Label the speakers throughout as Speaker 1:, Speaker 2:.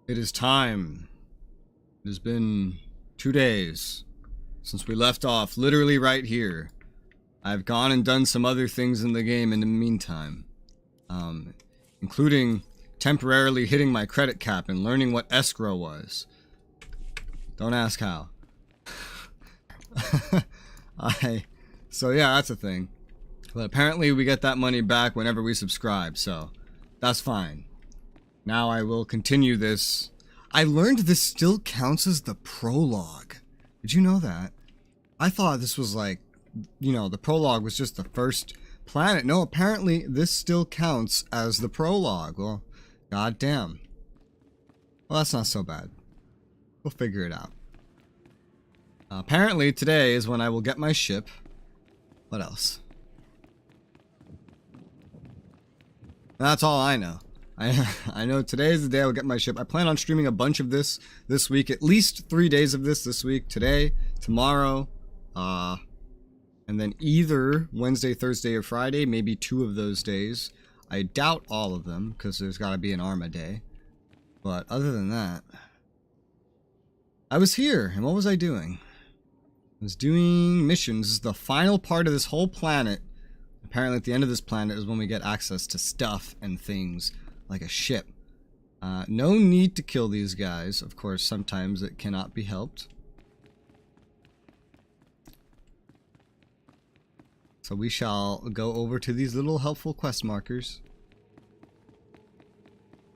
Speaker 1: It is time. It has been 2 days since we left off, literally right here. I've gone and done some other things in the game in the meantime, including temporarily hitting my credit cap and learning what escrow was. Don't ask how. So yeah, that's a thing. But apparently we get that money back whenever we subscribe, so that's fine. Now I will continue this. I learned this still counts as the prologue. Did you know that? I thought this was like, you know, the prologue was just the first planet. No, apparently this still counts as the prologue. Well, goddamn. Well, that's not so bad. We'll figure it out. Apparently today is when I will get my ship. What else? That's all I know. I know today is the day I will get my ship. I plan on streaming a bunch of this week. At least 3 days of this week. Today, tomorrow, and then either Wednesday, Thursday, or Friday. Maybe 2 of those days. I doubt all of them, because there's got to be an Arma day. But other than that, I was here, and what was I doing? I was doing missions. This is the final part of this whole planet. Apparently at the end of this planet is when we get access to stuff and things, like a ship. No need to kill these guys. Of course, sometimes it cannot be helped. So we shall go over to these little helpful quest markers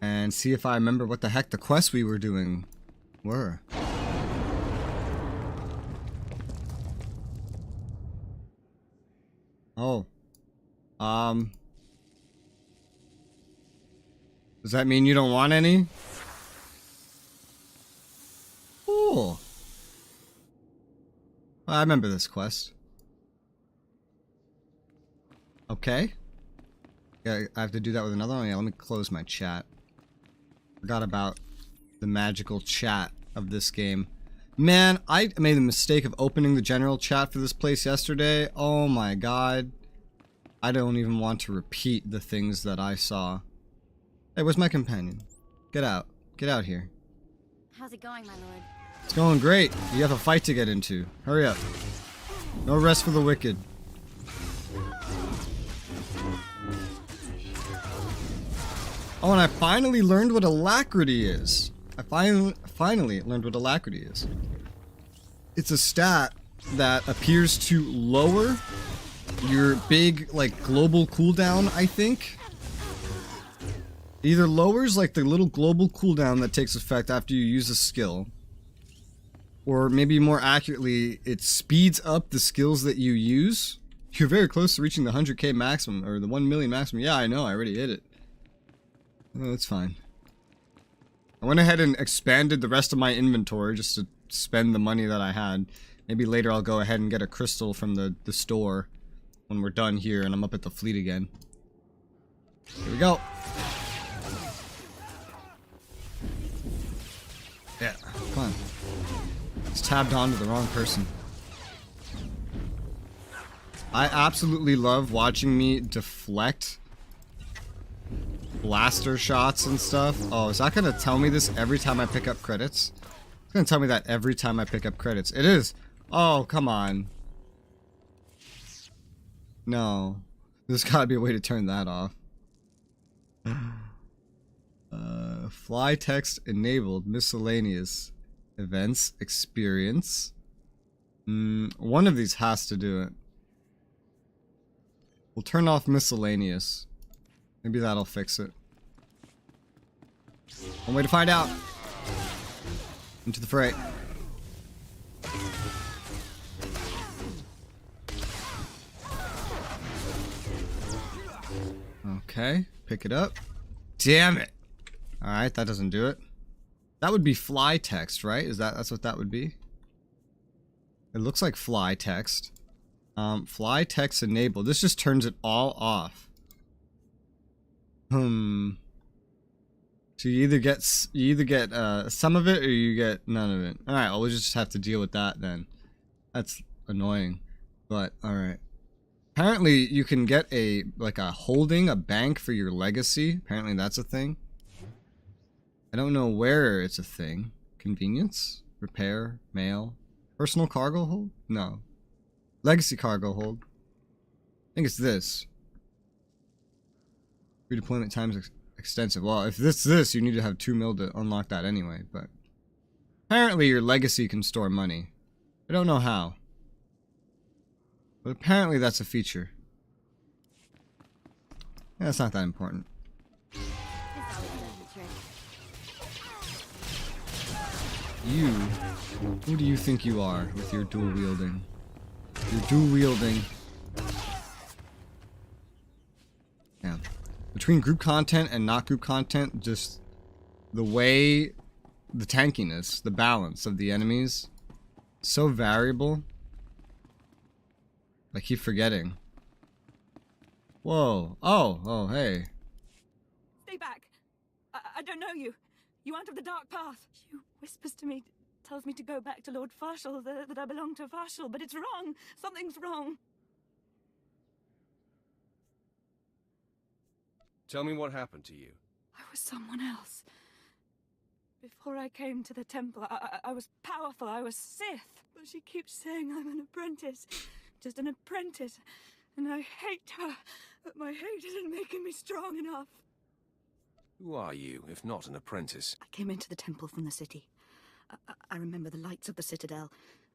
Speaker 1: and see if I remember what the heck the quests we were doing were. Oh. Does that mean you don't want any? Cool. I remember this quest. Okay. Yeah, I have to do that with another one. Yeah, let me close my chat. Forgot about the magical chat of this game. Man, I made the mistake of opening the general chat for this place yesterday. Oh my god. I don't even want to repeat the things that I saw. Hey, where's my companion? Get out. Get out here.
Speaker 2: How's it going, my lord?
Speaker 1: It's going great. You have a fight to get into. Hurry up. No rest for the wicked. Oh, and I finally learned what alacrity is. I finally learned what alacrity is. It's a stat that appears to lower your big, like, global cooldown, I think. Either lowers, like, the little global cooldown that takes effect after you use a skill, or maybe more accurately, it speeds up the skills that you use. You're very close to reaching the 100k maximum, or the 1 million maximum. Yeah, I know, I already hit it. Oh, that's fine. I went ahead and expanded the rest of my inventory just to spend the money that I had. Maybe later I'll go ahead and get a crystal from the store when we're done here and I'm up at the fleet again. Here we go. Yeah, come on. It's tabbed on to the wrong person. I absolutely love watching me deflect blaster shots and stuff. Oh, is that gonna tell me this every time I pick up credits? It's gonna tell me that every time I pick up credits. It is. Oh, come on. No. There's gotta be a way to turn that off. Fly text enabled. Miscellaneous. Events. Experience. One of these has to do it. We'll turn off miscellaneous. Maybe that'll fix it. One way to find out. Into the fray. Okay, pick it up. Damn it! Alright, that doesn't do it. That would be fly text, right? That's what that would be? It looks like fly text. Fly text enabled. This just turns it all off. So you either get some of it or you get none of it. Alright, well, we'll just have to deal with that then. That's annoying. But, alright. Apparently you can get a bank for your legacy. Apparently that's a thing. I I don't know where it's a thing. Convenience? Repair? Mail? Personal cargo hold? No. Legacy cargo hold. I think it's this. Redeployment times extensive. Well, if it's this, you need to have 2 mil to unlock that anyway, but... Apparently your legacy can store money. I don't know how. But apparently that's a feature. Yeah, it's not that important.
Speaker 2: This always does the trick.
Speaker 1: You... Who do you think you are with your dual wielding? Your dual wielding. Yeah. Between group content and not group content, just the way, the tankiness, the balance of the enemies, so variable. I keep forgetting. Whoa. Oh, hey.
Speaker 3: Stay back. I don't know you. You aren't of the dark path. You whispers to me, tells me to go back to Lord Farshall, that I belong to Farshall, but it's wrong. Something's wrong.
Speaker 4: Tell me what happened to you.
Speaker 3: I was someone else. Before I came to the temple, I was powerful, I was Sith. But she keeps saying I'm an apprentice. Just an apprentice. And I hate her. But my hate isn't making me strong enough.
Speaker 4: Who are you, if not an apprentice?
Speaker 3: I came into the temple from the city. I remember the lights of the citadel.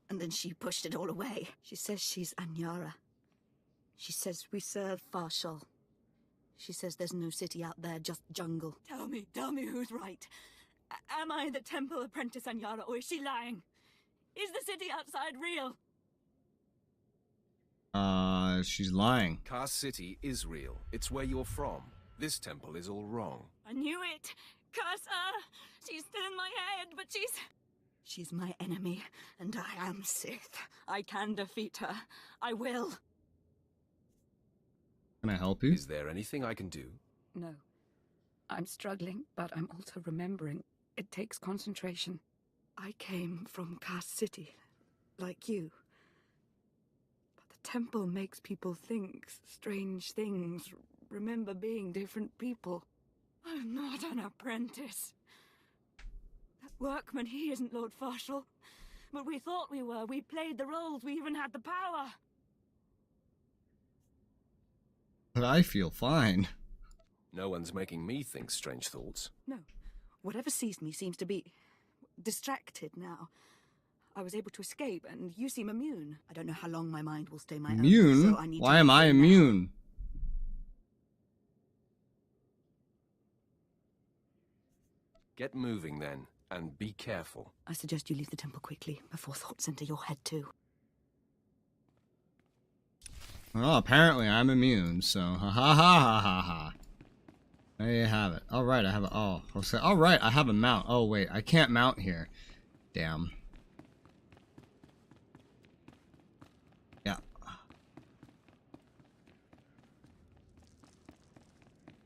Speaker 3: And then she pushed it all away. She says she's Anyara. She says we serve Farshall. She says there's no city out there, just jungle. Tell me who's right. Am I the temple apprentice Anyara, or is she lying? Is the city outside real?
Speaker 1: She's lying.
Speaker 4: Kars City is real. It's where you're from. This temple is all wrong.
Speaker 3: I knew it. Curse her. She's still in my head, but she's my enemy, and I am Sith. I can defeat her. I will.
Speaker 1: Can I help you?
Speaker 4: Is there anything I can do?
Speaker 3: No. I'm struggling, but I'm also remembering. It takes concentration. I came from Kars City, like you. But the temple makes people think strange things, remember being different people. I'm not an apprentice. That workman, he isn't Lord Farshall. But we thought we were. We played the roles. We even had the power.
Speaker 1: But I feel fine.
Speaker 4: No one's making me think strange thoughts.
Speaker 3: No. Whatever seized me seems to be distracted now. I was able to escape, and you seem immune. I don't know how long my mind will stay my own.
Speaker 1: Immune?
Speaker 3: So I need
Speaker 1: Why
Speaker 3: to
Speaker 1: am I
Speaker 3: now.
Speaker 1: immune?
Speaker 4: Get moving then, and be careful.
Speaker 3: I suggest you leave the temple quickly, before thoughts enter your head too.
Speaker 1: Well, apparently I'm immune, so ha ha ha ha ha ha. There you have it. Alright, I have a... Oh, alright, I have a mount. Oh, wait, I can't mount here. Damn. Yeah.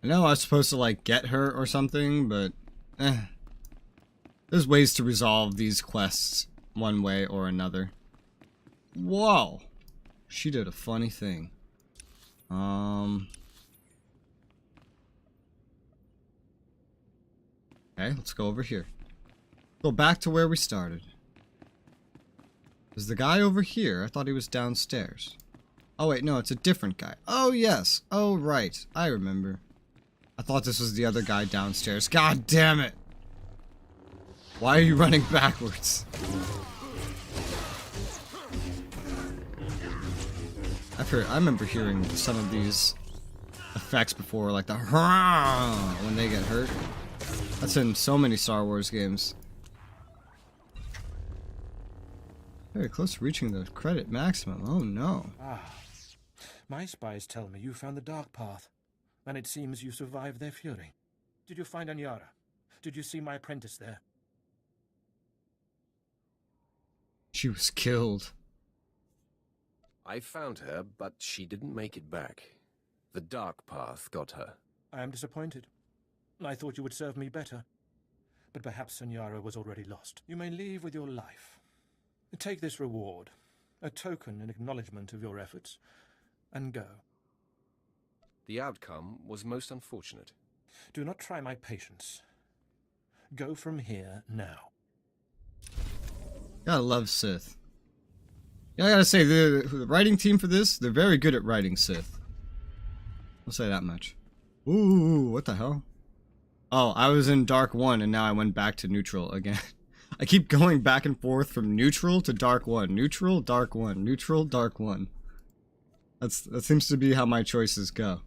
Speaker 1: I know I was supposed to, like, get her or something, but... There's ways to resolve these quests one way or another. Whoa! She did a funny thing. Okay, let's go over here. Go back to where we started. Is the guy over here? I thought he was downstairs. Oh wait, no, it's a different guy. Oh yes. Oh right. I remember. I thought this was the other guy downstairs. God damn it! Why are you running backwards? I remember hearing some of these effects before, like the when they get hurt. That's in so many Star Wars games. Very close to reaching the credit maximum. Oh no.
Speaker 5: Ah, my spies tell me you found the dark path, and it seems you survived their fury. Did you find Anyara? Did you see my apprentice there?
Speaker 1: She was killed.
Speaker 4: I found her, but she didn't make it back. The dark path got her.
Speaker 5: I am disappointed. I thought you would serve me better. But perhaps Anyara was already lost. You may leave with your life. Take this reward, a token in acknowledgement of your efforts, and go.
Speaker 4: The outcome was most unfortunate.
Speaker 5: Do not try my patience. Go from here now.
Speaker 1: Gotta love Sith. Yeah, I gotta say, the writing team for this, they're very good at writing Sith. I'll say that much. Ooh, what the hell? Oh, I was in Dark 1 and now I went back to neutral again. I keep going back and forth from neutral to Dark 1. Neutral, Dark 1. Neutral, Dark 1. That seems to be how my choices go.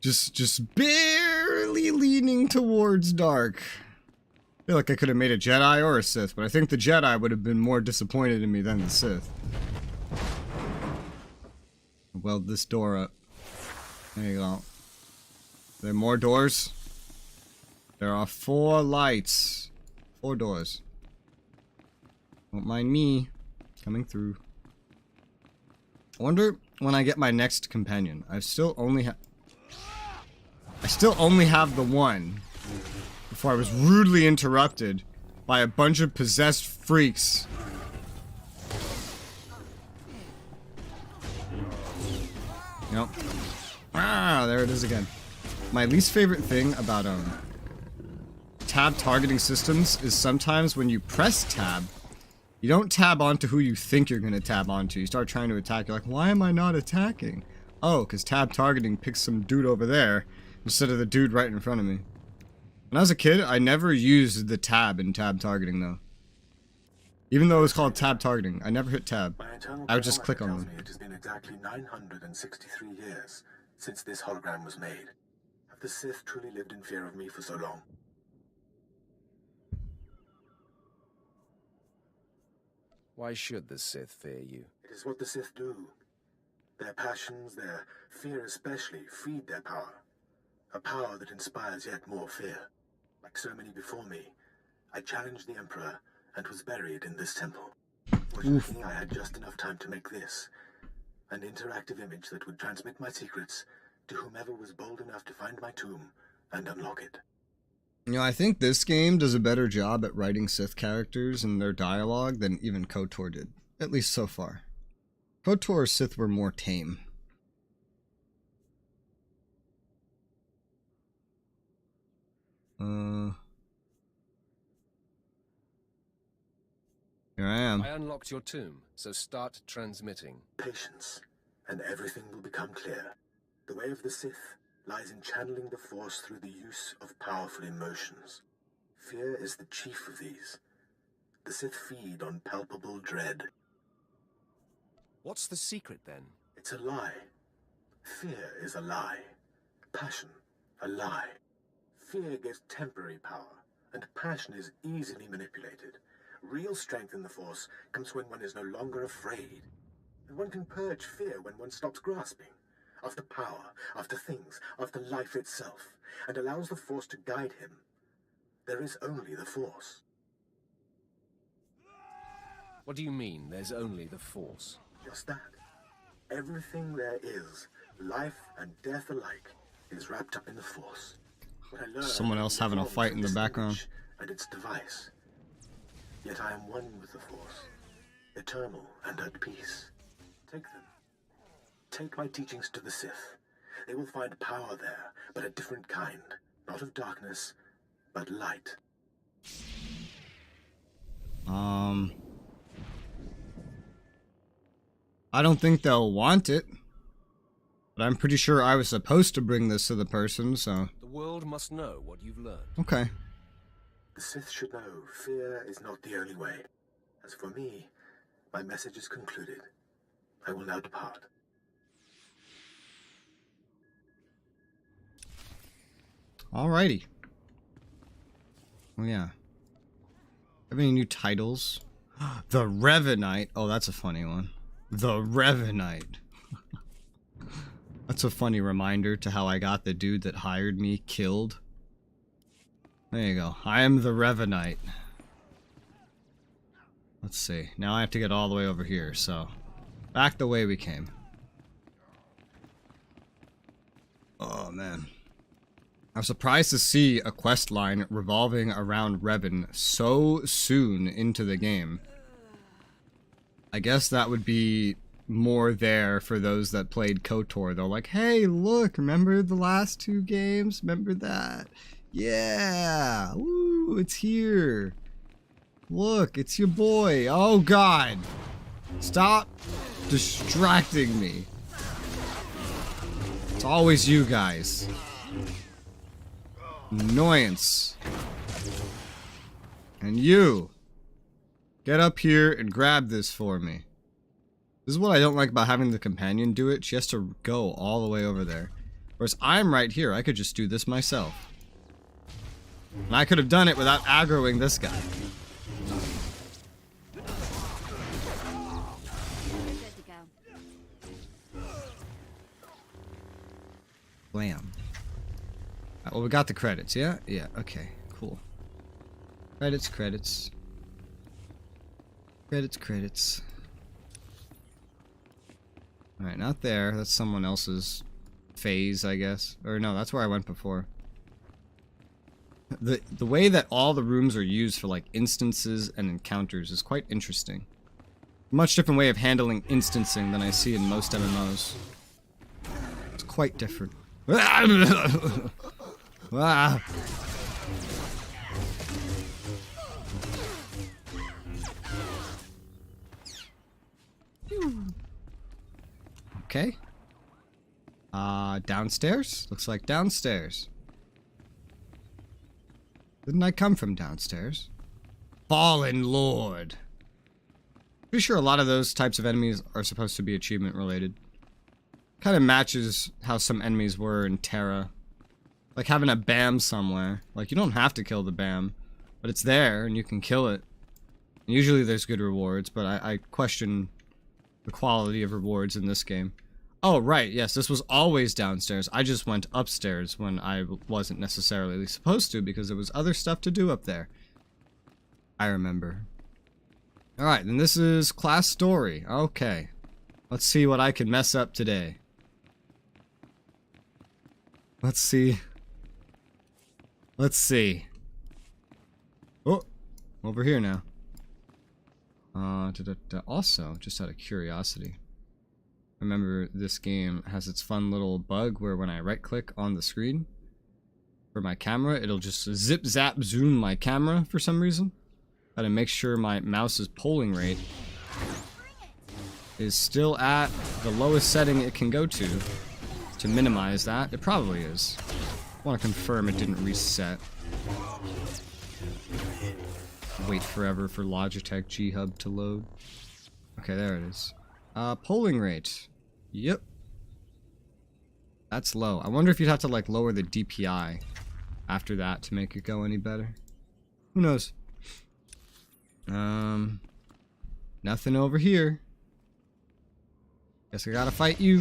Speaker 1: Just barely leaning towards Dark. I feel like I could have made a Jedi or a Sith, but I think the Jedi would have been more disappointed in me than the Sith. Weld this door up. There you go. There are more doors? There are 4 lights. 4 doors. Don't mind me coming through. I wonder when I get my next companion. I still only have the one before I was rudely interrupted by a bunch of possessed freaks. Yep. Ah, there it is again. My least favorite thing about tab targeting systems is sometimes when you press tab, you don't tab onto who you think you're going to tab onto. You start trying to attack, you're like, why am I not attacking? Oh, because tab targeting picks some dude over there instead of the dude right in front of me. When I was a kid, I never used the tab in tab targeting though. Even though it was called tab targeting, I never hit tab. I would just click on them.
Speaker 6: It has been exactly 963 years since this hologram was made. Have the Sith truly lived in fear of me for so long?
Speaker 4: Why should the Sith fear you?
Speaker 6: It is what the Sith do. Their passions, their fear especially, feed their power. A power that inspires yet more fear. Like so many before me, I challenged the Emperor and was buried in this temple. Fortunately, I had just enough time to make this. An interactive image that would transmit my secrets to whomever was bold enough to find my tomb and unlock it.
Speaker 1: You know, I think this game does a better job at writing Sith characters and their dialogue than even KOTOR did. At least so far. KOTOR Sith were more tame. Here I am.
Speaker 4: I unlocked your tomb, so start transmitting.
Speaker 6: Patience, and everything will become clear. The way of the Sith lies in channeling the Force through the use of powerful emotions. Fear is the chief of these. The Sith feed on palpable dread.
Speaker 4: What's the secret then?
Speaker 6: It's a lie. Fear is a lie. Passion, a lie. Fear gives temporary power, and passion is easily manipulated. Real strength in the Force comes when one is no longer afraid. And one can purge fear when one stops grasping after power, after things, after life itself, and allows the Force to guide him. There is only the Force.
Speaker 4: What do you mean, there's only the Force?
Speaker 6: Just that. Everything there is, life and death alike, is wrapped up in the Force. What I learned
Speaker 1: Someone else having a fight in the background.
Speaker 6: And its device. Yet I am one with the Force, eternal and at peace. Take them. Take my teachings to the Sith. They will find power there, but a different kind. Not of darkness, but light.
Speaker 1: I don't think they'll want it. But I'm pretty sure I was supposed to bring this to the person, so...
Speaker 4: The world must know what you've learned.
Speaker 1: Okay.
Speaker 6: The Sith should know fear is not the only way. As for me, my message is concluded. I will now depart.
Speaker 1: Alrighty. Oh yeah. Have any new titles? The Revenite. Oh, that's a funny one. The Revenite. That's a funny reminder to how I got the dude that hired me killed. There you go. I am the Revenite. Let's see. Now I have to get all the way over here, so... Back the way we came. Oh, man. I was surprised to see a quest line revolving around Revan so soon into the game. I guess that would be more there for those that played KOTOR. They're like, hey, look, remember the last 2 games? Remember that? Yeah! Woo! It's here! Look, it's your boy! Oh god! Stop distracting me! It's always you guys. Annoyance. And you! Get up here and grab this for me. This is what I don't like about having the companion do it. She has to go all the way over there. Whereas I'm right here. I could just do this myself. And I could have done it without aggroing this guy.
Speaker 2: Good to go.
Speaker 1: Blam. Well, we got the credits, yeah? Yeah, okay, cool. Credits, credits. Credits, credits. Alright, not there. That's someone else's phase, I guess. Or no, that's where I went before. The way that all the rooms are used for like instances and encounters is quite interesting. Much different way of handling instancing than I see in most MMOs. It's quite different. Ah. Okay. Downstairs? Looks like downstairs. Didn't I come from downstairs? Fallen Lord. Pretty sure a lot of those types of enemies are supposed to be achievement related. Kind of matches how some enemies were in Terra. Like having a BAM somewhere. Like you don't have to kill the BAM, but it's there and you can kill it. And usually there's good rewards, but I question the quality of rewards in this game. Oh, right, yes, this was always downstairs. I just went upstairs when I wasn't necessarily supposed to because there was other stuff to do up there. I remember. Alright, then this is class story. Okay. Let's see what I can mess up today. Let's see. Let's see. Oh, over here now. Also, just out of curiosity. Remember, this game has its fun little bug where when I right-click on the screen for my camera, it'll just zip-zap-zoom my camera for some reason. Gotta make sure my mouse's polling rate is still at the lowest setting it can go to minimize that. It probably is. I want to confirm it didn't reset. Wait forever for Logitech G-Hub to load. Okay, there it is. Polling rate. Yep. That's low. I wonder if you'd have to like lower the DPI after that to make it go any better. Who knows? Nothing over here. Guess I gotta fight you.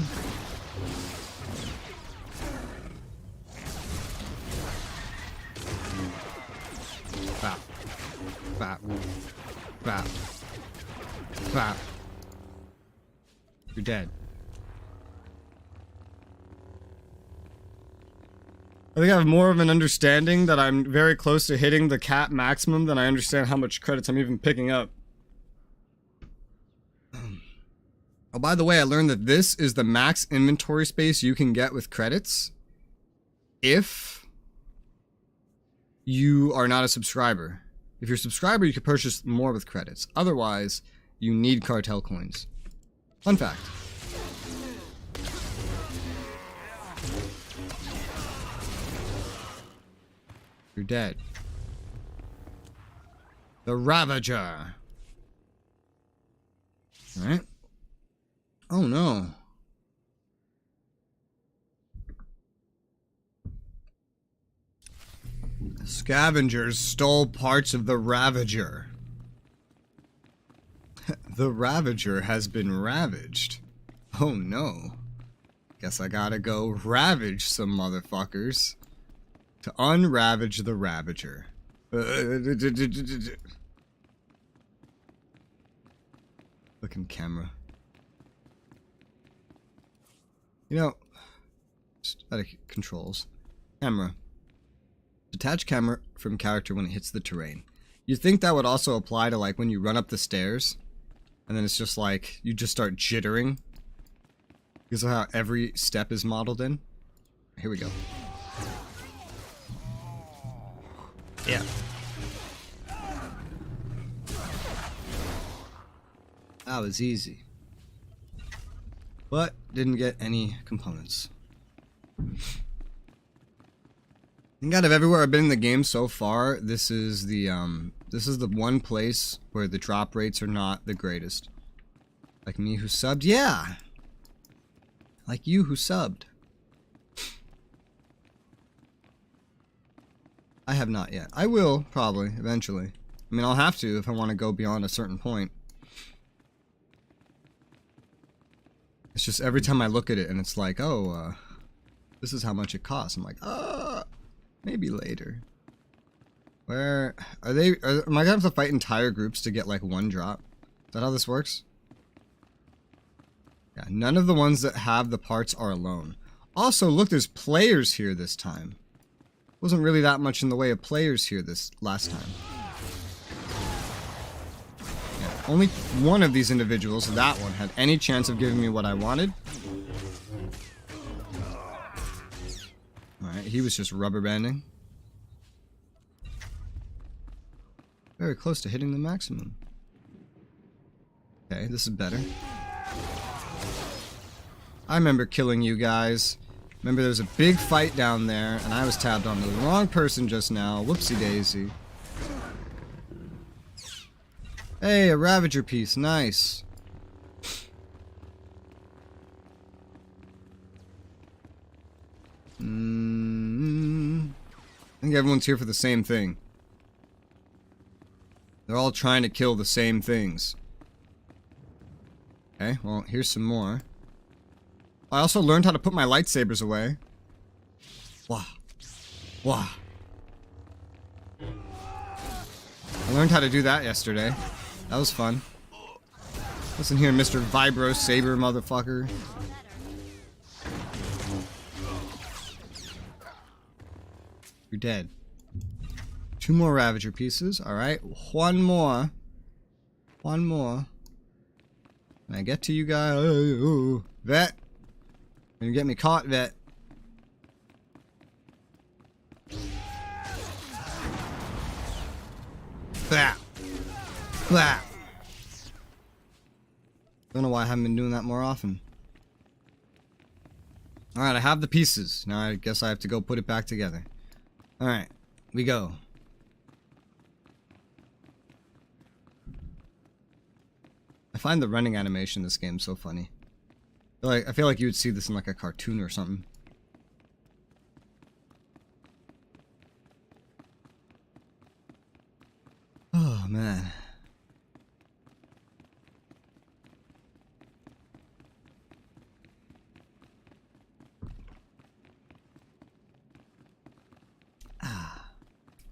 Speaker 1: Bap. Bap. Bap. Bap. You're dead. I think I have more of an understanding that I'm very close to hitting the cap maximum than I understand how much credits I'm even picking up. Oh, by the way, I learned that this is the max inventory space you can get with credits if you are not a subscriber. If you're a subscriber, you can purchase more with credits. Otherwise, you need cartel coins. Fun fact. You're dead. The Ravager. Alright. Oh no. Scavengers stole parts of the Ravager. The Ravager has been ravaged. Oh no. Guess I gotta go ravage some motherfuckers to unravage the Ravager. Looking camera. You know, just out of controls. Camera. Detach camera from character when it hits the terrain. You'd think that would also apply to like when you run up the stairs and then it's just like you just start jittering because of how every step is modeled in. Here we go. Yeah. That was easy. But didn't get any components. I think out of everywhere I've been in the game so far, this is the one place where the drop rates are not the greatest. Like me who subbed? Yeah! Like you who subbed. I have not yet. I will, probably, eventually. I mean, I'll have to if I want to go beyond a certain point. It's just every time I look at it and it's like, oh, this is how much it costs. I'm like, maybe later. Where are they? Am I gonna have to fight entire groups to get like one drop? Is that how this works? Yeah, none of the ones that have the parts are alone. Also, look, there's players here this time. Wasn't really that much in the way of players here this last time. Yeah, only one of these individuals, that one, had any chance of giving me what I wanted. Alright, he was just rubber banding. Very close to hitting the maximum. Okay, this is better. I remember killing you guys. Remember there was a big fight down there, and I was tabbed onto the wrong person just now. Whoopsie daisy. Hey, a Ravager piece. Nice. I think everyone's here for the same thing. They're all trying to kill the same things. Okay, well, here's some more. I also learned how to put my lightsabers away. Wah. Wah. I learned how to do that yesterday. That was fun. Listen here, Mr. Vibro Saber motherfucker. You're dead. 2 more Ravager pieces. Alright, one more. One more. Can I get to you guys? Oh, Vet. You get me caught, Vet. Blah. Blah. Don't know why I haven't been doing that more often. Alright, I have the pieces. Now I guess I have to go put it back together. Alright, we go. I find the running animation in this game so funny. I feel like you would see this in like a cartoon or something. Oh man.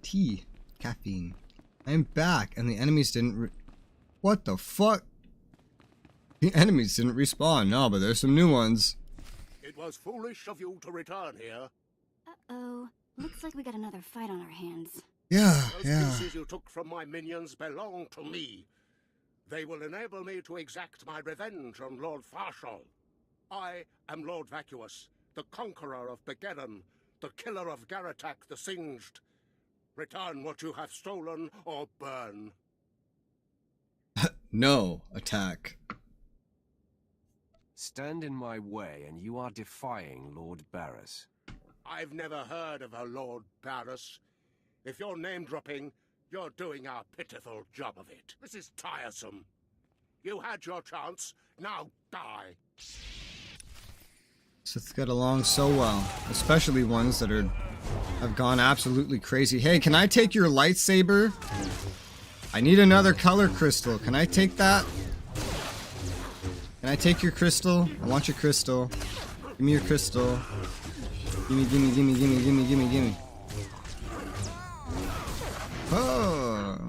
Speaker 1: Tea. Caffeine. I am back and the enemies didn't what the fuck? The enemies didn't respawn, no, but there's some new ones.
Speaker 6: It was foolish of you to return here.
Speaker 2: Uh-oh. Looks like we got another fight on our hands.
Speaker 1: Yeah,
Speaker 6: Those
Speaker 1: yeah.
Speaker 6: pieces you took from my minions belong to me. They will enable me to exact my revenge on Lord Farshal. I am Lord Vacuous, the conqueror of Begeddon, the killer of Garatak the Singed. Return what you have stolen or burn.
Speaker 1: No, attack.
Speaker 4: Stand in my way, and you are defying Lord Barris.
Speaker 6: I've never heard of a Lord Barris. If you're name-dropping, you're doing a pitiful job of it. This is tiresome. You had your chance, now die.
Speaker 1: Sith get along so well, especially ones that have gone absolutely crazy. Hey, can I take your lightsaber? I need another color crystal. Can I take that? Can I take your crystal? I want your crystal. Give me your crystal. Gimme, gimme, gimme, gimme, gimme, gimme, gimme. Oh.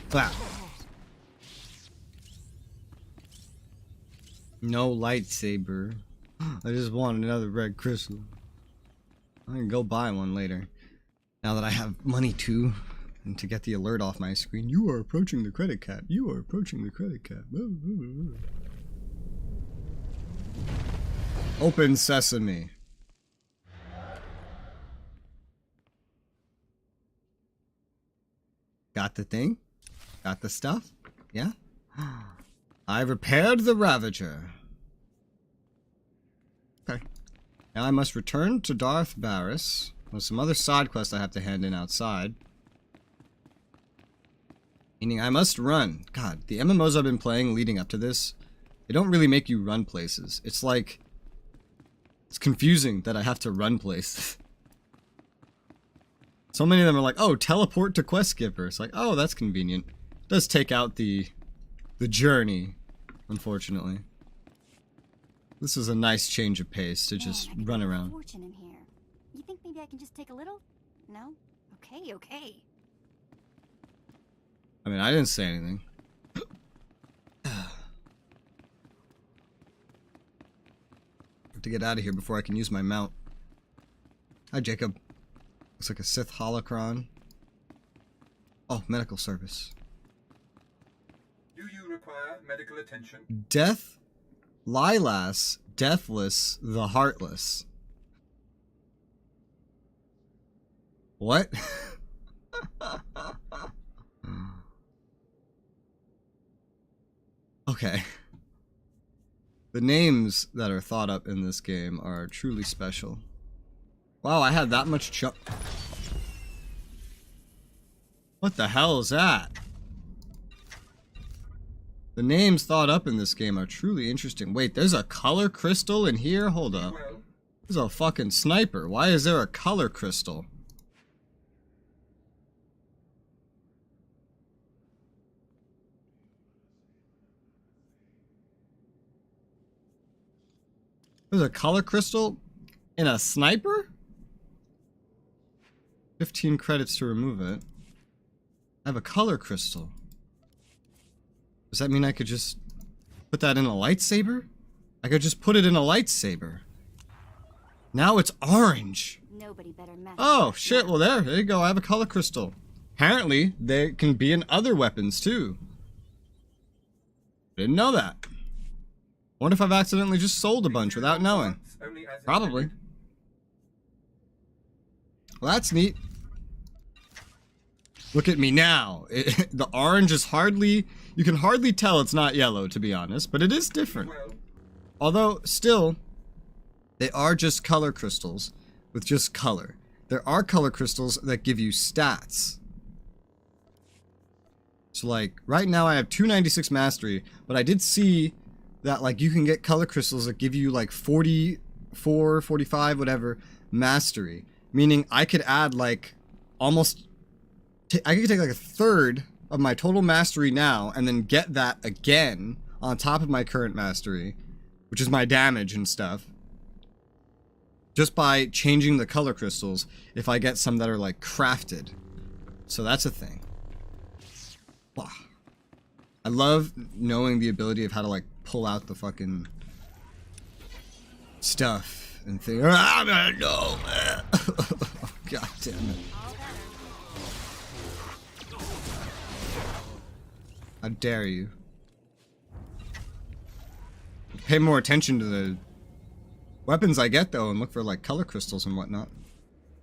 Speaker 1: Clap. No lightsaber. I just want another red crystal. I can go buy one later. Now that I have money too. and to get the alert off my screen. You are approaching the credit cap. You are approaching the credit cap. Open sesame. Got the thing? Got the stuff? Yeah? I repaired the Ravager. Okay. Now I must return to Darth Barris. There's some other side quests I have to hand in outside. Meaning I must run. God, the MMOs I've been playing leading up to this, they don't really make you run places. It's like... It's confusing that I have to run places. So many of them are like, oh, teleport to Quest Skipper. It's like, oh, that's convenient. It does take out the journey, unfortunately. This is a nice change of pace to just run around.
Speaker 2: Fortune in here. You think maybe I can just take a little? No? Okay, okay.
Speaker 1: I mean, I didn't say anything. Have to get out of here before I can use my mount. Hi, Jacob. Looks like a Sith holocron. Oh, medical service.
Speaker 7: Do you require medical attention?
Speaker 1: Death, Lilas, Deathless, the Heartless. What? Okay. The names that are thought up in this game are truly special. Wow, I had that much jump. What the hell is that? The names thought up in this game are truly interesting. Wait, there's a color crystal in here? Hold up. There's a fucking sniper. Why is there a color crystal? There's a color crystal in a sniper? 15 credits to remove it. I have a color crystal. Does that mean I could just put that in a lightsaber? I could just put it in a lightsaber. Now it's orange.
Speaker 2: Nobody better mess.
Speaker 1: Oh, shit. Well, there you go. I have a color crystal. Apparently, they can be in other weapons, too. Didn't know that. Wonder if I've accidentally just sold a bunch without knowing. Probably. Well, that's neat. Look at me now. The orange is hardly... You can hardly tell it's not yellow, to be honest, but it is different. Although, still, they are just color crystals with just color. There are color crystals that give you stats. So, like, right now I have 296 mastery, but I did see that, like, you can get color crystals that give you, like, 44, 45, whatever, mastery. Meaning I could add, like, almost... I could take, like, a third of my total mastery now and then get that again on top of my current mastery, which is my damage and stuff, just by changing the color crystals if I get some that are, like, crafted. So that's a thing. Wow. I love knowing the ability of how to, like, pull out the fucking stuff and think, I'm gonna know. God damn it. How dare you? Pay more attention to the weapons I get, though, and look for, like, color crystals and whatnot.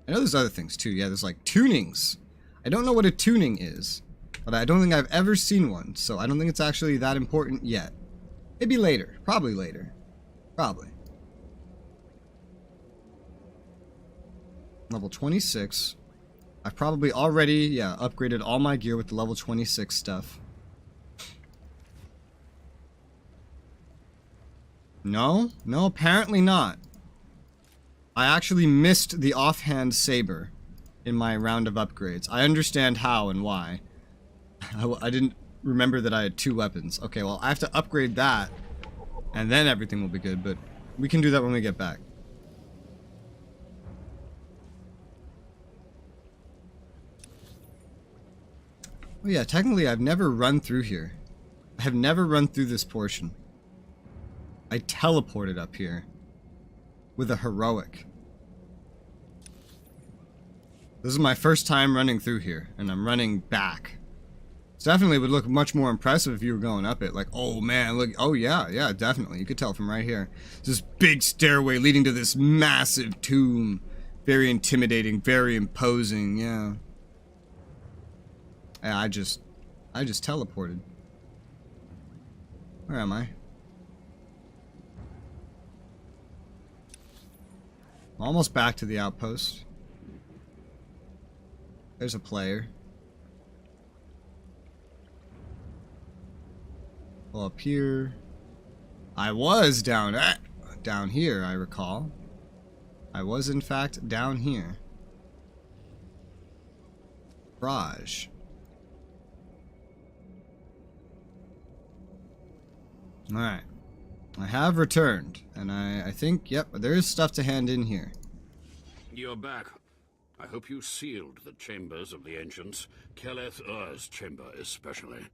Speaker 1: I know there's other things, too. Yeah, there's, like, tunings. I don't know what a tuning is, but I don't think I've ever seen one, so I don't think it's actually that important yet. Maybe later. Probably later. Probably. Level 26. I've probably already, yeah, upgraded all my gear with the level 26 stuff. No? No, apparently not. I actually missed the offhand saber in my round of upgrades. I understand how and why. I didn't remember that I had 2 weapons. Okay, well, I have to upgrade that, and then everything will be good, but we can do that when we get back. Oh yeah, technically I've never run through here. I have never run through this portion. I teleported up here with a heroic. This is my first time running through here, and I'm running back. It definitely would look much more impressive if you were going up it. Like, oh man, look. Oh yeah, yeah, definitely. You could tell from right here. This big stairway leading to this massive tomb. Very intimidating, very imposing, yeah. I just teleported. Where am I? I'm almost back to the outpost. There's a player. Well, up here. I was down here, I recall. I was in fact down here. Raj. Alright. I have returned, and I think, yep, there is stuff to hand in here.
Speaker 8: You're back. I hope you sealed the chambers of the ancients, Keleth Ur's chamber especially.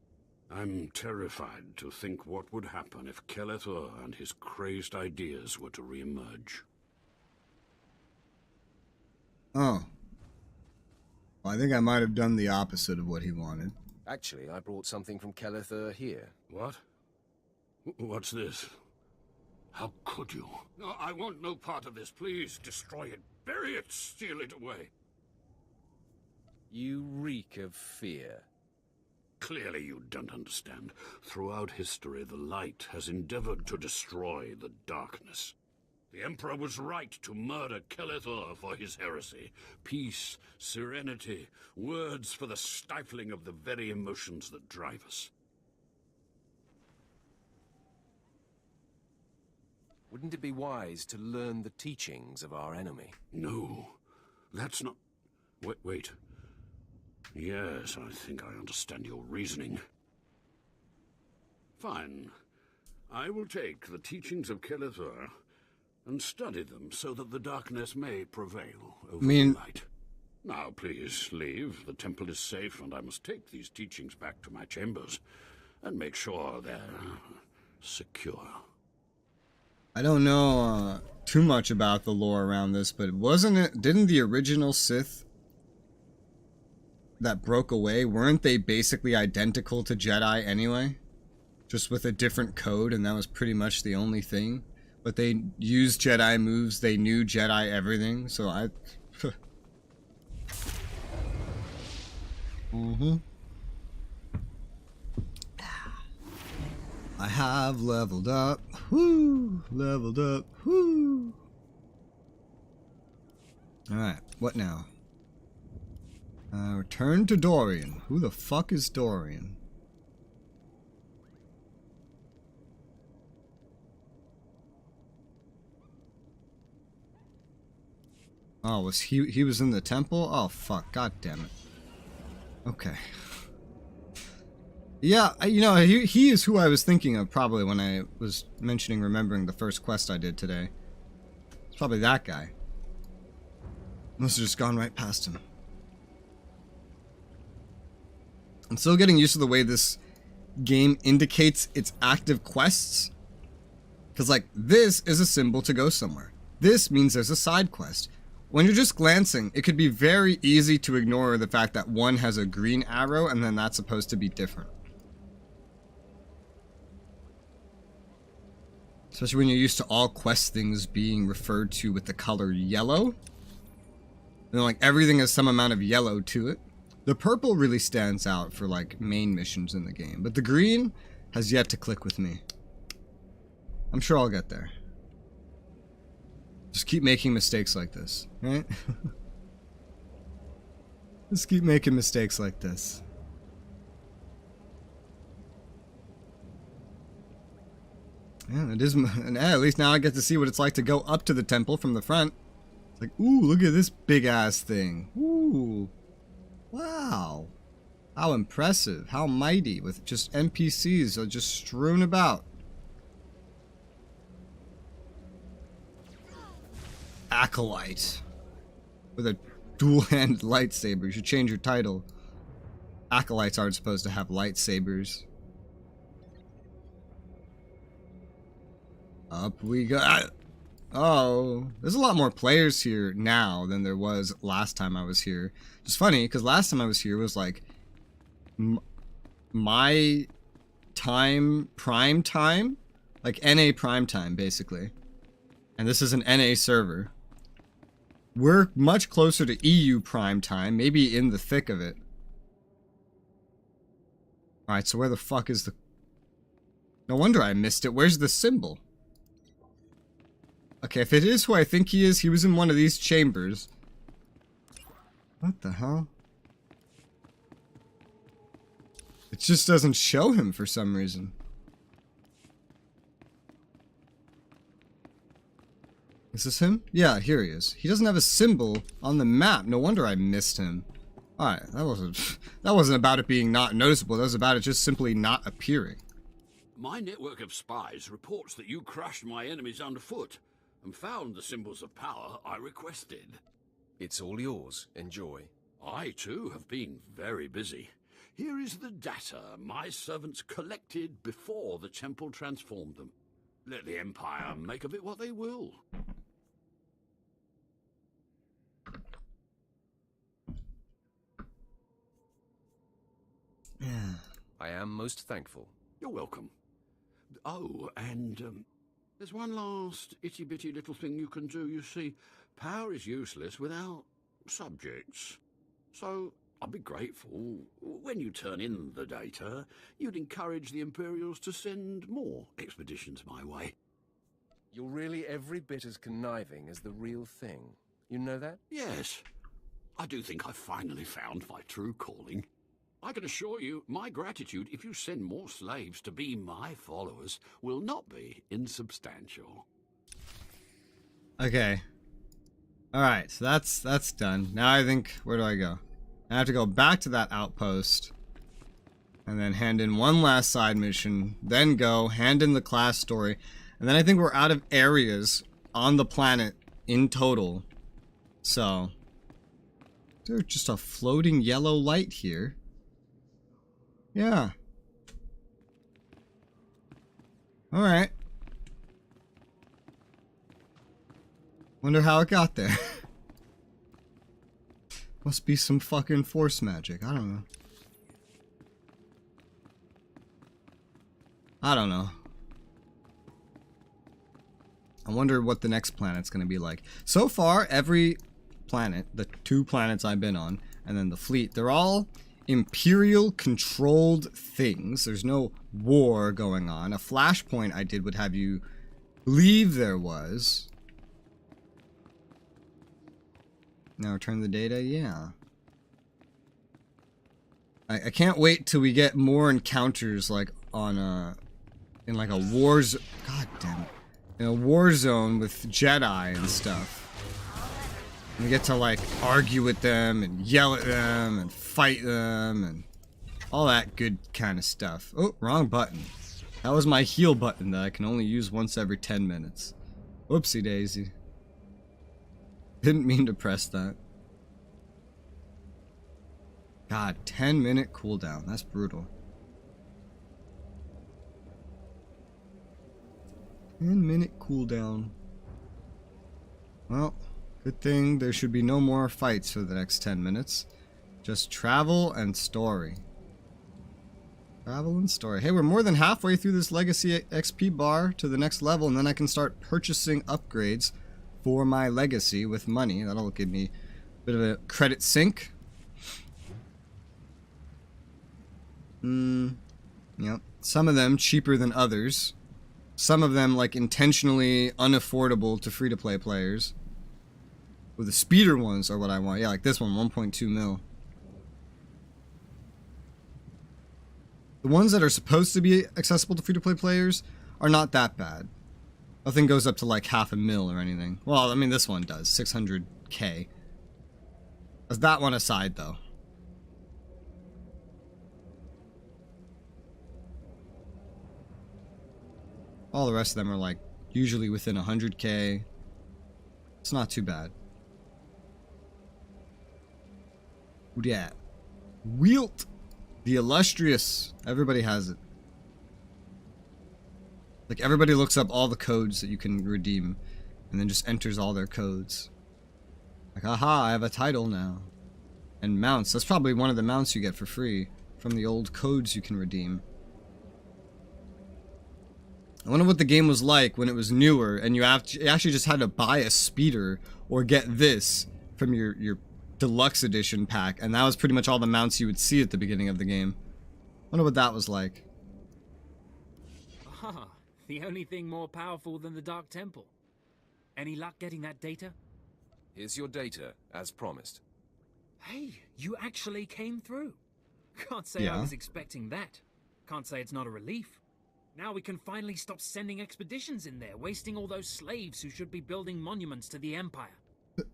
Speaker 8: I'm terrified to think what would happen if Keleth Ur and his crazed ideas were to re-emerge.
Speaker 1: Oh. Well, I think I might have done the opposite of what he wanted.
Speaker 4: Actually, I brought something from Keleth Ur here.
Speaker 8: What? What's this? How could you? No, I want no part of this. Please, destroy it. Bury it. Steal it away.
Speaker 4: You reek of fear.
Speaker 8: Clearly you don't understand. Throughout history, the light has endeavored to destroy the darkness. The Emperor was right to murder Keleth Ur for his heresy. Peace, serenity, words for the stifling of the very emotions that drive us.
Speaker 4: Wouldn't it be wise to learn the teachings of our enemy?
Speaker 8: No, that's not... Wait. Yes, I think I understand your reasoning. Fine. I will take the teachings of Keleth Ur and study them so that the darkness may prevail over the light. Now, please, leave. The temple is safe, and I must take these teachings back to my chambers and make sure they're secure.
Speaker 1: I don't know too much about the lore around this, but didn't the original Sith that broke away, weren't they basically identical to Jedi anyway? Just with a different code, and that was pretty much the only thing. But they used Jedi moves, they knew Jedi everything, so I... I have leveled up. Woo! Leveled up. Woo! Alright, what now? Return to Dorian. Who the fuck is Dorian? Oh, was he was in the temple? Oh fuck, god damn it. Okay. Yeah, you know, he is who I was thinking of probably when I was remembering the first quest I did today. It's probably that guy. Must have just gone right past him. I'm still getting used to the way this game indicates its active quests. Because, like, this is a symbol to go somewhere. This means there's a side quest. When you're just glancing, it could be very easy to ignore the fact that one has a green arrow and then that's supposed to be different. Especially when you're used to all quest things being referred to with the color yellow. And like everything has some amount of yellow to it. The purple really stands out for like main missions in the game. But the green has yet to click with me. I'm sure I'll get there. Just keep making mistakes like this, right? Just keep making mistakes like this. Yeah, it is, and at least now I get to see what it's like to go up to the temple from the front. It's like, ooh, look at this big ass thing. Ooh. Wow. How impressive. How mighty, with just NPCs just strewn about. Acolyte. With a dual-handed lightsaber. You should change your title. Acolytes aren't supposed to have lightsabers. Up we go. Oh, there's a lot more players here now than there was last time I was here. It's funny, because last time I was here was like my time, prime time, like NA prime time, basically. And this is an NA server. We're much closer to EU prime time, maybe in the thick of it. Alright, so where the fuck is the... No wonder I missed it. Where's the symbol? Okay, if it is who I think he is, he was in one of these chambers. What the hell? It just doesn't show him for some reason. Is this him? Yeah, here he is. He doesn't have a symbol on the map. No wonder I missed him. Alright, that wasn't about it being not noticeable. That was about it just simply not appearing.
Speaker 8: My network of spies reports that you crushed my enemies underfoot and found the symbols of power I requested.
Speaker 4: It's all yours. Enjoy.
Speaker 8: I, too, have been very busy. Here is the data my servants collected before the temple transformed them. Let the Empire make of it what they will.
Speaker 1: Yeah.
Speaker 4: I am most thankful.
Speaker 8: You're welcome. Oh, and there's one last itty-bitty little thing you can do. You see, power is useless without subjects. So I'd be grateful when you turn in the data, you'd encourage the Imperials to send more expeditions my way.
Speaker 4: You're really every bit as conniving as the real thing. You know that?
Speaker 8: Yes, I do think I've finally found my true calling. I can assure you, my gratitude, if you send more slaves to be my followers, will not be insubstantial.
Speaker 1: Okay. Alright, so that's done. Now I think, where do I go? I have to go back to that outpost. And then hand in one last side mission. Then go, hand in the class story. And then I think we're out of areas on the planet in total. So, there's just a floating yellow light here. Yeah. Alright. Wonder how it got there. Must be some fucking force magic. I don't know. I don't know. I wonder what the next planet's gonna be like. So far, every planet, the 2 planets I've been on, and then the fleet, they're all Imperial controlled things. There's no war going on. A flashpoint I did would have you believe there was. Now return the data, yeah. I can't wait till we get more encounters like on in like a war zone. God damn it. In a war zone with Jedi and stuff. We get to like argue with them and yell at them and fight them and all that good kind of stuff. Oh, wrong button. That was my heal button that I can only use once every 10 minutes. Whoopsie daisy. Didn't mean to press that. God, 10-minute cooldown. That's brutal. 10-minute cooldown. Well, good thing there should be no more fights for the next 10 minutes. Just travel and story. Travel and story. Hey, we're more than halfway through this Legacy XP bar to the next level, and then I can start purchasing upgrades for my Legacy with money. That'll give me a bit of a credit sink. Yep. Some of them cheaper than others. Some of them like intentionally unaffordable to free-to-play players. Well, the speeder ones are what I want. Yeah, like this one, 1.2 mil. The ones that are supposed to be accessible to free-to-play players are not that bad. Nothing goes up to like $500,000 or anything. Well, I mean, this one does. 600K. As that one aside, though. All the rest of them are like usually within 100K. It's not too bad. Who dat? Wielt! The illustrious. Everybody has it. Like everybody looks up all the codes that you can redeem. And then just enters all their codes. Like, aha, I have a title now. And mounts. That's probably one of the mounts you get for free from the old codes you can redeem. I wonder what the game was like when it was newer and you actually just had to buy a speeder or get this from your deluxe edition pack, and that was pretty much all the mounts you would see at the beginning of the game. I wonder what that was like.
Speaker 9: Ah, the only thing more powerful than the Dark Temple. Any luck getting that data?
Speaker 4: Here's your data, as promised.
Speaker 9: Hey, you actually came through. Can't say I
Speaker 1: Yeah.
Speaker 9: was expecting that. Can't say it's not a relief. Now we can finally stop sending expeditions in there, wasting all those slaves who should be building monuments to the Empire.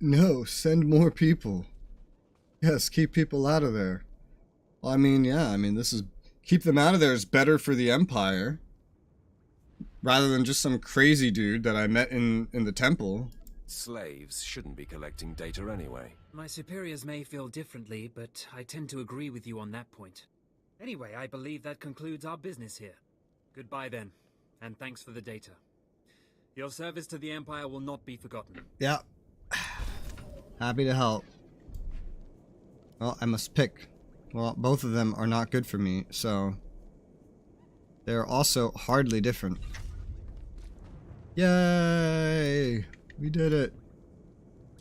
Speaker 1: No, send more people. Yes, keep people out of there. Well, I mean, yeah, I mean, this is... Keep them out of there is better for the Empire. Rather than just some crazy dude that I met in the temple.
Speaker 4: Slaves shouldn't be collecting data anyway.
Speaker 9: My superiors may feel differently, but I tend to agree with you on that point. Anyway, I believe that concludes our business here. Goodbye then, and thanks for the data. Your service to the Empire will not be forgotten.
Speaker 1: Yeah. Happy to help. Well, I must pick. Well, both of them are not good for me, so... They're also hardly different. Yay! We did it.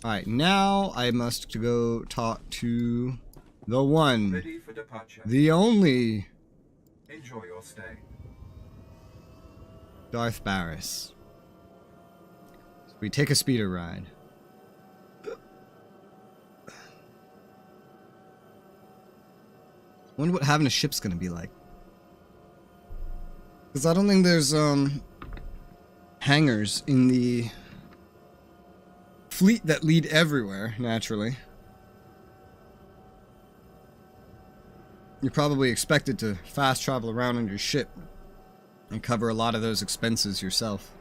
Speaker 1: Alright, now I must go talk to the one,
Speaker 7: Ready for departure.
Speaker 1: the only
Speaker 7: Enjoy your stay.
Speaker 1: Darth Barris. So we take a speeder ride. Wonder what having a ship's gonna be like. Because I don't think there's hangars in the fleet that lead everywhere, naturally. You're probably expected to fast travel around on your ship and cover a lot of those expenses yourself.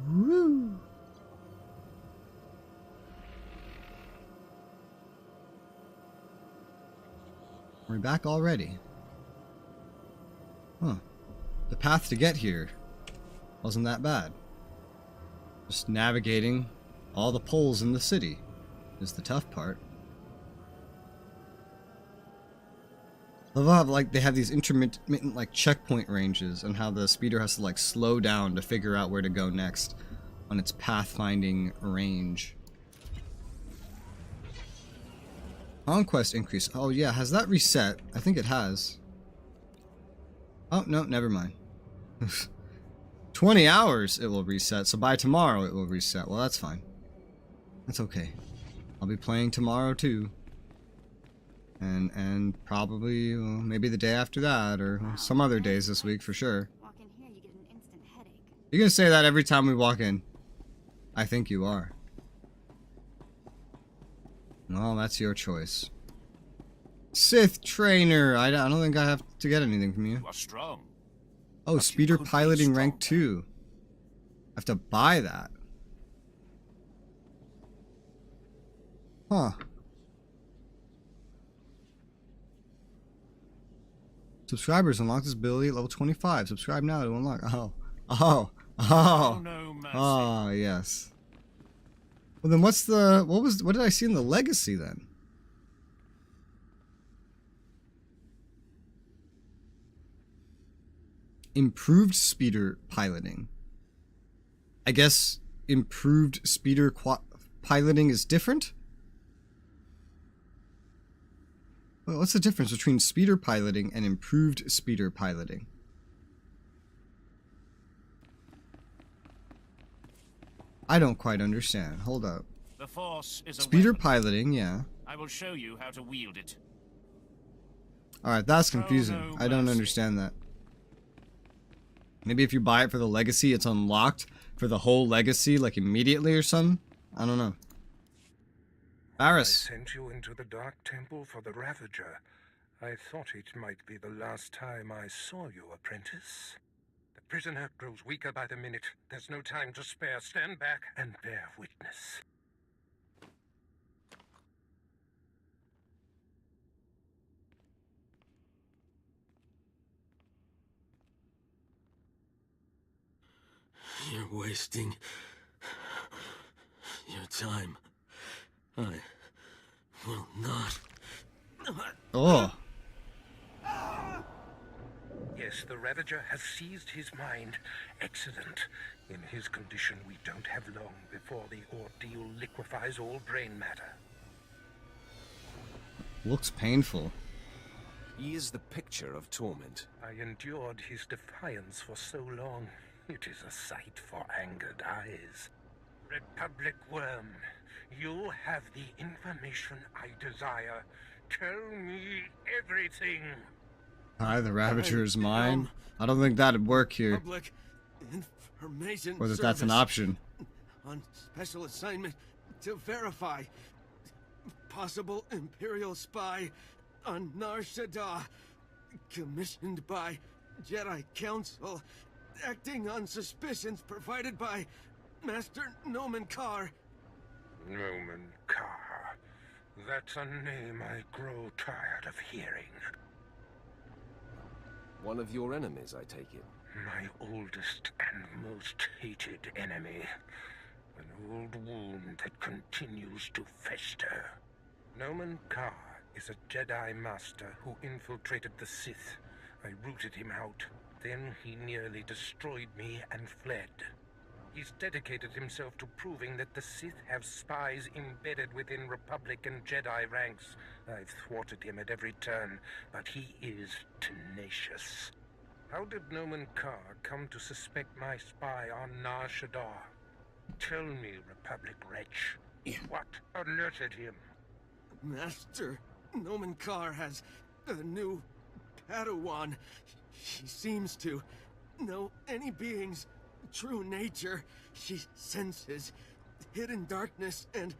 Speaker 1: Woo! We're back already. Huh. The path to get here wasn't that bad. Just navigating all the poles in the city is the tough part. I love how like they have these intermittent like checkpoint ranges and how the speeder has to like slow down to figure out where to go next on its pathfinding range. Conquest increase. Oh yeah, has that reset? I think it has. Oh no, never mind. 20 hours it will reset, so by tomorrow it will reset. Well, that's fine. That's okay. I'll be playing tomorrow too. And probably maybe the day after that, or some other days this week for sure.
Speaker 2: Walk in here, you get an instant headache.
Speaker 1: You're gonna say that every time we walk in. I think you are. Well, that's your choice. Sith trainer. I don't think I have to get anything from you.
Speaker 8: You are strong.
Speaker 1: Oh,
Speaker 8: But
Speaker 1: speeder
Speaker 8: you could be
Speaker 1: piloting rank
Speaker 8: stronger.
Speaker 1: 2. I have to buy that. Huh. Subscribers unlock this ability at level 25. Subscribe now to unlock. Oh,
Speaker 8: No mercy.
Speaker 1: ah, yes. Well, then what's the what did I see in the legacy then? Improved speeder piloting. I guess improved speeder piloting is different? Well, what's the difference between speeder piloting and improved speeder piloting? I don't quite understand. Hold up.
Speaker 8: The Force is a
Speaker 1: Speeder
Speaker 8: weapon.
Speaker 1: piloting, yeah.
Speaker 8: I will show you how to wield it.
Speaker 1: Alright, that's confusing.
Speaker 8: no
Speaker 1: I don't
Speaker 8: mercy.
Speaker 1: understand that. Maybe if you buy it for the legacy, it's unlocked for the whole legacy, like immediately or something? I don't know.
Speaker 10: I
Speaker 1: Barris.
Speaker 10: sent you into the Dark Temple for the Ravager. I thought it might be the last time I saw you, apprentice. The prisoner grows weaker by the minute. There's no time to spare. Stand back and bear witness.
Speaker 11: You're wasting your time. I will not.
Speaker 1: Oh.
Speaker 10: Yes, the Ravager has seized his mind. Excellent. In his condition, we don't have long before the ordeal liquefies all brain matter.
Speaker 1: Looks painful.
Speaker 4: He is the picture of torment.
Speaker 10: I endured his defiance for so long. It is a sight for angered eyes. Republic Worm, you have the information I desire. Tell me everything.
Speaker 1: Hi, the Ravager is mine. I don't think that'd work here.
Speaker 11: Public information
Speaker 1: Or that that's an
Speaker 11: service.
Speaker 1: option.
Speaker 11: On special assignment to verify possible Imperial spy on Nar Shaddaa, commissioned by Jedi Council, acting on suspicions provided by Master Nomen Karr.
Speaker 10: Nomen Karr. That's a name I grow tired of hearing.
Speaker 4: One of your enemies, I take it.
Speaker 10: My oldest and most hated enemy. An old wound that continues to fester. Nomen Karr is a Jedi Master who infiltrated the Sith. I rooted him out. Then he nearly destroyed me and fled. He's dedicated himself to proving that the Sith have spies embedded within Republic and Jedi ranks. I've thwarted him at every turn, but he is tenacious. How did Nomen Karr come to suspect my spy on Nar Shaddaa? Tell me, Republic wretch. What alerted him?
Speaker 11: Master Nomen Karr has a new Padawan. She seems to know any being's true nature. She senses hidden darkness and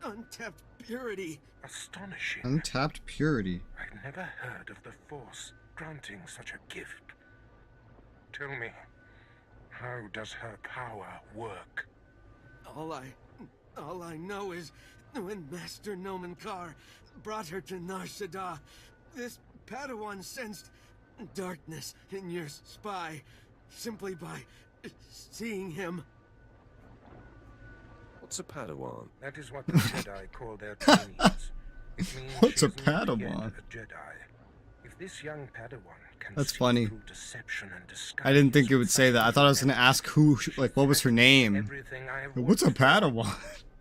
Speaker 11: untapped purity.
Speaker 10: Astonishing.
Speaker 1: Untapped purity.
Speaker 10: I've never heard of the Force granting such a gift. Tell me, how does her power work?
Speaker 11: All I know is when Master Nomen Karr brought her to Nar Shaddaa, this Padawan sensed darkness in your spy simply by seeing him.
Speaker 4: What's a Padawan?
Speaker 10: That is what the Jedi call their trainees. It means
Speaker 1: What's a
Speaker 10: she's not yet
Speaker 1: Padawan?
Speaker 10: a Jedi. If this young Padawan can
Speaker 1: That's
Speaker 10: see
Speaker 1: funny.
Speaker 10: through deception and disguise,
Speaker 1: I didn't think it would say that. I thought I was gonna ask who, like, what was her name?
Speaker 10: everything I have
Speaker 1: What's a
Speaker 10: worked for.
Speaker 1: Padawan?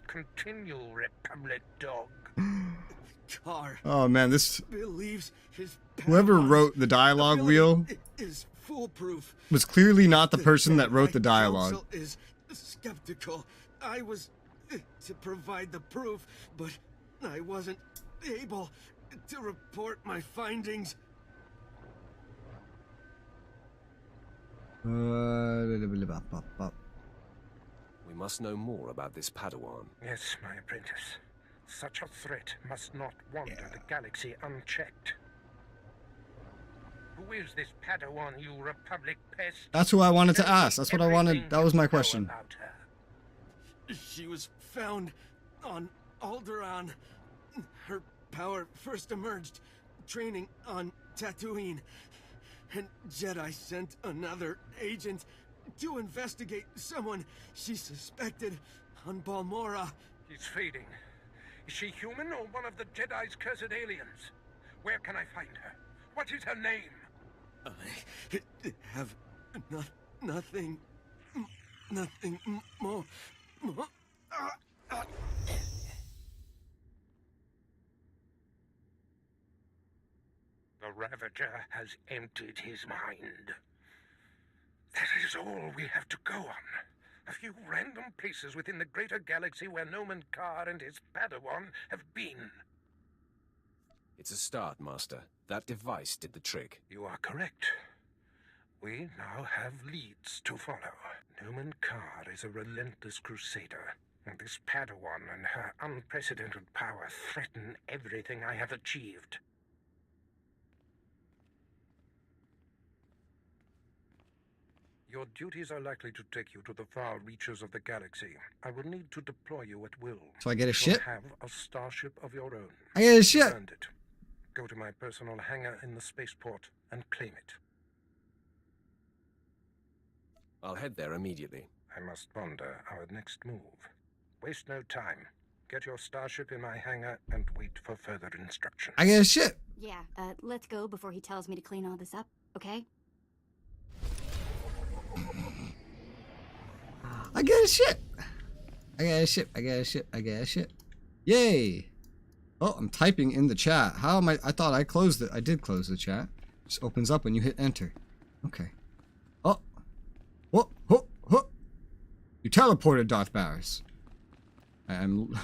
Speaker 10: Continue, Republic dog.
Speaker 11: Karr
Speaker 1: Oh man, this
Speaker 11: believes his
Speaker 1: whoever
Speaker 11: Padawan's
Speaker 1: wrote the dialogue wheel
Speaker 11: ability is foolproof.
Speaker 1: was clearly not the person that wrote
Speaker 11: Jedi
Speaker 1: the dialogue.
Speaker 11: Council is skeptical. I was to provide the proof, but I wasn't able to report my findings.
Speaker 4: We must know more about this Padawan.
Speaker 10: Yes, my apprentice. Such a threat must not wander the galaxy unchecked. Who is this Padawan, you Republic pest?
Speaker 1: That's who I wanted to ask. That's what I wanted.
Speaker 10: Everything
Speaker 1: That was my
Speaker 10: you know
Speaker 1: question.
Speaker 10: about her.
Speaker 11: She was found on Alderaan. Her power first emerged training on Tatooine. And Jedi sent another agent to investigate someone she suspected on Balmorra.
Speaker 10: She's fading. Is she human or one of the Jedi's cursed aliens? Where can I find her? What is her name?
Speaker 11: I have nothing more.
Speaker 10: The Ravager has emptied his mind. That is all we have to go on. A few random places within the greater galaxy where Nomen Karr and his Padawan have been.
Speaker 4: It's a start, Master. That device did the trick.
Speaker 10: You are correct. We now have leads to follow. Nomen Karr is a relentless crusader, and this Padawan and her unprecedented power threaten everything I have achieved. Your duties are likely to take you to the far reaches of the galaxy. I will need to deploy you at will.
Speaker 1: So I get a
Speaker 10: You'll
Speaker 1: ship?
Speaker 10: have a starship of your own.
Speaker 1: I get a
Speaker 10: You've
Speaker 1: ship.
Speaker 10: earned it. Go to my personal hangar in the spaceport and claim it.
Speaker 4: I'll head there immediately.
Speaker 10: I must ponder our next move. Waste no time. Get your starship in my hangar and wait for further instructions.
Speaker 1: I get a ship.
Speaker 2: Yeah, let's go before he tells me to clean all this up, okay?
Speaker 1: I get a ship. I get a ship. I get a ship. I get a ship. Yay. Oh, I'm typing in the chat. How am I thought I closed it. I did close the chat. Just opens up when you hit enter. Okay. Oh. Whoa, whoa, whoa. You teleported, Darth Barris. I'm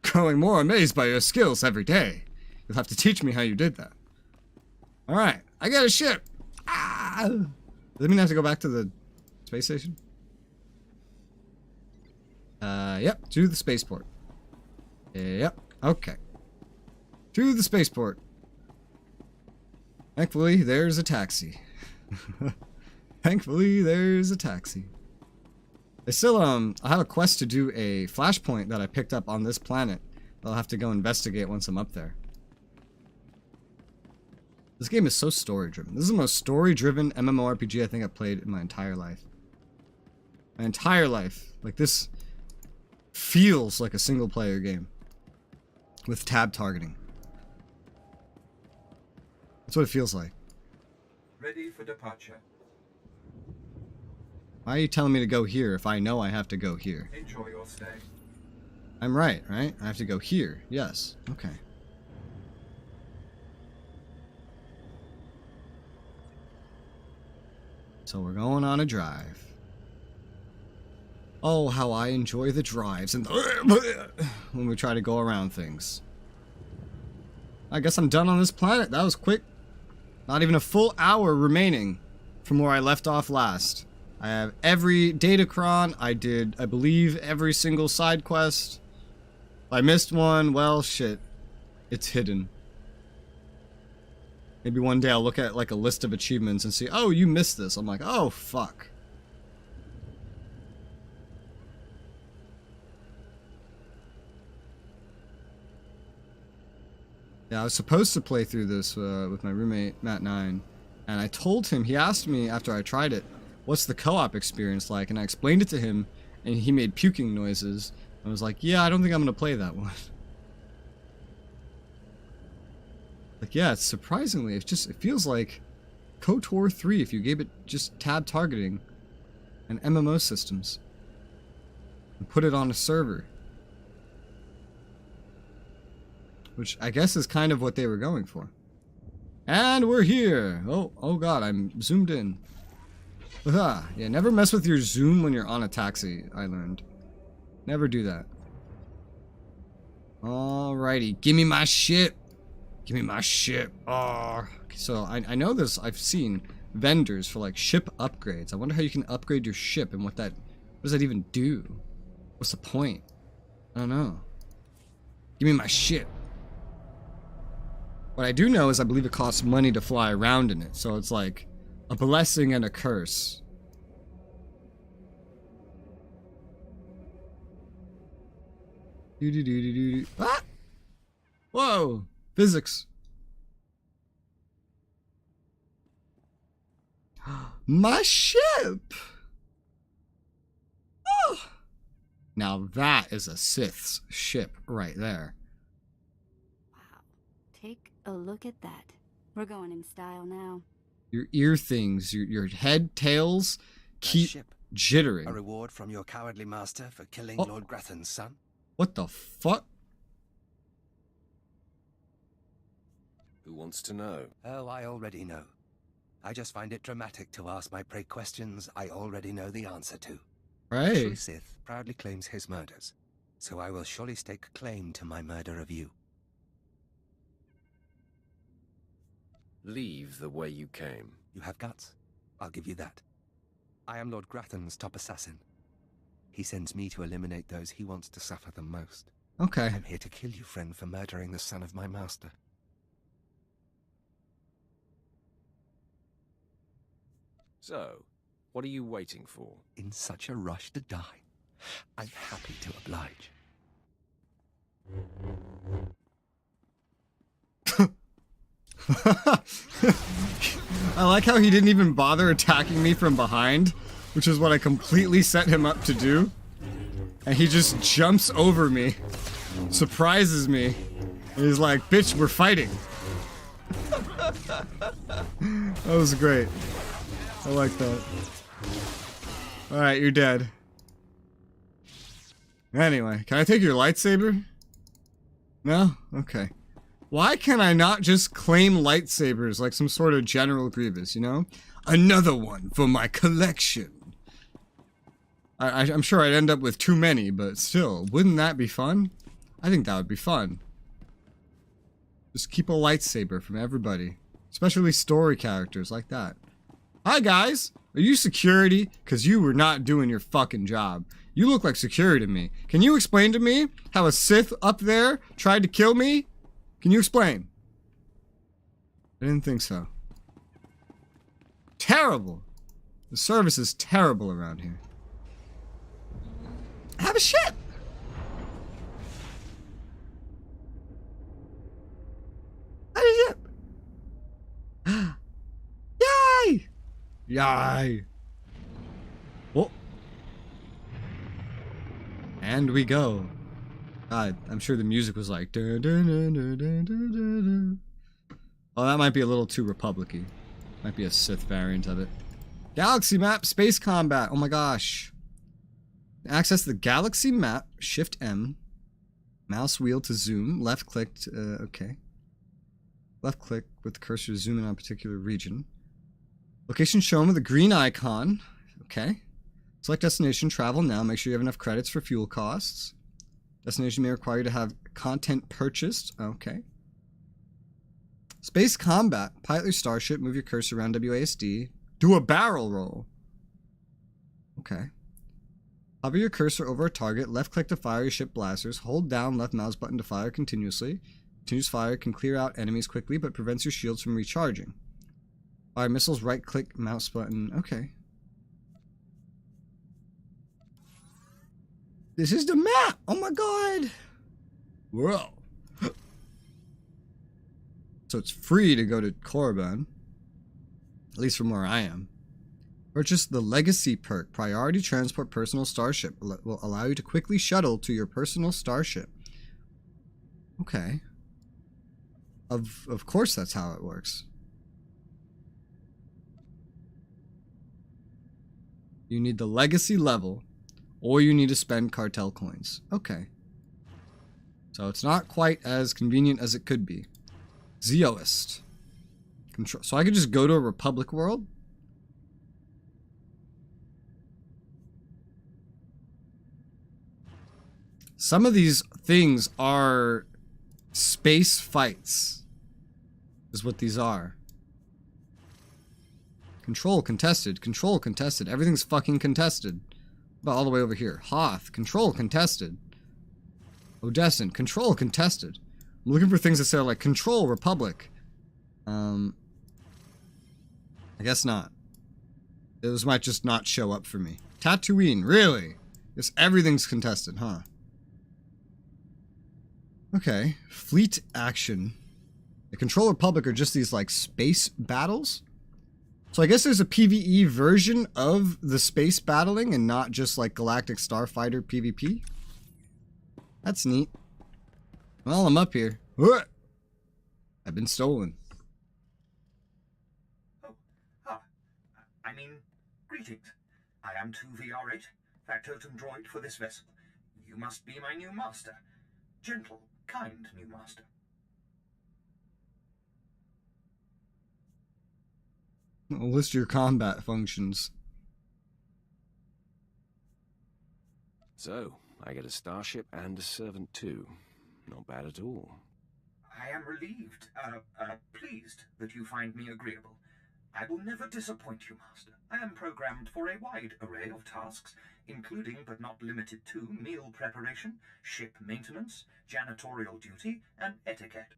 Speaker 1: growing more amazed by your skills every day. You'll have to teach me how you did that. Alright, I got a ship. Ah! Does that mean I have to go back to the space station? Yep, to the spaceport. Yep, okay. To the spaceport. Thankfully, there's a taxi. Thankfully, there's a taxi. I still, I have a quest to do a flashpoint that I picked up on this planet. I'll have to go investigate once I'm up there. This game is so story-driven. This is the most story-driven MMORPG I think I've played in my entire life. My entire life. Like, this feels like a single-player game. With tab targeting. That's what it feels like.
Speaker 7: Ready for departure.
Speaker 1: Why are you telling me to go here if I know I have to go here?
Speaker 7: Enjoy your stay.
Speaker 1: I'm right? I have to go here. Yes. Okay. So we're going on a drive. Oh, how I enjoy the drives and when we try to go around things. I guess I'm done on this planet. That was quick. Not even a full hour remaining from where I left off last. I have every datacron. I did, I believe, every single side quest. If I missed one, well, shit. It's hidden. Maybe one day I'll look at like a list of achievements and see, oh, you missed this. I'm like, oh, fuck. Yeah, I was supposed to play through this with my roommate, Matt9. And I told him, he asked me after I tried it, what's the co-op experience like? And I explained it to him, and he made puking noises. I was like, yeah, I don't think I'm going to play that one. Like, yeah, it's surprisingly, it feels like KOTOR 3 if you gave it just tab targeting and MMO systems. And put it on a server. Which I guess is kind of what they were going for. And we're here! Oh god, I'm zoomed in. Yeah, never mess with your zoom when you're on a taxi, I learned. Never do that. Alrighty, give me my ship! Give me my ship! Oh. So, I know this, I've seen vendors for like ship upgrades. I wonder how you can upgrade your ship and what does that even do? What's the point? I don't know. Give me my ship! What I do know is I believe it costs money to fly around in it, so it's like a blessing and a curse. Ah! Whoa! Physics. My ship! Oh! Now that is a Sith's ship right there.
Speaker 2: Wow. Take a look at that. We're going in style now.
Speaker 1: Your ear things, your head tails keep jittering.
Speaker 12: A reward from your cowardly master for killing Lord Grathan's son?
Speaker 1: What the fuck?
Speaker 4: Who wants to know?
Speaker 12: Oh, I already know. I just find it dramatic to ask my prey questions I already know the answer to.
Speaker 1: Right.
Speaker 12: True Sith proudly claims his murders, so I will surely stake claim to my murder of you.
Speaker 4: Leave the way you came.
Speaker 12: You have guts. I'll give you that. I am Lord Grathan's top assassin. He sends me to eliminate those he wants to suffer the most.
Speaker 1: Okay.
Speaker 12: I'm here to kill you, friend, for murdering the son of my master.
Speaker 4: So, what are you waiting for?
Speaker 12: In such a rush to die, I'm happy to oblige.
Speaker 1: I like how he didn't even bother attacking me from behind. which is what I completely set him up to do. And he just jumps over me, surprises me, and he's like, bitch, we're fighting. That was great. I like that. Alright, you're dead. Anyway, can I take your lightsaber? No? Okay. Why can I not just claim lightsabers like some sort of General Grievous, you know? Another one for my collection. I'm sure I'd end up with too many, but still, wouldn't that be fun? I think that would be fun. Just keep a lightsaber from everybody. Especially story characters like that. Hi guys! Are you security? Cause you were not doing your fucking job. You look like security to me. Can you explain to me how a Sith up there tried to kill me? Can you explain? I didn't think so. Terrible! The service is terrible around here. Have a ship! Have a ship! Yay! Yay! Oh. And we go. God, I'm sure the music was like... Oh, that might be a little too Republic-y. Might be a Sith variant of it. Galaxy map, space combat. Oh my gosh. Access the galaxy map, Shift M. Mouse wheel to zoom. Left click to, okay. Left click with the cursor to zoom in on a particular region. Location shown with a green icon. Okay. Select destination, travel now. Make sure you have enough credits for fuel costs. Destination may require you to have content purchased. Okay. Space combat. Pilot your starship. Move your cursor around WASD. Do a barrel roll. Okay. Hover your cursor over a target. Left click to fire your ship blasters. Hold down left mouse button to fire continuously. Continuous fire can clear out enemies quickly, but prevents your shields from recharging. Fire missiles, right click mouse button. Okay. This is the map! Oh my god! Whoa. So it's free to go to Korriban. At least from where I am. Purchase the Legacy perk. Priority Transport Personal Starship. Will allow you to quickly shuttle to your personal starship. Okay. Of course that's how it works. You need the Legacy level, or you need to spend cartel coins. Okay. So it's not quite as convenient as it could be. Zeoist. Control. So I could just go to a Republic world? Some of these things are space fights, is what these are. Control contested, control contested. Everything's fucking contested. About all the way over here. Hoth, control contested. Odescent, control contested. I'm looking for things that say like control Republic. I guess not. Those might just not show up for me. Tatooine, really? Yes, everything's contested, huh? Okay, fleet action. The Control Republic are just these, like, space battles? So I guess there's a PvE version of the space battling and not just, like, Galactic Starfighter PvP? That's neat. Well, I'm up here. I've been stolen.
Speaker 13: Greetings. I am 2VR8, factotum droid for this vessel. You must be my new master. Gentle, kind new master.
Speaker 1: I'll list your combat functions.
Speaker 4: So, I get a starship and a servant too. Not bad at all.
Speaker 13: I am relieved, pleased that you find me agreeable. I will never disappoint you, Master. I am programmed for a wide array of tasks, including but not limited to meal preparation, ship maintenance, janitorial duty, and etiquette.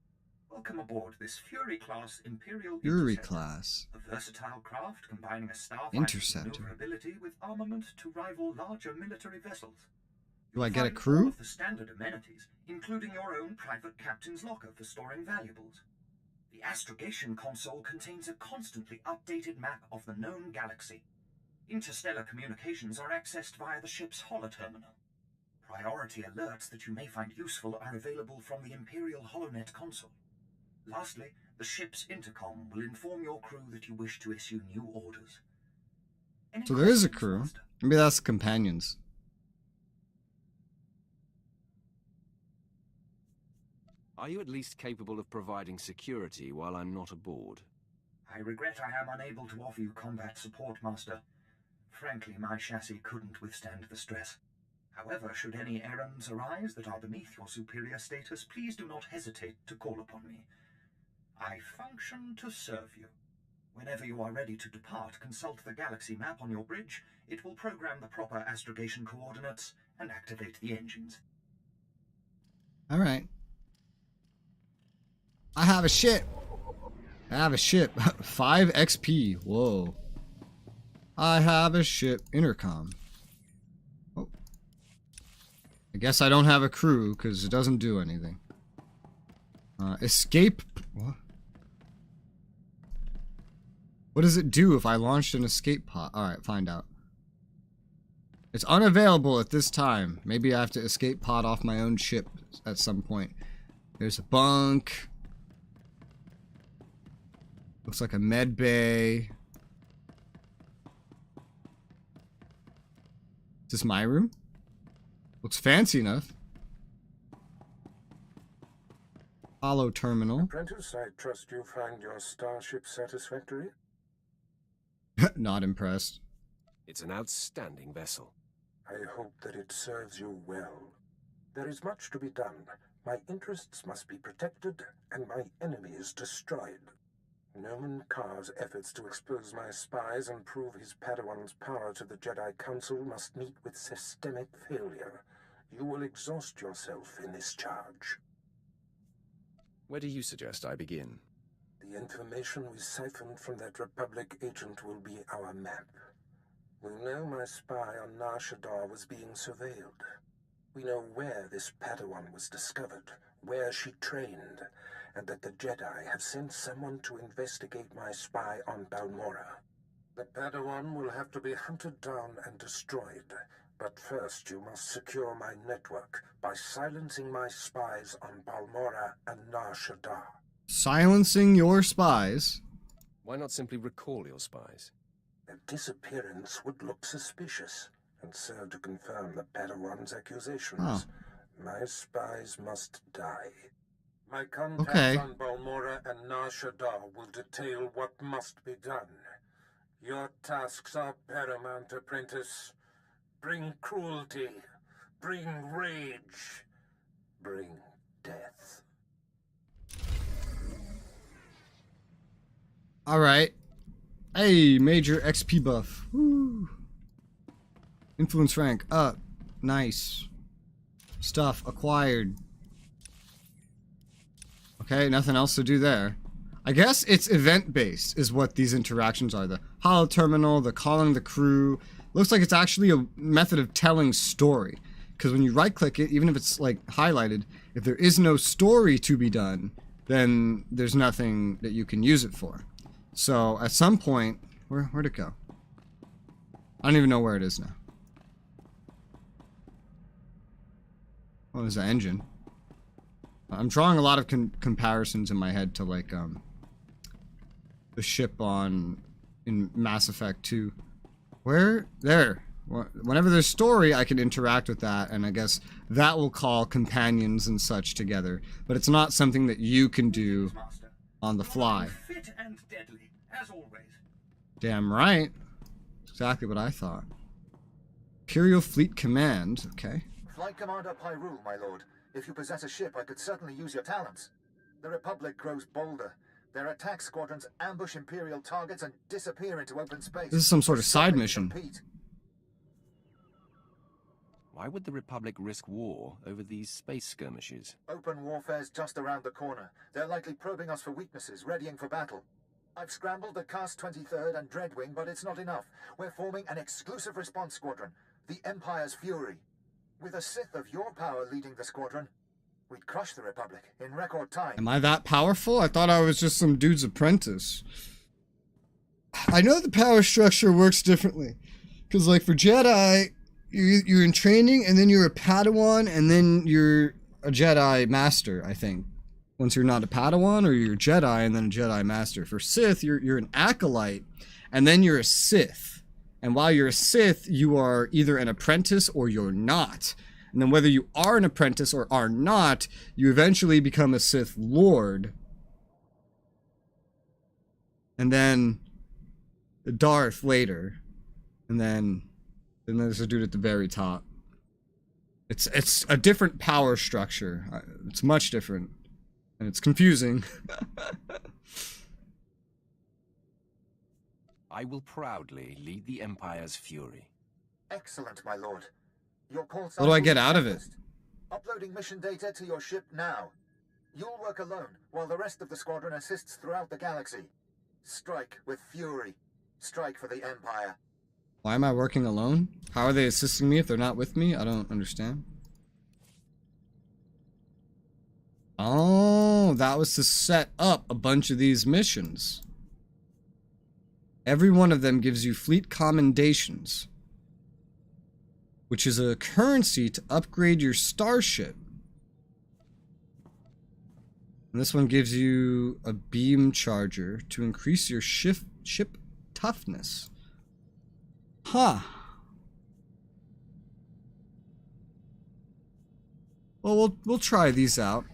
Speaker 13: Welcome aboard this Fury-class Imperial
Speaker 1: Fury-class.
Speaker 13: A versatile craft combining a
Speaker 1: Interceptor.
Speaker 13: starfighter's maneuverability with armament to rival larger military vessels.
Speaker 1: Do I get a
Speaker 13: Find all
Speaker 1: crew?
Speaker 13: of the standard amenities, including your own private captain's locker for storing valuables. The astrogation console contains a constantly updated map of the known galaxy. Interstellar communications are accessed via the ship's holoterminal. Priority alerts that you may find useful are available from the Imperial HoloNet console. Lastly, the ship's intercom will inform your crew that you wish to issue new orders. Any
Speaker 1: So there is a
Speaker 13: questions,
Speaker 1: crew.
Speaker 13: Master?
Speaker 1: Maybe that's companions.
Speaker 4: Are you at least capable of providing security while I'm not aboard?
Speaker 13: I regret I am unable to offer you combat support, Master. Frankly, my chassis couldn't withstand the stress. However, should any errands arise that are beneath your superior status, please do not hesitate to call upon me. I function to serve you. Whenever you are ready to depart, consult the galaxy map on your bridge. It will program the proper astrogation coordinates and activate the engines.
Speaker 1: Alright. I have a ship. I have a ship. 5 XP. Whoa. I have a ship. Intercom. Oh. I guess I don't have a crew because it doesn't do anything. Escape. What? What does it do if I launched an escape pod? Alright, find out. It's unavailable at this time. Maybe I have to escape pod off my own ship at some point. There's a bunk. Looks like a med bay. Is this my room? Looks fancy enough. Hollow terminal.
Speaker 10: Apprentice, I trust you find your starship satisfactory?
Speaker 1: Not impressed.
Speaker 4: It's an outstanding vessel.
Speaker 10: I hope that it serves you well. There is much to be done. My interests must be protected, and my enemies destroyed. Noman Karr's efforts to expose my spies and prove his Padawan's power to the Jedi Council must meet with systemic failure. You will exhaust yourself in this charge.
Speaker 4: Where do you suggest I begin?
Speaker 10: The information we siphoned from that Republic agent will be our map. We know my spy on Nar Shaddaa was being surveilled. We know where this Padawan was discovered, where she trained, and that the Jedi have sent someone to investigate my spy on Balmorra. The Padawan will have to be hunted down and destroyed, but first you must secure my network by silencing my spies on Balmorra and Nar Shaddaa.
Speaker 1: Silencing your spies?
Speaker 4: Why not simply recall your spies?
Speaker 10: Their disappearance would look suspicious and serve to confirm the Padawan's accusations.
Speaker 1: Oh.
Speaker 10: My spies must die. My contacts on Balmorra and Nar Shaddaa will detail what must be done. Your tasks are paramount, apprentice. Bring cruelty. Bring rage. Bring death.
Speaker 1: Alright. Hey, major XP buff. Woo. Influence rank up. Nice. Stuff acquired. Okay, nothing else to do there. I guess it's event-based is what these interactions are. The holo terminal, the calling the crew. Looks like it's actually a method of telling story. Because when you right-click it, even if it's like highlighted, if there is no story to be done, then there's nothing that you can use it for. So at some point, where'd it go? I don't even know where it is now. Oh, there's the engine. I'm drawing a lot of comparisons in my head to like the ship in Mass Effect 2. Where? There. Whenever there's story, I can interact with that, and I guess that will call companions and such together. But it's not something that you can do on the fly.
Speaker 13: Fit and deadly, as always.
Speaker 1: Damn right. Exactly what I thought. Imperial Fleet Command. Okay.
Speaker 14: Flight Commander Pyrul, my lord. If you possess a ship, I could certainly use your talents. The Republic grows bolder. Their attack squadrons ambush Imperial targets and disappear into open space.
Speaker 1: This is some sort of side mission.
Speaker 4: Why would the Republic risk war over these space skirmishes?
Speaker 14: Open warfare's just around the corner. They're likely probing us for weaknesses, readying for battle. I've scrambled the Cast 23rd and Dreadwing, but it's not enough. We're forming an exclusive response squadron, the Empire's Fury. With a Sith of your power leading the squadron, we'd crush the Republic in record time.
Speaker 1: Am I that powerful? I thought I was just some dude's apprentice. I know the power structure works differently. Because, like, for Jedi, you're in training, and then you're a Padawan, and then you're a Jedi Master, I think. Once you're not a Padawan, or you're a Jedi, and then a Jedi Master. For Sith, you're an Acolyte, and then you're a Sith. And while you're a Sith, you are either an apprentice or you're not. And then whether you are an apprentice or are not, you eventually become a Sith Lord. And then Darth later. And then there's a dude at the very top. It's a different power structure. It's much different. And it's confusing.
Speaker 4: I will proudly lead the Empire's fury.
Speaker 14: Excellent, my lord. Your call
Speaker 1: What do I get out of it?
Speaker 14: Uploading mission data to your ship now. You'll work alone, while the rest of the squadron assists throughout the galaxy. Strike with fury. Strike for the Empire.
Speaker 1: Why am I working alone? How are they assisting me if they're not with me? I don't understand. Oh, that was to set up a bunch of these missions. Every one of them gives you fleet commendations, which is a currency to upgrade your starship. And this one gives you a beam charger to increase your ship toughness. Huh. Well, we'll try these out.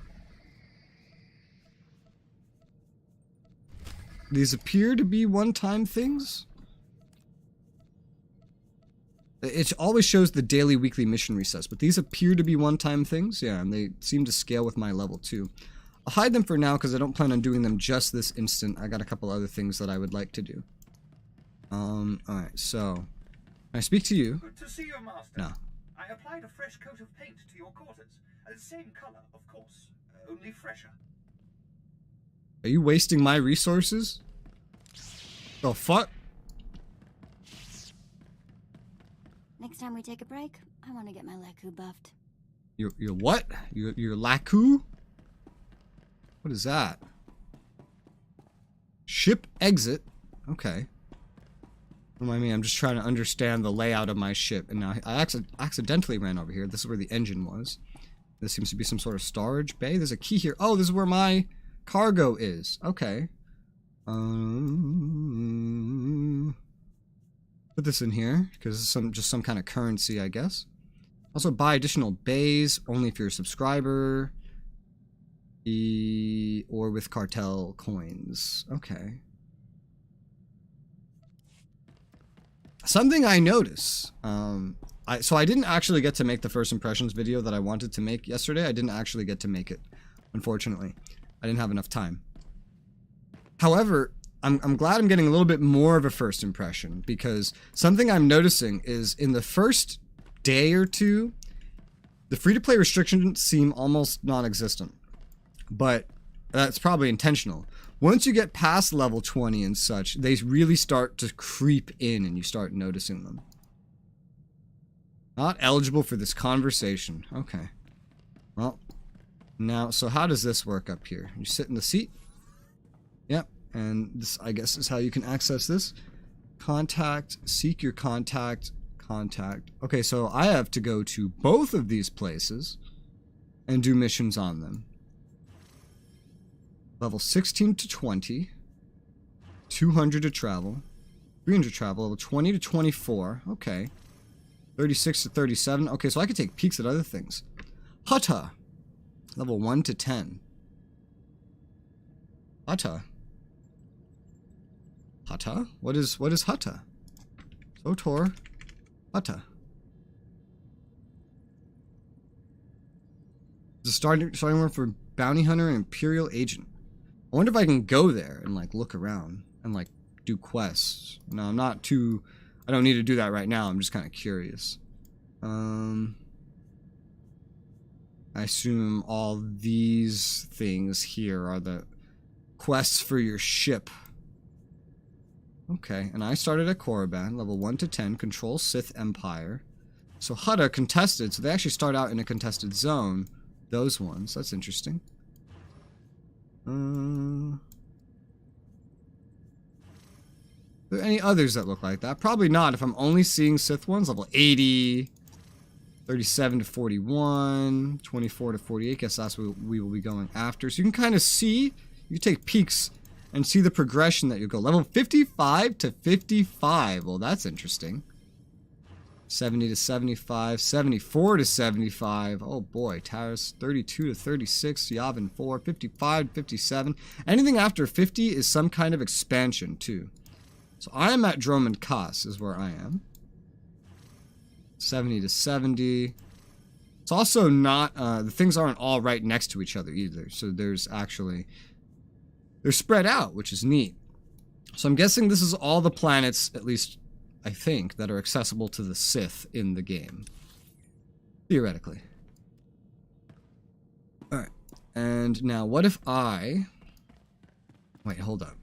Speaker 1: These appear to be one-time things. It always shows the daily, weekly mission resets, but these appear to be one-time things. Yeah, and they seem to scale with my level too. I'll hide them for now because I don't plan on doing them just this instant. I got a couple other things that I would like to do. Alright, so... Can I speak to you?
Speaker 13: Good to see you, Master.
Speaker 1: No.
Speaker 13: I applied a fresh coat of paint to your quarters. Same color, of course. Only fresher.
Speaker 1: Are you wasting my resources? The fuck?
Speaker 2: Next time we take a break, I want to get my Laku buffed.
Speaker 1: Your what? Your Laku? What is that? Ship exit? Okay. Don't mind me, I'm just trying to understand the layout of my ship. And now I accidentally ran over here. This is where the engine was. This seems to be some sort of storage bay. There's a key here. Oh, this is where my cargo is. Okay. Put this in here because it's just some kind of currency, I guess. Also buy additional bays only if you're a subscriber. Or with cartel coins. Okay. Something I notice. So I didn't actually get to make the first impressions video that I wanted to make yesterday. I didn't actually get to make it, unfortunately. I didn't have enough time. However, I'm glad I'm getting a little bit more of a first impression, because something I'm noticing is in the first day or two, the free-to-play restrictions seem almost non-existent. But that's probably intentional. Once you get past level 20 and such, they really start to creep in and you start noticing them. Not eligible for this conversation. Okay. Well, now, so how does this work up here? You sit in the seat. Yep. And this, I guess, is how you can access this. Contact, seek your contact, contact. Okay, so I have to go to both of these places and do missions on them. Level 16 to 20. 200 to travel. 300 to travel. Level 20 to 24. Okay. 36 to 37. Okay, so I could take peeks at other things. Hutta. Level 1 to 10. Hutta. Hutta? What is Hutta? Sotor. Hutta. It's a starting one for bounty hunter and imperial agent. I wonder if I can go there and like look around and like do quests. No, I'm not too... I don't need to do that right now. I'm just kind of curious. I assume all these things here are the quests for your ship. Okay, and I started at Korriban, level 1 to 10, control Sith Empire. So Hutta, contested, so they actually start out in a contested zone. Those ones, that's interesting. Are there any others that look like that? Probably not if I'm only seeing Sith ones. Level 80, 37 to 41, 24 to 48. Guess that's what we will be going after. So you can kind of see, you take peeks and see the progression that you go. Level 55 to 55. Well, that's interesting. 70 to 75, 74 to 75. Oh boy, Taris 32 to 36, Yavin 4, 55 to 57. Anything after 50 is some kind of expansion too. So I am at Dromund Kaas is where I am. 70 to 70. It's also not, the things aren't all right next to each other either. So there's actually, they're spread out, which is neat. So I'm guessing this is all the planets, at least I think, that are accessible to the Sith in the game. Theoretically. Alright. And now what if I... Wait, hold up.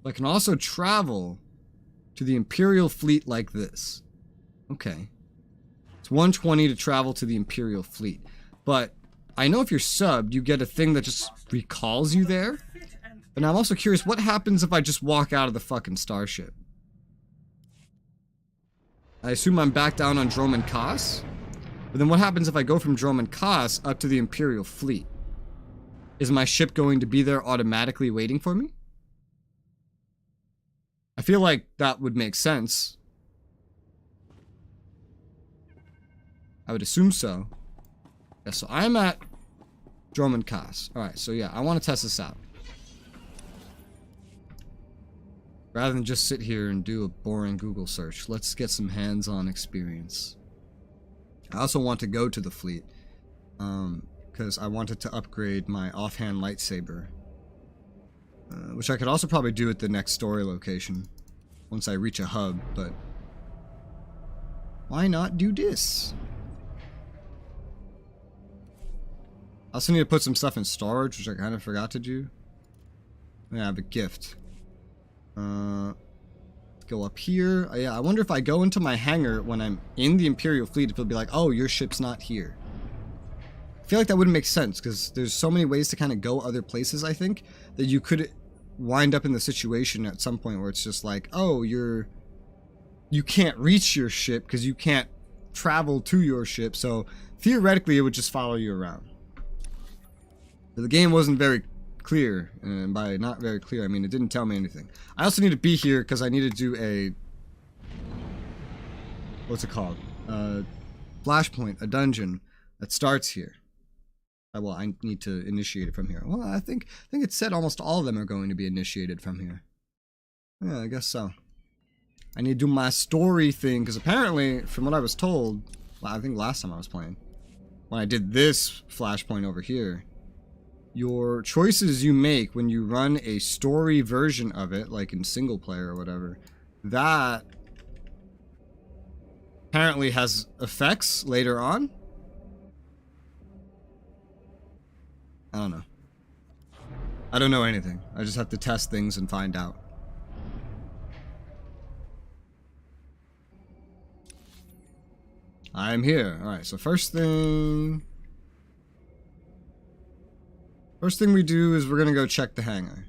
Speaker 1: I can also travel to the Imperial fleet like this. Okay. It's 120 to travel to the Imperial fleet. But I know if you're subbed, you get a thing that just recalls you there. But now I'm also curious, what happens if I just walk out of the fucking starship? I assume I'm back down on Dromund Kaas? But then what happens if I go from Dromund Kaas up to the Imperial fleet? Is my ship going to be there automatically waiting for me? I feel like that would make sense. I would assume so. Yeah, so I'm at Dromund Kaas. Alright, so yeah, I want to test this out. Rather than just sit here and do a boring Google search, let's get some hands-on experience. I also want to go to the fleet, because I wanted to upgrade my offhand lightsaber. Which I could also probably do at the next story location, once I reach a hub, but why not do this? I also need to put some stuff in storage, which I kind of forgot to do. Yeah, I have a gift. Go up here. Yeah, I wonder if I go into my hangar when I'm in the Imperial fleet, if it'll be like, oh, your ship's not here. I feel like that wouldn't make sense, because there's so many ways to kind of go other places, I think, that you could wind up in the situation at some point where it's just like, oh, you can't reach your ship because you can't travel to your ship, so theoretically it would just follow you around. But the game wasn't very clear, and by not very clear, I mean it didn't tell me anything. I also need to be here because I need to do a... What's it called? Flashpoint, a dungeon that starts here. Well, I need to initiate it from here. Well, I think it said almost all of them are going to be initiated from here. Yeah, I guess so. I need to do my story thing, because apparently, from what I was told, well, I think last time I was playing, when I did this flashpoint over here, your choices you make when you run a story version of it, like in single player or whatever, that apparently has effects later on. I don't know. I don't know anything. I just have to test things and find out. I'm here. Alright, so first thing we do is we're gonna go check the hangar.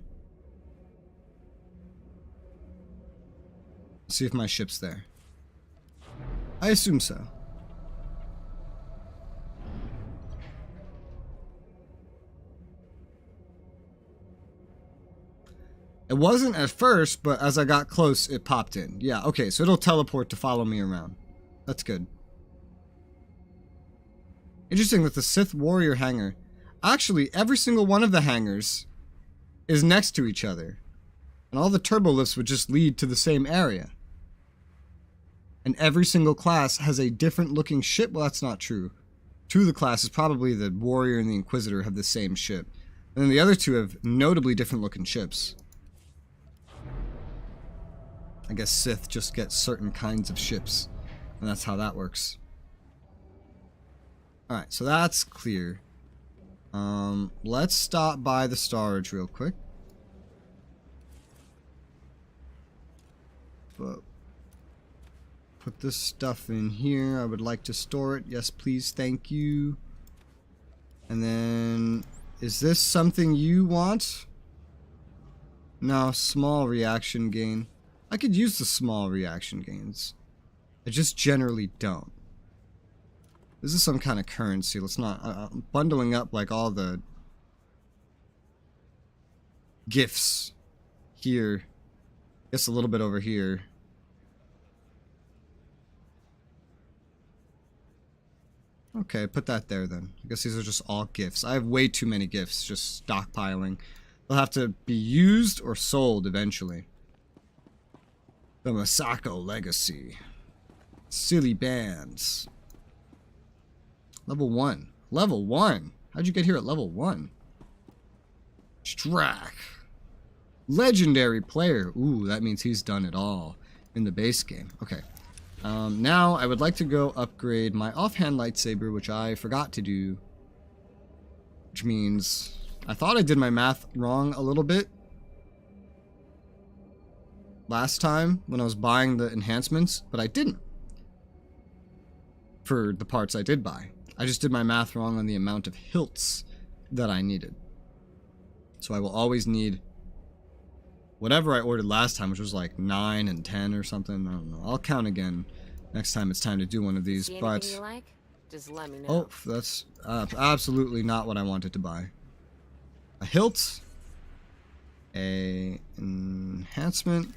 Speaker 1: See if my ship's there. I assume so. It wasn't at first, but as I got close, it popped in. Yeah, okay, so it'll teleport to follow me around. That's good. Interesting that the Sith Warrior hangar... Actually, every single one of the hangars is next to each other. And all the turbo lifts would just lead to the same area. And every single class has a different looking ship. Well, that's not true. Two of the classes, probably the Warrior and the Inquisitor, have the same ship. And then the other two have notably different looking ships. I guess Sith just get certain kinds of ships. And that's how that works. Alright, so that's clear. Let's stop by the storage real quick. But put this stuff in here. I would like to store it. Yes, please. Thank you. And then, is this something you want? No, small reaction gain. I could use the small reaction gains. I just generally don't. This is some kind of currency. Let's not... I'm bundling up like all the gifts here. Guess a little bit over here. Okay, put that there then. I guess these are just all gifts. I have way too many gifts just stockpiling. They'll have to be used or sold eventually. The Masako Legacy. Silly bands. Level 1. Level 1? How'd you get here at level 1? Strack. Legendary player. Ooh, that means he's done it all in the base game. Okay. Now I would like to go upgrade my offhand lightsaber, which I forgot to do. Which means I thought I did my math wrong a little bit last time when I was buying the enhancements, but I didn't for the parts I did buy. I just did my math wrong on the amount of hilts that I needed. So I will always need whatever I ordered last time, which was like 9 and 10 or something. I don't know. I'll count again next time it's time to do one of these.
Speaker 15: See
Speaker 1: but
Speaker 15: anything you like? Just let me know.
Speaker 1: oh, that's absolutely not what I wanted to buy. A hilt, a enhancement,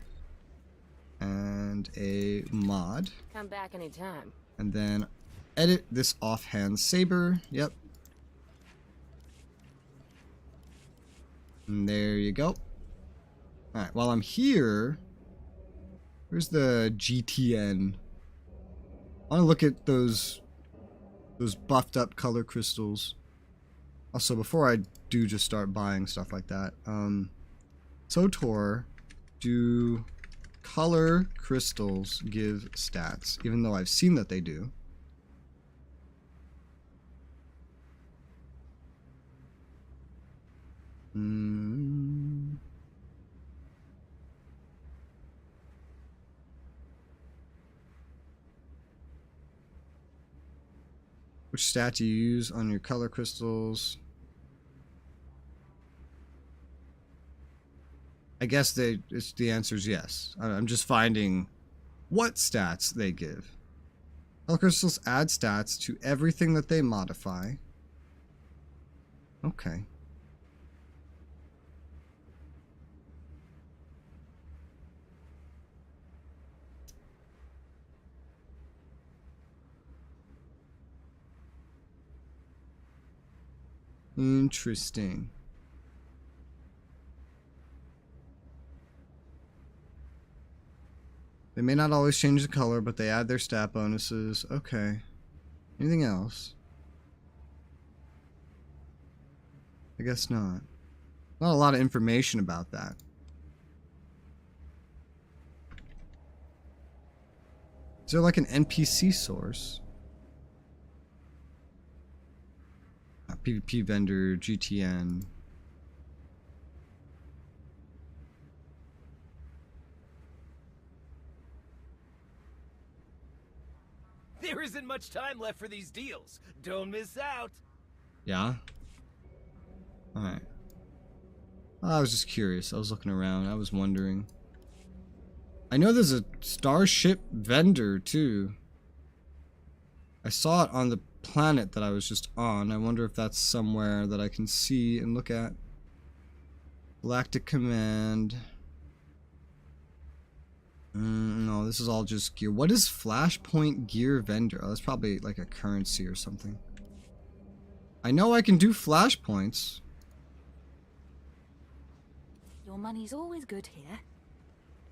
Speaker 1: and a mod.
Speaker 15: Come back anytime.
Speaker 1: And then edit this offhand saber. Yep. And there you go. Alright, while I'm here, where's the GTN? I want to look at those buffed up color crystals. Also, before I do just start buying stuff like that, SOTOR, do color crystals give stats? Even though I've seen that they do. Which stat do you use on your color crystals? I guess the answer is yes. I'm just finding what stats they give. Color crystals add stats to everything that they modify. Okay. Interesting. They may not always change the color, but they add their stat bonuses. Okay. Anything else? I guess not. Not a lot of information about that. Is there like an NPC source? PvP vendor, GTN.
Speaker 16: There isn't much time left for these deals. Don't miss out.
Speaker 1: Yeah? Alright. I was just curious. I was looking around. I was wondering. I know there's a starship vendor, too. I saw it on the planet that I was just on. I wonder if that's somewhere that I can see and look at. Galactic Command. No, this is all just gear. What is Flashpoint Gear Vendor? Oh, that's probably like a currency or something. I know I can do flashpoints.
Speaker 2: Your money's always good here.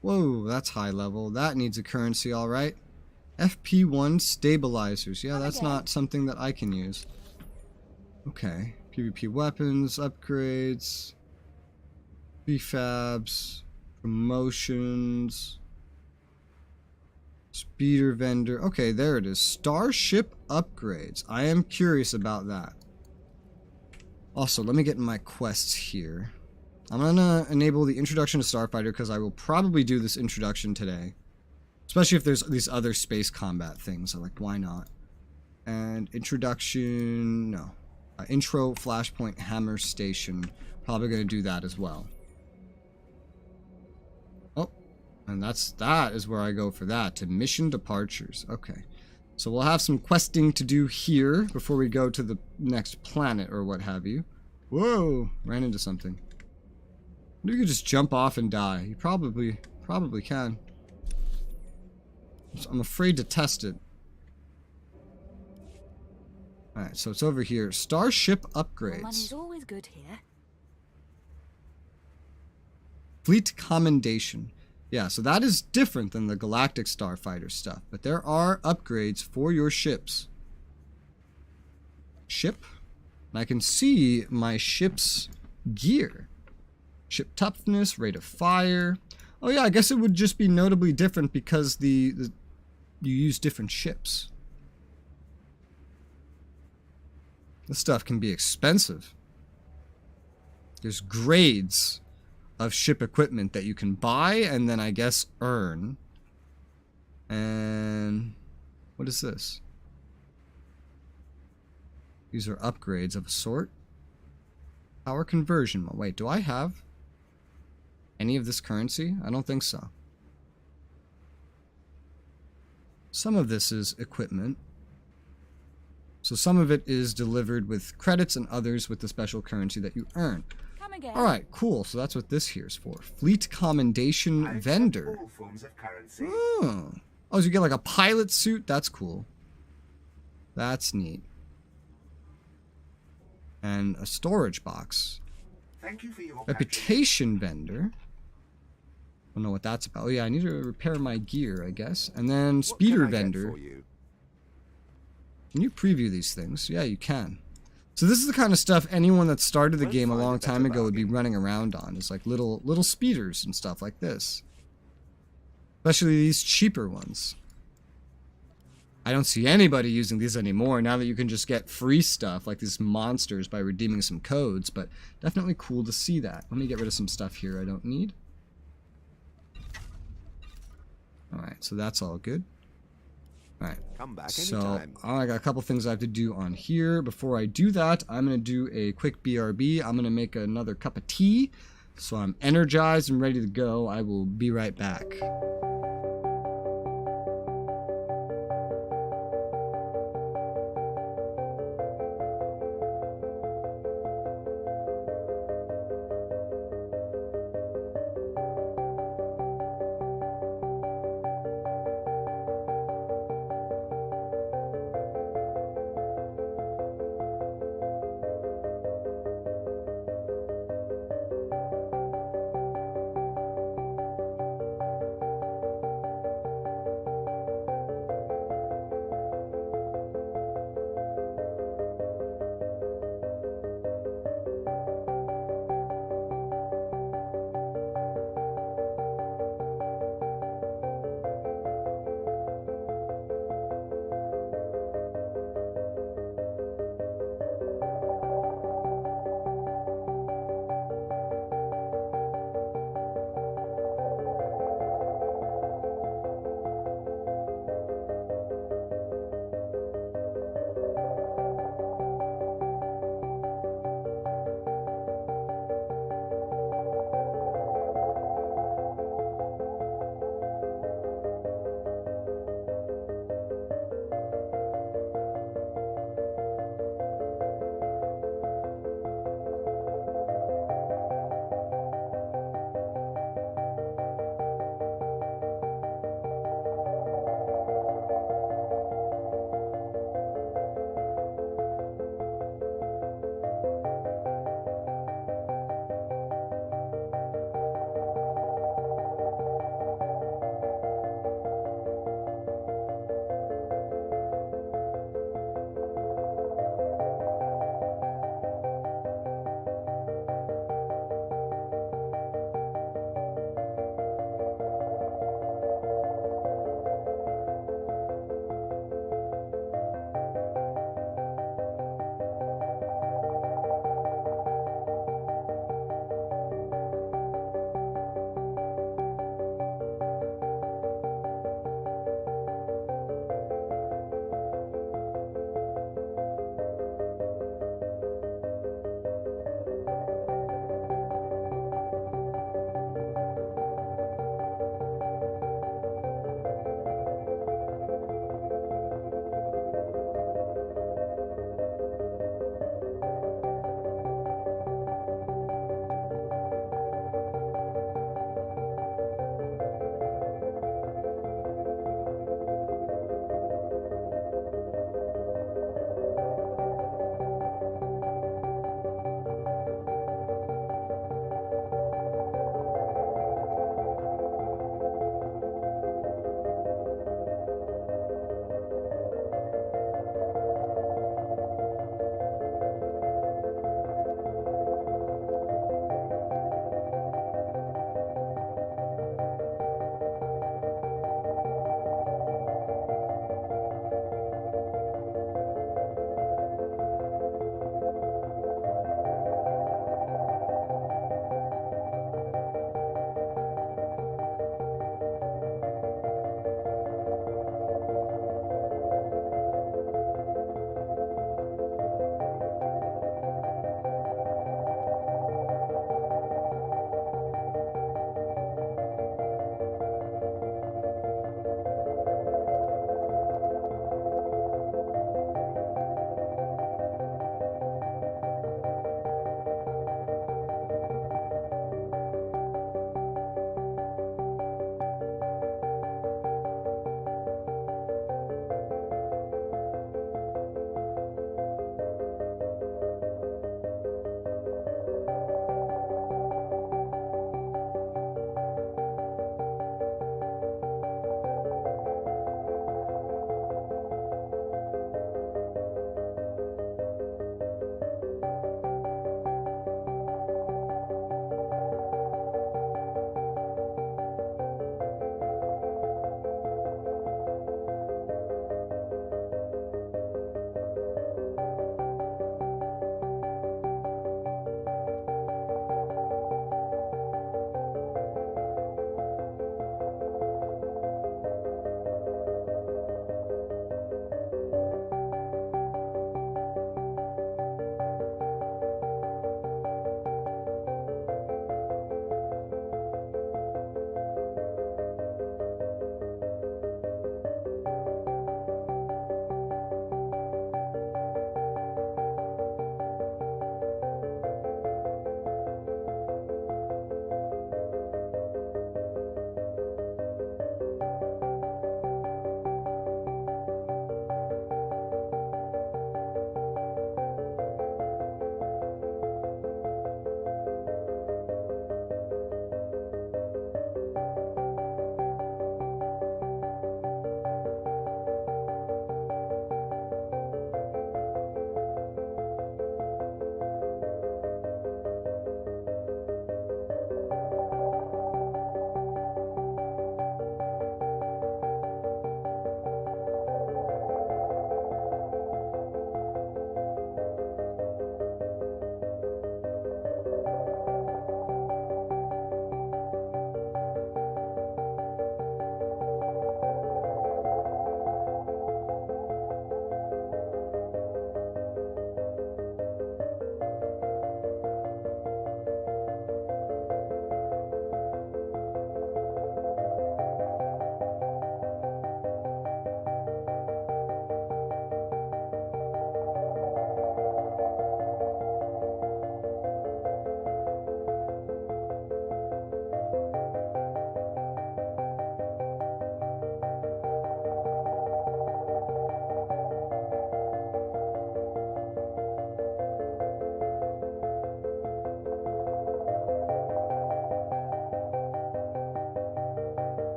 Speaker 1: Whoa, that's high level. That needs a currency, alright. FP1 stabilizers. Yeah, that's not something that I can use. Okay. PvP weapons, upgrades, prefabs, promotions, speeder vendor. Okay, there it is. Starship upgrades. I am curious about that. Also, let me get in my quests here. I'm gonna enable the introduction to Starfighter because I will probably do this introduction today. Especially if there's these other space combat things. I'm like, why not? And introduction, no. Intro Flashpoint Hammer Station. Probably going to do that as well. And that is where I go for that, to mission departures. Okay. So we'll have some questing to do here before we go to the next planet or what have you. Whoa! Ran into something. Maybe you could just jump off and die. You probably can. So I'm afraid to test it. Alright, so it's over here. Starship upgrades.
Speaker 2: Money's always good here.
Speaker 1: Fleet commendation. Yeah, so that is different than the Galactic Starfighter stuff. But there are upgrades for your ships. Ship. And I can see my ship's gear. Ship toughness, rate of fire. Oh yeah, I guess it would just be notably different because you use different ships. This stuff can be expensive. There's grades of ship equipment that you can buy and then I guess earn. And what is this? These are upgrades of a sort. Power conversion. Wait, do I have any of this currency? I don't think so. Some of this is equipment. So some of it is delivered with credits and others with the special currency that you earn. Alright, cool. So that's what this here is for. Fleet commendation vendor.
Speaker 6: All forms of currency.
Speaker 1: Oh, so you get like a pilot suit? That's cool. That's neat. And a storage box.
Speaker 6: Thank you for your
Speaker 1: Reputation vendor. I don't know what that's about. Oh yeah, I need to repair my gear, I guess. And then speeder vendor. Can you preview these things? Yeah, you can. So this is the kind of stuff anyone that started the game a long time ago would be running around on. It's like little speeders and stuff like this. Especially these cheaper ones. I don't see anybody using these anymore now that you can just get free stuff like these monsters by redeeming some codes, but definitely cool to see that. Let me get rid of some stuff here I don't need. Alright, so that's all good. Alright,
Speaker 17: come back
Speaker 1: so I got a couple things I have to do on here. Before I do that, I'm going to do a quick BRB. I'm going to make another cup of tea, so I'm energized and ready to go. I will be right back.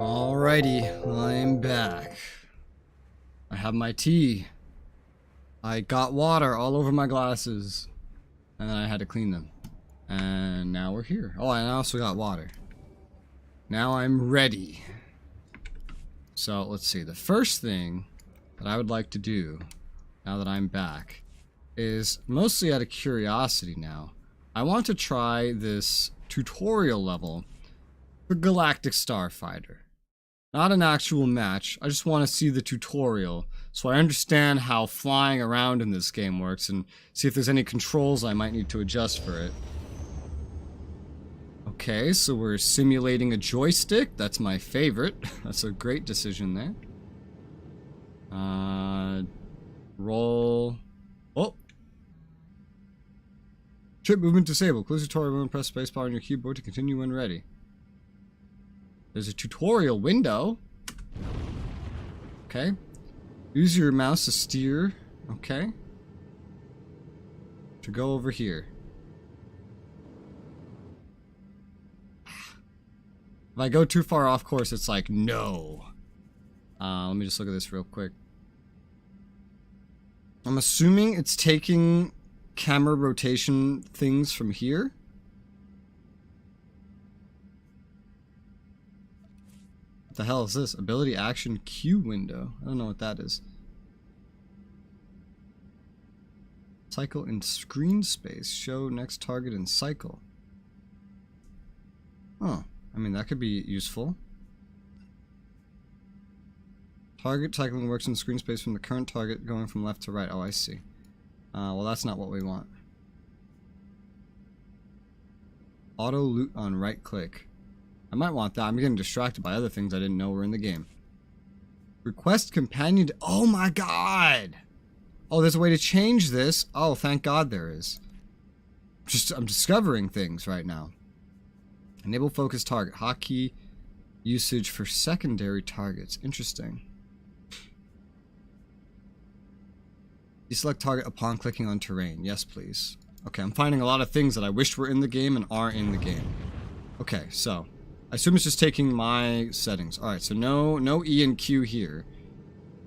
Speaker 1: Alrighty, I'm back. I have my tea. I got water all over my glasses. And then I had to clean them. And now we're here. Oh, and I also got water. Now I'm ready. So, let's see. The first thing that I would like to do, now that I'm back, is mostly out of curiosity now. I want to try this tutorial level for Galactic Starfighter. Not an actual match, I just want to see the tutorial so I understand how flying around in this game works and see if there's any controls I might need to adjust for it. Okay, so we're simulating a joystick, that's my favorite. That's a great decision there. Roll. Oh! Trip movement disabled. Close tutorial window, press spacebar on your keyboard to continue when ready. There's a tutorial window. Okay. Use your mouse to steer. Okay. To go over here. If I go too far off course, it's like, no. Let me just look at this real quick. I'm assuming it's taking camera rotation things from here. What the hell is this? Ability action Q window. I don't know what that is. Cycle in screen space. Show next target in cycle. Oh, I mean that could be useful. Target cycling works in screen space from the current target going from left to right. Oh, I see. Well, that's not what we want. Auto loot on right click. I might want that. I'm getting distracted by other things I didn't know were in the game. Request companion. Oh my god! Oh, there's a way to change this. Oh, thank god there is. I'm discovering things right now. Enable focus target. Hotkey usage for secondary targets. Interesting. Deselect target upon clicking on terrain. Yes, please. Okay, I'm finding a lot of things that I wished were in the game and aren't in the game. Okay, so I assume it's just taking my settings. Alright, so no E and Q here.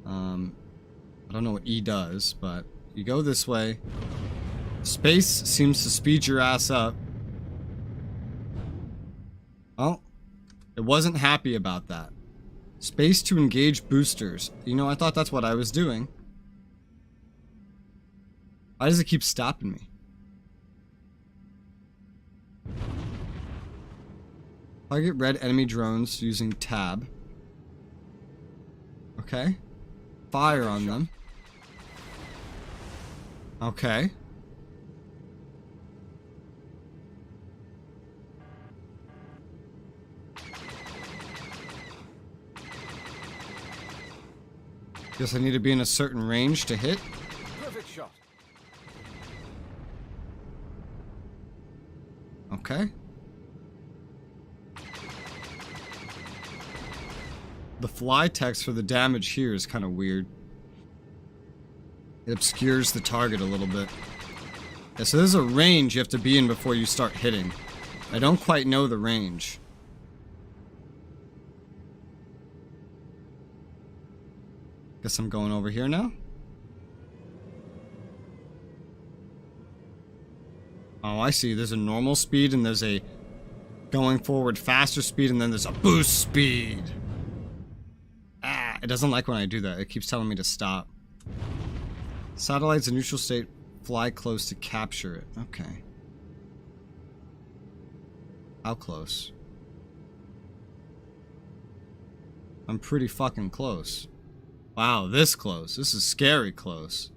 Speaker 1: I don't know what E does, but you go this way. Space seems to speed your ass up. Oh, it wasn't happy about that. Space to engage boosters. You know, I thought that's what I was doing. Why does it keep stopping me? Target red enemy drones using tab. Okay. Fire on them. Okay. Guess I need to be in a certain range to hit.
Speaker 16: Perfect shot.
Speaker 1: Okay. The fly text for the damage here is kind of weird. It obscures the target a little bit. Yeah, so there's a range you have to be in before you start hitting. I don't quite know the range. Guess I'm going over here now. Oh, I see. There's a normal speed and there's a going forward faster speed and then there's a boost speed. Ah, it doesn't like when I do that. It keeps telling me to stop. Satellites in neutral state fly close to capture it. Okay. How close? I'm pretty fucking close. Wow, this close. This is scary close.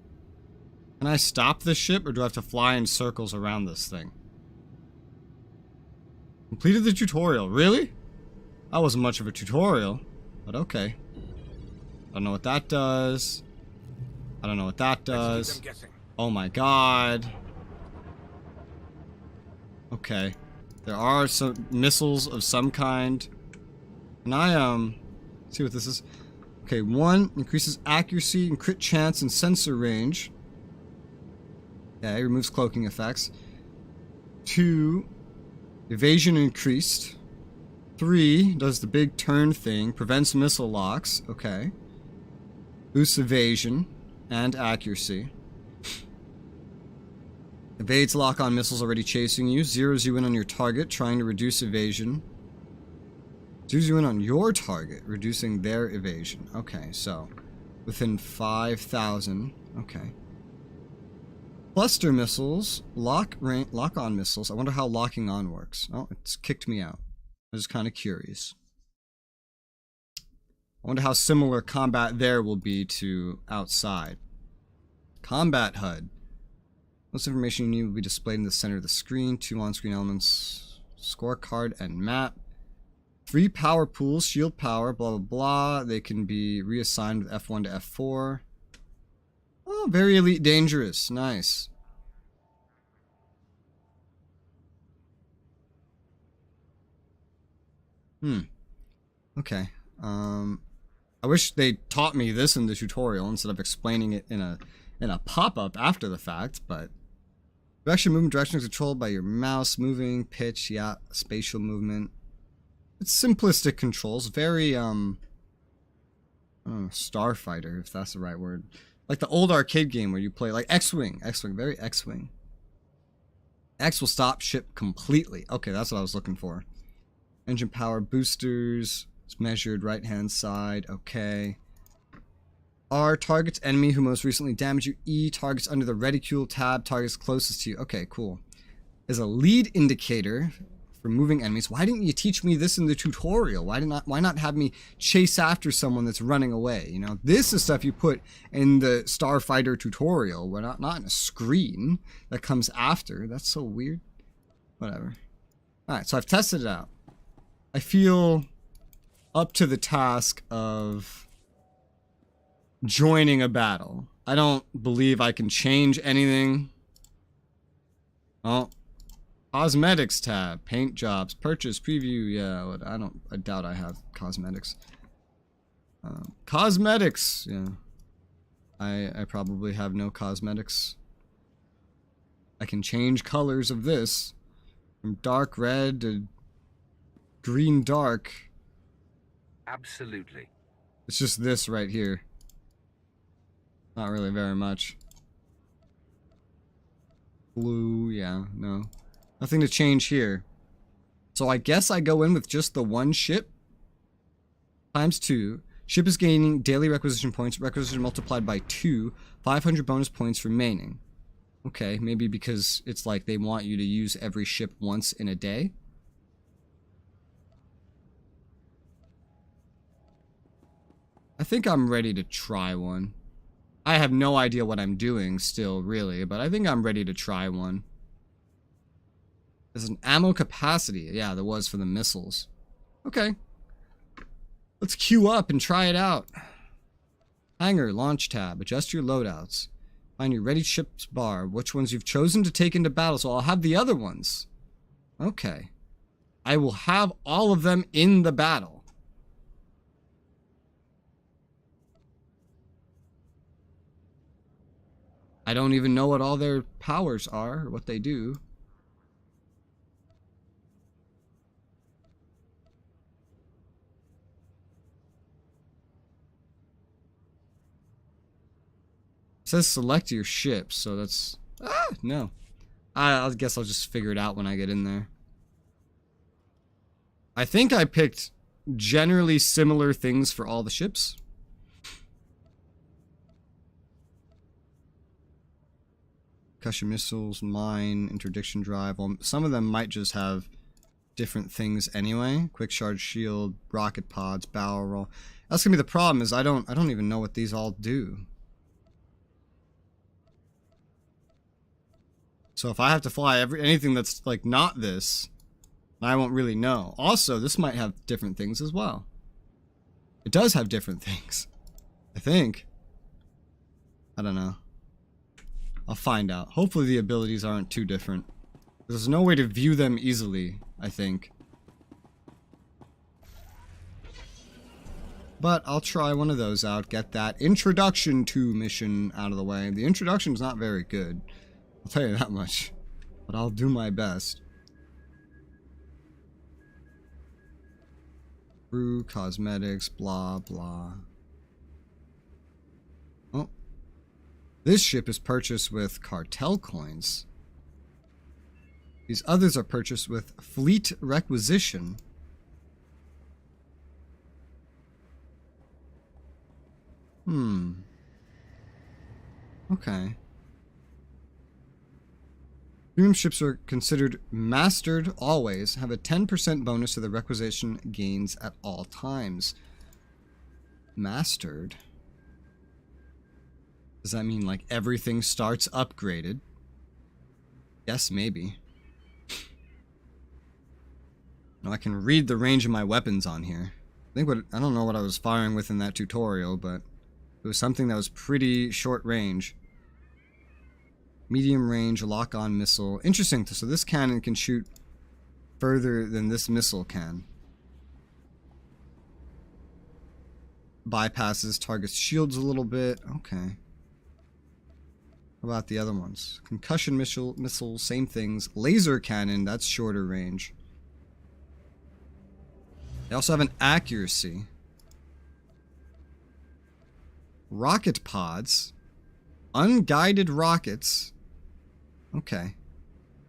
Speaker 1: Can I stop this ship or do I have to fly in circles around this thing? Completed the tutorial. Really? That wasn't much of a tutorial, but okay. I don't know what that does. I don't know what that does. Oh my god. Okay. There are some missiles of some kind. Can I, see what this is? Okay, 1, increases accuracy and crit chance and sensor range. Yeah, it removes cloaking effects. 2, evasion increased. 3 does the big turn thing, prevents missile locks. Okay. Boosts evasion and accuracy. Evades lock-on missiles already chasing you. Zeroes you in on your target, trying to reduce evasion. Zeroes you in on your target, reducing their evasion. Okay, so within 5,000. Okay. Cluster missiles, lock-on missiles. I wonder how locking on works. Oh, it's kicked me out. I was kind of curious. I wonder how similar combat there will be to outside. Combat HUD. Most information you need will be displayed in the center of the screen. 2 on-screen elements, scorecard and map. 3 power pools, shield power, blah, blah, blah. They can be reassigned with F1 to F4. Oh, very elite dangerous. Nice. Okay. I wish they taught me this in the tutorial instead of explaining it in a pop-up after the fact, but direction movement direction is controlled by your mouse, moving, pitch, yeah, spatial movement. It's simplistic controls, very Starfighter, if that's the right word. Like the old arcade game where you play like X-Wing, very X-Wing. X will stop ship completely. Okay, that's what I was looking for. Engine power boosters. It's measured right-hand side. Okay. R targets enemy who most recently damaged you. E targets under the reticule tab. Targets closest to you. Okay, cool. Is a lead indicator for moving enemies. Why didn't you teach me this in the tutorial? Why not have me chase after someone that's running away? You know, this is stuff you put in the Starfighter tutorial. We're not in a screen that comes after. That's so weird. Whatever. Alright, so I've tested it out. I feel up to the task of joining a battle. I don't believe I can change anything. Oh. Cosmetics tab, paint jobs, purchase, preview, yeah, I doubt I have cosmetics. Cosmetics, yeah. I probably have no cosmetics. I can change colors of this from dark red to green dark.
Speaker 12: Absolutely.
Speaker 1: It's just this right here. Not really very much. Blue, yeah, no. Nothing to change here. So I guess I go in with just the one ship. Times 2. Ship is gaining daily requisition points. Requisition multiplied by 2. 500 bonus points remaining. Okay, maybe because it's like they want you to use every ship once in a day. I think I'm ready to try one. I have no idea what I'm doing still, really, but I think I'm ready to try one. There's an ammo capacity. Yeah, there was for the missiles. Okay. Let's queue up and try it out. Hangar, launch tab. Adjust your loadouts. Find your ready ships bar. Which ones you've chosen to take into battle, so I'll have the other ones. Okay. I will have all of them in the battle. I don't even know what all their powers are, or what they do. It says select your ship, so that's... no. I guess I'll just figure it out when I get in there. I think I picked generally similar things for all the ships. Concussion missiles, mine, interdiction drive. Well, some of them might just have different things anyway. Quick charge shield, rocket pods, barrel roll. That's gonna be the problem, is I don't even know what these all do. So if I have to fly anything that's like not this, I won't really know. Also, this might have different things as well. It does have different things, I think. I don't know. I'll find out. Hopefully the abilities aren't too different. There's no way to view them easily, I think. But I'll try one of those out, get that introduction to mission out of the way. The introduction's not very good. I'll tell you that much. But I'll do my best. Brew, cosmetics, blah, blah. Oh. This ship is purchased with cartel coins. These others are purchased with fleet requisition. Okay. Premium ships are considered mastered always, have a 10% bonus to the requisition gains at all times. Mastered? Does that mean like everything starts upgraded? Yes, maybe. Now I can read the range of my weapons on here. I don't know what I was firing with in that tutorial, but it was something that was pretty short range. Medium range, lock-on missile. Interesting, so this cannon can shoot further than this missile can. Bypasses target's shields a little bit. Okay. How about the other ones? Concussion missile, same things. Laser cannon, that's shorter range. They also have an accuracy. Rocket pods. Unguided rockets. Okay.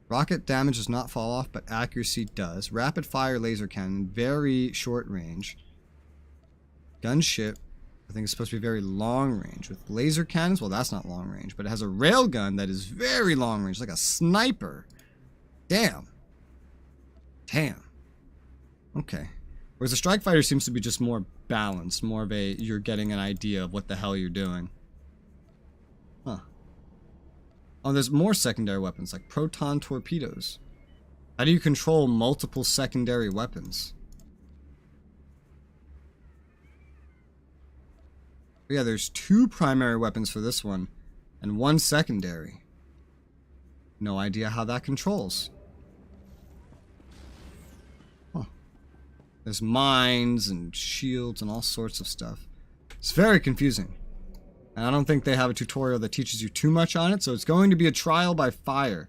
Speaker 1: Rocket damage does not fall off, but accuracy does. Rapid fire laser cannon, very short range. Gunship, I think it's supposed to be very long range. With laser cannons, well, that's not long range, but it has a railgun that is very long range, like a sniper. Damn. Damn. Okay. Whereas the strike fighter seems to be just more balanced, more of a, you're getting an idea of what the hell you're doing. Huh. Oh, there's more secondary weapons, like proton torpedoes. How do you control multiple secondary weapons? Yeah, there's 2 primary weapons for this one, and 1 secondary. No idea how that controls. Huh. There's mines and shields and all sorts of stuff. It's very confusing. And I don't think they have a tutorial that teaches you too much on it, so it's going to be a trial by fire,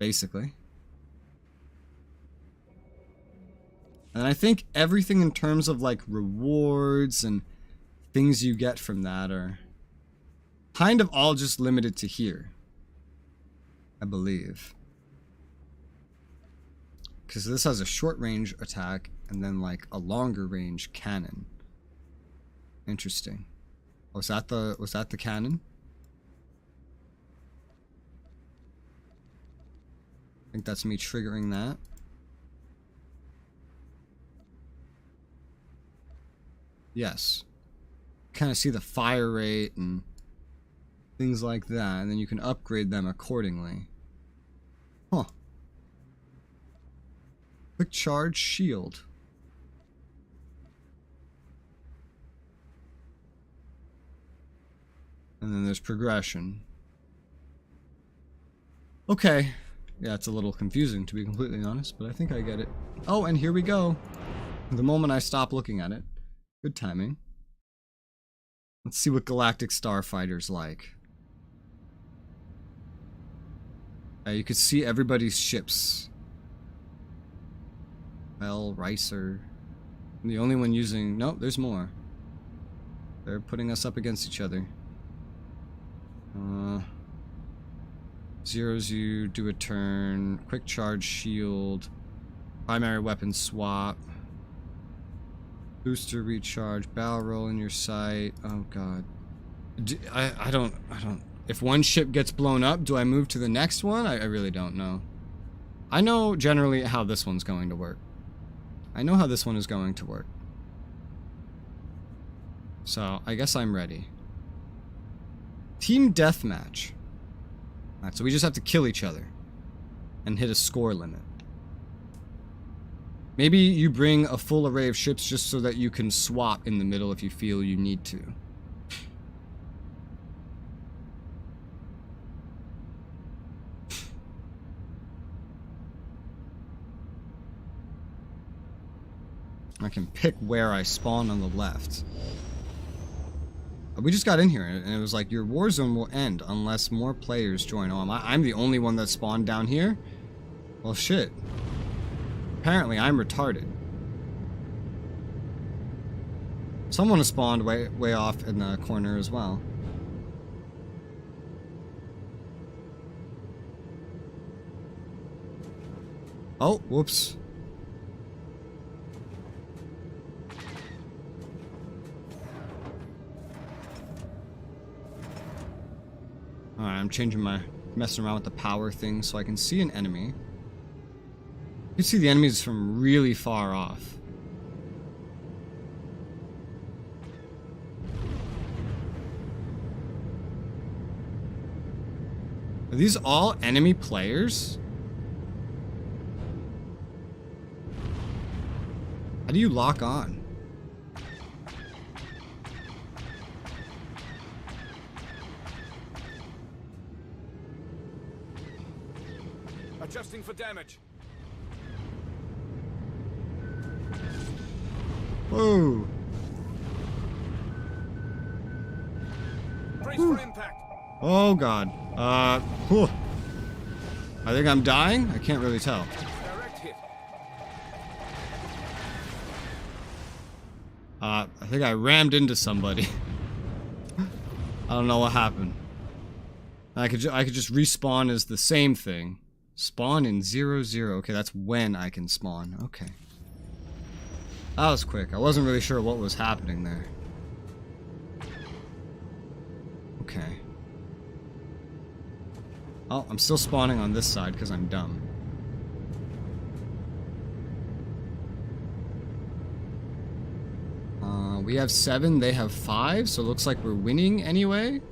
Speaker 1: basically. And I think everything in terms of like rewards and things you get from that are kind of all just limited to here, I believe. Because this has a short range attack and then like a longer range cannon. Interesting. Was that the cannon? I think that's me triggering that. Yes. Kind of see the fire rate and things like that, and then you can upgrade them accordingly. Huh. Quick charge shield. And then there's progression. Okay. Yeah, it's a little confusing, to be completely honest, but I think I get it. Oh, and here we go. The moment I stop looking at it. Good timing. Let's see what Galactic Starfighter's like. You could see everybody's ships. Bell, Ricer. I'm the only one using... Nope, there's more. They're putting us up against each other. Zeros you do a turn. Quick charge shield. Primary weapon swap. Booster recharge. Barrel roll in your sight. Oh god. I don't. If one ship gets blown up, do I move to the next one? I really don't know. I know generally how this one's going to work. I know how this one is going to work. So, I guess I'm ready. Team deathmatch. Alright, so we just have to kill each other. And hit a score limit. Maybe you bring a full array of ships just so that you can swap in the middle if you feel you need to. I can pick where I spawn on the left. We just got in here and it was like, your war zone will end unless more players join. Oh, I'm the only one that spawned down here? Well, shit. Apparently, I'm retarded. Someone has spawned way off in the corner as well. Oh, whoops. Alright, I'm messing around with the power thing so I can see an enemy. You can see the enemies from really far off. Are these all enemy players? How do you lock on?
Speaker 17: Adjusting for damage.
Speaker 1: Whoa.
Speaker 17: Brace for impact.
Speaker 1: Oh god. Whew. I think I'm dying? I can't really tell.
Speaker 17: Direct hit.
Speaker 1: I think I rammed into somebody. I don't know what happened. I could just respawn as the same thing. Spawn in 0-0. Okay, that's when I can spawn. Okay. That was quick. I wasn't really sure what was happening there. Okay. Oh, I'm still spawning on this side because I'm dumb. We have 7, they have 5, so it looks like we're winning anyway.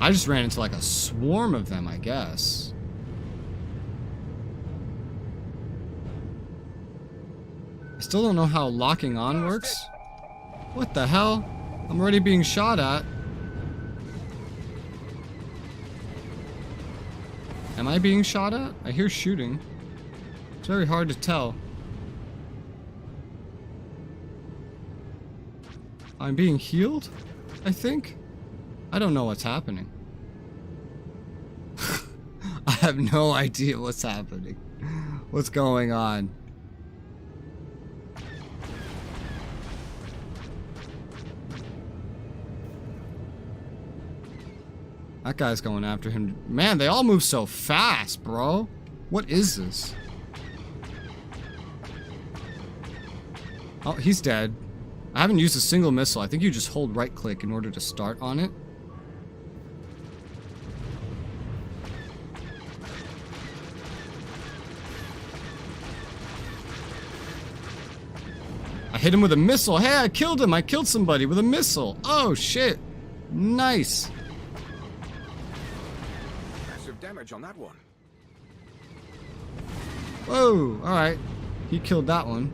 Speaker 1: I just ran into like a swarm of them, I guess. I still don't know how locking on works. What the hell? I'm already being shot at. Am I being shot at? I hear shooting. It's very hard to tell. I'm being healed, I think? I don't know what's happening. I have no idea what's happening. What's going on? That guy's going after him. Man, they all move so fast, bro. What is this? Oh, he's dead. I haven't used a single missile. I think you just hold right click in order to start on it. I hit him with a missile. Hey, I killed him. I killed somebody with a missile. Oh, shit. Nice.
Speaker 17: Massive damage on that one.
Speaker 1: Whoa. Alright. He killed that one.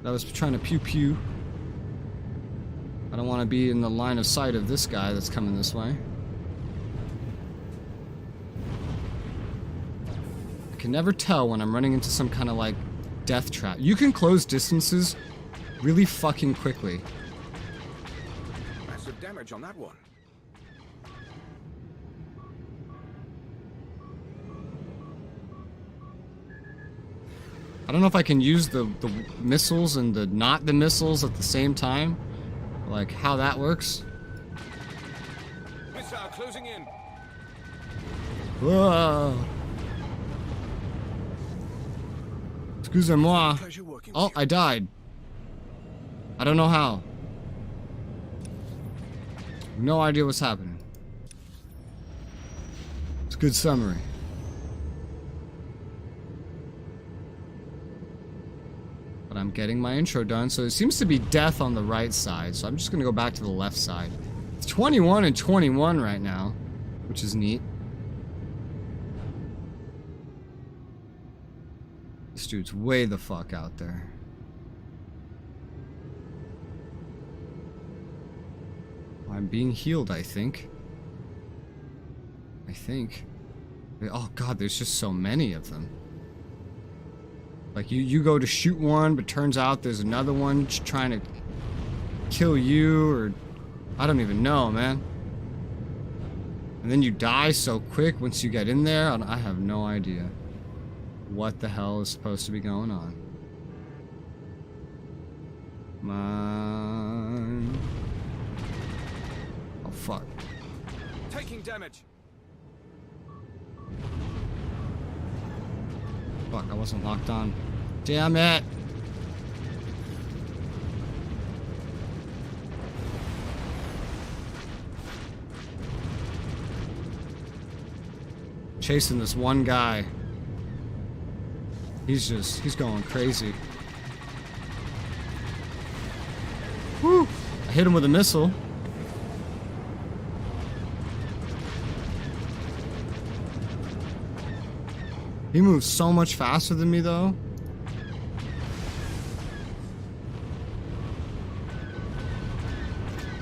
Speaker 1: That was trying to pew pew. I don't want to be in the line of sight of this guy that's coming this way. I can never tell when I'm running into some kind of like death trap. You can close distances really fucking quickly.
Speaker 17: Massive damage on that one.
Speaker 1: I don't know if I can use the missiles and the not the missiles at the same time. Like how that works.
Speaker 17: Missile closing in.
Speaker 1: Whoa. Excusez-moi. Oh, I died. I don't know how. No idea what's happening. It's a good summary. But I'm getting my intro done, so it seems to be death on the right side, so I'm just gonna go back to the left side. It's 21 and 21 right now, which is neat. This dude's way the fuck out there. I'm being healed, I think. Oh god, there's just so many of them. Like, you go to shoot one, but turns out there's another one trying to kill you, or... I don't even know, man. And then you die so quick once you get in there, I have no idea what the hell is supposed to be going on. fuck.
Speaker 17: Taking damage.
Speaker 1: Fuck, I wasn't locked on. Damn it! Chasing this one guy. He's going crazy. Woo! I hit him with a missile. He moves so much faster than me, though.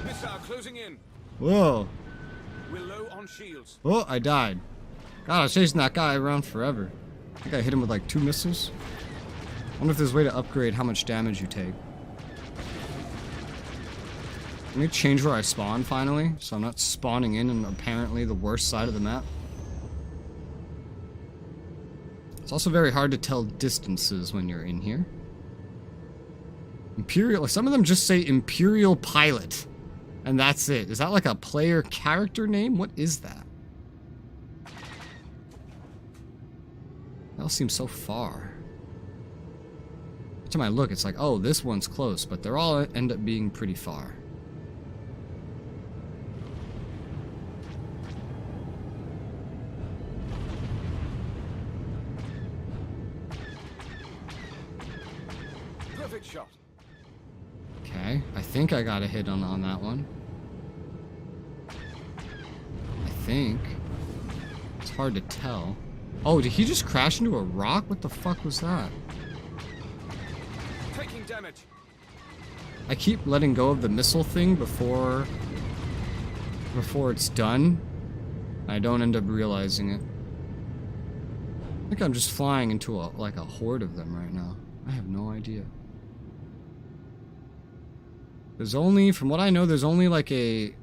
Speaker 17: Missile closing in.
Speaker 1: Whoa.
Speaker 17: We're low on shields.
Speaker 1: Oh, I died. God, I was chasing that guy around forever. I think I hit him with like 2 missiles. I wonder if there's a way to upgrade how much damage you take. Let me change where I spawn finally, so I'm not spawning in apparently the worst side of the map. It's also very hard to tell distances when you're in here. Imperial, some of them just say Imperial Pilot, and that's it. Is that like a player character name? What is that? They all seem so far. Every time I look, it's like, oh, this one's close, but they're all end up being pretty far.
Speaker 17: Perfect shot.
Speaker 1: Okay, I think I got a hit on that one. I think. It's hard to tell. Oh, did he just crash into a rock? What the fuck was that?
Speaker 17: Taking damage.
Speaker 1: I keep letting go of the missile thing before it's done. I don't end up realizing it. I think I'm just flying into a horde of them right now. I have no idea. There's only, from what I know, there's only like a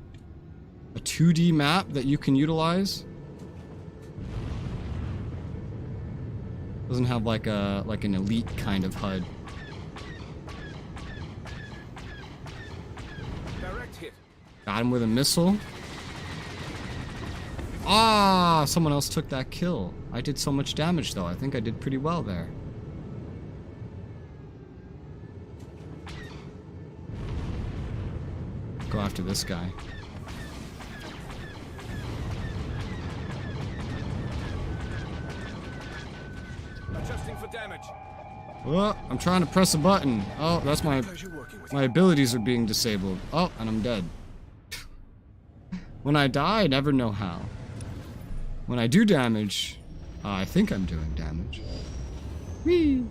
Speaker 1: 2D map that you can utilize. Doesn't have like an elite kind of HUD.
Speaker 17: Direct hit.
Speaker 1: Got him with a missile. Ah, someone else took that kill. I did so much damage though. I think I did pretty well there. Go after this guy.
Speaker 17: Adjusting for damage.
Speaker 1: Oh, I'm trying to press a button. Oh, that's my abilities are being disabled. Oh, and I'm dead. When I die, I never know how. When I do damage, I think I'm doing damage. Whee!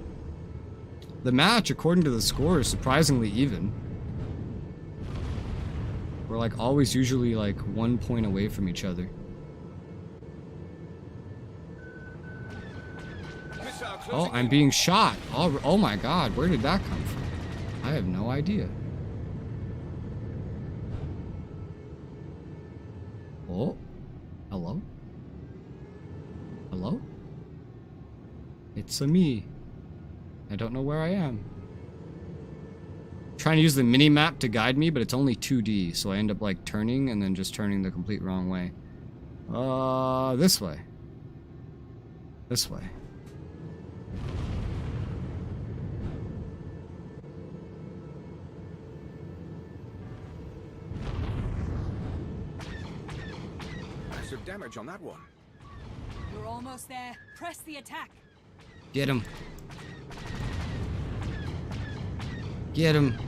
Speaker 1: The match, according to the score, is surprisingly even. We're like always usually like 1 point away from each other. Oh, I'm being shot. Oh my god, where did that come from? I have no idea. Oh, hello? Hello? It's a me. I don't know where I am. Trying to use the mini-map to guide me, but it's only 2D, so I end up like turning and then just turning the complete wrong way. This way. This way.
Speaker 17: Massive damage on that one.
Speaker 18: You're almost there. Press the attack.
Speaker 1: Get him. Get him.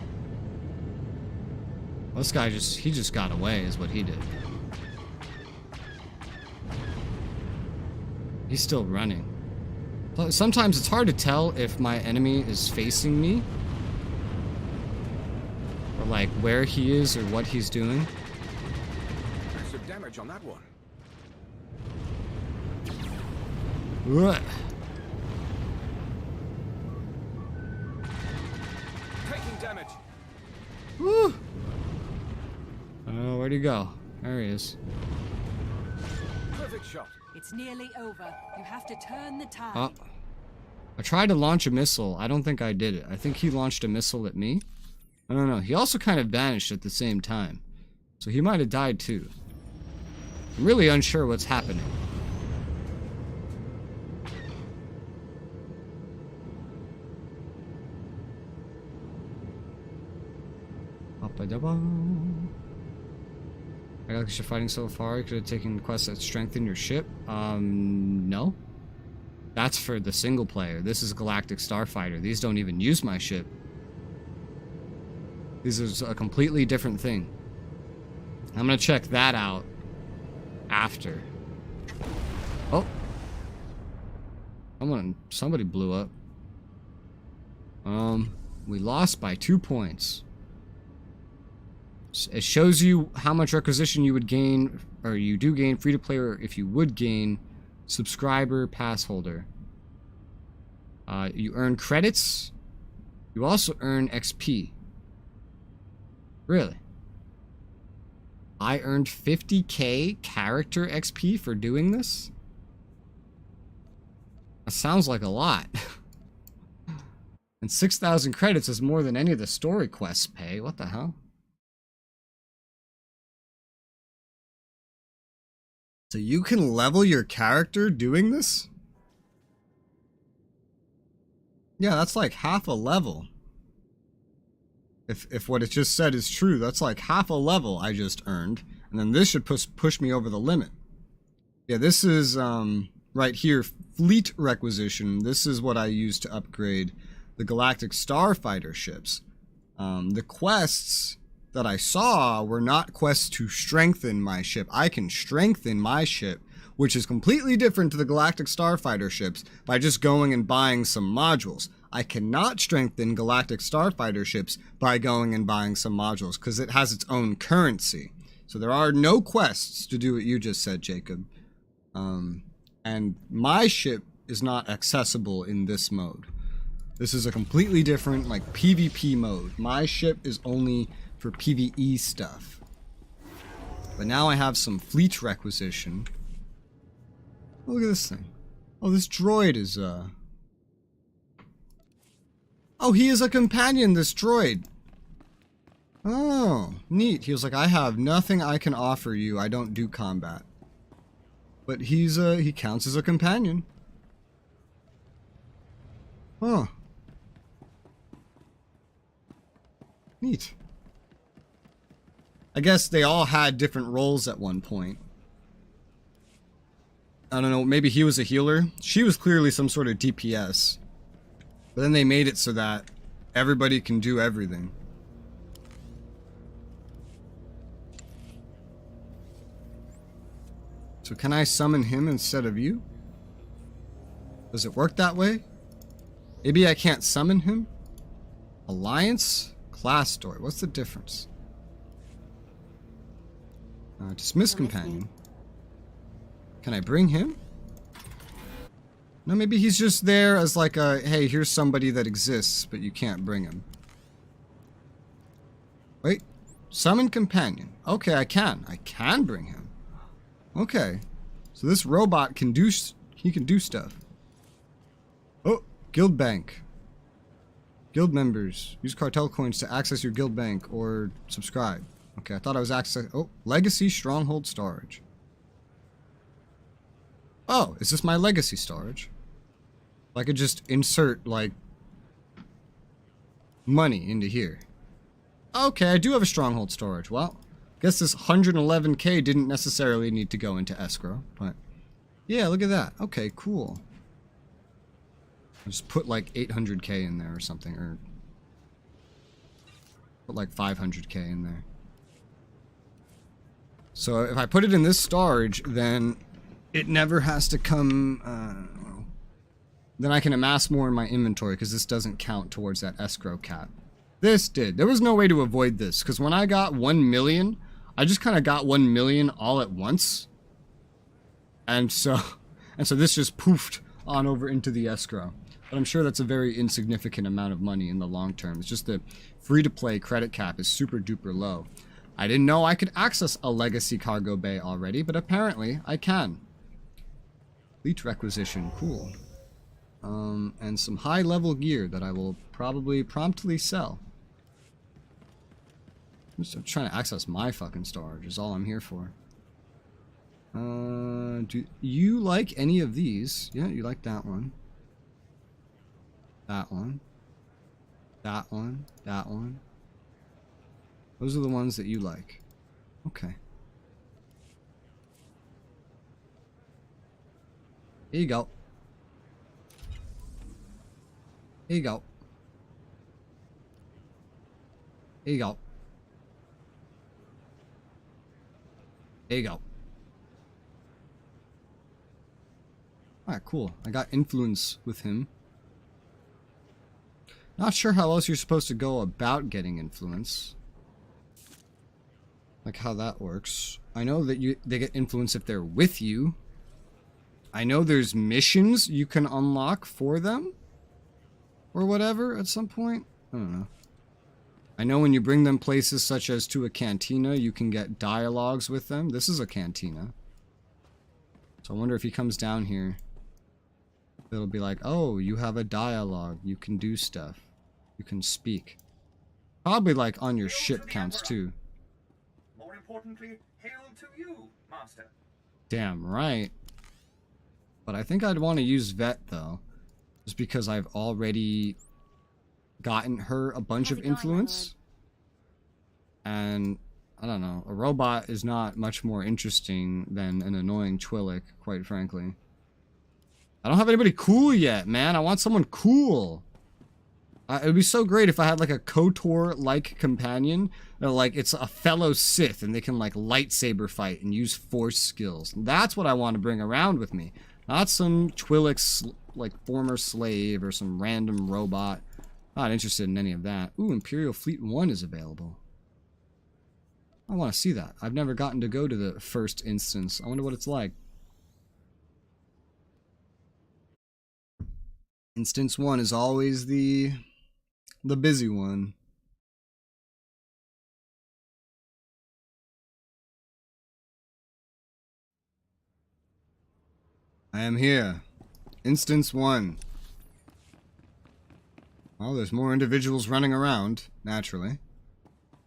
Speaker 1: Well, this guy he just got away is what he did. He's still running. But sometimes it's hard to tell if my enemy is facing me. Or like where he is or what he's doing.
Speaker 17: Massive damage on that one.
Speaker 1: Ugh.
Speaker 17: Taking damage.
Speaker 1: Woo! Oh, where'd he go? There he is.
Speaker 17: Perfect shot.
Speaker 18: It's nearly over. You have to turn the tide.
Speaker 1: Oh. I tried to launch a missile. I don't think I did it. I think he launched a missile at me. I don't know. He also kind of vanished at the same time. So he might have died too. I'm really unsure what's happening. I like you're fighting so far. You could have taken quests that strengthen your ship. No. That's for the single player. This is Galactic Starfighter. These don't even use my ship. This is a completely different thing. I'm gonna check that out after. Oh. Somebody blew up. We lost by 2 points. It shows you how much requisition you would gain, or you do gain free to play, or if you would gain subscriber pass holder. You earn credits. You also earn XP. Really? I earned 50k character XP for doing this? That sounds like a lot. And 6,000 credits is more than any of the story quests pay. What the hell? So you can level your character doing this? Yeah, that's like half a level. If what it just said is true, that's like half a level I just earned. And then this should push me over the limit. Yeah, this is right here, fleet requisition. This is what I use to upgrade the Galactic Starfighter ships. The quests that I saw were not quests to strengthen my ship. I can strengthen my ship, which is completely different to the Galactic Starfighter ships, by just going and buying some modules. I cannot strengthen Galactic Starfighter ships by going and buying some modules, because it has its own currency. So there are no quests to do what you just said, Jacob. And my ship is not accessible in this mode. This is a completely different, like, PvP mode. My ship is only for PvE stuff. But now I have some fleet requisition. Oh, look at this thing. Oh, this droid is, Oh, he is a companion, this droid. Oh, neat. He was like, I have nothing I can offer you. I don't do combat. But he counts as a companion. Huh. Neat. I guess they all had different roles at one point. I don't know, maybe he was a healer. She was clearly some sort of DPS. But then they made it so that everybody can do everything. So can I summon him instead of you? Does it work that way? Maybe I can't summon him? Alliance? Class story. What's the difference? Dismiss companion. Can I bring him? No, maybe he's just there as like a, hey, here's somebody that exists, but you can't bring him. Wait. Summon companion. Okay, I can. I can bring him. Okay. So this robot can do, he can do stuff. Oh, guild bank. Guild members. Use cartel coins to access your guild bank or subscribe. Okay, I thought I was accessing, oh, legacy stronghold storage. Oh, is this my legacy storage? I could just insert, like, money into here. Okay, I do have a stronghold storage. Well, I guess this 111k didn't necessarily need to go into escrow, but yeah, look at that. Okay, cool. I'll just put like 800k in there or something, or put like 500k in there. So if I put it in this storage, then it never has to come, then I can amass more in my inventory, because this doesn't count towards that escrow cap. This did. There was no way to avoid this, because when I got 1 million, I just kind of got 1 million all at once. And so this just poofed on over into the escrow. But I'm sure that's a very insignificant amount of money in the long term. It's just the free-to-play credit cap is super duper low. I didn't know I could access a legacy cargo bay already, but apparently I can. Fleet requisition, cool. And some high-level gear that I will probably promptly sell. I'm just trying to access my fucking storage is all I'm here for. Do you like any of these? Yeah, you like that one. That one. That one. That one. Those are the ones that you like. Okay. Here you go. Here you go. Here you go. There you go. Alright, cool. I got influence with him. Not sure how else you're supposed to go about getting influence. Like how that works. I know that they get influence if they're with you. I know there's missions you can unlock for them. Or whatever at some point. I don't know. I know when you bring them places such as to a cantina, you can get dialogues with them. This is a cantina. So I wonder if he comes down here. It'll be like, oh, you have a dialogue. You can do stuff. You can speak. Probably like on your ship counts too.
Speaker 13: More importantly, hail to you, Master.
Speaker 1: Damn right. But I think I'd want to use Vet though. Just because I've already gotten her a bunch of influence. And I don't know, a robot is not much more interesting than an annoying Twi'lek, quite frankly. I don't have anybody cool yet, man. I want someone cool. It would be so great if I had like a KOTOR-like companion. Like it's a fellow Sith and they can like lightsaber fight and use force skills. That's what I want to bring around with me. Not some Twi'lek like former slave or some random robot. Not interested in any of that. Ooh, Imperial Fleet 1 is available. I want to see that. I've never gotten to go to the first instance. I wonder what it's like. Instance 1 is always the busy one. I am here. Instance 1. Oh, there's more individuals running around, naturally.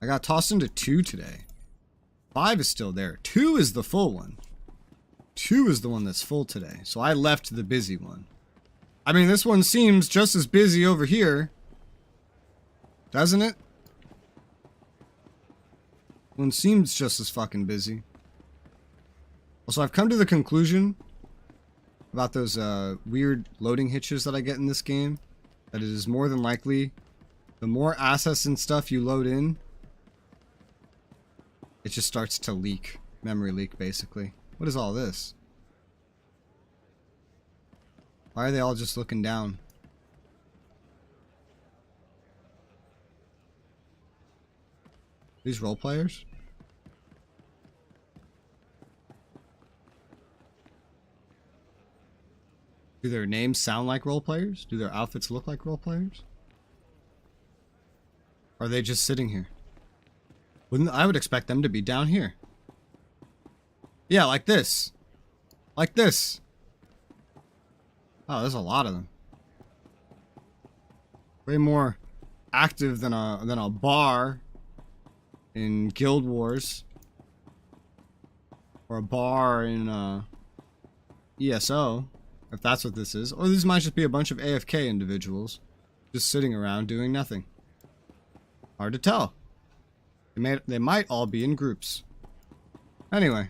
Speaker 1: I got tossed into 2 today. 5 is still there. 2 is the full one. 2 is the one that's full today. So I left the busy one. I mean, this one seems just as busy over here. Doesn't it? One seems just as fucking busy. Also, I've come to the conclusion about those weird loading hitches that I get in this game, that it is more than likely the more assets and stuff you load in, it just starts to leak. Memory leak, basically. What is all this? Why are they all just looking down? These role players? Do their names sound like role players? Do their outfits look like role players? Or are they just sitting here? I would expect them to be down here. Yeah, like this. Like this. Oh, there's a lot of them. Way more active than a bar in Guild Wars. Or a bar in ESO. If that's what this is. Or these might just be a bunch of AFK individuals. Just sitting around doing nothing. Hard to tell. They might all be in groups. Anyway.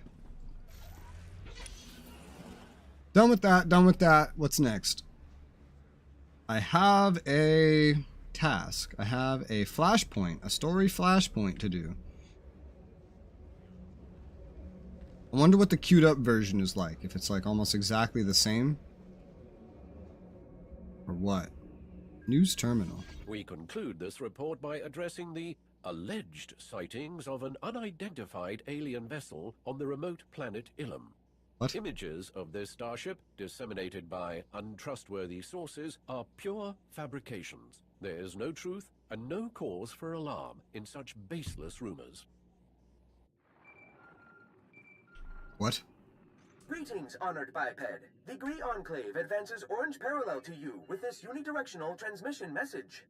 Speaker 1: Done with that, done with that. What's next? I have a task. I have a flashpoint, a story flashpoint to do. I wonder what the queued up version is like. If it's like almost exactly the same. Or what? News terminal.
Speaker 4: We conclude this report by addressing the alleged sightings of an unidentified alien vessel on the remote planet Ilum.
Speaker 1: What?
Speaker 4: Images of this starship, disseminated by untrustworthy sources, are pure fabrications. There is no truth and no cause for alarm in such baseless rumors.
Speaker 1: What?
Speaker 6: Greetings, honored biped. The Gree Enclave advances Orange Parallel to you with this unidirectional transmission message.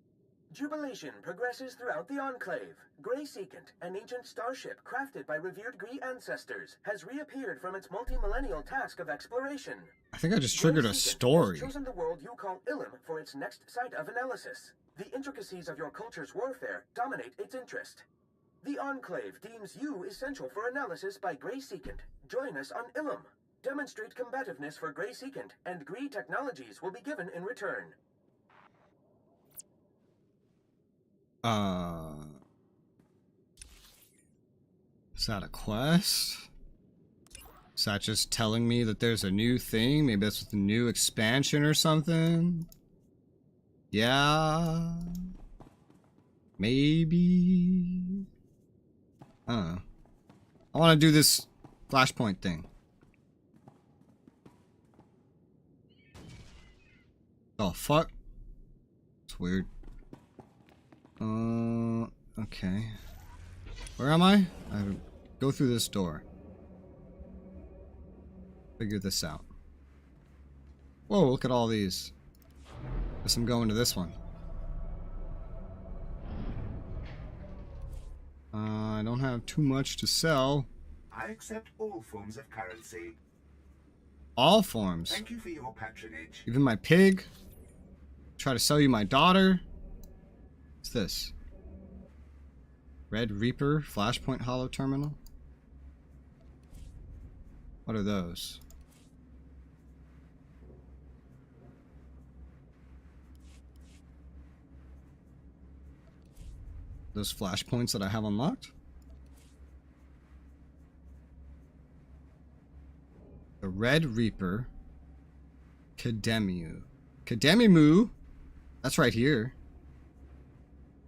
Speaker 19: Jubilation progresses throughout the Enclave. Grey Secant, an ancient starship crafted by revered Gree ancestors, has reappeared from its multi-millennial task of exploration.
Speaker 1: I think I just triggered a story.
Speaker 19: Has chosen the world you call Ilum for its next site of analysis. The intricacies of your culture's warfare dominate its interest. The Enclave deems you essential for analysis by Grey Secant. Join us on Ilum. Demonstrate combativeness for Grey Secant, and Gree technologies will be given in return.
Speaker 1: Is that a quest? Is that just telling me that there's a new thing? Maybe that's with a new expansion or something? Yeah. Maybe. I want to do this flashpoint thing. Oh, fuck. It's weird. Okay. Where am I? I have to go through this door. Figure this out. Whoa, look at all these. Guess I'm going to this one. I don't have too much to sell.
Speaker 20: I accept all forms of currency.
Speaker 1: All forms?
Speaker 20: Thank you for your patronage.
Speaker 1: Even my pig? Try to sell you my daughter? What's this? Red Reaper Flashpoint Hollow Terminal? What are those? Those flashpoints that I have unlocked? The Red Reaper Kademiu. Kademimu? That's right here.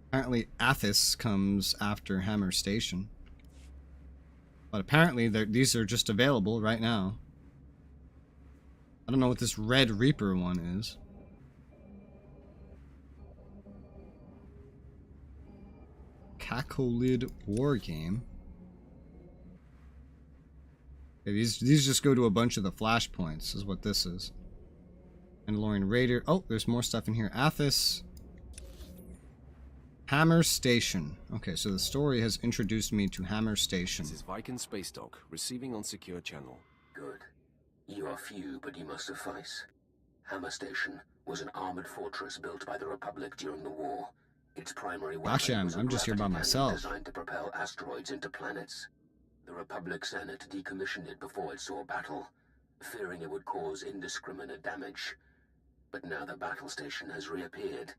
Speaker 1: Apparently Athos comes after Hammer Station. But apparently these are just available right now. I don't know what this Red Reaper one is. Kakolid War Game. Okay, these just go to a bunch of the flashpoints, is what this is. Mandalorian Raider. Oh, there's more stuff in here. Athos. Hammer Station. Okay, so the story has introduced me to Hammer Station.
Speaker 21: This is Viking Space Dock, receiving on secure channel.
Speaker 22: Good. You are few, but you must suffice. Hammer Station was an armored fortress built by the Republic during the war. Its primary weapon
Speaker 1: Actually,
Speaker 22: was a
Speaker 1: I'm just here by
Speaker 22: gravity cannon
Speaker 1: myself.
Speaker 22: designed to propel asteroids into planets. The Republic Senate decommissioned it before it saw battle, fearing it would cause indiscriminate damage. But now the battle station has reappeared.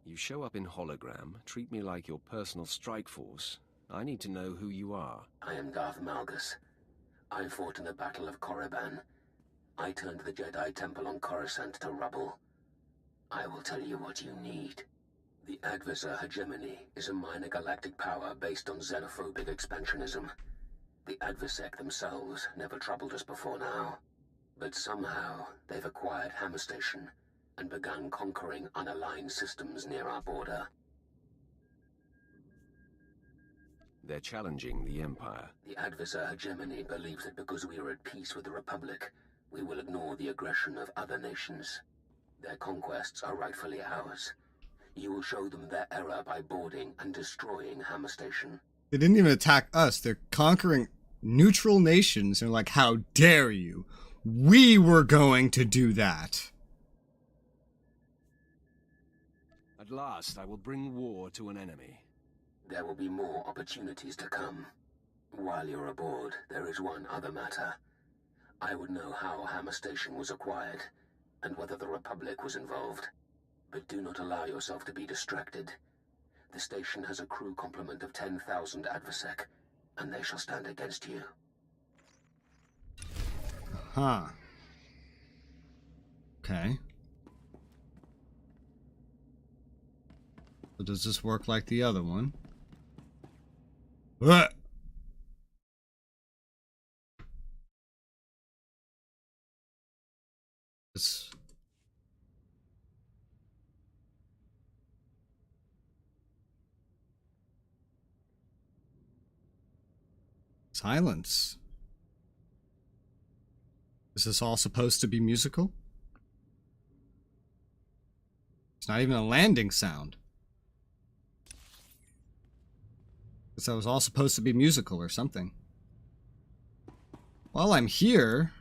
Speaker 21: You show up in hologram, treat me like your personal strike force. I need to know who you are.
Speaker 22: I am Darth Malgus. I fought in the Battle of Korriban. I turned the Jedi Temple on Coruscant to rubble. I will tell you what you need. The Adversar hegemony is a minor galactic power based on xenophobic expansionism. The Adversec themselves never troubled us before now. But somehow, they've acquired Hammer Station and begun conquering unaligned systems near our border.
Speaker 21: They're challenging the Empire.
Speaker 22: The Adversar hegemony believes that because we are at peace with the Republic, we will ignore the aggression of other nations. Their conquests are rightfully ours. You will show them their error by boarding and destroying Hammer Station.
Speaker 1: They didn't even attack us. They're conquering neutral nations. They're like, how dare you? We were going to do that.
Speaker 21: At last, I will bring war to an enemy.
Speaker 22: There will be more opportunities to come. While you're aboard, there is one other matter. I would know how Hammer Station was acquired, and whether the Republic was involved. But do not allow yourself to be distracted. The station has a crew complement of 10,000 Adversec, and they shall stand against you.
Speaker 1: Huh. Okay. So does this work like the other one? What? This. Silence. Is this all supposed to be musical? It's not even a landing sound. Guess that was all supposed to be musical or something. While I'm here,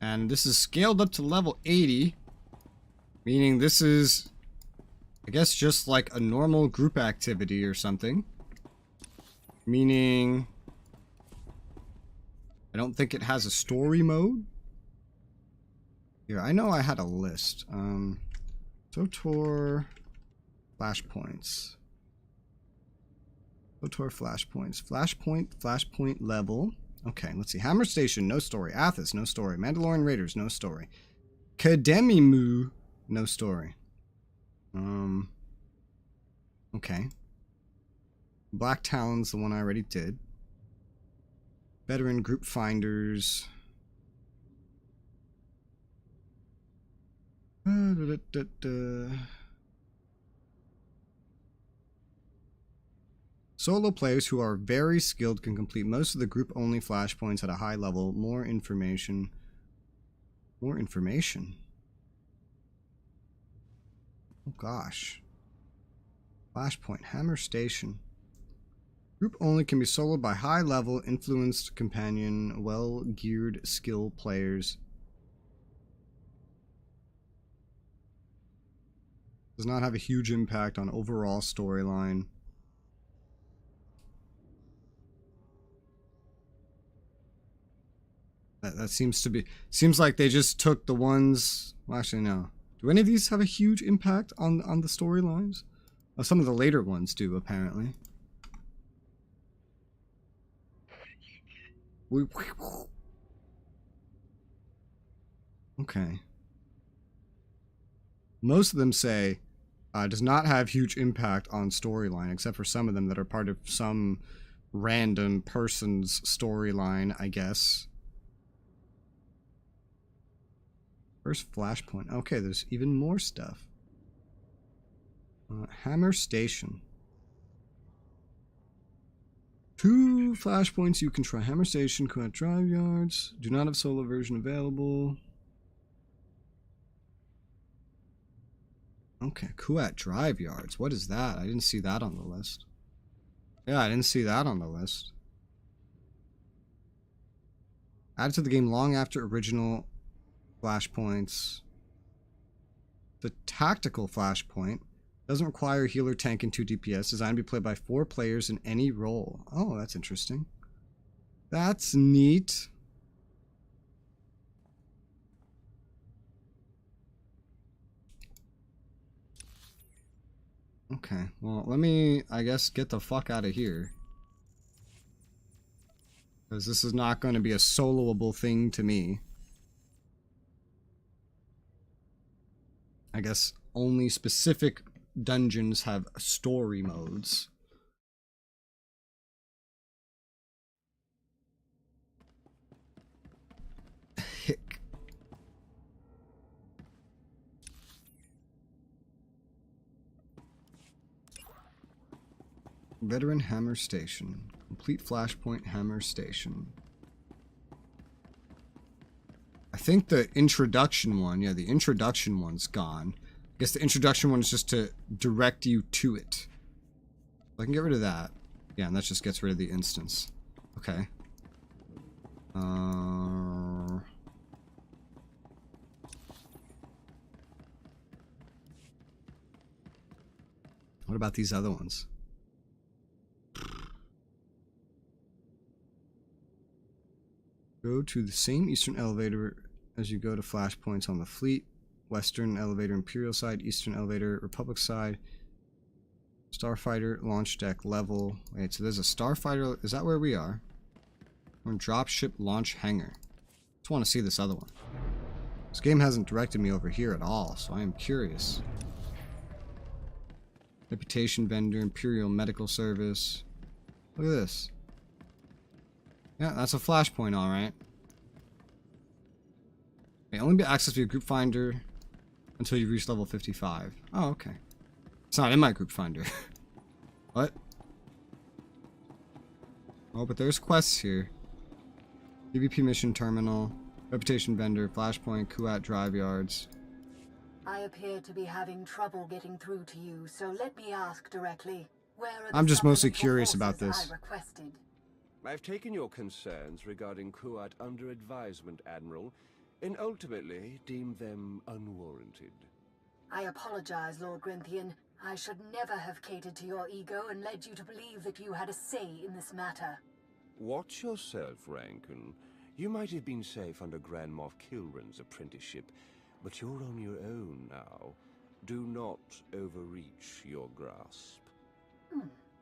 Speaker 1: and this is scaled up to level 80, meaning this is, I guess, just like a normal group activity or something. Meaning, I don't think it has a story mode. Here, I know I had a list. Totor flashpoints. Totor flashpoints. Flashpoint level. Okay, let's see. Hammer Station, no story. Athos, no story. Mandalorian Raiders, no story. Kademimu, no story. Okay. Black Talon's the one I already did. Veteran Group Finders. Solo players who are very skilled can complete most of the group-only flashpoints at a high level. More information. More information? Oh gosh. Flashpoint. Hammer Station. Group only can be soloed by high-level, influenced companion, well-geared skill players. Does not have a huge impact on overall storyline. That seems to be... Seems like they just took the ones... Well, actually, no. Do any of these have a huge impact on the storylines? Well, some of the later ones do, apparently. Okay. Most of them say does not have huge impact on storyline, except for some of them that are part of some random person's storyline, I guess. First flashpoint. Okay, there's even more stuff. Hammer Station. 2 flashpoints you can try. Hammer Station, Kuat Drive Yards. Do not have solo version available. Okay, Kuat Drive Yards. What is that? I didn't see that on the list. Yeah, I didn't see that on the list. Added to the game long after original flashpoints. The tactical flashpoint doesn't require a healer, tank, and 2 DPS. Designed to be played by 4 players in any role. Oh, that's interesting. That's neat. Okay, well, let me, I guess, get the fuck out of here. Because this is not going to be a soloable thing to me. I guess only specific dungeons have story modes. Hick. Veteran Hammer Station. Complete Flashpoint Hammer Station. I think the introduction one, yeah, the introduction one's gone. I guess the introduction one is just to direct you to it. I can get rid of that. Yeah, and that just gets rid of the instance. Okay. What about these other ones? Go to the same eastern elevator as you go to flashpoints on the fleet. Western elevator, Imperial side. Eastern elevator, Republic side. Starfighter, launch deck level. Wait, so there's a Starfighter. Is that where we are? We're in dropship launch hangar. Just want to see this other one. This game hasn't directed me over here at all, so I am curious. Reputation vendor, Imperial medical service. Look at this. Yeah, that's a flashpoint, alright. May only be accessed via group finder until you reach level 55. Oh, okay. It's not in my group finder. What? Oh, but there's quests here. PvP mission terminal, reputation vendor, flashpoint, Kuat drive yards.
Speaker 18: I appear to be having trouble getting through to you, so let me ask directly. Where are
Speaker 1: I'm
Speaker 18: the
Speaker 1: just mostly
Speaker 18: supplemental
Speaker 1: curious about
Speaker 18: forces
Speaker 1: this.
Speaker 18: I requested?
Speaker 21: I've taken your concerns regarding Kuat under advisement, Admiral, and ultimately deemed them unwarranted.
Speaker 18: I apologize, Lord Grynthian. I should never have catered to your ego and led you to believe that you had a say in this matter.
Speaker 21: Watch yourself, Rankin. You might have been safe under Grand Moff Kilran's apprenticeship, but you're on your own now. Do not overreach your grasp.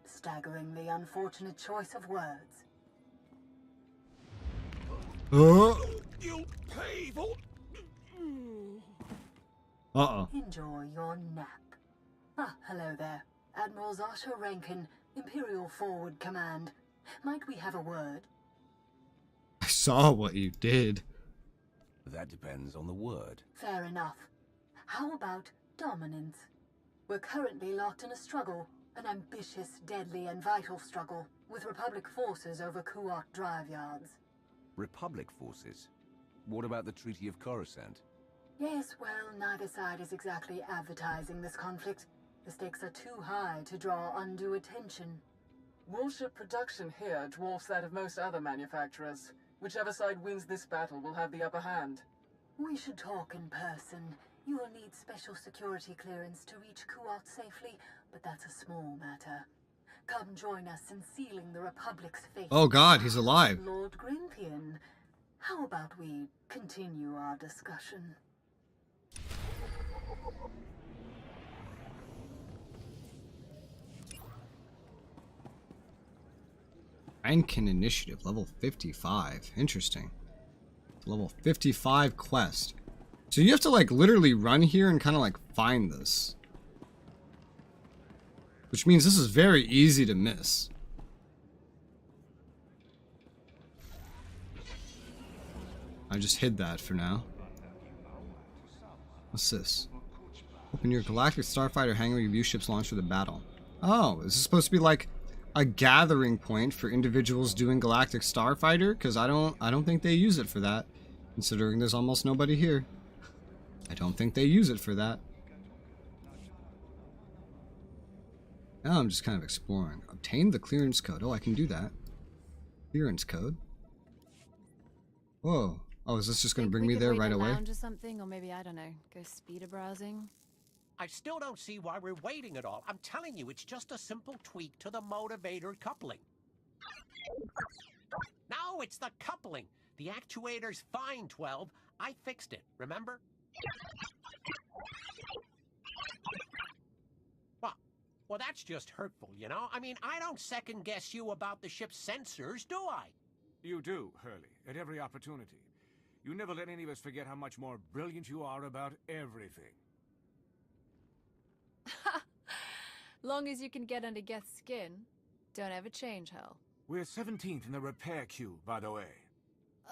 Speaker 18: Staggeringly unfortunate choice of words.
Speaker 21: You'll pay for...
Speaker 1: Uh-oh.
Speaker 18: Enjoy your nap. Ah, hello there. Admiral Zasha Rankin, Imperial Forward Command. Might we have a word?
Speaker 1: I saw what you did.
Speaker 3: That depends on the word.
Speaker 18: Fair enough. How about dominance? We're currently locked in a struggle, an ambitious, deadly, and vital struggle, with Republic forces over Kuat drive yards.
Speaker 3: Republic forces? What about the Treaty of Coruscant?
Speaker 18: Yes, well, neither side is exactly advertising this conflict. The stakes are too high to draw undue attention.
Speaker 5: Warship production here dwarfs that of most other manufacturers. Whichever side wins this battle will have the upper hand.
Speaker 18: We should talk in person. You will need special security clearance to reach Kuat safely, but that's a small matter. Come join us in sealing the Republic's fate.
Speaker 1: Oh god, he's alive.
Speaker 18: Lord Grynthian, how about we continue our discussion?
Speaker 1: Rankin initiative, level 55. Interesting. Level 55 quest. So you have to like literally run here and kind of like find this. Which means this is very easy to miss. I just hid that for now. What's this? Open your galactic starfighter hangar, your view ships launched for the battle. Oh, is this supposed to be like a gathering point for individuals doing galactic starfighter? Because I don't think they use it for that. Considering there's almost nobody here. I don't think they use it for that. Now I'm just kind of exploring. Obtain the clearance code. Oh, I can do that. Clearance code. Whoa. Oh, is this just going to bring me there right away?
Speaker 15: Lounge or something, or maybe, I don't know, go speeder browsing.
Speaker 23: I still don't see why we're waiting at all. I'm telling you, it's just a simple tweak to the motivator coupling. No, it's the coupling. The actuator's fine, 12. I fixed it, remember? Well, that's just hurtful, you know? I mean, I don't second-guess you about the ship's sensors, do I?
Speaker 17: You do, Hurley, at every opportunity. You never let any of us forget how much more brilliant you are about everything.
Speaker 15: Long as you can get under Geth's skin, don't ever change, Hal.
Speaker 17: We're 17th in the repair queue, by the way.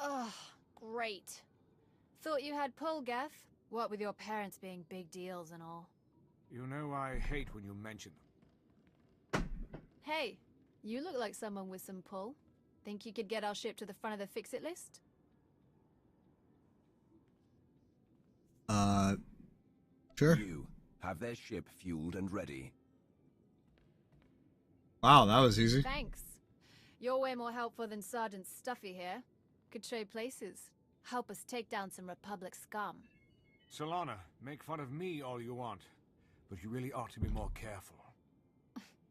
Speaker 15: Ugh, great. Thought you had pull, Geth? What with your parents being big deals and all.
Speaker 17: You know I hate when you mention them.
Speaker 15: Hey, you look like someone with some pull. Think you could get our ship to the front of the fix-it list?
Speaker 1: Sure.
Speaker 3: You have their ship fueled and ready.
Speaker 1: Wow, that was easy.
Speaker 15: Thanks. You're way more helpful than Sergeant Stuffy here. Could show places. Help us take down some Republic scum.
Speaker 17: Solana, make fun of me all you want, but you really ought to be more careful.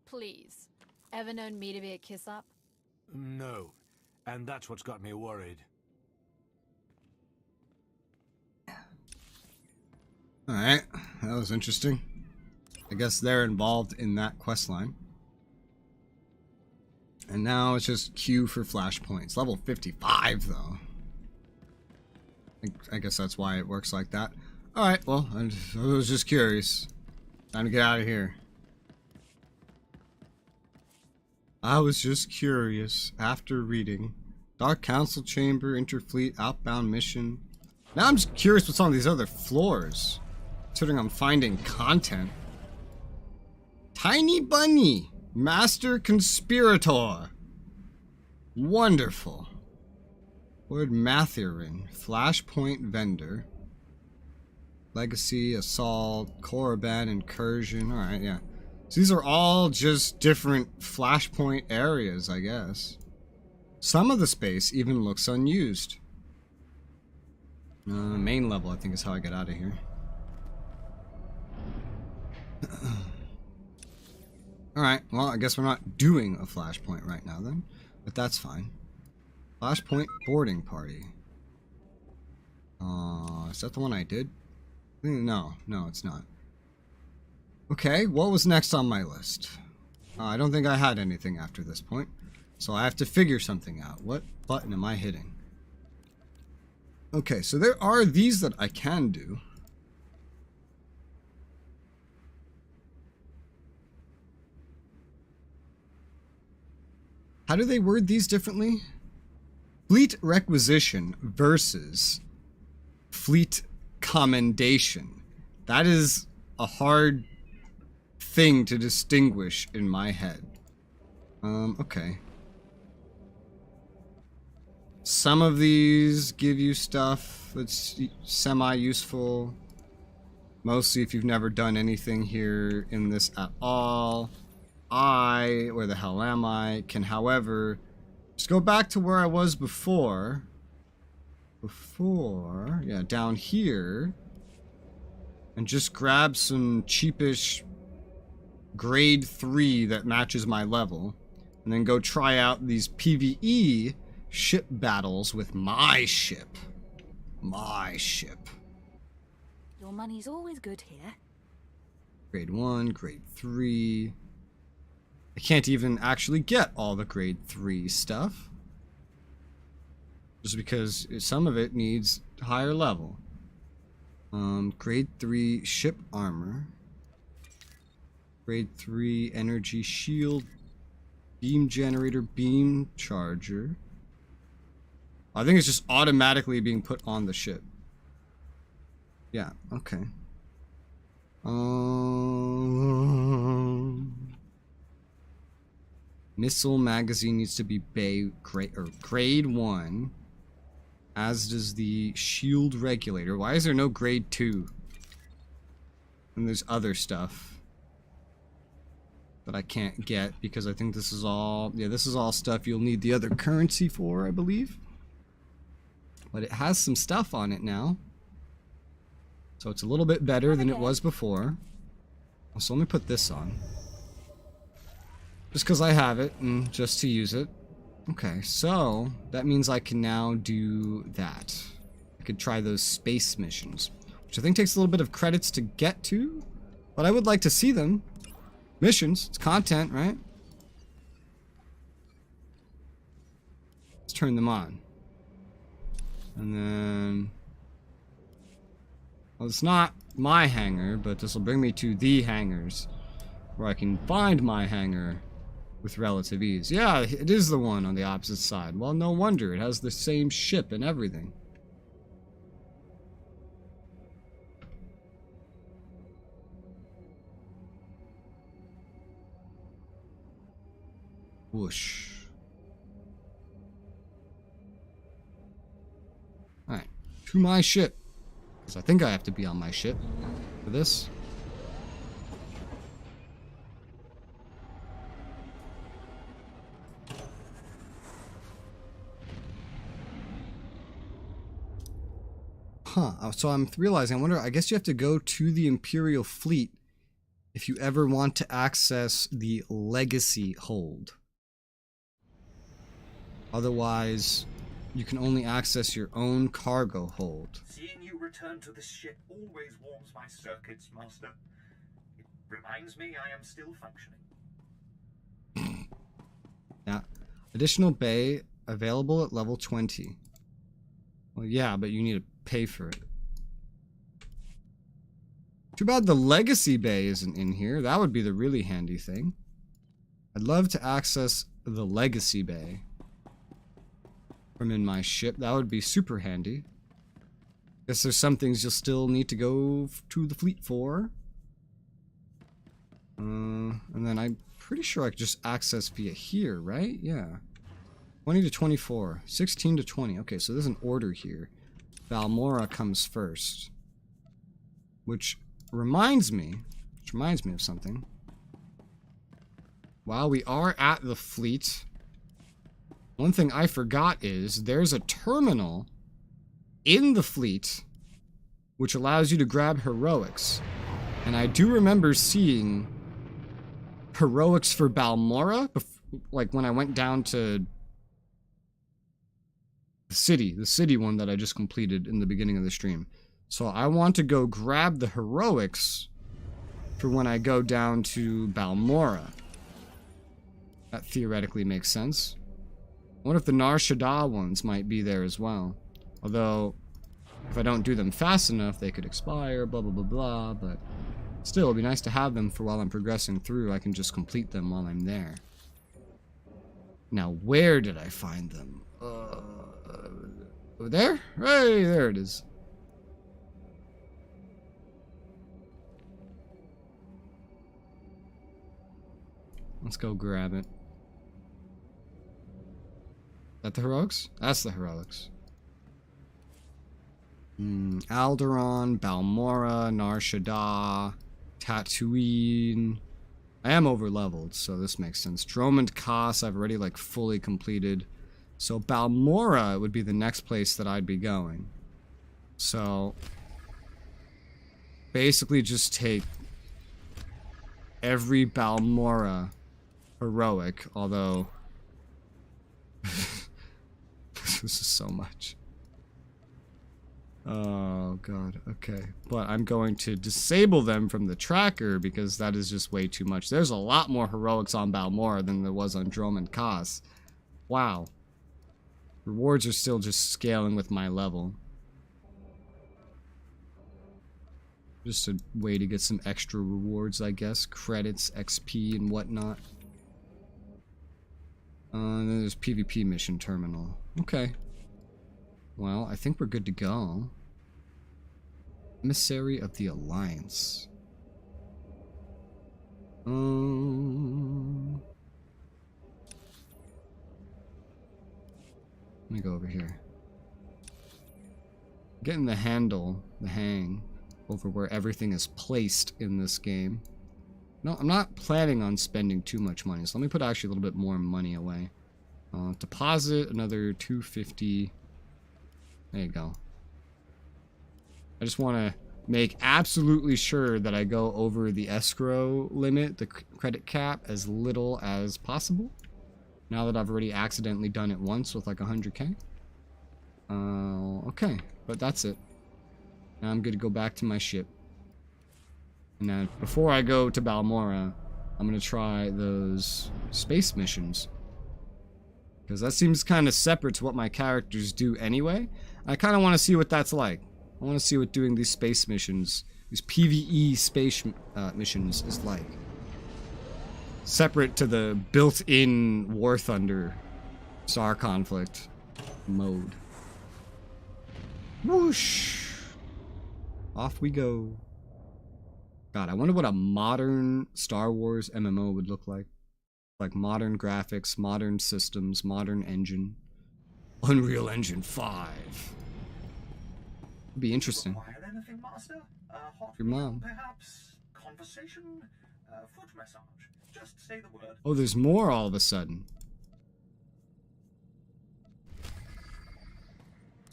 Speaker 15: Please. Ever known me to be a kiss-up?
Speaker 17: No, and that's what's got me worried.
Speaker 1: Alright, that was interesting. I guess they're involved in that quest line. And now it's just queue for flashpoints. Level 55, though. I guess that's why it works like that. Alright, well, I was just curious. Time to get out of here. I was just curious after reading. Dark Council Chamber, Interfleet, Outbound Mission. Now I'm just curious what's on these other floors. Considering I'm finding content. Tiny Bunny, Master Conspirator. Wonderful. Lord Mathurin, Flashpoint Vendor, Legacy, Assault, Korriban, Incursion. Alright, yeah. So these are all just different Flashpoint areas, I guess. Some of the space even looks unused. Main level, I think, is how I get out of here. Alright, well, I guess we're not doing a Flashpoint right now then. But that's fine. Flashpoint boarding party. Is that the one I did? No, it's not. Okay, what was next on my list? I don't think I had anything after this point. So I have to figure something out. What button am I hitting? Okay, so there are these that I can do. How do they word these differently? Fleet requisition versus fleet commendation. That is a hard thing to distinguish in my head. Okay. Some of these give you stuff that's semi-useful. Mostly if you've never done anything here in this at all. Where the hell am I, can, however, just go back to where I was before. Yeah, down here. And just grab some cheapish grade 3 that matches my level. And then go try out these PvE ship battles with my ship. My ship.
Speaker 2: Your money's always good here.
Speaker 1: Grade 1, grade 3. I can't even actually get all the grade 3 stuff. Just because some of it needs higher level. Grade 3 ship armor. Grade 3 energy shield. Beam generator, beam charger. I think it's just automatically being put on the ship. Yeah, okay. Missile magazine needs to be grade 1. As does the shield regulator. Why is there no grade 2? And there's other stuff that I can't get because I think this is all... Yeah, this is all stuff you'll need the other currency for, I believe. But it has some stuff on it now. So it's a little bit better than it was before. So let me put this on. Just because I have it, and just to use it. Okay, so that means I can now do that. I could try those space missions, which I think takes a little bit of credits to get to, but I would like to see them. Missions, it's content, right? Let's turn them on. And then... Well, it's not my hangar, but this will bring me to the hangars, where I can find my hangar with relative ease. Yeah, it is the one on the opposite side. Well, no wonder. It has the same ship and everything. Whoosh. Alright. To my ship. Because I think I have to be on my ship for this. Huh, so I'm realizing, I wonder, I guess you have to go to the Imperial Fleet if you ever want to access the Legacy hold. Otherwise, you can only access your own cargo hold.
Speaker 13: Seeing you return to this ship always warms my circuits, Master. It reminds me I am still functioning.
Speaker 1: Yeah. Additional bay available at level 20. Well, yeah, but you need to pay for it. Too bad the Legacy Bay isn't in here. That would be the really handy thing. I'd love to access the Legacy Bay from in my ship. That would be super handy. Guess there's some things you'll still need to go to the fleet for. And then I'm pretty sure I could just access via here, right? Yeah. 20 to 24. 16 to 20. Okay, so there's an order here. Balmora comes first. Which reminds me of something. While we are at the fleet, one thing I forgot is there's a terminal in the fleet which allows you to grab heroics. And I do remember seeing heroics for Balmora, like when I went down to the city one that I just completed in the beginning of the stream. So I want to go grab the heroics for when I go down to Balmora. That theoretically makes sense. I wonder if the Nar Shaddaa ones might be there as well. Although, if I don't do them fast enough, they could expire, blah, blah, blah, blah. But still, it'd be nice to have them for while I'm progressing through. I can just complete them while I'm there. Now, where did I find them? Over there? Hey, there it is. Let's go grab it. That the heroics? That's the heroics. Alderaan, Balmora, Nar Shaddaa, Tatooine. I am over leveled, so this makes sense. Dromund Kaas I've already like fully completed. So Balmora would be the next place that I'd be going. So basically just take every Balmora heroic, although this is so much. Oh god, okay. But I'm going to disable them from the tracker because that is just way too much. There's a lot more heroics on Balmora than there was on Dromund Kaas. Wow. Rewards are still just scaling with my level. Just a way to get some extra rewards, I guess. Credits, XP, and whatnot. And then there's PvP mission terminal. Okay. Well, I think we're good to go. Emissary of the Alliance. Let me go over here. Getting the hang over where everything is placed in this game. No, I'm not planning on spending too much money, so let me put actually a little bit more money away. Deposit another 250. There you go. I just want to make absolutely sure that I go over the escrow limit, the credit cap, as little as possible. Now that I've already accidentally done it once with like 100k. Okay, but that's it. Now I'm good to go back to my ship. And now, before I go to Balmora, I'm going to try those space missions. Because that seems kind of separate to what my characters do anyway. I kind of want to see what that's like. I want to see what doing these space missions, these PvE space missions is like. Separate to the built-in War Thunder Star Conflict mode. Whoosh! Off we go. God, I wonder what a modern Star Wars MMO would look like. Like modern graphics, modern systems, modern engine. Unreal Engine 5. It'd be interesting.
Speaker 13: Require anything, Master? Hot
Speaker 1: Your mom.
Speaker 13: Perhaps conversation? Foot massage? Just say the word.
Speaker 1: Oh, there's more all of a sudden.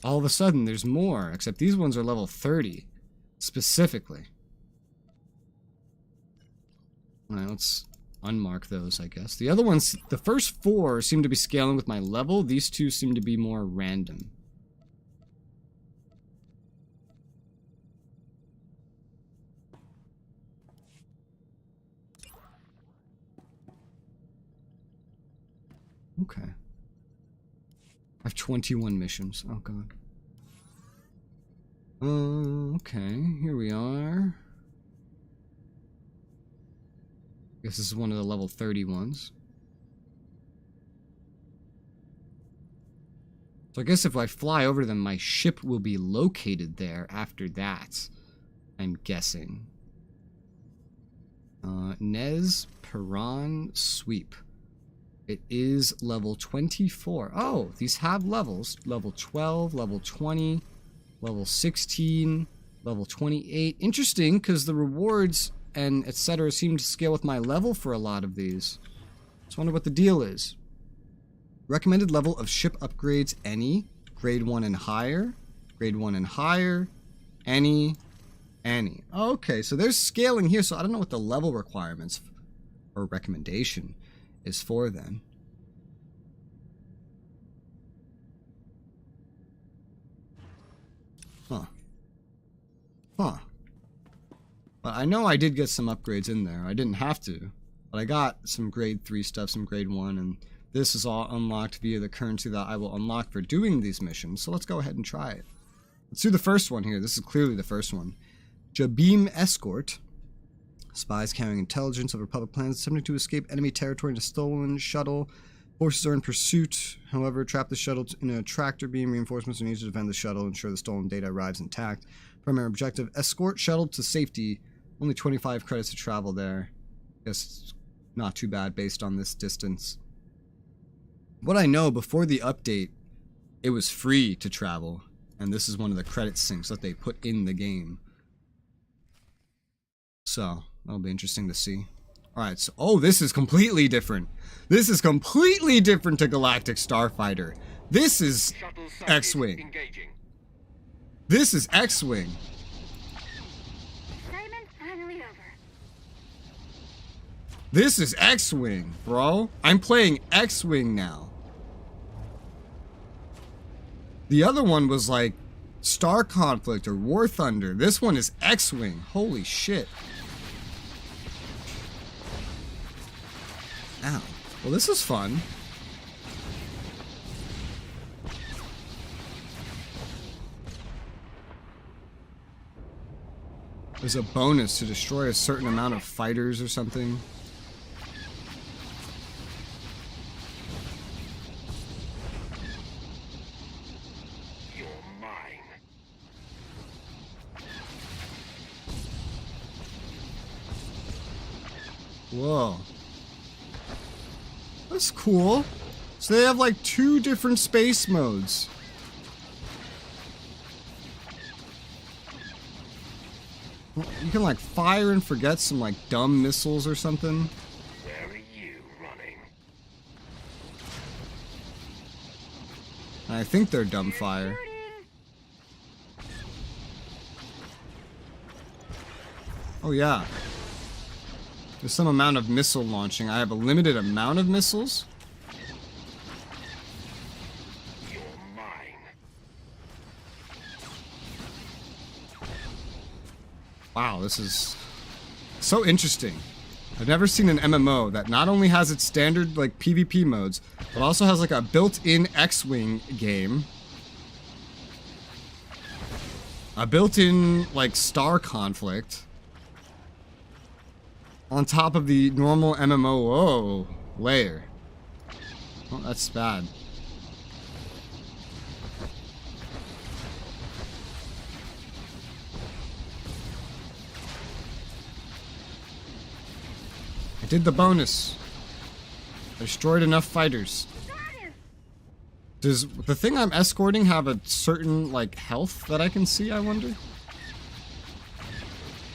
Speaker 1: All of a sudden, there's more. Except these ones are level 30. Specifically. Alright, let's unmark those, I guess. The other ones, the first 4 seem to be scaling with my level. These 2 seem to be more random. Okay. I have 21 missions. Oh god. Okay, here we are. Guess this is one of the level 30 ones. So I guess if I fly over them, my ship will be located there after that. I'm guessing. Nez Peron Sweep. It is level 24. Oh, these have levels. Level 12, level 20, level 16, level 28. Interesting, because the rewards and etc. seem to scale with my level for a lot of these. Just wonder what the deal is. Recommended level of ship upgrades, any. Grade 1 and higher. Grade 1 and higher. Any. Okay, so there's scaling here, so I don't know what the level requirements or recommendation is for then. Huh. But I know I did get some upgrades in there. I didn't have to. But I got some grade 3 stuff, some grade 1, and this is all unlocked via the currency that I will unlock for doing these missions. So let's go ahead and try it. Let's do the first one here. This is clearly the first one. Jabim Escort. Spies carrying intelligence of Republic plans attempting to escape enemy territory in a stolen shuttle. Forces are in pursuit. However, trap the shuttle in a tractor beam. Reinforcements are needed to defend the shuttle, ensure the stolen data arrives intact. Primary objective, escort shuttle to safety. Only 25 credits to travel there. Guess it's not too bad based on this distance. What I know, before the update, it was free to travel. And this is one of the credit sinks that they put in the game. So, that'll be interesting to see. Alright, so, oh, this is completely different. This is completely different to Galactic Starfighter. This is X-Wing. This is X-Wing. This is X-Wing, bro. I'm playing X-Wing now. The other one was like Star Conflict or War Thunder. This one is X-Wing. Holy shit. Ow. Well, this is fun. There's a bonus to destroy a certain amount of fighters or something.
Speaker 10: You're mine.
Speaker 1: Whoa. That's cool. So they have like 2 different space modes. You can like fire and forget some like dumb missiles or something.
Speaker 10: Where are you running?
Speaker 1: And I think they're dumb fire. Oh yeah. There's some amount of missile launching. I have a limited amount of missiles.
Speaker 10: You're mine.
Speaker 1: Wow, this is so interesting. I've never seen an MMO that not only has its standard like PvP modes, but also has like a built-in X-Wing game. A built-in like Star Conflict. On top of the normal MMO layer. Oh, that's bad. I did the bonus. I destroyed enough fighters. Does the thing I'm escorting have a certain, like, health that I can see, I wonder?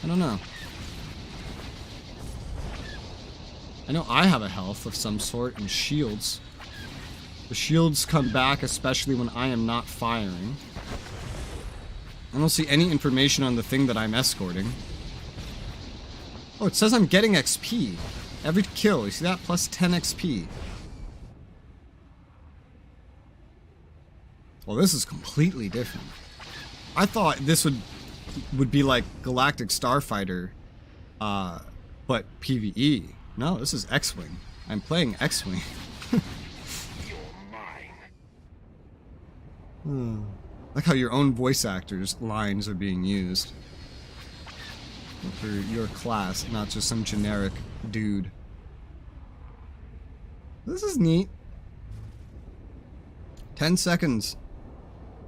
Speaker 1: I don't know. I know I have a health of some sort and shields. The shields come back especially when I am not firing. I don't see any information on the thing that I'm escorting. Oh, it says I'm getting XP. Every kill, you see that? Plus 10 XP. Well, this is completely different. I thought this would be like Galactic Starfighter, but PvE. No, this is X-Wing. I'm playing X-Wing.
Speaker 10: You're mine.
Speaker 1: Like how your own voice actors' lines are being used. For your class, not just some generic dude. This is neat. 10 seconds.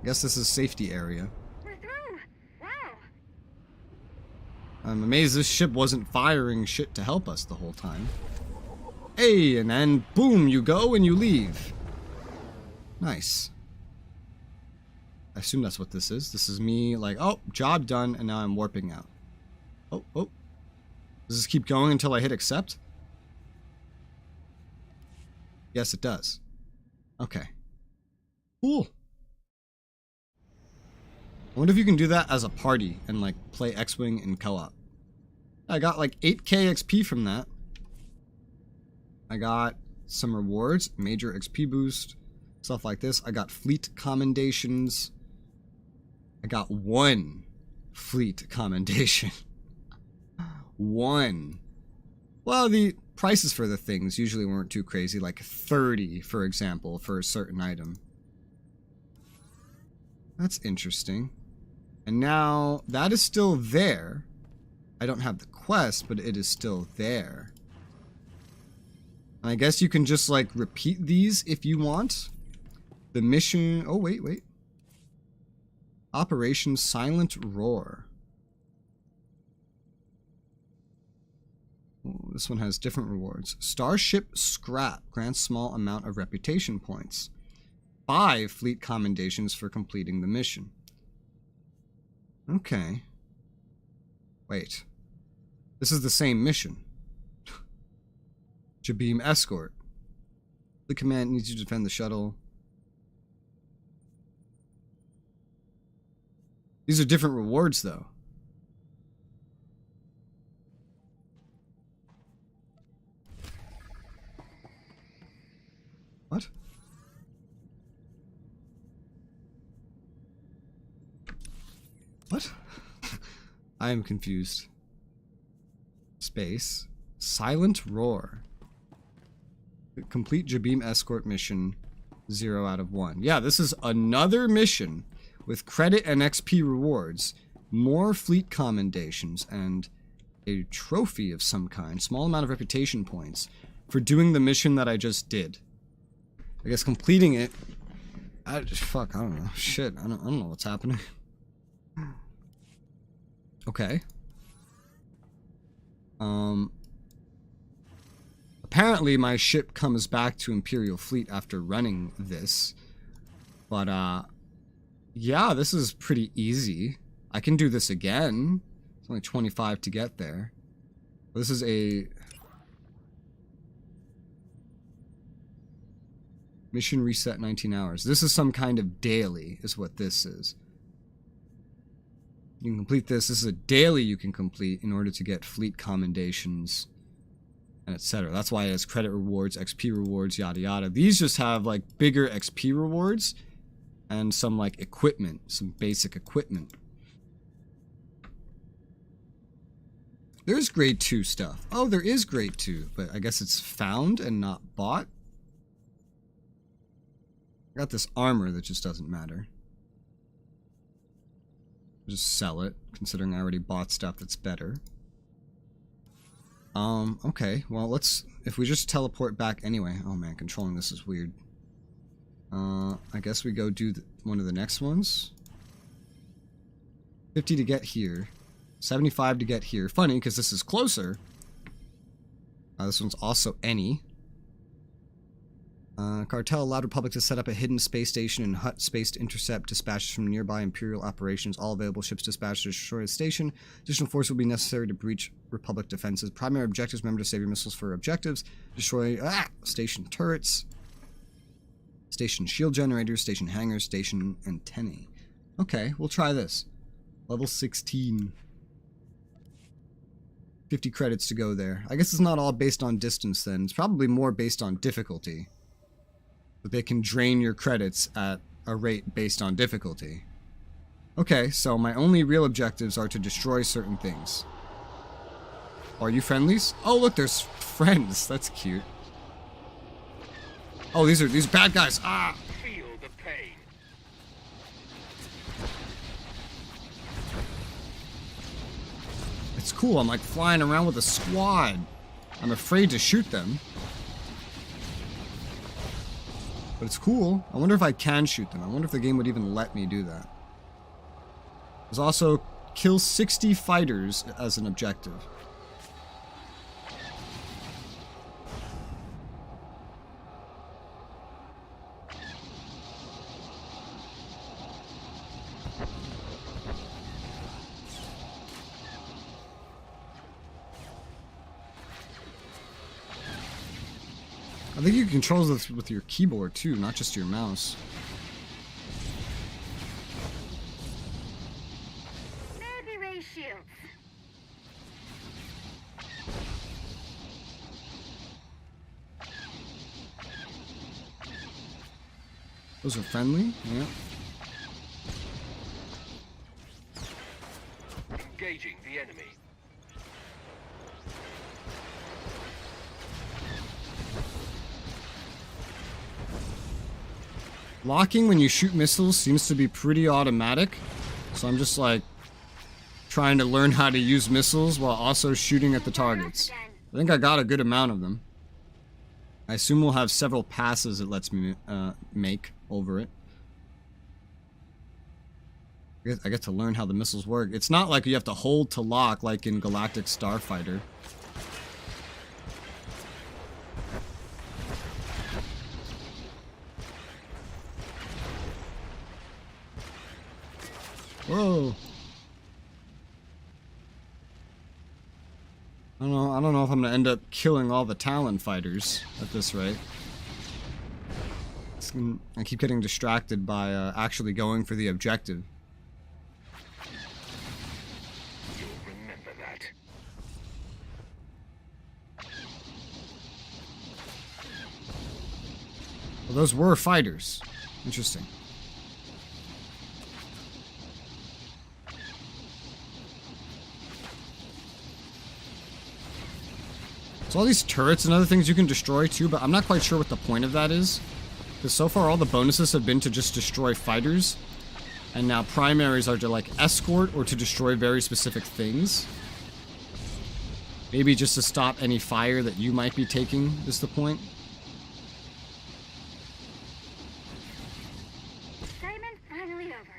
Speaker 1: Guess this is safety area.
Speaker 2: We're through. Wow.
Speaker 1: I'm amazed this ship wasn't firing shit to help us the whole time. Hey, and then boom, you go and you leave. Nice. I assume that's what this is. This is me like, oh, job done, and now I'm warping out. Oh, oh. Does this keep going until I hit accept? Yes, it does. Okay. Cool. I wonder if you can do that as a party and like play X-Wing in co-op. I got like 8k XP from that. I got some rewards, major XP boost, stuff like this. I got fleet commendations. I got 1 fleet commendation. 1. Well, the prices for the things usually weren't too crazy, like 30, for example, for a certain item. That's interesting. And now, that is still there. I don't have the quest, but it is still there. And I guess you can just, like, repeat these if you want. The mission... Oh, wait. Operation Silent Roar. Oh, this one has different rewards. Starship Scrap grants small amount of reputation points. 5 fleet commendations for completing the mission. Okay. Wait. This is the same mission. Jabeam Escort. The command needs you to defend the shuttle. These are different rewards, though. What? What? I am confused. Space. Silent Roar. Complete Jabeam Escort mission 0 out of 1. Yeah, this is another mission with credit and XP rewards, more fleet commendations, and a trophy of some kind. Small amount of reputation points for doing the mission that I just did. I guess completing it... fuck, I don't know. Shit, I don't know what's happening. Okay. Apparently my ship comes back to Imperial Fleet after running this. But, yeah, this is pretty easy. I can do this again. It's only 25 to get there. This is a... Mission reset 19 hours. This is some kind of daily, is what this is. You can complete this. This is a daily you can complete in order to get fleet commendations, and etc. That's why it has credit rewards, XP rewards, yada yada. These just have like bigger XP rewards and some like equipment, some basic equipment. There's grade 2 stuff. Oh, there is grade 2, but I guess it's found and not bought. I got this armor that just doesn't matter. Just sell it, considering I already bought stuff that's better. Okay, well, if we just teleport back anyway. Oh man, controlling this is weird. I guess we go do one of the next ones. 50 to get here. 75 to get here. Funny, because this is closer. This one's also any. Cartel allowed Republic to set up a hidden space station in Hutt space to intercept dispatches from nearby Imperial operations. All available ships dispatched to destroy the station. Additional force will be necessary to breach Republic defenses. Primary objectives: remember to save your missiles for objectives. Destroy station turrets, station shield generators, station hangars, station antennae. Okay, we'll try this. Level 16. 50 credits to go there. I guess it's not all based on distance then. It's probably more based on difficulty. But they can drain your credits at a rate based on difficulty. Okay, so my only real objectives are to destroy certain things. Are you friendlies? Oh, look, there's friends. That's cute. Oh, these are bad guys. Ah!
Speaker 10: Feel the pain.
Speaker 1: It's cool. I'm like flying around with a squad. I'm afraid to shoot them. But it's cool. I wonder if I can shoot them. I wonder if the game would even let me do that. There's also kill 60 fighters as an objective. I think you can control this with your keyboard too, not just your mouse.
Speaker 2: Maybe ray shields.
Speaker 1: Those are friendly, yeah.
Speaker 10: Engaging the enemy.
Speaker 1: Locking when you shoot missiles seems to be pretty automatic, so I'm just like trying to learn how to use missiles while also shooting at the targets. I think I got a good amount of them. I assume we'll have several passes it lets me make over it. I get to learn how the missiles work. It's not like you have to hold to lock like in Galactic Starfighter. Whoa. I don't know if I'm gonna end up killing all the Talon fighters at this rate. I keep getting distracted by actually going for the objective.
Speaker 10: You'll remember that.
Speaker 1: Well, those were fighters. Interesting. So all these turrets and other things you can destroy too, but I'm not quite sure what the point of that is. Because so far all the bonuses have been to just destroy fighters. And now primaries are to like escort or to destroy very specific things. Maybe just to stop any fire that you might be taking is the point.
Speaker 2: Assignment finally over.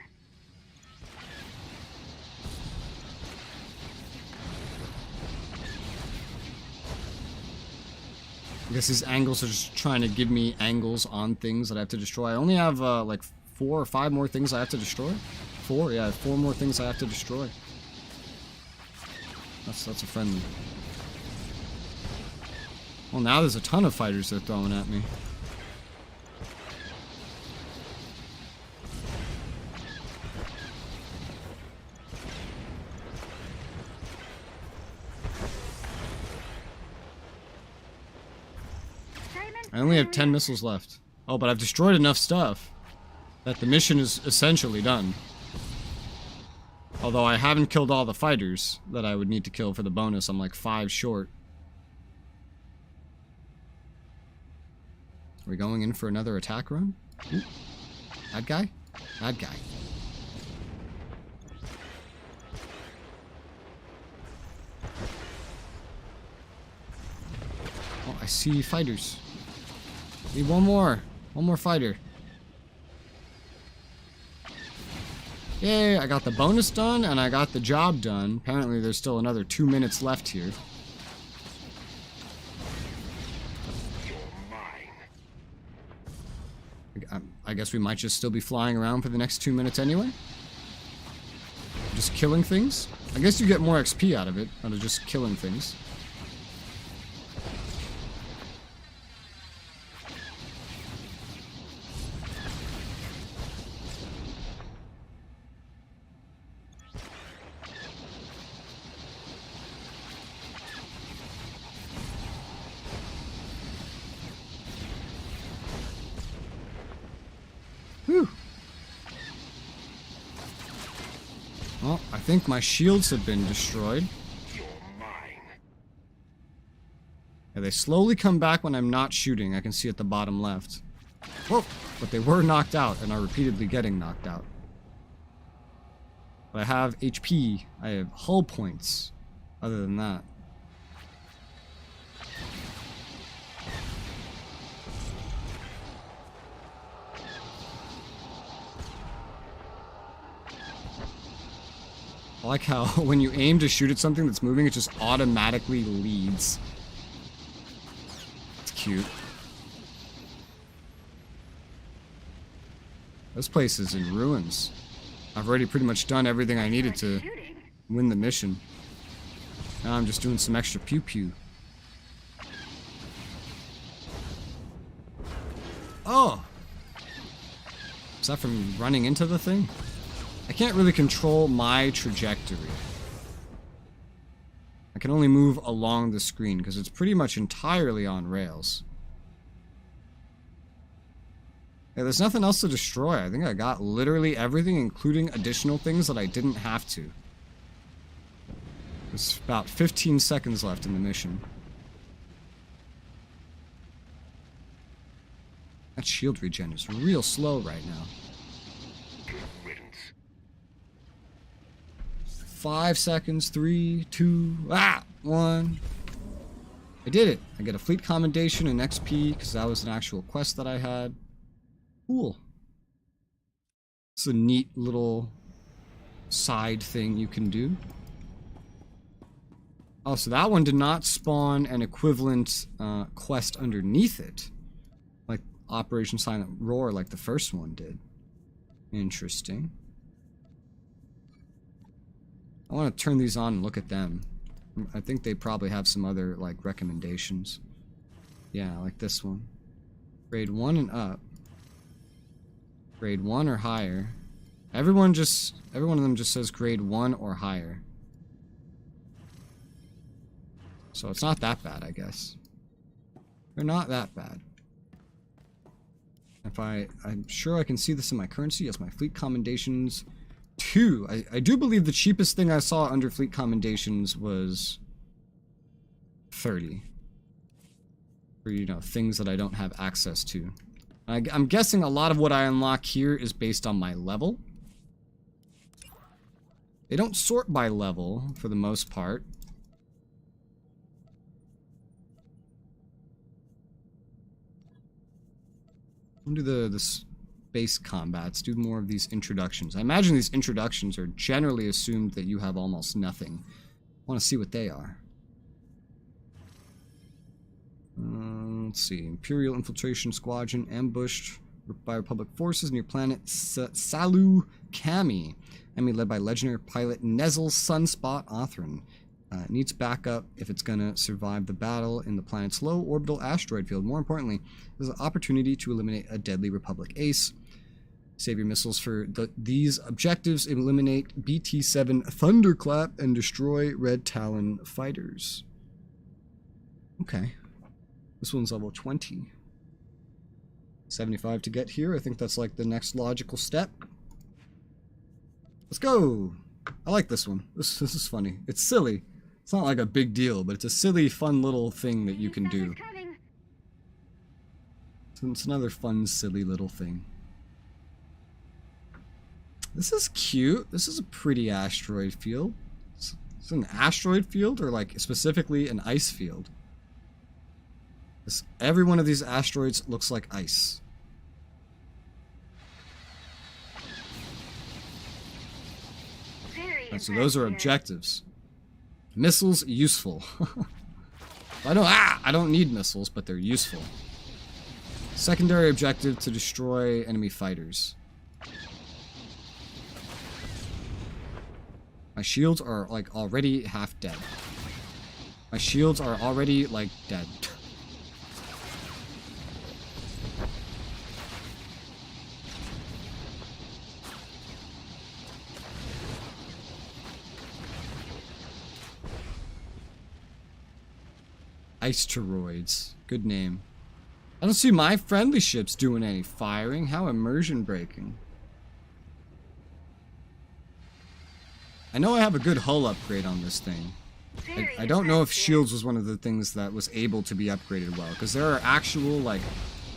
Speaker 1: I guess these angles are just trying to give me angles on things that I have to destroy. I only have like 4 or 5 more things I have to destroy. 4? Yeah, 4 more things I have to destroy. That's a friendly. Well, now there's a ton of fighters they're throwing at me. I only have 10 missiles left. Oh, but I've destroyed enough stuff that the mission is essentially done. Although I haven't killed all the fighters that I would need to kill for the bonus. I'm like 5 short. Are we going in for another attack run? Ooh. Bad guy? Bad guy. Oh, I see fighters. Need one more. One more fighter. Yay, I got the bonus done and I got the job done. Apparently there's still another 2 minutes left here. I guess we might just still be flying around for the next 2 minutes anyway. Just killing things. I guess you get more XP out of it, out of just killing things. Whew. Well, I think my shields have been destroyed. Yeah, they slowly come back when I'm not shooting. I can see at the bottom left. Whoa! But they were knocked out and are repeatedly getting knocked out. But I have HP. I have hull points. Other than that. I like how when you aim to shoot at something that's moving, it just automatically leads. It's cute. This place is in ruins. I've already pretty much done everything I needed to win the mission. Now I'm just doing some extra pew-pew. Oh! Is that from running into the thing? I can't really control my trajectory. I can only move along the screen because it's pretty much entirely on rails. Yeah, there's nothing else to destroy. I think I got literally everything, including additional things that I didn't have to. There's about 15 seconds left in the mission. That shield regen is real slow right now. 5 seconds, 3, 2, 1. I did it. I get a fleet commendation and XP because that was an actual quest that I had. Cool. It's a neat little side thing you can do. Oh, so that one did not spawn an equivalent quest underneath it. Like Operation Silent Roar, like the first one did. Interesting. I want to turn these on and look at them. I think they probably have some other, like, recommendations. Yeah, like this one. Grade 1 and up. Grade 1 or higher. Every one of them just says grade 1 or higher. So it's not that bad, I guess. They're not that bad. I'm sure I can see this in my currency. Yes, my fleet commendations 2. I do believe the cheapest thing I saw under fleet commendations was 30. For, you know, things that I don't have access to. I'm guessing a lot of what I unlock here is based on my level. They don't sort by level for the most part. Do the base combats, do more of these introductions. I imagine these introductions are generally assumed that you have almost nothing. I want to see what they are. Let's see. Imperial Infiltration Squadron ambushed by Republic forces near planet Salu Kami. Enemy led by legendary pilot Nezel Sunspot Othran. Needs backup if it's going to survive the battle in the planet's low orbital asteroid field. More importantly, there's an opportunity to eliminate a deadly Republic ace. Save your missiles for these objectives. Eliminate BT-7 Thunderclap and destroy Red Talon fighters. Okay. This one's level 20. 75 to get here. I think that's like the next logical step. Let's go! I like this one. This is funny. It's silly. It's not like a big deal, but it's a silly, fun little thing that you can do. It's another fun, silly little thing. This is cute. This is a pretty asteroid field. Is it an asteroid field or like specifically an ice field? Every one of these asteroids looks like ice. Right, so those are objectives. Missiles, useful. I don't need missiles, but they're useful. Secondary objective to destroy enemy fighters. My shields are like already half dead. My shields are already like dead. Ice Toroids. Good name. I don't see my friendly ships doing any firing. How immersion breaking. I know I have a good hull upgrade on this thing. I don't know if shields was one of the things that was able to be upgraded well, because there are actual, like,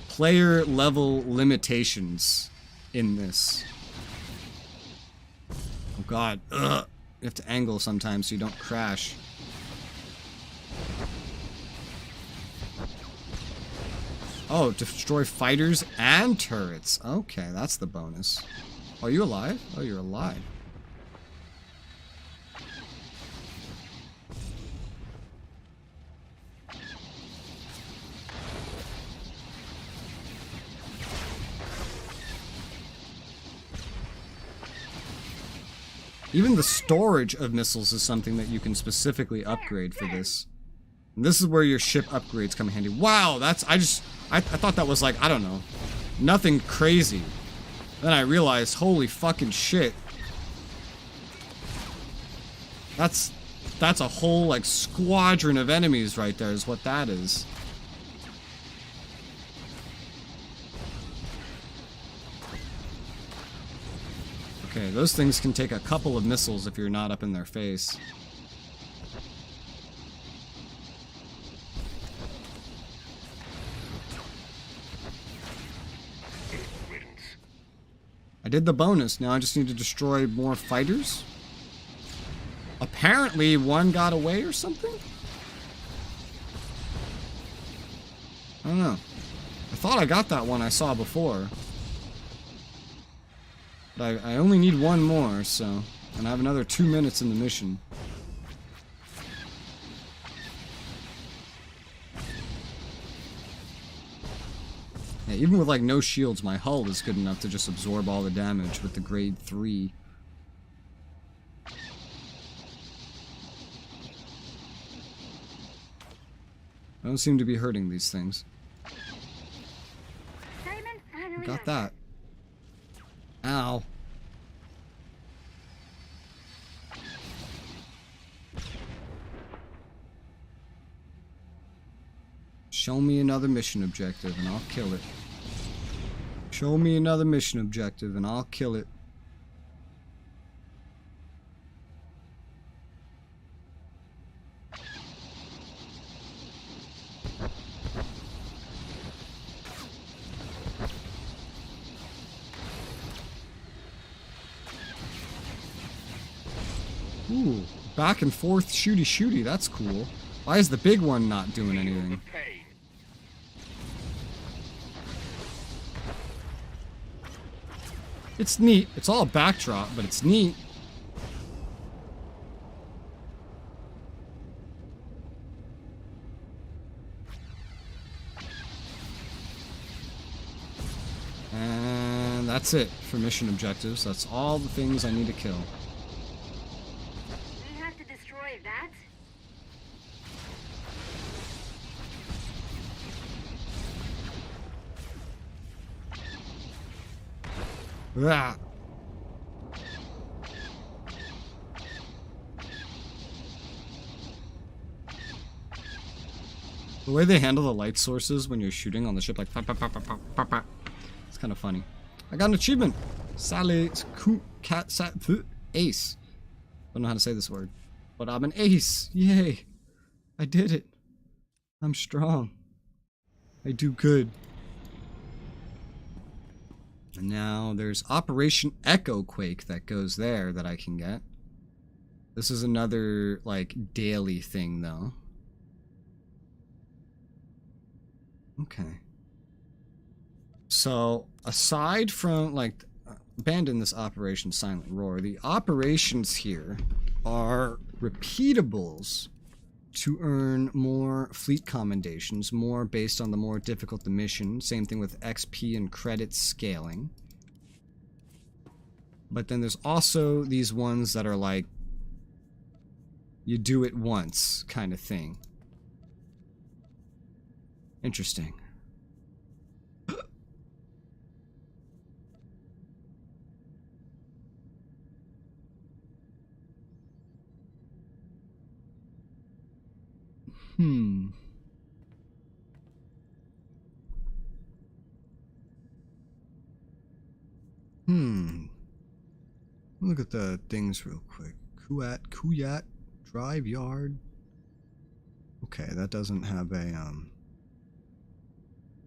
Speaker 1: player level limitations in this. Oh god. Ugh. You have to angle sometimes so you don't crash. Oh, destroy fighters and turrets. Okay, that's the bonus. Are you alive? Oh, you're alive. Even the storage of missiles is something that you can specifically upgrade for this. And this is where your ship upgrades come in handy. Wow, that's... I thought that was like, I don't know, Nothing crazy. Then I realized, holy fucking shit. That's a whole, like, squadron of enemies right there is what that is. Okay, those things can take a couple of missiles if you're not up in their face. I did the bonus, now I just need to destroy more fighters? Apparently one got away or something? I don't know. I thought I got that one I saw before. But I only need one more, so... And I have another 2 minutes in the mission. Yeah, even with like no shields, my hull is good enough to just absorb all the damage with the grade 3. I don't seem to be hurting these things. I got that. Ow. Show me another mission objective and I'll kill it. Show me another mission objective and I'll kill it. Ooh, back and forth shooty, that's cool. Why is the big one not doing anything? It's neat. It's all a backdrop, but it's neat. And that's it for mission objectives. That's all the things I need to kill.
Speaker 2: We have to destroy that?
Speaker 1: Ah. The way they handle the light sources when you're shooting on the ship, like pop, pop, pop, pop, pop, pop, pop. It's kind of funny. I got an achievement. Ace. Don't know how to say this word, but I'm an ace. Yay! I did it. I'm strong. I do good. And now there's Operation Echo Quake that goes there that I can get. This is another, like, daily thing, though. Okay. So, aside from, like, abandon this Operation Silent Roar, the operations here are repeatables to earn more fleet commendations, more based on the more difficult the mission. Same thing with XP and credit scaling. But then there's also these ones that are like, you do it once kind of thing. Interesting. Look at the things real quick. Kuyat, Drive Yard. Okay, that doesn't have a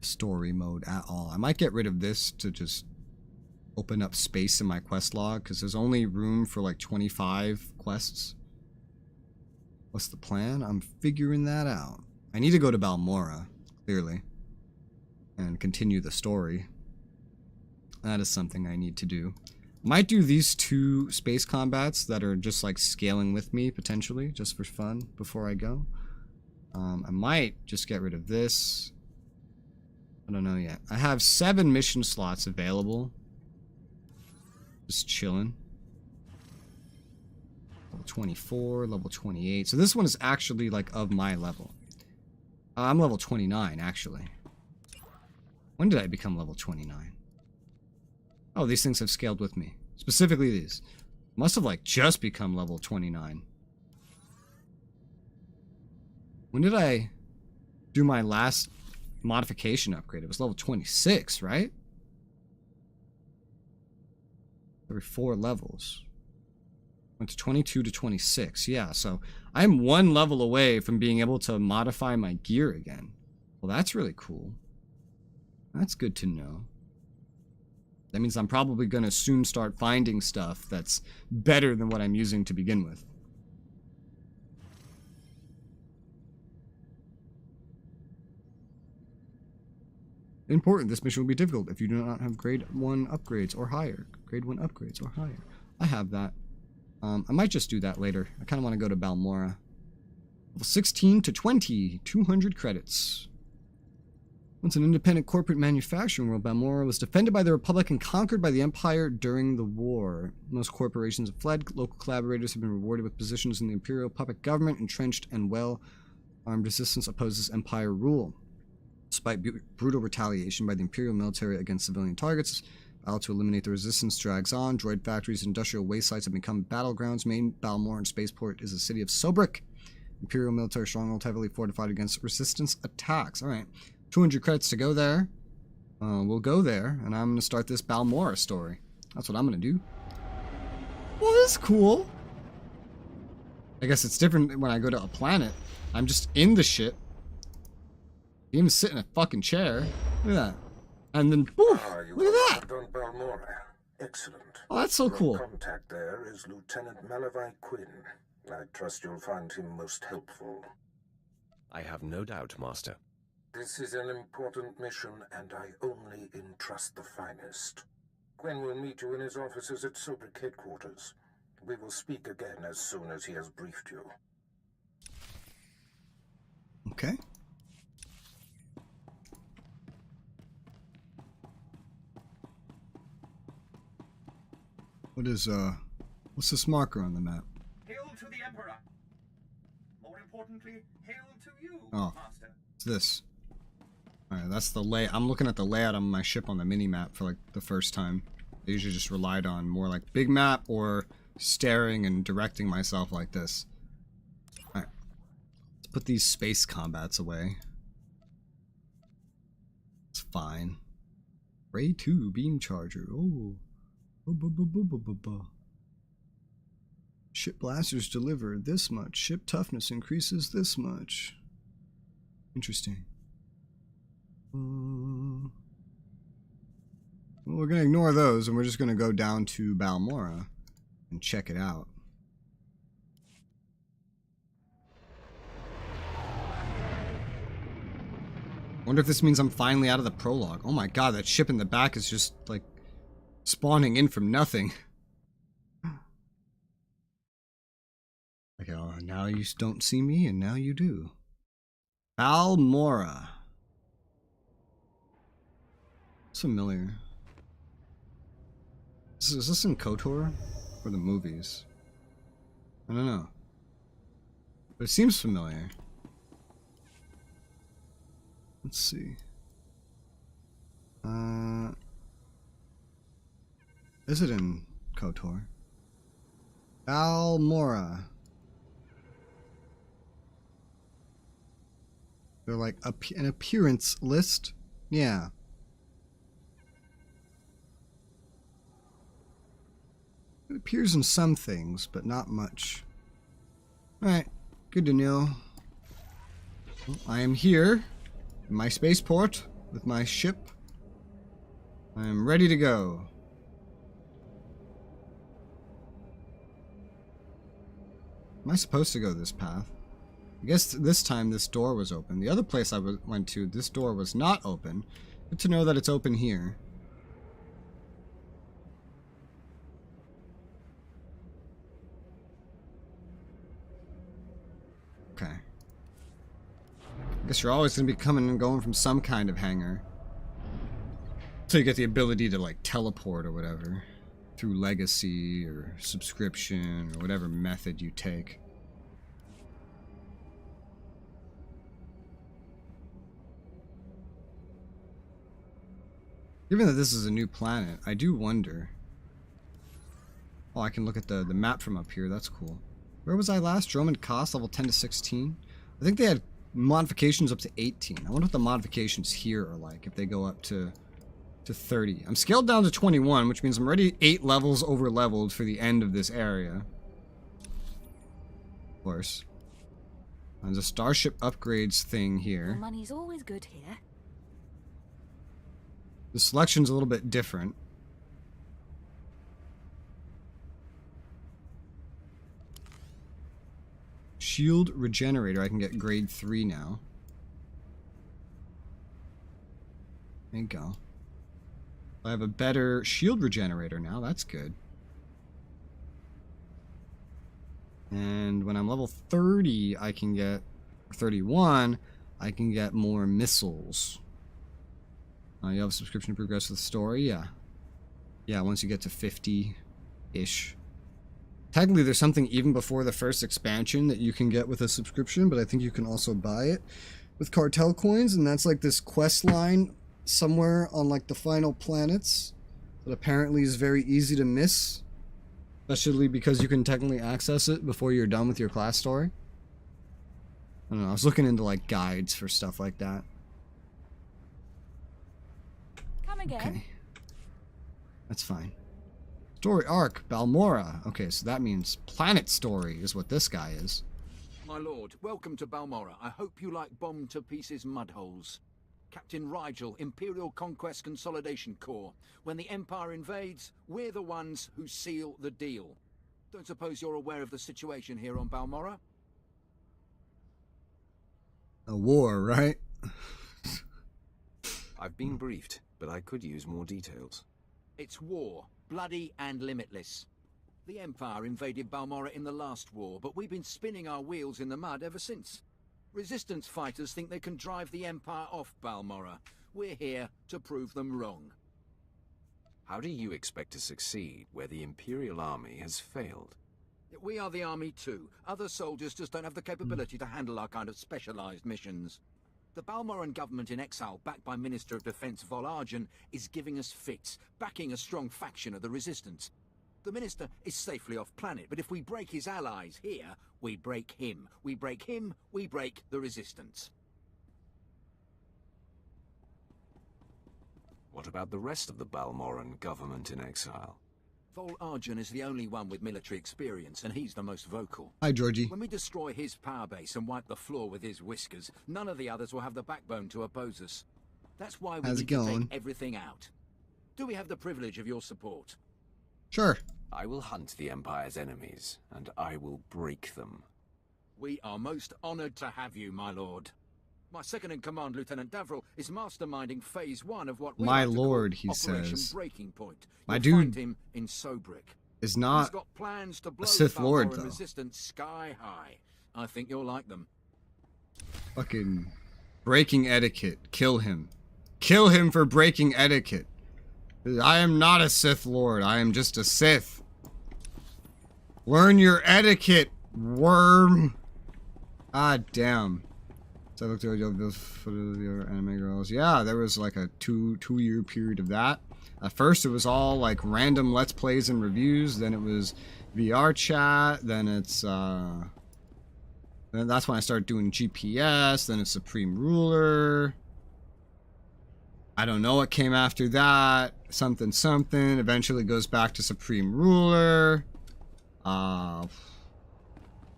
Speaker 1: story mode at all. I might get rid of this to just open up space in my quest log, because there's only room for like 25 quests. What's the plan? I'm figuring that out. I need to go to Balmora, clearly, and continue the story. That is something I need to do. Might do these 2 space combats that are just like scaling with me, potentially, just for fun, before I go. I might just get rid of this. I don't know yet. I have 7 mission slots available. Just chilling. Level 24, level 28. So this one is actually like of my level. I'm level 29, actually. When did I become level 29? Oh, these things have scaled with me. Specifically these. Must have, like, just become level 29. When did I do my last modification upgrade? It was level 26, right? Every 4 levels. Went to 22 to 26. Yeah, so I'm 1 level away from being able to modify my gear again. Well, that's really cool. That's good to know. That means I'm probably going to soon start finding stuff that's better than what I'm using to begin with. Important, this mission will be difficult if you do not have grade 1 upgrades or higher. Grade 1 upgrades or higher. I have that. I might just do that later. I kind of want to go to Balmora. Level 16 to 20. 200 credits. Once an independent corporate manufacturing world, Balmora was defended by the Republic and conquered by the Empire during the war. Most corporations have fled. Local collaborators have been rewarded with positions in the Imperial puppet government. Entrenched and well-armed resistance opposes Empire rule. Despite brutal retaliation by the Imperial military against civilian targets, battle to eliminate the resistance drags on. Droid factories and industrial waste sites have become battlegrounds. Main Balmoran spaceport is the city of Sobrik. Imperial military stronghold heavily fortified against resistance attacks. Alright, 200 credits to go there. We'll go there, and I'm going to start this Balmora story. That's what I'm going to do. Well, this is cool. I guess it's different when I go to a planet. I'm just in the ship. You even sit in a fucking chair. Look at that. And then, poof, look at that.
Speaker 6: On Balmora. Excellent.
Speaker 1: Oh, that's so cool.
Speaker 6: Your contact there is Lieutenant Malavai Quinn. I trust you'll find him most helpful.
Speaker 3: I have no doubt, Master.
Speaker 6: This is an important mission, and I only entrust the finest. Quinn will meet you in his offices at Sobrik headquarters. We will speak again as soon as he has briefed you.
Speaker 1: Okay. What is, what's this marker on the map?
Speaker 13: Hail to the Emperor. More importantly, hail to you,
Speaker 1: Oh,
Speaker 13: Master.
Speaker 1: it's this. Alright, that's the I'm looking at the layout on my ship on the mini-map for, like, the first time. I usually just relied on more, like, big map or staring and directing myself like this. Alright. Let's put these space combats away. It's fine. Ray 2 beam charger. Oh. Ship blasters deliver this much. Ship toughness increases this much. Interesting. Well, we're going to ignore those and we're just going to go down to Balmora and check it out. Wonder if this means I'm finally out of the prologue. Oh my god, that ship in the back is just like spawning in from nothing. Okay, oh, now you don't see me, and now you do. Balmora. It's familiar. Is this in KOTOR? Or the movies? I don't know. But it seems familiar. Let's see. Is it in KOTOR? Balmora. They're like an appearance list. Yeah. It appears in some things, but not much. Alright, good to know. Well, I am here in my spaceport with my ship. I am ready to go. Am I supposed to go this path? I guess this time this door was open. The other place I went to, this door was not open. Good to know that it's open here. Okay. I guess you're always going to be coming and going from some kind of hangar. So you get the ability to, like, teleport or whatever. Through legacy or subscription or whatever method you take. Given that this is a new planet, I do wonder. Oh, I can look at the map from up here. That's cool. Where was I last? Droman Cost, level 10 to 16. I think they had modifications up to 18. I wonder what the modifications here are like if they go up to 30. I'm scaled down to 21, which means I'm already 8 levels over leveled for the end of this area. Of course. There's a starship upgrades thing here.
Speaker 2: Money's always good here.
Speaker 1: The selection's a little bit different. Shield regenerator. I can get grade 3 now. There you go. I have a better shield regenerator now. That's good. And when I'm level 30, I can get 31. I can get more missiles. You have a subscription to progress with the story. Yeah. Yeah. Once you get to 50-ish. Technically, there's something even before the first expansion that you can get with a subscription, but I think you can also buy it with cartel coins, and that's like this quest line somewhere on like the final planets that apparently is very easy to miss, especially because you can technically access it before you're done with your class story. I don't know, I was looking into like guides for stuff like that.
Speaker 2: Come again.
Speaker 1: Okay. That's fine. Story arc, Balmora. Okay, so that means planet story is what this guy is.
Speaker 8: My lord, welcome to Balmora. I hope you like bombed to pieces mudholes. Captain Rigel, Imperial Conquest Consolidation Corps. When the Empire invades, we're the ones who seal the deal. Don't suppose you're aware of the situation here on Balmora?
Speaker 1: A war, right?
Speaker 21: I've been briefed, but I could use more details.
Speaker 8: It's war. Bloody and limitless. The Empire invaded Balmora in the last war, but we've been spinning our wheels in the mud ever since. Resistance fighters think they can drive the Empire off Balmora. We're here to prove them wrong.
Speaker 21: How do you expect to succeed where the Imperial Army has failed?
Speaker 8: We are the army too. Other soldiers just don't have the capability to handle our kind of specialized missions. The Balmoran government in exile, backed by Minister of Defense Vol Argen, is giving us fits, backing a strong faction of the resistance. The Minister is safely off planet, but if we break his allies here, we break him. We break him, we break the resistance.
Speaker 21: What about the rest of the Balmoran government in exile?
Speaker 8: Vol Argen is the only one with military experience, and he's the most vocal.
Speaker 1: Hi, Georgie.
Speaker 8: When we destroy his power base and wipe the floor with his whiskers, none of the others will have the backbone to oppose us. That's why we need to take everything out. Do we have the privilege of your support?
Speaker 1: Sure.
Speaker 21: I will hunt the Empire's enemies, and I will break them.
Speaker 8: We are most honored to have you, my lord. My second-in-command, Lieutenant Davril, is masterminding Phase 1 of what we
Speaker 1: my
Speaker 8: like to
Speaker 1: lord,
Speaker 8: call
Speaker 1: he
Speaker 8: Operation
Speaker 1: says.
Speaker 8: Breaking Point.
Speaker 1: My
Speaker 8: You'll
Speaker 1: dude
Speaker 8: find him in Sobrik.
Speaker 1: is not
Speaker 8: He's got plans to blow
Speaker 1: a Sith
Speaker 8: the
Speaker 1: Lord,
Speaker 8: Balmoran
Speaker 1: though.
Speaker 8: resistance sky high. I think you'll like them.
Speaker 1: Fucking breaking etiquette. Kill him. Kill him for breaking etiquette. I am not a Sith Lord. I am just a Sith. Learn your etiquette, worm. Ah, damn. So I looked at those footage of your anime girls. Yeah, there was like a two-year period of that. At first, it was all like random Let's Plays and reviews. Then it was VR chat. Then it's then that's when I started doing GPS. Then it's Supreme Ruler. I don't know what came after that. Something something. Eventually goes back to Supreme Ruler. I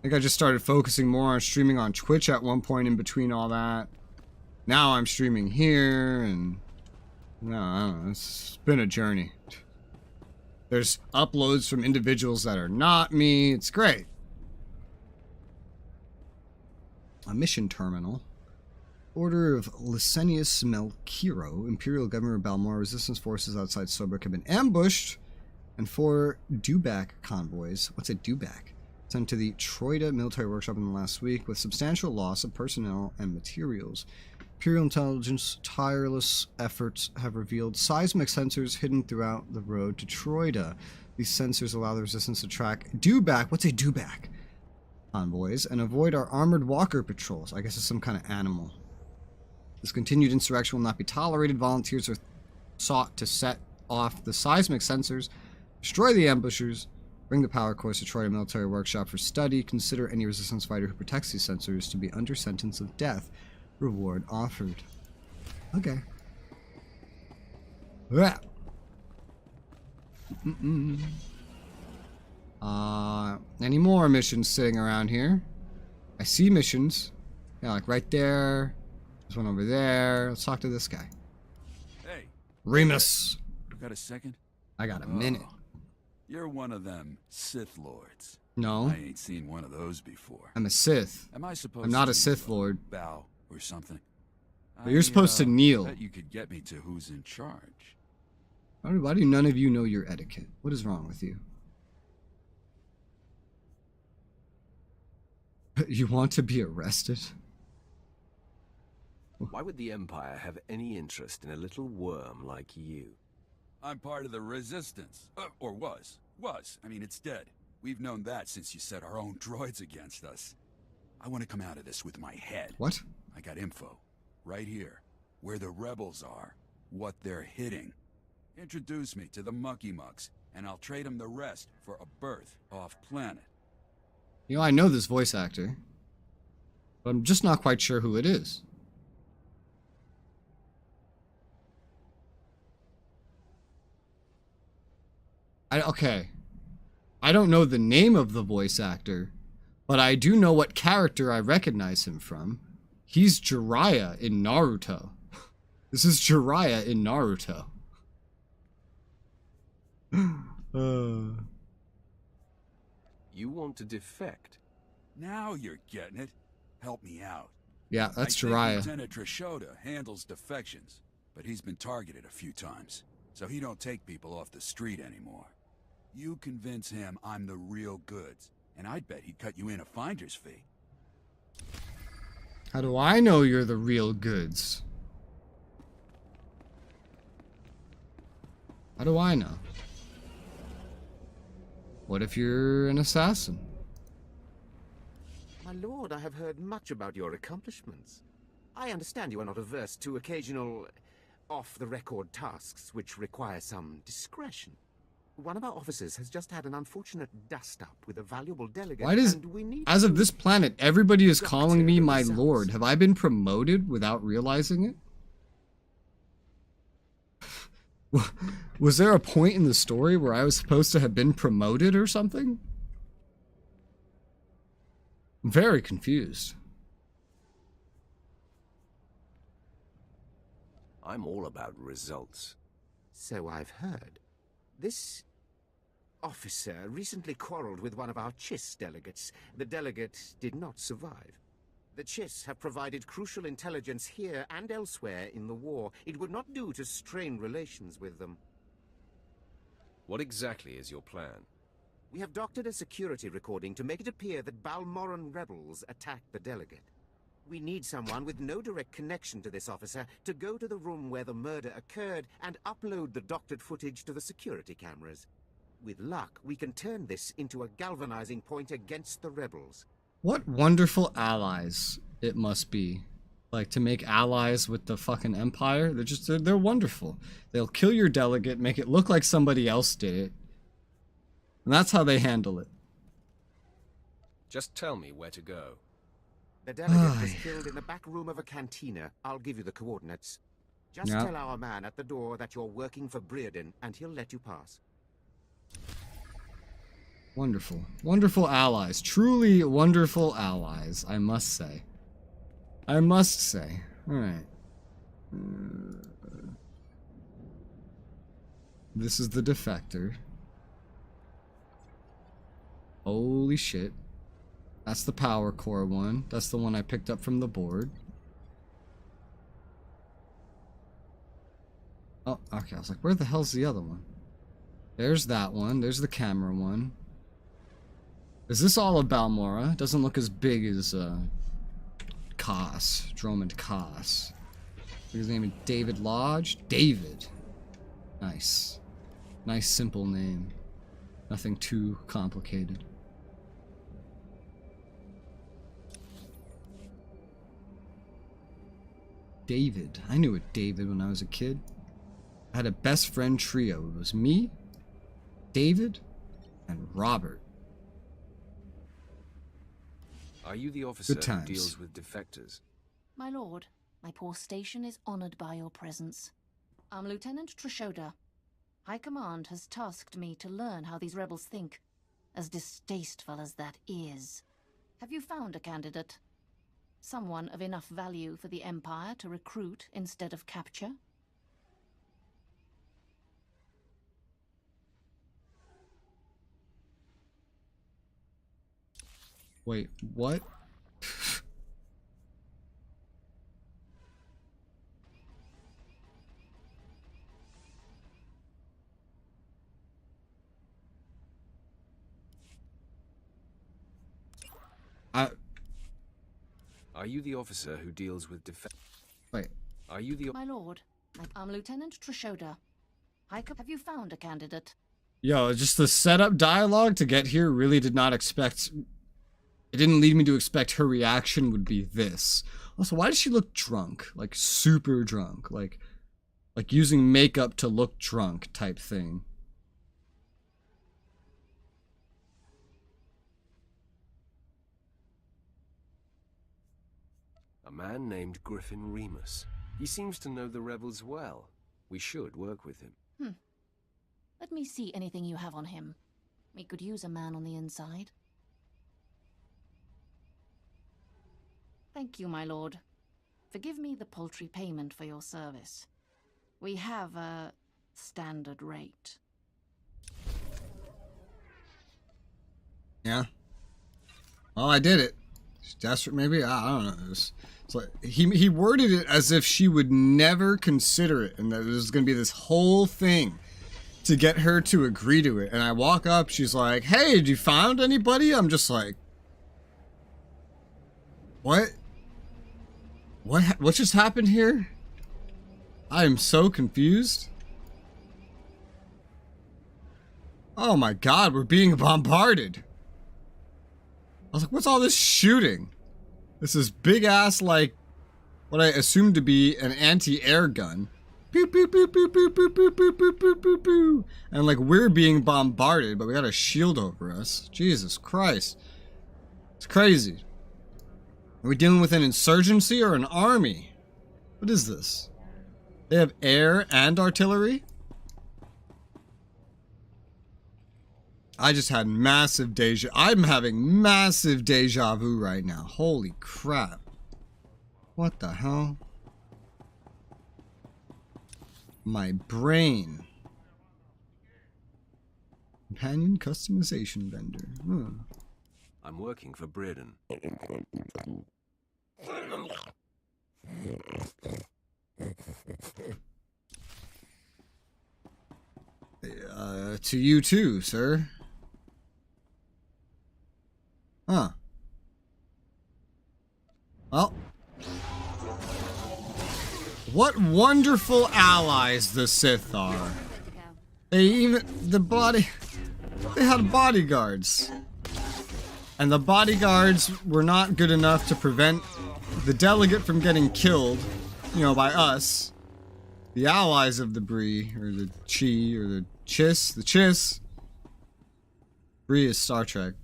Speaker 1: think I just started focusing more on streaming on Twitch at one point in between all that. Now I'm streaming here, and no, I don't know. It's been a journey. There's uploads from individuals that are not me. It's great. A mission terminal. Order of Licinius Melkiro, Imperial Governor of Balmora, resistance forces outside Sobrik have been ambushed, and 4 dewback convoys. What's a dewback? Sent to the Troida military workshop in the last week with substantial loss of personnel and materials. Imperial intelligence tireless efforts have revealed seismic sensors hidden throughout the road to Troida. These sensors allow the resistance to track dewback. What's a dewback? Convoys and avoid our armored walker patrols. I guess it's some kind of animal. This continued insurrection will not be tolerated. Volunteers are sought to set off the seismic sensors, destroy the ambushers, bring the power cores to Troy military workshop for study. Consider any resistance fighter who protects these sensors to be under sentence of death. Reward offered. Okay. Yeah. Any more missions sitting around here? I see missions. Yeah, like right there. There's one over there. Let's talk to this guy.
Speaker 7: Hey.
Speaker 1: Remus.
Speaker 7: Got a second?
Speaker 1: I got a minute.
Speaker 7: You're one of them Sith Lords.
Speaker 1: No.
Speaker 7: I ain't seen one of those before.
Speaker 1: I'm a Sith.
Speaker 7: Am I supposed
Speaker 1: I'm not
Speaker 7: to
Speaker 1: a Sith Lord.
Speaker 7: bow or something?
Speaker 1: But you're supposed to kneel.
Speaker 7: Bet you could get me to who's in charge.
Speaker 1: Why do none of you know your etiquette? What is wrong with you? You want to be arrested?
Speaker 21: Why would the Empire have any interest in a little worm like you?
Speaker 7: I'm part of the Resistance. Or was. I mean, it's dead. We've known that since you set our own droids against us. I want to come out of this with my head.
Speaker 1: What?
Speaker 7: I got info. Right here. Where the rebels are. What they're hitting. Introduce me to the Mucky Mucks, and I'll trade them the rest for a berth off-planet.
Speaker 1: You know, I know this voice actor. But I'm just not quite sure who it is. Okay. I don't know the name of the voice actor, but I do know what character I recognize him from. He's Jiraiya in Naruto. This is Jiraiya in Naruto.
Speaker 21: You want to defect?
Speaker 7: Now you're getting it. Help me out.
Speaker 1: Yeah, that's
Speaker 7: I think
Speaker 1: Jiraiya.
Speaker 7: Lieutenant Trishota handles defections, but he's been targeted a few times, so he don't take people off the street anymore. You convince him I'm the real goods, and I'd bet he'd cut you in a finder's fee.
Speaker 1: How do I know you're the real goods? How do I know? What if you're an assassin?
Speaker 9: My lord, I have heard much about your accomplishments. I understand you are not averse to occasional off-the-record tasks which require some discretion. One of our officers has just had an unfortunate dust-up with a valuable delegate.
Speaker 1: Why does,
Speaker 9: and we need
Speaker 1: as of this planet, everybody is calling me my
Speaker 9: results.
Speaker 1: lord? Have I been promoted without realizing it? Was there a point in the story where I was supposed to have been promoted or something? I'm very confused.
Speaker 21: I'm all about results.
Speaker 9: So I've heard. This officer recently quarreled with one of our Chiss delegates. The delegate did not survive. The Chiss have provided crucial intelligence here and elsewhere in the war. It would not do to strain relations with them.
Speaker 21: What exactly is your plan?
Speaker 9: We have doctored a security recording to make it appear that Balmoran rebels attacked the delegate. We need someone with no direct connection to this officer to go to the room where the murder occurred and upload the doctored footage to the security cameras. With luck, we can turn this into a galvanizing point against the rebels.
Speaker 1: What wonderful allies it must be. Like, to make allies with the fucking Empire. They're wonderful. They'll kill your delegate, make it look like somebody else did it. And that's how they handle it.
Speaker 21: Just tell me where to go.
Speaker 9: The delegate was killed in the back room of a cantina. I'll give you the coordinates. Just
Speaker 1: Yeah.
Speaker 9: tell our man at the door that you're working for Breredan, and he'll let you pass.
Speaker 1: Wonderful. Wonderful allies. Truly wonderful allies, I must say. I must say. Alright. This is the defector. Holy shit. That's the power core one. That's the one I picked up from the board. Oh, okay. I was like, where the hell's the other one? There's that one. There's the camera one. Is this all of Balmora? It doesn't look as big as Koss. Dromond Koss. His name is David Lodge? David. Nice. Nice simple name. Nothing too complicated. David. I knew a David when I was a kid. I had a best friend trio. It was me, David, and Robert.
Speaker 21: Are you the officer
Speaker 1: Good
Speaker 21: who
Speaker 1: times.
Speaker 21: deals with defectors?
Speaker 11: My lord, my poor station is honored by your presence. I'm Lieutenant Trishoda. High Command has tasked me to learn how these rebels think, as distasteful as that is. Have you found a candidate? Someone of enough value for the Empire to recruit instead of capture?
Speaker 1: Wait, what?
Speaker 21: Are you the officer who deals with
Speaker 1: Wait.
Speaker 21: Are you the...
Speaker 11: My lord, I'm Lieutenant Trishoda. Have you found a candidate?
Speaker 1: Yo, just the setup dialogue to get here really did not expect... It didn't lead me to expect her reaction would be this. Also, why does she look drunk? Like, super drunk. Like using makeup to look drunk type thing.
Speaker 21: A man named Griffin Remus. He seems to know the rebels well. We should work with him.
Speaker 11: Let me see anything you have on him. We could use a man on the inside. Thank you, my lord. Forgive me the paltry payment for your service. We have a standard rate.
Speaker 1: Yeah. Well, I did it. She's desperate, maybe? I don't know. It's like, he worded it as if she would never consider it, and that there's going to be this whole thing to get her to agree to it. And I walk up, she's like, hey, did you find anybody? I'm just like, what? What just happened here? I am so confused. Oh my god, we're being bombarded. I was like, what's all this shooting? This is big ass, like, what I assumed to be an anti-air gun. Pew, pew, pew, pew, pew, pew, pew, pew, pew, pew, pew, pew. And like, we're being bombarded, but we got a shield over us. Jesus Christ. It's crazy. Are we dealing with an insurgency or an army? What is this? They have air and artillery? I just had massive deja... I'm having massive deja vu right now. Holy crap. What the hell? My brain. Companion customization vendor. Huh.
Speaker 21: I'm working for Breeden.
Speaker 1: To you too, sir. Huh. Well. What wonderful allies the Sith are. They had bodyguards. And the bodyguards were not good enough to prevent the delegate from getting killed, you know, by us. The allies of the Bree, or the Chi, or the Chiss. The Chiss. Bree is Star Trek.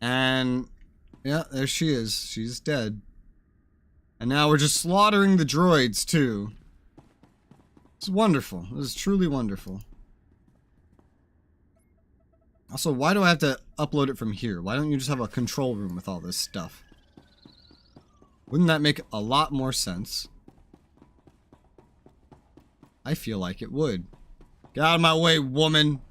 Speaker 1: And, yeah, there she is. She's dead. And now we're just slaughtering the droids, too. It's wonderful. This is truly wonderful. Also, why do I have to upload it from here? Why don't you just have a control room with all this stuff? Wouldn't that make a lot more sense? I feel like it would. Get out of my way, woman!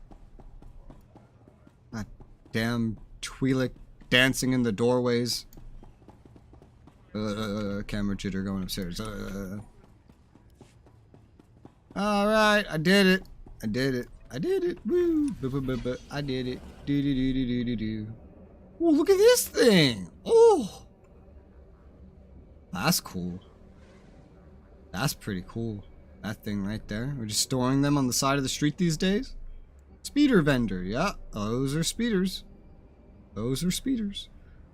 Speaker 1: That damn Twi'lek dancing in the doorways. Camera jitter going upstairs. Alright, I did it. I did it. I did it. Woo. I did it. Do. Oh, look at this thing. Oh. That's cool. That's pretty cool. That thing right there. We're just storing them on the side of the street these days. Speeder vendor. Yeah, those are speeders. Those are speeders.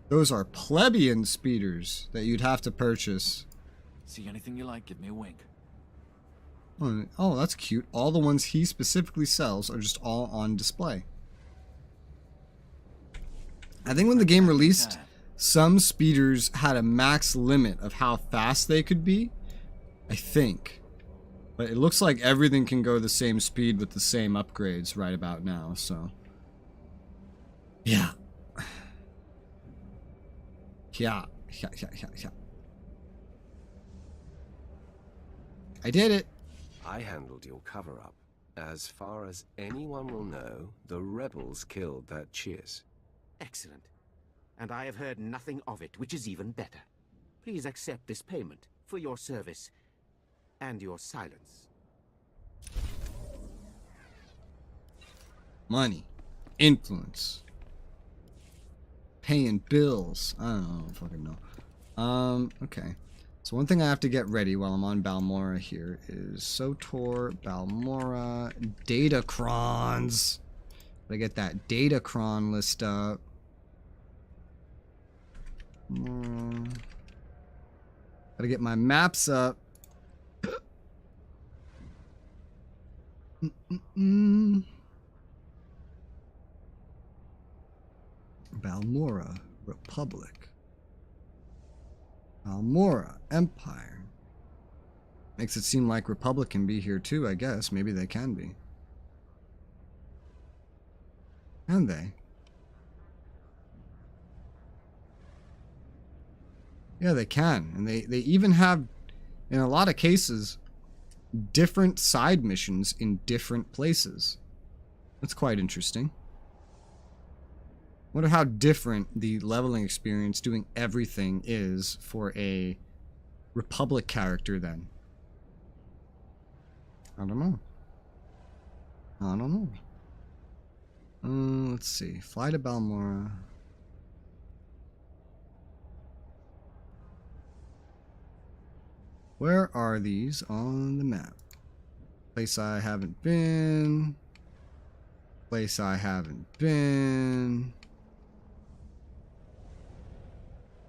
Speaker 1: Those are plebeian speeders that you'd have to purchase.
Speaker 17: See anything you like, give me a wink.
Speaker 1: Oh, that's cute. All the ones he specifically sells are just all on display. I think when the game released, some speeders had a max limit of how fast they could be. I think. But it looks like everything can go the same speed with the same upgrades right about now, so. Yeah. Yeah. I did it.
Speaker 21: I handled your cover-up. As far as anyone will know, the rebels killed that Chiss.
Speaker 9: Excellent. And I have heard nothing of it, which is even better. Please accept this payment for your service and your silence.
Speaker 1: Money. Influence. Paying bills. I don't fucking know. Okay. So one thing I have to get ready while I'm on Balmora here is SOTOR, Balmora, Datacrons. Gotta get that Datacron list up. Gotta get my maps up. Balmora, Republic. Balmora, Empire. Makes it seem like Republic can be here too, I guess. Maybe they can be. Can they? Yeah, they can. And they even have, in a lot of cases, different side missions in different places. That's quite interesting. Wonder how different the leveling experience doing everything is for a Republic character then. I don't know. I don't know. Let's see. Fly to Balmora. Where are these on the map? Place I haven't been. Place I haven't been.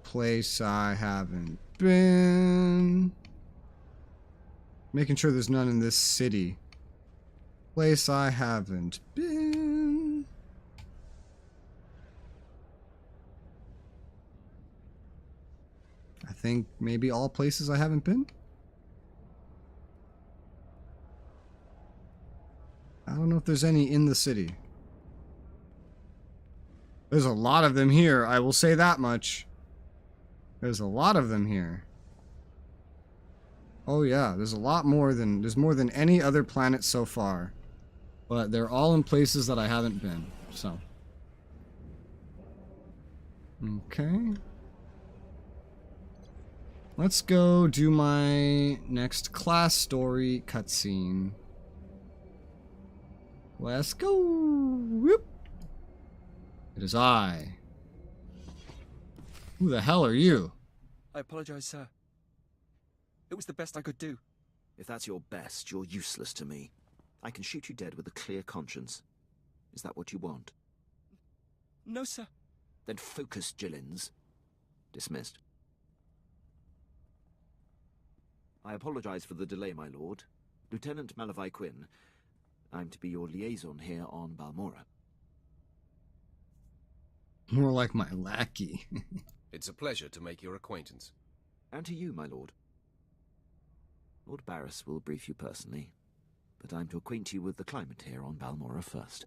Speaker 1: Place I haven't been. Making sure there's none in this city. Place I haven't been. I think maybe all places I haven't been. I don't know if there's any in the city. There's a lot of them here, I will say that much. There's a lot of them here. Oh yeah, there's a lot more than, there's more than any other planet so far. But they're all in places that I haven't been, so. Okay. Let's go do my next class story cutscene. Let's go! Whoop! It is I. Who the hell are you?
Speaker 12: I apologize, sir. It was the best I could do.
Speaker 14: If that's your best, you're useless to me. I can shoot you dead with a clear conscience. Is that what you want?
Speaker 12: No, sir.
Speaker 14: Then focus, Jillins. Dismissed. I apologize for the delay, my lord. Lieutenant Malavai Quinn. I'm to be your liaison here on Balmora.
Speaker 1: More like my lackey.
Speaker 21: It's a pleasure to make your acquaintance.
Speaker 14: And to you, my lord. Lord Barris will brief you personally, but I'm to acquaint you with the climate here on Balmora first.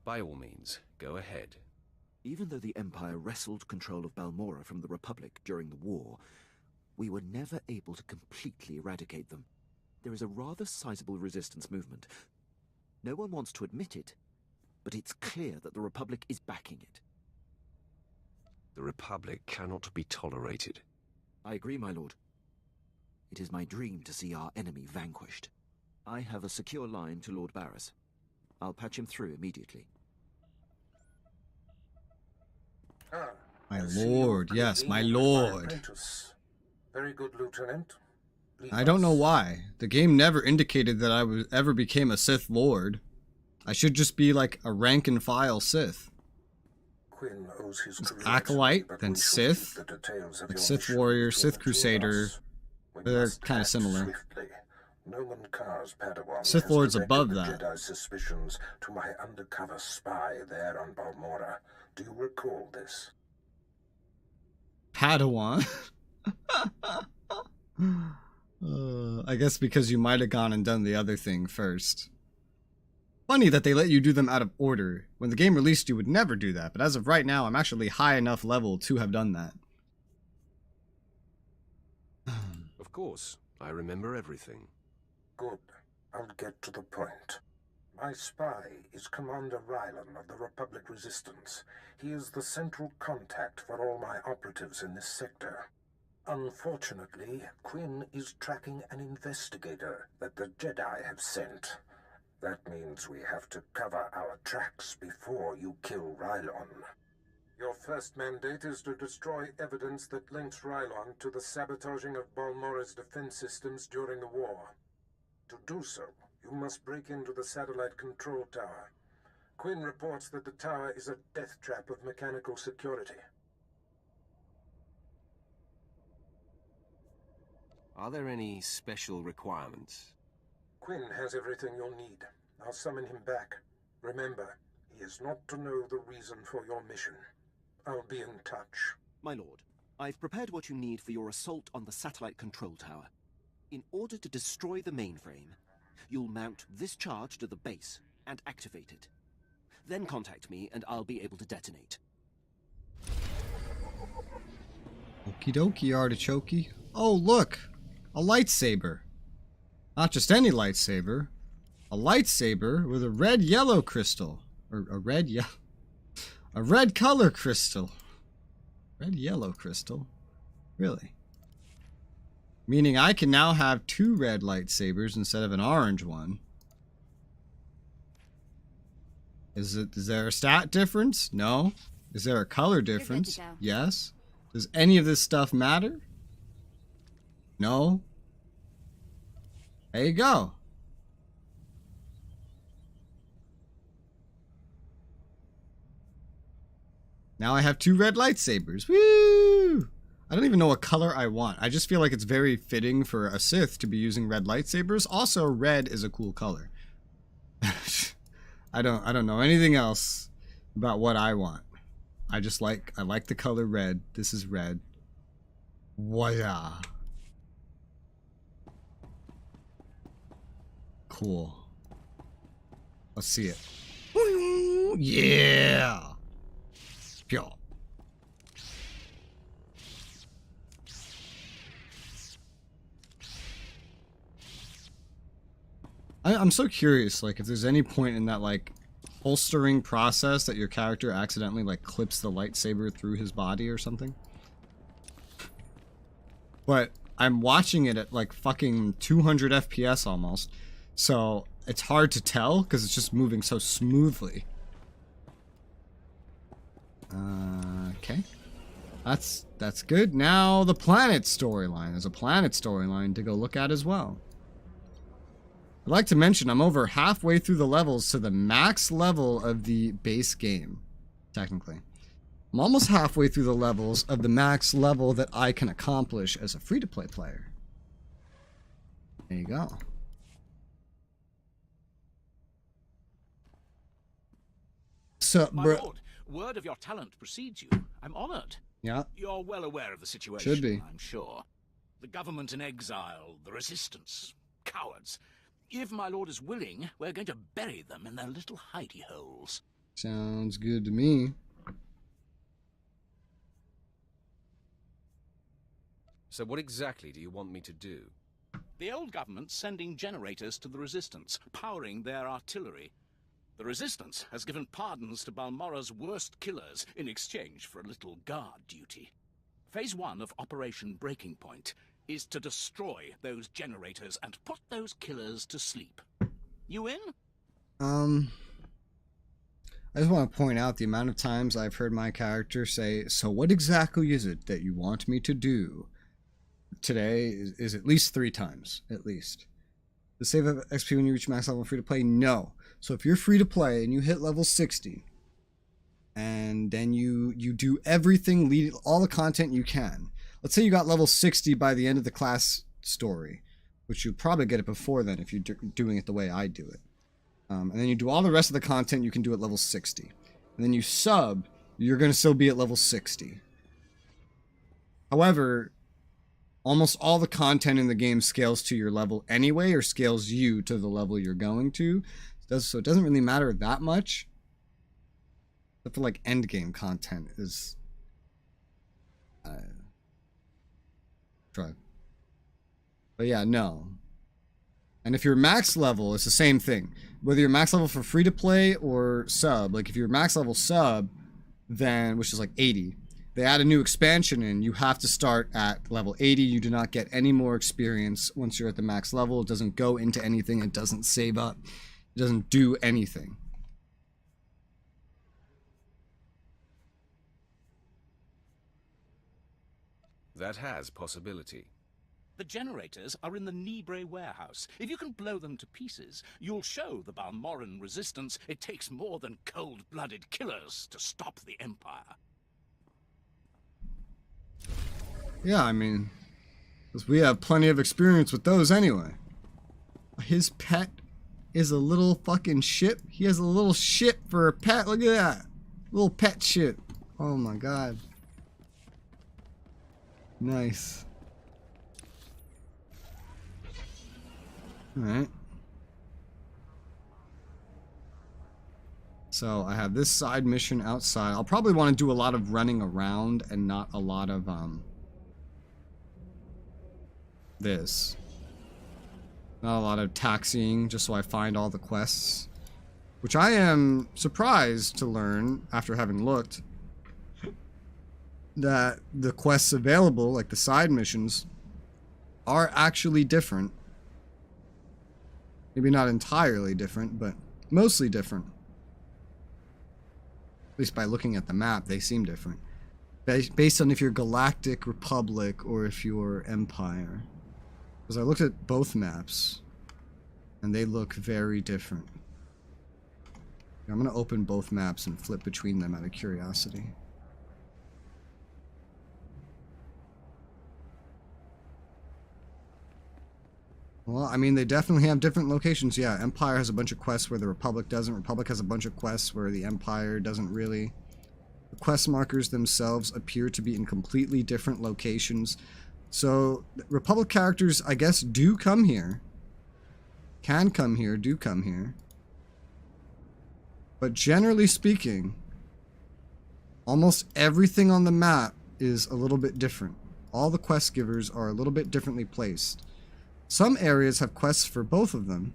Speaker 21: By all means, go ahead.
Speaker 14: Even though the Empire wrestled control of Balmora from the Republic during the war, we were never able to completely eradicate them. There is a rather sizable resistance movement. No one wants to admit it, but it's clear that the Republic is backing it.
Speaker 21: The Republic cannot be tolerated.
Speaker 14: I agree, my lord. It is my dream to see our enemy vanquished. I have a secure line to Lord Barris. I'll patch him through immediately.
Speaker 1: My lord, yes, my lord.
Speaker 6: Very good, Lieutenant.
Speaker 1: I don't know why. The game never indicated that I ever became a Sith Lord. I should just be like a rank and file Sith.
Speaker 6: Quinn owes his career
Speaker 1: Acolyte,
Speaker 6: to me,
Speaker 1: then
Speaker 6: but we shall
Speaker 1: Sith,
Speaker 6: keep the details of
Speaker 1: like
Speaker 6: your
Speaker 1: Sith
Speaker 6: mission
Speaker 1: Warrior,
Speaker 6: between
Speaker 1: Sith
Speaker 6: the two of
Speaker 1: Crusader.
Speaker 6: us. We
Speaker 1: They're
Speaker 6: must
Speaker 1: kind of
Speaker 6: act
Speaker 1: similar.
Speaker 6: swiftly. No one Car's Padawan
Speaker 1: Sith
Speaker 6: has
Speaker 1: Lord's
Speaker 6: directed
Speaker 1: above
Speaker 6: the
Speaker 1: that.
Speaker 6: Jedi's suspicions to my undercover spy there on Balmora. Do you recall this?
Speaker 1: Padawan. I guess because you might have gone and done the other thing first. Funny that they let you do them out of order. When the game released, you would never do that, but as of right now, I'm actually high enough level to have done that.
Speaker 21: Of course, I remember everything.
Speaker 6: Good. I'll get to the point. My spy is Commander Rylan of the Republic Resistance. He is the central contact for all my operatives in this sector. Unfortunately, Quinn is tracking an investigator that the Jedi have sent. That means we have to cover our tracks before you kill Rylon. Your first mandate is to destroy evidence that links Rylon to the sabotaging of Balmora's defense systems during the war. To do so, you must break into the satellite control tower. Quinn reports that the tower is a death trap of mechanical security.
Speaker 21: Are there any special requirements?
Speaker 6: Quinn has everything you'll need. I'll summon him back. Remember, he is not to know the reason for your mission. I'll be in touch.
Speaker 14: My lord, I've prepared what you need for your assault on the satellite control tower. In order to destroy the mainframe, you'll mount this charge to the base and activate it. Then contact me and I'll be able to detonate.
Speaker 1: Okie dokie, artichoke. Oh, look! A lightsaber. Not just any lightsaber. A lightsaber with a red-yellow crystal. Or a red color crystal. Red-yellow crystal? Really? Meaning I can now have 2 red lightsabers instead of an orange one. Is there a stat difference? No. Is there a color difference? Yes. Does any of this stuff matter? No. There you go. Now I have 2 red lightsabers. Woo! I don't even know what color I want. I just feel like it's very fitting for a Sith to be using red lightsabers. Also, red is a cool color. I don't know anything else about what I want. I like the color red. This is red. Voila. Cool. Let's see it. Yeah. Pure. I'm so curious, like, if there's any point in that, like, holstering process that your character accidentally, like, clips the lightsaber through his body or something. But I'm watching it at, like, fucking 200 FPS almost, so it's hard to tell because it's just moving so smoothly. Okay. That's good. Now the planet storyline. There's a planet storyline to go look at as well. I'd like to mention I'm over halfway through the levels to the max level of the base game, technically. I'm almost halfway through the levels of the max level that I can accomplish as a free-to-play player. There you go. Sup,
Speaker 17: My
Speaker 1: bro?
Speaker 17: lord, word of your talent precedes you. I'm honored.
Speaker 1: Yeah.
Speaker 17: You're well aware of the situation,
Speaker 1: Should be.
Speaker 17: I'm sure. The government in exile, the resistance, cowards. If my lord is willing, we're going to bury them in their little hidey holes.
Speaker 1: Sounds good to me.
Speaker 21: So what exactly do you want me to do?
Speaker 17: The old government's sending generators to the resistance, powering their artillery. The resistance has given pardons to Balmora's worst killers in exchange for a little guard duty. Phase 1 of Operation Breaking Point is to destroy those generators and put those killers to sleep. You in?
Speaker 1: I just want to point out the amount of times I've heard my character say, "So what exactly is it that you want me to do?" Today is at least 3 times, at least. The save XP when you reach max level free to play? No. So if you're free to play and you hit level 60, and then you do everything, all the content you can. Let's say you got level 60 by the end of the class story. which you'll probably get it before then if you're doing it the way I do it. And then you do all the rest of the content, you can do at level 60. And then you sub, you're going to still be at level 60. However, almost all the content in the game scales to your level anyway, or scales you to the level you're going to. So it doesn't really matter that much. Except for like end game content is... try. But yeah, no. And if you're max level, it's the same thing. Whether you're max level for free to play or sub, like if you're max level sub, then, which is like 80, they add a new expansion in, you have to start at level 80. You do not get any more experience once you're at the max level. It doesn't go into anything. It doesn't save up. It doesn't do anything.
Speaker 21: That has possibility.
Speaker 17: The generators are in the Nibre warehouse. If you can blow them to pieces, you'll show the Balmoran resistance it takes more than cold-blooded killers to stop the Empire.
Speaker 1: Yeah, I mean, because we have plenty of experience with those anyway. His pet is a little fucking ship. He has a little ship for a pet. Look at that. Little pet ship. Oh my god. Nice. Alright. So I have this side mission outside. I'll probably want to do a lot of running around and not a lot of this. Not a lot of taxiing, just so I find all the quests. Which I am surprised to learn, after having looked, that the quests available, like the side missions, are actually different. Maybe not entirely different, but mostly different. At least by looking at the map, they seem different. Based on if you're Galactic Republic or if you're Empire. Because I looked at both maps, and they look very different. I'm going to open both maps and flip between them out of curiosity. Well, I mean, they definitely have different locations. Yeah, Empire has a bunch of quests where the Republic doesn't. Republic has a bunch of quests where the Empire doesn't really. The quest markers themselves appear to be in completely different locations. So, Republic characters, I guess, do come here. Can come here, do come here. But generally speaking, almost everything on the map is a little bit different. All the quest givers are a little bit differently placed. Some areas have quests for both of them.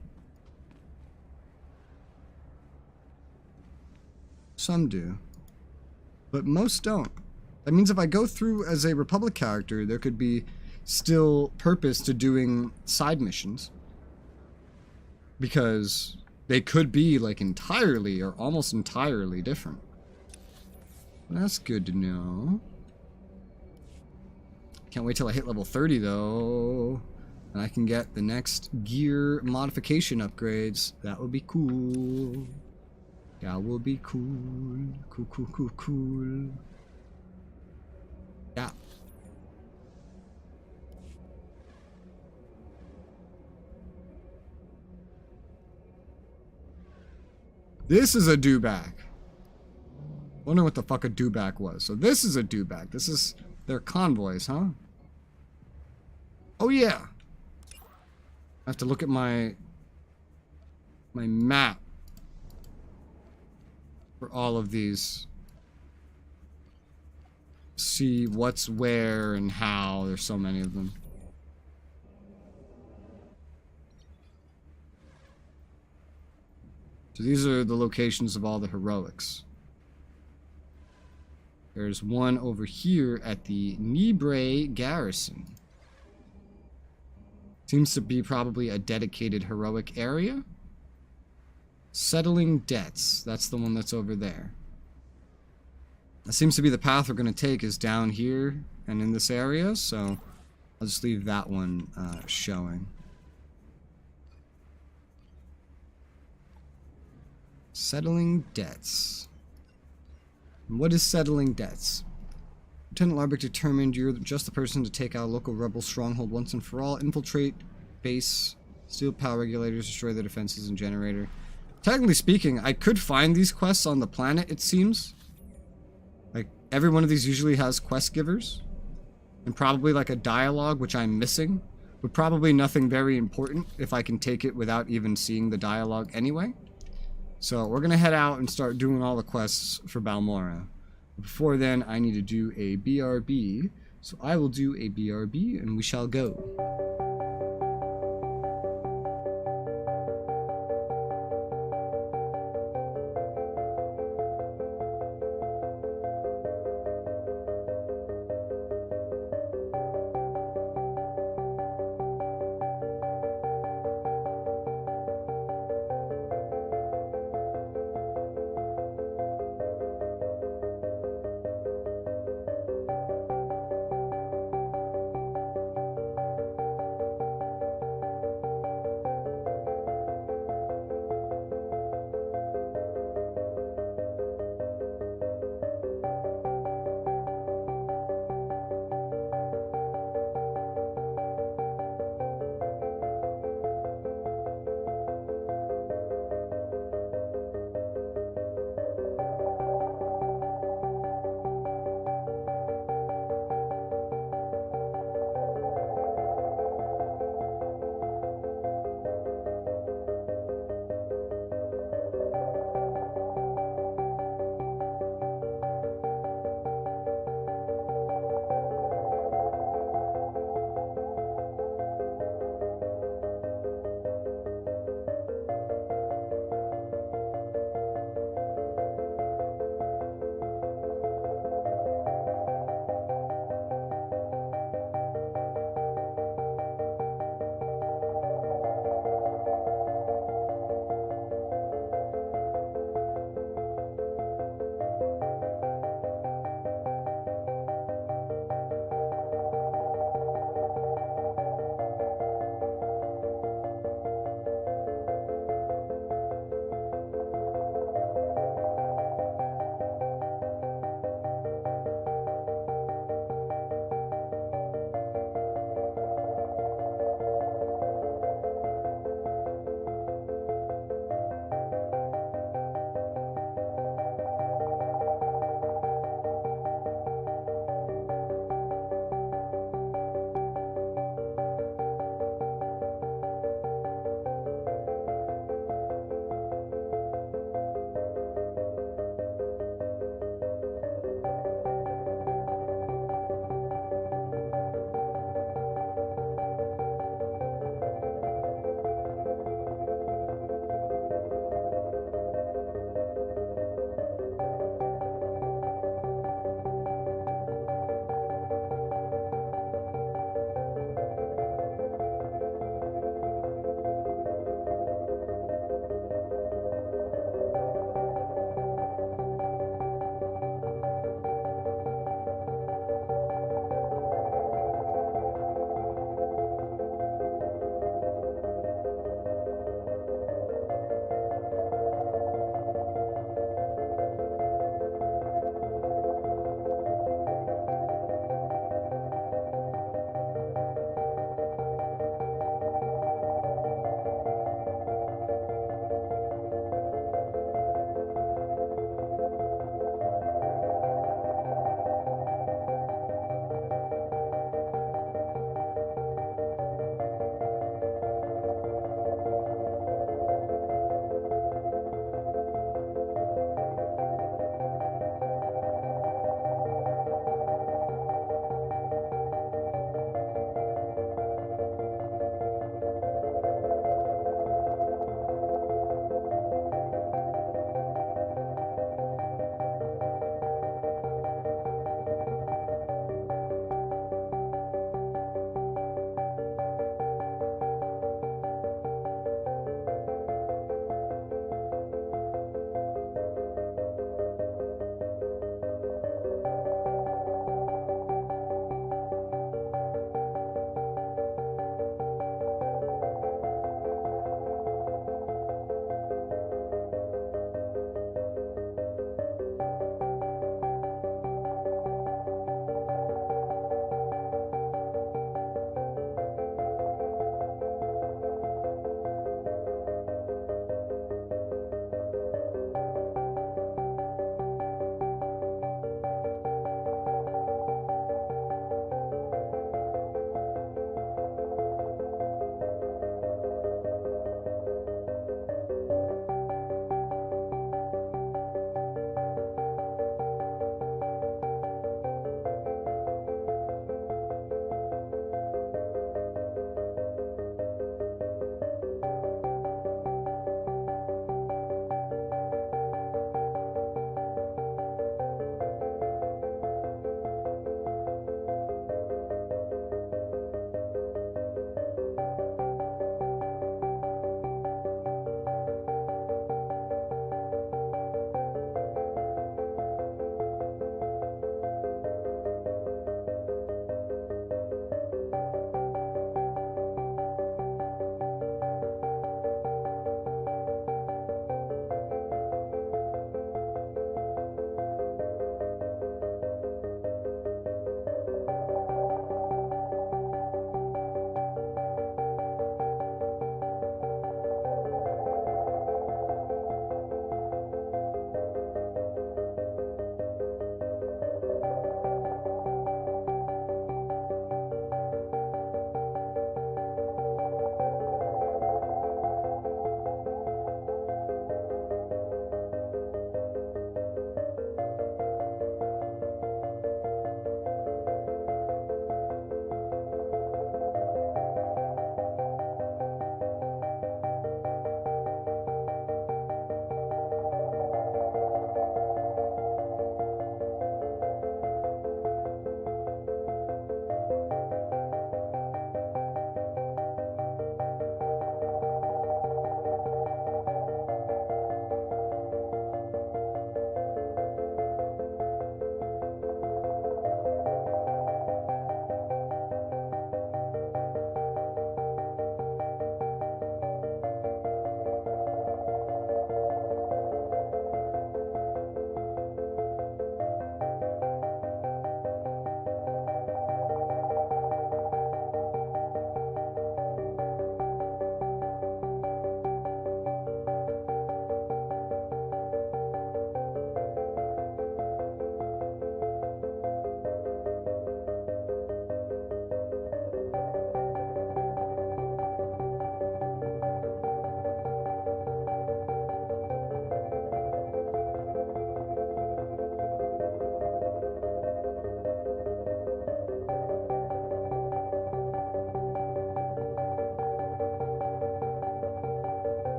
Speaker 1: Some do. But most don't. That means if I go through as a Republic character, there could be still purpose to doing side missions. Because they could be like entirely or almost entirely different. That's good to know. Can't wait till I hit level 30 though. And I can get the next gear modification upgrades. That would be cool. That would be cool. Cool, cool, cool, cool. Yeah. This is a dewback. Wonder what the fuck a dewback was. So this is a dewback. This is their convoys, huh? Oh yeah. I have to look at my map for all of these. See what's where and how. There's so many of them. So these are the locations of all the heroics. There's one over here at the Nibre garrison. Seems to be probably a dedicated heroic area. Settling debts. That's the one that's over there. That seems to be the path we're going to take is down here and in this area. So I'll just leave that one showing. Settling debts. What is settling debts? Lieutenant Larbick determined you're just the person to take out a local rebel stronghold once and for all. Infiltrate base. Steal power regulators, destroy the defenses and generator. Technically speaking, I could find these quests on the planet, it seems. Like, every one of these usually has quest givers. And probably like a dialogue, which I'm missing. But probably nothing very important if I can take it without even seeing the dialogue anyway. So we're going to head out and start doing all the quests for Balmora. Before then, I need to do a BRB. So I will do a BRB and we shall go.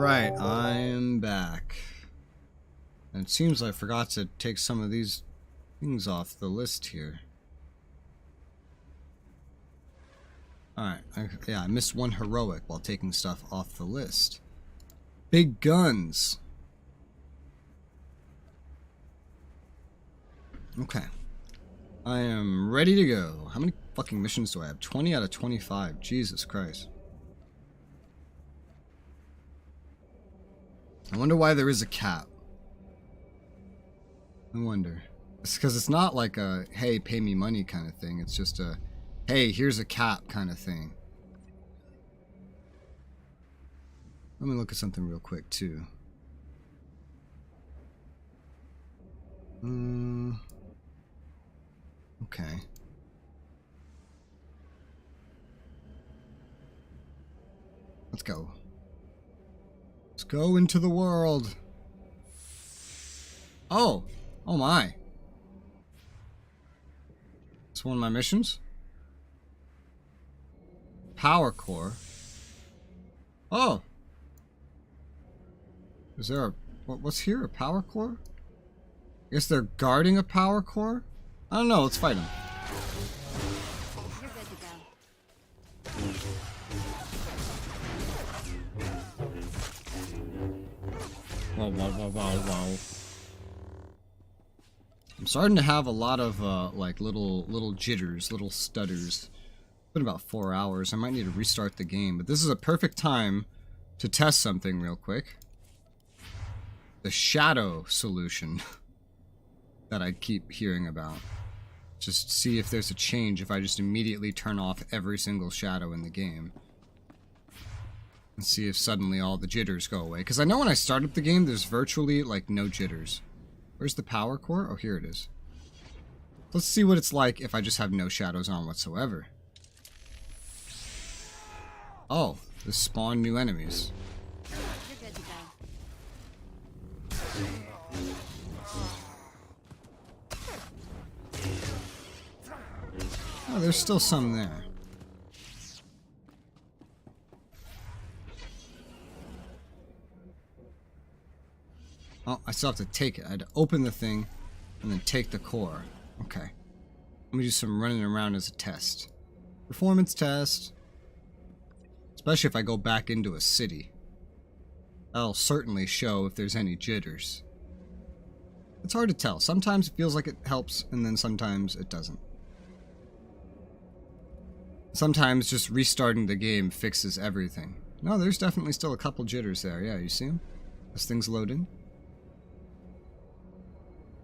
Speaker 1: Alright, I'm back. And it seems I forgot to take some of these things off the list here. Alright, yeah, I missed one heroic while taking stuff off the list. Big guns. Okay. I am ready to go. How many fucking missions do I have? 20 out of 25. Jesus Christ. I wonder why there is a cap. I wonder. It's because it's not like a, hey, pay me money kind of thing. It's just a, hey, here's a cap kind of thing. Let me look at something real quick, too. Okay. Let's go. Let's go into the world. Oh. Oh my. It's one of my missions. Power core. Oh. Is there a... what's here? A power core? I guess they're guarding a power core? I don't know. Let's fight them.
Speaker 2: You're good to go.
Speaker 1: Wow, wow, wow, wow, wow. I'm starting to have a lot of like little jitters, little stutters. It's been about 4 hours. I might need to restart the game, but this is a perfect time to test something real quick. The shadow solution that I keep hearing about. Just see if there's a change if I just immediately turn off every single shadow in the game. And see if suddenly all the jitters go away. Because I know when I start up the game, there's virtually, like, no jitters. Where's the power core? Oh, here it is. Let's see what it's like if I just have no shadows on whatsoever. Oh, this spawned new enemies.
Speaker 2: You're good to go.
Speaker 1: Oh, there's still some there. Oh, I still have to take it. I had to open the thing and then take the core. Okay. Let me do some running around as a test. Performance test. Especially if I go back into a city. That'll certainly show if there's any jitters. It's hard to tell. Sometimes it feels like it helps, and then sometimes it doesn't. Sometimes just restarting the game fixes everything. No, there's definitely still a couple jitters there. Yeah, you see them? As things load in.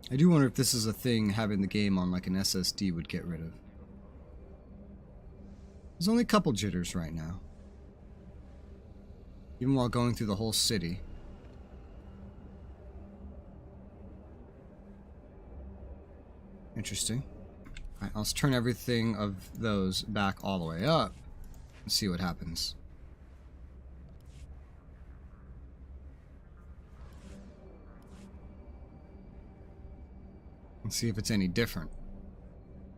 Speaker 1: I do wonder if this is a thing having the game on like an SSD would get rid of. There's only a couple jitters right now. Even while going through the whole city. Interesting. Alright, let's turn everything of those back all the way up and see what happens. And see if it's any different.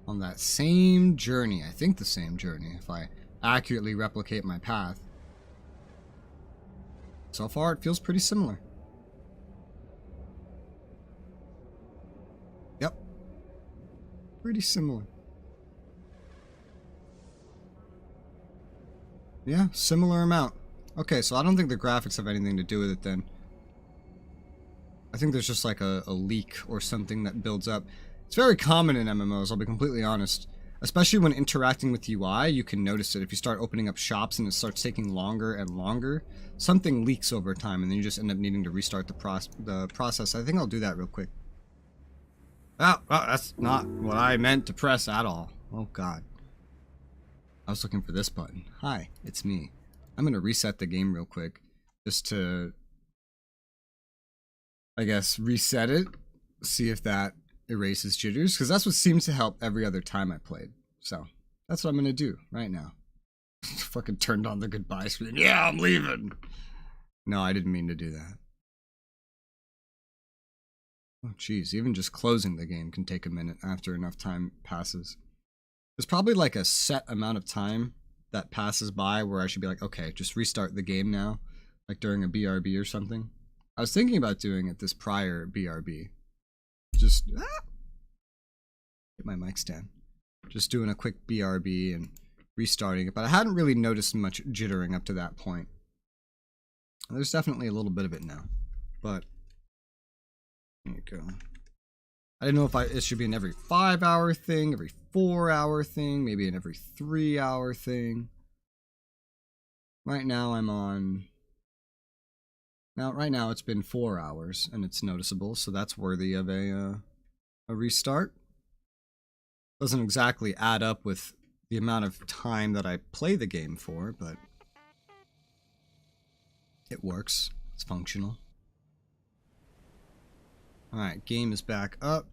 Speaker 1: On that same journey, I think the same journey, if I accurately replicate my path. So far, it feels pretty similar. Yep. Pretty similar. Yeah, similar amount. Okay, so I don't think the graphics have anything to do with it then. I think there's just like a leak or something that builds up. It's very common in MMOs, I'll be completely honest. Especially when interacting with UI, you can notice it. If you start opening up shops and it starts taking longer and longer, something leaks over time and then you just end up needing to restart the process. I think I'll do that real quick. Oh, that's not what I meant to press at all. Oh god. I was looking for this button. Hi, it's me. I'm gonna reset the game real quick. Just to, I guess, reset it. See if that erases jitters. Because that's what seems to help every other time I played. So, that's what I'm gonna do right now. Fucking turned on the goodbye screen. Yeah, I'm leaving! No, I didn't mean to do that. Oh, jeez. Even just closing the game can take a minute after enough time passes. There's probably like a set amount of time that passes by where I should be like, okay, just restart the game now. like during a BRB or something. I was thinking about doing it this prior BRB. Just get my mic stand. Just doing a quick BRB and restarting it, but I hadn't really noticed much jittering up to that point. There's definitely a little bit of it now, but there you go. I didn't know if it should be an every 5-hour thing, every 4-hour thing, maybe an every 3-hour thing. Right now I'm on... right now it's been 4 hours, and it's noticeable, so that's worthy of a restart. Doesn't exactly add up with the amount of time that I play the game for, but it works. It's functional. Alright, game is back up.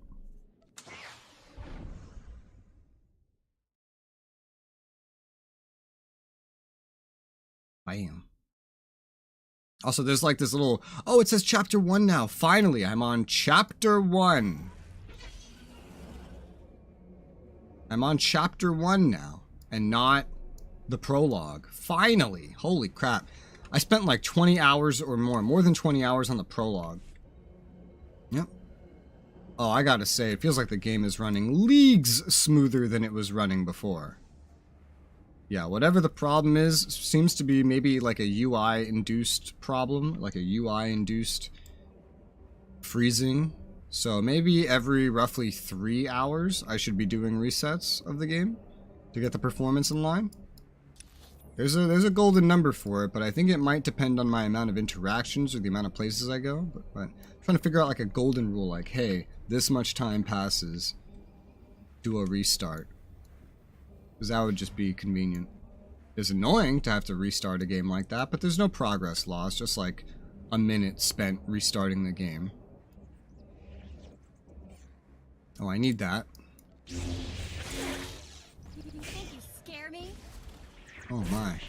Speaker 1: Bam. Also, there's like this little... Oh, it says chapter 1 now. Finally, I'm on chapter 1. I'm on chapter 1 now, and not the prologue. Finally! Holy crap. I spent like 20 hours or more than 20 hours on the prologue. Yep. Oh, I gotta say, it feels like the game is running leagues smoother than it was running before. Yeah, whatever the problem is, seems to be maybe like a UI-induced problem, like a UI-induced freezing. So maybe every roughly 3 hours, I should be doing resets of the game to get the performance in line. There's a golden number for it, but I think it might depend on my amount of interactions or the amount of places I go. But I'm trying to figure out like a golden rule, like, hey, this much time passes, do a restart. Because that would just be convenient. It's annoying to have to restart a game like that, but there's no progress loss, just like a minute spent restarting the game. Oh, I need that.
Speaker 15: You think you scare me?
Speaker 1: Oh my.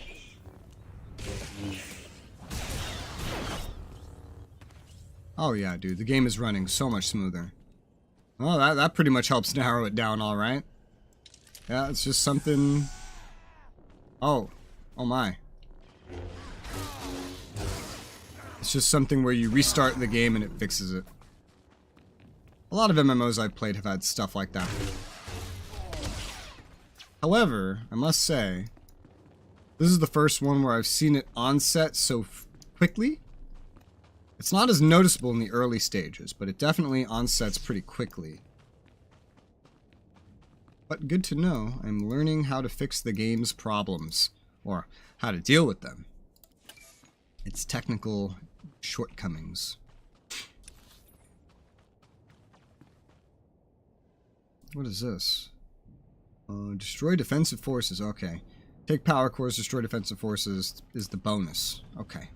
Speaker 1: Oh yeah, dude, the game is running so much smoother. Oh, that pretty much helps narrow it down, alright. Yeah, it's just something... Oh. Oh my. It's just something where you restart the game and it fixes it. A lot of MMOs I've played have had stuff like that. However, I must say, this is the first one where I've seen it onset so quickly. It's not as noticeable in the early stages, but it definitely onsets pretty quickly. But good to know, I'm learning how to fix the game's problems, or how to deal with them. Its technical shortcomings. What is this? Destroy defensive forces, okay. Take power cores, destroy defensive forces is the bonus. Okay.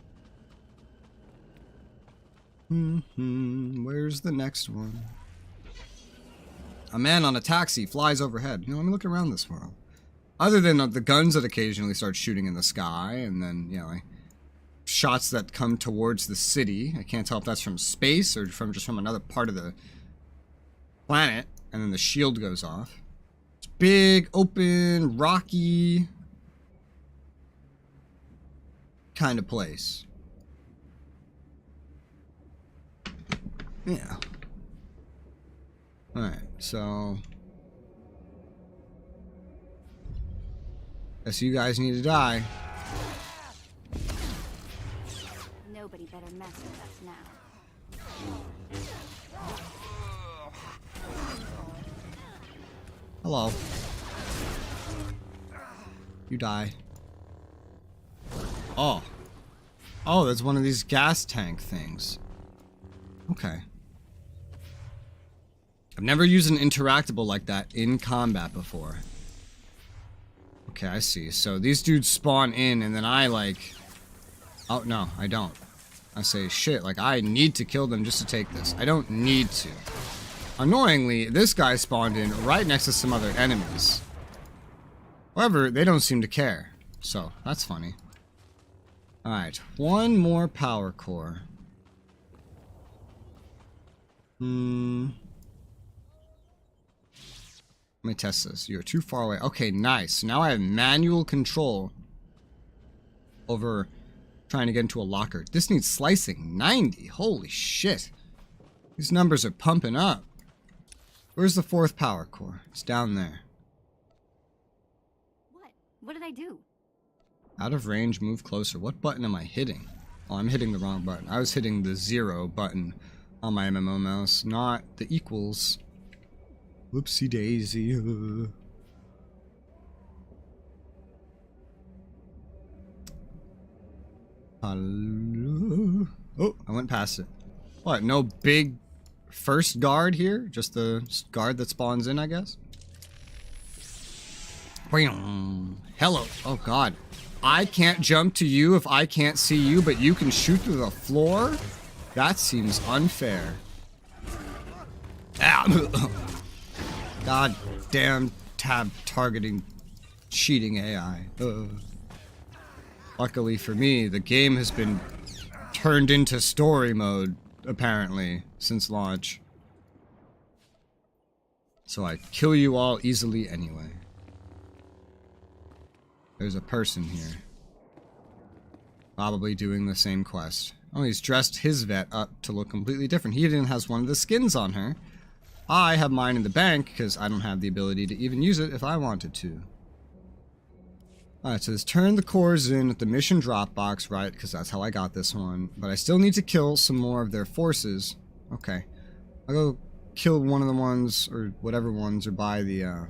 Speaker 1: Where's the next one? A man on a taxi flies overhead. You know, let me look around this world. Other than the guns that occasionally start shooting in the sky, and then, you know, like, shots that come towards the city. I can't tell if that's from space or just from another part of the planet. And then the shield goes off. It's big, open, rocky kind of place. Yeah. Alright, so... guess you guys need to die.
Speaker 2: Nobody better mess with us now.
Speaker 1: Hello. You die. Oh. Oh, there's one of these gas tank things. Okay. I've never used an interactable like that in combat before. Okay, I see. So these dudes spawn in and then I like... Oh, no, I don't. I say, shit, like I need to kill them just to take this. I don't need to. Annoyingly, this guy spawned in right next to some other enemies. However, they don't seem to care. So, that's funny. Alright, one more power core. Let me test this. You're too far away. Okay, nice. Now I have manual control over Trying to get into a locker. This needs slicing. 90. Holy shit. These numbers are pumping up. Where's the 4th power core? It's down there.
Speaker 2: What did I do?
Speaker 1: Out of range, move closer. What button am I hitting? Oh, I'm hitting the wrong button. I was hitting the 0 button on my MMO mouse, not the equals. Whoopsie daisy. Hello. Oh, I went past it. What, no big first guard here? Just the guard that spawns in, I guess? Hello. Oh, God. I can't jump to you if I can't see you, but you can shoot through the floor? That seems unfair. Ah. God damn tab targeting cheating AI. Luckily for me, the game has been turned into story mode, apparently, since launch. So I kill you all easily anyway. There's a person here. Probably doing the same quest. Oh, he's dressed his vet up to look completely different. He even has one of the skins on her. I have mine in the bank because I don't have the ability to even use it if I wanted to. Alright, so let's turn the cores in at the mission drop box, right? Because that's how I got this one. But I still need to kill some more of their forces. Okay. I'll go kill one of the ones, or whatever ones are by the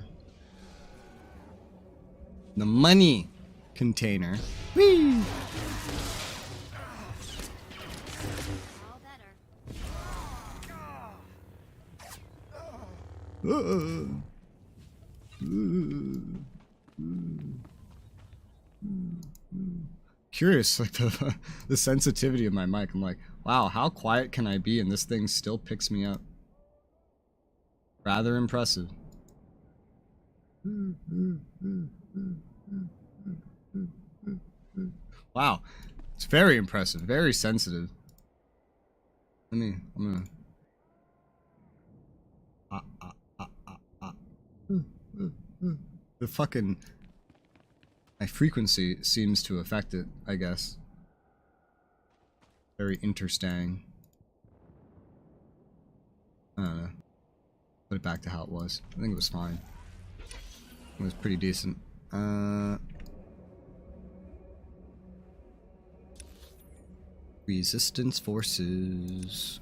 Speaker 1: money container. Whee! Curious, like the sensitivity of my mic. I'm like, wow, how quiet can I be and this thing still picks me up? Rather impressive. Wow, it's very impressive, very sensitive. I'm gonna. The fucking. My frequency seems to affect it, I guess. Very interesting. I don't know. Put it back to how it was. I think it was fine. It was pretty decent. Resistance forces.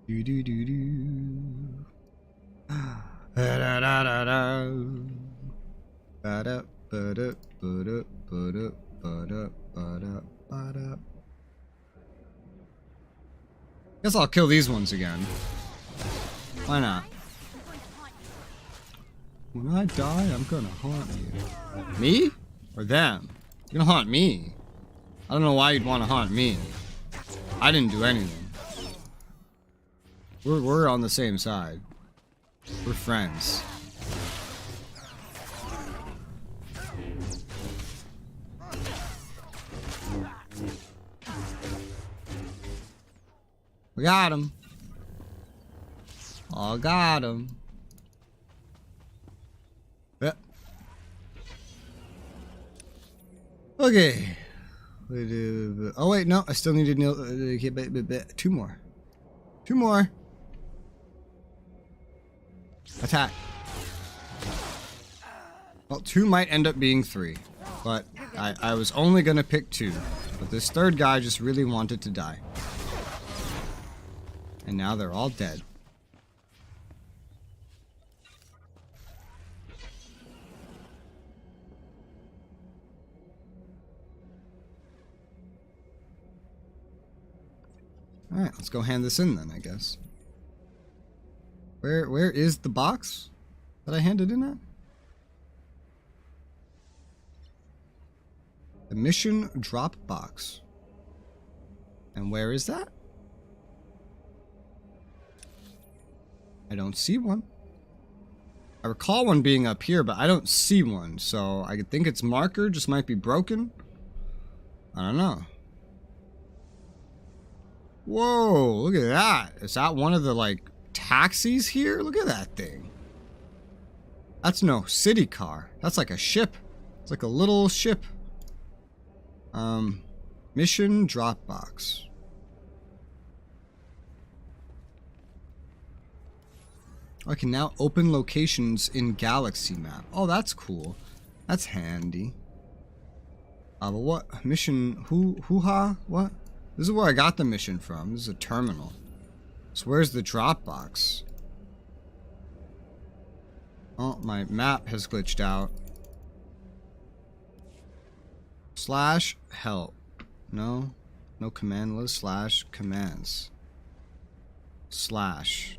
Speaker 1: Do do do do. Da da da da da. Ba da ba da ba da ba da ba da ba da ba da. Guess I'll kill these ones again. Why not? When I die, I'm gonna haunt you. Me? Or them? You're gonna haunt me. I don't know why you'd want to haunt me. I didn't do anything. We're on the same side. We're friends. We got him. All got him. Yep. Okay. Oh wait, no, I still need to two more. Two more. Attack. Well, 2 might end up being 3, but I was only gonna pick 2. But this third guy just really wanted to die. And now they're all dead. Alright, let's go hand this in then, I guess. Where is the box that I handed in at? The mission drop box. And where is that? I don't see one. I recall one being up here, but I don't see one, so I think its marker just might be broken. I don't know. Whoa, look at that. Is that one of the, like, taxis here? Look at that thing. That's no city car. That's like a ship. It's like a little ship. Mission Dropbox. I can now open locations in Galaxy Map. Oh, that's cool. That's handy. But what? Mission... Hoo-ha? What? This is where I got the mission from. This is a terminal. So where's the Dropbox? Oh, my map has glitched out. Slash help. No. No command list. Slash commands. Slash.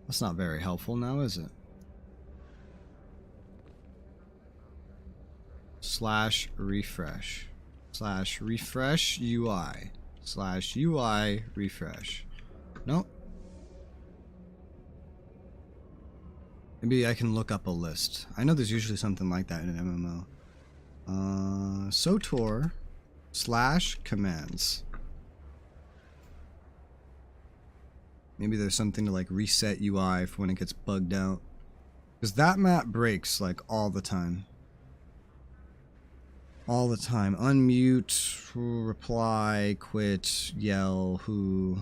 Speaker 1: That's not very helpful now, is it? Slash refresh. Slash refresh UI. Slash UI refresh. Nope. Maybe I can look up a list. I know there's usually something like that in an MMO. SOTOR slash commands. Maybe there's something to like reset UI for when it gets bugged out. Because that map breaks like all the time. All the time. Unmute, reply, quit, yell, who,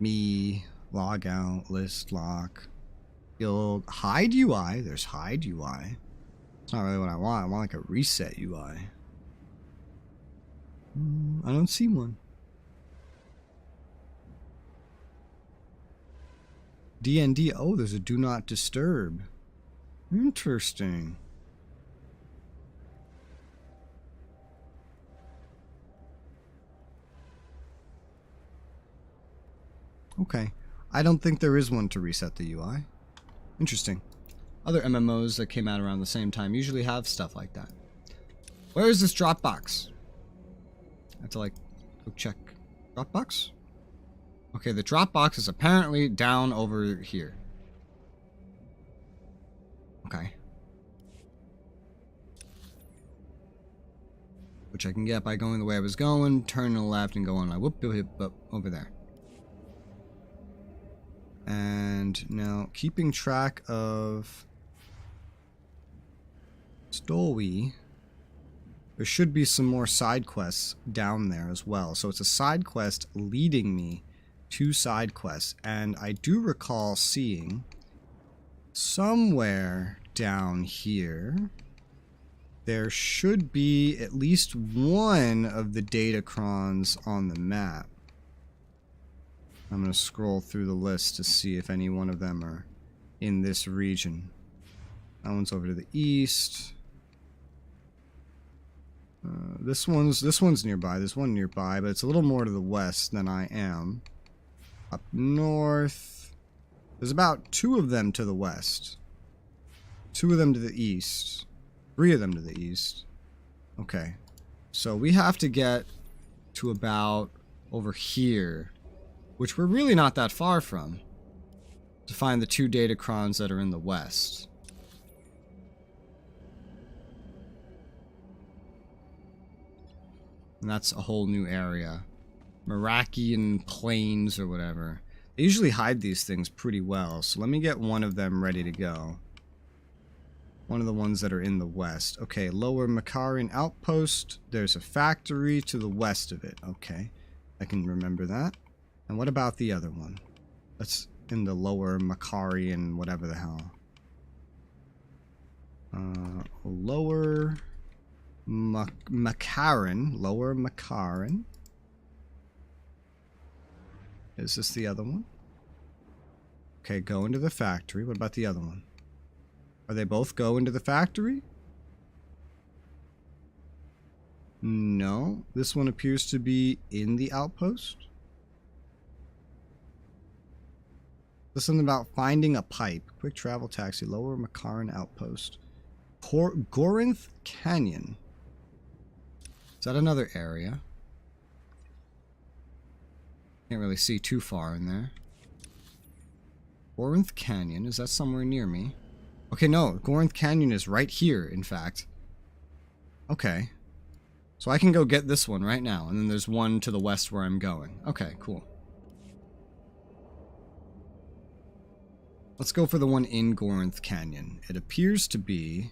Speaker 1: me, log out, list, lock, guild, hide UI. There's hide UI. It's not really what I want. I want like a reset UI. I don't see one. DND. Oh, there's a do not disturb. Interesting. Okay. I don't think there is one to reset the UI. Interesting. Other MMOs that came out around the same time usually have stuff like that. Where is this Dropbox? I have to like go check. Dropbox? Okay, the Dropbox is apparently down over here. Okay. Which I can get by going the way I was going, turn to the left and go on like whoop, whoop, whoop, over there. And now keeping track of Stowey. There should be some more side quests down there as well. So it's a side quest leading me to side quests. And I do recall seeing somewhere down here there should be at least one of the datacrons on the map. I'm going to scroll through the list to see if any one of them are in this region. That one's over to the east. This one's nearby. There's one nearby, but it's a little more to the west than I am. Up north. There's about 2 of them to the west. 2 of them to the east. 3 of them to the east. Okay. So we have to get to about over here, which we're really not that far from, to find the 2 datacrons that are in the west. And that's a whole new area. Merakian Plains or whatever. They usually hide these things pretty well, so let me get one of them ready to go. One of the ones that are in the west. Okay, Lower Makarian Outpost. There's a factory to the west of it. Okay, I can remember that. And what about the other one? That's in the Lower Makarian whatever the hell. Lower Makaran. Lower Makaran. Is this the other one? Okay, go into the factory. What about the other one? Are they both go into the factory? No. This one appears to be in the outpost. There's something about finding a pipe. Quick travel taxi. Lower Makaran Outpost. Gorinth Canyon. Is that another area? Can't really see too far in there. Gorinth Canyon. Is that somewhere near me? Okay, no. Gorinth Canyon is right here, in fact. Okay. So I can go get this one right now, and then there's one to the west where I'm going. Okay, cool. Let's go for the one in Gorinth Canyon. It appears to be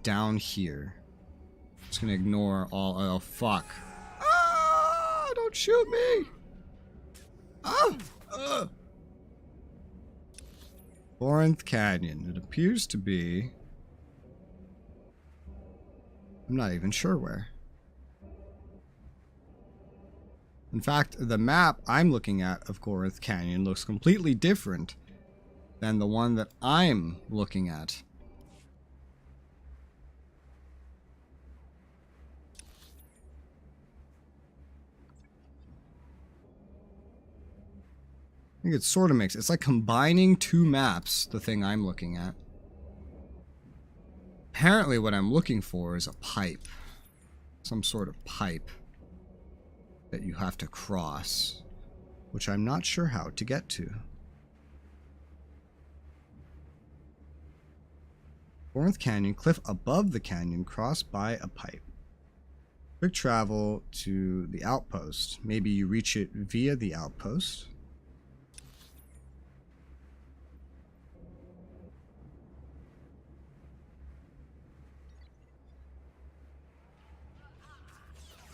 Speaker 1: down here. Just gonna ignore all. Oh, fuck. Ah! Don't shoot me! Ah! Gorinth Canyon. It appears to be. I'm not even sure where. In fact, the map I'm looking at of Gorinth Canyon looks completely different than the one that I'm looking at. I think it sort of makes... It's like combining two maps, the thing I'm looking at. Apparently what I'm looking for is a pipe. Some sort of pipe that you have to cross, which I'm not sure how to get to. Gorinth Canyon, cliff above the canyon, crossed by a pipe. Quick travel to the outpost. Maybe you reach it via the outpost.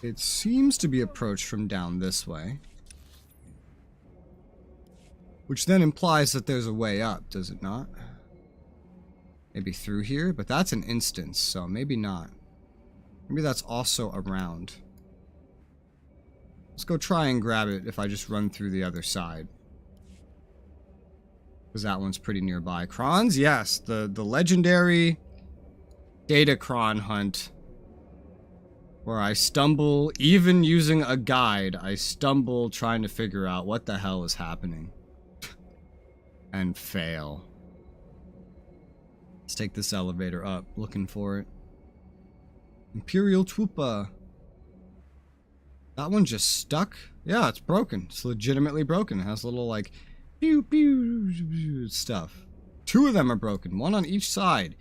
Speaker 1: It seems to be approached from down this way. Which then implies that there's a way up, does it not? Maybe through here? But that's an instance, so maybe not. Maybe that's also around. Let's go try and grab it if I just run through the other side. Because that one's pretty nearby. Crons? Yes, the legendary Datacron hunt. Where I stumble, even using a guide, I stumble trying to figure out what the hell is happening. And fail. Let's take this elevator up, looking for it. Imperial Tupa. That one just stuck? Yeah, it's broken. It's legitimately broken. It has little, like, pew pew stuff. Two of them are broken, one on each side.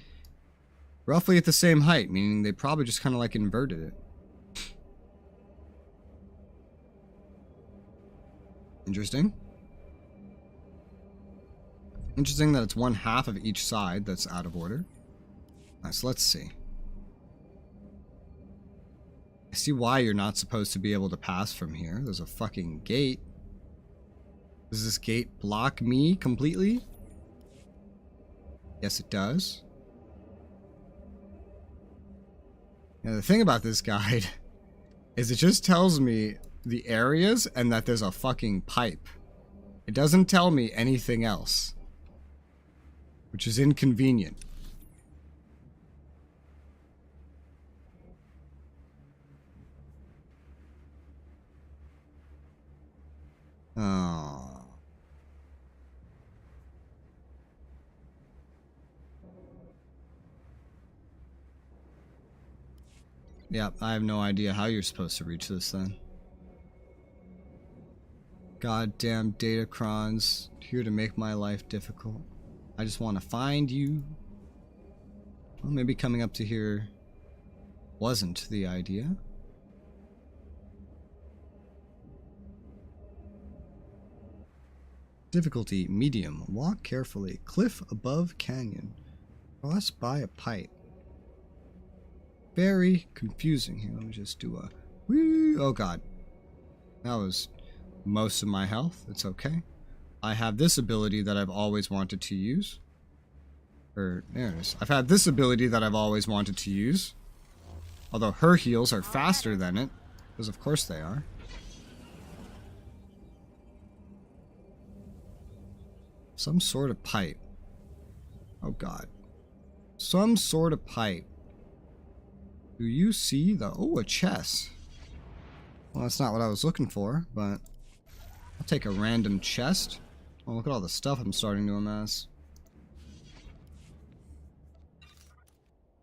Speaker 1: Roughly at the same height, meaning they probably just kind of, like, inverted it. Interesting. Interesting that it's one half of each side that's out of order. Alright, so let's see. I see why you're not supposed to be able to pass from here. There's a fucking gate. Does this gate block me completely? Yes, it does. Now, the thing about this guide is it just tells me the areas and that there's a fucking pipe. It doesn't tell me anything else, which is inconvenient. Oh. Yeah, I have no idea how you're supposed to reach this then. Goddamn Datacrons, here to make my life difficult. I just want to find you. Well, maybe coming up to here wasn't the idea. Difficulty medium. Walk carefully. Cliff above canyon. Cross by a pipe. Very confusing here. Let me just do a whee. Oh god. That was most of my health. It's okay. I have this ability that I've always wanted to use. There it is. I've had this ability that I've always wanted to use. Although her heals are faster than it. Because of course they are. Some sort of pipe. Oh god. Some sort of pipe. Do you see the... Oh, a chest. Well, that's not what I was looking for, but... I'll take a random chest. Oh, look at all the stuff I'm starting to amass.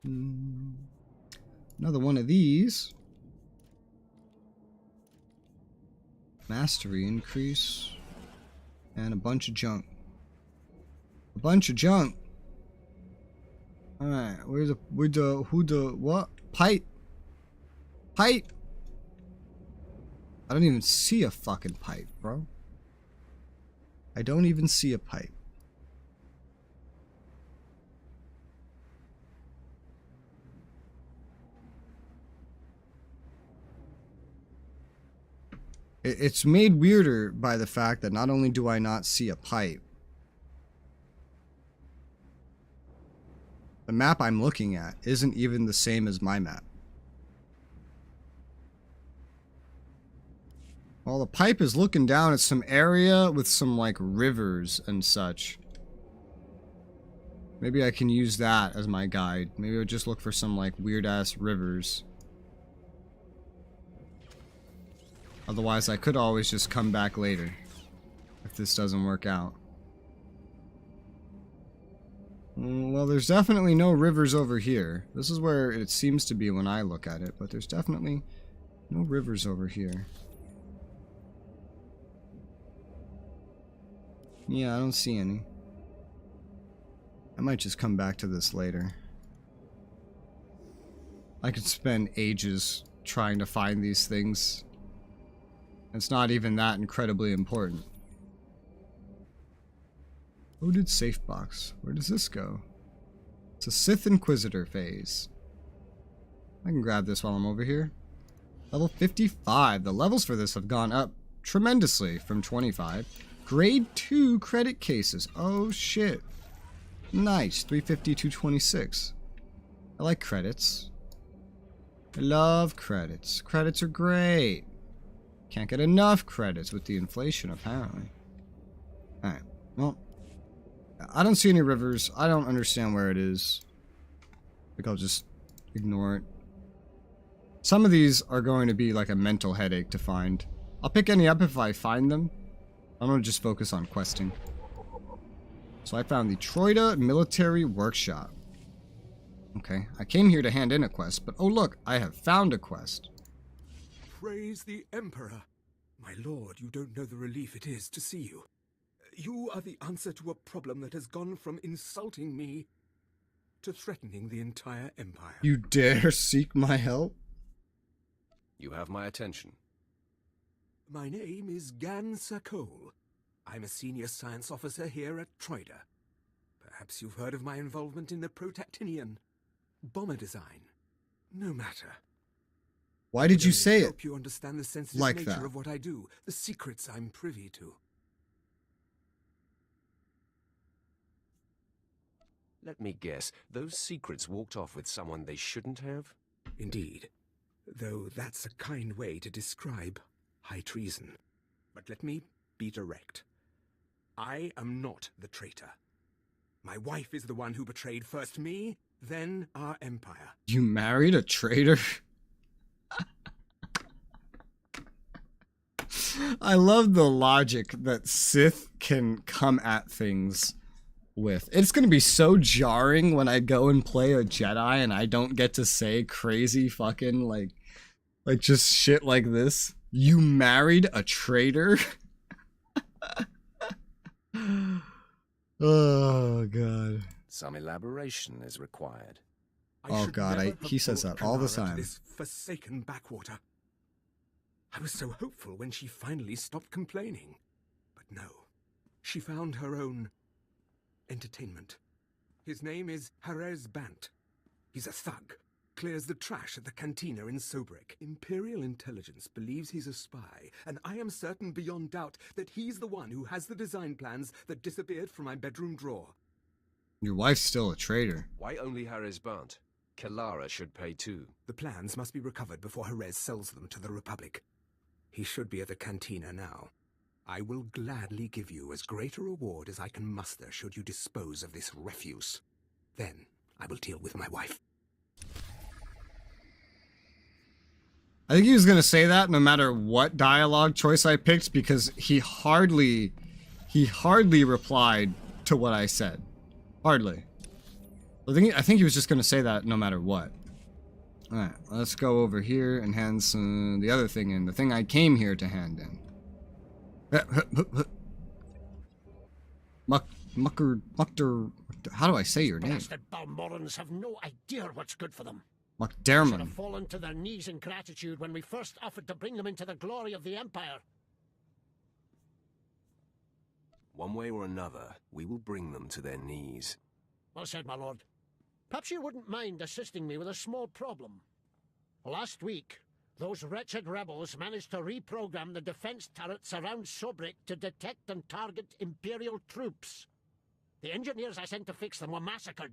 Speaker 1: Another one of these. Mastery increase. And a bunch of junk. A bunch of junk. Alright, what? Pipe? Pipe? I don't even see a fucking pipe, bro. I don't even see a pipe. It's made weirder by the fact that not only do I not see a pipe, the map I'm looking at isn't even the same as my map. Well, the pipe is looking down at some area with some, like, rivers and such. Maybe I can use that as my guide. Maybe I'll just look for some, like, weird-ass rivers. Otherwise, I could always just come back later if this doesn't work out. Well, there's definitely no rivers over here. This is where it seems to be when I look at it, but there's definitely no rivers over here. Yeah, I don't see any. I might just come back to this later. I could spend ages trying to find these things. It's not even that incredibly important. Loaded safe box. Where does this go? It's a Sith Inquisitor phase. I can grab this while I'm over here. Level 55. The levels for this have gone up tremendously from 25. Grade 2 credit cases. Oh shit. Nice. 350, 226. I like credits. I love credits. Credits are great. Can't get enough credits with the inflation, apparently. Alright. Well, I don't see any rivers. I don't understand where it is. I think I'll just ignore it. Some of these are going to be like a mental headache to find. I'll pick any up if I find them. I'm going to just focus on questing. So I found the Troida Military Workshop. Okay, I came here to hand in a quest, but oh look, I have found a quest.
Speaker 12: Praise the Emperor. My lord, you don't know the relief it is to see you. You are the answer to a problem that has gone from insulting me to threatening the entire Empire.
Speaker 1: You dare seek my help?
Speaker 21: You have my attention.
Speaker 12: My name is Gan Sakol. I'm a senior science officer here at Troida. Perhaps you've heard of my involvement in the Protactinian bomber design. No matter.
Speaker 1: Why did you say it
Speaker 12: help you understand the sensitive
Speaker 1: like
Speaker 12: nature
Speaker 1: that?
Speaker 12: of what I do, the secrets I'm privy to.
Speaker 21: Let me guess, those secrets walked off with someone they shouldn't have?
Speaker 12: Indeed. Though that's a kind way to describe high treason. But let me be direct. I am not the traitor. My wife is the one who betrayed first me, then our empire.
Speaker 1: You married a traitor? I love the logic that Sith can come at things with. It's gonna be so jarring when I go and play a Jedi and I don't get to say crazy fucking like just shit like this. You married a traitor? Oh god.
Speaker 21: Some elaboration is required.
Speaker 1: Oh god, he says that all the time.
Speaker 12: This forsaken backwater. I was so hopeful when she finally stopped complaining. But no, she found her own entertainment. His name is Jerez Bant. He's a thug. Clears the trash at the cantina in Sobrek. Imperial intelligence believes he's a spy, and I am certain beyond doubt that he's the one who has the design plans that disappeared from my bedroom drawer.
Speaker 1: Your wife's still a traitor.
Speaker 21: Why only Jerez Bant? Kelara should pay too.
Speaker 12: The plans must be recovered before Jerez sells them to the Republic. He should be at the cantina now. I will gladly give you as great a reward as I can muster should you dispose of this refuse. Then I will deal with my wife.
Speaker 1: I think he was gonna say that no matter what dialogue choice I picked because he hardly replied to what I said. Hardly. I think he was just gonna say that no matter what. Alright, let's go over here and hand the other thing in. The thing I came here to hand in. Mucker. How do I say your name?
Speaker 23: Blasted Balmorans have no idea what's good for them. Should
Speaker 1: McDermott.
Speaker 23: have fallen to their knees in gratitude when we first offered to bring them into the glory of the Empire.
Speaker 4: One way or another, we will bring them to their knees.
Speaker 23: Well said, my lord. Perhaps you wouldn't mind assisting me with a small problem. Last week, those wretched rebels managed to reprogram the defense turrets around Sobrik to detect and target Imperial troops. The engineers I sent to fix them were massacred.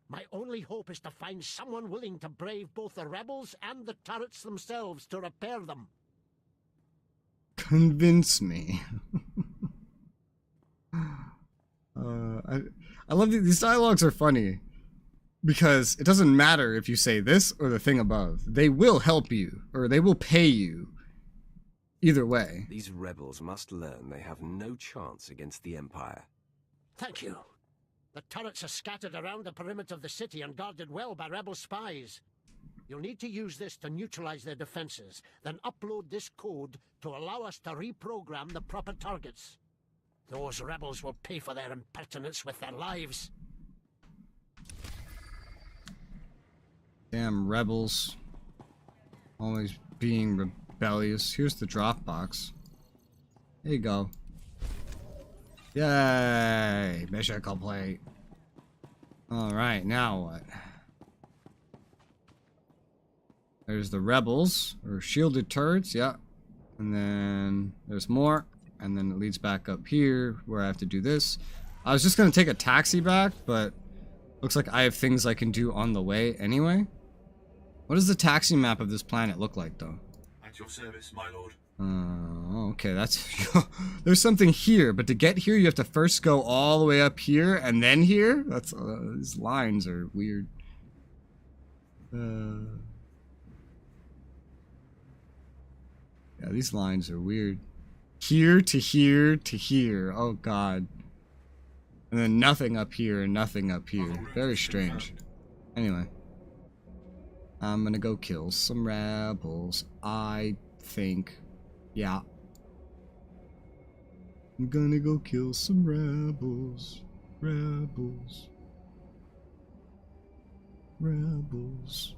Speaker 23: My only hope is to find someone willing to brave both the rebels and the turrets themselves to repair them.
Speaker 1: Convince me. I love these dialogues are funny because it doesn't matter if you say this or the thing above. They will help you or they will pay you either way.
Speaker 4: These rebels must learn they have no chance against the Empire.
Speaker 23: Thank you. The turrets are scattered around the perimeter of the city and guarded well by rebel spies. You'll need to use this to neutralize their defenses, then upload this code to allow us to reprogram the proper targets. Those rebels will pay for their impertinence with their lives.
Speaker 1: Damn rebels. Always being rebellious. Here's the Dropbox. There you go. Yay! Mission complete. Alright, now what? There's the rebels, or shielded turrets, yeah. And then there's more. And then it leads back up here, where I have to do this. I was just gonna take a taxi back, but looks like I have things I can do on the way anyway. What does the taxi map of this planet look like, though?
Speaker 20: At your service, my lord.
Speaker 1: Okay, that's... There's something here, but to get here, you have to first go all the way up here, and then here? That's... these lines are weird. Yeah, these lines are weird. Here to here to here. Oh, God. And then nothing up here and nothing up here. Very strange. Anyway. I'm gonna go kill some rebels. I think... Yeah. I'm gonna go kill some rebels. Rebels. Rebels.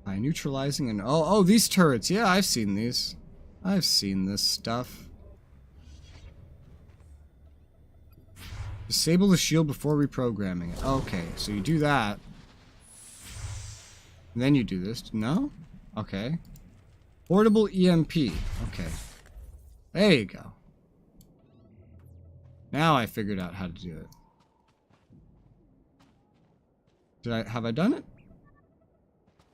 Speaker 1: By neutralizing and... Oh, these turrets. Yeah, I've seen these. I've seen this stuff. Disable the shield before reprogramming it. Okay, so you do that. And then you do this. No? Okay. Portable EMP. Okay. There you go. Now I figured out how to do it. Have I done it?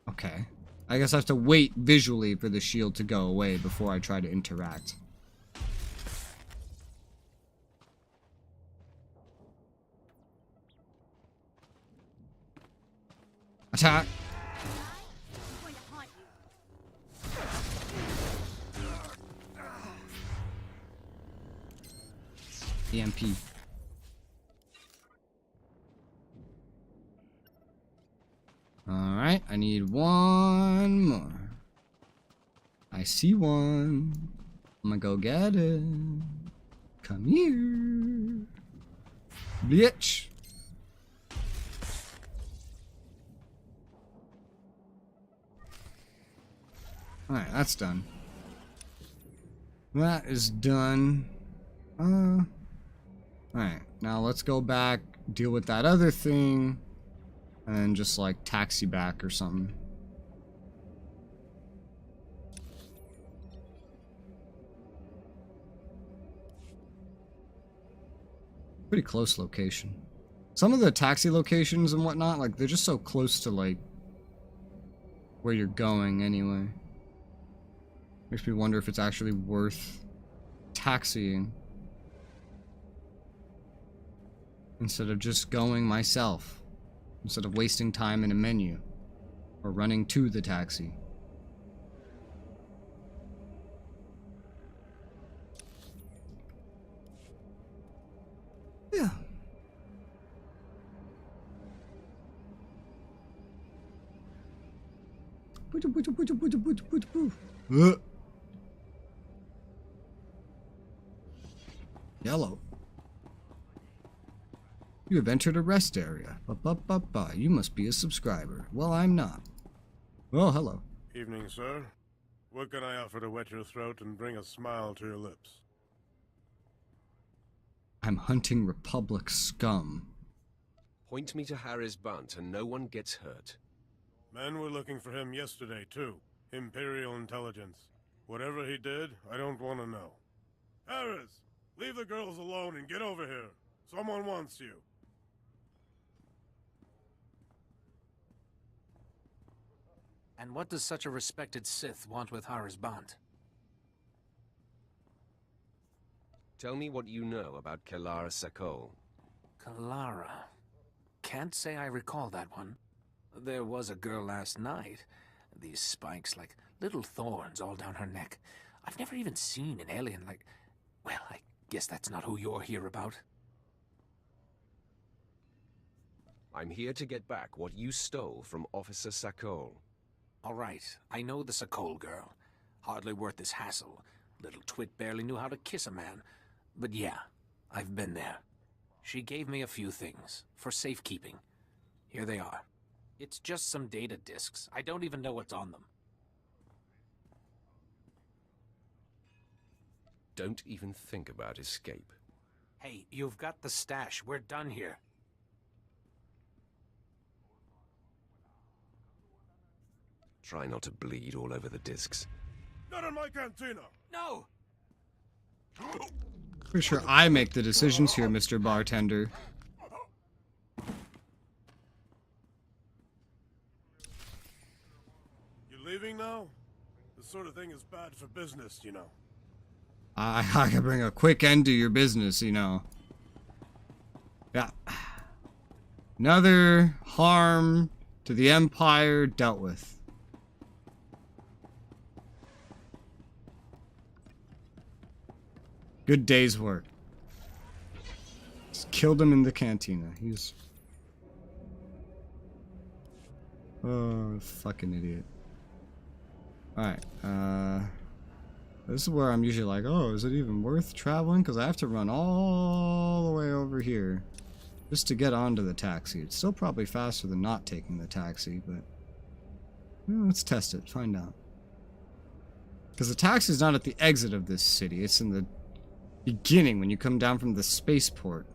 Speaker 1: Okay. I guess I have to wait visually for the shield to go away before I try to interact. Attack! EMP. Alright, I need one more. I see one. I'm gonna go get it. Come here. Bitch. Alright, that's done. That is done. Alright, now let's go back, deal with that other thing, and then just like taxi back or something. Pretty close location. Some of the taxi locations and whatnot, like they're just so close to like where you're going anyway. Makes me wonder if it's actually worth taxiing instead of just going myself, instead of wasting time in a menu or running to the taxi. Yeah. Yellow. You have entered a rest area. Ba-ba-ba-ba. You must be a subscriber. Well, I'm not. Oh, hello.
Speaker 16: Evening, sir. What can I offer to wet your throat and bring a smile to your lips?
Speaker 1: I'm hunting Republic scum.
Speaker 4: Point me to Harris Bunt and no one gets hurt.
Speaker 16: Men were looking for him yesterday, too. Imperial intelligence. Whatever he did, I don't want to know. Harris! Leave the girls alone and get over here. Someone wants you.
Speaker 17: And what does such a respected Sith want with Harris Bunt?
Speaker 4: Tell me what you know about Kelara Sakol.
Speaker 17: Kelara. Can't say I recall that one. There was a girl last night. These spikes like little thorns all down her neck. I've never even seen an alien like... Well, I guess that's not who you're here about.
Speaker 4: I'm here to get back what you stole from Officer Sakol.
Speaker 17: All right, I know the Sakol girl. Hardly worth this hassle. Little twit barely knew how to kiss a man. But yeah, I've been there. She gave me a few things, for safekeeping. Here they are. It's just some data disks. I don't even know what's on them.
Speaker 4: Don't even think about escape.
Speaker 17: Hey, you've got the stash. We're done here.
Speaker 4: Try not to bleed all over the discs.
Speaker 16: Not in my cantina!
Speaker 17: No!
Speaker 1: Pretty sure I make the decisions here, Mr. Bartender.
Speaker 16: You leaving now? This sort of thing is bad for business, you know.
Speaker 1: I can bring a quick end to your business, you know. Yeah. Another harm to the Empire dealt with. Good day's work. Just killed him in the cantina. He's... Oh, fucking idiot. Alright, this is where I'm usually like, oh, is it even worth traveling? Because I have to run all the way over here just to get onto the taxi. It's still probably faster than not taking the taxi, but let's test it, find out. Because the taxi is not at the exit of this city, it's in the beginning when you come down from the spaceport.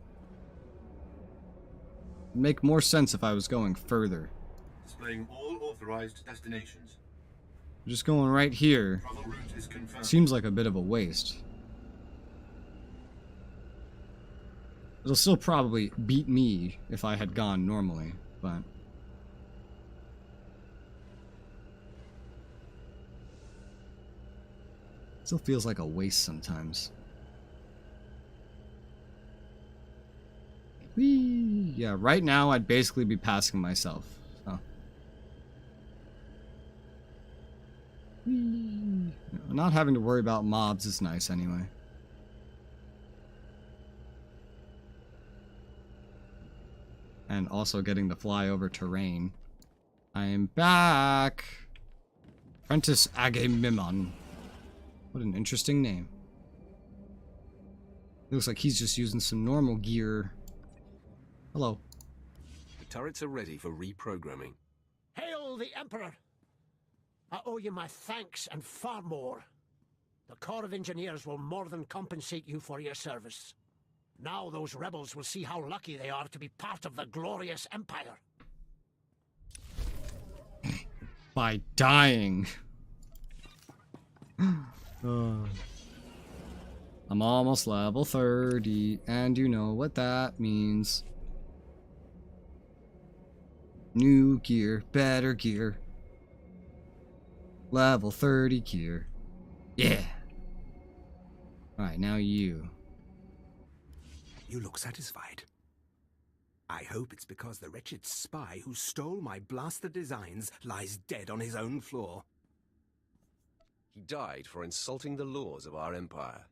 Speaker 1: It'd make more sense if I was going further.
Speaker 20: Displaying all authorized destinations.
Speaker 1: Just going right here seems like a bit of a waste. It'll still probably beat me if I had gone normally, but... Still feels like a waste sometimes. Whee! Yeah, right now I'd basically be passing myself. So. Whee! Not having to worry about mobs is nice anyway. And also getting to fly over terrain. I am back! Apprentice Agamemnon. What an interesting name. Looks like he's just using some normal gear. Hello.
Speaker 4: The turrets are ready for reprogramming.
Speaker 23: Hail the Emperor! I owe you my thanks and far more. The Corps of Engineers will more than compensate you for your service. Now those rebels will see how lucky they are to be part of the glorious Empire.
Speaker 1: By dying. I'm almost level 30, and you know what that means. New gear, better gear. Level 30 gear. Yeah. Alright, now you.
Speaker 12: You look satisfied. I hope it's because the wretched spy who stole my blaster designs lies dead on his own floor.
Speaker 4: He died for insulting the laws of our empire.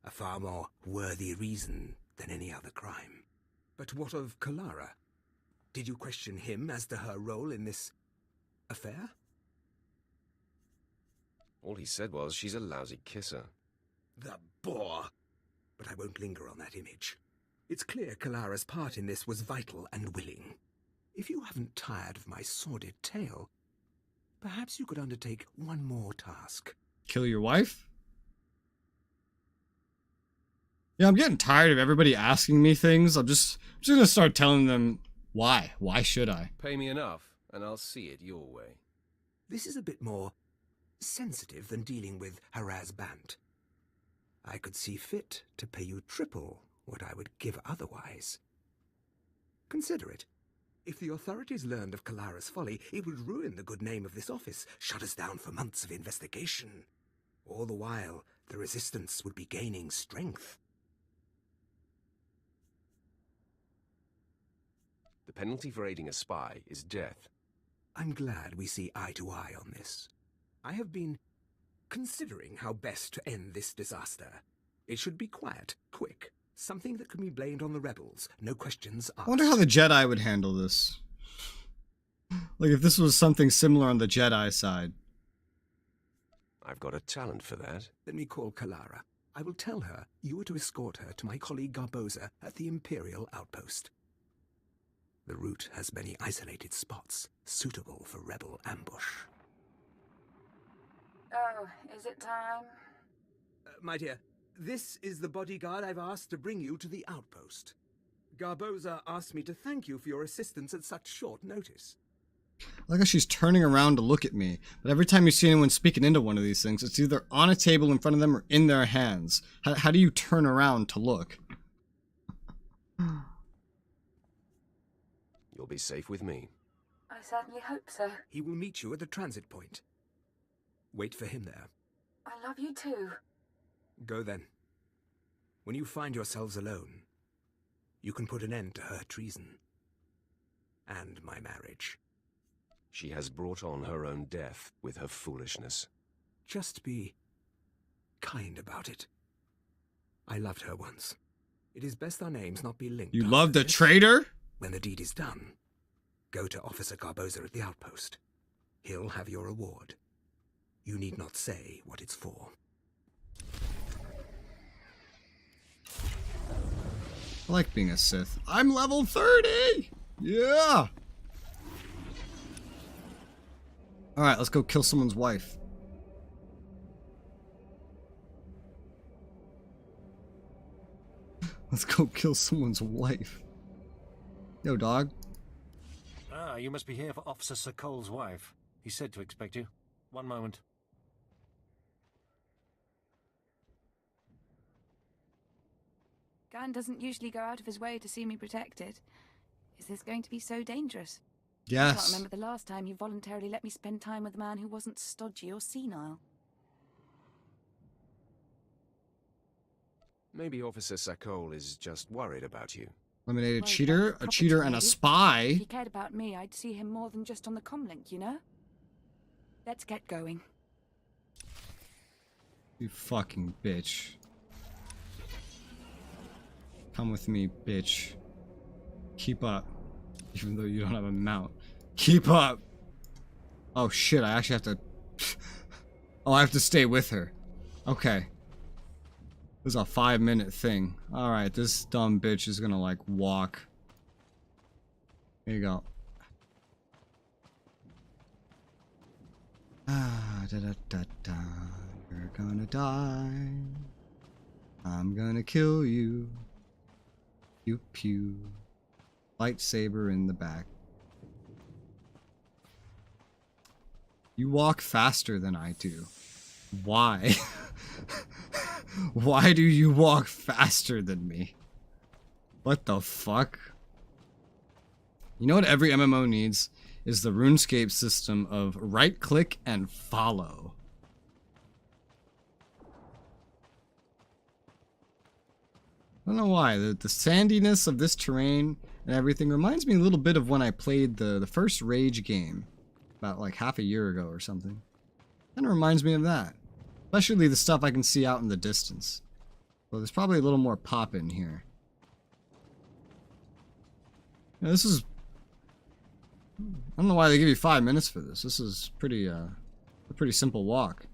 Speaker 12: A far more worthy reason than any other crime. But what of Kelara? Did you question him as to her role in this affair?
Speaker 4: All he said was she's a lousy kisser.
Speaker 12: The boar! But I won't linger on that image. It's clear Kalara's part in this was vital and willing. If you haven't tired of my sordid tale, perhaps you could undertake one more task.
Speaker 1: Kill your wife? Yeah, I'm getting tired of everybody asking me things. I'm just gonna start telling them why. Why should I?
Speaker 4: Pay me enough, and I'll see it your way.
Speaker 12: This is a bit more sensitive than dealing with Haraz Bant. I could see fit to pay you triple what I would give otherwise. Consider it. If the authorities learned of Kalara's folly, it would ruin the good name of this office, shut us down for months of investigation. All the while, the resistance would be gaining strength.
Speaker 4: The penalty for aiding a spy is death.
Speaker 12: I'm glad we see eye to eye on this. I have been considering how best to end this disaster. It should be quiet, quick, something that can be blamed on the rebels, no questions asked.
Speaker 1: I wonder how the Jedi would handle this. Like if this was something similar on the Jedi side.
Speaker 4: I've got a talent for that.
Speaker 12: Let me call Kalara. I will tell her you were to escort her to my colleague Garboza at the Imperial outpost. The route has many isolated spots, suitable for rebel ambush.
Speaker 18: Oh, is it time?
Speaker 12: My dear, this is the bodyguard I've asked to bring you to the outpost. Garboza asked me to thank you for your assistance at such short notice.
Speaker 1: I like how she's turning around to look at me, but every time you see anyone speaking into one of these things, it's either on a table in front of them or in their hands. How do you turn around to look?
Speaker 4: You'll be safe with me.
Speaker 18: I certainly hope so.
Speaker 12: He will meet you at the transit point. Wait for him there.
Speaker 18: I love you too.
Speaker 12: Go then. When you find yourselves alone, you can put an end to her treason. And my marriage.
Speaker 4: She has brought on her own death with her foolishness.
Speaker 12: Just be kind about it. I loved her once. It is best our names not be linked.
Speaker 1: You loved a traitor?
Speaker 12: When the deed is done, go to Officer Garboza at the outpost. He'll have your reward. You need not say what it's for.
Speaker 1: I like being a Sith. I'm level 30! Yeah! Alright, let's go kill someone's wife. Let's go kill someone's wife. Yo, dog.
Speaker 5: Ah, you must be here for Officer Sokol's wife. He said to expect you. One moment.
Speaker 2: Gan doesn't usually go out of his way to see me protected. Is this going to be so dangerous?
Speaker 1: Yes.
Speaker 2: I can't remember the last time he voluntarily let me spend time with a man who wasn't stodgy or senile.
Speaker 4: Maybe Officer Sakol is just worried about you.
Speaker 1: Eliminated
Speaker 2: Well,
Speaker 1: cheater,
Speaker 2: that's
Speaker 1: a cheater, and a
Speaker 2: proper to me.
Speaker 1: spy.
Speaker 2: If he cared about me, I'd see him more than just on the comlink, you know? Let's get going.
Speaker 1: You fucking bitch. Come with me, bitch. Keep up. Even though you don't have a mount. Keep up! Oh shit, I actually have to... Oh, I have to stay with her. Okay. This is a 5-minute thing. Alright, this dumb bitch is gonna, like, walk. Here you go. Ah, da-da-da-da. You're gonna die. I'm gonna kill you. Pew pew. Lightsaber in the back. You walk faster than I do. Why? Why do you walk faster than me? What the fuck? You know what every MMO needs? Is the RuneScape system of right click and follow. I don't know why. The sandiness of this terrain and everything reminds me a little bit of when I played the first Rage game about like half a year ago or something. Kind of reminds me of that. Especially the stuff I can see out in the distance. Well, there's probably a little more pop in here. Yeah, this is... I don't know why they give you 5 minutes for this. This is pretty, a pretty simple walk.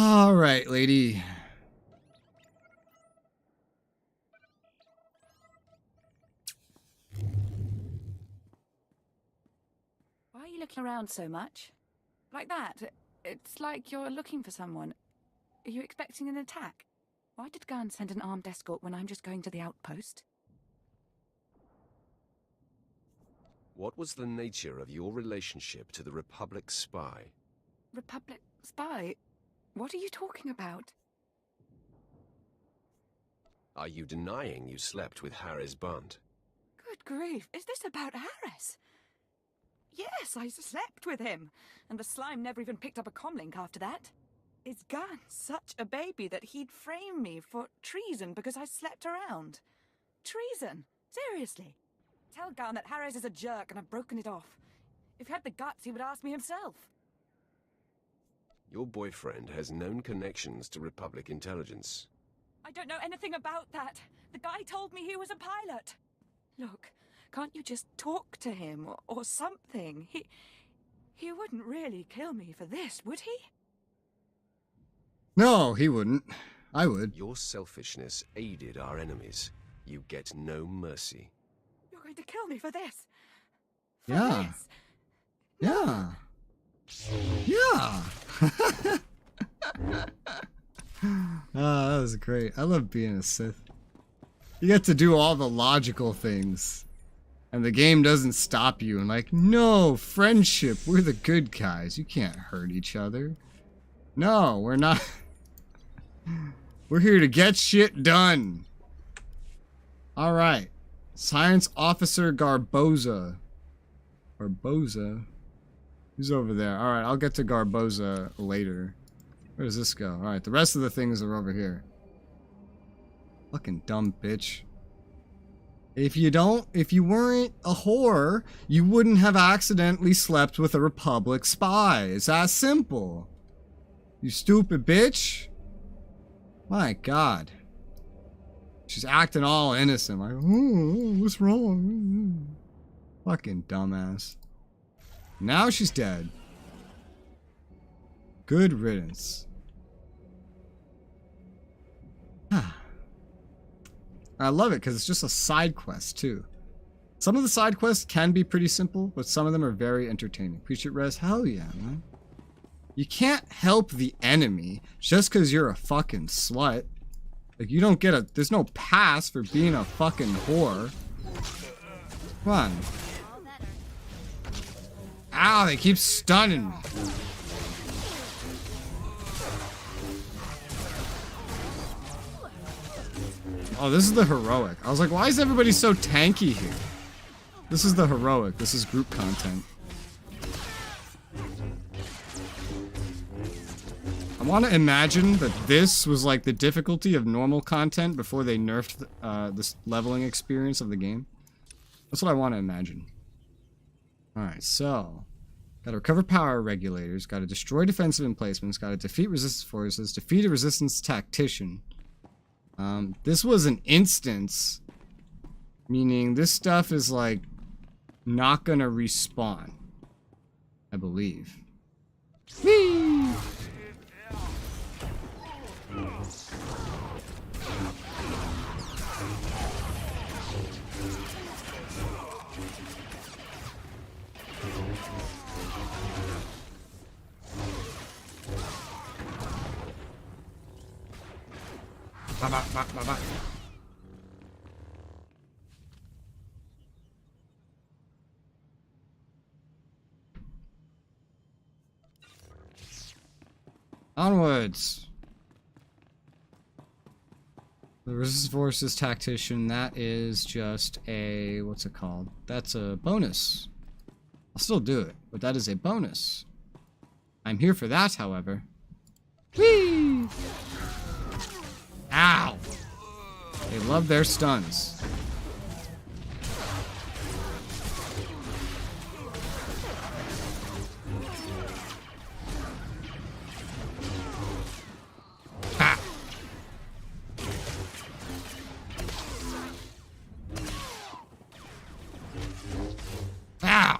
Speaker 1: All right, lady.
Speaker 10: Why are you looking around so much? Like that? It's like you're looking for someone. Are you expecting an attack? Why did Garn send an armed escort when I'm just going to the outpost?
Speaker 4: What was the nature of your relationship to the Republic spy?
Speaker 10: Republic spy? What are you talking about?
Speaker 4: Are you denying you slept with Harris Bunt?
Speaker 10: Good grief, is this about Harris? Yes, I slept with him, and the slime never even picked up a comlink after that. Is Garn such a baby that he'd frame me for treason because I slept around? Treason? Seriously? Tell Garn that Harris is a jerk and I've broken it off. If he had the guts, he would ask me himself.
Speaker 4: Your boyfriend has known connections to Republic intelligence.
Speaker 10: I don't know anything about that. The guy told me he was a pilot. Look, can't you just talk to him or something? He wouldn't really kill me for this, would he?
Speaker 1: No, he wouldn't. I would.
Speaker 4: Your selfishness aided our enemies. You get no mercy.
Speaker 10: You're going to kill me for this?
Speaker 1: Yeah. Yeah. Yeah. Oh, that was great. I love being a Sith. You get to do all the logical things. And the game doesn't stop you and like, no, friendship, we're the good guys. You can't hurt each other. No, we're not. We're here to get shit done. Alright. Science Officer Garboza. Garboza? Who's over there? Alright, I'll get to Garboza later. Where does this go? Alright, the rest of the things are over here. Fucking dumb bitch. If you weren't a whore, you wouldn't have accidentally slept with a Republic spy. It's that simple. You stupid bitch. My God. She's acting all innocent. Like, oh, what's wrong? Fucking dumbass. Now she's dead. Good riddance. I love it because it's just a side quest too. Some of the side quests can be pretty simple, but some of them are very entertaining. Appreciate res? Hell yeah, man. You can't help the enemy just because you're a fucking slut. Like, you don't get a... There's no pass for being a fucking whore. Come on. Ow, they keep stunning me. Oh, this is the heroic. I was like, why is everybody so tanky here? This is the heroic. This is group content. I want to imagine that this was like the difficulty of normal content before they nerfed this leveling experience of the game. That's what I want to imagine. Alright, so... Gotta recover power regulators, gotta destroy defensive emplacements, gotta defeat resistance forces, defeat a resistance tactician. This was an instance, meaning this stuff is like not gonna respawn, I believe. Whee! Ba-ba-ba-ba-ba. Onwards. The resistance forces tactician, that is just a... what's it called? That's a bonus. I'll still do it, but that is a bonus. I'm here for that, however. Whee! Ow! They love their stuns. Ah. Ow!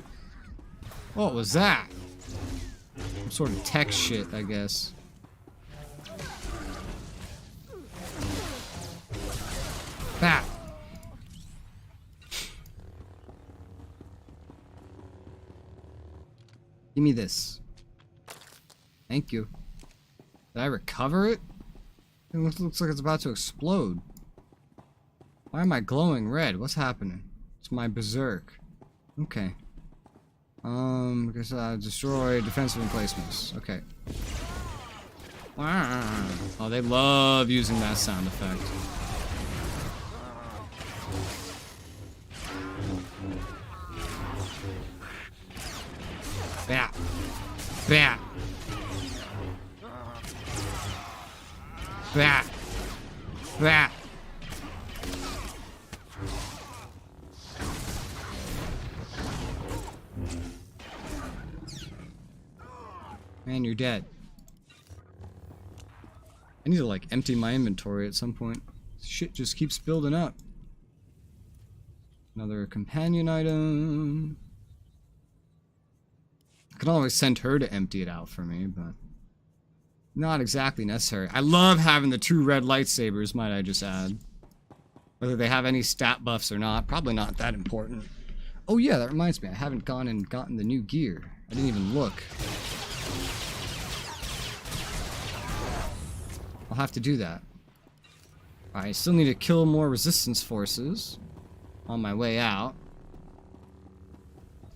Speaker 1: What was that? Some sort of tech shit, I guess. Give me this. Thank you. Did I recover it? It looks like it's about to explode. Why am I glowing red? What's happening? It's my berserk. Okay. I guess destroy defensive emplacements. Okay. Oh, they love using that sound effect. Bat. Bat. Bat. Bat. Man, you're dead. I need to like empty my inventory at some point. Shit just keeps building up. Another companion item. I could always send her to empty it out for me, but not exactly necessary. I love having the 2 red lightsabers, might I just add. Whether they have any stat buffs or not, probably not that important. Oh yeah, that reminds me, I haven't gone and gotten the new gear. I didn't even look. I'll have to do that. I still need to kill more resistance forces on my way out.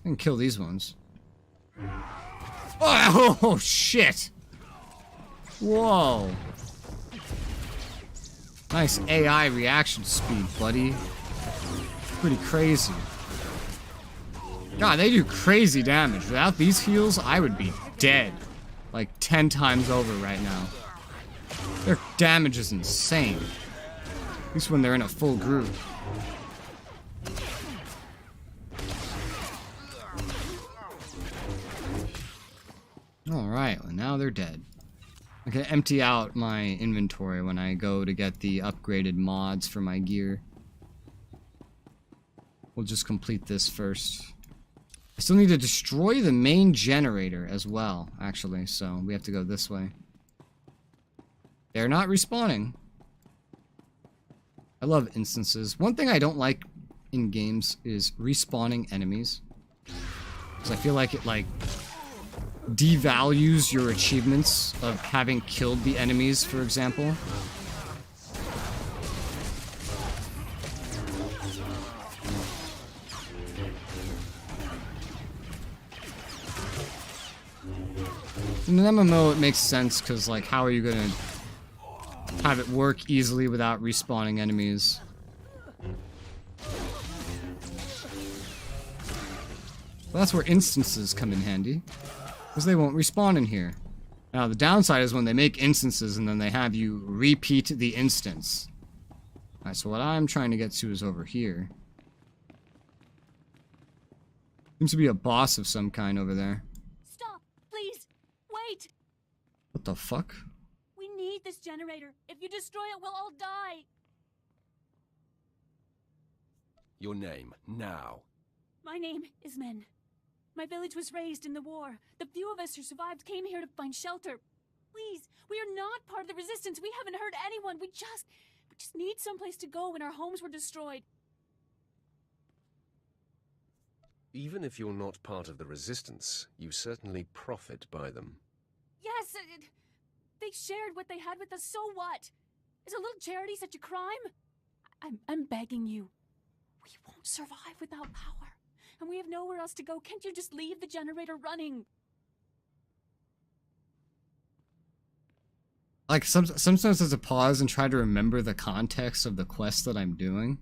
Speaker 1: I can kill these ones. Oh, shit! Whoa. Nice AI reaction speed, buddy. Pretty crazy. God, they do crazy damage. Without these heals, I would be dead. Like 10 times over right now. Their damage is insane. At least when they're in a full group. Alright, well now they're dead. I can empty out my inventory when I go to get the upgraded mods for my gear. We'll just complete this first. I still need to destroy the main generator as well, actually, so we have to go this way. They're not respawning. I love instances. One thing I don't like in games is respawning enemies. Because I feel like it, like, devalues your achievements of having killed the enemies, for example. In an MMO, it makes sense, because, like, how are you gonna have it work easily without respawning enemies? Well, that's where instances come in handy, because they won't respawn in here. Now, the downside is when they make instances and then they have you repeat the instance. Alright, so what I'm trying to get to is over here. Seems to be a boss of some kind over there.
Speaker 3: Stop! Please! Wait!
Speaker 1: What the fuck?
Speaker 3: We need this generator. If you destroy it, we'll all die.
Speaker 4: Your name, now.
Speaker 3: My name is Men. My village was raised in the war. The few of us who survived came here to find shelter. Please, we are not part of the resistance. We haven't hurt anyone. We just need someplace to go when our homes were destroyed.
Speaker 4: Even if you're not part of the resistance, you certainly profit by them.
Speaker 3: Yes, they shared what they had with us, so what? Is a little charity such a crime? I'm begging you. We won't survive without power. And we have nowhere else to go. Can't you just leave the generator running?
Speaker 1: Like, sometimes there's a pause and try to remember the context of the quest that I'm doing.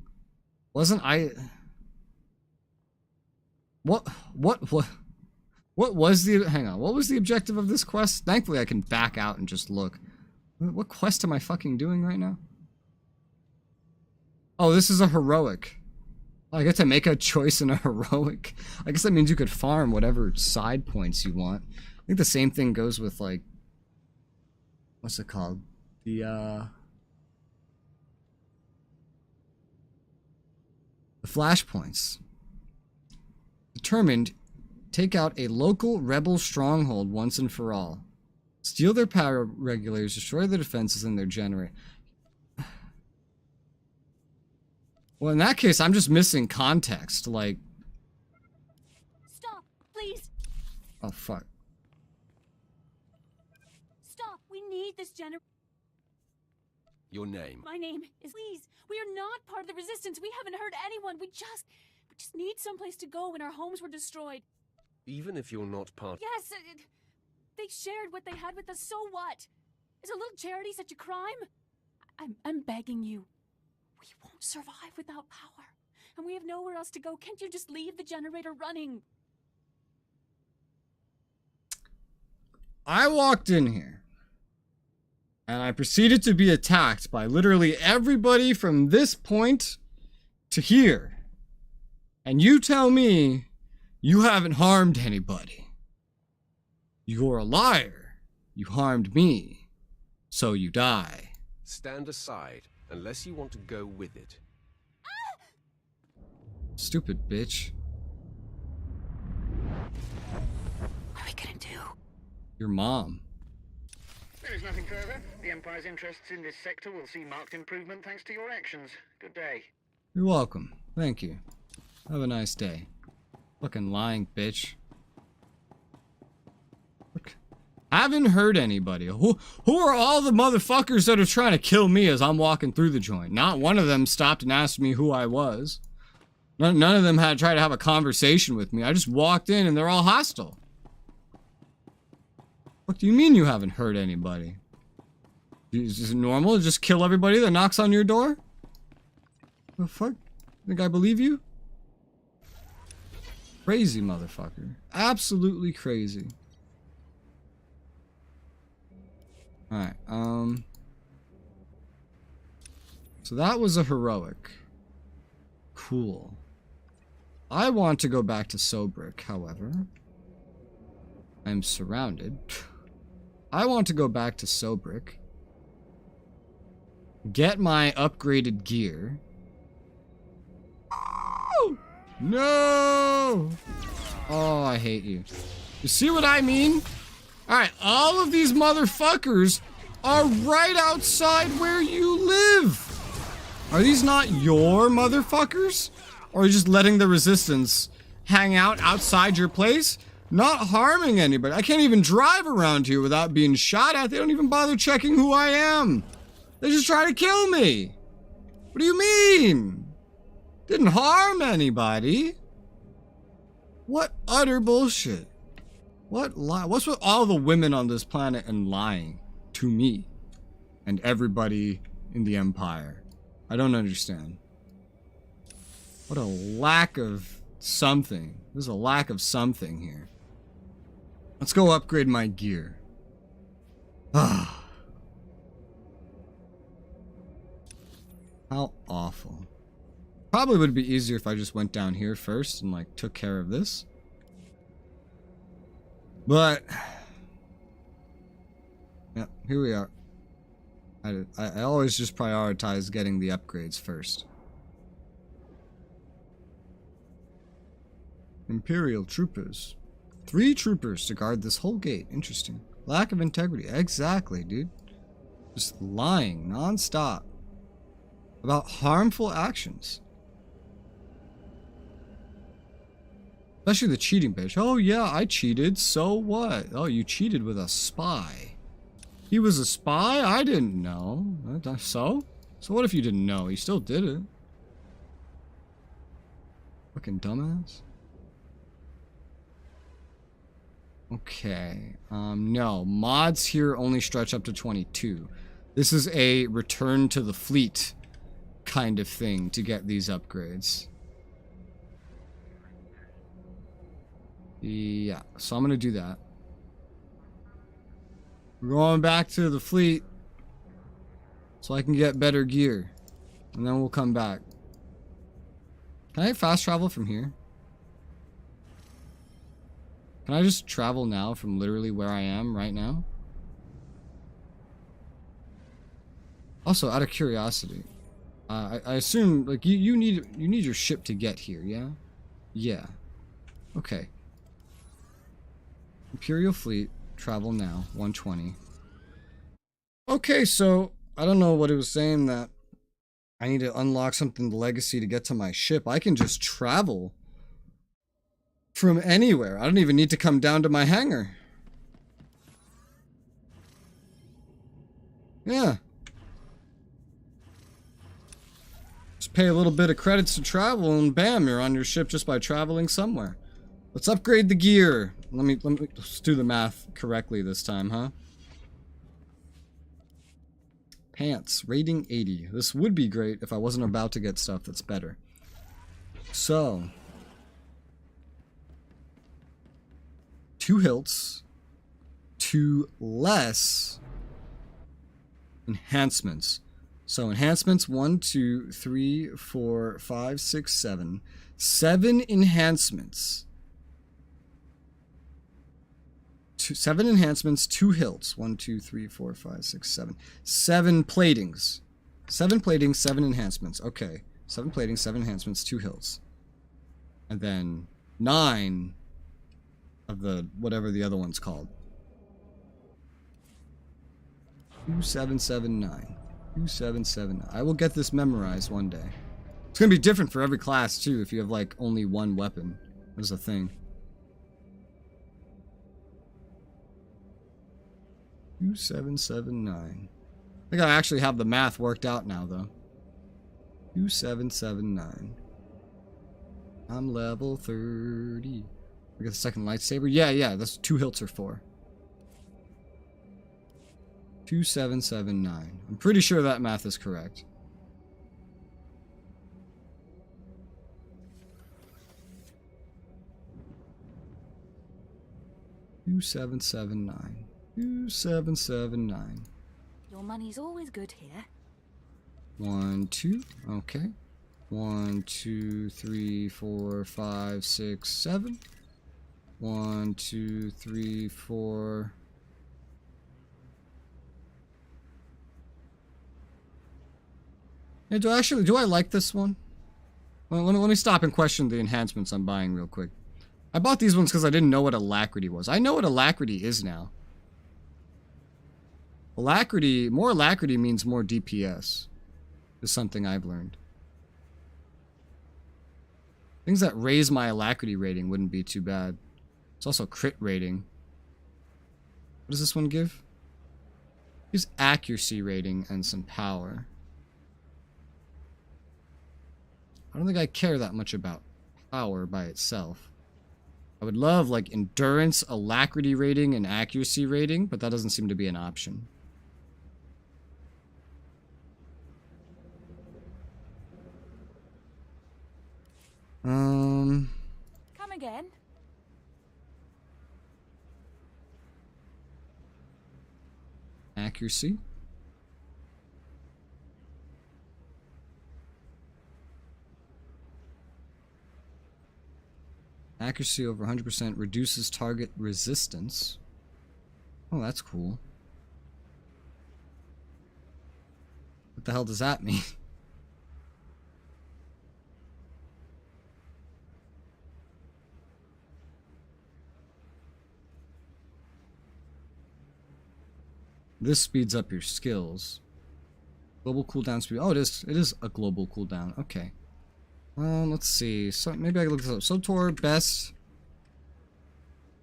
Speaker 1: Wasn't I... What was the... Hang on, what was the objective of this quest? Thankfully, I can back out and just look. What quest am I fucking doing right now? Oh, this is a heroic. I get to make a choice in a heroic. I guess that means you could farm whatever side points you want. I think the same thing goes with, like... What's it called? The flashpoints. Determined, take out a local rebel stronghold once and for all. Steal their power regulators, destroy their defenses and their generator. Well, in that case, I'm just missing context, like...
Speaker 3: Stop, please!
Speaker 1: Oh, fuck.
Speaker 3: need this generator.
Speaker 4: Your name?
Speaker 3: My name is Please. We are not part of the resistance. We haven't hurt anyone. We just need someplace to go when our homes were destroyed.
Speaker 4: Even if you're not part...
Speaker 3: Yes, they shared what they had with us, so what? Is a little charity such a crime? I'm begging you. We won't survive without power. And we have nowhere else to go. Can't you just leave the generator running?
Speaker 1: I walked in here and I proceeded to be attacked by literally everybody from this point to here. And you tell me you haven't harmed anybody. You're a liar. You harmed me, so you die.
Speaker 4: Stand aside, unless you want to go with it.
Speaker 1: Stupid bitch.
Speaker 3: What are we gonna do?
Speaker 1: Your mom.
Speaker 13: There is nothing further. The Empire's interests in this sector will see marked improvement thanks to your actions. Good day.
Speaker 1: You're welcome. Thank you. Have a nice day. Fucking lying bitch. Look, haven't hurt anybody. Who are all the motherfuckers that are trying to kill me as I'm walking through the joint? Not one of them stopped and asked me who I was. None of them had tried to have a conversation with me. I just walked in and they're all hostile. What do you mean you haven't hurt anybody? Is it normal to just kill everybody that knocks on your door? The fuck? Think I believe you? Crazy motherfucker. Absolutely crazy. Alright, so that was a heroic. Cool. I want to go back to Sobrik, however. I'm surrounded. I want to go back to Sobrik. Get my upgraded gear. Oh, no! Oh, I hate you. You see what I mean? Alright, all of these motherfuckers are right outside where you live. Are these not your motherfuckers? Or are you just letting the resistance hang out outside your place? Not harming anybody. I can't even drive around here without being shot at. They don't even bother checking who I am. They just try to kill me. What do you mean? Didn't harm anybody. What utter bullshit. What lie? What's with all the women on this planet and lying to me and everybody in the Empire? I don't understand. What a lack of something. There's a lack of something here. Let's go upgrade my gear. How awful. Probably would be easier if I just went down here first and like took care of this. But yeah, here we are. I always just prioritize getting the upgrades first. Imperial troopers. 3 troopers to guard this whole gate. Interesting. Lack of integrity. Exactly, dude. Just lying non-stop about harmful actions. Especially the cheating bitch. Oh yeah, I cheated. So what? Oh, you cheated with a spy. He was a spy? I didn't know. So? So what if you didn't know? He still did it. Fucking dumbass. Okay. No. Mods here only stretch up to 22. This is a return to the fleet kind of thing to get these upgrades. Yeah, so I'm gonna do that. We're going back to the fleet so I can get better gear. And then we'll come back. Can I fast travel from here? Can I just travel now from literally where I am right now? Also, out of curiosity, I assume like you need your ship to get here, yeah? Yeah. Okay. Imperial fleet, travel now, 120. Okay, so I don't know what it was saying that I need to unlock something in the legacy to get to my ship. I can just travel from anywhere. I don't even need to come down to my hangar. Yeah. Just pay a little bit of credits to travel and bam, you're on your ship just by traveling somewhere. Let's upgrade the gear. Let me let's do the math correctly this time, huh? Pants, rating 80. This would be great if I wasn't about to get stuff that's better. So, 2 hilts, 2 less enhancements. So enhancements 1, 2, 3, 4, 5, 6, 7. 7 enhancements. 7 enhancements, 2 hilts. 1, 2, 3, 4, 5, 6, 7. 7 platings. 7 platings, 7 enhancements. Okay. 7 platings, 7 enhancements, 2 hilts. And then 9 of the whatever the other one's called. 2779. 2779. I will get this memorized one day. It's gonna be different for every class too if you have like only one weapon. That's a thing. 2779. I think I actually have the math worked out now though. 2779. I'm level 30. We get the second lightsaber. Yeah, that's 2 hilts or 4. 2779. I'm pretty sure that math is correct. $2779. 2779.
Speaker 3: Your money's always good here.
Speaker 1: 1, 2. Okay. 1, 2, 3, 4, 5, 6, 7. 1, 2, 3, 4. Hey, do I like this one? Well, let me stop and question the enhancements I'm buying real quick. I bought these ones because I didn't know what alacrity was. I know what alacrity is now. More alacrity means more DPS. Is something I've learned. Things that raise my alacrity rating wouldn't be too bad. It's also crit rating. What does this one give? It gives accuracy rating and some power. I don't think I care that much about power by itself. I would love like endurance, alacrity rating, and accuracy rating, but that doesn't seem to be an option.
Speaker 3: Come again?
Speaker 1: Accuracy. Accuracy over 100% reduces target resistance. Oh, that's cool. What the hell does that mean? This speeds up your skills. Global cooldown speed. Oh, it is a global cooldown. Okay. Let's see. So maybe I can look this up. SOTOR best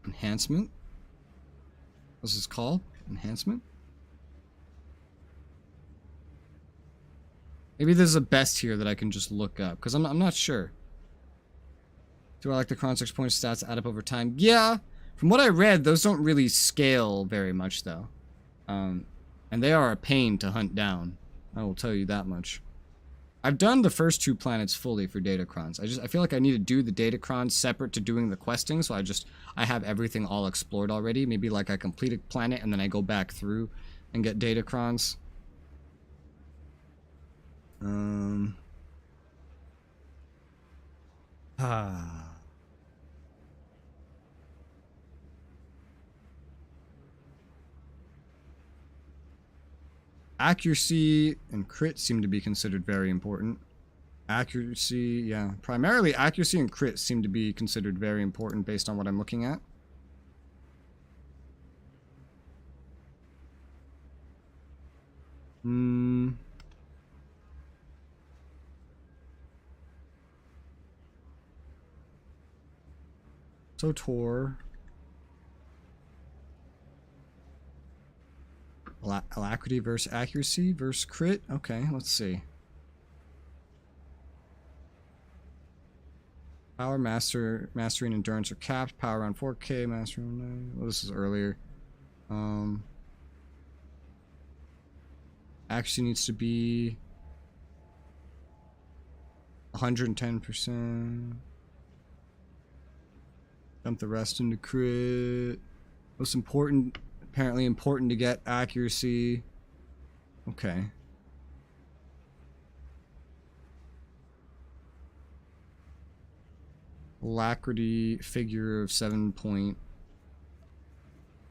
Speaker 1: enhancement. What's this called? Enhancement? Maybe there's a best here that I can just look up because I'm not sure. Do I like the Chron 6 point stats add up over time? Yeah. From what I read, those don't really scale very much though. And they are a pain to hunt down. I will tell you that much. I've done the first 2 planets fully for Datacrons. I feel like I need to do the Datacrons separate to doing the questing, so I have everything all explored already. Maybe like I complete a planet and then I go back through and get Datacrons. Accuracy and crit seem to be considered very important. Accuracy, yeah. Primarily, accuracy and crit seem to be considered very important based on what I'm looking at. SOTOR. Alacrity versus accuracy versus crit. Okay, let's see. Power, mastery, and endurance are capped. Power around 4K, mastery around 9. Well, this is earlier. Accuracy needs to be 110%. Dump the rest into crit. Most important, apparently important to get accuracy. Okay. Alacrity figure of 7 point.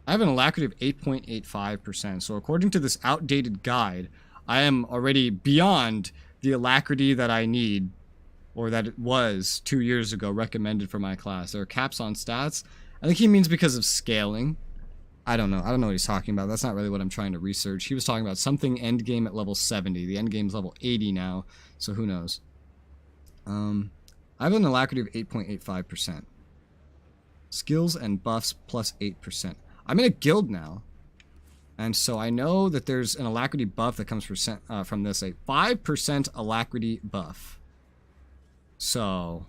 Speaker 1: I have an alacrity of 8.85%. So according to this outdated guide, I am already beyond the alacrity that I need, or that it was 2 years ago recommended for my class. There are caps on stats. I think he means because of scaling. I don't know. I don't know what he's talking about. That's not really what I'm trying to research. He was talking about something endgame at level 70. The endgame's level 80 now, so who knows. I have an alacrity of 8.85%. Skills and buffs plus 8%. I'm in a guild now, and so I know that there's an alacrity buff that comes from this, a 5% alacrity buff. So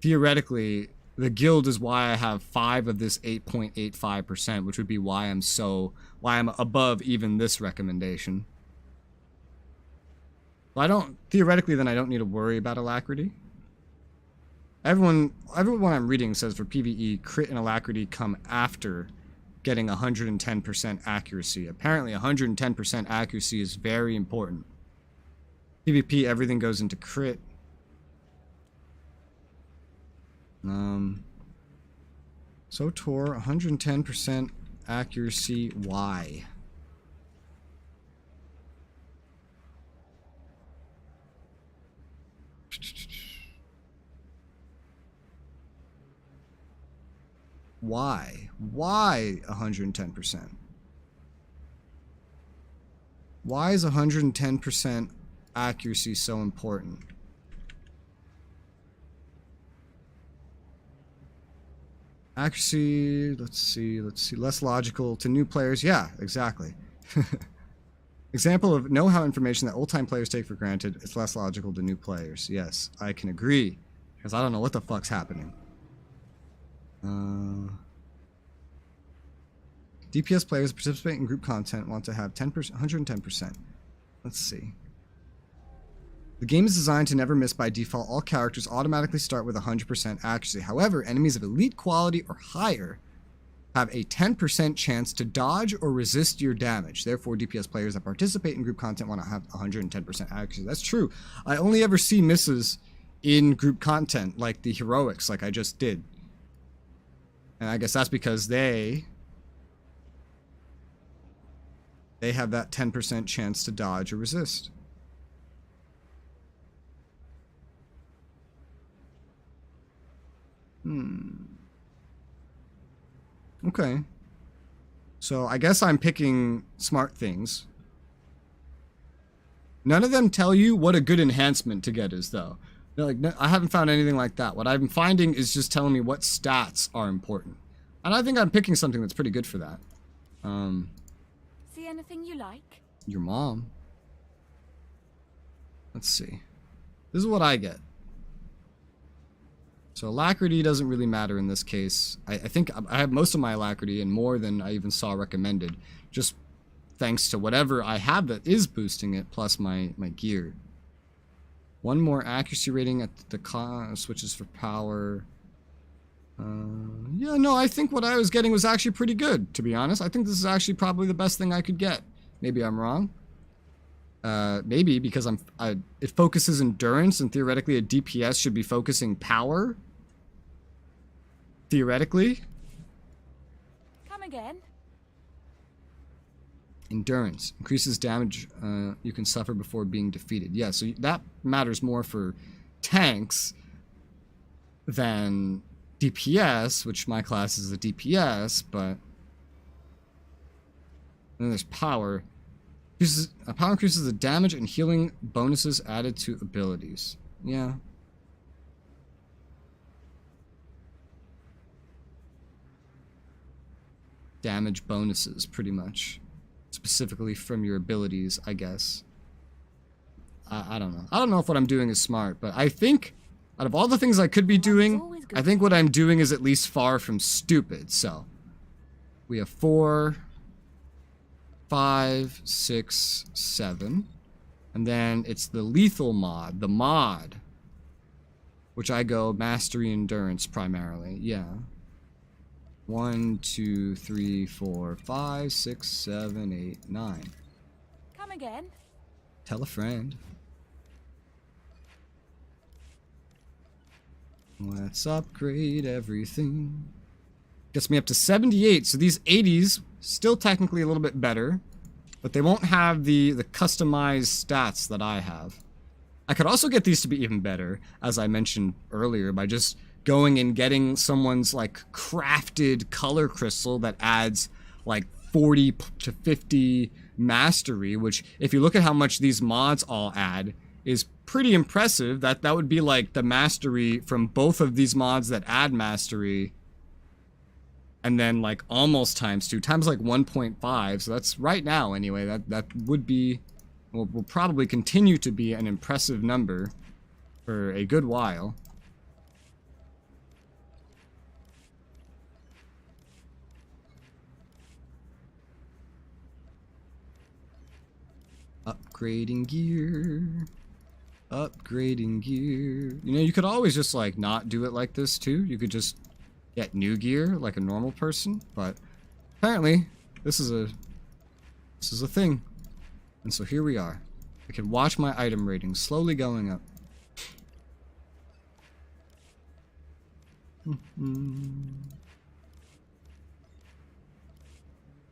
Speaker 1: theoretically, the guild is why I have 5 of this 8.85%, which would be why I'm above even this recommendation. Theoretically, then I don't need to worry about alacrity. Everyone I'm reading says for PvE, crit and alacrity come after getting 110% accuracy. Apparently 110% accuracy is very important. PvP, everything goes into crit. SOTOR, 110% accuracy, why? Why? Why 110%? Why is 110% accuracy so important? Accuracy, let's see, less logical to new players. Yeah, exactly. Example of know-how information that old-time players take for granted. It's less logical to new players. Yes, I can agree, because I don't know what the fuck's happening. DPS players participating in group content want to have 110%. Let's see. The game is designed to never miss by default. All characters automatically start with 100% accuracy. However, enemies of elite quality or higher have a 10% chance to dodge or resist your damage. Therefore, DPS players that participate in group content want to have 110% accuracy. That's true. I only ever see misses in group content, like the heroics, like I just did. And I guess that's because they have that 10% chance to dodge or resist. Okay. So I guess I'm picking smart things. None of them tell you what a good enhancement to get is, though. Like, I haven't found anything like that. What I've been finding is just telling me what stats are important. And I think I'm picking something that's pretty good for that.
Speaker 3: See anything you like?
Speaker 1: Your mom. Let's see. This is what I get. So alacrity doesn't really matter in this case. I think I have most of my alacrity and more than I even saw recommended. Just thanks to whatever I have that is boosting it, plus my gear. One more accuracy rating at the switches for power. Yeah, no, I think what I was getting was actually pretty good, to be honest. I think this is actually probably the best thing I could get. Maybe I'm wrong. Maybe because it focuses endurance, and theoretically a DPS should be focusing power. Theoretically.
Speaker 3: Come again.
Speaker 1: Endurance increases damage you can suffer before being defeated. Yeah, so that matters more for tanks than DPS, which my class is a DPS, but then there's power. Power increases the damage and healing bonuses added to abilities. Yeah. damage bonuses, pretty much. Specifically from your abilities, I guess. I don't know. I don't know if what I'm doing is smart, but I think out of all the things I could be doing, I think what I'm doing is at least far from stupid. So we have 4, 5, 6, 7. And then it's the lethal mod, the mod, which I go mastery endurance primarily. Yeah. 1, 2, 3, 4, 5, 6, 7, 8, 9.
Speaker 10: Come again.
Speaker 1: Tell a friend. Let's upgrade everything. Gets me up to 78. So these 80s, still technically a little bit better. But they won't have the customized stats that I have. I could also get these to be even better, as I mentioned earlier, by just going and getting someone's like crafted color crystal that adds like 40 to 50 mastery, which if you look at how much these mods all add is pretty impressive. That would be like the mastery from both of these mods that add mastery, and then like almost times 2 times like 1.5. So that's right now anyway, that would be, will probably continue to be an impressive number for a good while. Upgrading gear. Upgrading gear. You know, you could always just like not do it like this too. You could just get new gear like a normal person, but apparently this is a thing. And so here we are. I can watch my item rating slowly going up.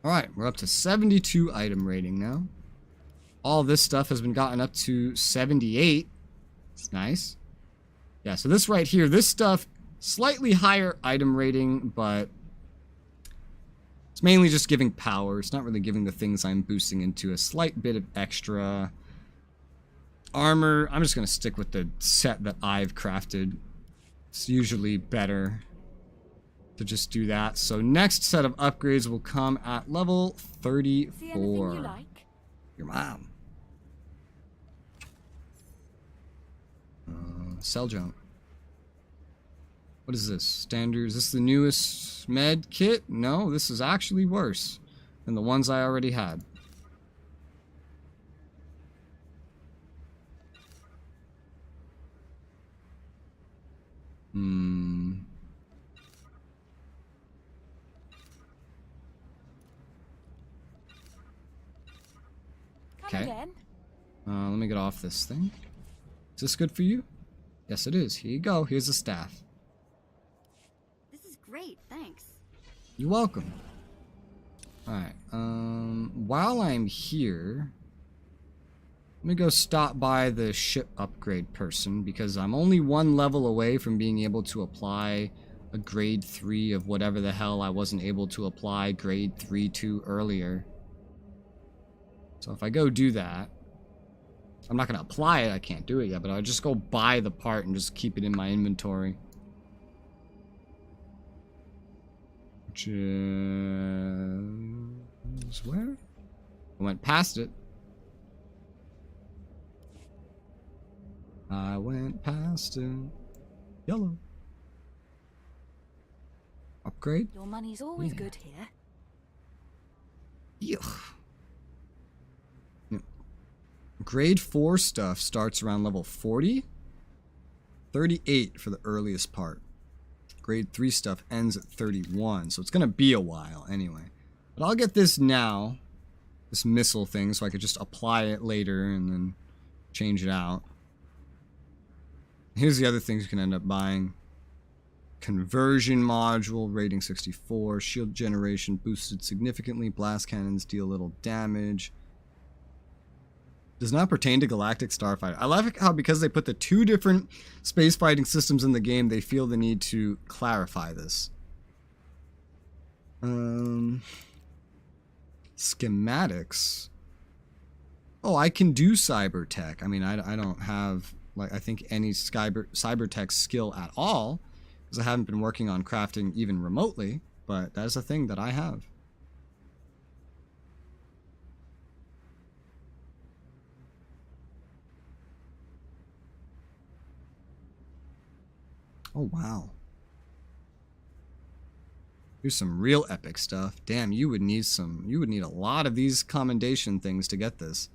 Speaker 1: Alright, we're up to 72 item rating now. All this stuff has been gotten up to 78. It's nice. Yeah, so this right here, this stuff, slightly higher item rating, but it's mainly just giving power. It's not really giving the things I'm boosting into a slight bit of extra armor. I'm just going to stick with the set that I've crafted. It's usually better to just do that. So next set of upgrades will come at level 34.
Speaker 10: See anything you like?
Speaker 1: Your mom. Cell jump. What is this? Standard. Is this the newest med kit? No, this is actually worse than the ones I already had. Okay. Let me get off this thing. Is this good for you? Yes, it is. Here you go. Here's the staff.
Speaker 2: This is great, thanks.
Speaker 1: You're welcome. Alright, while I'm here, let me go stop by the ship upgrade person, because I'm only 1 level away from being able to apply a grade 3 of whatever the hell I wasn't able to apply grade 3 to earlier. So if I go do that, I'm not going to apply it, I can't do it yet, but I'll just go buy the part and just keep it in my inventory. Which is where? I went past it. I went past it. Yellow. Upgrade?
Speaker 10: Your money's always good here.
Speaker 1: Yuck. Grade 4 stuff starts around level 40. 38 for the earliest part. Grade 3 stuff ends at 31, so it's going to be a while anyway. But I'll get this now, this missile thing, so I could just apply it later and then change it out. Here's the other things you can end up buying. Conversion module, rating 64. Shield generation boosted significantly. Blast cannons deal little damage. Does not pertain to Galactic Starfighter. I like how because they put the 2 different space fighting systems in the game, they feel the need to clarify this. Schematics. Oh, I can do cyber tech. I mean, I don't have, like, I think any cyber tech skill at all, because I haven't been working on crafting even remotely, but that's a thing that I have. Oh, wow. Here's some real epic stuff. Damn, you would need a lot of these commendation things to get this.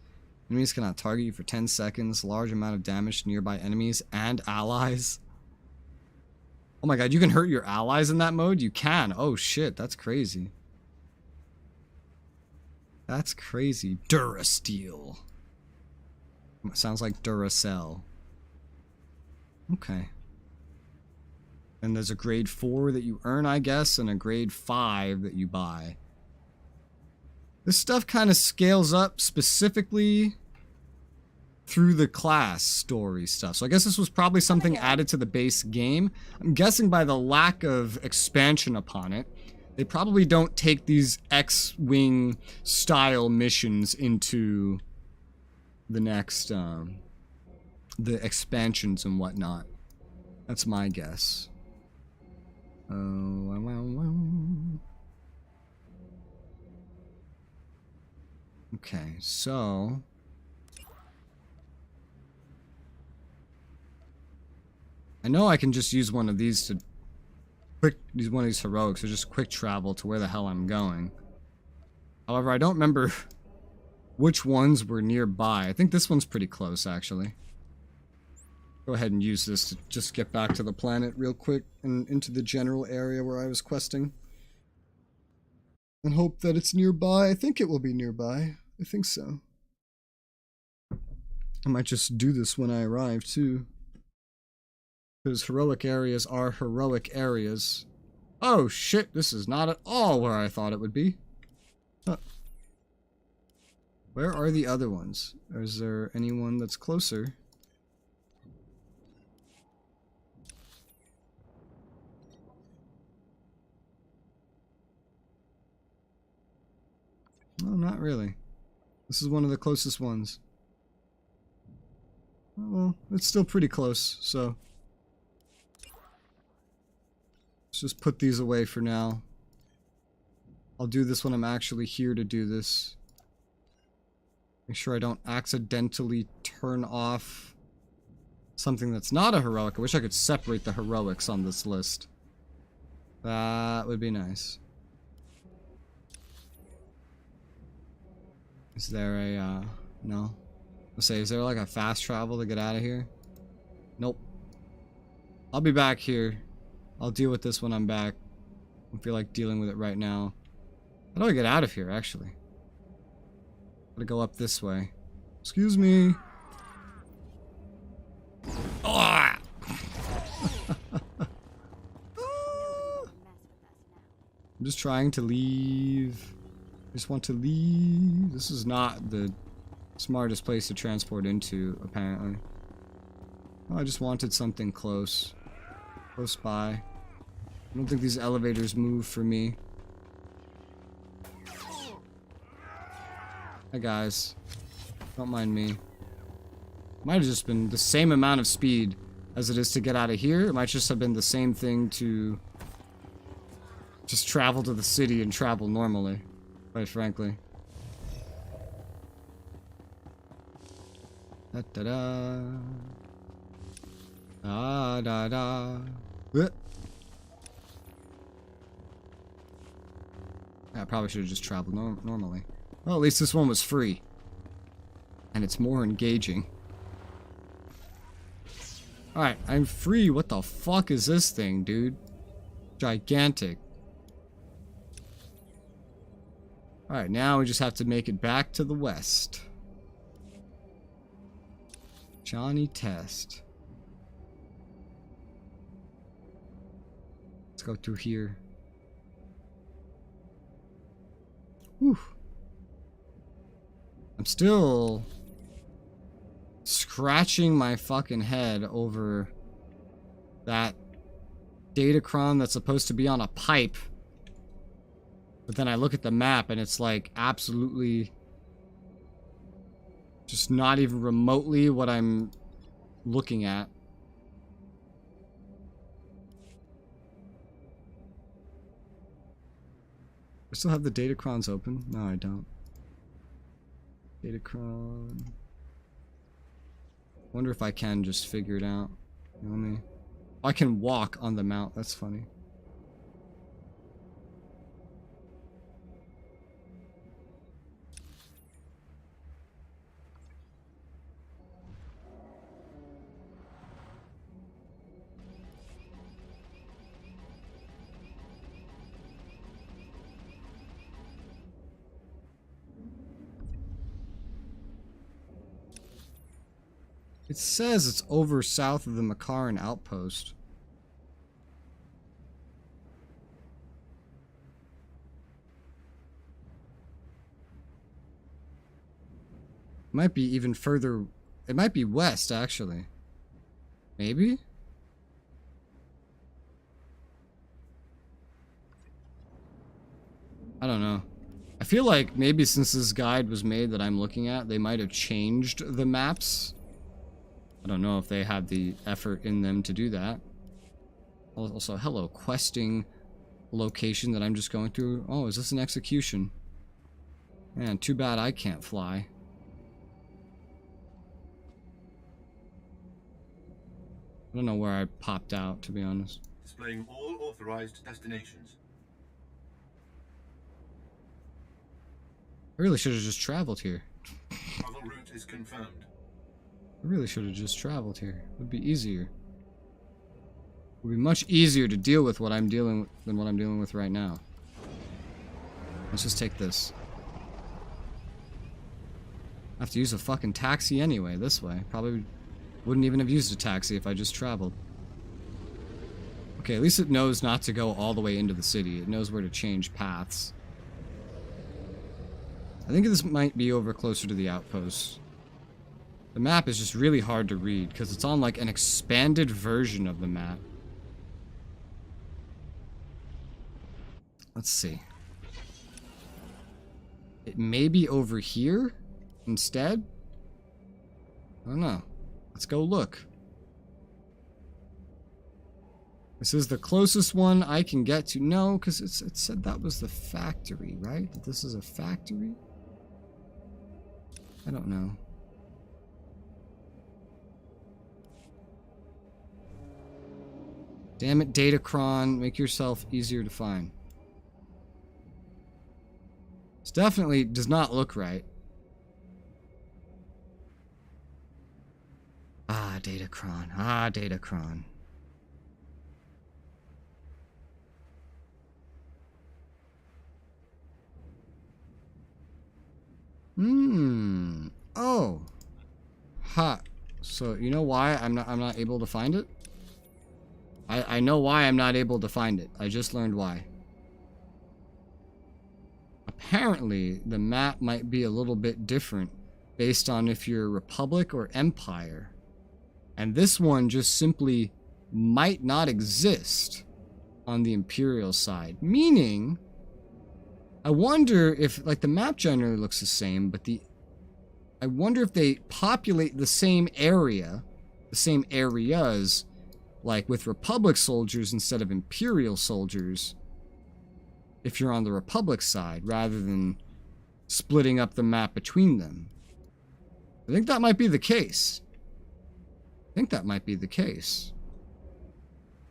Speaker 1: Enemies cannot target you for 10 seconds. Large amount of damage to nearby enemies and allies. Oh my god, you can hurt your allies in that mode? You can. Oh shit, that's crazy. That's crazy. Durasteel. Sounds like Duracell. Okay. And there's a grade 4 that you earn, I guess, and a grade 5 that you buy. This stuff kind of scales up specifically through the class story stuff. So I guess this was probably something added to the base game. I'm guessing by the lack of expansion upon it, they probably don't take these X-Wing style missions into the next, the expansions and whatnot. That's my guess. Okay, so I know I can just use one of these to use one of these heroics, or just quick travel to where the hell I'm going. However, I don't remember which ones were nearby. I think this one's pretty close, actually. Go ahead and use this to just get back to the planet real quick and into the general area where I was questing. And hope that it's nearby. I think it will be nearby. I think so. I might just do this when I arrive, too. Because heroic areas are heroic areas. Oh shit, this is not at all where I thought it would be. Huh. Where are the other ones? Is there anyone that's closer? No, not really. This is one of the closest ones. Well, it's still pretty close, so let's just put these away for now. I'll do this when I'm actually here to do this. Make sure I don't accidentally turn off something that's not a heroic. I wish I could separate the heroics on this list. That would be nice. Is there a, no? Let's say, is there like a fast travel to get out of here? Nope. I'll be back here. I'll deal with this when I'm back. I don't feel like dealing with it right now. How do I get out of here, actually? Gotta go up this way. Excuse me. Ah! I'm just trying to leave. I just want to leave. This is not the smartest place to transport into, apparently. Oh, I just wanted something close. Close by. I don't think these elevators move for me. Hi guys. Don't mind me. Might have just been the same amount of speed as it is to get out of here. It might just have been the same thing to just travel to the city and travel normally, quite frankly. Da da da. Da da da. I probably should have just traveled normally. Well, at least this one was free. And it's more engaging. Alright, I'm free. What the fuck is this thing, dude? Gigantic. Alright, now we just have to make it back to the west. Johnny Test. Let's go through here. Whew. I'm still scratching my fucking head over that datacron that's supposed to be on a pipe. But then I look at the map and it's like absolutely just not even remotely what I'm looking at. I still have the datacrons open? No, I don't. Datacron. Wonder if I can just figure it out. Let me I can walk on the mount. That's funny. It says it's over south of the Makaran outpost. Might be even further. It might be west, actually. Maybe? I don't know. I feel like maybe since this guide was made that I'm looking at, they might have changed the maps. I don't know if they had the effort in them to do that. Also, hello, questing location that I'm just going through. Oh, is this an execution? Man, too bad I can't fly. I don't know where I popped out, to be honest.
Speaker 20: Displaying all authorized destinations.
Speaker 1: I really should have just traveled here.
Speaker 20: Travel route is confirmed.
Speaker 1: I really should have just traveled here. It would be easier. It would be much easier to deal with what I'm dealing with than what I'm dealing with right now. Let's just take this. I have to use a fucking taxi anyway, this way. Probably wouldn't even have used a taxi if I just traveled. Okay, at least it knows not to go all the way into the city. It knows where to change paths. I think this might be over closer to the outpost. The map is just really hard to read because it's on like an expanded version of the map. Let's see. It may be over here instead. I don't know. Let's go look. This is the closest one I can get to. No, because it said that was the factory, right? That this is a factory? I don't know. Damn it, Datacron. Make yourself easier to find. This definitely does not look right. Ah, Datacron. Ah, Datacron. Oh. Ha. So, you know why I'm not able to find it? I know why I'm not able to find it. I just learned why. Apparently, the map might be a little bit different based on if you're Republic or Empire. And this one just simply might not exist on the Imperial side. Meaning, I wonder if, like, the map generally looks the same, but I wonder if they populate the same area, the same areas, like with Republic soldiers instead of Imperial soldiers, if you're on the Republic side, rather than splitting up the map between them. I think that might be the case.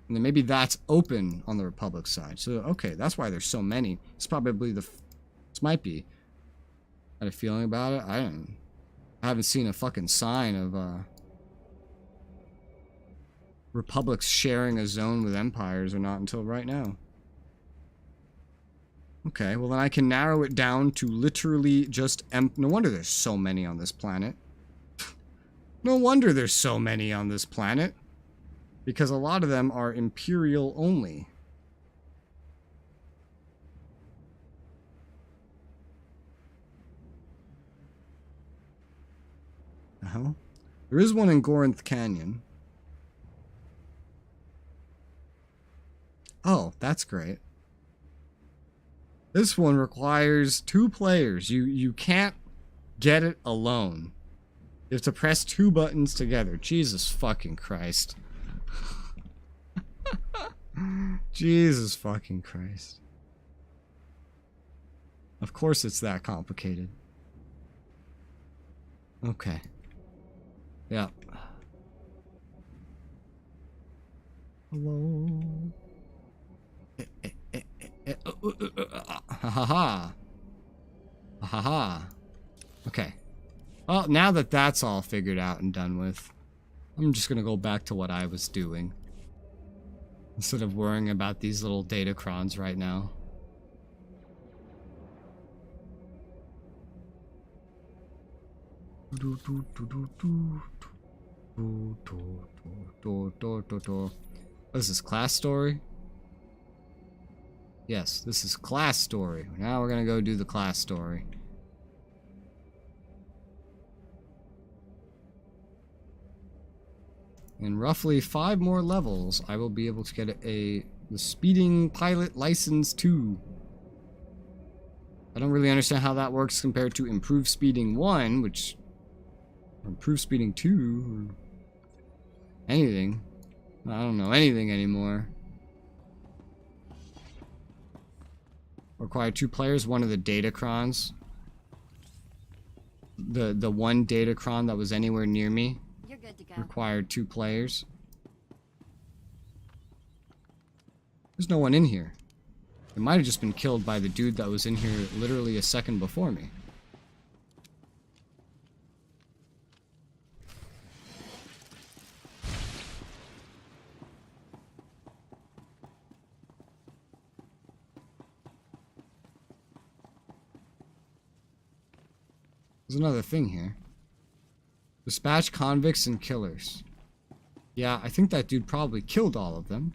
Speaker 1: And then maybe that's open on the Republic side. So, okay, that's why there's so many. It's probably this might be. I had a feeling about it. I haven't seen a fucking sign of, Republics sharing a zone with empires or not until right now. Okay, well then I can narrow it down to literally just no wonder there's so many on this planet. No wonder there's so many on this planet. Because a lot of them are Imperial only. There is one in Gorinth Canyon. Oh, that's great. This one requires 2 players. You can't get it alone. You have to press 2 buttons together. Jesus fucking Christ. Jesus fucking Christ. Of course it's that complicated. Okay. Yeah. Hello. Ha ha ha. Ha ha. Okay. Well, now that that's all figured out and done with, I'm just gonna go back to what I was doing. Instead of worrying about these little datacrons right now. What is this, class story? Yes, this is class story. Now we're gonna go do the class story. In roughly 5 more levels, I will be able to get the speeding pilot license 2. I don't really understand how that works compared to improved speeding 1, which... or improved speeding 2, or anything. I don't know anything anymore. Require 2 players, one of the datacrons. The one datacron that was anywhere near me.
Speaker 15: You're good to go.
Speaker 1: Required 2 players. There's no one in here. It might have just been killed by the dude that was in here literally a second before me. There's another thing here. Dispatch convicts and killers. Yeah, I think that dude probably killed all of them.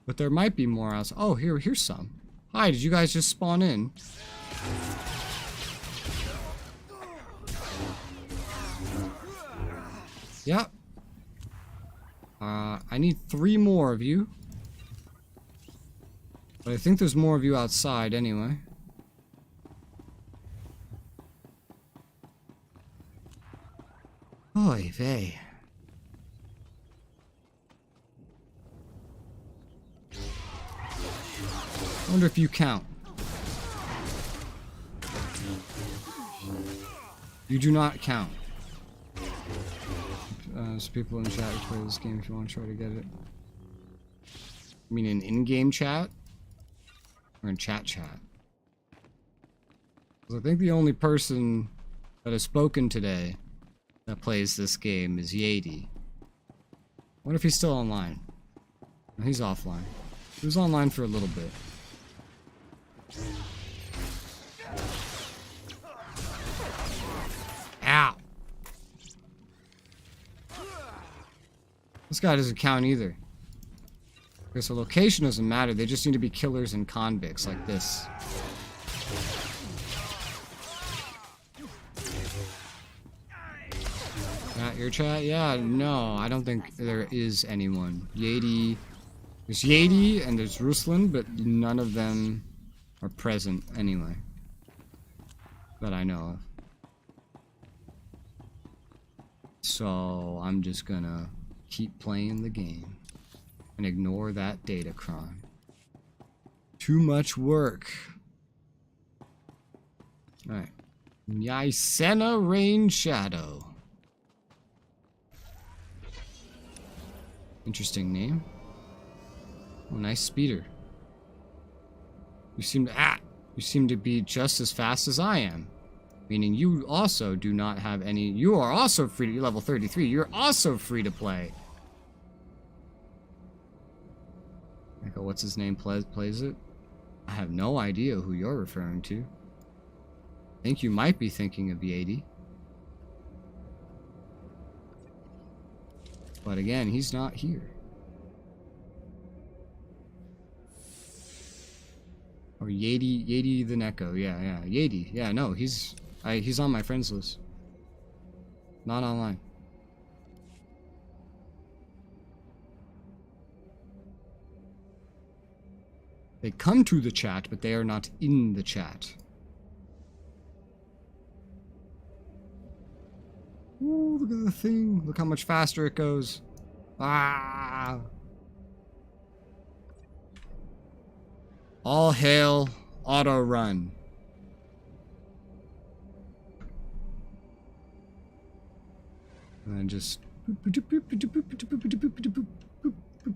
Speaker 1: But there might be more else. Oh, here's some. Hi, did you guys just spawn in? Yep. I need 3 more of you. But I think there's more of you outside anyway. Oy vey. I wonder if you count. You do not count. There's people in chat to play this game if you want to try to get it. I mean in-game chat? Or in chat? 'Cause I think the only person that has spoken today that plays this game is Yadi. What if he's still online? No, he's offline. He was online for a little bit. Ow! This guy doesn't count either. Okay, so location doesn't matter. They just need to be killers and convicts like this. Not your chat? Yeah, no, I don't think there is anyone. Yadi. There's Yadi and there's Ruslan, but none of them are present anyway. That I know of. So I'm just gonna keep playing the game and ignore that datacron. Too much work. Alright. Ysena Rain Shadow. Interesting name. Oh, nice speeder. You seem to be just as fast as I am. Meaning you also do not have any... You are also free to... You're level 33. You're also free to play. Echo, what's his name plays it? I have no idea who you're referring to. I think you might be thinking of Yadi. But again, he's not here. Or Yadi the Neko. Yeah, Yadi. Yeah, no, he's on my friends list. Not online. They come to the chat, but they are not in the chat. Ooh, look at the thing. Look how much faster it goes. Ah! All hail auto run. And then just... I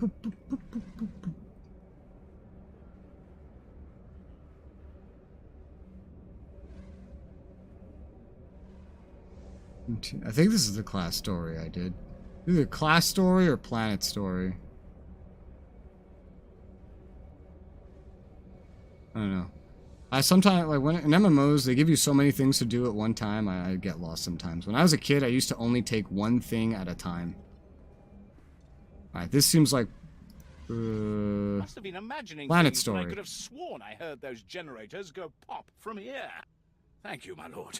Speaker 1: think this is the class story I did. Either class story or planet story. I don't know. I sometimes, like, when in MMOs, they give you so many things to do at one time, I get lost sometimes. When I was a kid, I used to only take one thing at a time. Alright, this seems like...
Speaker 17: Must have been imagining
Speaker 1: planet
Speaker 17: things when I
Speaker 1: story.
Speaker 17: could have sworn I heard those generators go pop from here. Thank you, my lord.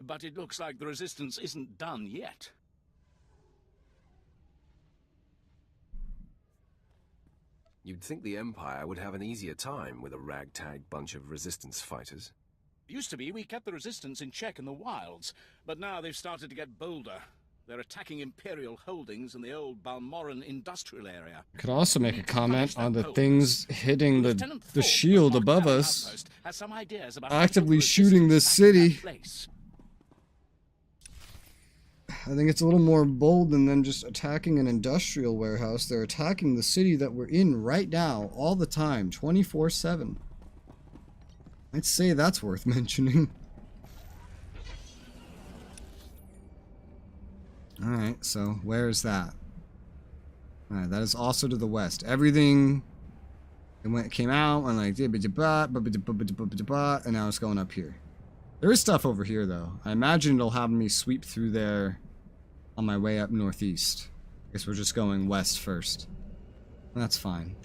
Speaker 17: But it looks like the resistance isn't done yet.
Speaker 4: You'd think the Empire would have an easier time with a ragtag bunch of resistance fighters.
Speaker 17: Used to be we kept the resistance in check in the wilds, but now they've started to get bolder. They're attacking Imperial holdings in the old Balmoran industrial area.
Speaker 1: Could also make a comment on the things hitting the shield above us.
Speaker 17: Has some ideas about
Speaker 1: Actively shooting this city. I think it's a little more bold than them just attacking an industrial warehouse. They're attacking the city that we're in right now, all the time, 24/7. I'd say that's worth mentioning. Alright, so where is that? Alright, that is also to the west. Everything came out and like and now it's going up here. There is stuff over here though. I imagine it'll have me sweep through there on my way up northeast. I guess we're just going west first. That's fine.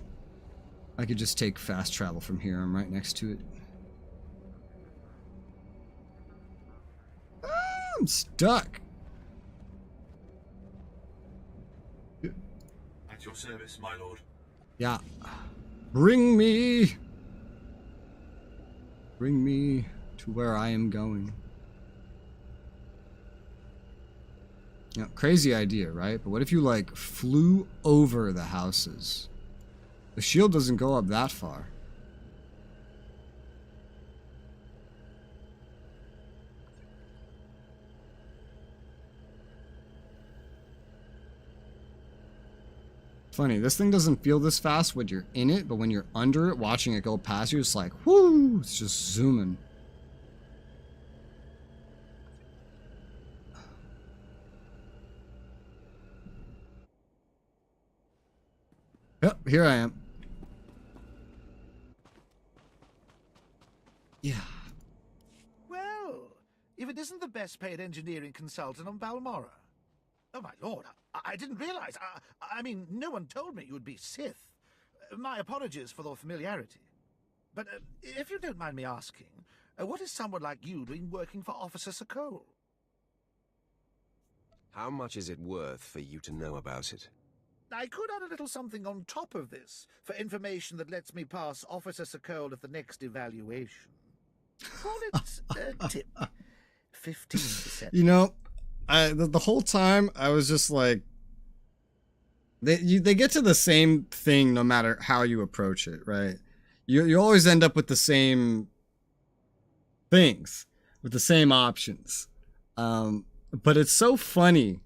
Speaker 1: I could just take fast travel from here. I'm right next to it. I'm stuck.
Speaker 20: At your service, my lord.
Speaker 1: Yeah. Bring me to where I am going. Now, crazy idea, right? But what if you, like, flew over the houses? The shield doesn't go up that far. Funny, this thing doesn't feel this fast when you're in it, but when you're under it, watching it go past you, it's like, whoo! It's just zooming. Yep, here I am. Yeah.
Speaker 8: Well, if it isn't the best paid engineering consultant on Balmora. Oh, my lord, I didn't realize. I mean, no one told me you would be Sith. My apologies for the familiarity. But if you don't mind me asking, what is someone like you doing working for Officer Sokol?
Speaker 4: How much is it worth for you to know about it?
Speaker 8: I could add a little something on top of this for information that lets me pass Officer Sokol at the next evaluation. Call it a tip. 15%.
Speaker 1: You know, the whole time I was just like, they get to the same thing no matter how you approach it, right? You always end up with the same things, with the same options. But it's so funny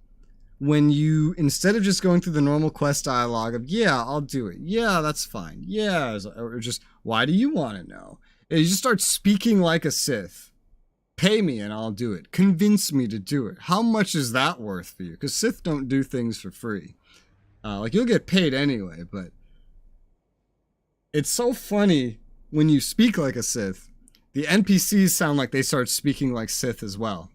Speaker 1: when you, instead of just going through the normal quest dialogue of, yeah, I'll do it. Yeah, that's fine. Yeah, or just, why do you want to know? You just start speaking like a Sith. Pay me and I'll do it. Convince me to do it. How much is that worth for you? Because Sith don't do things for free. Like, you'll get paid anyway, but it's so funny when you speak like a Sith. The NPCs sound like they start speaking like Sith as well.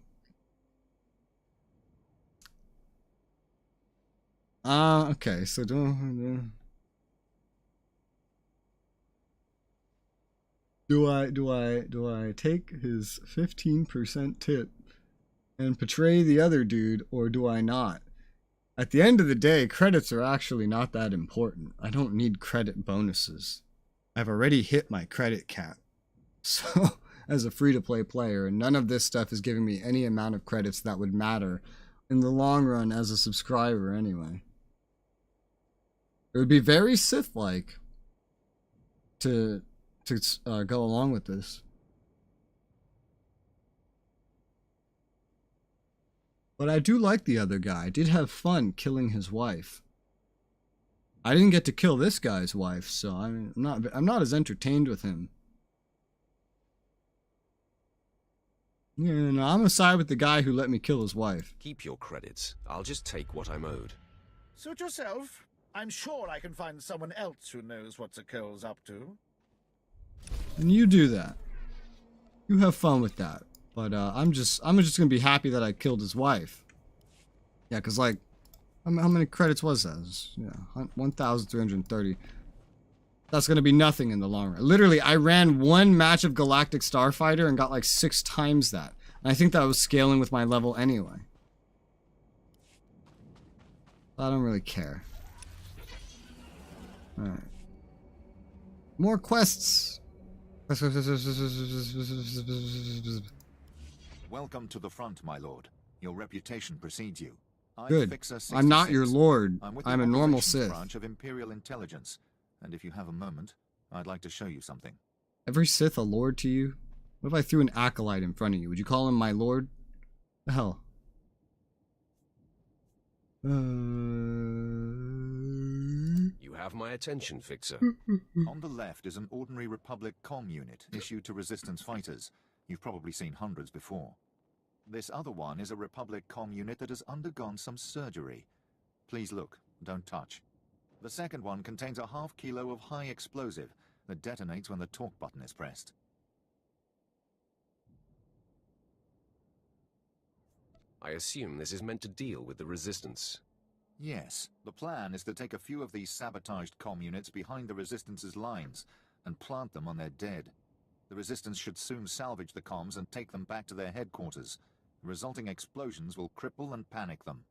Speaker 1: Okay, so do I take his 15% tip and portray the other dude, or do I not? At the end of the day, credits are actually not that important. I don't need credit bonuses. I've already hit my credit cap. So, as a free-to-play player, none of this stuff is giving me any amount of credits that would matter in the long run as a subscriber anyway. It would be very Sith-like to go along with this. But I do like the other guy. I did have fun killing his wife. I didn't get to kill this guy's wife, so I'm not as entertained with him. Yeah, no, I'm gonna side with the guy who let me kill his wife.
Speaker 4: Keep your credits. I'll just take what I'm owed.
Speaker 8: Suit yourself. I'm sure I can find someone else who knows what Sokol's up to.
Speaker 1: And you do that. You have fun with that. But I'm just gonna be happy that I killed his wife. Yeah, cause like, how many credits was that? Yeah, 1,330. That's gonna be nothing in the long run. Literally, I ran one match of Galactic Starfighter and got like 6 times that. And I think that was scaling with my level anyway. I don't really care. Alright. More quests!
Speaker 7: Welcome to the front, my lord. Your reputation precedes you.
Speaker 1: Good. I'm not your lord. I'm a normal Sith.
Speaker 7: Branch of Imperial Intelligence, and if you have a moment, I'd like to show you something.
Speaker 1: Every Sith a lord to you? What if I threw an acolyte in front of you? Would you call him my lord? The hell?
Speaker 4: You have my attention, Fixer.
Speaker 7: On the left is an ordinary Republic comm unit issued to Resistance fighters. You've probably seen hundreds before. This other one is a Republic comm unit that has undergone some surgery. Please look, don't touch. The second one contains a ½ kilo of high explosive that detonates when the talk button is pressed.
Speaker 4: I assume this is meant to deal with the Resistance.
Speaker 7: Yes, the plan is to take a few of these sabotaged comm units behind the Resistance's lines and plant them on their dead. The Resistance should soon salvage the comms and take them back to their headquarters. The resulting explosions will cripple and panic them.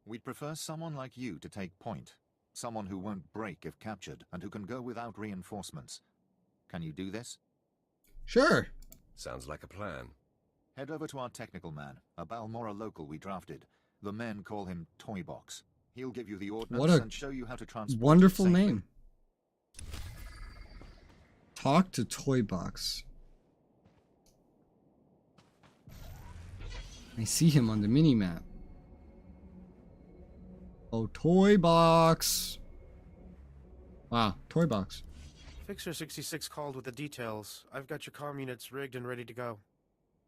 Speaker 7: We'd prefer someone like you to take point. Someone who won't break if captured and who can go without reinforcements. Can you do this?
Speaker 1: Sure.
Speaker 4: Sounds like a plan.
Speaker 7: Head over to our technical man, a Balmorra local we drafted. The men call him Toybox. He'll give you the ordnance and show you how to transport.
Speaker 1: Wonderful name. Talk to Toybox. I see him on the mini-map. Oh, Toybox. Wow, Toybox.
Speaker 19: Fixer 66 called with the details. I've got your comm units rigged and ready to go.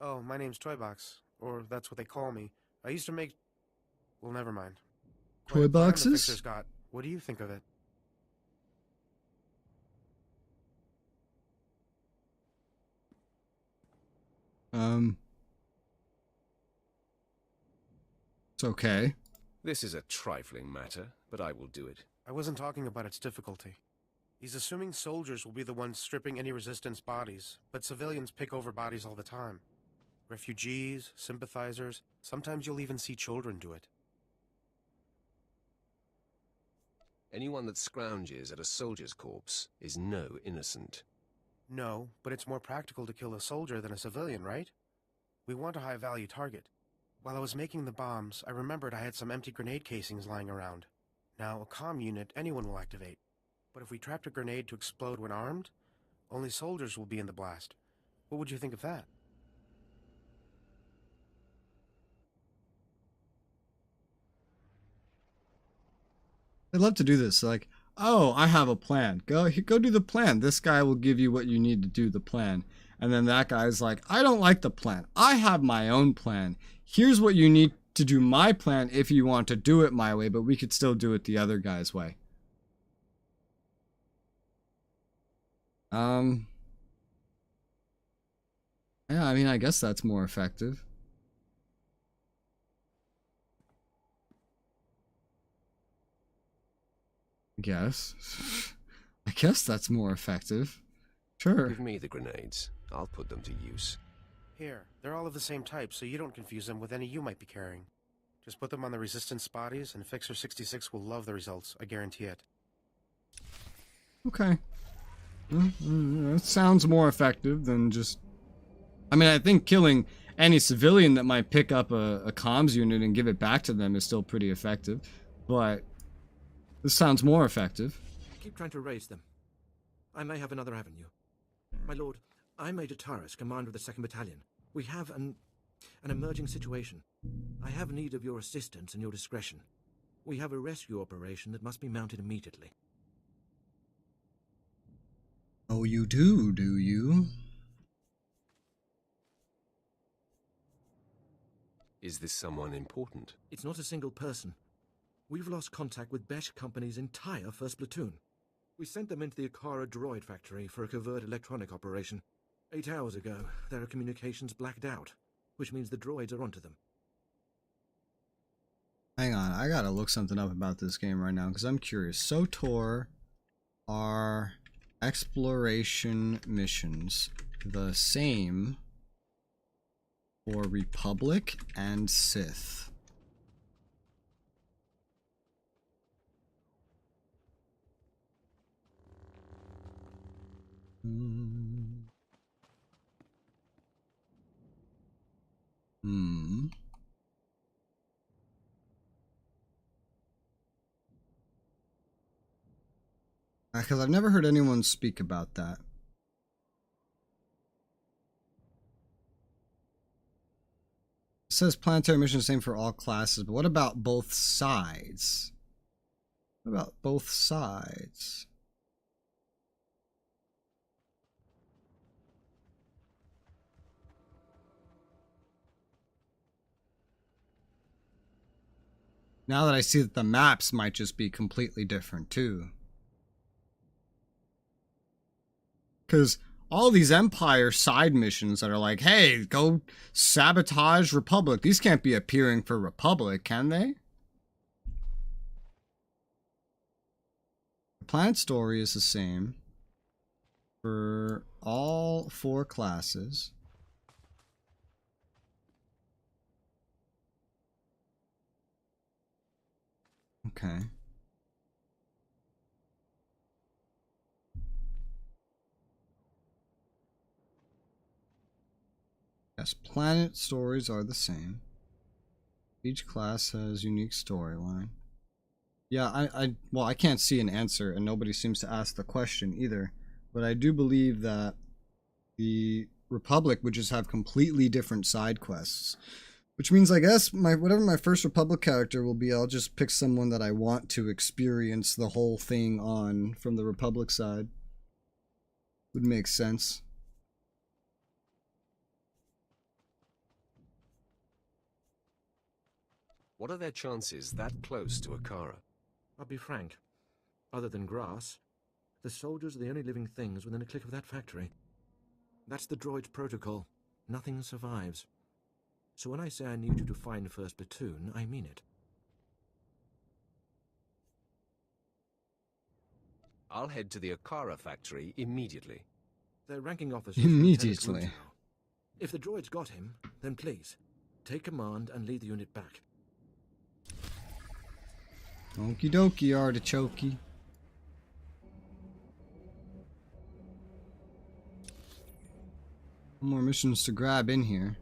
Speaker 19: Oh, my name's Toybox. Or that's what they call me. I used to make... Well, never mind.
Speaker 1: Toy boxes?
Speaker 19: Fixer's got. What do you think of it?
Speaker 1: It's okay.
Speaker 4: This is a trifling matter, but I will do it.
Speaker 19: I wasn't talking about its difficulty. He's assuming soldiers will be the ones stripping any Resistance bodies, but civilians pick over bodies all the time. Refugees, sympathizers, sometimes you'll even see children do it.
Speaker 4: Anyone that scrounges at a soldier's corpse is no innocent.
Speaker 19: No, but it's more practical to kill a soldier than a civilian, right? We want a high-value target. While I was making the bombs, I remembered I had some empty grenade casings lying around. Now, a comm unit anyone will activate. But if we trapped a grenade to explode when armed, only soldiers will be in the blast. What would you think of that?
Speaker 1: I'd love to do this. Like, oh, I have a plan. Go do the plan. This guy will give you what you need to do the plan. And then that guy's like, I don't like the plan. I have my own plan. Here's what you need to do my plan if you want to do it my way, but we could still do it the other guy's way. Yeah, I mean, I guess that's more effective. I guess that's more effective. Sure.
Speaker 4: Give me the grenades. I'll put them to use.
Speaker 19: Here, they're all of the same type, so you don't confuse them with any you might be carrying. Just put them on the Resistance bodies, and Fixer 66 will love the results, I guarantee it.
Speaker 1: Okay. That sounds more effective than just... I mean, I think killing any civilian that might pick up a comms unit and give it back to them is still pretty effective, but this sounds more effective.
Speaker 22: Keep trying to raise them. I may have another avenue. My lord, I'm Major Taris, commander of the 2nd Battalion. We have an emerging situation. I have need of your assistance and your discretion. We have a rescue operation that must be mounted immediately.
Speaker 1: Oh, you do you?
Speaker 4: Is this someone important?
Speaker 22: It's not a single person. We've lost contact with Bet Company's entire first platoon. We sent them into the Akara droid factory for a covert electronic operation. 8 hours ago, their communications blacked out, which means the droids are onto them.
Speaker 1: Hang on, I gotta look something up about this game right now because I'm curious. SOTOR are exploration missions the same for Republic and Sith? Because I've never heard anyone speak about that. It says planetary mission same for all classes, but what about both sides? What about both sides? Now that I see that the maps might just be completely different too. Because all these Empire side missions that are like, hey, go sabotage Republic. These can't be appearing for Republic, can they? The planet story is the same for all 4 classes. Okay. Yes, planet stories are the same. Each class has unique storyline. Yeah, well, I can't see an answer, and nobody seems to ask the question either. But I do believe that the Republic would just have completely different side quests. Which means, I guess, whatever my first Republic character will be, I'll just pick someone that I want to experience the whole thing on from the Republic side. Would make sense.
Speaker 4: What are their chances that close to Akara?
Speaker 22: I'll be frank. Other than grass, the soldiers are the only living things within a click of that factory. That's the droid's protocol. Nothing survives. So when I say I need you to find first platoon, I mean it.
Speaker 4: I'll head to the Akara factory immediately.
Speaker 22: Their ranking officer.
Speaker 1: Immediately.
Speaker 22: If the droid's got him, then please, take command and lead the unit back.
Speaker 1: Okie dokie, artichoke. More missions to grab in here.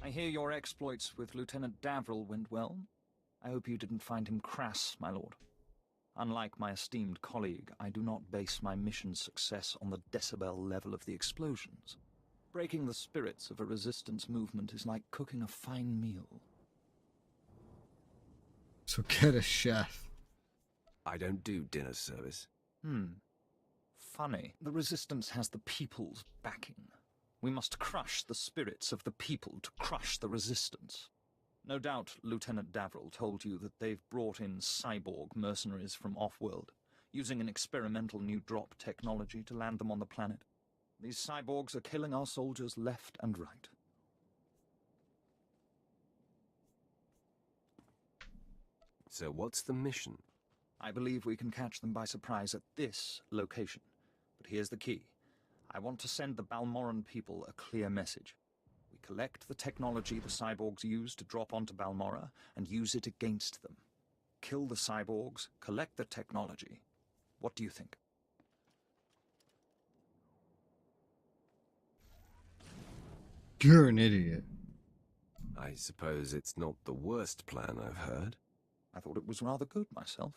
Speaker 6: I hear your exploits with Lieutenant Davril went well. I hope you didn't find him crass, my lord. Unlike my esteemed colleague, I do not base my mission's success on the decibel level of the explosions. Breaking the spirits of a resistance movement is like cooking a fine meal.
Speaker 1: So get a chef.
Speaker 4: I don't do dinner service.
Speaker 6: Funny. The resistance has the people's backing. We must crush the spirits of the people to crush the resistance. No doubt Lieutenant Davril told you that they've brought in cyborg mercenaries from off-world, using an experimental new drop technology to land them on the planet. These cyborgs are killing our soldiers left and right.
Speaker 4: So what's the mission?
Speaker 6: I believe we can catch them by surprise at this location. But here's the key. I want to send the Balmoran people a clear message. We collect the technology the cyborgs use to drop onto Balmora and use it against them. Kill the cyborgs, collect the technology. What do you think?
Speaker 1: You're an idiot.
Speaker 4: I suppose it's not the worst plan I've heard.
Speaker 6: I thought it was rather good myself.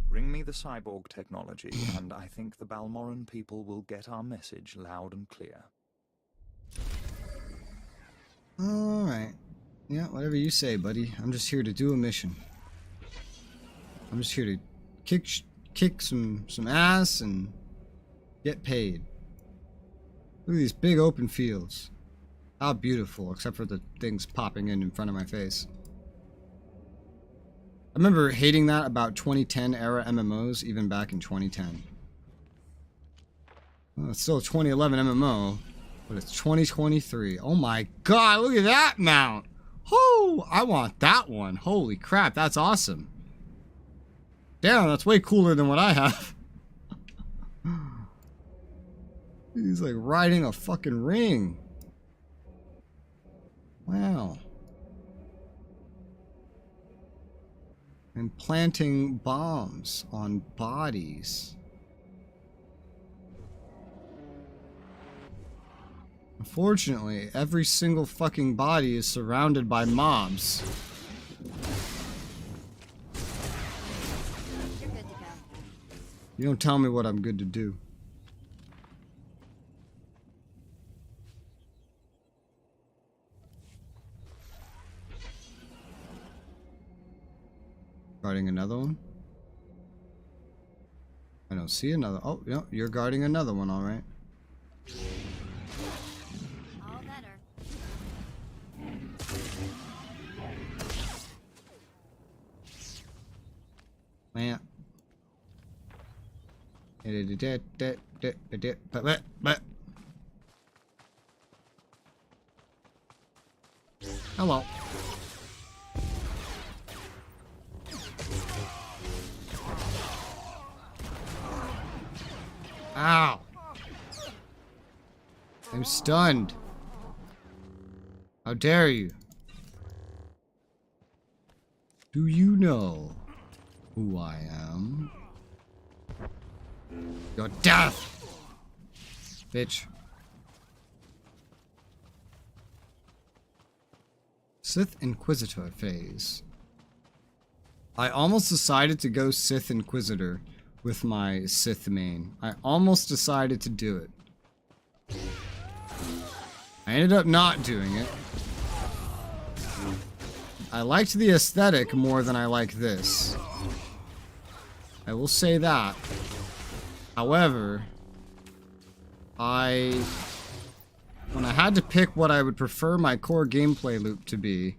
Speaker 6: Bring me the cyborg technology, and I think the Balmoran people will get our message loud and clear.
Speaker 1: Alright. Yeah, whatever you say, buddy. I'm just here to do a mission. I'm just here to kick some ass and get paid. Look at these big open fields. How beautiful, except for the things popping in front of my face. I remember hating that about 2010 era MMOs, even back in 2010. Well, it's still a 2011 MMO, but it's 2023. Oh my god, look at that mount! Whoo! I want that one. Holy crap, that's awesome. Damn, that's way cooler than what I have. He's like riding a fucking ring. Wow. And planting bombs on bodies. Unfortunately, every single fucking body is surrounded by mobs.
Speaker 15: You're good to go.
Speaker 1: You don't tell me what I'm good to do. Guarding another one? I don't see another. Oh, no, you're guarding another one, alright.
Speaker 15: All better.
Speaker 1: Man. Hello. Ow. I'm stunned. How dare you? Do you know who I am? Your death! Bitch. Sith Inquisitor phase. I almost decided to go Sith Inquisitor with my Sith main. I almost decided to do it. I ended up not doing it. I liked the aesthetic more than I like this. I will say that. However, when I had to pick what I would prefer my core gameplay loop to be,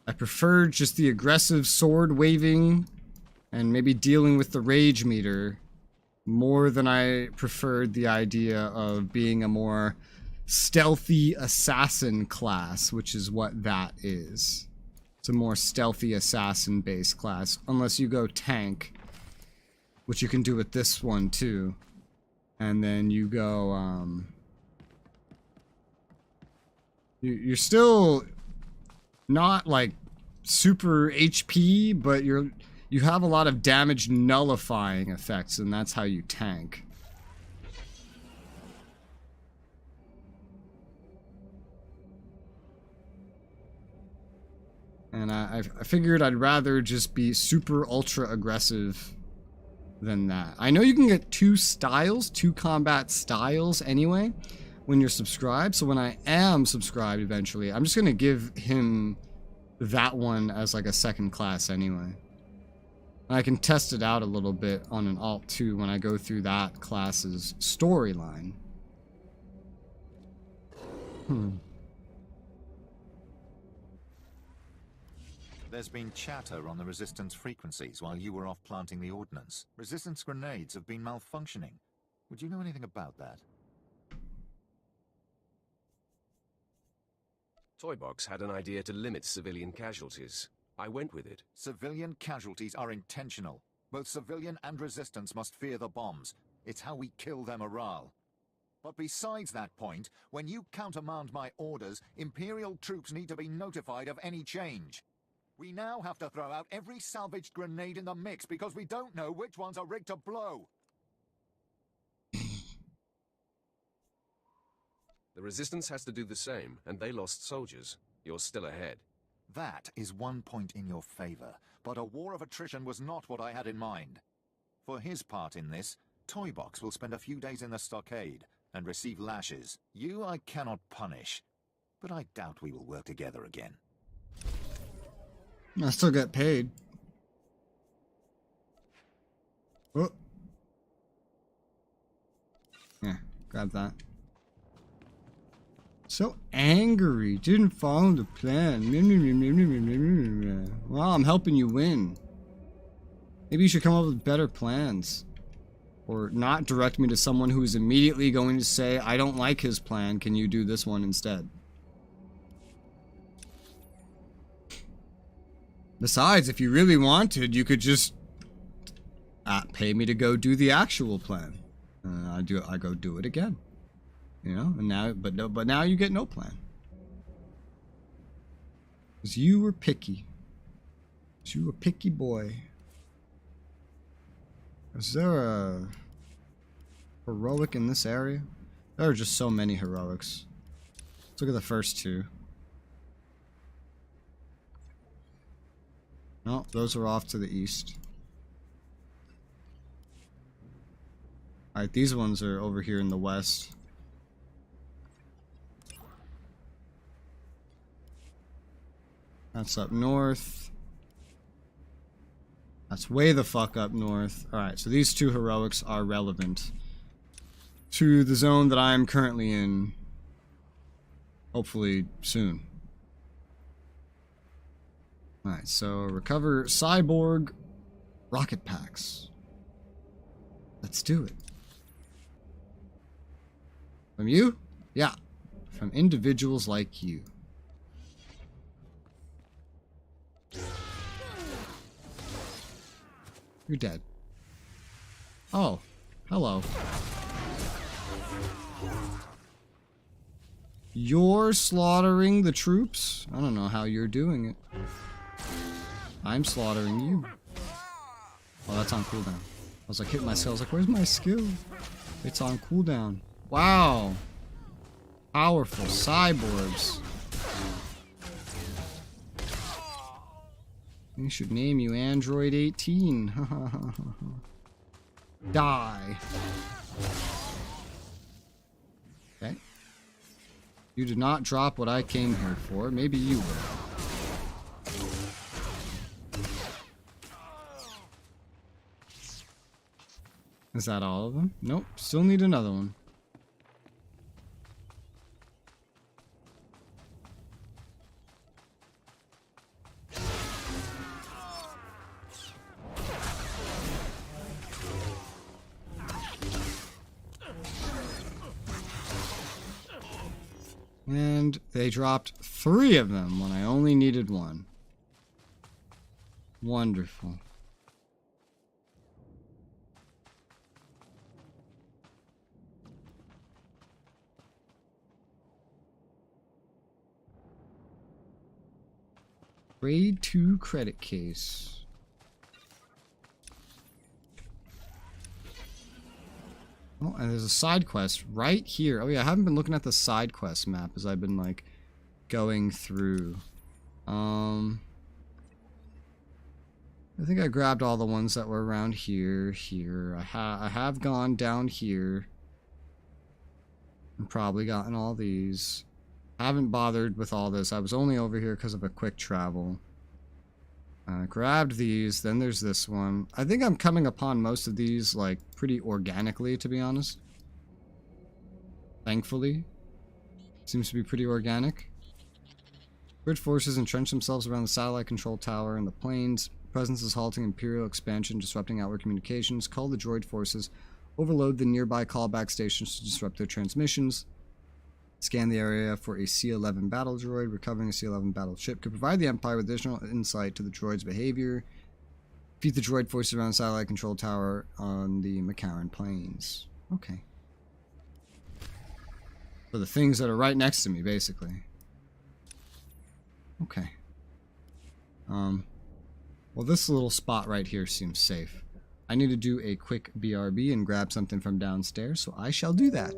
Speaker 1: I preferred just the aggressive sword waving and maybe dealing with the rage meter more than I preferred the idea of being a more stealthy assassin class, which is what that is. It's a more stealthy assassin based class, unless you go tank, which you can do with this one too. And then you go, you're still not like super HP, but you have a lot of damage nullifying effects, and that's how you tank. And I figured I'd rather just be super ultra aggressive than that. I know you can get two combat styles anyway when you're subscribed, so when I am subscribed eventually, I'm just gonna give him that one as like a second class anyway. I can test it out a little bit on an Alt 2 when I go through that class's storyline.
Speaker 7: There's been chatter on the Resistance frequencies while you were off planting the ordnance. Resistance grenades have been malfunctioning. Would you know anything about that?
Speaker 4: Toybox had an idea to limit civilian casualties. I went with it.
Speaker 7: Civilian casualties are intentional. Both civilian and Resistance must fear the bombs. It's how we kill their morale. But besides that point, when you countermand my orders, Imperial troops need to be notified of any change. We now have to throw out every salvaged grenade in the mix because we don't know which ones are rigged to blow.
Speaker 4: The Resistance has to do the same, and they lost soldiers. You're still ahead.
Speaker 7: That is 1 point in your favor, but a war of attrition was not what I had in mind. For his part in this, Toybox will spend a few days in the stockade and receive lashes. You I cannot punish, but I doubt we will work together again.
Speaker 1: I still get paid. Oh. Yeah, grab that. So angry. Didn't follow the plan. Well, I'm helping you win. Maybe you should come up with better plans. Or not direct me to someone who is immediately going to say, I don't like his plan. Can you do this one instead? Besides, if you really wanted, you could just pay me to go do the actual plan. I go do it again. You know, and now, but now you get no plan. Because you were picky. Because you were a picky boy. Is there a heroic in this area? There are just so many heroics. Let's look at the first two. No, those are off to the east. Alright, these ones are over here in the west. That's up north. That's way the fuck up north. Alright, so these two heroics are relevant to the zone that I am currently in. Hopefully soon. Alright, so recover cyborg rocket packs. Let's do it. From you? Yeah. From individuals like you. You're dead. Oh, hello. You're slaughtering the troops? I don't know how you're doing it. I'm slaughtering you. Oh, that's on cooldown. I was like hitting myself. I was like, where's my skill? It's on cooldown. Wow. Powerful cyborgs. We should name you Android 18. Die. Okay. You did not drop what I came here for. Maybe you will. Is that all of them? Nope. Still need another one. And they dropped 3 of them when I only needed 1. Wonderful. Grade 2 credit case. Oh, and there's a side quest right here. Oh yeah, I haven't been looking at the side quest map as I've been like going through. I think I grabbed all the ones that were around here. I have gone down here and probably gotten all these. Haven't bothered with all this. I was only over here because of a quick travel. Grabbed these, then there's this one. I think I'm coming upon most of these, like, pretty organically, to be honest. Thankfully. Seems to be pretty organic. Grid forces entrench themselves around the satellite control tower and the planes. Presence is halting Imperial expansion, disrupting outward communications. Call the droid forces. Overload the nearby callback stations to disrupt their transmissions. Scan the area for a C-11 battle droid. Recovering a C-11 battleship could provide the Empire with additional insight to the droid's behavior. Defeat the droid forces around the satellite control tower on the McCarran Plains. Okay. So the things that are right next to me, basically. Okay. Well, this little spot right here seems safe. I need to do a quick BRB and grab something from downstairs, so I shall do that.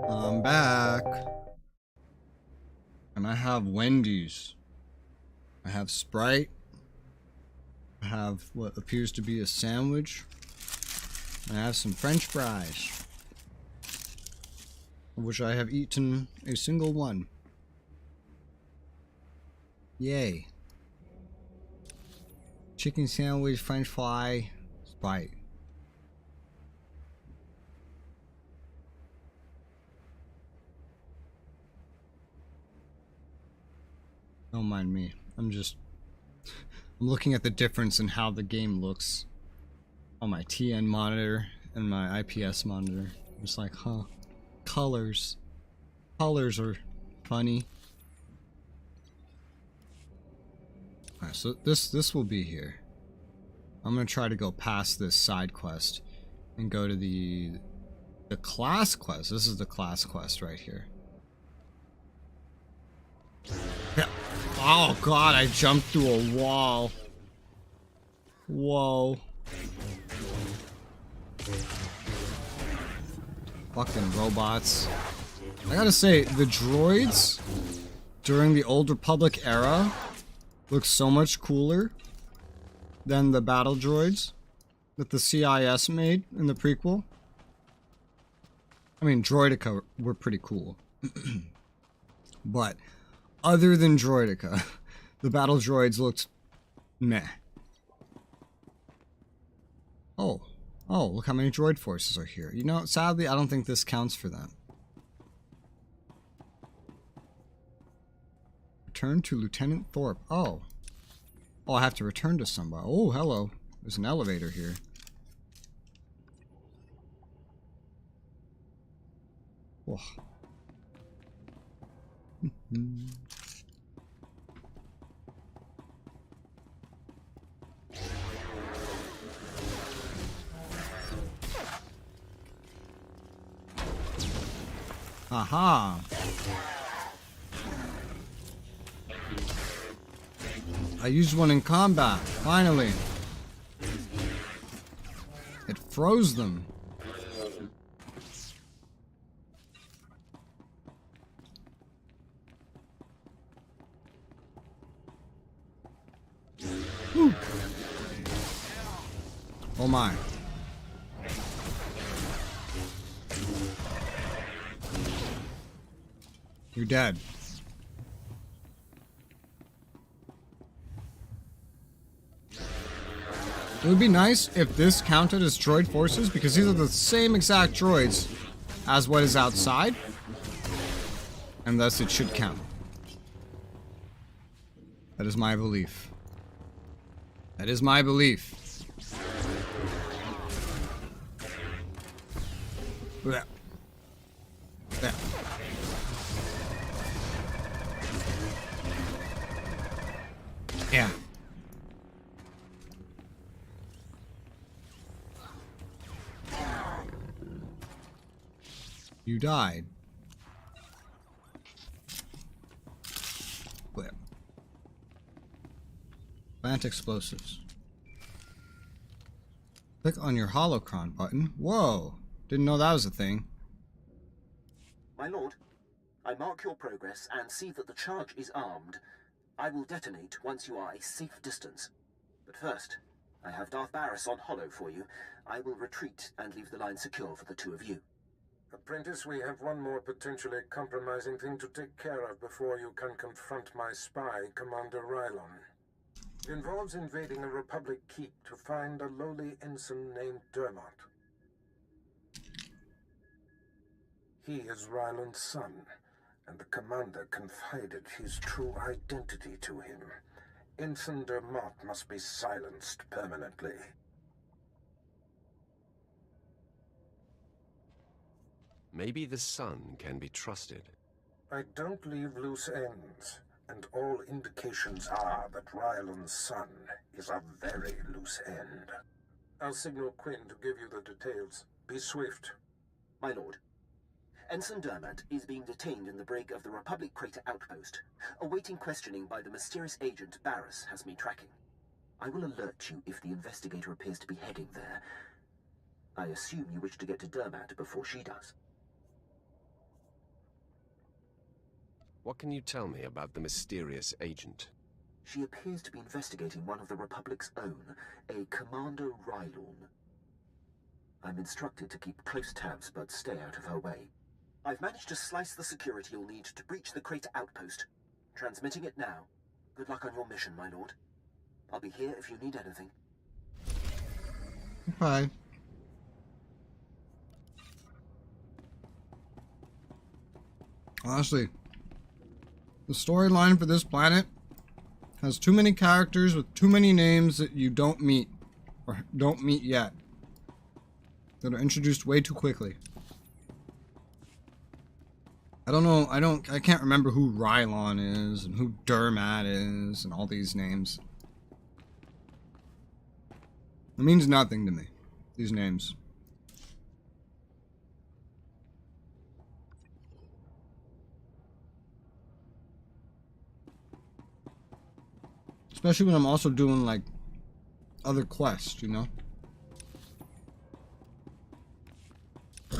Speaker 1: I'm back. And I have Wendy's. I have Sprite. I have what appears to be a sandwich. And I have some French fries, of which I have eaten a single one. Yay. Chicken sandwich, French fry, Sprite. Don't mind me. I'm looking at the difference in how the game looks on my TN monitor and my IPS monitor. I'm just like, huh. Colors. Colors are funny. Alright, so this will be here. I'm gonna try to go past this side quest and go to the class quest. This is the class quest right here. Yeah. Oh god, I jumped through a wall. Whoa. Fucking robots. I gotta say, the droids during the Old Republic era look so much cooler than the battle droids that the CIS made in the prequel. I mean, Droideka were pretty cool. But other than Droideka, the battle droids looked meh. Oh, look how many droid forces are here. You know, sadly, I don't think this counts for them. Return to Lieutenant Thorpe. Oh, I have to return to somebody. Oh, hello. There's an elevator here. Whoa. Aha. I used one in combat, finally. It froze them. Woo. Oh my. You're dead. It would be nice if this counted as droid forces, because these are the same exact droids as what is outside, and thus it should count. That is my belief. That is my belief. Yeah. Yeah. Yeah. You died. Flip. Plant explosives. Click on your holocron button. Whoa! Didn't know that was a thing.
Speaker 9: My lord, I mark your progress and see that the charge is armed. I will detonate once you are a safe distance. But first, I have Darth Barris on holo for you. I will retreat and leave the line secure for the two of you.
Speaker 11: Apprentice, we have one more potentially compromising thing to take care of before you can confront my spy, Commander Rylon. It involves invading a Republic keep to find a lowly ensign named Dermot. He is Rylon's son, and the commander confided his true identity to him. Ensign Dermot must be silenced permanently.
Speaker 4: Maybe the son can be trusted.
Speaker 11: I don't leave loose ends, and all indications are that Rylon's son is a very loose end. I'll signal Quinn to give you the details. Be swift.
Speaker 9: My lord, Ensign Dermot is being detained in the brig of the Republic Crater Outpost, awaiting questioning by the mysterious agent Barris has me tracking. I will alert you if the investigator appears to be heading there. I assume you wish to get to Dermot before she does.
Speaker 4: What can you tell me about the mysterious agent?
Speaker 9: She appears to be investigating one of the Republic's own, a Commander Rylon. I'm instructed to keep close tabs, but stay out of her way. I've managed to slice the security you'll need to breach the crater outpost. Transmitting it now. Good luck on your mission, my lord. I'll be here if you need anything.
Speaker 1: Okay. Honestly, the storyline for this planet has too many characters with too many names that you don't meet, or don't meet yet, that are introduced way too quickly. I don't know, I can't remember who Rylon is, and who Dermat is, and all these names. It means nothing to me, these names. Especially when I'm also doing, like, other quests, you know? I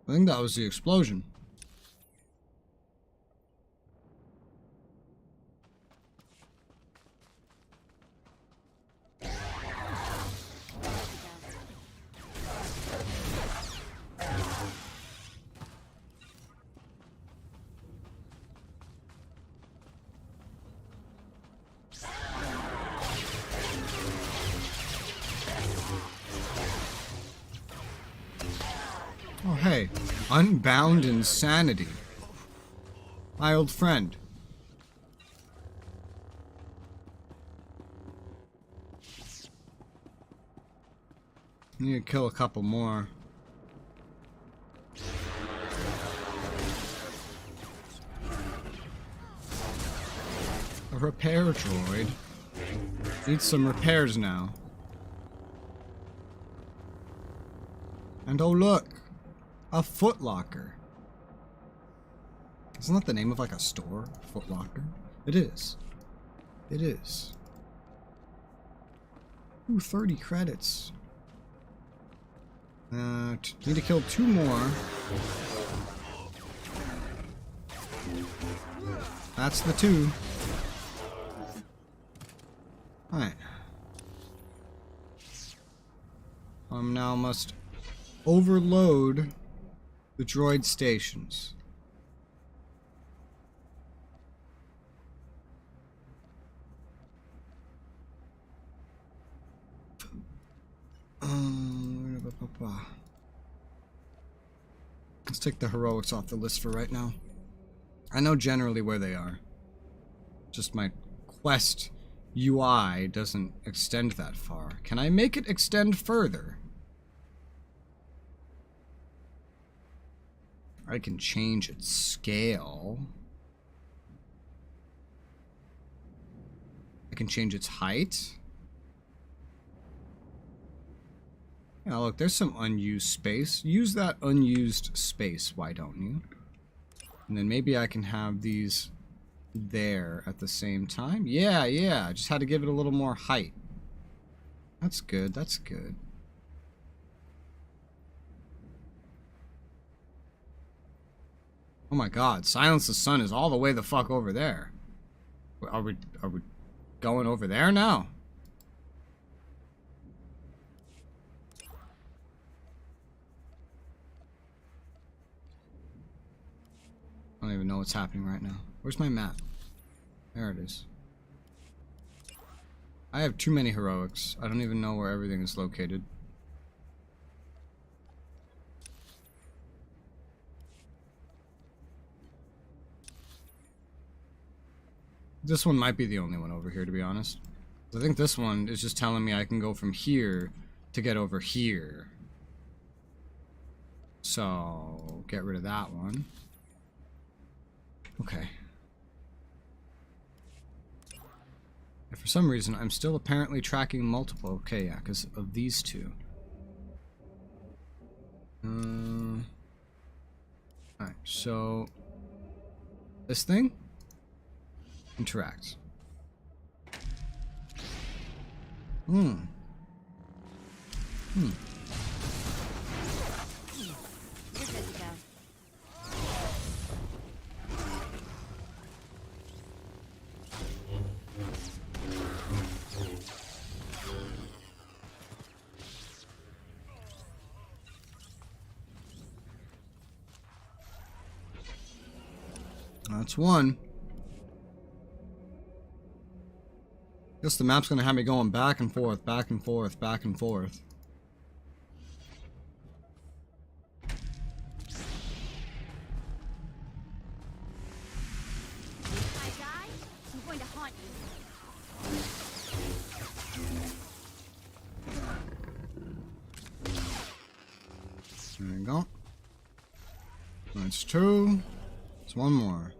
Speaker 1: think that was the explosion. Oh, hey. Unbound Insanity. My old friend. Need to kill a couple more. A repair droid. Needs some repairs now. And oh look! A Foot Locker. Isn't that the name of like a store? Foot Locker? It is. It is. Ooh, 30 credits. Need to kill 2 more. That's the 2. Alright. Now must overload the droid stations. Let's take the heroics off the list for right now. I know generally where they are. Just my quest UI doesn't extend that far. Can I make it extend further? I can change its scale. I can change its height. Yeah, look, there's some unused space. Use that unused space, why don't you? And then maybe I can have these there at the same time. Yeah, yeah, I just had to give it a little more height. That's good, that's good. Oh my god, Silence the Sun is all the way the fuck over there. Are we going over there now? I don't even know what's happening right now. Where's my map? There it is. I have too many heroics. I don't even know where everything is located. This one might be the only one over here, to be honest. I think this one is just telling me I can go from here to get over here. So, get rid of that one. Okay. And for some reason, I'm still apparently tracking multiple. Okay, yeah, because of these two. Alright, so... this thing? Interacts. That's one. Guess the map's gonna have me going back and forth, back and forth, back and forth.
Speaker 2: If I die, I'm going to haunt you.
Speaker 1: There you go. That's two. It's one more.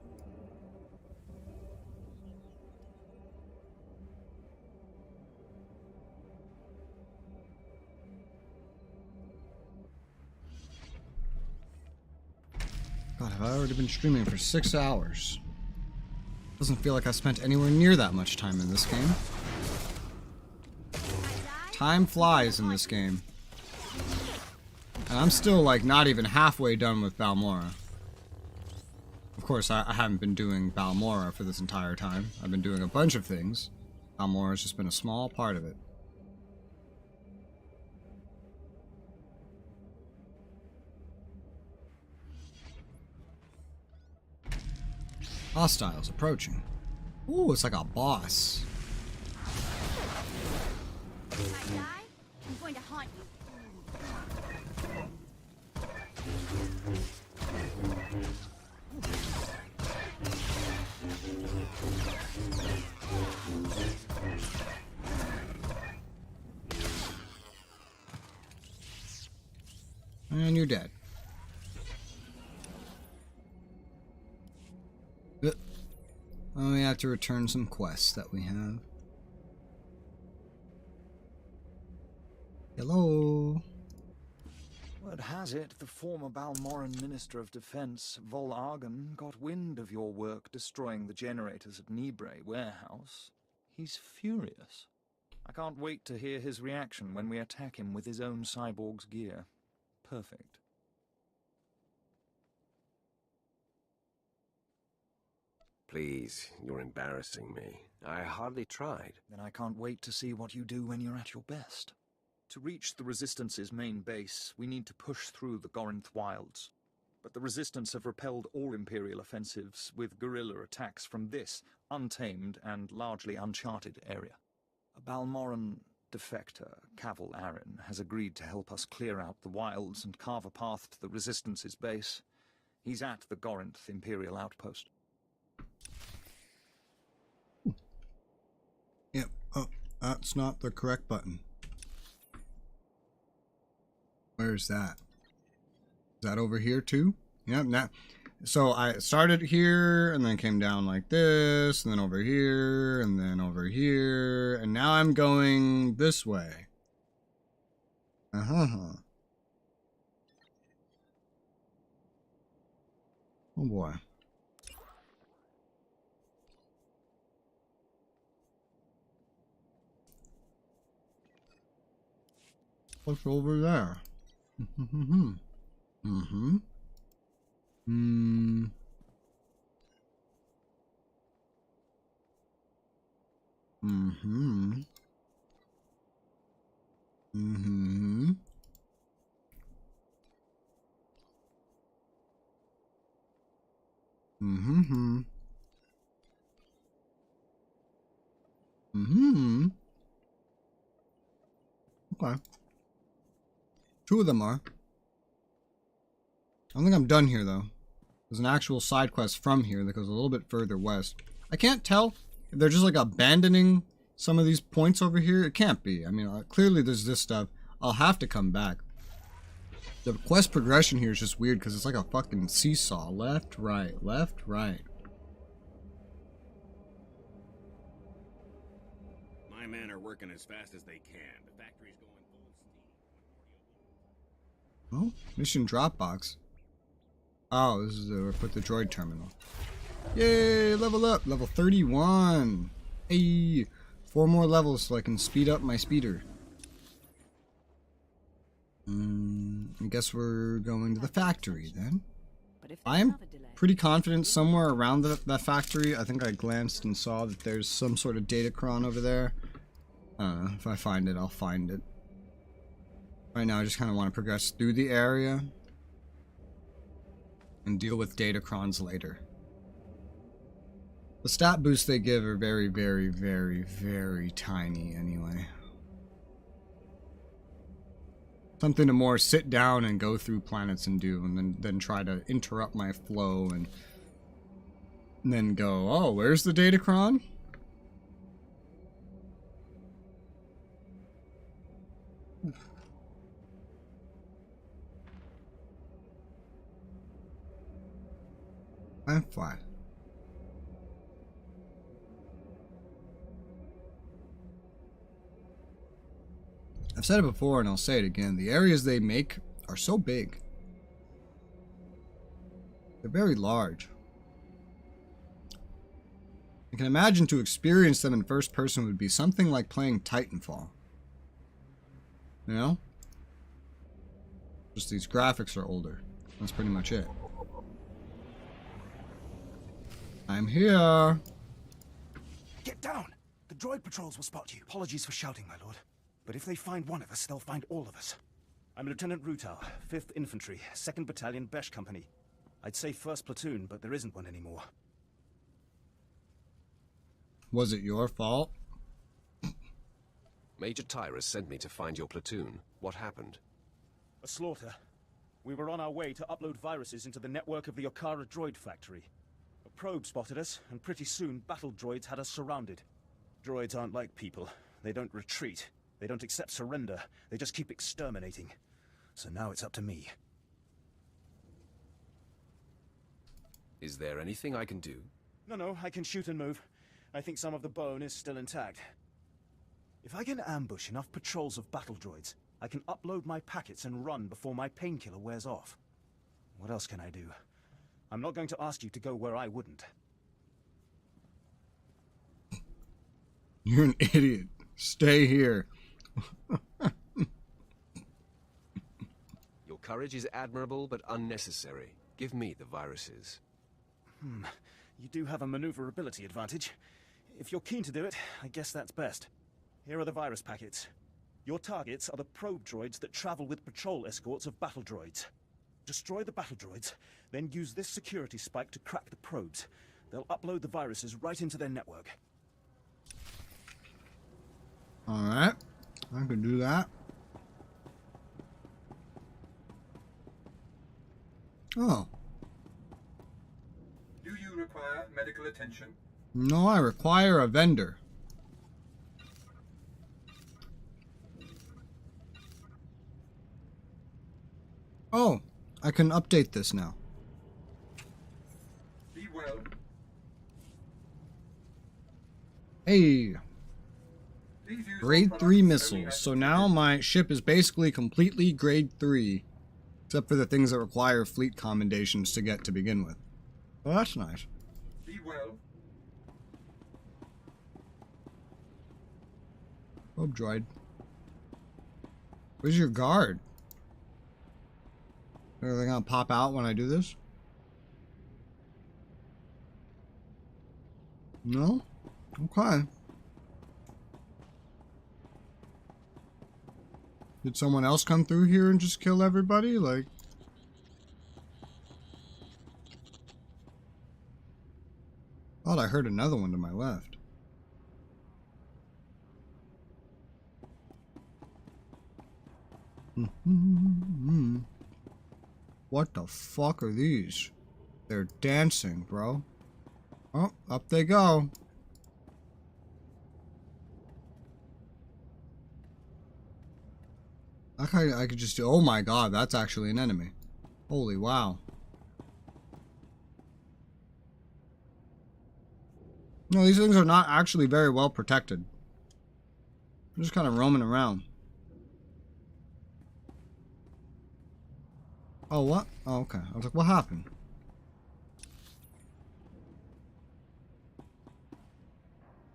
Speaker 1: God, have I already been streaming for 6 hours? Doesn't feel like I spent anywhere near that much time in this game. Time flies in this game. And I'm still, like, not even halfway done with Balmora. Of course, I haven't been doing Balmora for this entire time. I've been doing a bunch of things. Balmora's just been a small part of it. Hostiles approaching. Ooh, it's like a boss.
Speaker 2: If I die, I'm going to haunt you.
Speaker 1: And you're dead. Oh, we have to return some quests that we have. Hello.
Speaker 6: Word has it, the former Balmoran Minister of Defense, Vol Argon, got wind of your work destroying the generators at Nibre warehouse. He's furious. I can't wait to hear his reaction when we attack him with his own cyborg's gear. Perfect.
Speaker 4: Please, you're embarrassing me. I hardly tried.
Speaker 6: Then I can't wait to see what you do when you're at your best. To reach the Resistance's main base, we need to push through the Gorinth wilds. But the Resistance have repelled all Imperial offensives with guerrilla attacks from this untamed and largely uncharted area. A Balmoran defector, Cavil Aaron, has agreed to help us clear out the wilds and carve a path to the Resistance's base. He's at the Gorinth Imperial outpost.
Speaker 1: Yep. Oh, that's not the correct button. Where's that? Is that over here too? Yep. Now, so I started here and then came down like this, and then over here, and then over here, and now I'm going this way. Oh boy. What's over there? Mm-hmm. Mm-hmm. Mm. Mm-hmm. Mm-hmm. Mm-hmm. Mm-hmm. Okay. Two of them are. I don't think I'm done here, though. There's an actual side quest from here that goes a little bit further west. I can't tell if they're just, like, abandoning some of these points over here. It can't be. I mean, clearly there's this stuff. I'll have to come back. The quest progression here is just weird because it's like a fucking seesaw. Left, right, left, right.
Speaker 14: My men are working as fast as they can. The factory's going full steam.
Speaker 1: Oh, mission Dropbox. Oh, this is where I put the droid terminal. Yay, level up. Level 31. Hey, 4 more levels so I can speed up my speeder. I guess we're going to the factory then. I am pretty confident somewhere around that factory. I think I glanced and saw that there's some sort of datacron over there. If I find it, I'll find it. Right now I just kind of want to progress through the area and deal with datacrons later. The stat boosts they give are very, very, very, very tiny anyway. Something to more sit down and go through planets and do, and then try to interrupt my flow and then go, oh, where's the Datacron? I'm fine. I've said it before and I'll say it again. The areas they make are so big. They're very large. I can imagine to experience them in first person would be something like playing Titanfall. You know? Just these graphics are older. That's pretty much it. I'm here.
Speaker 16: Get down! The droid patrols will spot you. Apologies for shouting, my lord. But if they find one of us, they'll find all of us. I'm Lieutenant Referral, 5th Infantry, 2nd Battalion, Besh Company. I'd say 1st Platoon, but there isn't one anymore.
Speaker 1: Was it your fault?
Speaker 4: Major Tyrus sent me to find your platoon. What happened?
Speaker 16: A slaughter. We were on our way to upload viruses into the network of the Okara droid factory. A probe spotted us, and pretty soon battle droids had us surrounded. Droids aren't like people. They don't retreat. They don't accept surrender. They just keep exterminating. So now it's up to me.
Speaker 4: Is there anything I can do?
Speaker 16: No, I can shoot and move. I think some of the bone is still intact. If I can ambush enough patrols of battle droids, I can upload my packets and run before my painkiller wears off. What else can I do? I'm not going to ask you to go where I wouldn't.
Speaker 1: You're an idiot. Stay here.
Speaker 4: Your courage is admirable but unnecessary. Give me the viruses.
Speaker 16: You do have a maneuverability advantage. If you're keen to do it, I guess that's best. Here are the virus packets. Your targets are the probe droids that travel with patrol escorts of battle droids. Destroy the battle droids, then use this security spike to crack the probes. They'll upload the viruses right into their network.
Speaker 1: Alright. I can do that. Oh.
Speaker 20: Do you require medical attention?
Speaker 1: No, I require a vendor. Oh, I can update this now.
Speaker 20: Be well.
Speaker 1: Hey. Grade 3 missiles. So now my ship is basically completely grade 3. Except for the things that require fleet commendations to get to begin with. Oh, that's nice.
Speaker 20: Be well.
Speaker 1: Probe droid. Where's your guard? Are they gonna pop out when I do this? No? Okay. Did someone else come through here and just kill everybody? Like... Thought I heard another one to my left. What the fuck are these? They're dancing, bro. Oh, up they go. I could just do... Oh my god, that's actually an enemy. Holy wow. No, these things are not actually very well protected. They're just kind of roaming around. Oh, what? Oh, okay. I was like, what happened?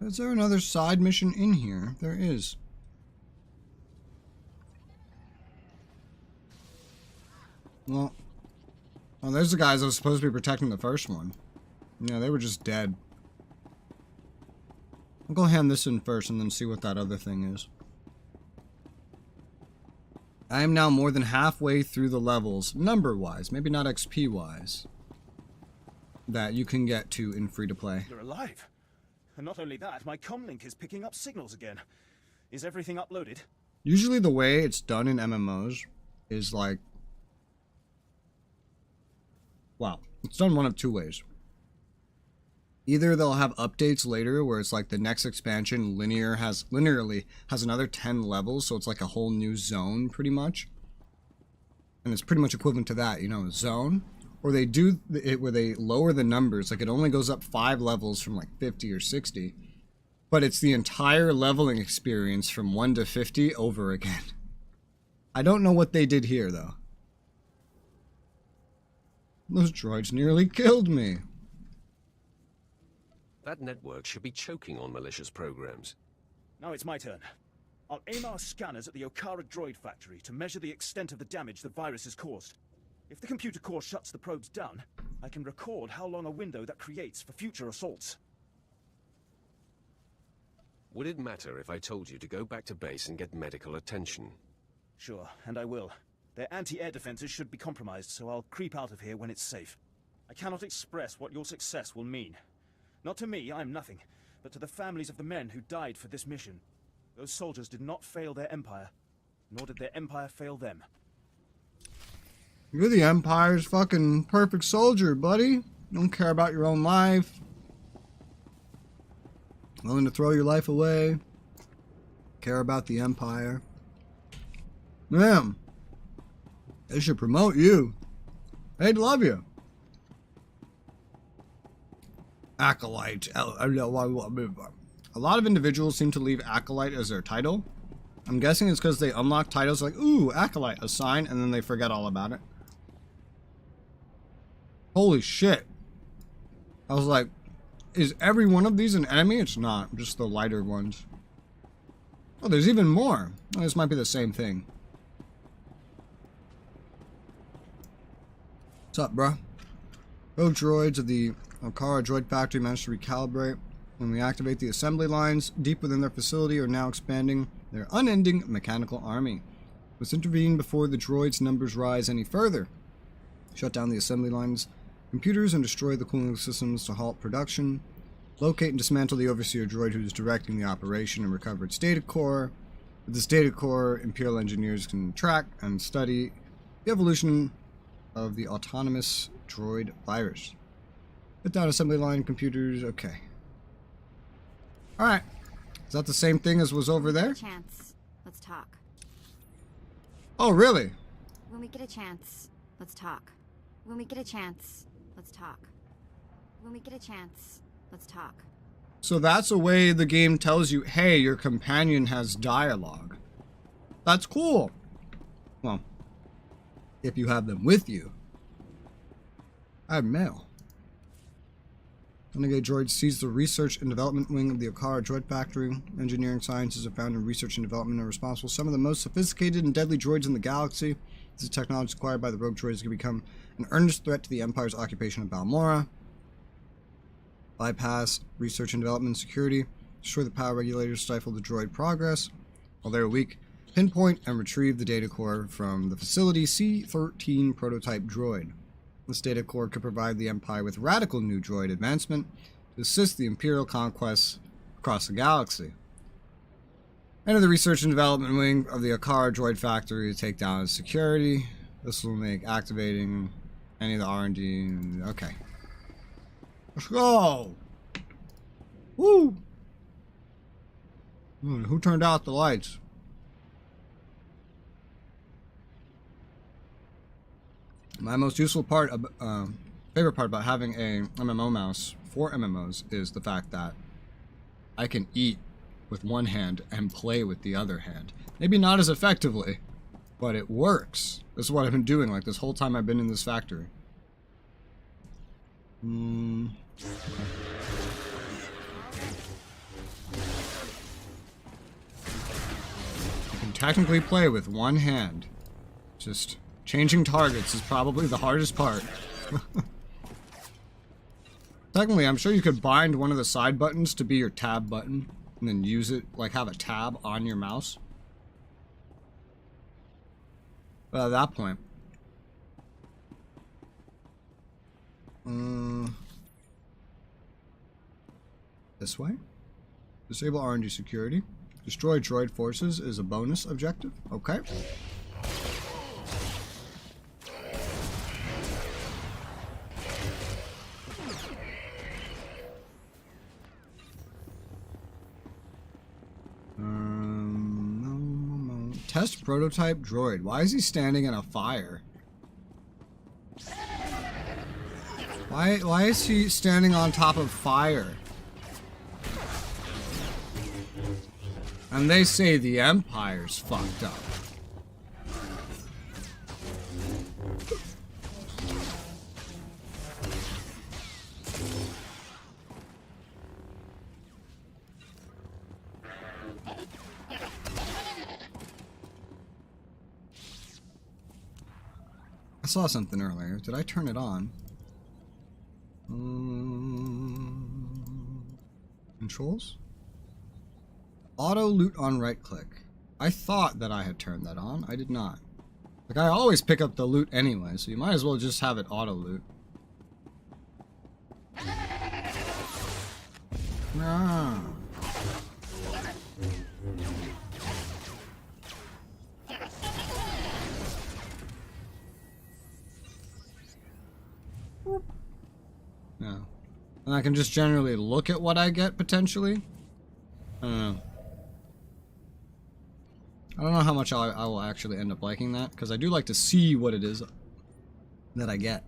Speaker 1: Is there another side mission in here? There is. Well, oh, there's the guys that was supposed to be protecting the first one. Yeah, they were just dead. I'll go hand this in first and then see what that other thing is. I am now more than halfway through the levels, number-wise, maybe not XP-wise. that you can get to in free-to-play.
Speaker 16: You're alive. And not only that, my comlink is picking up signals again. Is everything uploaded?
Speaker 1: Usually the way it's done in MMOs is like... Wow. It's done one of two ways. Either they'll have updates later where it's like the next expansion linearly has another 10 levels, so it's like a whole new zone pretty much. And it's pretty much equivalent to that, you know, a zone. Or they do it where they lower the numbers, like it only goes up 5 levels from like 50 or 60. But it's the entire leveling experience from 1 to 50 over again. I don't know what they did here though. Those droids nearly killed me.
Speaker 4: That network should be choking on malicious programs.
Speaker 16: Now it's my turn. I'll aim our scanners at the Okara droid factory to measure the extent of the damage the virus has caused. If the computer core shuts the probes down, I can record how long a window that creates for future assaults.
Speaker 4: Would it matter if I told you to go back to base and get medical attention?
Speaker 16: Sure, and I will. Their anti-air defenses should be compromised, so I'll creep out of here when it's safe. I cannot express what your success will mean. Not to me, I'm nothing, but to the families of the men who died for this mission. Those soldiers did not fail their empire, nor did their empire fail them.
Speaker 1: You're the Empire's fucking perfect soldier, buddy. You don't care about your own life. Willing to throw your life away. Care about the Empire. Man, they should promote you. They'd love you. Acolyte. A lot of individuals seem to leave Acolyte as their title. I'm guessing it's because they unlock titles like, ooh, Acolyte, assign, and then they forget all about it. Holy shit. I was like, is every one of these an enemy? It's not, just the lighter ones. Oh, there's even more. Oh, this might be the same thing. What's up, bruh? Rogue droids of the Okara droid factory managed to recalibrate and reactivate the assembly lines deep within their facility are now expanding their unending mechanical army. Let's intervene before the droids' numbers rise any further. Shut down the assembly lines, computers, and destroy the cooling systems to halt production. Locate and dismantle the overseer droid who is directing the operation and recover its data core. With this data core, Imperial engineers can track and study the evolution of the autonomous droid virus. Put down assembly line computers. Okay. Alright. Is that the same thing as was over there?
Speaker 2: Chance. Let's talk.
Speaker 1: Oh, really?
Speaker 2: When we get a chance, let's talk. When we get a chance, let's talk. When we get a chance, let's talk.
Speaker 1: So that's a way the game tells you, hey, your companion has dialogue. That's cool. Well, if you have them with you. I have mail. Renegade droid sees the research and development wing of the Okara droid factory. Engineering sciences are found in research and development and are responsible for some of the most sophisticated and deadly droids in the galaxy. This technology acquired by the rogue droids can become an earnest threat to the Empire's occupation of Balmora. Bypass research and development and security. Destroy the power regulators, stifle the droid progress. While they're weak, pinpoint and retrieve the data core from the facility C-13 prototype droid. This data core could provide the Empire with radical new droid advancement to assist the Imperial conquests across the galaxy. Enter the research and development wing of the Okara droid factory to take down its security. This will make activating any of the R&D. Okay. Let's go! Woo! Who turned out the lights? My most useful part, favorite part about having a MMO mouse for MMOs is the fact that I can eat with one hand and play with the other hand. Maybe not as effectively, but it works. This is what I've been doing like this whole time I've been in this factory. I can technically play with one hand. Just changing targets is probably the hardest part. Technically, I'm sure you could bind one of the side buttons to be your tab button and then use it, like have a tab on your mouse. But at that point, This way. Disable RNG security. Destroy droid forces is a bonus objective. Okay. Test prototype droid. Why is he standing in a fire? Why is he standing on top of fire? And they say the Empire's fucked up. I saw something earlier. Did I turn it on? Controls? Auto loot on right click. I thought that I had turned that on. I did not. Like, I always pick up the loot anyway, so you might as well just have it auto loot. Ah. Yeah. And I can just generally look at what I get, potentially. I don't know. I don't know how much I will actually end up liking that, because I do like to see what it is that I get.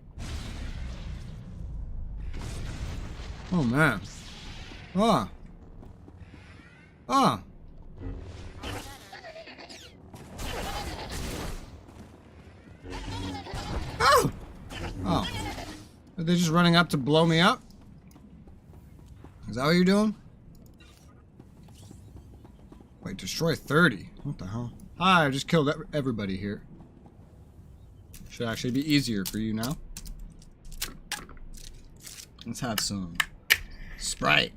Speaker 1: Oh, man. Ah. Ah. Oh! Oh. Are they just running up to blow me up? Is that what you're doing? Wait, destroy 30. What the hell? Hi, I just killed everybody here. Should actually be easier for you now. Let's have some Sprite.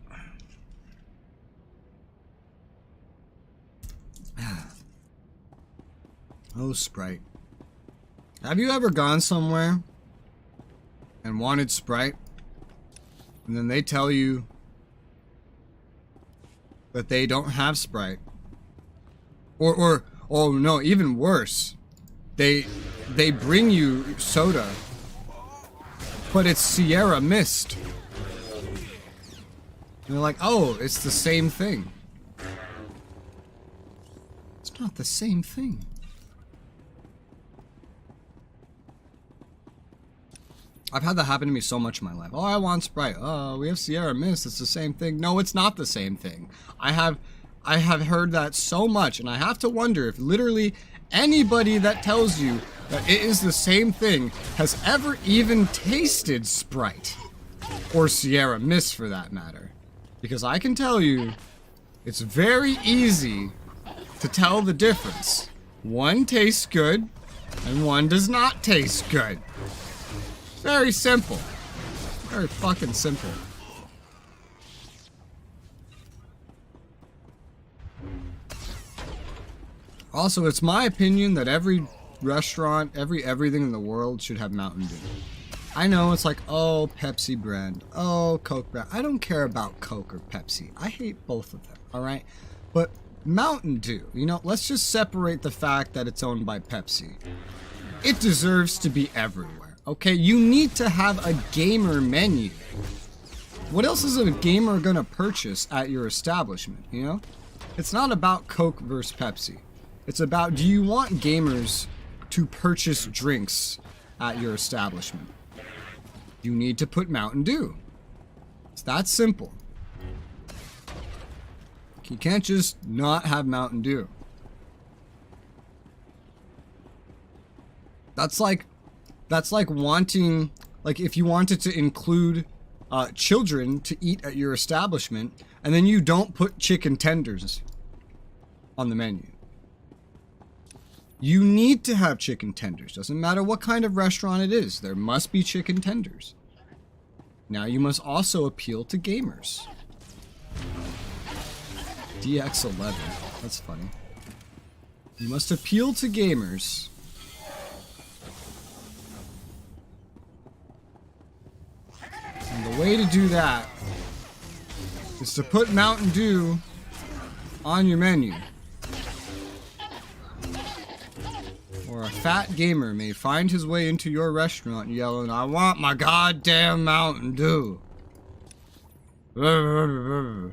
Speaker 1: Oh, Sprite. Have you ever gone somewhere and wanted Sprite, and then they tell you that they don't have Sprite? Or oh no, even worse. They bring you soda, but it's Sierra Mist. And they're like, oh, it's the same thing. It's not the same thing. I've had that happen to me so much in my life. Oh, I want Sprite. Oh, we have Sierra Mist. It's the same thing. No, it's not the same thing. I have heard that so much, and I have to wonder if literally anybody that tells you that it is the same thing has ever even tasted Sprite. Or Sierra Mist, for that matter. Because I can tell you, it's very easy to tell the difference. One tastes good, and one does not taste good. Very simple. Very fucking simple. Also, it's my opinion that every restaurant, everything in the world should have Mountain Dew. I know it's like, oh, Pepsi brand, oh, Coke brand. I don't care about Coke or Pepsi. I hate both of them, alright? But Mountain Dew, you know, let's just separate the fact that it's owned by Pepsi. It deserves to be everywhere. Okay, you need to have a gamer menu. What else is a gamer gonna purchase at your establishment, you know? It's not about Coke versus Pepsi. It's about, do you want gamers to purchase drinks at your establishment? You need to put Mountain Dew. It's that simple. You can't just not have Mountain Dew. That's like wanting, like if you wanted to include children to eat at your establishment, and then you don't put chicken tenders on the menu. You need to have chicken tenders. Doesn't matter what kind of restaurant it is. There must be chicken tenders. Now you must also appeal to gamers. DX11. That's funny. You must appeal to gamers. And the way to do that is to put Mountain Dew on your menu. Or a fat gamer may find his way into your restaurant yelling, "I want my goddamn Mountain Dew." Oh,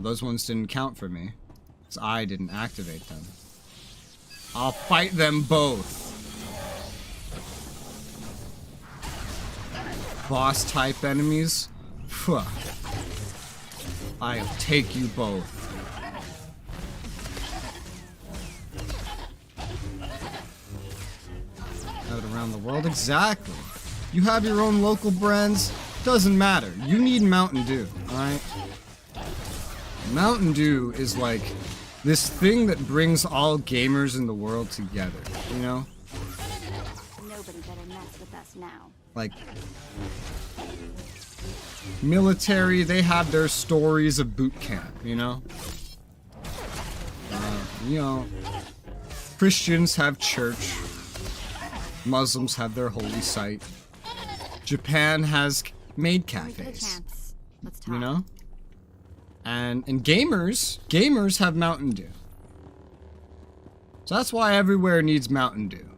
Speaker 1: those ones didn't count for me, because I didn't activate them. I'll fight them both. Boss type enemies? Phew. I'll take you both. Out around the world? Exactly. You have your own local brands? Doesn't matter. You need Mountain Dew, alright? Mountain Dew is like this thing that brings all gamers in the world together, you know?
Speaker 2: Nobody better mess with us now.
Speaker 1: Like, military, they have their stories of boot camp, you know? You know, Christians have church. Muslims have their holy site. Japan has maid cafes. You know? And gamers have Mountain Dew. So that's why everywhere needs Mountain Dew.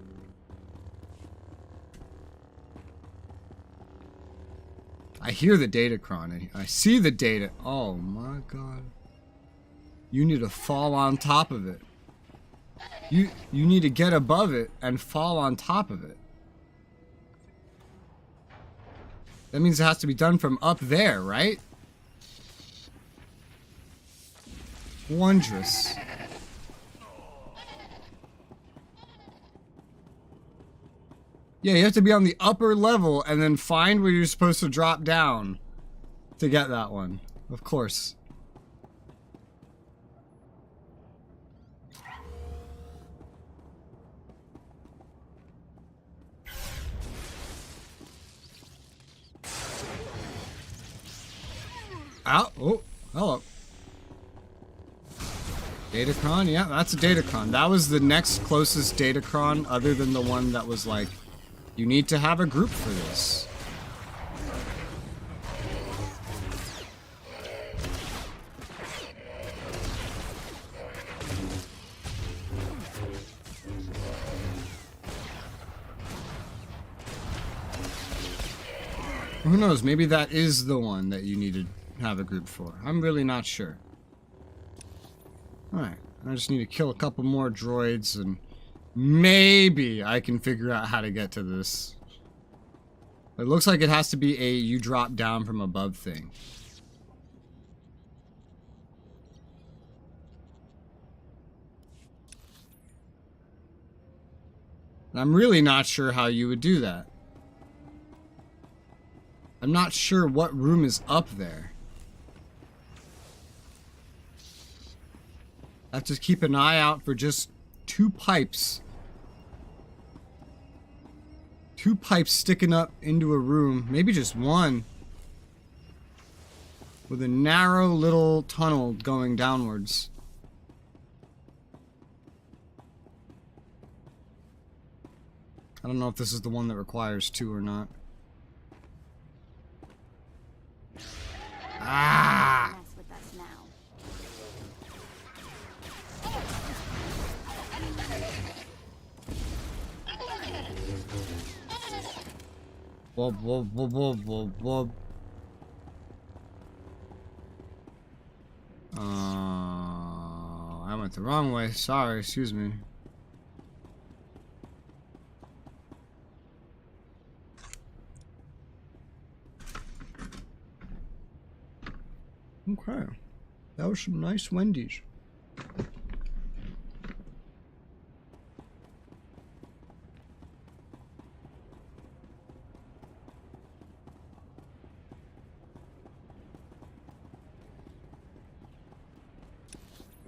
Speaker 1: I hear the datacron. I see the data. Oh my god. You need to fall on top of it. You need to get above it and fall on top of it. That means it has to be done from up there, right? Wondrous. Yeah, you have to be on the upper level and then find where you're supposed to drop down to get that one. Of course. Ow. Oh, hello. Datacron? Yeah, that's a Datacron. That was the next closest Datacron other than the one that was like, you need to have a group for this. Who knows? Maybe that is the one that you need to have a group for. I'm really not sure. Alright, I just need to kill a couple more droids and maybe I can figure out how to get to this. It looks like it has to be a you drop down from above thing. And I'm really not sure how you would do that. I'm not sure what room is up there. I have to keep an eye out for just two pipes. Two pipes sticking up into a room. Maybe just one. With a narrow little tunnel going downwards. I don't know if this is the one that requires two or not. Ah! Whoop, whoop, whoop, whoop, whoop, whoop. I went the wrong way. Sorry, excuse me. Okay. That was some nice Wendy's.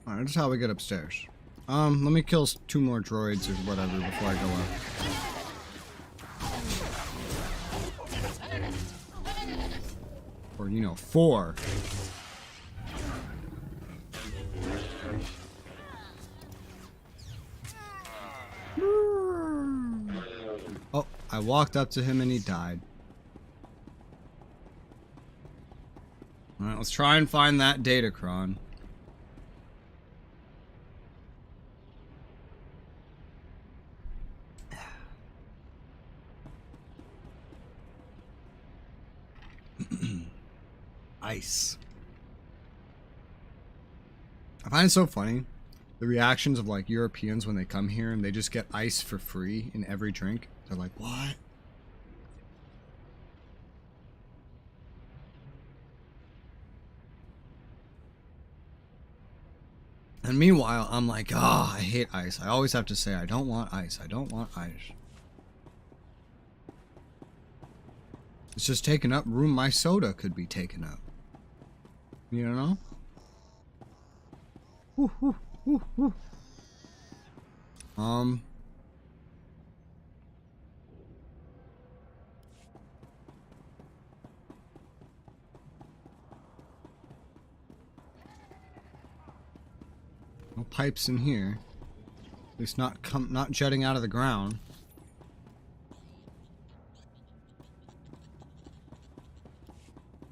Speaker 1: Alright, that's how we get upstairs. Let me kill two more droids or whatever before I go up. Or, you know, 4. Oh, I walked up to him and he died. let's try and find that Datacron. Ice. I find it so funny, the reactions of like Europeans when they come here and they just get ice for free in every drink. They're like, what? And meanwhile, I'm like, oh, I hate ice. I always have to say, I don't want ice. I don't want ice. It's just taking up room my soda could be taken up. You know? Woo, woo, woo, woo. No pipes in here. At least not jutting out of the ground.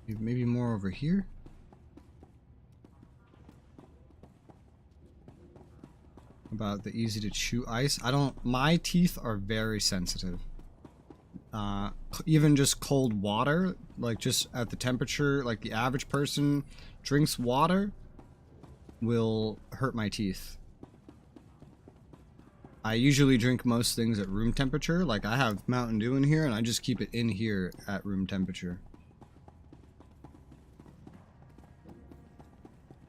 Speaker 1: Maybe more over here. About the easy to chew ice. My teeth are very sensitive. Even just cold water, like just at the temperature, like the average person drinks water, will hurt my teeth. I usually drink most things at room temperature. Like I have Mountain Dew in here and I just keep it in here at room temperature.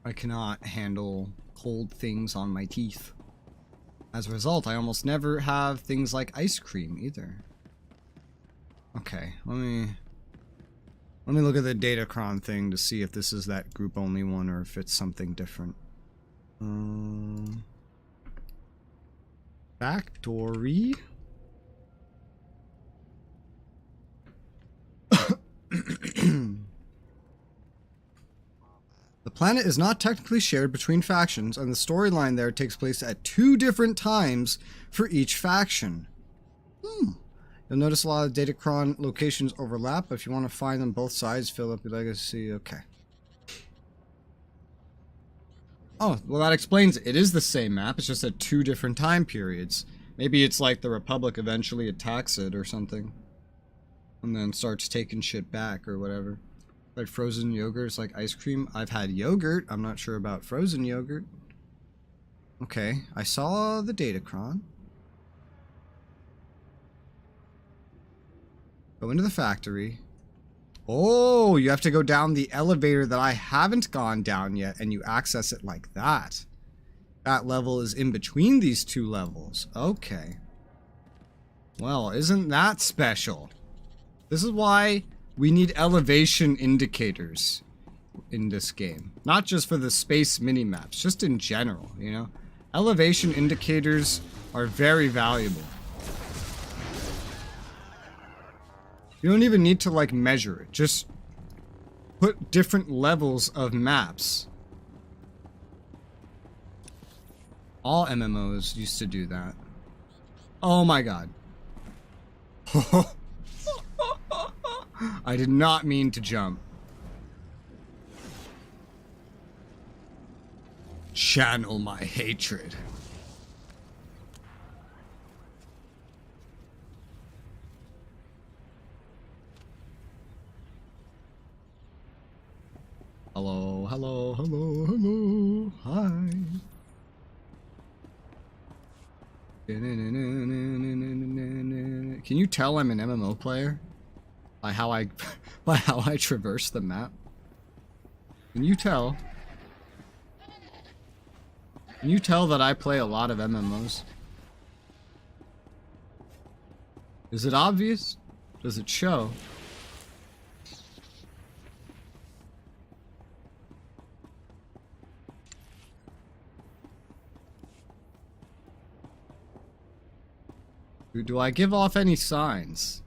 Speaker 1: I cannot handle cold things on my teeth. As a result, I almost never have things like ice cream either. Okay, let me look at the Datacron thing to see if this is that group only one or if it's something different. Factory. The planet is not technically shared between factions, and the storyline there takes place at 2 different times for each faction. You'll notice a lot of Datacron locations overlap, but if you want to find them both sides, fill up your legacy. Okay. Oh, well that explains it. It is the same map, it's just at 2 different time periods. Maybe it's like the Republic eventually attacks it or something. And then starts taking shit back or whatever. Like frozen yogurt is like ice cream. I've had yogurt. I'm not sure about frozen yogurt. Okay, I saw the Datacron. Go into the factory. Oh, you have to go down the elevator that I haven't gone down yet, and you access it like that. That level is in between these 2 levels. Okay. Well, isn't that special? This is why we need elevation indicators in this game. Not just for the space mini-maps, just in general, you know? Elevation indicators are very valuable. You don't even need to, like, measure it. Just put different levels of maps. All MMOs used to do that. Oh my god. I did not mean to jump. Channel my hatred. Hello, hello, hello, hello. Hi. Can you tell I'm an MMO player? By how I traverse the map? Can you tell? Can you tell that I play a lot of MMOs? Is it obvious? Does it show? Do I give off any signs?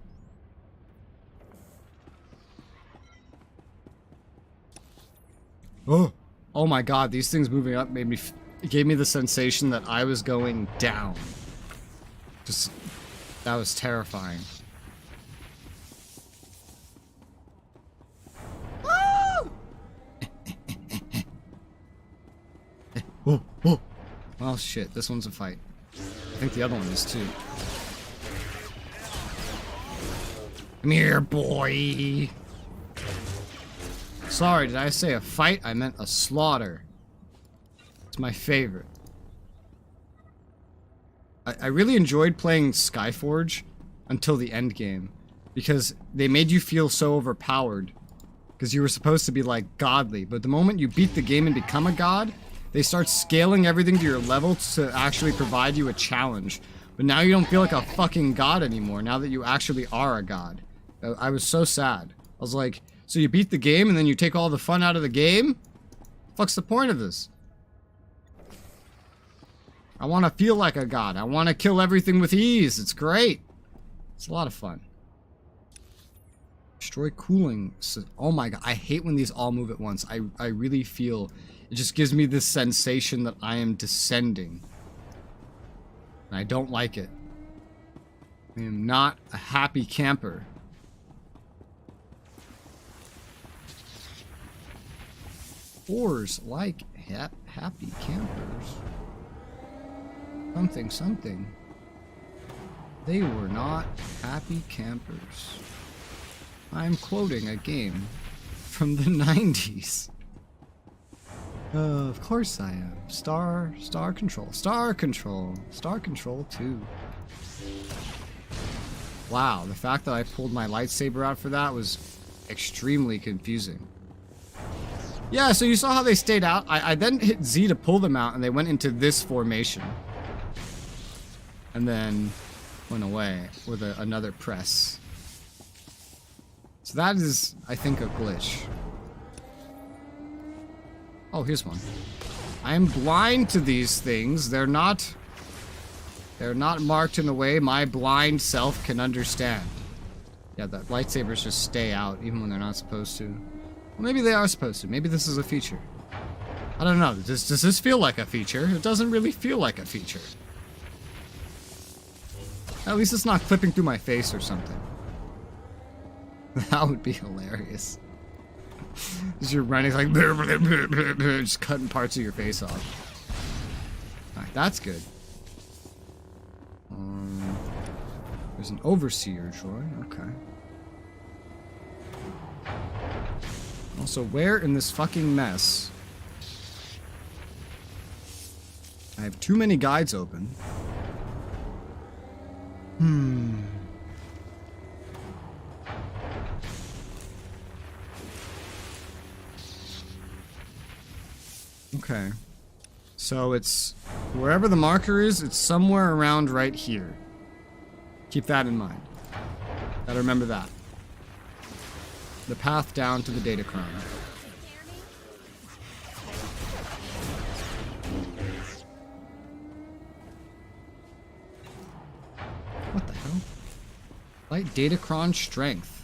Speaker 1: Oh my god, these things moving up made me gave me the sensation that I was going down. That was terrifying. Oh, oh. Well, shit, this one's a fight. I think the other one is too. Come here, boy. Sorry, did I say a fight? I meant a slaughter. It's my favorite. I really enjoyed playing Skyforge until the end game, because they made you feel so overpowered, because you were supposed to be like godly, but the moment you beat the game and become a god, they start scaling everything to your level to actually provide you a challenge. But now you don't feel like a fucking god anymore, now that you actually are a god. I was so sad. I was like, so you beat the game and then you take all the fun out of the game? Fuck's the point of this? I want to feel like a god. I want to kill everything with ease. It's great. It's a lot of fun. Destroy cooling. Oh my god. I hate when these all move at once. I really feel... It just gives me this sensation that I am descending. And I don't like it. I am not a happy camper. Ors like happy campers. Something, something. They were not happy campers. I'm quoting a game from the 90s. Of course I am. Star Control. Star Control 2. Wow, the fact that I pulled my lightsaber out for that was extremely confusing. Yeah, so you saw how they stayed out? I then hit Z to pull them out and they went into this formation. And then went away with another press. So that is, I think, a glitch. Oh, here's one. I am blind to these things. They're not marked in a way my blind self can understand. Yeah, the lightsabers just stay out even when they're not supposed to. Well, maybe they are supposed to. Maybe this is a feature. I don't know. Does this feel like a feature? It doesn't really feel like a feature. At least it's not clipping through my face or something. That would be hilarious. As you're running like just cutting parts of your face off. Alright, that's good. There's an overseer droid. Okay. Also, where in this fucking mess? I have too many guides open. Okay. So it's wherever the marker is, it's somewhere around right here. Keep that in mind. Gotta remember that. The path down to the Datacron. What the hell? Light Datacron strength.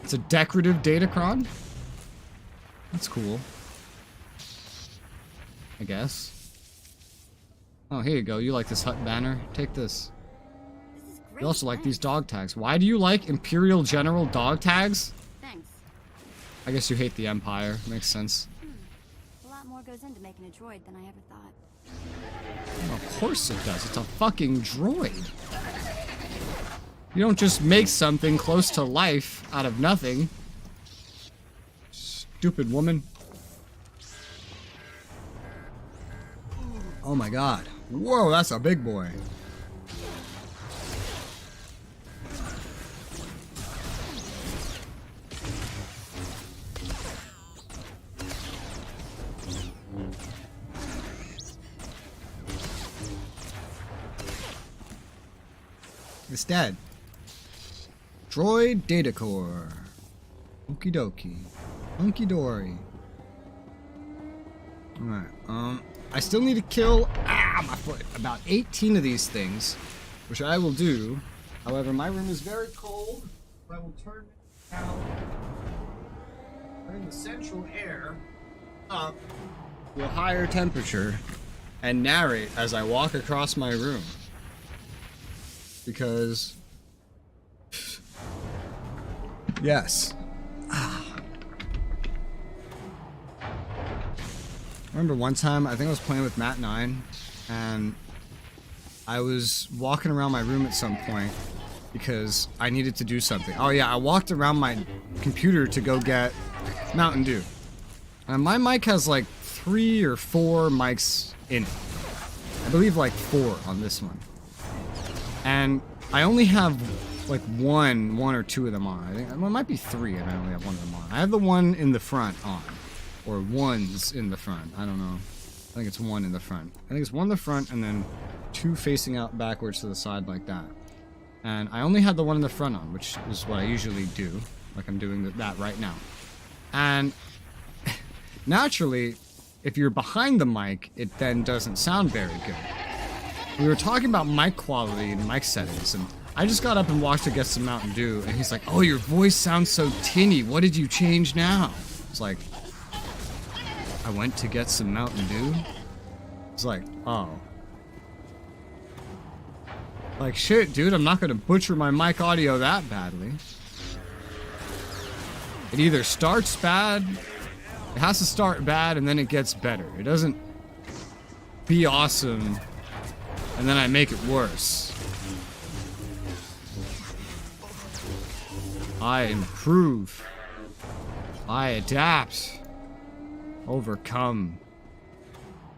Speaker 1: It's a decorative Datacron? That's cool. I guess. Oh, here you go. You like this hut banner? Take this. You also like these dog tags. Why do you like Imperial General dog tags?
Speaker 2: Thanks.
Speaker 1: I guess you hate the Empire. Makes sense.
Speaker 2: A lot more goes into making a droid than I ever thought.
Speaker 1: Well, of course it does. It's a fucking droid. You don't just make something close to life out of nothing. Stupid woman. Oh my god. Whoa, that's a big boy. It's dead. Droid Data Core. Okie dokie. Hunky dory. Alright, I still need to kill, my foot, about 18 of these things, which I will do. However, my room is very cold, so I will turn the central air up to a higher temperature and narrate as I walk across my room. Because Yes. I remember one time, I think I was playing with Matt 9, and I was walking around my room at some point because I needed to do something. Oh yeah, I walked around my computer to go get Mountain Dew. And my mic has like 3 or 4 mics in it. I believe like 4 on this one. And I only have like one or two of them on. I think well, it might be 3 and I only have one of them on. I have the one in the front on. Or ones in the front. I don't know. I think it's 1 in the front. I think it's 1 in the front and then 2 facing out backwards to the side like that. And I only had the one in the front on, which is what I usually do. Like I'm doing that right now. And naturally, if you're behind the mic, it then doesn't sound very good. We were talking about mic quality and mic settings, and I just got up and walked to get some Mountain Dew, and he's like, oh, your voice sounds so tinny. What did you change now? It's like, I went to get some Mountain Dew? It's like, oh. Like, shit, dude, I'm not gonna butcher my mic audio that badly. It either starts bad, it has to start bad, and then it gets better. It doesn't be awesome, and then I make it worse. I improve. I adapt. Overcome.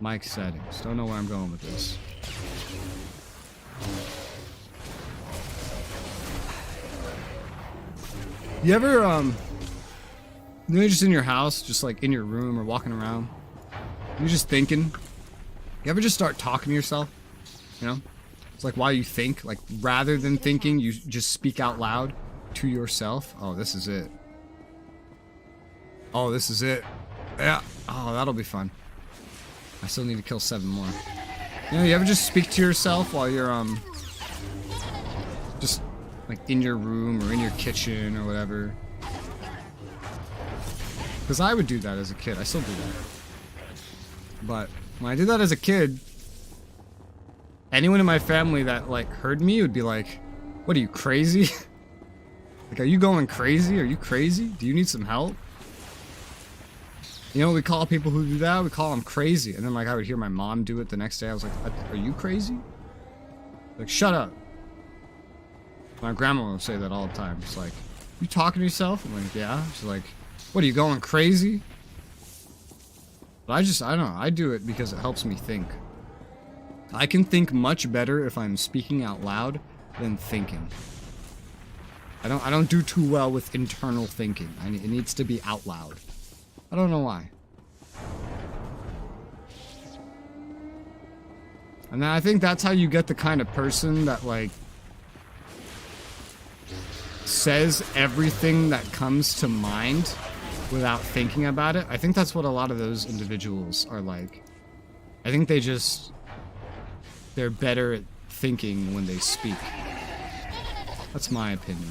Speaker 1: Mic settings. Don't know where I'm going with this. You ever, you're just in your house, just like in your room or walking around, you're just thinking. You ever just start talking to yourself? You know? It's like while you think, like rather than thinking, you just speak out loud to yourself. Oh, this is it. Oh, this is it. Yeah. Oh, that'll be fun. I still need to kill 7 more. You know, you ever just speak to yourself while you're, just like in your room or in your kitchen or whatever? Because I would do that as a kid. I still do that. But when I did that as a kid, anyone in my family that like heard me would be like, what are you, crazy? Like, are you going crazy? Are you crazy? Do you need some help? You know what we call people who do that? We call them crazy. And then like I would hear my mom do it the next day. I was like, are you crazy? Like, shut up. My grandma would say that all the time. It's like, you talking to yourself? I'm like, yeah. She's like, what are you, going crazy? But I don't know. I do it because it helps me think. I can think much better if I'm speaking out loud than thinking. I don't do too well with internal thinking. It needs to be out loud. I don't know why. And then I think that's how you get the kind of person that like says everything that comes to mind without thinking about it. I think that's what a lot of those individuals are like. I think they're better at thinking when they speak. That's my opinion.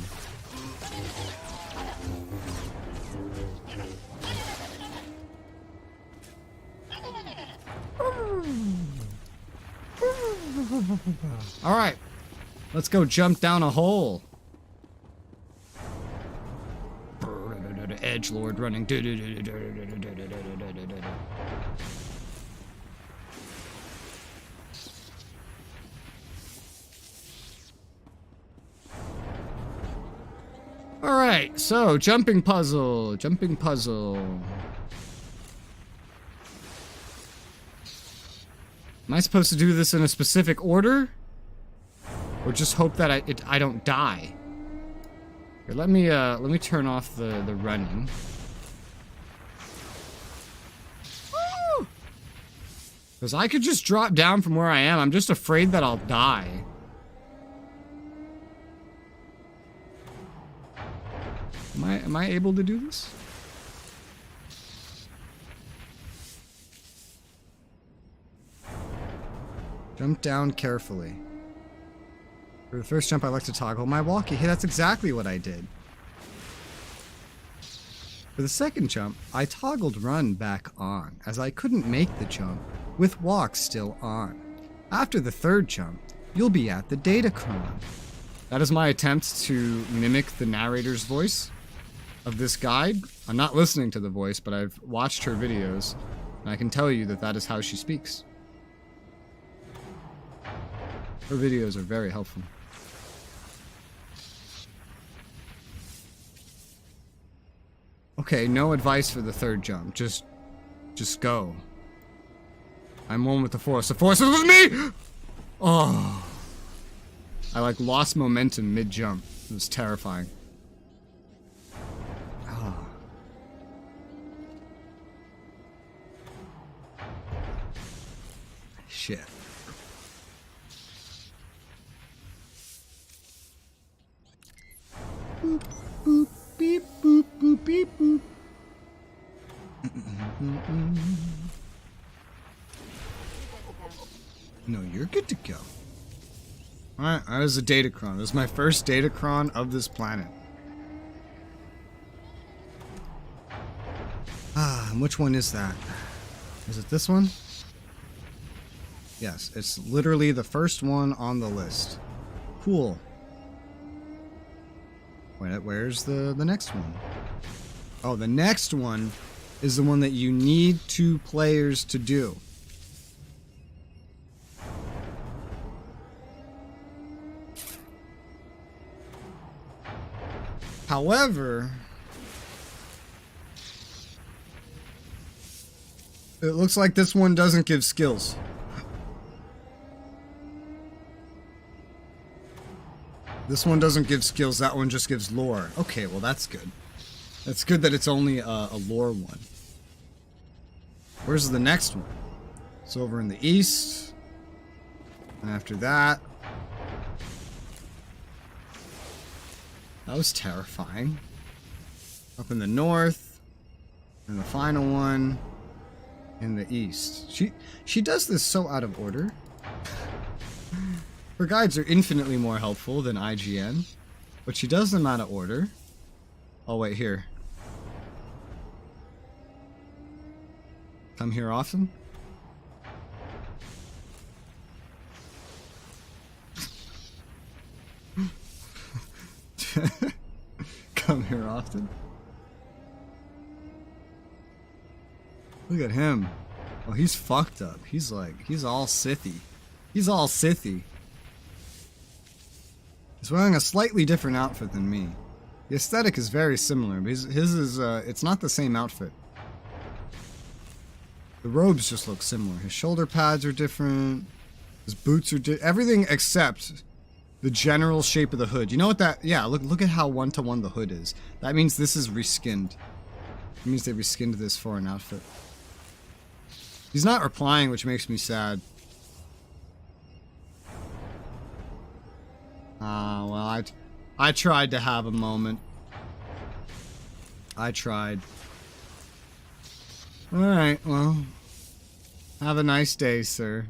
Speaker 1: Alright, let's go jump down a hole. Edgelord running. Alright, so jumping puzzle. Jumping puzzle. Am I supposed to do this in a specific order? Or just hope that I don't die? Here, let me turn off the running. Because I could just drop down from where I am. I'm just afraid that I'll die. Am I able to do this? Jump down carefully. For the first jump, I like to toggle my walkie. Hey, that's exactly what I did. For the second jump, I toggled run back on, as I couldn't make the jump with walk still on. After the third jump, you'll be at the Datacron. That is my attempt to mimic the narrator's voice. of this guide. I'm not listening to the voice, but I've watched her videos, and I can tell you that that is how she speaks. Her videos are very helpful. Okay, no advice for the third jump. Just go. I'm one with the Force. The Force is with me! Oh. I like lost momentum mid-jump. It was terrifying. Oh. Shit. Boop, boop, beep, boop, boop, beep, boop. No, you're good to go. Alright, that was a datachron. It was my first datachron of this planet. Ah, and which one is that? Is it this one? Yes, it's literally the first one on the list. Cool. Wait, where's the next one? Oh, the next one is the one that you need 2 players to do. However, it looks like this one doesn't give skills. This one doesn't give skills, that one just gives lore. Okay, well that's good. That's good that it's only a lore one. Where's the next one? It's over in the east. And after that... That was terrifying. Up in the north. And the final one in the east. She does this so out of order. Her guides are infinitely more helpful than IGN, but she does them out of order. Oh wait, here. Come here often? Come here often? Look at him. Oh, he's fucked up. He's all Sithy. He's all Sithy. He's wearing a slightly different outfit than me. The aesthetic is very similar, but his is, it's not the same outfit. The robes just look similar. His shoulder pads are different. His boots are everything except the general shape of the hood. You know what that... Yeah, look at how one-to-one the hood is. That means this is reskinned. It means they reskinned this for an outfit. He's not replying, which makes me sad. Well, I tried to have a moment. I tried. Alright, well. Have a nice day, sir.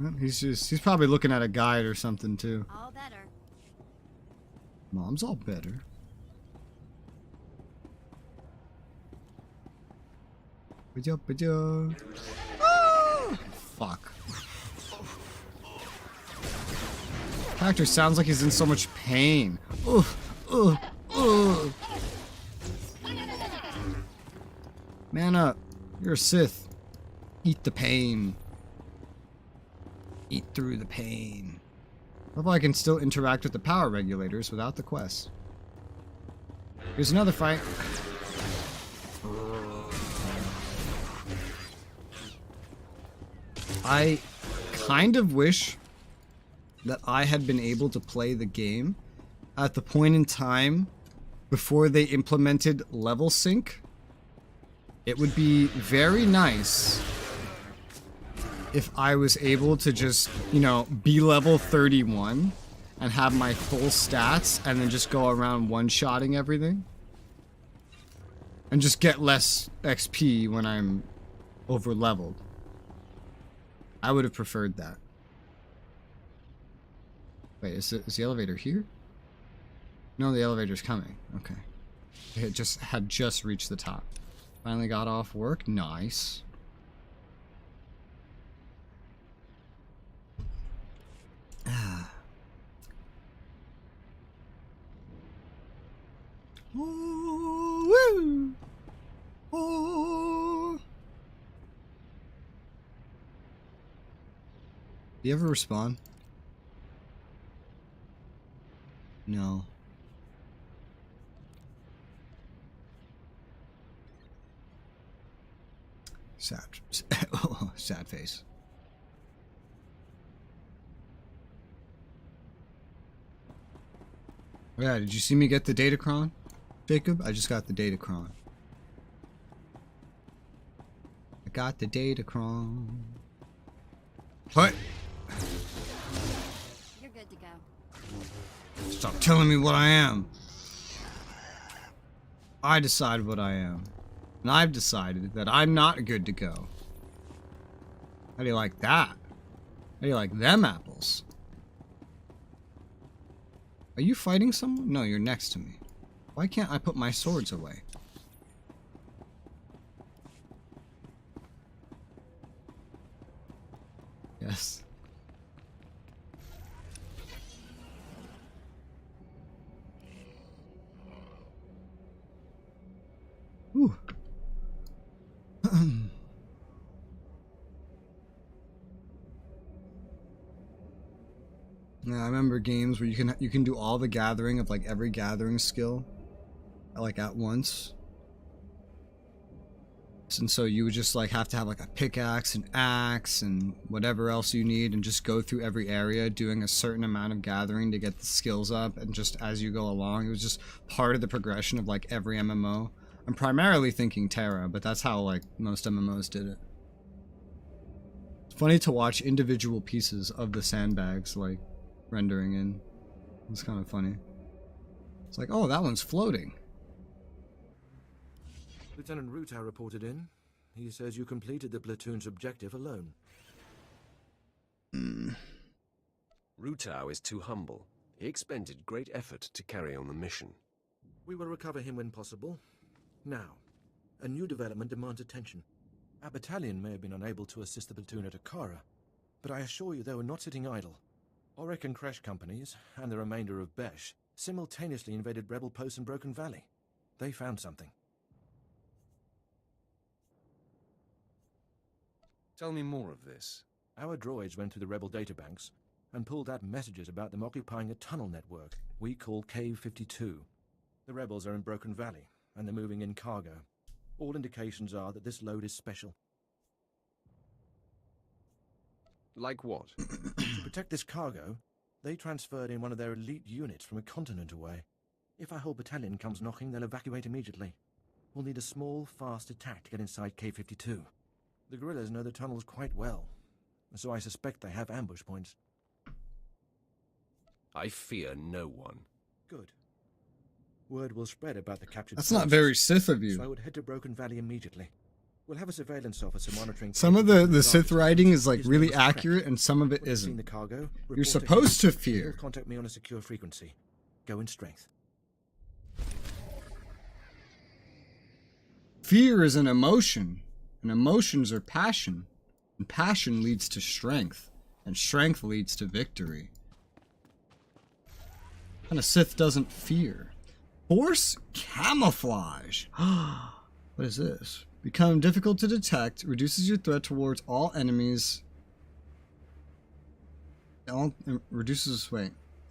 Speaker 1: Well, he's probably looking at a guide or something, too.
Speaker 2: All better.
Speaker 1: Mom's all better. Ah! Fuck. Character sounds like he's in so much pain. Man up. You're a Sith. Eat the pain. Eat through the pain. Hope I can still interact with the power regulators without the quest. Here's another fight. I kind of wish that I had been able to play the game at the point in time before they implemented level sync. It would be very nice if I was able to just, you know, be level 31 and have my full stats and then just go around one-shotting everything. And just get less XP when I'm over-leveled. I would have preferred that. Wait, is the elevator here? No, the elevator's coming. Okay. It had just reached the top. Finally got off work. Nice. Ooh, woo. Ooh. Do you ever respond? No. Sad. Sad face. Oh yeah, did you see me get the Datacron, Jacob? I just got the Datacron. I got the Datacron. What?
Speaker 2: You're good to go.
Speaker 1: Stop telling me what I am. I decide what I am. And I've decided that I'm not good to go. How do you like that? How do you like them apples? Are you fighting someone? No, you're next to me. Why can't I put my swords away? Yes. Ooh. Yeah, I remember games where you can do all the gathering of like every gathering skill like at once. And so you would just like have to have like a pickaxe and axe and whatever else you need and just go through every area doing a certain amount of gathering to get the skills up, and just as you go along, it was just part of the progression of like every MMO. I'm primarily thinking Terra, but that's how like most MMOs did it. It's funny to watch individual pieces of the sandbags like rendering in. It's kind of funny. It's like, oh, that one's floating.
Speaker 22: Lieutenant Ruta reported in. He says you completed the platoon's objective alone.
Speaker 4: Rutao is too humble. He expended great effort to carry on the mission.
Speaker 22: We will recover him when possible. Now, a new development demands attention. Our battalion may have been unable to assist the platoon at Akara, but I assure you they were not sitting idle. Auric and Kresh companies, and the remainder of Besh, simultaneously invaded rebel posts in Broken Valley. They found something.
Speaker 4: Tell me more of this.
Speaker 22: Our droids went through the rebel databanks and pulled out messages about them occupying a tunnel network we call Cave 52. The rebels are in Broken Valley, and they're moving in cargo. All indications are that this load is special.
Speaker 4: Like what?
Speaker 22: To protect this cargo, they transferred in one of their elite units from a continent away. If our whole battalion comes knocking, they'll evacuate immediately. We'll need a small, fast attack to get inside K-52. The guerrillas know the tunnels quite well, so I suspect they have ambush points.
Speaker 4: I fear no one.
Speaker 22: Good. Word will spread about the captured
Speaker 1: That's not
Speaker 22: forces,
Speaker 1: very Sith of you.
Speaker 22: So I would head to Broken Valley immediately. We'll have a surveillance officer monitoring...
Speaker 1: Some of the Sith writing is like really accurate and some of it isn't. You're supposed to fear.
Speaker 22: Contact me on a secure frequency. Go in strength.
Speaker 1: Fear is an emotion, and emotions are passion, and passion leads to strength, and strength leads to victory. And a Sith doesn't fear. Force camouflage. What is this? Become difficult to detect, reduces your threat towards all enemies. All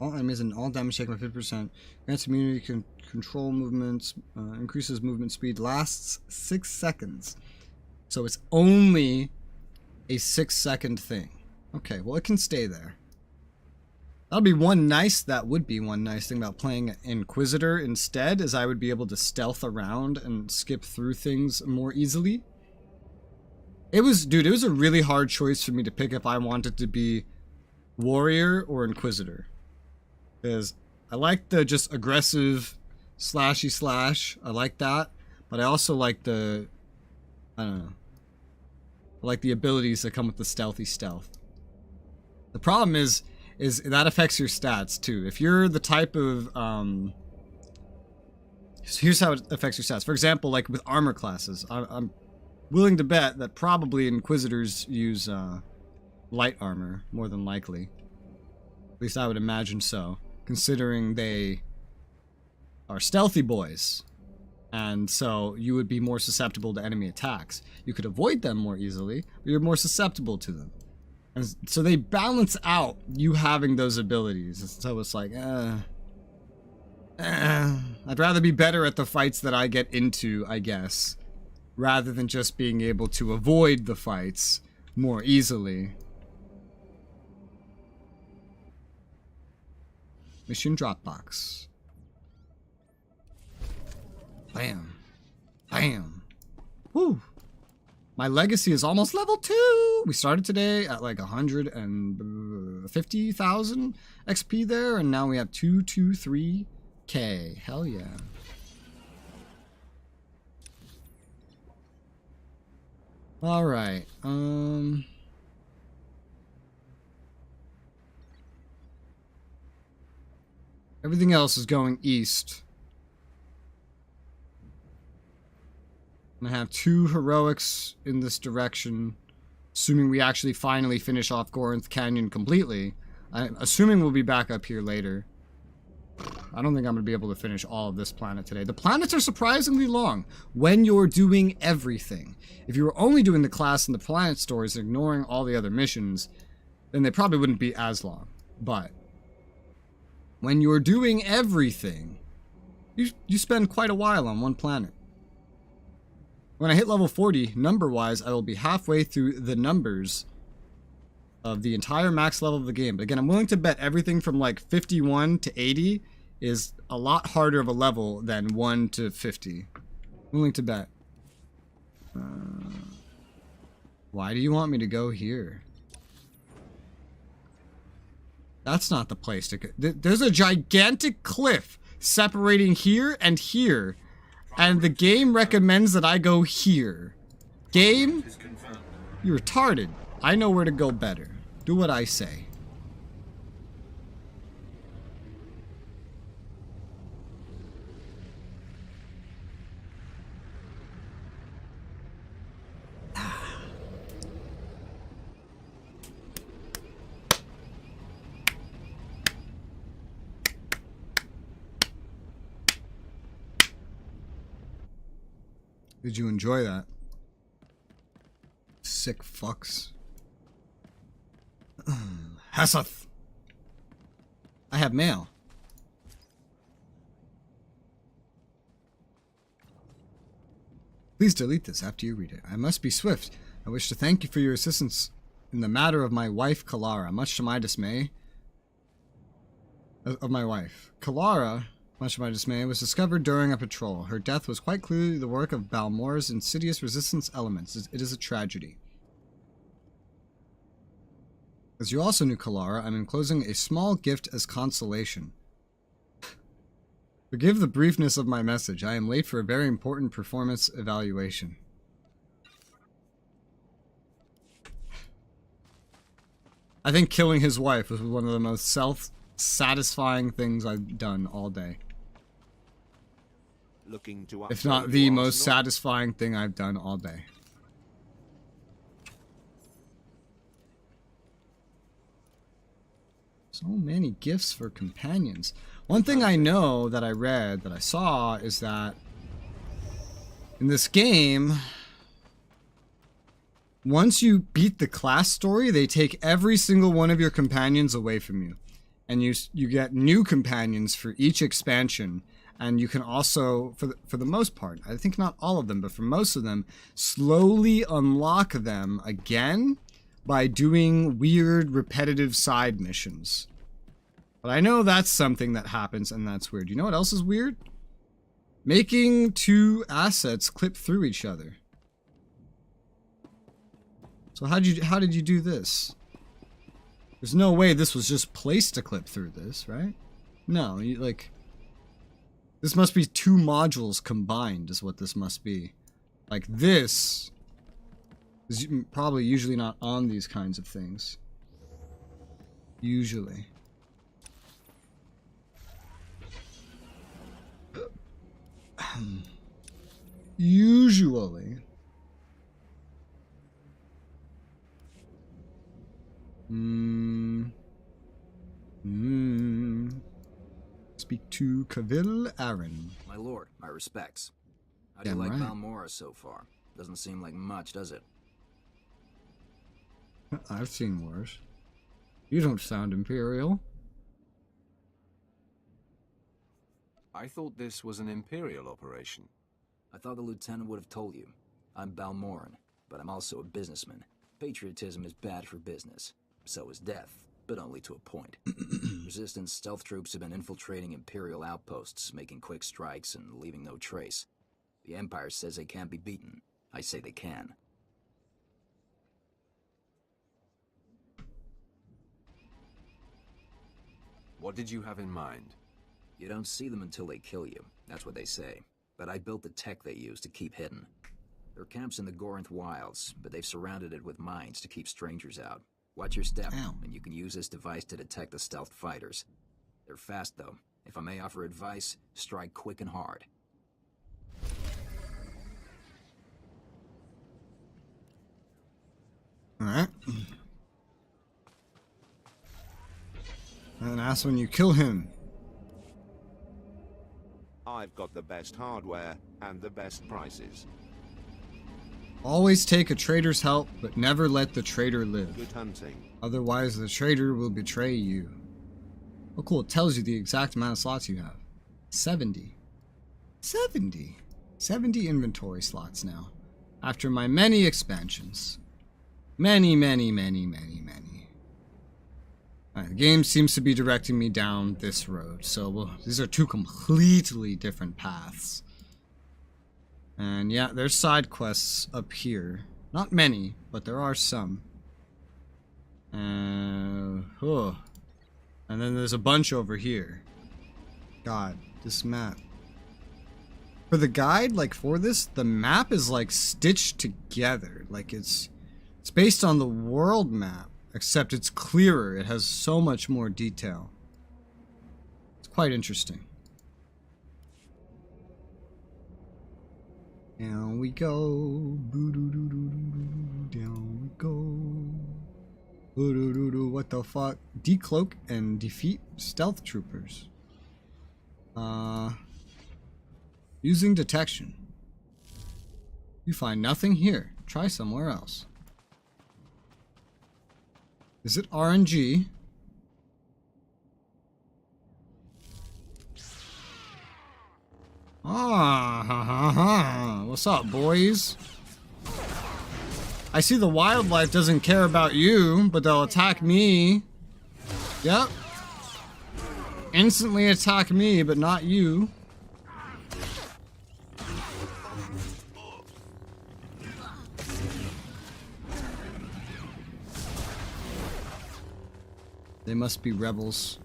Speaker 1: enemies and all damage taken by 50%. Grants immunity, control movements, increases movement speed, lasts 6 seconds. So it's only a 6-second thing. Okay, well it can stay there. That would be one nice thing about playing Inquisitor instead, is I would be able to stealth around and skip through things more easily. It was a really hard choice for me to pick if I wanted to be Warrior or Inquisitor. Because I like the just aggressive slashy slash, I like that, but I also like the, I don't know, I like the abilities that come with the stealthy stealth. The problem is that affects your stats too. If you're the type of here's how it affects your stats. For example, like with armor classes, I'm willing to bet that probably Inquisitors use light armor more than likely. At least I would imagine so, considering they are stealthy boys. And so you would be more susceptible to enemy attacks. You could avoid them more easily, but you're more susceptible to them. And so they balance out you having those abilities. So it's like, I'd rather be better at the fights that I get into, I guess, rather than just being able to avoid the fights more easily. Mission Dropbox. Bam. Bam. Woo. My legacy is almost level 2. We started today at like 150,000 XP there, and now we have 223K. Hell yeah. All right. Everything else is going east. I'm gonna have 2 heroics in this direction, assuming we actually finally finish off Gorinth Canyon completely. I'm assuming we'll be back up here later. I don't think I'm gonna be able to finish all of this planet today. The planets are surprisingly long when you're doing everything. If you were only doing the class and the planet stories, ignoring all the other missions, then they probably wouldn't be as long. But when you're doing everything, you spend quite a while on one planet. When I hit level 40, number-wise, I will be halfway through the numbers of the entire max level of the game. But again, I'm willing to bet everything from like 51 to 80 is a lot harder of a level than 1 to 50. Willing to bet. Why do you want me to go here? That's not the place to go. There's a gigantic cliff separating here and here. And the game recommends that I go here. Game? You're retarded. I know where to go better. Do what I say. Did you enjoy that? Sick fucks. Hasath. I have mail. Please delete this after you read it. I must be swift. I wish to thank you for your assistance in the matter of my wife, Kalara. Much to my dismay... Of my wife. Kalara... Much to my dismay, was discovered during a patrol. Her death was quite clearly the work of Balmor's insidious resistance elements. It is a tragedy. As you also knew, Kalara, I'm enclosing a small gift as consolation. Forgive the briefness of my message. I am late for a very important performance evaluation. I think killing his wife was one of the most self-satisfying things I've done all day.
Speaker 18: Looking to
Speaker 1: If not the most satisfying thing I've done all day. So many gifts for companions. One thing I know that I read, that I saw, is that in this game, once you beat the class story, they take every single one of your companions away from you. And you get new companions for each expansion. And you can also, for the most part, I think not all of them, but for most of them, slowly unlock them again by doing weird, repetitive side missions. But I know that's something that happens, and that's weird. You know what else is weird? Making 2 assets clip through each other. So how did you do this? There's no way this was just placed to clip through this, right? No, this must be 2 modules combined is what this must be. Like this is probably usually not on these kinds of things. Usually. Usually. speak to Kavil Aaron.
Speaker 18: My lord, my respects. How do you
Speaker 1: Damn
Speaker 18: like
Speaker 1: right.
Speaker 18: Balmora so far? Doesn't seem like much, does it?
Speaker 1: I've seen worse. You don't sound imperial.
Speaker 4: I thought this was an Imperial operation.
Speaker 18: I thought the lieutenant would have told you. I'm Balmoran, but I'm also a businessman. Patriotism is bad for business. So is death, but only to a point. Resistance stealth troops have been infiltrating Imperial outposts, making quick strikes and leaving no trace. The Empire says they can't be beaten. I say they can.
Speaker 4: What did you have in mind?
Speaker 18: You don't see them until they kill you. That's what they say. But I built the tech they use to keep hidden. There are camps in the Gorinth wilds, but they've surrounded it with mines to keep strangers out. Watch your step, and you can use this device to detect the stealth fighters. They're fast, though. If I may offer advice, strike quick and hard.
Speaker 1: Alright. And that's when you kill him.
Speaker 21: I've got the best hardware and the best prices.
Speaker 1: Always take a trader's help, but never let the trader live.
Speaker 21: Good hunting.
Speaker 1: Otherwise, the trader will betray you. Oh, cool. It tells you the exact amount of slots you have. 70. 70. 70 inventory slots now. After my many expansions. Many. Alright, the game seems to be directing me down this road. So these are two completely different paths. And yeah, there's side quests up here. Not many, but there are some. And then there's a bunch over here. God, this map. For the guide, like for this, the map is like stitched together. Like it's based on the world map, except it's clearer. It has so much more detail. It's quite interesting. Down we go. Down we go. What the fuck? Decloak and defeat stealth troopers. Using detection. You find nothing here. Try somewhere else. Is it RNG? What's up, boys? I see the wildlife doesn't care about you, but they'll attack me. Yep. Instantly attack me, but not you. They must be rebels.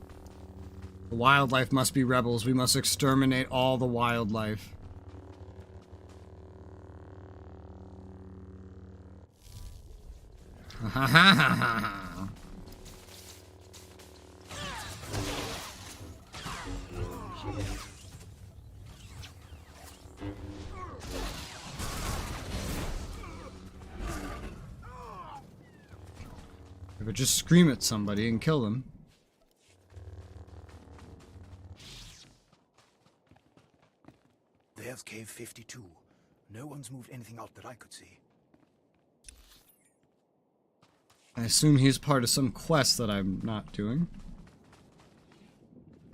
Speaker 1: The wildlife must be rebels. We must exterminate all the wildlife. Ha ha ha ha. If I just scream at somebody and kill them.
Speaker 23: There's Cave 52. No one's moved anything out that I could see.
Speaker 1: I assume he's part of some quest that I'm not doing.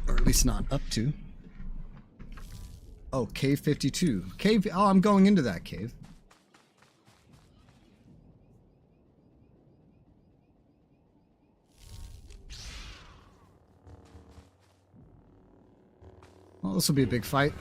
Speaker 1: Or at least not up to. Oh, Cave 52. Cave. Oh, I'm going into that cave. Well, this will be a big fight.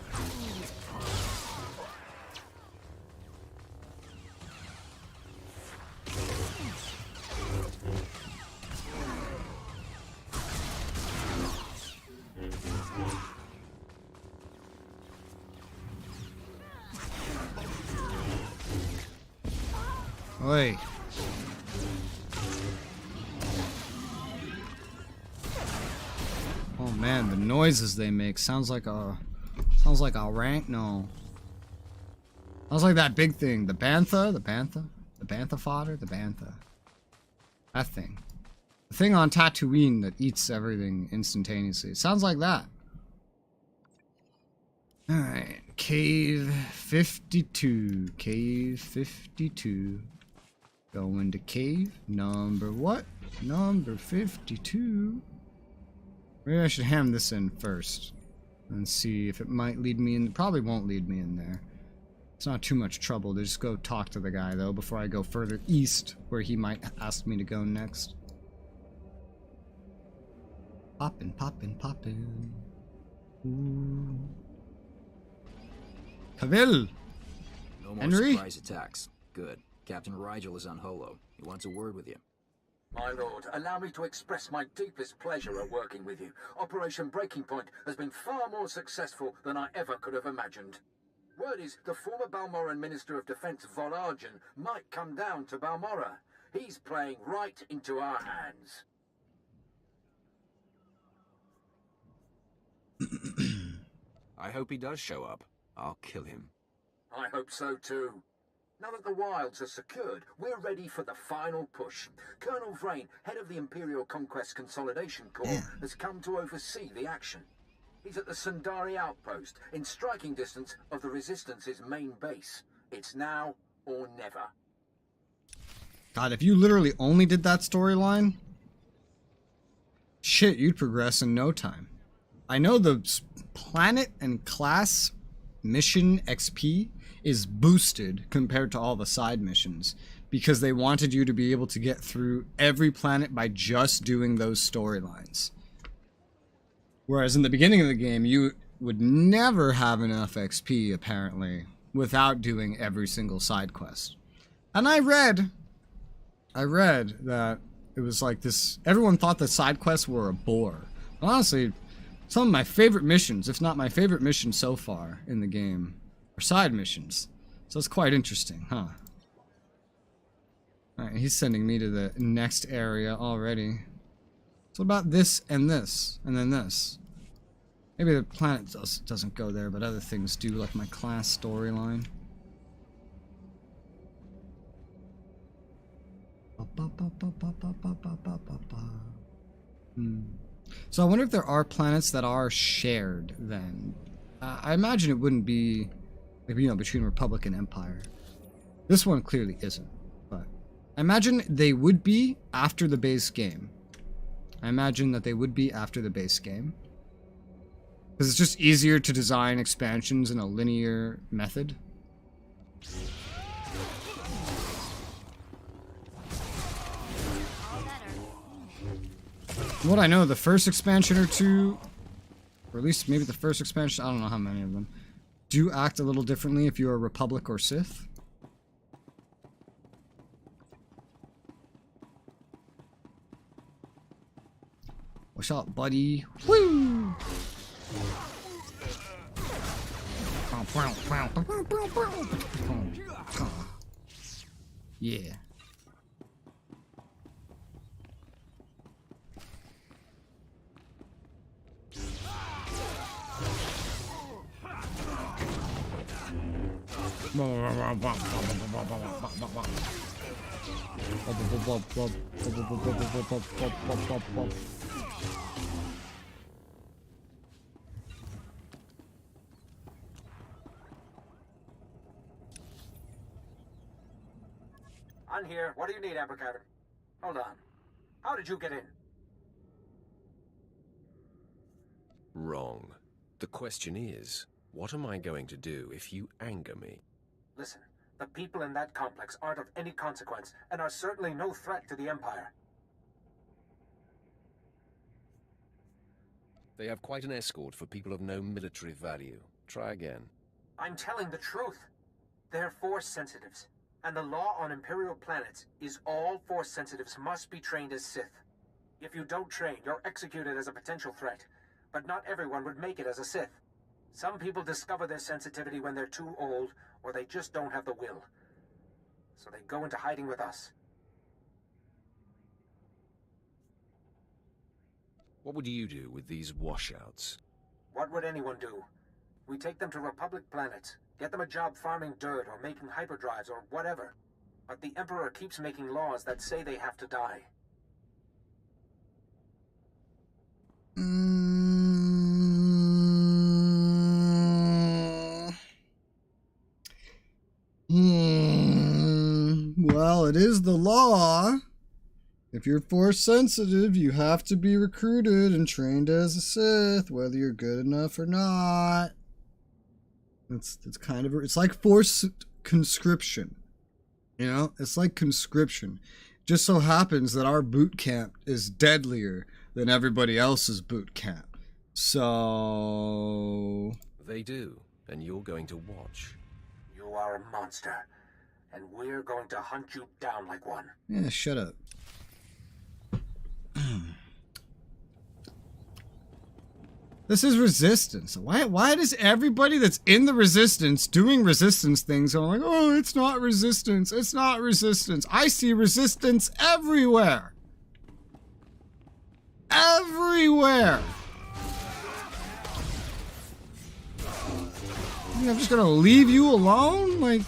Speaker 1: Oi. Oh man, the noises they make sounds like a rank. No, sounds like that big thing, the bantha fodder, the bantha. That thing, the thing on Tatooine that eats everything instantaneously. It sounds like that. Alright, cave 52. Cave 52. Going to cave number what? Number 52. Maybe I should ham this in first and see if it might lead me in. Probably won't lead me in there. It's not too much trouble to just go talk to the guy, though, before I go further east, where he might ask me to go next. Poppin', poppin', poppin'. Ooh. Cavill!
Speaker 18: No more
Speaker 1: Henry?
Speaker 18: surprise attacks. Good. Captain Rigel is on Holo. He wants a word with you.
Speaker 5: My lord, allow me to express my deepest pleasure at working with you. Operation Breaking Point has been far more successful than I ever could have imagined. Word is the former Balmoran Minister of Defense Volargen might come down to Balmora. He's playing right into our hands.
Speaker 18: I hope he does show up. I'll kill him.
Speaker 5: I hope so too. Now that the wilds are secured, we're ready for the final push. Colonel Vrain, head of the Imperial Conquest Consolidation Corps, has come to oversee the action. He's at the Sundari outpost, in striking distance of the Resistance's main base. It's now or never.
Speaker 1: God, if you literally only did that storyline, shit, you'd progress in no time. I know the planet and class mission XP is boosted compared to all the side missions because they wanted you to be able to get through every planet by just doing those storylines. Whereas in the beginning of the game, you would never have enough XP, apparently, without doing every single side quest. And I read that it was like this, everyone thought the side quests were a bore. Honestly, some of my favorite missions, if not my favorite mission so far in the game, are side missions. So it's quite interesting, huh? Alright, he's sending me to the next area already. So about this, and then this. Maybe the planet doesn't go there, but other things do, like my class storyline. So I wonder if there are planets that are shared then. I imagine it wouldn't be, maybe, you know, between Republic and Empire. This one clearly isn't, but I imagine they would be after the base game. I imagine that they would be after the base game. Because it's just easier to design expansions in a linear method. From what I know, the first expansion or two, or at least maybe the first expansion, I don't know how many of them, do act a little differently if you're a Republic or Sith. Watch out, buddy. Woo! Yeah.
Speaker 5: I'm here. What do you need, Abercrombie? Hold on. How did you get in?
Speaker 4: Wrong. The question is, what am I going to do if you anger me?
Speaker 5: Listen, the people in that complex aren't of any consequence, and are certainly no threat to the Empire.
Speaker 4: They have quite an escort for people of no military value. Try again.
Speaker 5: I'm telling the truth. They're Force sensitives, and the law on Imperial planets is all Force sensitives must be trained as Sith. If you don't train, you're executed as a potential threat, but not everyone would make it as a Sith. Some people discover their sensitivity when they're too old, or they just don't have the will. So they go into hiding with us.
Speaker 4: What would you do with these washouts?
Speaker 5: What would anyone do? We take them to Republic planets, get them a job farming dirt or making hyperdrives or whatever. But the Emperor keeps making laws that say they have to die.
Speaker 1: well, it is the law. If you're force sensitive, you have to be recruited and trained as a Sith, whether you're good enough or not. It's kind of, it's like forced conscription. You know, it's like conscription. Just so happens that our boot camp is deadlier than everybody else's boot camp. So...
Speaker 4: They do, and you're going to watch.
Speaker 5: You are a monster, and we're going to hunt you down like one.
Speaker 1: Yeah, shut up. This is resistance. Why does everybody that's in the resistance doing resistance things go like, oh, it's not resistance, it's not resistance. I see resistance everywhere. Everywhere. I'm just gonna leave you alone? Like,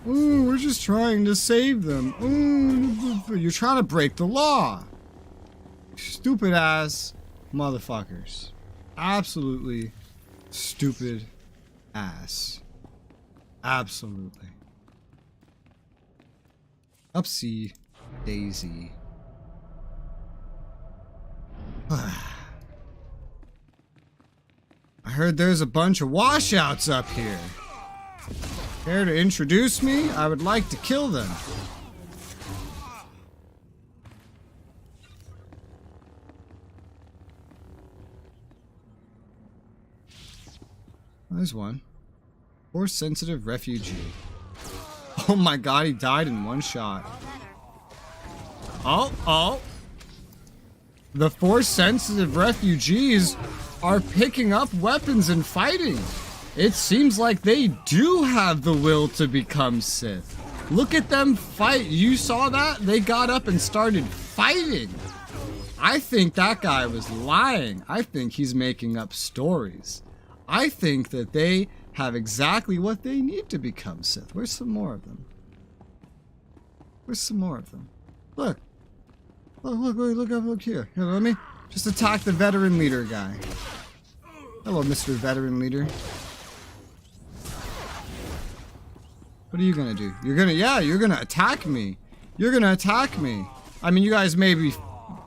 Speaker 1: ooh, we're just trying to save them. Ooh, you're trying to break the law. Stupid ass motherfuckers. Absolutely stupid ass. Absolutely. Upsy daisy. I heard there's a bunch of washouts up here. Care to introduce me? I would like to kill them. There's one. Force-sensitive refugee. Oh my god, he died in one shot. Oh. The force-sensitive refugees are picking up weapons and fighting. It seems like they do have the will to become Sith. Look at them fight. You saw that? They got up and started fighting. I think that guy was lying. I think he's making up stories. I think that they have exactly what they need to become Sith. Where's some more of them? Where's some more of them? Look. Look here. Here, let me just attack the veteran leader guy. Hello, Mr. Veteran Leader. What are you gonna do? You're gonna attack me. You're gonna attack me. I mean, you guys may be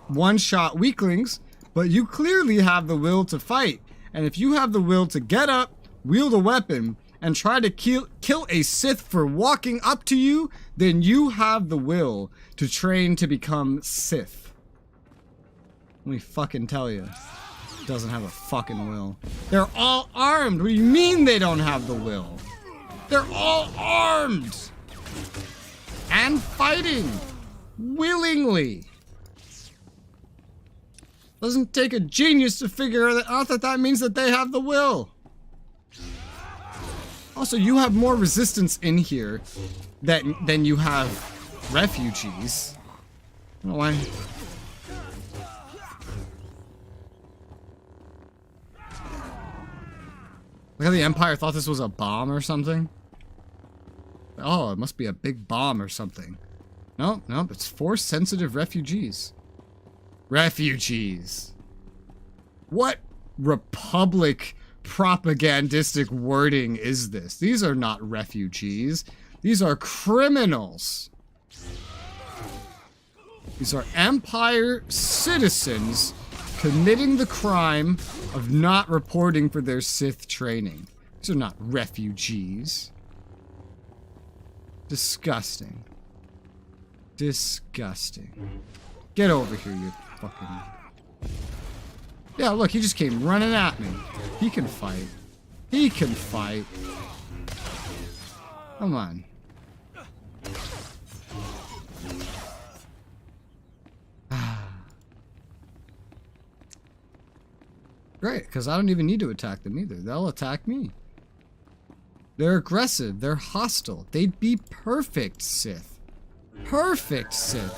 Speaker 1: one-shot weaklings, but you clearly have the will to fight. And if you have the will to get up, wield a weapon, and try to kill a Sith for walking up to you, then you have the will to train to become Sith. Let me fucking tell you. Doesn't have a fucking will. They're all armed. What do you mean they don't have the will? They're all armed! And fighting! Willingly! Doesn't take a genius to figure out that means that they have the will. Also, you have more resistance in here than you have refugees. I don't know why. Look how the Empire thought this was a bomb or something. Oh, it must be a big bomb or something. Nope, it's force-sensitive refugees. Refugees. What Republic propagandistic wording is this? These are not refugees. These are criminals. These are Empire citizens committing the crime of not reporting for their Sith training. These are not refugees. Disgusting. Disgusting. Get over here, you fucking... Yeah, look, he just came running at me. He can fight. He can fight. Come on. Great, because I don't even need to attack them either. They'll attack me. They're aggressive. They're hostile. They'd be perfect Sith. Perfect Sith.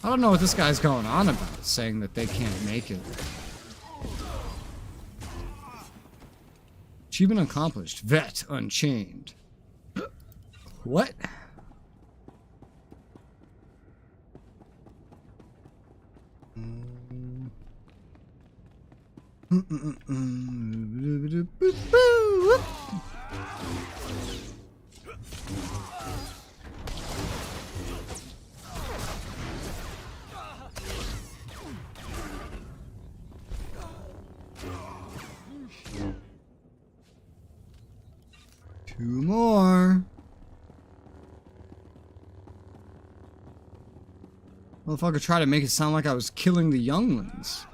Speaker 1: I don't know what this guy's going on about, saying that they can't make it. Achievement accomplished. Vet unchained. What? 2 more. Motherfucker tried to make it sound like I was killing the younglings.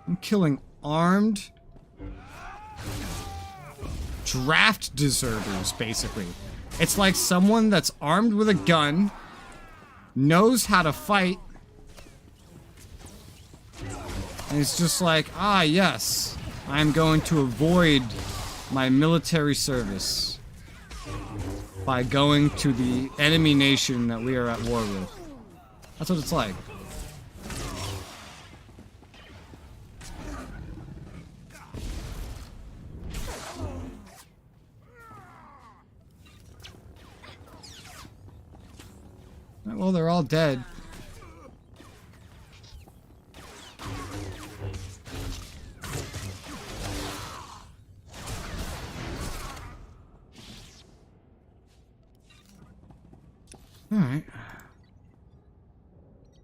Speaker 1: I'm killing armed draft deserters, basically. It's like someone that's armed with a gun, knows how to fight, and it's just like, ah, yes, I'm going to avoid my military service by going to the enemy nation that we are at war with. That's what it's like. Well, they're all dead. Alright.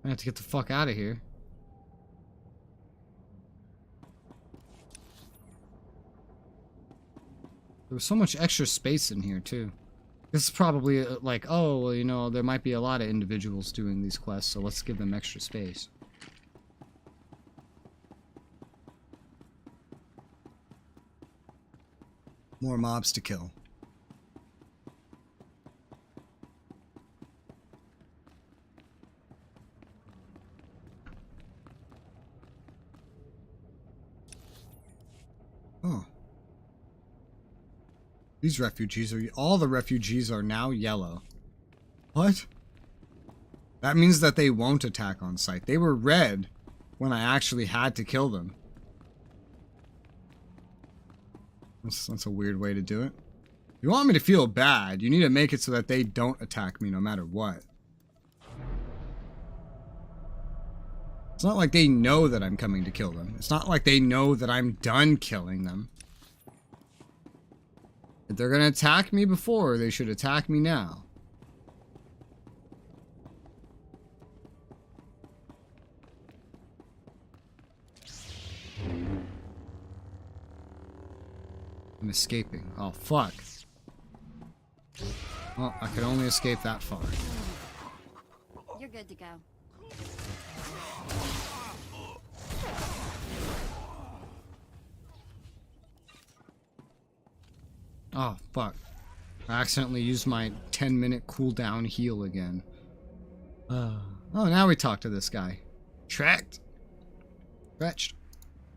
Speaker 1: I have to get the fuck out of here. There was so much extra space in here, too. This is probably like, oh, well, you know, there might be a lot of individuals doing these quests, so let's give them extra space. More mobs to kill. Oh. These refugees are... all the refugees are now yellow. What? That means that they won't attack on sight. They were red when I actually had to kill them. That's a weird way to do it. If you want me to feel bad, you need to make it so that they don't attack me no matter what. It's not like they know that I'm coming to kill them. It's not like they know that I'm done killing them. If they're gonna attack me before, they should attack me now. I'm escaping. Oh, fuck. Well, I could only escape that far.
Speaker 2: You're good to go.
Speaker 1: Oh, fuck. I accidentally used my 10-minute cooldown heal again. Oh, now we talk to this guy. Tracked. Fetched.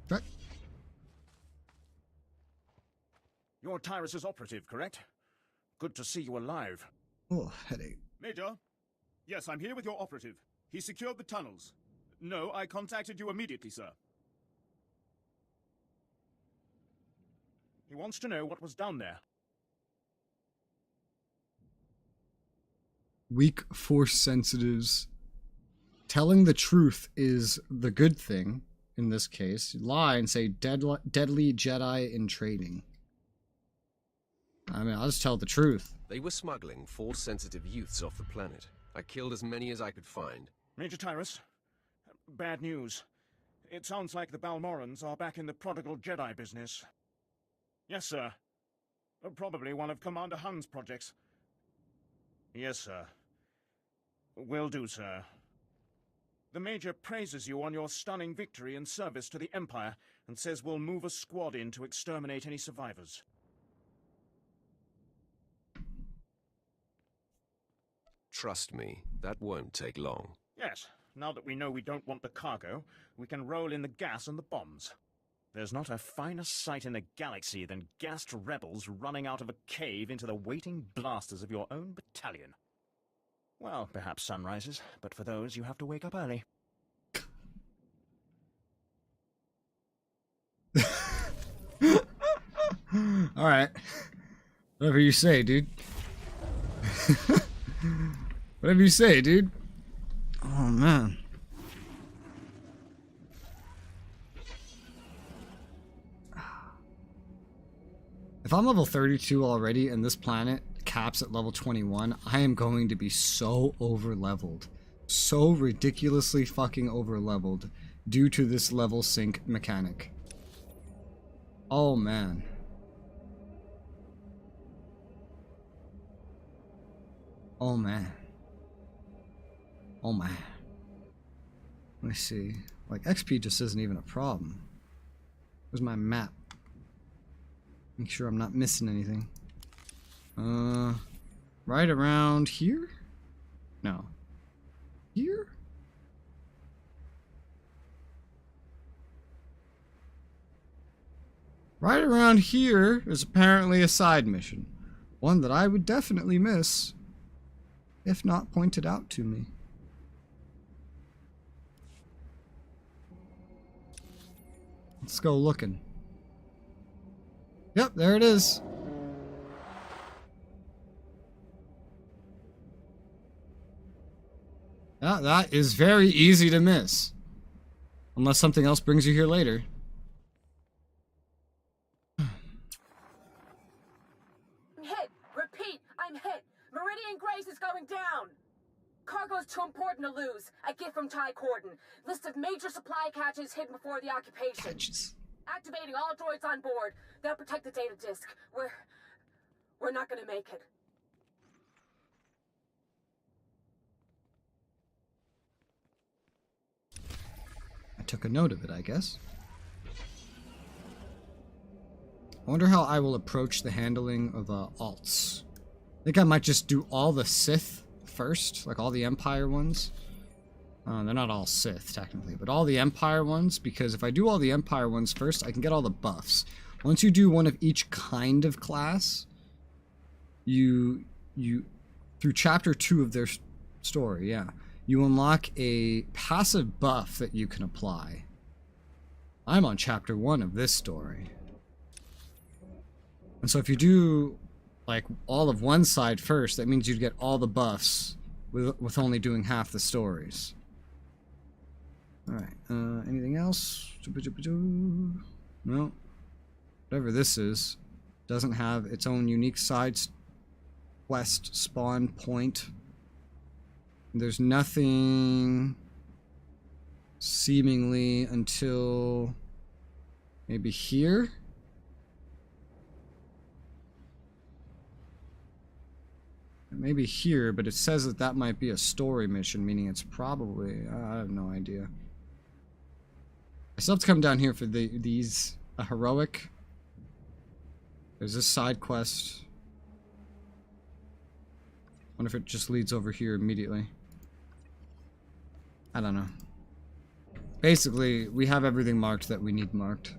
Speaker 1: Tracked.
Speaker 16: You're Tyrus's operative, correct? Good to see you alive.
Speaker 1: Oh, headache.
Speaker 16: Major? Yes, I'm here with your operative. He secured the tunnels. No, I contacted you immediately, sir. He wants to know what was down there.
Speaker 1: Weak force sensitives. Telling the truth is the good thing in this case. Lie and say deadly Jedi in training. I mean, I'll just tell the truth.
Speaker 4: They were smuggling force-sensitive youths off the planet. I killed as many as I could find.
Speaker 16: Major Tyrus, bad news. It sounds like the Balmorans are back in the prodigal Jedi business. Yes, sir. Probably one of Commander Hunn's projects. Yes, sir. Will do, sir. The Major praises you on your stunning victory in service to the Empire and says we'll move a squad in to exterminate any survivors.
Speaker 4: Trust me, that won't take long.
Speaker 16: Yes, now that we know we don't want the cargo, we can roll in the gas and the bombs. There's not a finer sight in the galaxy than gassed rebels running out of a cave into the waiting blasters of your own battalion. Well, perhaps sunrises, but for those you have to wake up early.
Speaker 1: Alright. Whatever you say, dude. Whatever you say, dude. Oh, man. If I'm level 32 already and this planet caps at level 21, I am going to be so over-leveled. So ridiculously fucking over-leveled due to this level sync mechanic. Oh, man. Oh man. Oh man. Let me see. Like, XP just isn't even a problem. Where's my map? Make sure I'm not missing anything. Right around here? No. Here? Right around here is apparently a side mission. One that I would definitely miss if not pointed out to me. Let's go looking. Yep, there it is. Yeah, that is very easy to miss. Unless something else brings you here later.
Speaker 3: I'm hit! Repeat, I'm hit! Meridian Grace is going down! Cargo's too important to lose. A gift from Ty Corden. List of major supply catches hidden before the occupation.
Speaker 1: Catches.
Speaker 3: Activating all droids on board. They'll protect the data disk. We're not gonna make it.
Speaker 1: I took a note of it, I guess. I wonder how I will approach the handling of alts. I think I might just do all the Sith first, like all the Empire ones. They're not all Sith, technically, but all the Empire ones, because if I do all the Empire ones first, I can get all the buffs. Once you do one of each kind of class, you through chapter 2 of their story, yeah, you unlock a passive buff that you can apply. I'm on chapter 1 of this story. And so if you do like all of one side first, that means you'd get all the buffs with only doing half the stories. Alright, anything else? No. Whatever this is, doesn't have its own unique side quest spawn point. There's nothing seemingly until maybe here? Maybe here, but it says that that might be a story mission, meaning it's probably... I have no idea. I still have to come down here for these... a heroic. There's this side quest. Wonder if it just leads over here immediately. I don't know. Basically, we have everything marked that we need marked.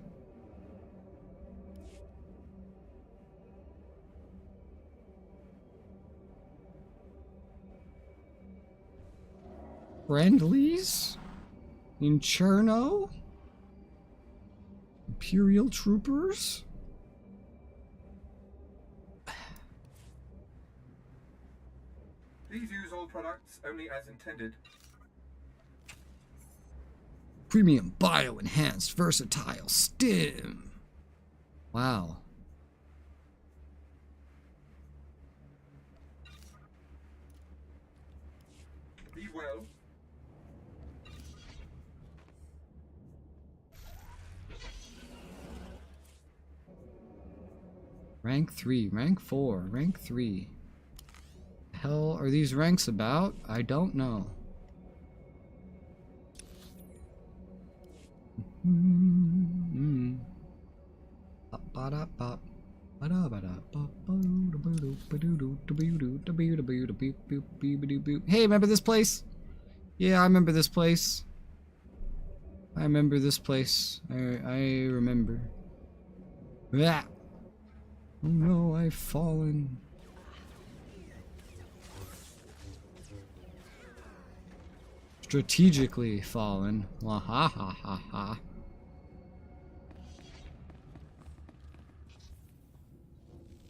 Speaker 1: Friendlies? In Cherno? Imperial troopers?
Speaker 20: Please use all products only as intended.
Speaker 1: Premium bio-enhanced versatile stim. Wow.
Speaker 20: Be well.
Speaker 1: Rank 3, rank 4, rank 3. The hell are these ranks about? I don't know. Hey, remember this place? Yeah, I remember this place. I remember this place. I remember. Ah. Oh no, I've fallen. Strategically fallen. Wahahaha.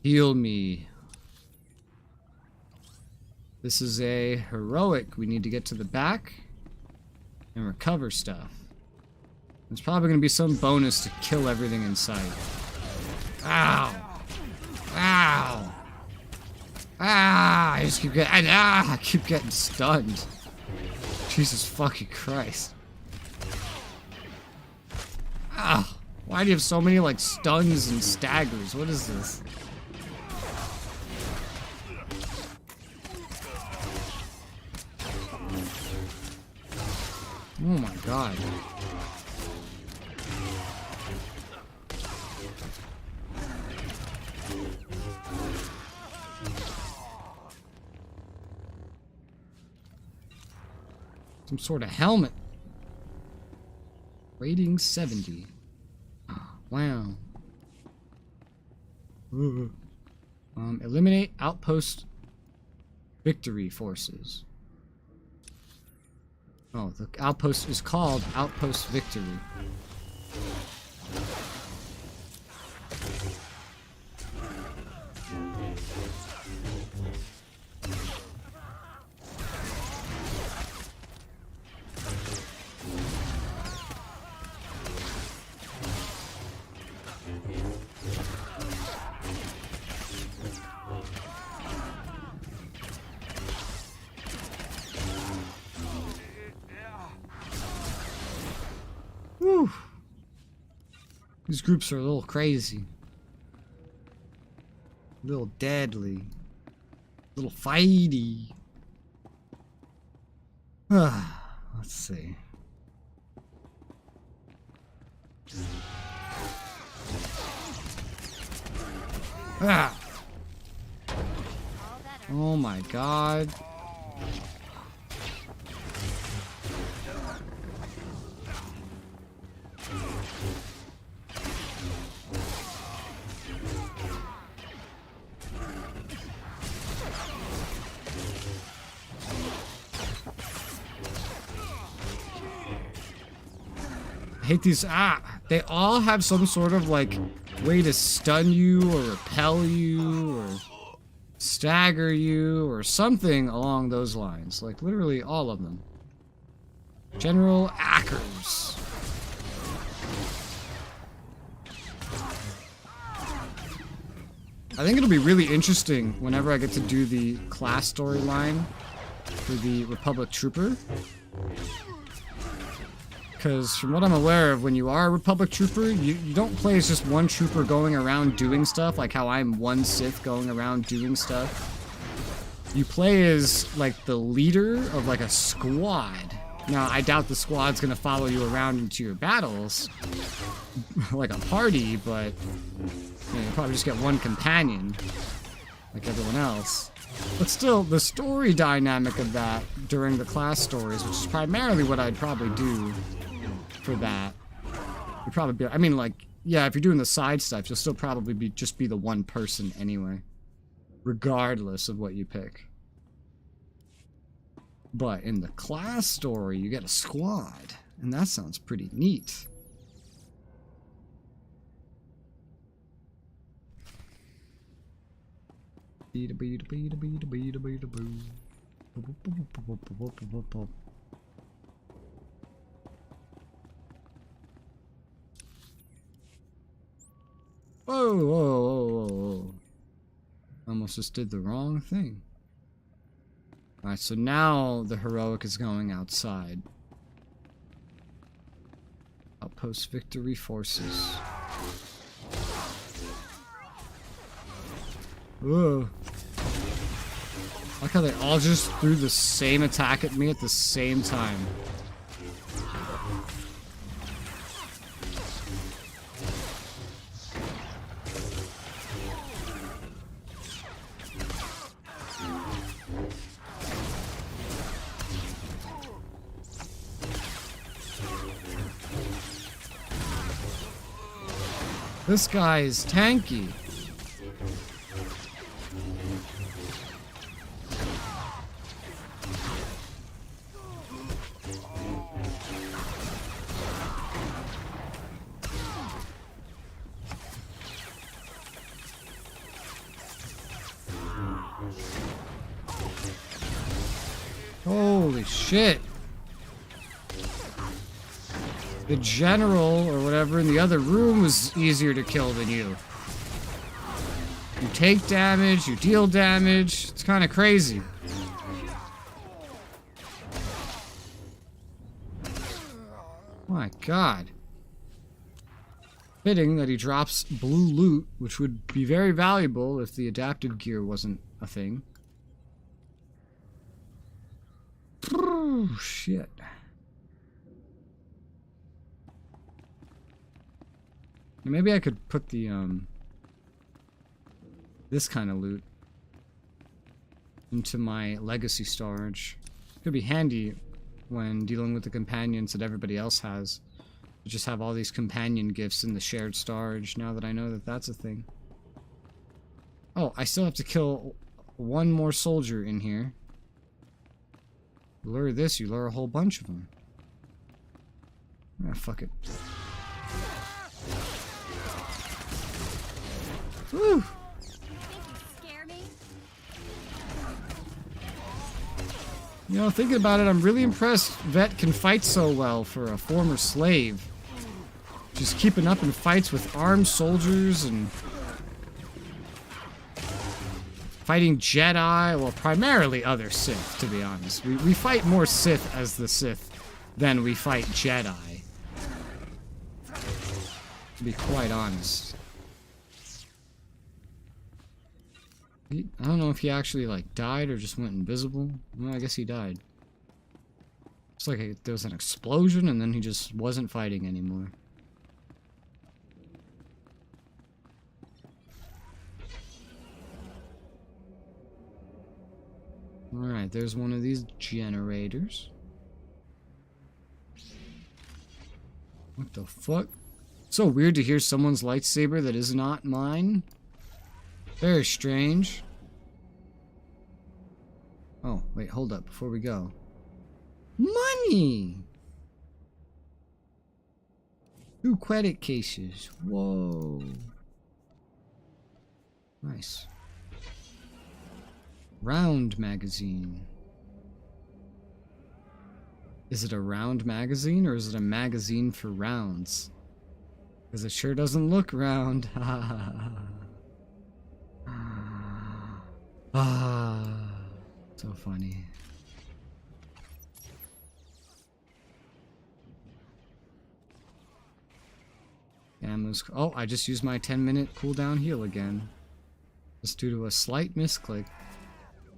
Speaker 1: Heal me. This is a heroic. We need to get to the back and recover stuff. There's probably going to be some bonus to kill everything in sight. Ow! Ow! Ah! I just keep getting... I keep getting stunned. Jesus fucking Christ. Ah! Why do you have so many, like, stuns and staggers? What is this? Oh my god. Some sort of helmet. Rating 70. Wow. Eliminate outpost victory forces. Oh, the outpost is called Outpost Victory. Whew. These groups are a little crazy. A little deadly. A little fighty. Let's see. Ah! Oh my god. I hate these. They all have some sort of like way to stun you or repel you or stagger you or something along those lines. Like literally all of them. General Ackers. I think it'll be really interesting whenever I get to do the class storyline for the Republic Trooper. Because from what I'm aware of, when you are a Republic Trooper, you don't play as just one trooper going around doing stuff, like how I'm one Sith going around doing stuff. You play as, like, the leader of, like, a squad. Now, I doubt the squad's gonna follow you around into your battles, like a party, but you probably just get one companion, like everyone else. But still, the story dynamic of that during the class stories, which is primarily what I'd probably do for that, would probably be, I mean, like, yeah, if you're doing the side stuff, you'll still probably just be the one person anyway, regardless of what you pick. But in the class story, you get a squad, and that sounds pretty neat. Whoa, whoa, whoa, whoa, whoa. Almost just did the wrong thing. Alright, so now the heroic is going outside. Outpost victory forces. Whoa. I like how they all just threw the same attack at me at the same time. This guy is tanky. Holy shit. The general, or whatever, in the other room was easier to kill than you. You take damage, you deal damage. It's kind of crazy. My god. Fitting that he drops blue loot, which would be very valuable if the adaptive gear wasn't a thing. Oh, shit. Maybe I could put the, this kind of loot into my legacy storage. Could be handy when dealing with the companions that everybody else has. To just have all these companion gifts in the shared storage now that I know that that's a thing. Oh, I still have to kill one more soldier in here. Lure this, you lure a whole bunch of them. Ah, fuck it. Woo! You know, thinking about it, I'm really impressed Vet can fight so well for a former slave. Just keeping up in fights with armed soldiers and fighting Jedi, well, primarily other Sith, to be honest. We fight more Sith as the Sith than we fight Jedi. To be quite honest. I don't know if he actually, like, died or just went invisible. Well, I guess he died. It's like there was an explosion and then he just wasn't fighting anymore. Alright, there's one of these generators. What the fuck? So weird to hear someone's lightsaber that is not mine. Very strange. Oh, wait, hold up before we go. Money! 2 credit cases. Whoa. Nice. Round magazine. Is it a round magazine or is it a magazine for rounds? Because it sure doesn't look round. So funny. Ammo's. Oh, I just used my 10-minute cooldown heal again. Just due to a slight misclick.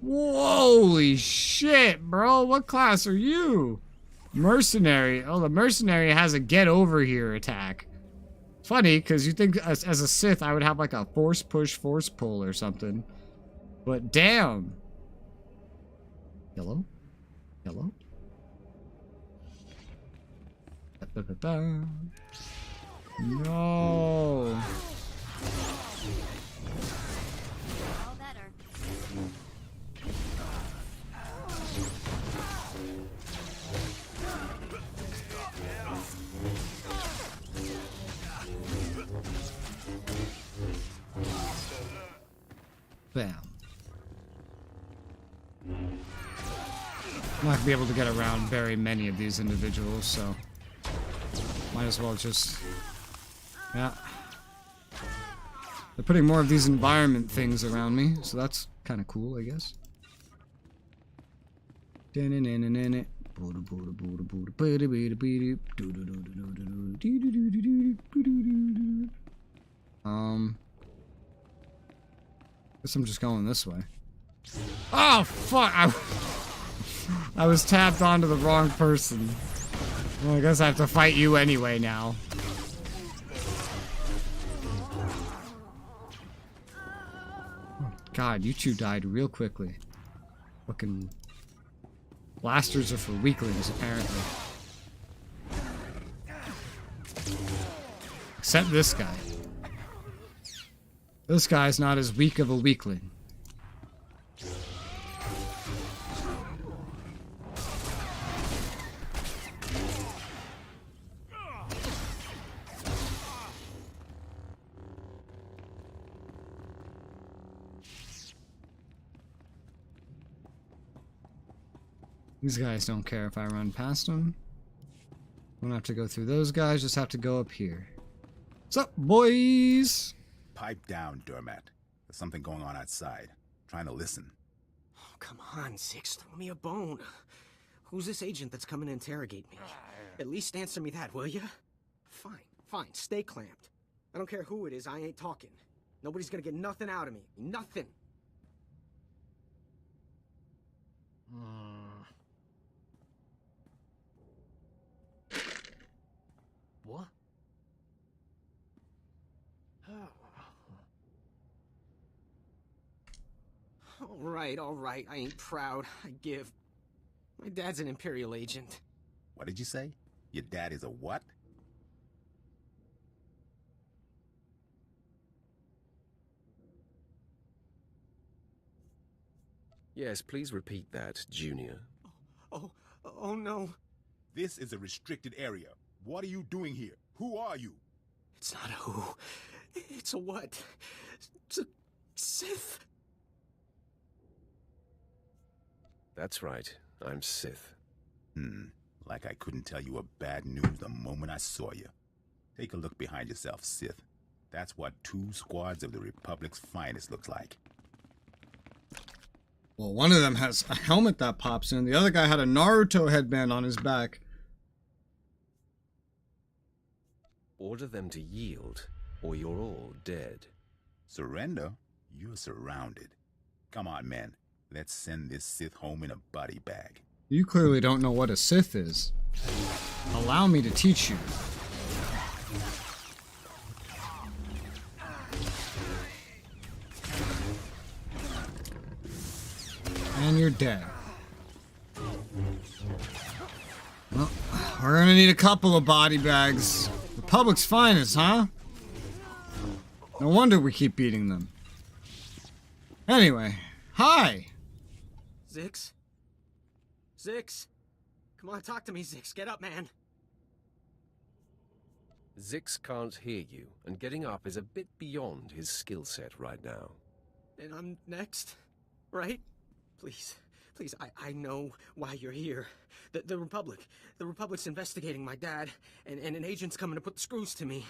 Speaker 1: Holy shit, bro. What class are you? Mercenary. Oh, the mercenary has a get over here attack. Funny, because you think as a Sith I would have like a force push, force pull or something. But damn. Hello? Hello? No. Bam. I'm not gonna be able to get around very many of these individuals, so might as well just, yeah. They're putting more of these environment things around me, so that's kind of cool, I guess. Guess I'm just going this way. Oh, fuck! I was tapped onto the wrong person. Well, I guess I have to fight you anyway now. Oh, God, you two died real quickly. Fucking blasters are for weaklings, apparently. Except this guy. This guy's not as weak of a weakling. These guys don't care if I run past them. Don't have to go through those guys, just have to go up here. What's up, boys?
Speaker 14: Pipe down, Doormat. There's something going on outside. Trying to listen.
Speaker 10: Oh, come on, Six. Throw me a bone. Who's this agent that's coming to interrogate me? At least answer me that, will ya? Fine, fine. Stay clamped. I don't care who it is, I ain't talking. Nobody's gonna get nothing out of me. Nothing. What? All right, I ain't proud. I give. My dad's an Imperial agent.
Speaker 14: What did you say? Your dad is a what?
Speaker 4: Yes, please repeat that, Junior.
Speaker 10: Oh no.
Speaker 14: This is a restricted area. What are you doing here? Who are you?
Speaker 10: It's not a who. It's a what. It's a Sith.
Speaker 4: That's right. I'm Sith.
Speaker 14: Like I couldn't tell you a bad news the moment I saw you. Take a look behind yourself, Sith. That's what 2 squads of the Republic's finest looks like.
Speaker 1: Well, one of them has a helmet that pops in. The other guy had a Naruto headband on his back.
Speaker 4: Order them to yield, or you're all dead.
Speaker 14: Surrender? You're surrounded. Come on, men. Let's send this Sith home in a body bag.
Speaker 1: You clearly don't know what a Sith is. Allow me to teach you. And you're dead. Well, we're gonna need a couple of body bags. Republic's finest, huh? No wonder we keep beating them. Anyway, hi!
Speaker 10: Zix? Zix? Come on, talk to me, Zix. Get up, man.
Speaker 4: Zix can't hear you, and getting up is a bit beyond his skill set right now.
Speaker 10: And I'm next, right? Please, I know why you're here. The Republic's investigating my dad, and an agent's coming to put the screws to me.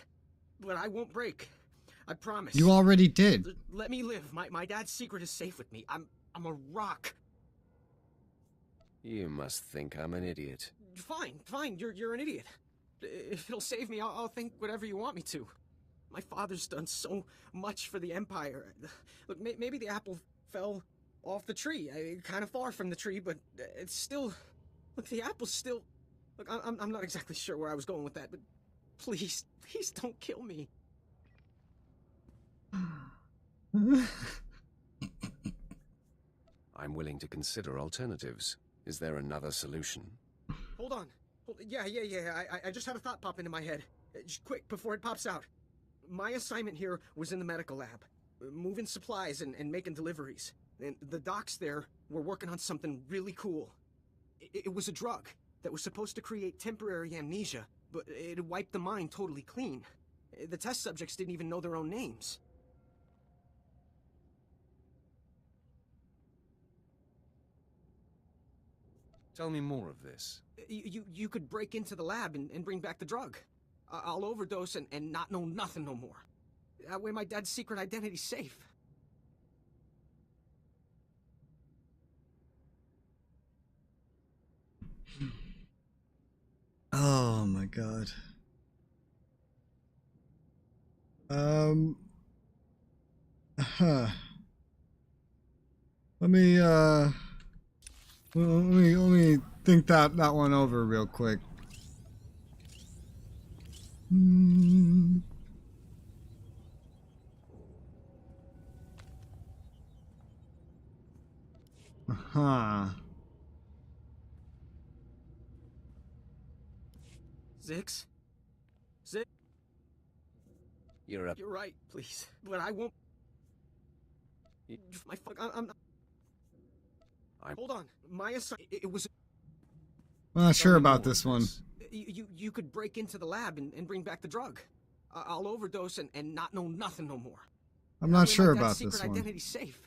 Speaker 10: But I won't break. I promise.
Speaker 1: You already did.
Speaker 10: Let me live. My dad's secret is safe with me. I'm a rock.
Speaker 4: You must think I'm an idiot.
Speaker 10: Fine. You're an idiot. If it'll save me, I'll think whatever you want me to. My father's done so much for the Empire. Look, maybe the apple fell off the tree. Kind of far from the tree, but it's still... Look, the apple's still... Look, I'm not exactly sure where I was going with that, but please don't kill me.
Speaker 4: I'm willing to consider alternatives. Is there another solution?
Speaker 10: Hold on. Yeah. I just had a thought pop into my head. Just quick, before it pops out. My assignment here was in the medical lab. Moving supplies and making deliveries. And the docs there were working on something really cool. It was a drug that was supposed to create temporary amnesia, but it wiped the mind totally clean. The test subjects didn't even know their own names.
Speaker 4: Tell me more of this.
Speaker 10: You could break into the lab and bring back the drug. I'll overdose and not know nothing no more. That way my dad's secret identity's safe.
Speaker 1: Oh my god. Let me think that one over real quick.
Speaker 10: Zix?
Speaker 4: You're
Speaker 10: right, please. But I won't... Hold on. My assignment... It was...
Speaker 1: I'm not sure about this one.
Speaker 10: You could break into the lab and bring back the drug. I'll overdose and not know nothing no more.
Speaker 1: I'm not sure about
Speaker 10: secret
Speaker 1: this one.
Speaker 10: identity's safe.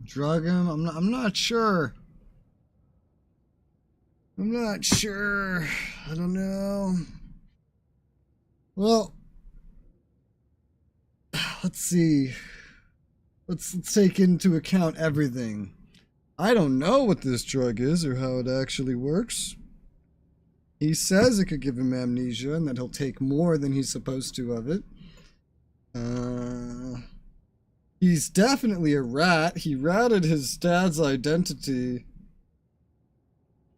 Speaker 1: Drug him? I'm not sure. I'm not sure. I don't know. Well, let's see. Let's take into account everything. I don't know what this drug is or how it actually works. He says it could give him amnesia and that he'll take more than he's supposed to of it. He's definitely a rat. He ratted his dad's identity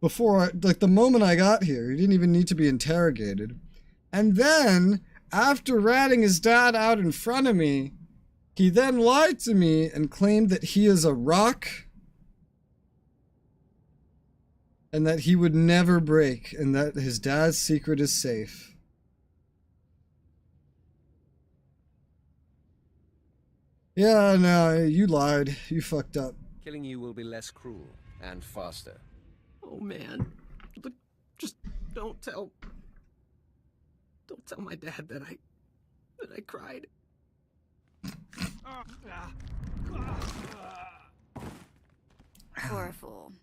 Speaker 1: before, like the moment I got here. He didn't even need to be interrogated. And then, after ratting his dad out in front of me, he then lied to me and claimed that he is a rock and that he would never break and that his dad's secret is safe. Yeah, no, you lied. You fucked up.
Speaker 4: Killing you will be less cruel and faster.
Speaker 10: Oh man, look, just don't tell my dad that I cried.
Speaker 2: Poor fool.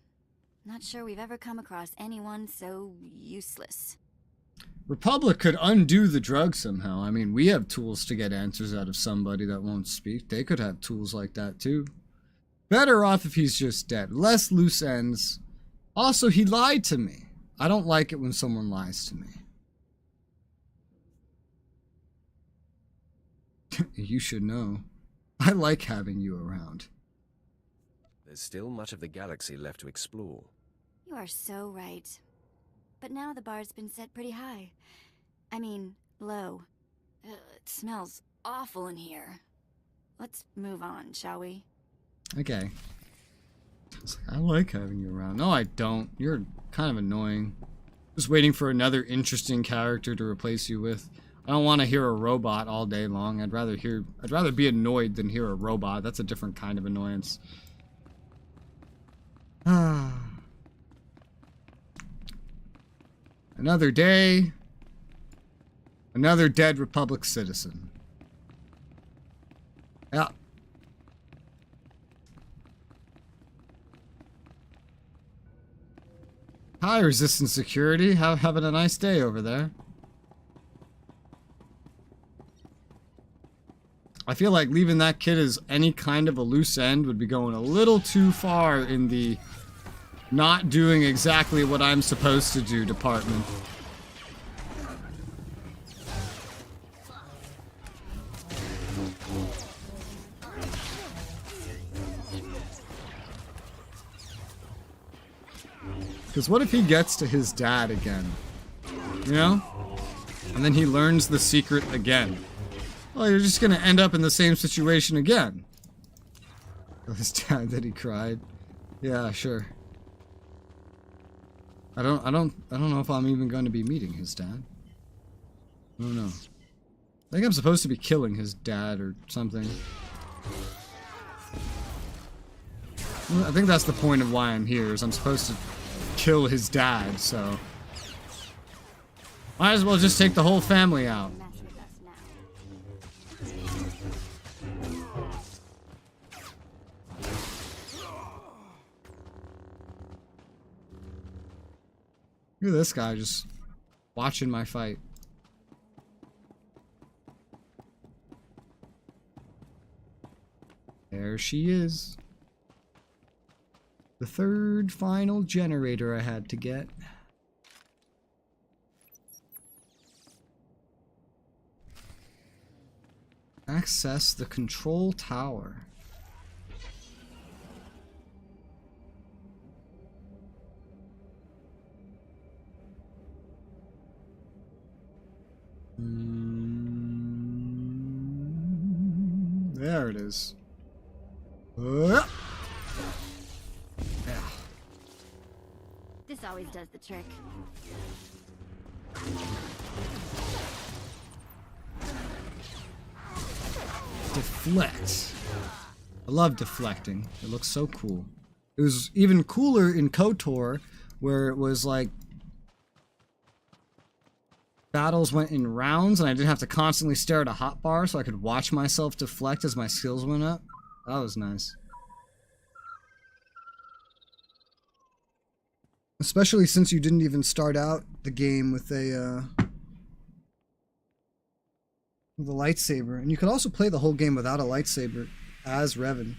Speaker 2: Not sure we've ever come across anyone so useless.
Speaker 1: Republic could undo the drug somehow. I mean, we have tools to get answers out of somebody that won't speak. They could have tools like that too. Better off if he's just dead. Less loose ends. Also, he lied to me. I don't like it when someone lies to me. You should know. I like having you around.
Speaker 4: There's still much of the galaxy left to explore.
Speaker 2: You are so right. But now the bar's been set pretty high. I mean, low. It smells awful in here. Let's move on, shall we?
Speaker 1: Okay. I like having you around. No, I don't. You're kind of annoying. Just waiting for another interesting character to replace you with. I don't want to hear a robot all day long. I'd rather be annoyed than hear a robot. That's a different kind of annoyance. Another day. Another dead Republic citizen. Yeah. Hi, Resistance Security. Having a nice day over there. I feel like leaving that kid as any kind of a loose end would be going a little too far in the not doing exactly what I'm supposed to do department. Because what if he gets to his dad again? You know? And then he learns the secret again. Well, you're just gonna end up in the same situation again. His dad that he cried. Yeah, sure. I don't know if I'm even going to be meeting his dad. I don't know. I think I'm supposed to be killing his dad or something. I think that's the point of why I'm here, is I'm supposed to kill his dad, so might as well just take the whole family out. Look at this guy just watching my fight. There she is. The third final generator I had to get. Access the control tower. There it is. Yeah.
Speaker 2: This always does the trick.
Speaker 1: Deflect. I love deflecting. It looks so cool. It was even cooler in KOTOR, where it was like battles went in rounds and I didn't have to constantly stare at a hotbar, so I could watch myself deflect as my skills went up. That was nice. Especially since you didn't even start out the game with a lightsaber. And you could also play the whole game without a lightsaber as Revan.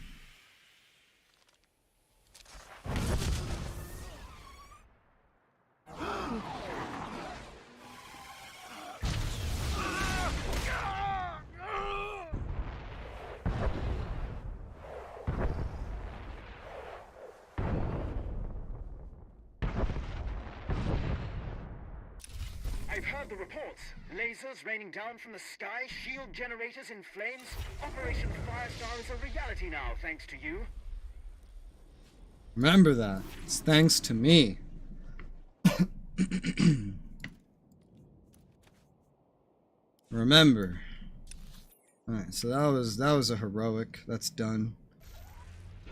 Speaker 12: heard the reports. Lasers raining down from the sky, shield generators in flames. Operation Firestar is a reality now, thanks to you.
Speaker 1: Remember that. It's thanks to me. Remember. Alright, so that was a heroic. That's done.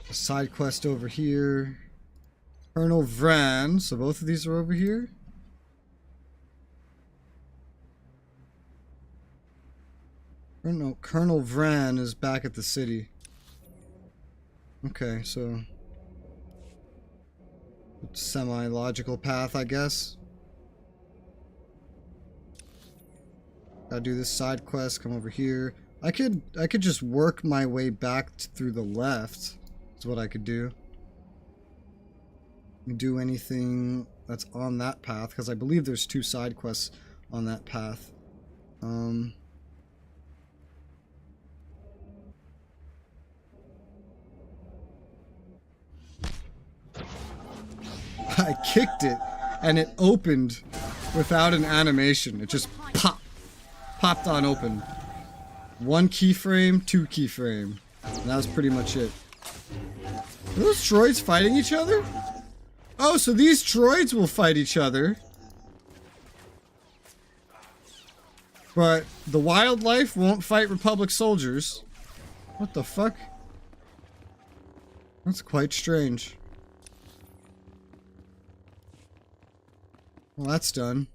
Speaker 1: A side quest over here. Colonel Vran. So both of these are over here? Oh no, Colonel Vran is back at the city. Okay, so semi-logical path, I guess. Gotta do this side quest, come over here. I could just work my way back through the left. That's what I could do. Do anything that's on that path, because I believe there's 2 side quests on that path. I kicked it, and it opened without an animation. It just popped on open. 1 keyframe, 2 keyframe. And that was pretty much it. Are those droids fighting each other? Oh, so these droids will fight each other. But the wildlife won't fight Republic soldiers. What the fuck? That's quite strange. Well, that's done.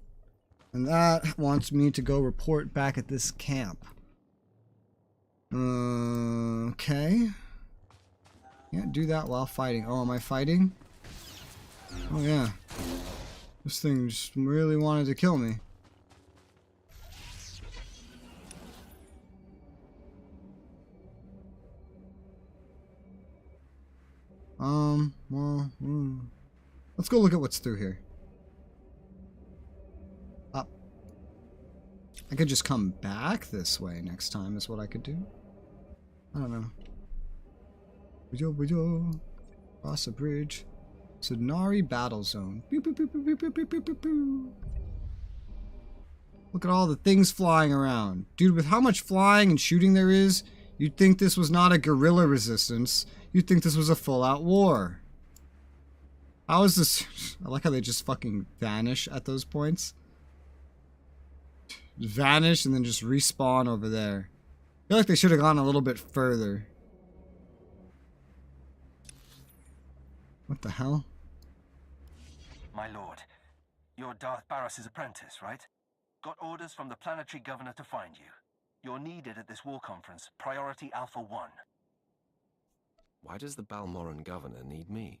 Speaker 1: And that wants me to go report back at this camp. Okay. Can't do that while fighting. Oh, am I fighting? Oh, yeah. This thing just really wanted to kill me. Well, let's go look at what's through here. Up. I could just come back this way next time is what I could do. I don't know. Cross a bridge. Sudnari battle zone. Pew, pew, pew, pew, pew, pew, pew, pew, pew. Look at all the things flying around. Dude, with how much flying and shooting there is, you'd think this was not a guerrilla resistance. You'd think this was a full-out war. How is this? I like how they just fucking vanish at those points. Vanish and then just respawn over there. I feel like they should have gone a little bit further. What the hell?
Speaker 13: My lord, you're Darth Barris's apprentice, right? Got orders from the planetary governor to find you. You're needed at this war conference, Priority Alpha 1.
Speaker 4: Why does the Balmoran governor need me?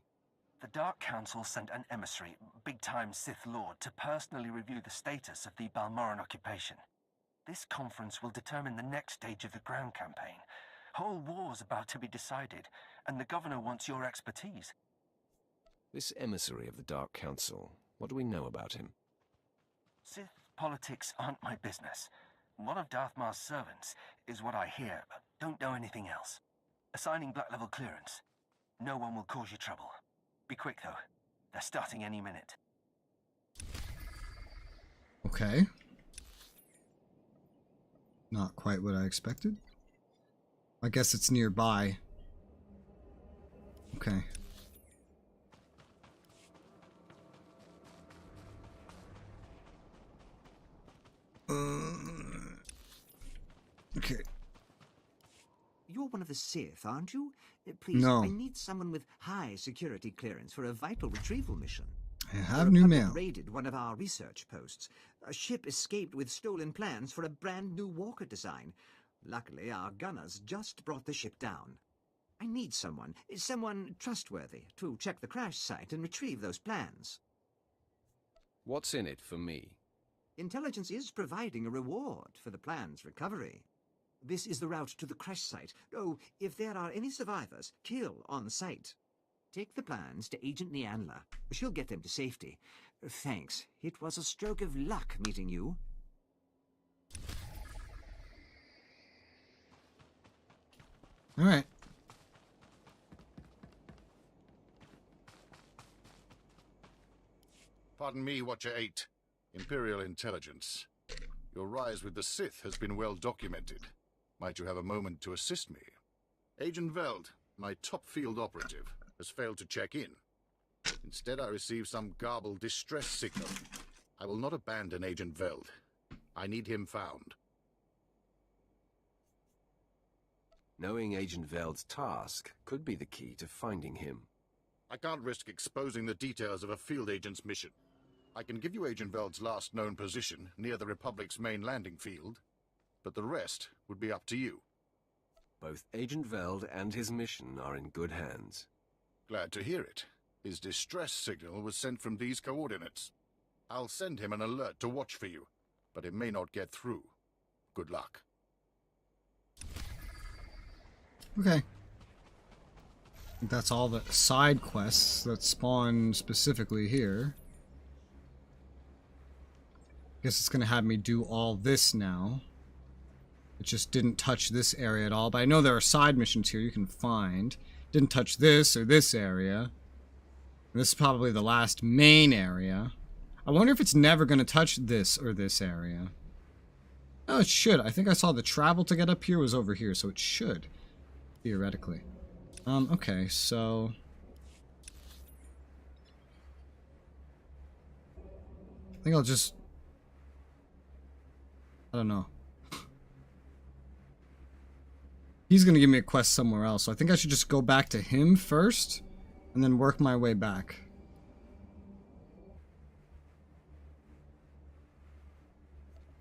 Speaker 13: The Dark Council sent an emissary, big-time Sith Lord, to personally review the status of the Balmoran occupation. This conference will determine the next stage of the ground campaign. Whole war's about to be decided, and the governor wants your expertise.
Speaker 4: This emissary of the Dark Council, what do we know about him?
Speaker 13: Sith politics aren't my business. One of Darth Mar's servants is what I hear, but don't know anything else. Assigning black level clearance. No one will cause you trouble. Be quick though. They're starting any minute.
Speaker 1: Okay. Not quite what I expected. I guess it's nearby. Okay. Okay.
Speaker 17: You're one of the Sith, aren't you? Please,
Speaker 1: No.
Speaker 17: I need someone with high security clearance for a vital retrieval mission.
Speaker 1: I have
Speaker 17: The
Speaker 1: new
Speaker 17: Republic
Speaker 1: mail.
Speaker 17: raided one of our research posts. A ship escaped with stolen plans for a brand new walker design. Luckily, our gunners just brought the ship down. I need someone trustworthy, to check the crash site and retrieve those plans.
Speaker 4: What's in it for me?
Speaker 17: Intelligence is providing a reward for the plan's recovery. This is the route to the crash site. Oh, if there are any survivors, kill on sight. Take the plans to Agent Nianla. She'll get them to safety. Thanks. It was a stroke of luck meeting you.
Speaker 1: All right.
Speaker 24: Pardon me, Watcher 8. Imperial Intelligence.
Speaker 8: Your rise with the Sith has been well documented. Might you have a moment to assist me? Agent Veld, my top field operative, has failed to check in. Instead, I received some garbled distress signal. I will not abandon Agent Veld. I need him found.
Speaker 4: Knowing Agent Veld's task could be the key to finding him.
Speaker 8: I can't risk exposing the details of a field agent's mission. I can give you Agent Veld's last known position near the Republic's main landing field, but the rest would be up to you.
Speaker 4: Both Agent Veld and his mission are in good hands.
Speaker 8: Glad to hear it. His distress signal was sent from these coordinates. I'll send him an alert to watch for you, but it may not get through. Good luck.
Speaker 1: Okay. That's all the side quests that spawn specifically here. Guess it's gonna have me do all this now. It just didn't touch this area at all, but I know there are side missions here you can find. Didn't touch this or this area. And this is probably the last main area. I wonder if it's never gonna touch this or this area. Oh, it should. I think I saw the travel to get up here was over here, so it should. Theoretically. Okay, so... I think I'll just... I don't know. He's gonna give me a quest somewhere else, so I think I should just go back to him first, and then work my way back.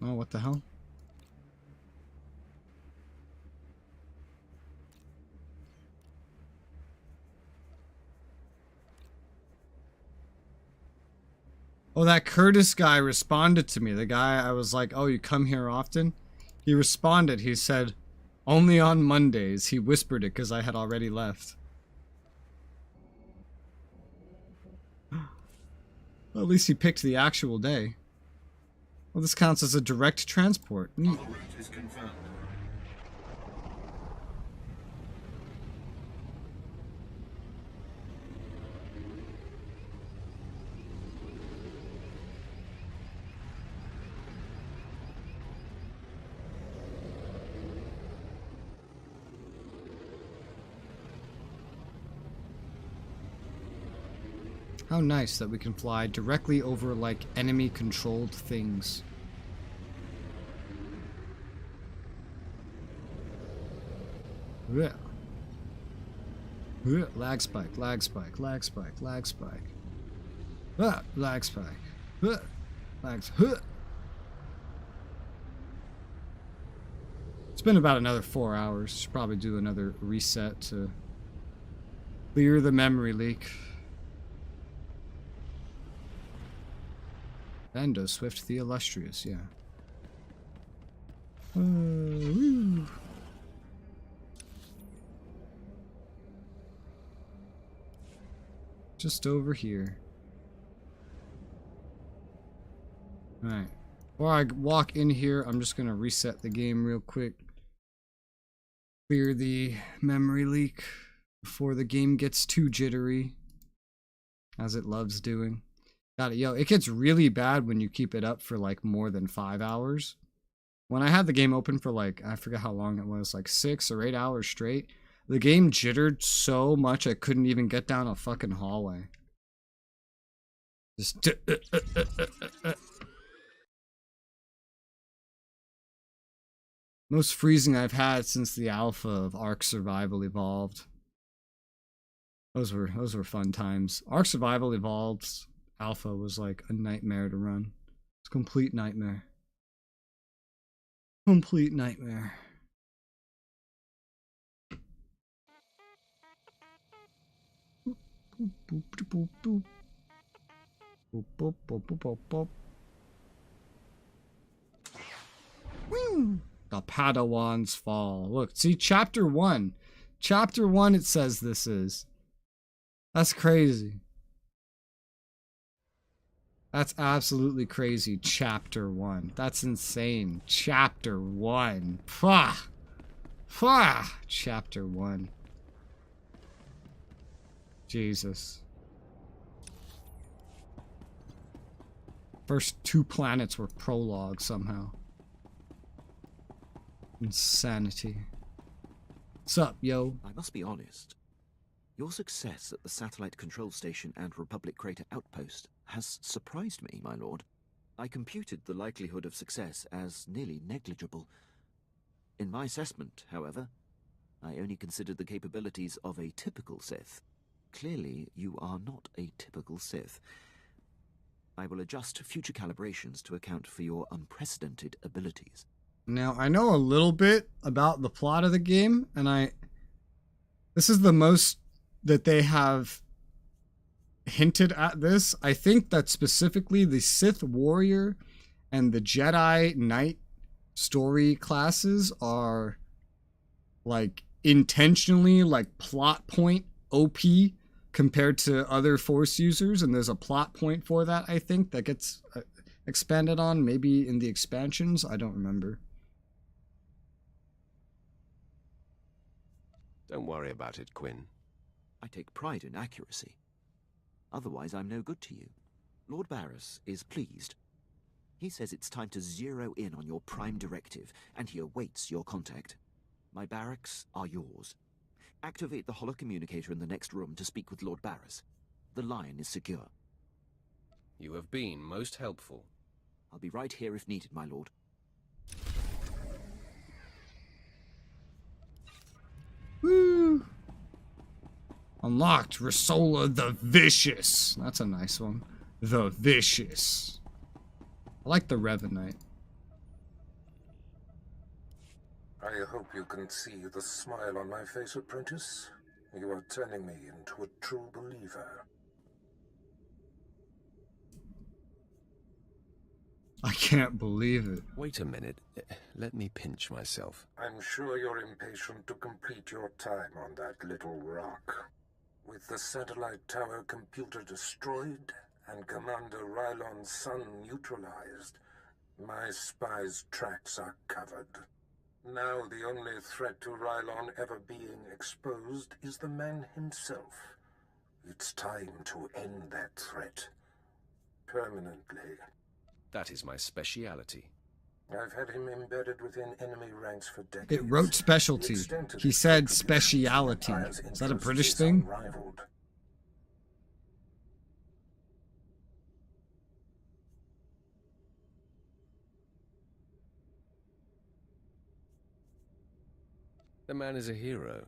Speaker 1: Oh, what the hell? Oh, that Curtis guy responded to me. The guy I was like, oh, you come here often? He responded. He said, only on Mondays. He whispered it because I had already left. Well, at least he picked the actual day. Well, this counts as a direct transport. Neat.
Speaker 11: The route is confirmed.
Speaker 1: How nice that we can fly directly over, like, enemy-controlled things. Yeah. Lag spike, lag spike, lag spike, lag spike. Lag spike. Lag spike. It's been about another 4 hours. Should probably do another reset to clear the memory leak. Bando Swift the Illustrious, yeah. Woo. Just over here. Alright. Before I walk in here, I'm just gonna reset the game real quick. Clear the memory leak before the game gets too jittery, as it loves doing. Got it. Yo, it gets really bad when you keep it up for like more than 5 hours. When I had the game open for like, I forget how long it was, like 6 or 8 hours straight, the game jittered so much I couldn't even get down a fucking hallway. Just most freezing I've had since the alpha of Ark Survival Evolved. Those were fun times. Ark Survival Evolved's alpha was like a nightmare to run. It's a complete nightmare. Complete nightmare. The Padawans fall. Look, see, chapter 1. Chapter 1 it says this is. That's crazy. That's absolutely crazy. Chapter 1. That's insane. Chapter 1. Pah! Pah! Chapter 1. Jesus. First 2 planets were prologue somehow. Insanity. What's up, yo?
Speaker 9: I must be honest. Your success at the Satellite Control Station and Republic Crater Outpost has surprised me, my lord. I computed the likelihood of success as nearly negligible. In my assessment, however, I only considered the capabilities of a typical Sith. Clearly, you are not a typical Sith. I will adjust future calibrations to account for your unprecedented abilities.
Speaker 1: Now, I know a little bit about the plot of the game, and this is the most that they have hinted at this. I think that specifically the Sith Warrior and the Jedi Knight story classes are like intentionally like plot point OP compared to other Force users, and there's a plot point for that, I think, that gets expanded on maybe in the expansions. I don't remember.
Speaker 4: Don't worry about it, Quinn.
Speaker 9: I take pride in accuracy. Otherwise, I'm no good to you. Lord Barris is pleased. He says it's time to zero in on your prime directive, and he awaits your contact. My barracks are yours. Activate the holocommunicator in the next room to speak with Lord Barris. The line is secure.
Speaker 4: You have been most helpful.
Speaker 9: I'll be right here if needed, my lord.
Speaker 1: Woo! Unlocked Resoula the Vicious. That's a nice one. The Vicious. I like the Revenite.
Speaker 11: I hope you can see the smile on my face, apprentice. You are turning me into a true believer.
Speaker 1: I can't believe it.
Speaker 4: Wait a minute. Let me pinch myself.
Speaker 11: I'm sure you're impatient to complete your time on that little rock. With the satellite tower computer destroyed and Commander Rylon's son neutralized, my spy's tracks are covered. Now the only threat to Rylon ever being exposed is the man himself. It's time to end that threat. Permanently.
Speaker 4: That is my speciality.
Speaker 11: I've had him embedded within enemy ranks for decades.
Speaker 1: It wrote specialty. He said speciality. Is that a British thing?
Speaker 11: Unrivaled.
Speaker 4: The man is a hero.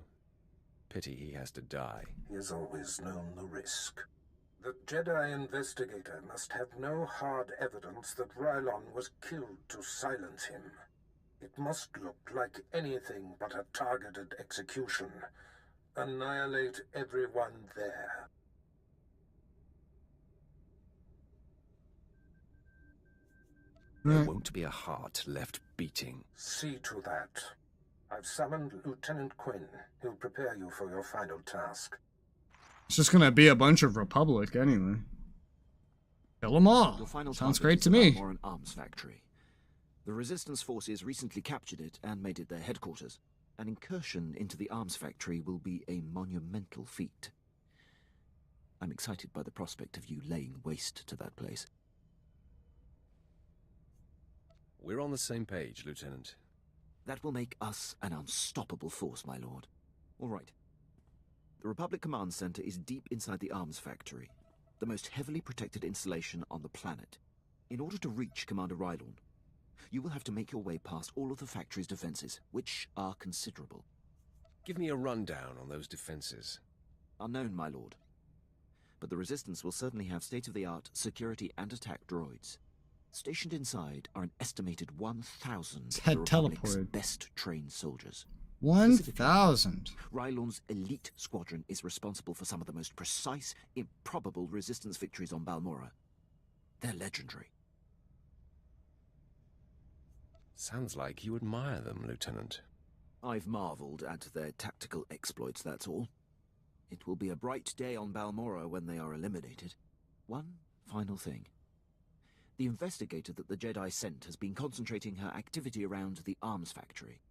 Speaker 4: Pity he has to die.
Speaker 11: He has always known the risk. The Jedi investigator must have no hard evidence that Rylon was killed to silence him. It must look like anything but a targeted execution. Annihilate everyone there.
Speaker 4: There won't be a heart left beating.
Speaker 11: See to that. I've summoned Lieutenant Quinn. He'll prepare you for your final task.
Speaker 1: It's just gonna be a bunch of Republic anyway. Kill them all.
Speaker 9: Your final
Speaker 1: Sounds
Speaker 9: target
Speaker 1: great
Speaker 9: is
Speaker 1: to
Speaker 9: the
Speaker 1: me.
Speaker 9: Balmoran Arms Factory. The Resistance forces recently captured it and made it their headquarters. An incursion into the arms factory will be a monumental feat. I'm excited by the prospect of you laying waste to that place.
Speaker 4: We're on the same page, Lieutenant.
Speaker 9: That will make us an unstoppable force, my lord. All right. The Republic Command Center is deep inside the arms factory, the most heavily protected installation on the planet. In order to reach Commander Rylon, you will have to make your way past all of the factory's defenses, which are considerable.
Speaker 4: Give me a rundown on those defenses.
Speaker 9: Unknown, my lord. But the Resistance will certainly have state-of-the-art security and attack droids. Stationed inside are an estimated 1,000 of the Republic's best-trained soldiers.
Speaker 1: 1,000.
Speaker 9: Rylon's elite squadron is responsible for some of the most precise, improbable Resistance victories on Balmora. They're legendary.
Speaker 4: Sounds like you admire them, Lieutenant.
Speaker 9: I've marveled at their tactical exploits, that's all. It will be a bright day on Balmora when they are eliminated. One final thing. The investigator that the Jedi sent has been concentrating her activity around the arms factory.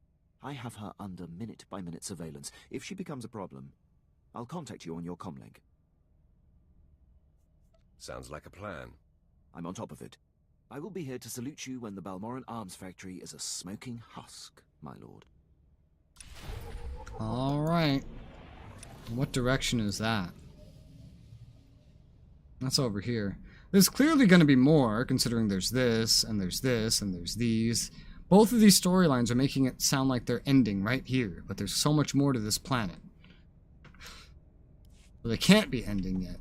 Speaker 9: I have her under minute-by-minute surveillance. If she becomes a problem, I'll contact you on your comlink.
Speaker 4: Sounds like a plan.
Speaker 9: I'm on top of it. I will be here to salute you when the Balmoran Arms Factory is a smoking husk
Speaker 7: my lord.
Speaker 1: Alright. What direction is that? That's over here. There's clearly going to be more, considering there's this, and there's this, and there's these. Both of these storylines are making it sound like they're ending right here, but there's so much more to this planet. So they can't be ending yet.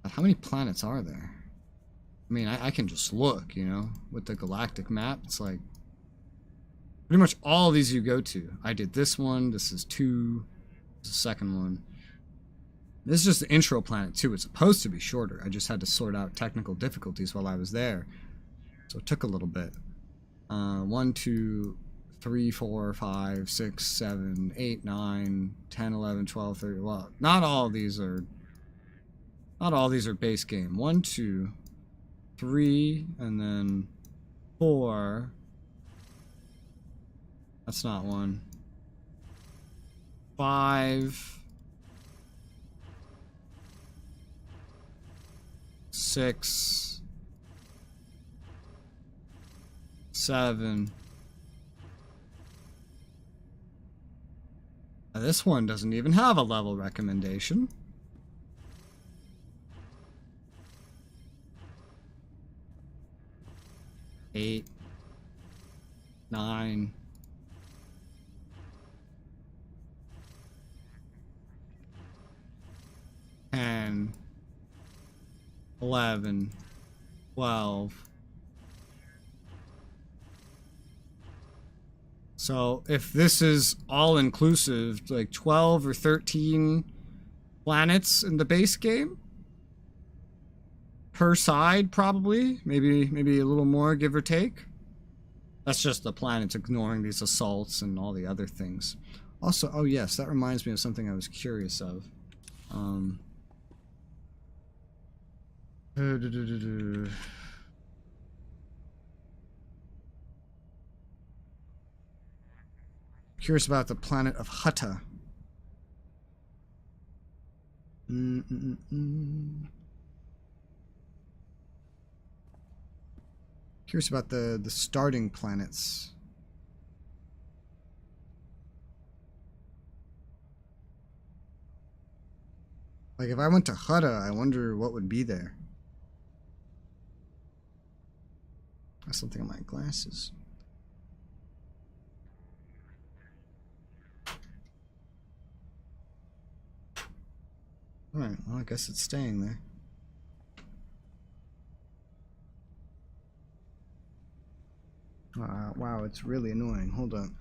Speaker 1: But how many planets are there? I mean, I can just look, you know, with the galactic map. It's like pretty much all these you go to. I did this one. This is 2. This is the second one. This is just the intro planet too. It's supposed to be shorter. I just had to sort out technical difficulties while I was there. So it took a little bit. 1, 2, 3, 4, 5, 6, 7, 8, 9, 10, 11, 12, 13. Well, not all these are base game. 1, 2, 3, and then 4. That's not 1. 5. 6, 7. Now this one doesn't even have a level recommendation. 8, 9. 10. 11, 12. So if this is all inclusive, like 12 or 13 planets in the base game per side, probably, maybe a little more, give or take. That's just the planets, ignoring these assaults and all the other things. Also, oh yes, that reminds me of something I was curious of. Curious about the planet of Hutta. Curious about the starting planets. Like if I went to Hutta, I wonder what would be there. That's something on my glasses. Alright, well I guess it's staying there. Wow, it's really annoying. Hold on.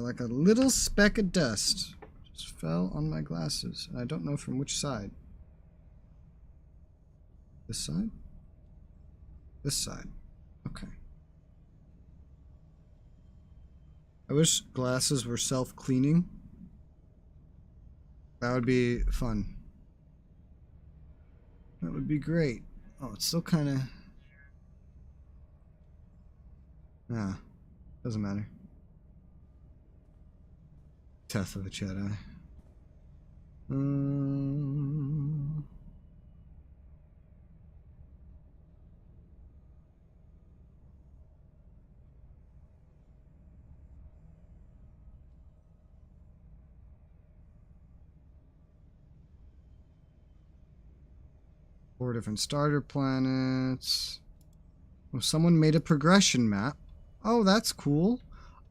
Speaker 1: Like a little speck of dust just fell on my glasses. I don't know from which side. This side? This side. Okay. I wish glasses were self-cleaning. That would be fun. That would be great. Oh, it's still kind of... Ah, doesn't matter. Death of a Jedi. 4 different starter planets. Oh, someone made a progression map. Oh, that's cool.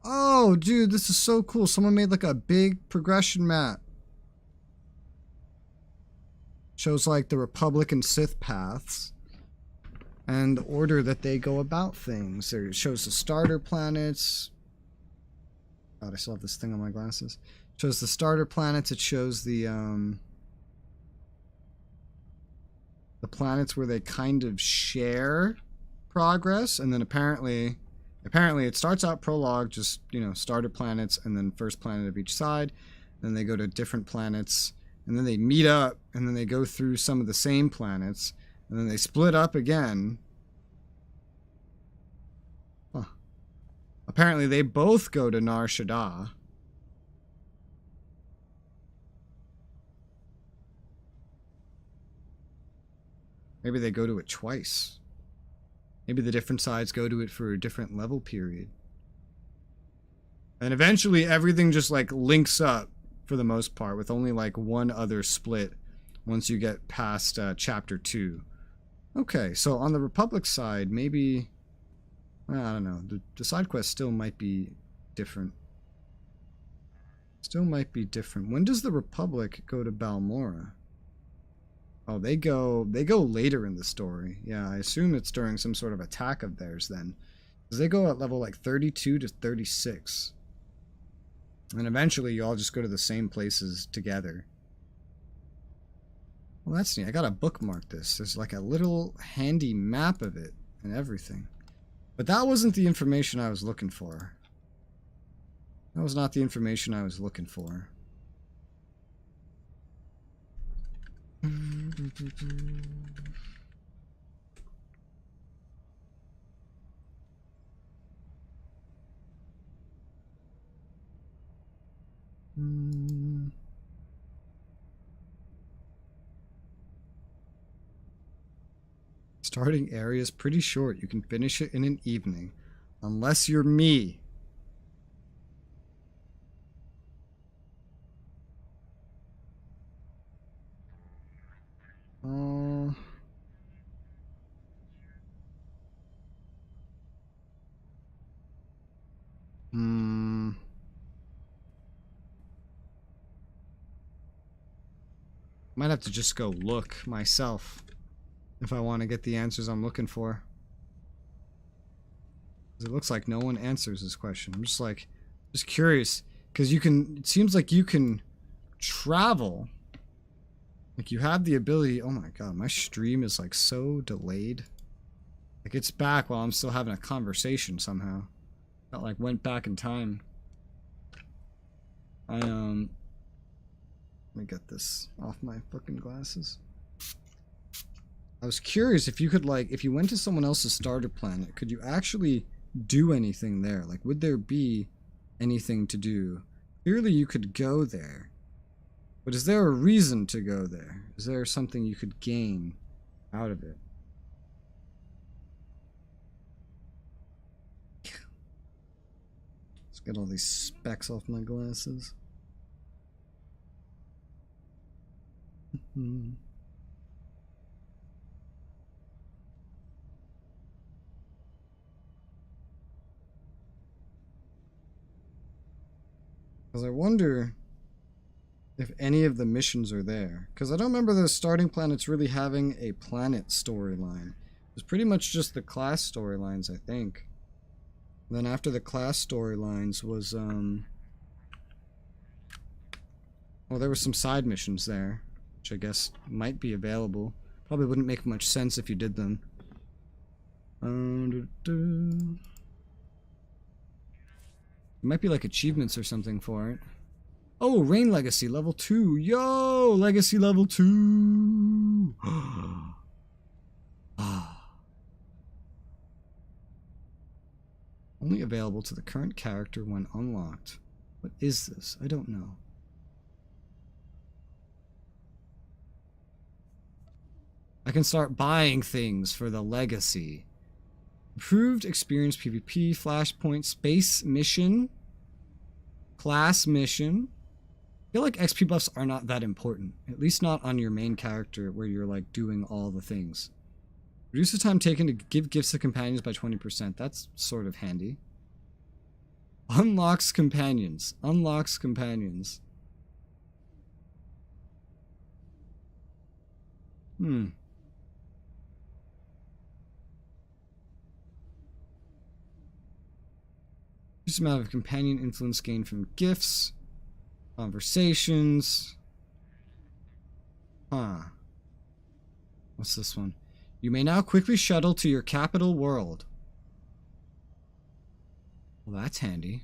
Speaker 1: Oh, dude, this is so cool. Someone made like a big progression map. Shows like the Republic and Sith paths and the order that they go about things. There it shows the starter planets. God, I still have this thing on my glasses. It shows the starter planets. It shows the planets where they kind of share progress, and then apparently it starts out prologue, just, you know, starter planets, and then first planet of each side. Then they go to different planets, and then they meet up, and then they go through some of the same planets, and then they split up again. Huh. Apparently they both go to Nar Shaddaa. Maybe they go to it twice. Maybe the different sides go to it for a different level period. And eventually everything just like links up for the most part, with only like one other split once you get past chapter 2. Okay, so on the Republic side, maybe, I don't know, the side quest still might be different. Still might be different. When does the Republic go to Balmora? Oh, they go later in the story. Yeah, I assume it's during some sort of attack of theirs then. Because they go at level like 32 to 36. And eventually you all just go to the same places together. Well, that's neat. I gotta bookmark this. There's like a little handy map of it and everything. But that wasn't the information I was looking for. That was not the information I was looking for. Starting area is pretty short. You can finish it in an evening. Unless you're me. Might have to just go look myself if I want to get the answers I'm looking for. 'Cause it looks like no one answers this question. I'm just curious, because it seems like you can travel. Like you have the ability. Oh my god, my stream is like so delayed. Like it's back while I'm still having a conversation somehow. That like went back in time. Let me get this off my fucking glasses. I was curious if you could like, if you went to someone else's starter planet, could you actually do anything there? Like, would there be anything to do? Clearly you could go there. But is there a reason to go there? Is there something you could gain out of it? Let's get all these specks off my glasses. Because I wonder if any of the missions are there. Because I don't remember the starting planets really having a planet storyline. It was pretty much just the class storylines, I think. And then after the class storylines was, well, there were some side missions there, which I guess might be available. Probably wouldn't make much sense if you did them. There might be like achievements or something for it. Oh, Rain Legacy level 2. Yo, Legacy level 2. Only available to the current character when unlocked. What is this? I don't know. I can start buying things for the Legacy. Improved experience PvP, flashpoint, space mission, class mission. I feel like XP buffs are not that important. At least not on your main character where you're like doing all the things. Reduce the time taken to give gifts to companions by 20%. That's sort of handy. Unlocks companions. Unlocks companions. Reduce amount of companion influence gained from gifts. Conversations. What's this one? You may now quickly shuttle to your capital world. Well, that's handy.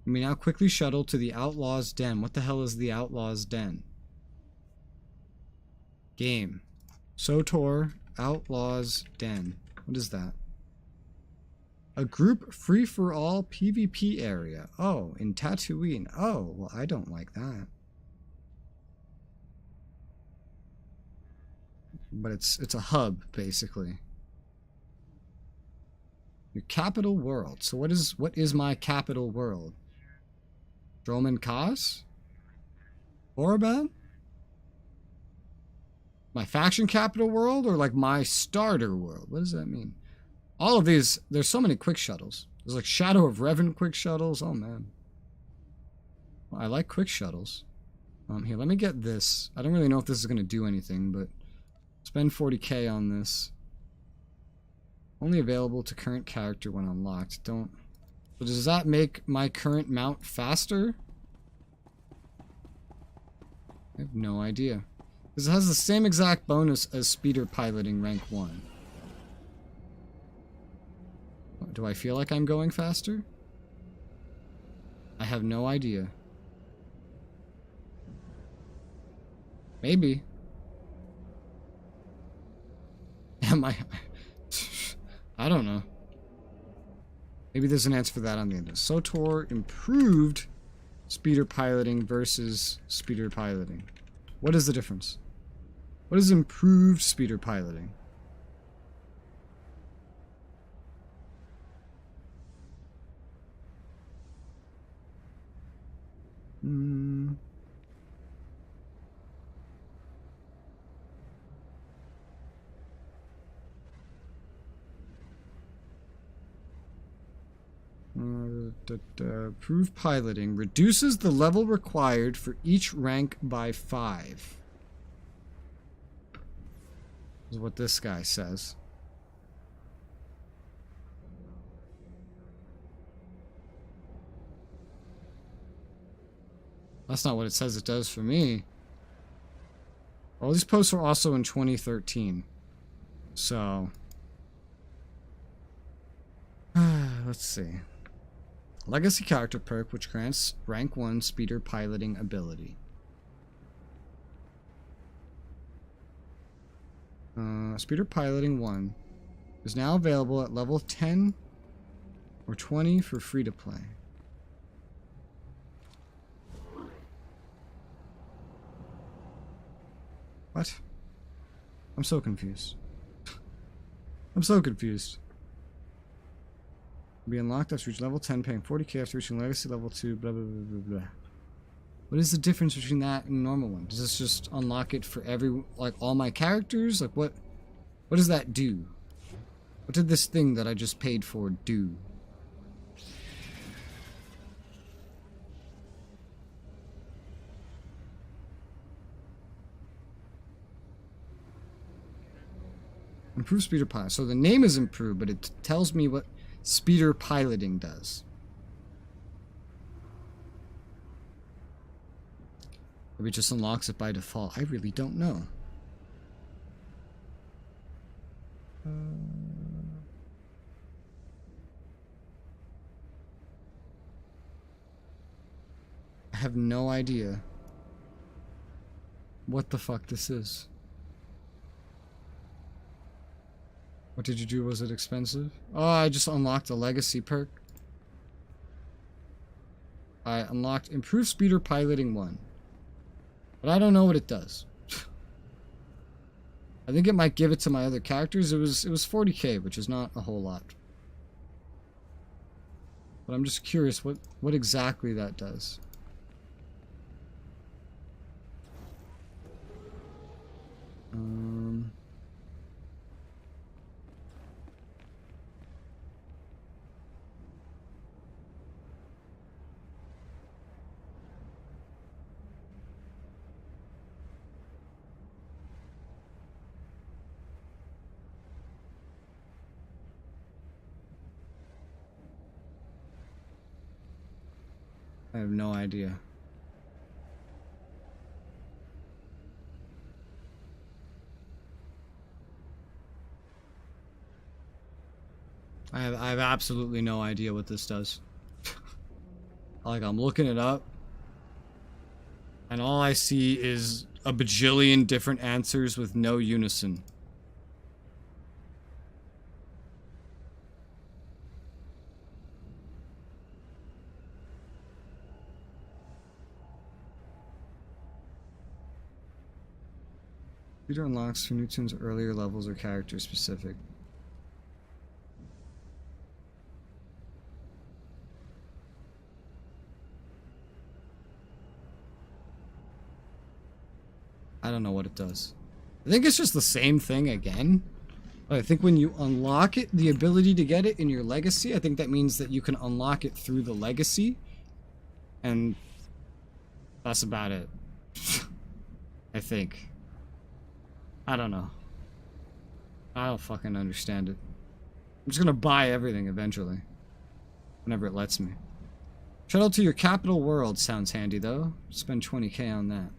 Speaker 1: You may now quickly shuttle to the Outlaw's Den. What the hell is the Outlaw's Den? Game. SOTOR Outlaw's Den. What is that? A group free-for-all PvP area. Oh, in Tatooine. Oh, well, I don't like that. But it's a hub, basically. Your capital world. So what is my capital world? Droman Kaz? Korriban? My faction capital world, or like my starter world? What does that mean? All of these, there's so many quick shuttles. There's like Shadow of Revan quick shuttles. Oh man. Well, I like quick shuttles. Here, let me get this. I don't really know if this is going to do anything, but spend 40k on this. Only available to current character when unlocked. Don't. So does that make my current mount faster? I have no idea. Because it has the same exact bonus as speeder piloting rank 1. Do I feel like I'm going faster? I have no idea. Maybe. Am I? I don't know. Maybe there's an answer for that on the end. SOTOR improved speeder piloting versus speeder piloting. What is the difference? What is improved speeder piloting? Improved piloting reduces the level required for each rank by 5. Is what this guy says. That's not what it says it does for me. All these posts were also in 2013. So let's see. Legacy character perk, which grants rank 1 speeder piloting ability. Speeder piloting 1 is now available at level 10 or 20 for free to play. What? I'm so confused. I'm so confused. Be unlocked after reaching level 10, paying 40k after reaching legacy level 2, blah blah blah blah blah. What is the difference between that and normal one? Does this just unlock it for every, like, all my characters? Like, what does that do? What did this thing that I just paid for do? Improved speeder pilot. So the name is improved, but it tells me what speeder piloting does. Maybe it just unlocks it by default. I really don't know. I have no idea what the fuck this is. What did you do? Was it expensive? Oh, I just unlocked a legacy perk. I unlocked improved speeder piloting 1. But I don't know what it does. I think it might give it to my other characters. It was 40k, which is not a whole lot. But I'm just curious what exactly that does. I have no idea. I have absolutely no idea what this does. Like, I'm looking it up, and all I see is a bajillion different answers with no unison. Speeder unlocks for new tunes earlier levels or character specific. I don't know what it does. I think it's just the same thing again. But I think when you unlock it, the ability to get it in your legacy, I think that means that you can unlock it through the legacy. And that's about it. I think. I don't know. I don't fucking understand it. I'm just gonna buy everything eventually. Whenever it lets me. Shuttle to your capital world sounds handy though. Spend 20k on that.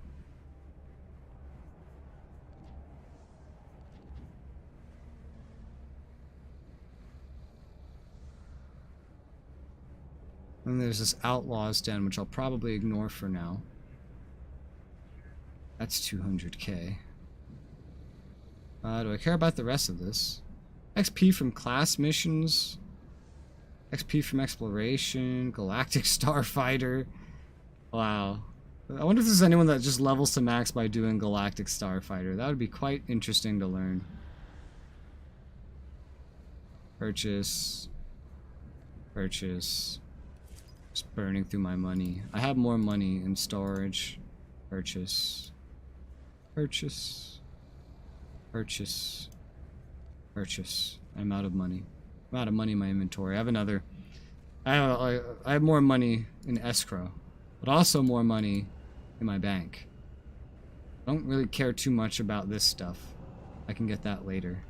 Speaker 1: And there's this Outlaw's Den, which I'll probably ignore for now. That's 200k. Do I care about the rest of this? XP from class missions. XP from exploration. Galactic Starfighter. Wow. I wonder if there's anyone that just levels to max by doing Galactic Starfighter. That would be quite interesting to learn. Purchase. Purchase. Just burning through my money. I have more money in storage. Purchase. Purchase. Purchase. Purchase. I'm out of money. I'm out of money in my inventory. I have another. I have more money in escrow. But also more money in my bank. I don't really care too much about this stuff. I can get that later.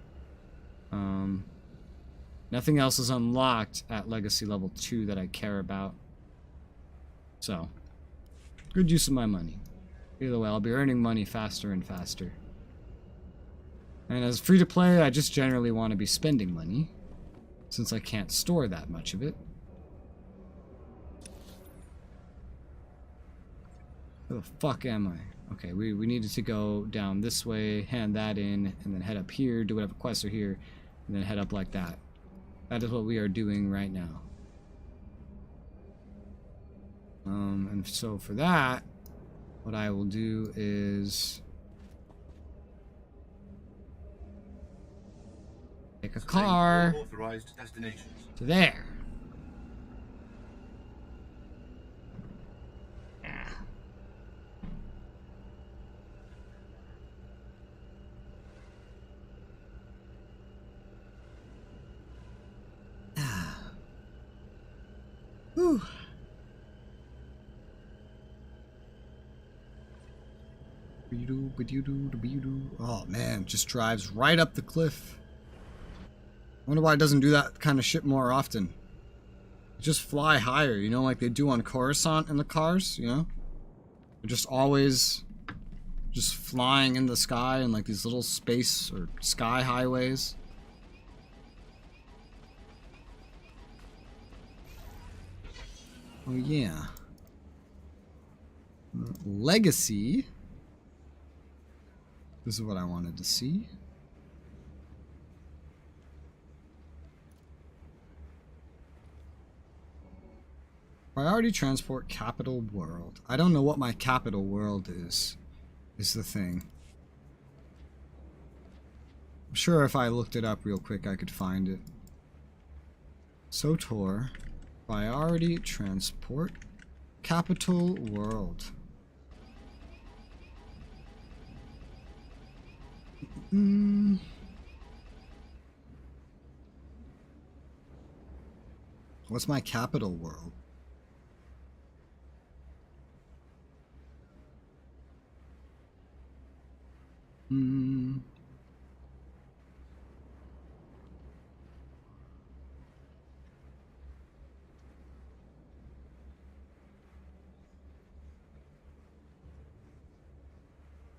Speaker 1: Nothing else is unlocked at Legacy Level 2 that I care about. So, good use of my money. Either way, I'll be earning money faster and faster. And as free-to-play, I just generally want to be spending money, since I can't store that much of it. Where the fuck am I? Okay, we needed to go down this way, hand that in, and then head up here, do whatever quests are here, and then head up like that. That is what we are doing right now. And so for that, what I will do is take a car
Speaker 7: authorized destinations
Speaker 1: to there. Whew. Oh man, just drives right up the cliff. I wonder why it doesn't do that kind of shit more often. Just fly higher, you know, like they do on Coruscant in the cars, you know? They're just always just flying in the sky in like these little space or sky highways. Oh yeah. Legacy. This is what I wanted to see. Priority transport capital world. I don't know what my capital world is the thing. I'm sure if I looked it up real quick I could find it. SOTOR. Priority transport capital world. What's my capital world?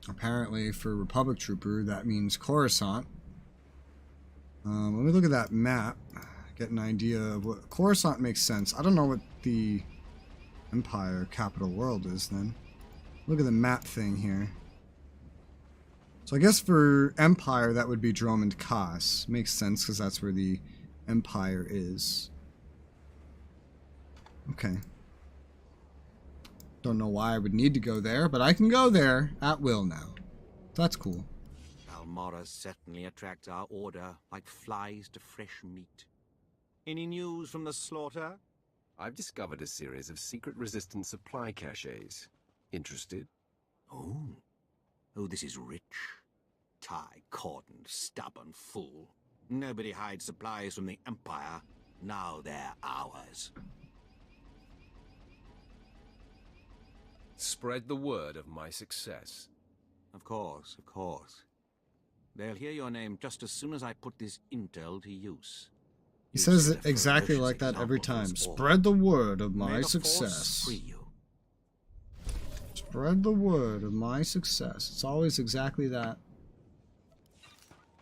Speaker 1: Apparently for Republic Trooper that means Coruscant. Let me look at that map, get an idea of what Coruscant makes sense. I don't know what the Empire capital world is then. Look at the map thing here. So I guess for Empire that would be Dromund Kaas. Makes sense because that's where the Empire is. Okay. Don't know why I would need to go there, but I can go there at will now. That's cool.
Speaker 15: Balmorra certainly attracts our order like flies to fresh meat. Any news from the slaughter?
Speaker 4: I've discovered a series of secret resistance supply caches. Interested?
Speaker 15: Oh. Oh, this is rich. Tie-cordoned, stubborn fool. Nobody hides supplies from the Empire. Now they're ours.
Speaker 4: Spread the word of my success.
Speaker 15: Of course, of course. They'll hear your name just as soon as I put this intel to use.
Speaker 1: He says it exactly like that every time. Spread the word of my success. Spread the word of my success. It's always exactly that.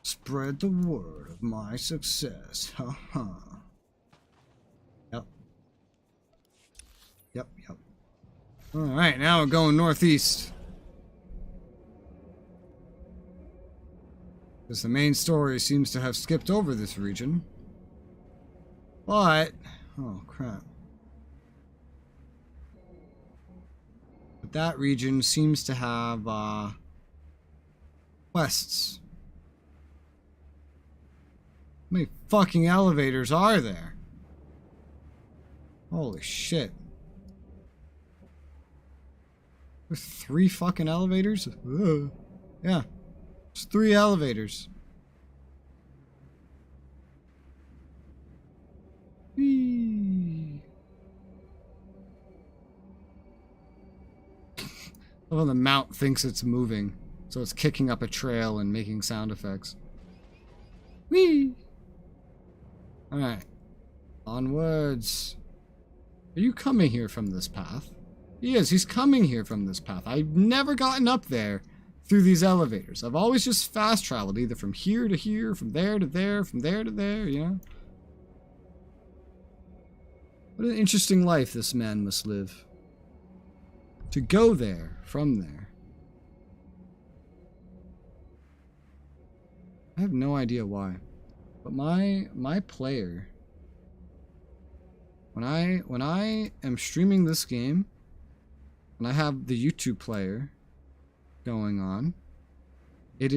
Speaker 1: Spread the word of my success. Haha. Yep. Yep, yep. Alright, now we're going northeast. Because the main story seems to have skipped over this region. But, oh crap. But that region seems to have, quests. How many fucking elevators are there? Holy shit. There's 3 fucking elevators? Ugh. Yeah. There's 3 elevators. Whee. Oh, the mount thinks it's moving, so it's kicking up a trail and making sound effects. Whee! Alright. Onwards. Are you coming here from this path? He is. He's coming here from this path. I've never gotten up there through these elevators. I've always just fast traveled, either from here to here, from there to there, from there to there, you know? What an interesting life this man must live. To go there, from there. I have no idea why. But my player, when I am streaming this game, and I have the YouTube player going on, it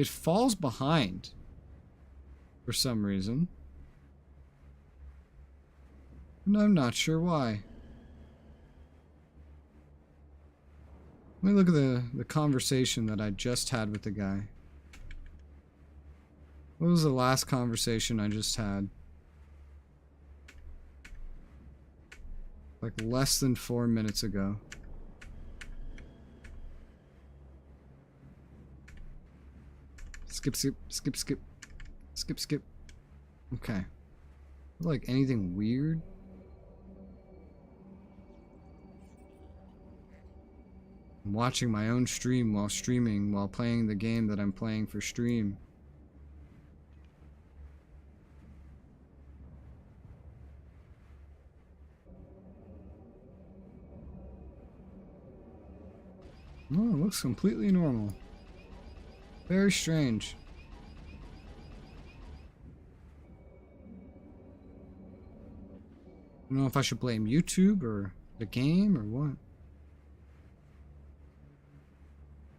Speaker 1: falls behind for some reason. And I'm not sure why. Let me look at the conversation that I just had with the guy. What was the last conversation I just had? Like less than 4 minutes ago. Skip, skip, skip, skip. Skip, skip. Okay. Like anything weird? I'm watching my own stream while streaming, while playing the game that I'm playing for stream. Oh, it looks completely normal. Very strange. I don't know if I should blame YouTube or the game or what.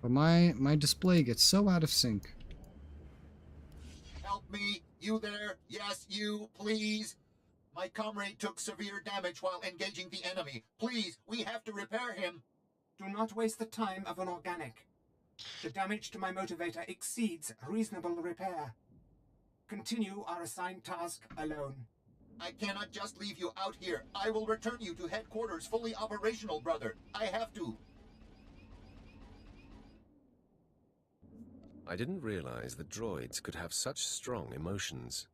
Speaker 1: But my display gets so out of sync.
Speaker 6: Help me! You there? Yes, you, please! My comrade took severe damage while engaging the enemy. Please, we have to repair him!
Speaker 5: Do not waste the time of an organic. The damage to my motivator exceeds reasonable repair. Continue our assigned task alone.
Speaker 6: I cannot just leave you out here. I will return you to headquarters fully operational, brother. I have to.
Speaker 4: I didn't realize that droids could have such strong emotions.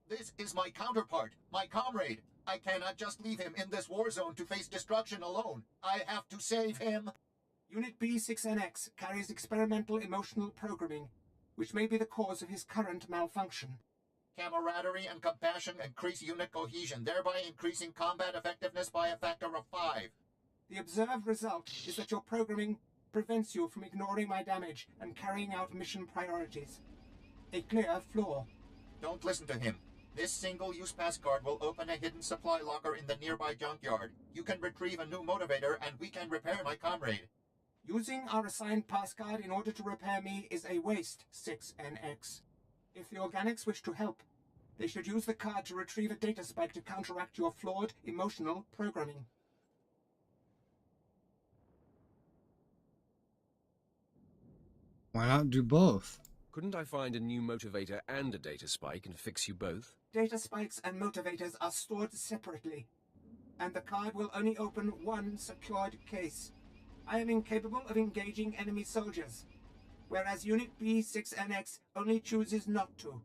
Speaker 6: This is my counterpart, my comrade. I cannot just leave him in this war zone to face destruction alone. I have to save him.
Speaker 5: Unit B6NX carries experimental emotional programming, which may be the cause of his current malfunction.
Speaker 6: Camaraderie and compassion increase unit cohesion, thereby increasing combat effectiveness by a factor of 5.
Speaker 5: The observed result is that your programming prevents you from ignoring my damage and carrying out mission priorities. A clear flaw.
Speaker 6: Don't listen to him. This single-use pass card will open a hidden supply locker in the nearby junkyard. You can retrieve a new motivator, and we can repair my comrade.
Speaker 5: Using our assigned pass card in order to repair me is a waste, 6NX. If the organics wish to help, they should use the card to retrieve a data spike to counteract your flawed emotional programming.
Speaker 1: Why not do both?
Speaker 4: Couldn't I find a new motivator and a data spike and fix you both?
Speaker 7: Data spikes and motivators are stored separately, and the card will only open one secured case. I am incapable of engaging enemy soldiers, whereas Unit B6NX only chooses not to.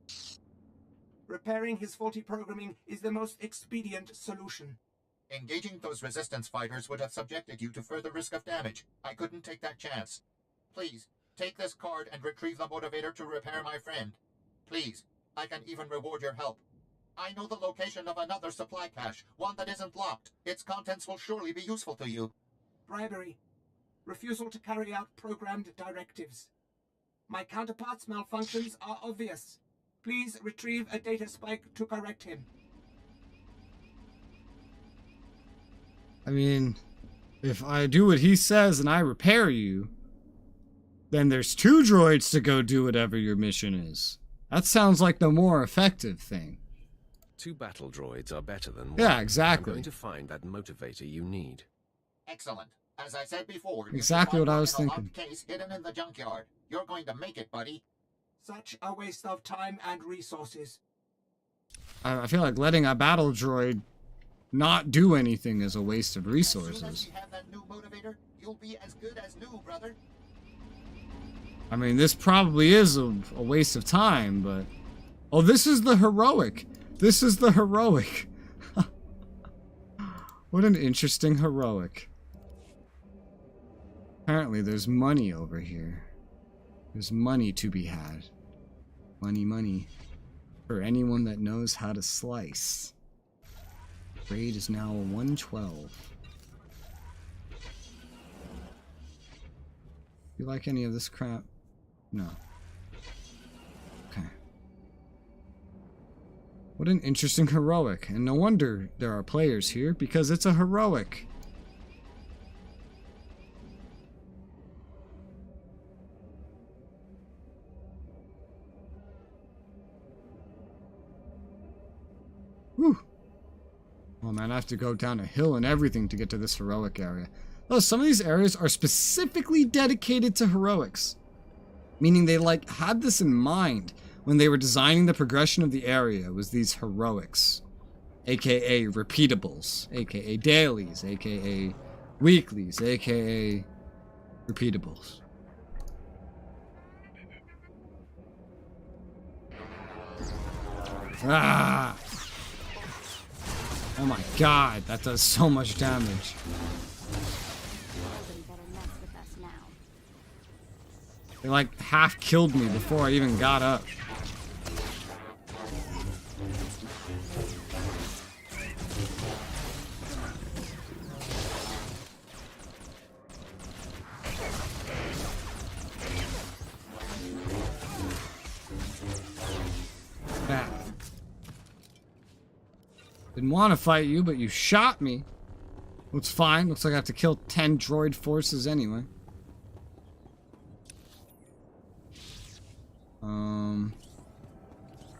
Speaker 7: Repairing his faulty programming is the most expedient solution.
Speaker 6: Engaging those resistance fighters would have subjected you to further risk of damage. I couldn't take that chance. Please, take this card and retrieve the motivator to repair my friend. Please, I can even reward your help. I know the location of another supply cache, one that isn't locked. Its contents will surely be useful to you.
Speaker 7: Bribery. Refusal to carry out programmed directives. My counterpart's malfunctions are obvious. Please retrieve a data spike to correct him.
Speaker 1: I mean, if I do what he says and I repair you, then there's 2 droids to go do whatever your mission is. That sounds like the more effective thing.
Speaker 4: 2 battle droids are better than 1.
Speaker 1: Yeah, exactly.
Speaker 4: I'm going to find that motivator you need.
Speaker 6: Excellent. As I said before,
Speaker 1: Exactly what I was
Speaker 6: a
Speaker 1: thinking.
Speaker 6: locked case hidden in the junkyard. You're going to make it, buddy.
Speaker 7: Such a waste of time and resources.
Speaker 1: I feel like letting a battle droid not do anything is a waste of
Speaker 6: As soon as
Speaker 1: resources.
Speaker 6: we have that new motivator, you'll be as good as new, brother.
Speaker 1: I mean, this probably is a waste of time, but... Oh, this is the heroic. This is the heroic. What an interesting heroic. Apparently, there's money over here. There's money to be had. Money, money. For anyone that knows how to slice. Grade is now 112. You like any of this crap? No. Okay. What an interesting heroic. And no wonder there are players here, because it's a heroic. Whew. Oh man, I have to go down a hill and everything to get to this heroic area. Oh, some of these areas are specifically dedicated to heroics. Meaning they like had this in mind when they were designing the progression of the area, was these heroics. AKA repeatables, AKA dailies, AKA weeklies, AKA repeatables. Ah! Oh my god, that does so much damage. They like half killed me before I even got up. That. Didn't want to fight you, but you shot me. Looks fine. Looks like I have to kill 10 droid forces anyway.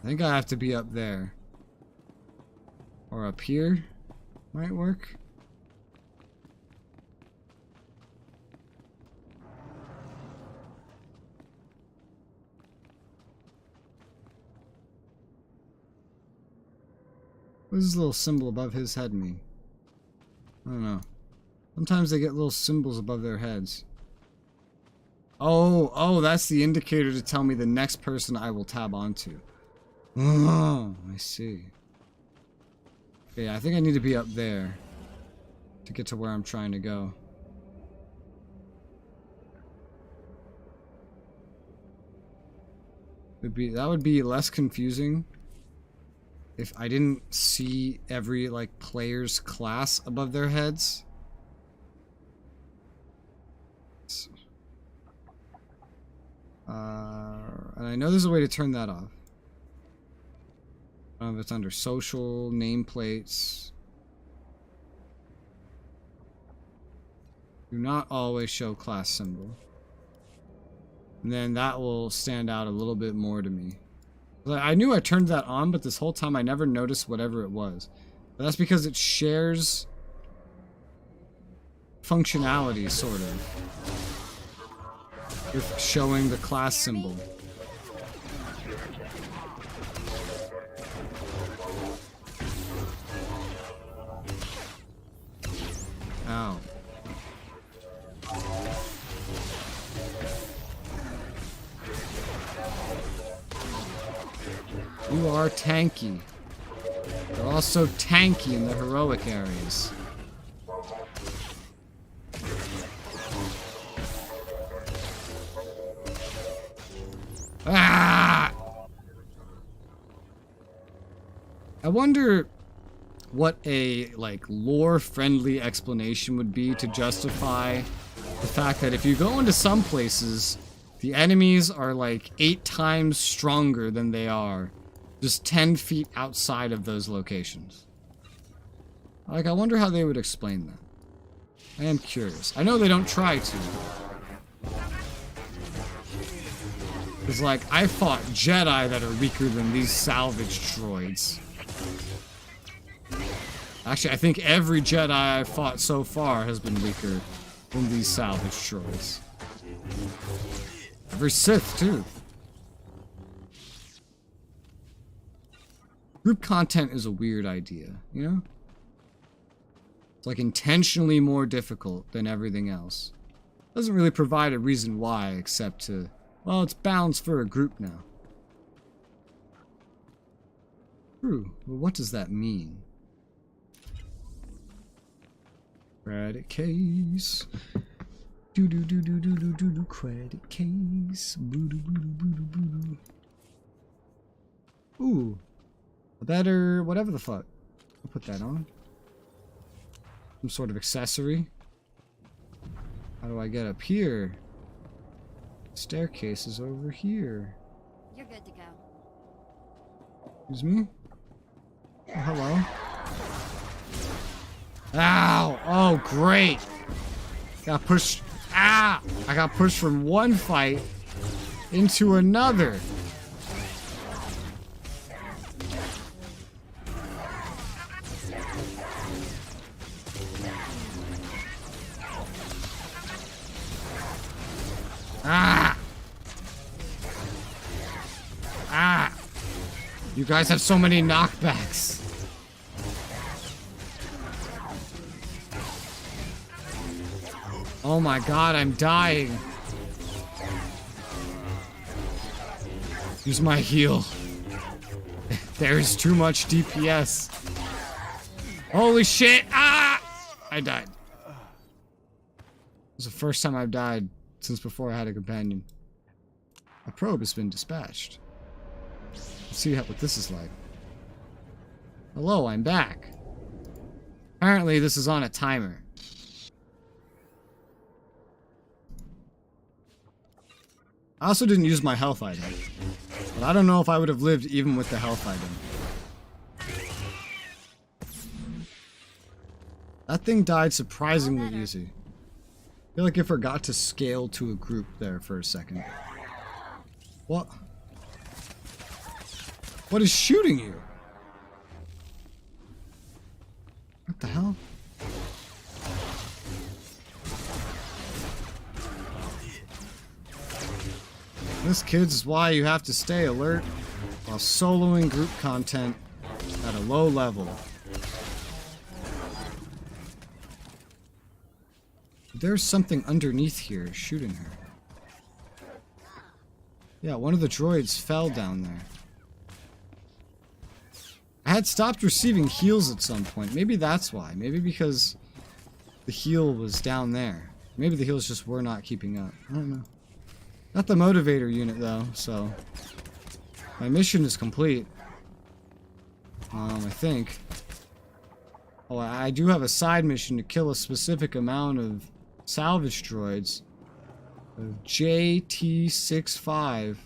Speaker 1: I think I have to be up there. Or up here. Might work. What does this little symbol above his head mean? I don't know. Sometimes they get little symbols above their heads. Oh, that's the indicator to tell me the next person I will tab onto. Oh, I see. Okay, I think I need to be up there to get to where I'm trying to go. That would be less confusing if I didn't see every like player's class above their heads. And I know there's a way to turn that off. I don't know if it's under social, nameplates. Do not always show class symbol. And then that will stand out a little bit more to me. I knew I turned that on, but this whole time I never noticed whatever it was. But that's because it shares functionality, sort of. with showing the class symbol. Ow. You are tanky. You're also tanky in the heroic areas. Ah! I wonder what a, like, lore-friendly explanation would be to justify the fact that if you go into some places, the enemies are like 8 times stronger than they are just 10 feet outside of those locations. Like, I wonder how they would explain that. I am curious. I know they don't try to. It's like, I fought Jedi that are weaker than these salvage droids. Actually, I think every Jedi I've fought so far has been weaker than these salvage droids. Every Sith, too. Group content is a weird idea, you know? It's like intentionally more difficult than everything else. Doesn't really provide a reason why, except to, well, it's balanced for a group now. True. Well, what does that mean? Credit case. Do do do do do do do do. Credit case. Boo doo boo doo boo doo boo doo. Ooh. A better whatever the fuck. I'll put that on. Some sort of accessory. How do I get up here? Staircase is over here.
Speaker 2: You're good to go.
Speaker 1: Excuse me? Oh, hello. Ow! Oh, great! Got pushed. Ah! I got pushed from one fight into another. Ah! Ah! You guys have so many knockbacks. Oh my god, I'm dying. Use my heal. There's too much DPS. Holy shit! Ah! I died. It was the first time I've died since before I had a companion. A probe has been dispatched. Let's see what this is like. Hello, I'm back. Apparently this is on a timer. I also didn't use my health item. But I don't know if I would have lived even with the health item. That thing died surprisingly easy. I feel like it forgot to scale to a group there for a second. What? What is shooting you? What the hell? This, kids, is why you have to stay alert while soloing group content at a low level. There's something underneath here shooting her. Yeah, one of the droids fell down there. I had stopped receiving heals at some point. Maybe that's why. Maybe because the heal was down there. Maybe the heals just were not keeping up. I don't know. Not the motivator unit, though, so... My mission is complete. I think. Oh, I do have a side mission to kill a specific amount of salvage droids. Of JT65.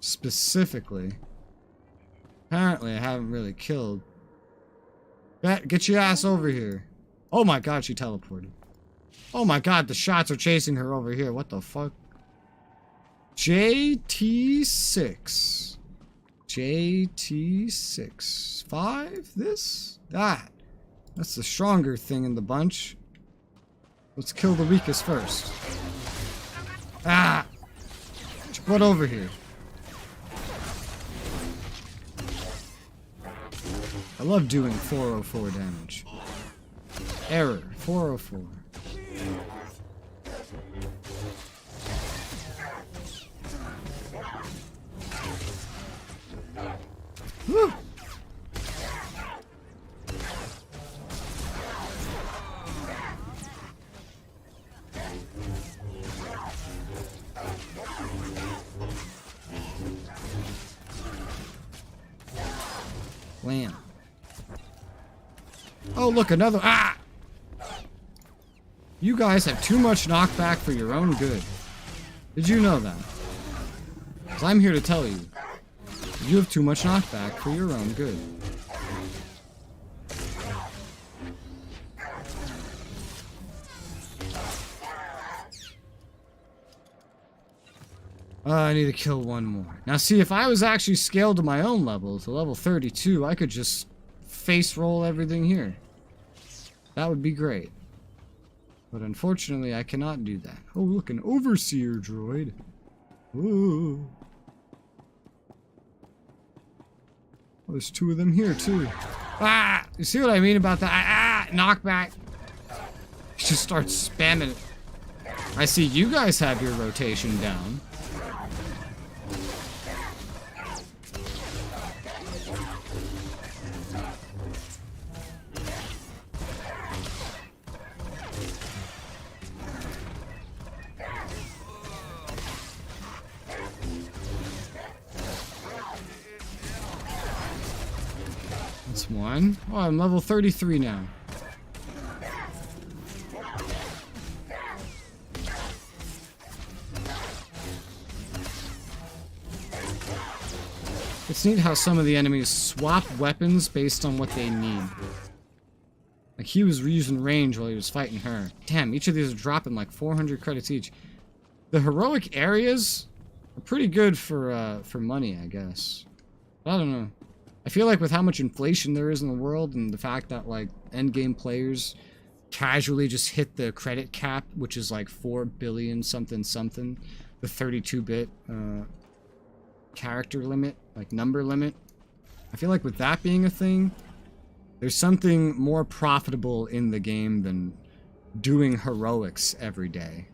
Speaker 1: Specifically. Apparently, I haven't really killed. Get your ass over here. Oh my god, she teleported. Oh my god, the shots are chasing her over here. What the fuck? JT6. JT6. 5? This? That. That's the stronger thing in the bunch. Let's kill the weakest first. Ah! What over here? I love doing 404 damage. Error, 404. Woo! Wham. Oh, look, another. Ah! You guys have too much knockback for your own good. Did you know that? 'Cause I'm here to tell you. You have too much knockback for your own good. I need to kill one more. Now see, if I was actually scaled to my own level, to level 32, I could just face roll everything here. That would be great. But unfortunately, I cannot do that. Oh, look, an overseer droid. Ooh. Oh, there's two of them here, too. Ah! You see what I mean about that? Ah! Knockback. Just start spamming it. I see you guys have your rotation down. That's one. Oh, I'm level 33 now. It's neat how some of the enemies swap weapons based on what they need. Like, he was using range while he was fighting her. Damn, each of these are dropping like 400 credits each. The heroic areas are pretty good for money, I guess. I don't know. I feel like with how much inflation there is in the world and the fact that, like, endgame players casually just hit the credit cap, which is like 4 billion something something, the 32-bit character limit, like number limit. I feel like with that being a thing, there's something more profitable in the game than doing heroics every day.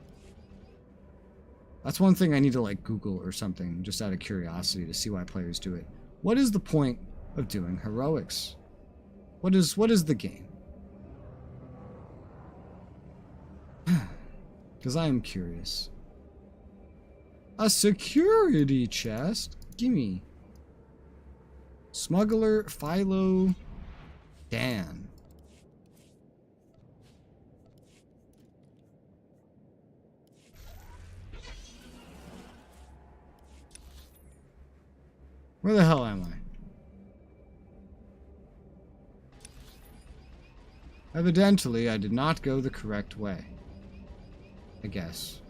Speaker 1: That's one thing I need to, like, Google or something, just out of curiosity, to see why players do it. What is the point of doing heroics? What is the game? Because I am curious. A security chest? Gimme. Smuggler, Philo, Dan. Where the hell am I? Evidently, I did not go the correct way. I guess.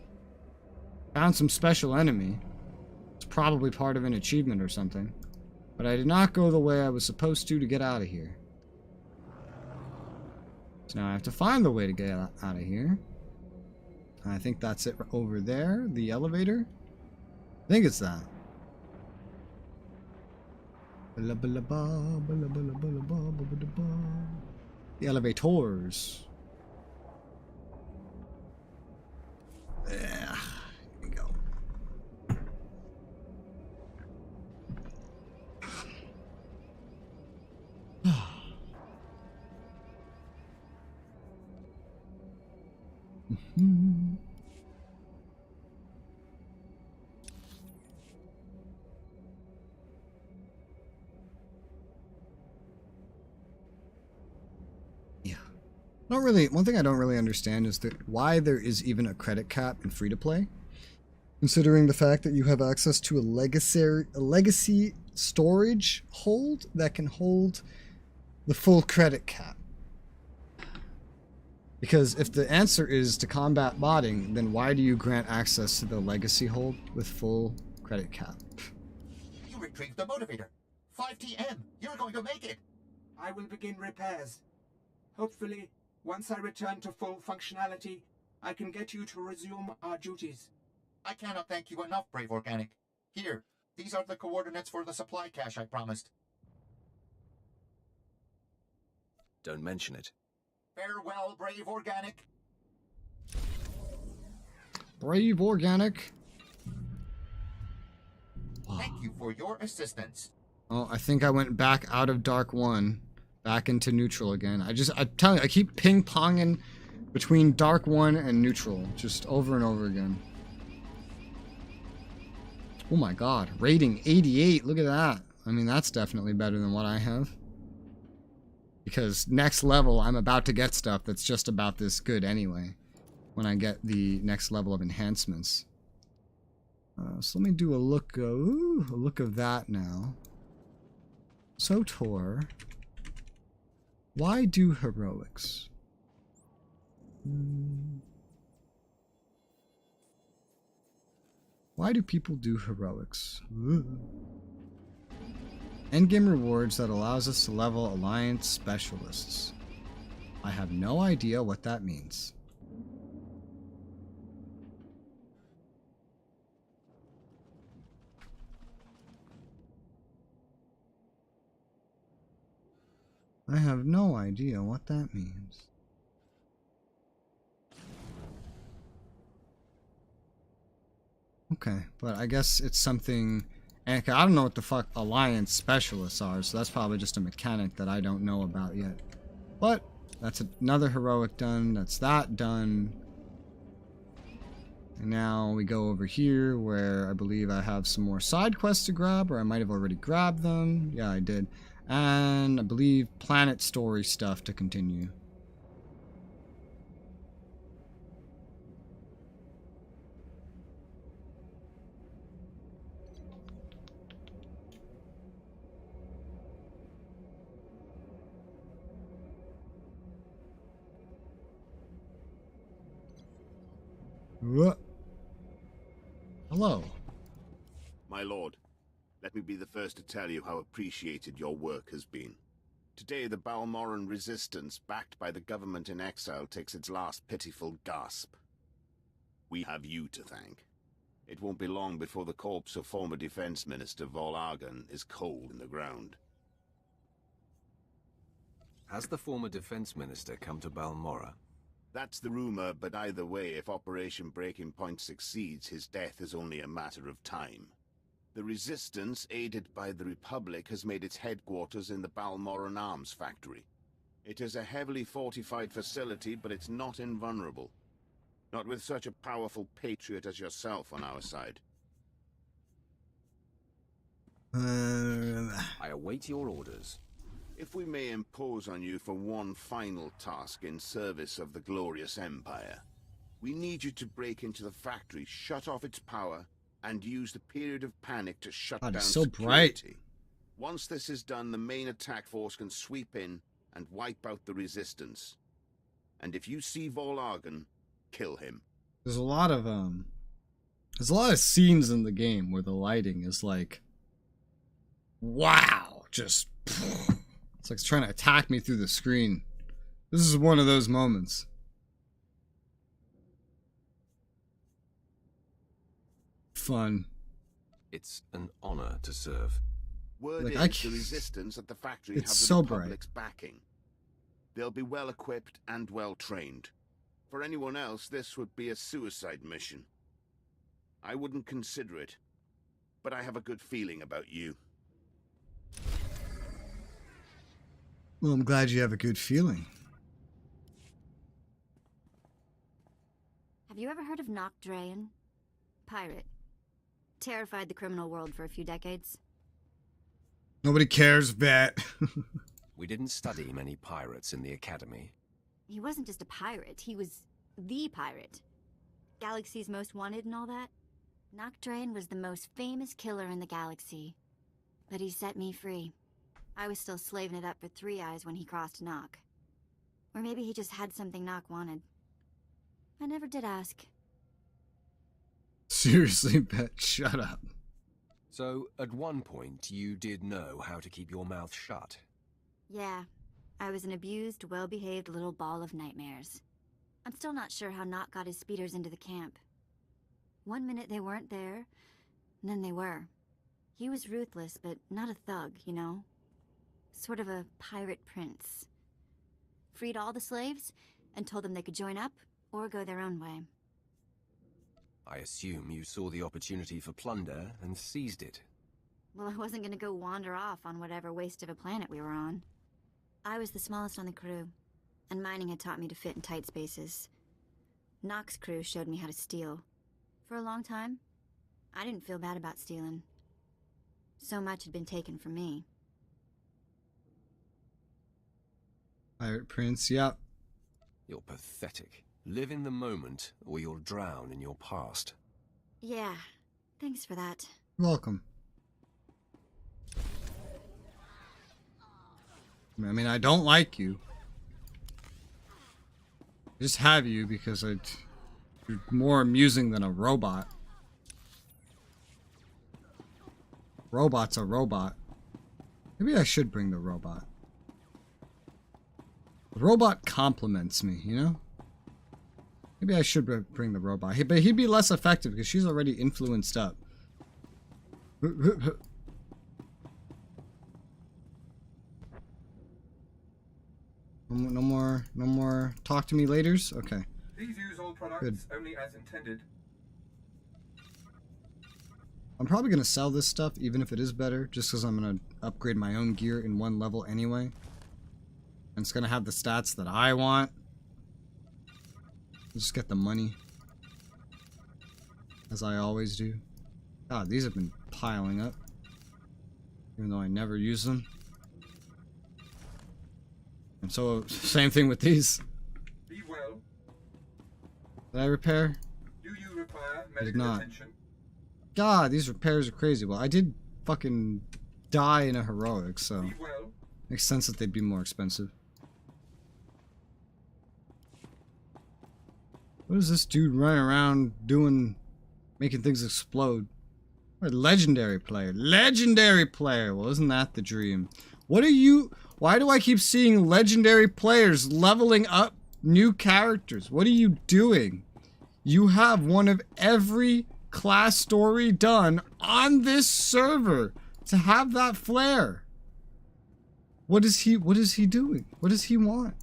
Speaker 1: Found some special enemy. It's probably part of an achievement or something. But I did not go the way I was supposed to get out of here. So now I have to find the way to get out of here. I think that's it over there. The elevator. I think it's that. The elevators. Yeah, here we go. One thing I don't really understand is that why there is even a credit cap in free-to-play, considering the fact that you have access to a legacy storage hold that can hold the full credit cap. Because if the answer is to combat modding, then why do you grant access to the legacy hold with full credit cap?
Speaker 6: You retrieved the motivator. 5TM. You're going to make it.
Speaker 7: I will begin repairs. Hopefully, once I return to full functionality, I can get you to resume our duties.
Speaker 6: I cannot thank you enough, Brave Organic. Here, these are the coordinates for the supply cache I promised.
Speaker 13: Don't mention it.
Speaker 6: Farewell, Brave Organic.
Speaker 1: Brave Organic.
Speaker 6: Thank you for your assistance.
Speaker 1: Oh, I think I went back out of Dark 1, back into Neutral again. I'm telling you, I keep ping-ponging between Dark 1 and Neutral, just over and over again. Oh my god, rating 88, look at that. I mean, that's definitely better than what I have. Because next level, I'm about to get stuff that's just about this good anyway, when I get the next level of enhancements. So let me do a look of that now. SOTOR. Why do heroics? Why do people do heroics? Endgame rewards that allows us to level Alliance specialists. I have no idea what that means. I have no idea what that means. Okay, but I guess it's something... And I don't know what the fuck Alliance specialists are, so that's probably just a mechanic that I don't know about yet. But that's another heroic done. That's that done. And now we go over here where I believe I have some more side quests to grab, or I might have already grabbed them. Yeah, I did. And I believe planet story stuff to continue. Hello.
Speaker 14: My lord, let me be the first to tell you how appreciated your work has been. Today, the Balmoran resistance, backed by the government in exile, takes its last pitiful gasp. We have you to thank. It won't be long before the corpse of former Defense Minister Vol'argan is cold in the ground.
Speaker 13: Has the former Defense Minister come to Balmora?
Speaker 14: That's the rumor, but either way, if Operation Breaking Point succeeds, his death is only a matter of time. The Resistance, aided by the Republic, has made its headquarters in the Balmoran Arms Factory. It is a heavily fortified facility, but it's not invulnerable. Not with such a powerful patriot as yourself on our side.
Speaker 13: I await your orders.
Speaker 14: If we may impose on you for one final task in service of the glorious Empire, we need you to break into the factory, shut off its power, and use the period of panic to shut down
Speaker 1: it's so
Speaker 14: security.
Speaker 1: bright.
Speaker 14: Once this is done, the main attack force can sweep in and wipe out the Resistance. And if you see Vol'argan, kill him.
Speaker 1: There's a lot of scenes in the game where the lighting is like, wow, just it's like it's trying to attack me through the screen. This is one of those moments. Fun.
Speaker 13: It's an honor to serve.
Speaker 14: Word
Speaker 1: Like,
Speaker 14: is the Resistance at the factory have the
Speaker 1: it's so bright.
Speaker 14: Republic's backing. They'll be well equipped and well trained. For anyone else, this would be a suicide mission. I wouldn't consider it, but I have a good feeling about you.
Speaker 1: Well, I'm glad you have a good feeling.
Speaker 2: Have you ever heard of Nock Drayan? Pirate. Terrified the criminal world for a few decades.
Speaker 1: Nobody cares, Vet.
Speaker 13: We didn't study many pirates in the academy.
Speaker 2: He wasn't just a pirate, he was the pirate. Galaxy's most wanted and all that. Nock Drayan was the most famous killer in the galaxy. But he set me free. I was still slaving it up for Three Eyes when he crossed Nock. Or maybe he just had something Nock wanted. I never did ask.
Speaker 1: Seriously, Bet, shut up.
Speaker 13: So, at one point, you did know how to keep your mouth shut.
Speaker 2: Yeah, I was an abused, well-behaved little ball of nightmares. I'm still not sure how Nock got his speeders into the camp. One minute they weren't there, and then they were. He was ruthless, but not a thug, you know? Sort of a pirate prince. Freed all the slaves, and told them they could join up, or go their own way.
Speaker 4: I assume you saw the opportunity for plunder and seized it.
Speaker 2: Well, I wasn't gonna go wander off on whatever waste of a planet we were on. I was the smallest on the crew, and mining had taught me to fit in tight spaces. Nock's crew showed me how to steal. For a long time, I didn't feel bad about stealing. So much had been taken from me.
Speaker 1: Pirate Prince, yep.
Speaker 4: You're pathetic. Live in the moment, or you'll drown in your past.
Speaker 2: Yeah, thanks for that.
Speaker 1: Welcome. I mean, I don't like you. I just have you because you're more amusing than a robot. Robot's a robot. Maybe I should bring the robot. The robot compliments me, you know? Maybe I should bring the robot. But he'd be less effective because she's already influenced up. No more talk to me laters? Okay.
Speaker 20: Please use all products
Speaker 1: Good.
Speaker 20: only as intended.
Speaker 1: I'm probably going to sell this stuff even if it is better, just because I'm going to upgrade my own gear in one level anyway. And it's going to have the stats that I want. Just get the money. As I always do. God, these have been piling up. Even though I never use them. And so, same thing with these.
Speaker 20: Be well.
Speaker 1: Did I repair?
Speaker 20: Do you require
Speaker 1: I did
Speaker 20: medical
Speaker 1: not.
Speaker 20: attention?
Speaker 1: God, these repairs are crazy. Well, I did fucking die in a heroic, so
Speaker 20: Be well.
Speaker 1: makes sense that they'd be more expensive. What is this dude running around doing, making things explode? What a legendary player. Legendary player! Well, isn't that the dream? What are you... Why do I keep seeing legendary players leveling up new characters? What are you doing? You have one of every class story done on this server to have that flare. What is he doing? What does he want?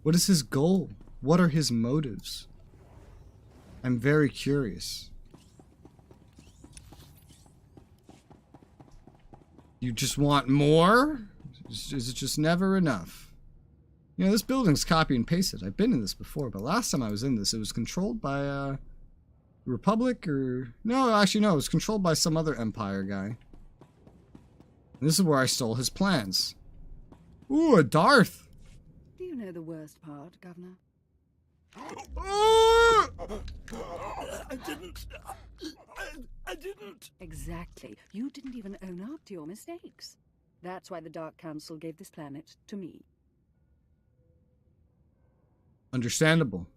Speaker 1: What is his goal? What are his motives? I'm very curious. You just want more? Is it just never enough? You know, this building's copy and pasted. I've been in this before, but last time I was in this, it was controlled by, Republic or... No, actually, no, it was controlled by some other Empire guy. And this is where I stole his plans. Ooh, a Darth!
Speaker 19: Do you know the worst part, Governor?
Speaker 15: I didn't. I didn't.
Speaker 19: Exactly. You didn't even own up to your mistakes. That's why the Dark Council gave this planet to me.
Speaker 1: Understandable.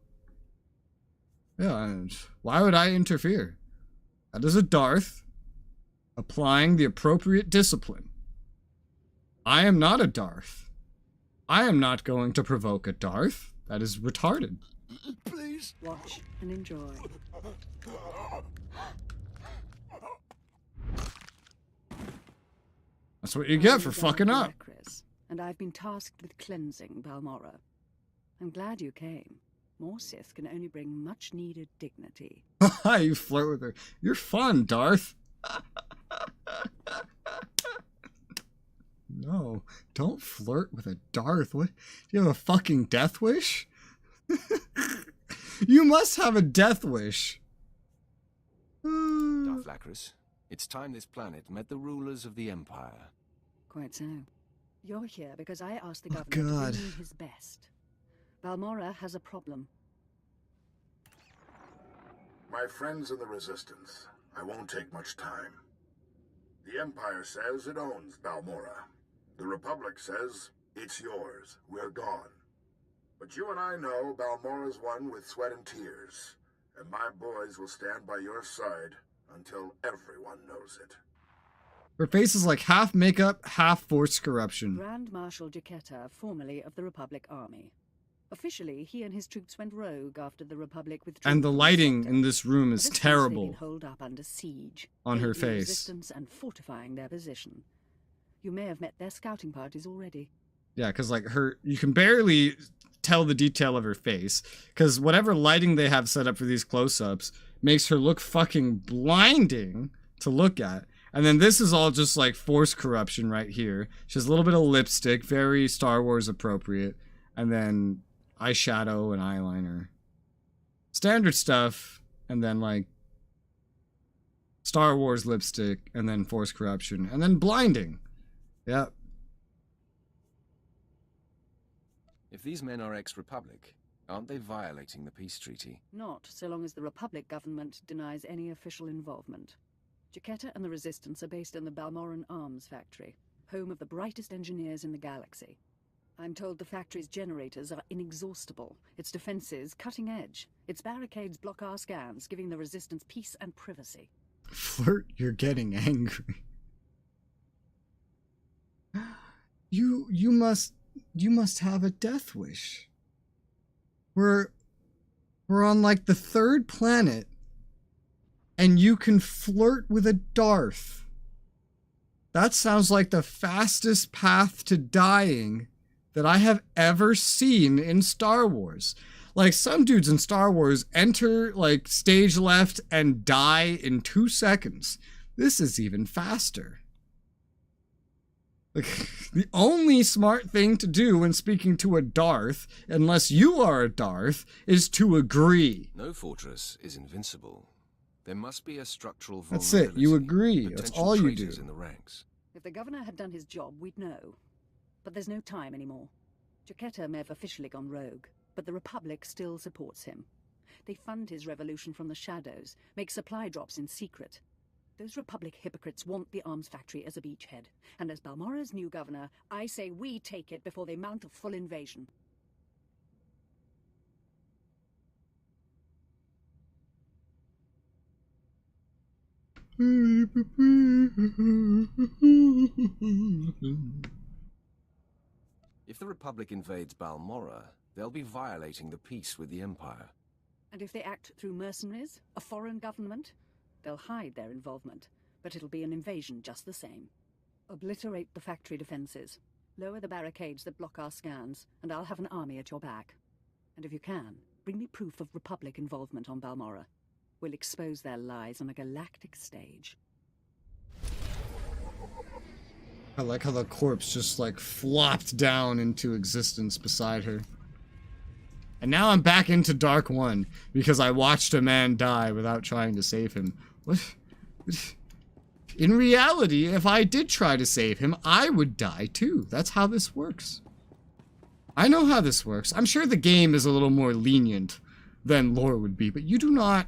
Speaker 1: Yeah, and why would I interfere? That is a Darth applying the appropriate discipline. I am not a Darth. I am not going to provoke a Darth. That is retarded.
Speaker 15: Please.
Speaker 19: Watch and enjoy.
Speaker 1: That's what you get for fucking up.
Speaker 19: And I've been tasked with cleansing Balmora. I'm glad you came. More Sith can only bring much-needed dignity.
Speaker 1: You flirt with her. You're fun, Darth. No, don't flirt with a Darth. What? Do you have a fucking death wish? You must have a death wish.
Speaker 4: Darth Lacris, it's time this planet met the rulers of the Empire.
Speaker 19: Quite so. You're here because I asked the
Speaker 1: Oh,
Speaker 19: governor
Speaker 1: God.
Speaker 19: to bring me his best. Balmora has a problem.
Speaker 8: My friends in the Resistance, I won't take much time. The Empire says it owns Balmora. The Republic says it's yours. We're gone. But you and I know Balmora's won with sweat and tears, and my boys will stand by your side until everyone knows it.
Speaker 1: Her face is like half makeup, half forced corruption.
Speaker 19: Grand Marshal Jaquetta, formerly of the Republic Army. Officially, he and his troops went rogue after the Republic withdrew.
Speaker 1: And the
Speaker 19: from
Speaker 1: lighting
Speaker 19: sector.
Speaker 1: in this room is
Speaker 19: Ever since,
Speaker 1: terrible.
Speaker 19: they've been holed up under siege,
Speaker 1: On her
Speaker 19: aiding
Speaker 1: face.
Speaker 19: resistance and fortifying their position. You may have met their scouting parties already.
Speaker 1: Yeah, because like you can barely tell the detail of her face, because whatever lighting they have set up for these close-ups makes her look fucking blinding to look at. And then this is all just like force corruption right here. She has a little bit of lipstick, very Star Wars appropriate, and then eyeshadow and eyeliner. Standard stuff, and then like Star Wars lipstick, and then force corruption, and then blinding. Yep.
Speaker 4: If these men are ex-Republic, aren't they violating the peace treaty?
Speaker 19: Not so long as the Republic government denies any official involvement. Jaquetta and the Resistance are based in the Balmoran Arms Factory, home of the brightest engineers in the galaxy. I'm told the factory's generators are inexhaustible, its defenses cutting edge, its barricades block our scans, giving the Resistance peace and privacy.
Speaker 1: Flirt, you're getting angry. You must have a death wish. We're on like the 3rd planet, and you can flirt with a Darth. That sounds like the fastest path to dying that I have ever seen in Star Wars. Like, some dudes in Star Wars enter like stage left and die in 2 seconds. This is even faster. Like, the only smart thing to do when speaking to a Darth, unless you are a Darth, is to agree.
Speaker 4: No fortress is invincible. There must be a structural
Speaker 1: That's
Speaker 4: vulnerability.
Speaker 1: it. You agree. That's
Speaker 4: Potential
Speaker 1: all you do.
Speaker 4: traitors in the ranks.
Speaker 19: If the governor had done his job, we'd know. But there's no time anymore. Jaquetta may have officially gone rogue, but the Republic still supports him. They fund his revolution from the shadows, make supply drops in secret. Those Republic hypocrites want the arms factory as a beachhead. And as Balmora's new governor, I say we take it before they mount a full invasion.
Speaker 4: If the Republic invades Balmora, they'll be violating the peace with the Empire.
Speaker 19: And if they act through mercenaries, a foreign government, they'll hide their involvement, but it'll be an invasion just the same. Obliterate the factory defenses, lower the barricades that block our scans, and I'll have an army at your back. And if you can, bring me proof of Republic involvement on Balmora. We'll expose their lies on a galactic stage.
Speaker 1: I like how the corpse just like flopped down into existence beside her. And now I'm back into Dark 1 because I watched a man die without trying to save him. What? In reality, if I did try to save him, I would die too. That's how this works. I know how this works. I'm sure the game is a little more lenient than lore would be, but you do not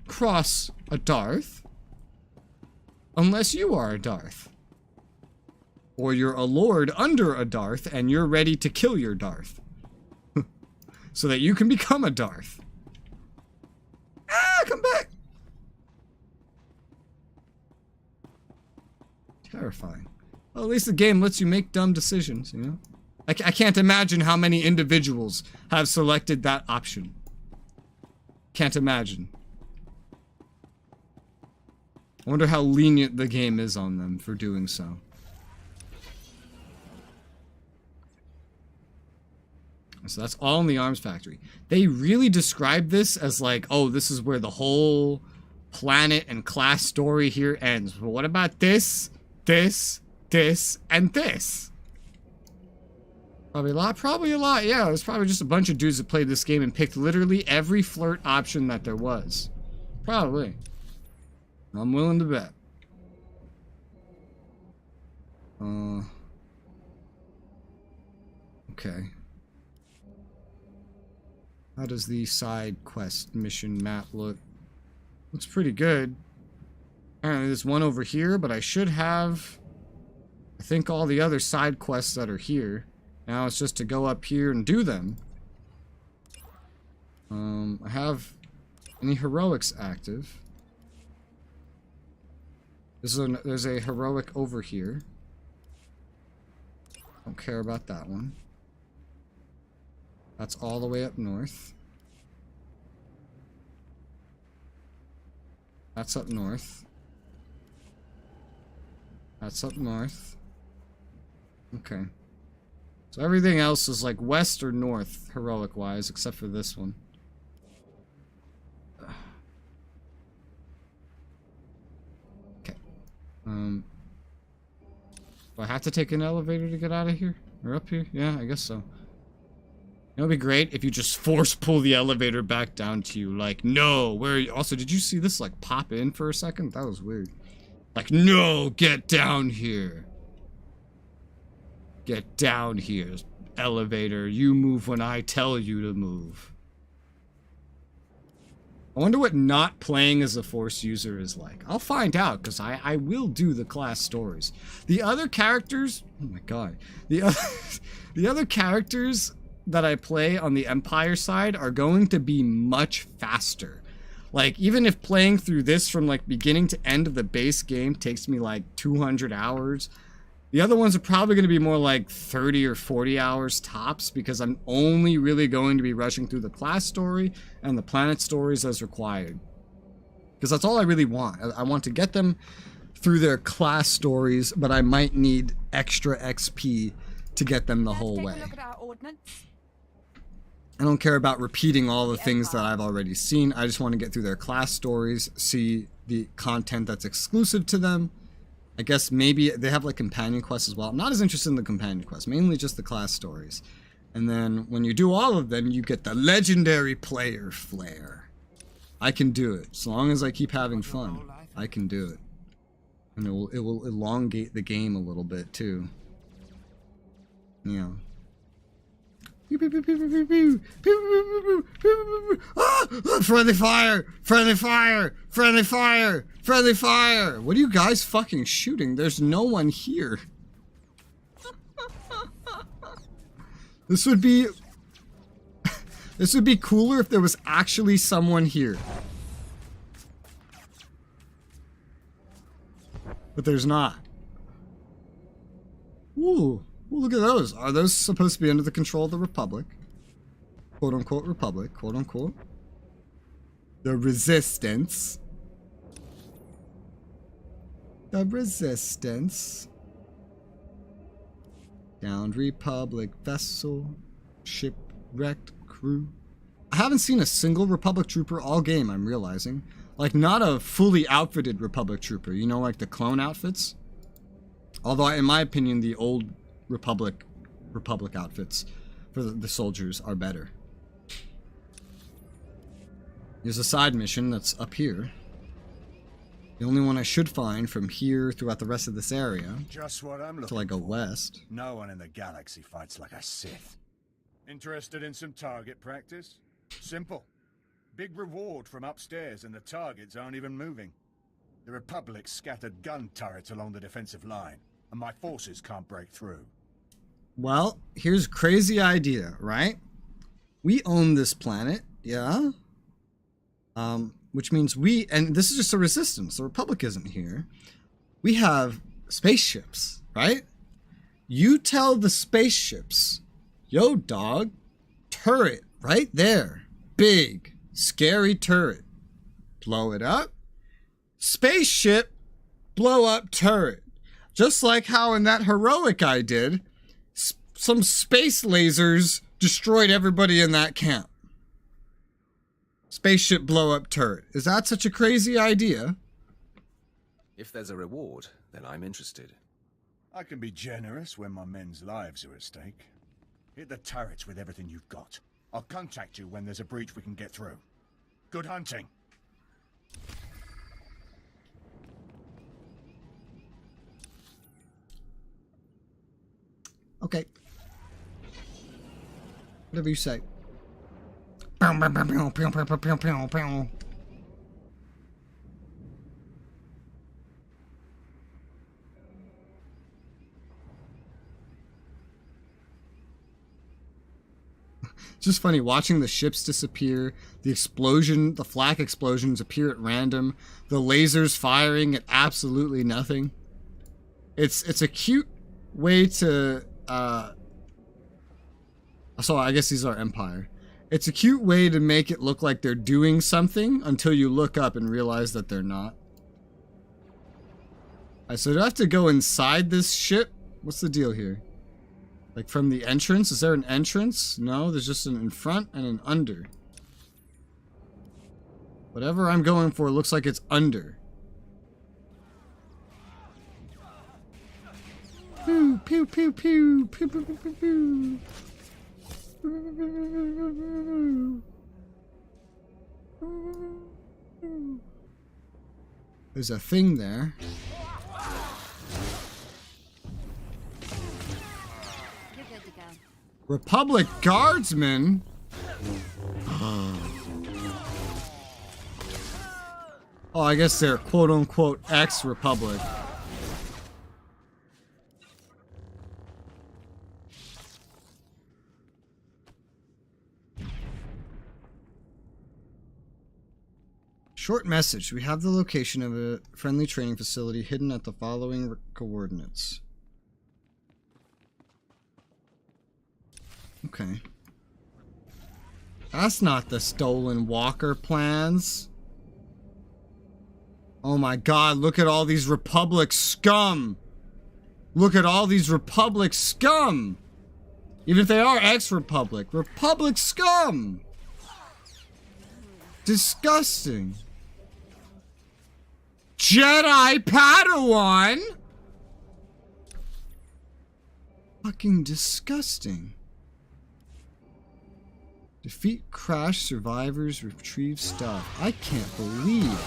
Speaker 1: cross a Darth unless you are a Darth. Or you're a lord under a Darth and you're ready to kill your Darth. So that you can become a Darth. Ah, come back! Terrifying. Well, at least the game lets you make dumb decisions, you know? I can't imagine how many individuals have selected that option. Can't imagine. I wonder how lenient the game is on them for doing so. So that's all in the arms factory. They really describe this as like, oh, this is where the whole planet and class story here ends. But what about this, this, this, and this? Probably a lot, yeah. It was probably just a bunch of dudes that played this game and picked literally every flirt option that there was. Probably. I'm willing to bet. Okay. How does the side quest mission map look? Looks pretty good. Apparently there's one over here, but I should have, I think, all the other side quests that are here. Now it's just to go up here and do them. I have any heroics active. There's a heroic over here. Don't care about that one. That's all the way up north. That's up north. That's up north. Okay. So everything else is like west or north, heroic-wise, except for this one. Okay. Do I have to take an elevator to get out of here? Or up here? Yeah, I guess so. It would be great if you just force pull the elevator back down to you. Like, no, where are you? Also, did you see this, like, pop in for a second? That was weird. Like, no, get down here. Get down here, elevator. You move when I tell you to move. I wonder what not playing as a Force user is like. I'll find out, because I will do the class stories. The other characters... Oh my god. The other characters that I play on the Empire side are going to be much faster. Like, even if playing through this from, like, beginning to end of the base game takes me, like, 200 hours... The other ones are probably going to be more like 30 or 40 hours tops, because I'm only really going to be rushing through the class story and the planet stories as required. Because that's all I really want. I want to get them through their class stories, but I might need extra XP to get them the whole way. I don't care about repeating all the things that I've already seen. I just want to get through their class stories, see the content that's exclusive to them. I guess maybe they have like companion quests as well. I'm not as interested in the companion quests, mainly just the class stories. And then when you do all of them, you get the legendary player flair. I can do it. As long as I keep having fun, I can do it. And it will elongate the game a little bit too. Yeah. Ah! Friendly fire! Friendly fire! Friendly fire! Friendly fire! What are you guys fucking shooting? There's no one here. This would be cooler if there was actually someone here. But there's not. Ooh. Ooh, look at those. Are those supposed to be under the control of the Republic? Quote unquote Republic. Quote unquote. The Resistance. The Resistance. Downed Republic vessel. Shipwrecked crew. I haven't seen a single Republic trooper all game, I'm realizing. Like, not a fully outfitted Republic trooper. You know, like the clone outfits? Although, in my opinion, the old Republic outfits for the soldiers are better. There's a side mission that's up here. The only one I should find from here throughout the rest of this area.
Speaker 21: Just what I'm looking
Speaker 1: until I go west.
Speaker 21: No one in the galaxy fights like a Sith. Interested in some target practice? Simple. Big reward from upstairs and the targets aren't even moving. The Republic scattered gun turrets along the defensive line, and my forces can't break through.
Speaker 1: Well, here's a crazy idea, right? We own this planet, yeah? Which means and this is just a resistance, the Republic isn't here. We have spaceships, right? You tell the spaceships, yo dog, turret right there. Big, scary turret. Blow it up. Spaceship, blow up turret. Just like how in that heroic I did, some space lasers destroyed everybody in that camp. Spaceship blow up turret. Is that such a crazy idea?
Speaker 4: If there's a reward, then I'm interested.
Speaker 21: I can be generous when my men's lives are at stake. Hit the turrets with everything you've got. I'll contact you when there's a breach we can get through. Good hunting.
Speaker 1: Okay. Whatever you say. It's just funny watching the ships disappear, the explosion, the flak explosions appear at random, the lasers firing at absolutely nothing. It's a cute way to So I guess these are Empire. It's a cute way to make it look like they're doing something until you look up and realize that they're not. Alright, so do I have to go inside this ship? What's the deal here? Like from the entrance? Is there an entrance? No, there's just an in front and an under. Whatever I'm going for looks like it's under. Pew, pew, pew, pew, pew, pew, pew, pew, pew. There's a thing there.
Speaker 2: You're good to go.
Speaker 1: Republic Guardsmen? Oh, I guess they're quote-unquote ex-Republic. Short message. We have the location of a friendly training facility hidden at the following coordinates. Okay. That's not the stolen walker plans. Oh my god, look at all these Republic scum. Look at all these Republic scum. Even if they are ex-Republic. Republic scum. Disgusting. Jedi Padawan? Fucking disgusting. Defeat crash survivors, retrieve stuff. I can't believe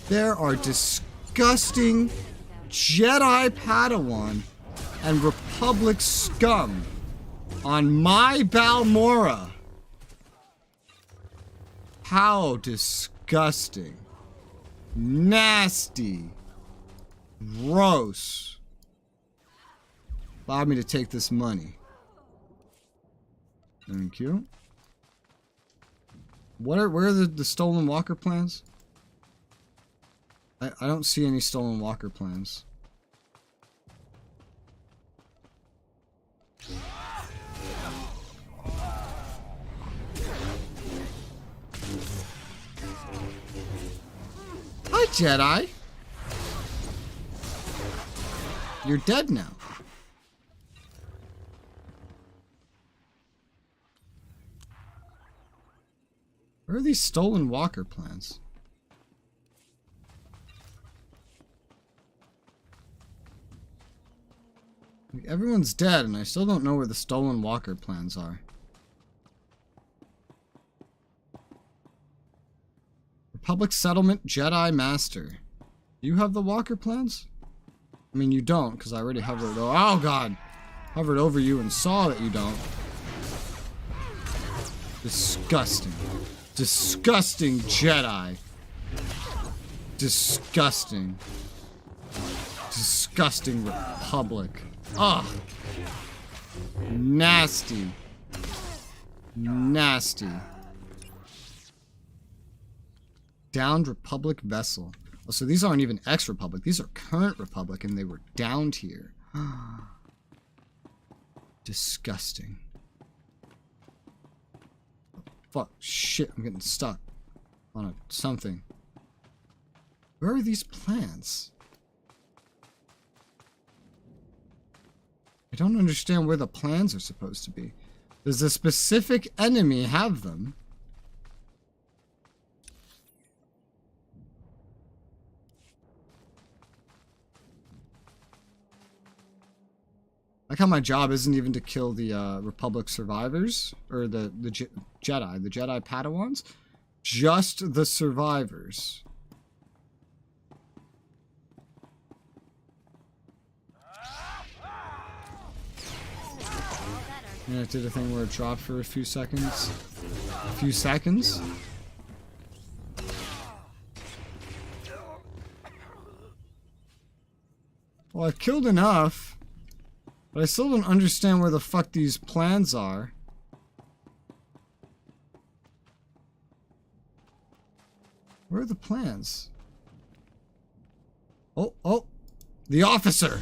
Speaker 1: there are disgusting Jedi Padawan and Republic scum on my Balmorra. How disgusting. Nasty. Gross. Allow me to take this money. Thank you. Where are the stolen walker plans? I don't see any stolen walker plans. Hi, Jedi. You're dead now. Where are these stolen walker plans? Like, everyone's dead, and I still don't know where the stolen walker plans are. Republic Settlement Jedi Master. You have the walker plans? I mean, you don't, because I already hovered. Oh, God. Hovered over you and saw that you don't. Disgusting. Disgusting Jedi. Disgusting. Disgusting Republic. Ugh. Nasty. Nasty. Downed Republic vessel. Oh, so these aren't even ex-Republic. These are current Republic, and they were downed here. Disgusting. Fuck. Shit, I'm getting stuck on something. Where are these plans? I don't understand where the plans are supposed to be. Does a specific enemy have them? Like how my job isn't even to kill the Republic survivors or the Jedi Padawans, just the survivors. And it did a thing where it dropped for a few seconds. A few seconds. Well, I've killed enough. But I still don't understand where the fuck these plans are. Where are the plans? Oh, oh! The officer!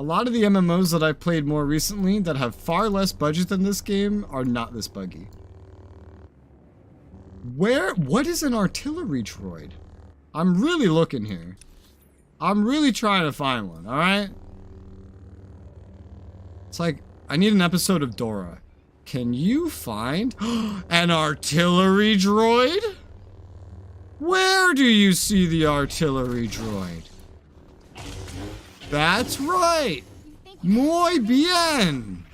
Speaker 1: A lot of the MMOs that I've played more recently that have far less budget than this game are not this buggy. What is an artillery droid? I'm really looking here. I'm really trying to find one, alright? It's like, I need an episode of Dora. Can you find an artillery droid? Where do you see the artillery droid? That's right. Muy bien.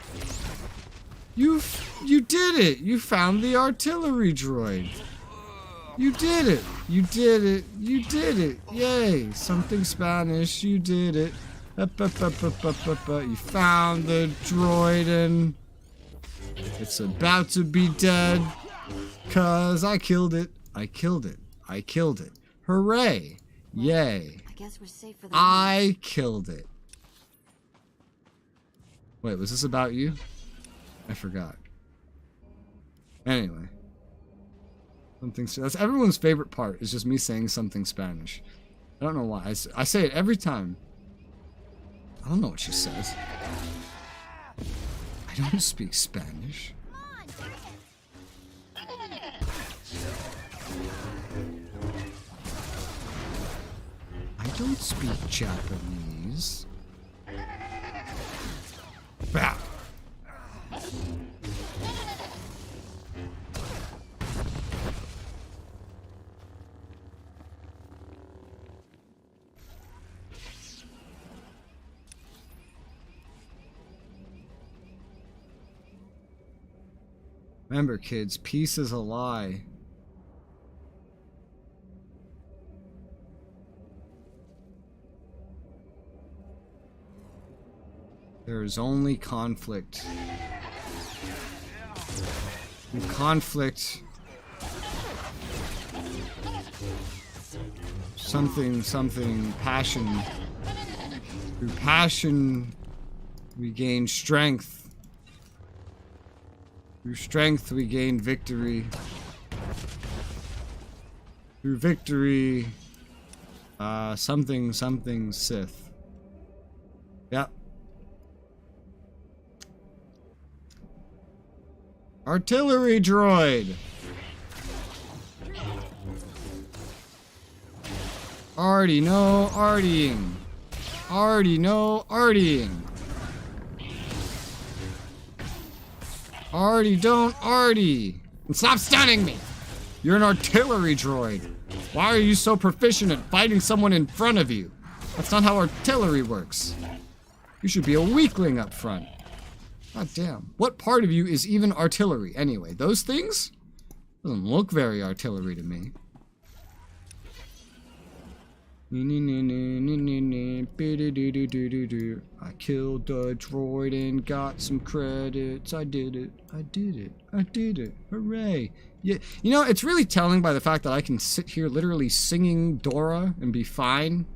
Speaker 1: You did it. You found the artillery droid. You did it. You did it. You did it. Yay. Something Spanish. You did it. You found the droid and it's about to be dead. 'Cause I killed it. I killed it. I killed it. Hooray. Yay.
Speaker 2: I guess we're safe for the
Speaker 1: I killed it. Wait, was this about you? I forgot. Anyway. That's everyone's favorite part, is just me saying something Spanish. I don't know why. I say it every time. I don't know what she says. I don't speak Spanish. I don't speak Japanese. Bah. Remember, kids, peace is a lie. There is only conflict. And conflict. Something, passion. Through passion, we gain strength. Through strength, we gain victory. Through victory, something Sith. Yep. Artillery droid! Already know artying. Already know artying. Already don't arty. And stop stunning me! You're an artillery droid. Why are you so proficient at fighting someone in front of you? That's not how artillery works. You should be a weakling up front. God damn. What part of you is even artillery anyway? Those things? Doesn't look very artillery to me. I killed the droid and got some credits. I did it. I did it. I did it. Hooray. Yeah, you know, it's really telling by the fact that I can sit here literally singing Dora and be fine.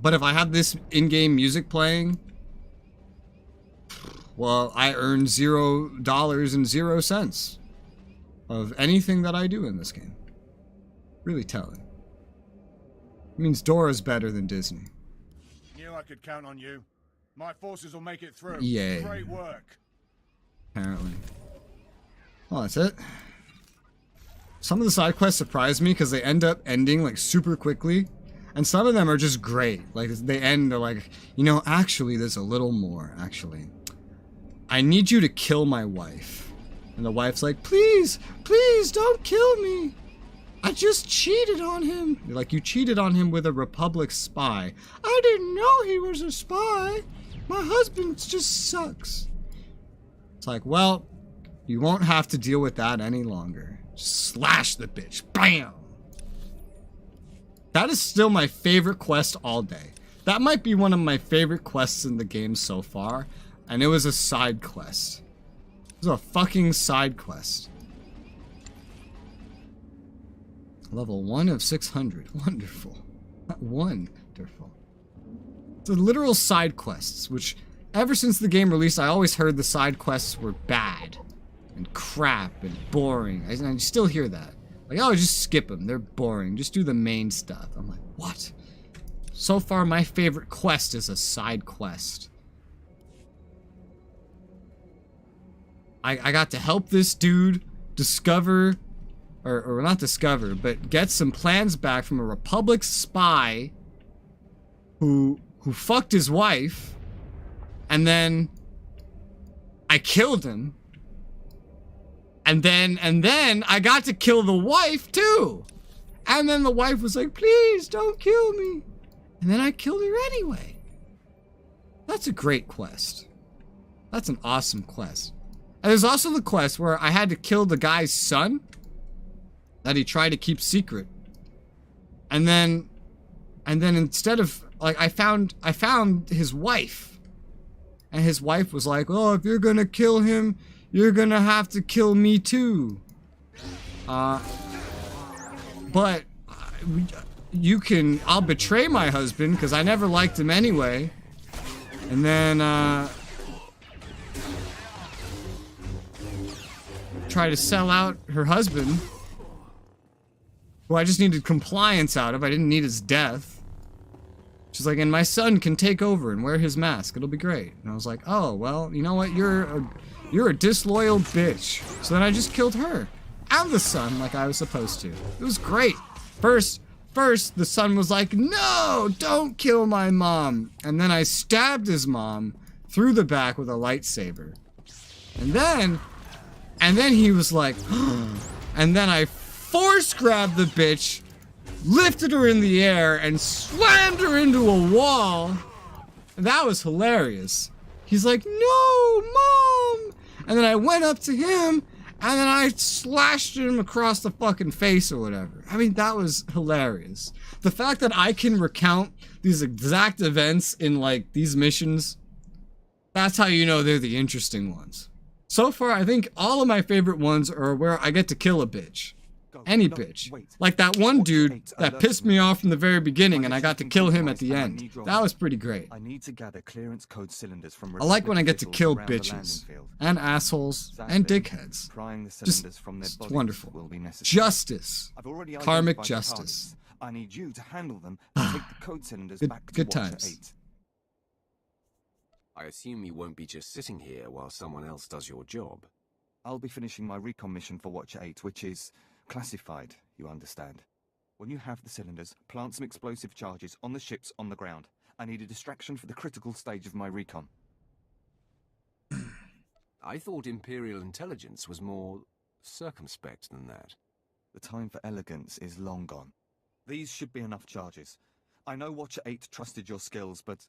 Speaker 1: But if I have this in-game music playing, well, I earn $0.00 of anything that I do in this game. Really telling. It means Dora's better than Disney.
Speaker 21: Knew I could count on you. My forces will make it through.
Speaker 1: Yay.
Speaker 21: Great work.
Speaker 1: Apparently. Well, that's it. Some of the side quests surprise me because they end up ending like super quickly. And some of them are just great. Like they end, they're like, you know, actually there's a little more, actually. I need you to kill my wife. And the wife's like, please, please don't kill me. I just cheated on him. You're like, you cheated on him with a Republic spy. I didn't know he was a spy. My husband just sucks. It's like, well, you won't have to deal with that any longer. Just slash the bitch. Bam! That is still my favorite quest all day. That might be one of my favorite quests in the game so far. And it was a side quest. It was a fucking side quest. Level 1 of 600. Wonderful. Wonderful. So literal side quests, which ever since the game released, I always heard the side quests were bad. And crap and boring. I still hear that. Like, oh, just skip them. They're boring. Just do the main stuff. I'm like, what? So far, my favorite quest is a side quest. I got to help this dude discover, or not discover, but get some plans back from a Republic spy who fucked his wife, and then I killed him. And then I got to kill the wife too. And then the wife was like, please don't kill me. And then I killed her anyway. That's a great quest. That's an awesome quest. And there's also the quest where I had to kill the guy's son that he tried to keep secret. And then instead of, like, I found his wife. And his wife was like, oh, if you're gonna kill him, you're gonna have to kill me too. But I'll betray my husband because I never liked him anyway. And then, try to sell out her husband, who I just needed compliance out of. I didn't need his death. She's like, and my son can take over and wear his mask. It'll be great. And I was like, oh, well, you know what? You're a disloyal bitch. So then I just killed her and the son like I was supposed to. It was great. First, the son was like, no, don't kill my mom. And then I stabbed his mom through the back with a lightsaber. And then he was like, and then I force grabbed the bitch, lifted her in the air, and slammed her into a wall. That was hilarious. He's like, no, Mom! And then I went up to him, and then I slashed him across the fucking face or whatever. I mean, that was hilarious. The fact that I can recount these exact events in, like, these missions, that's how you know they're the interesting ones. So far, I think all of my favorite ones are where I get to kill a bitch. Any bitch. Like that one dude that pissed me off from the very beginning and I got to kill him at the end. That was pretty great.
Speaker 18: I need to gather clearance code cylinders from
Speaker 1: I like when I get to kill bitches and assholes and dickheads. Just, it's wonderful. Justice. Karmic justice.
Speaker 18: I need you to handle them and take the code cylinders back to
Speaker 1: good
Speaker 18: Watcher
Speaker 1: times.
Speaker 18: 8.
Speaker 4: I assume you won't be just sitting here while someone else does your job.
Speaker 18: I'll be finishing my recon mission for Watcher 8, which is classified, you understand. When you have the cylinders, plant some explosive charges on the ships on the ground. I need a distraction for the critical stage of my recon.
Speaker 4: I thought Imperial intelligence was more circumspect than that.
Speaker 18: The time for elegance is long gone. These should be enough charges. I know Watcher 8 trusted your skills, but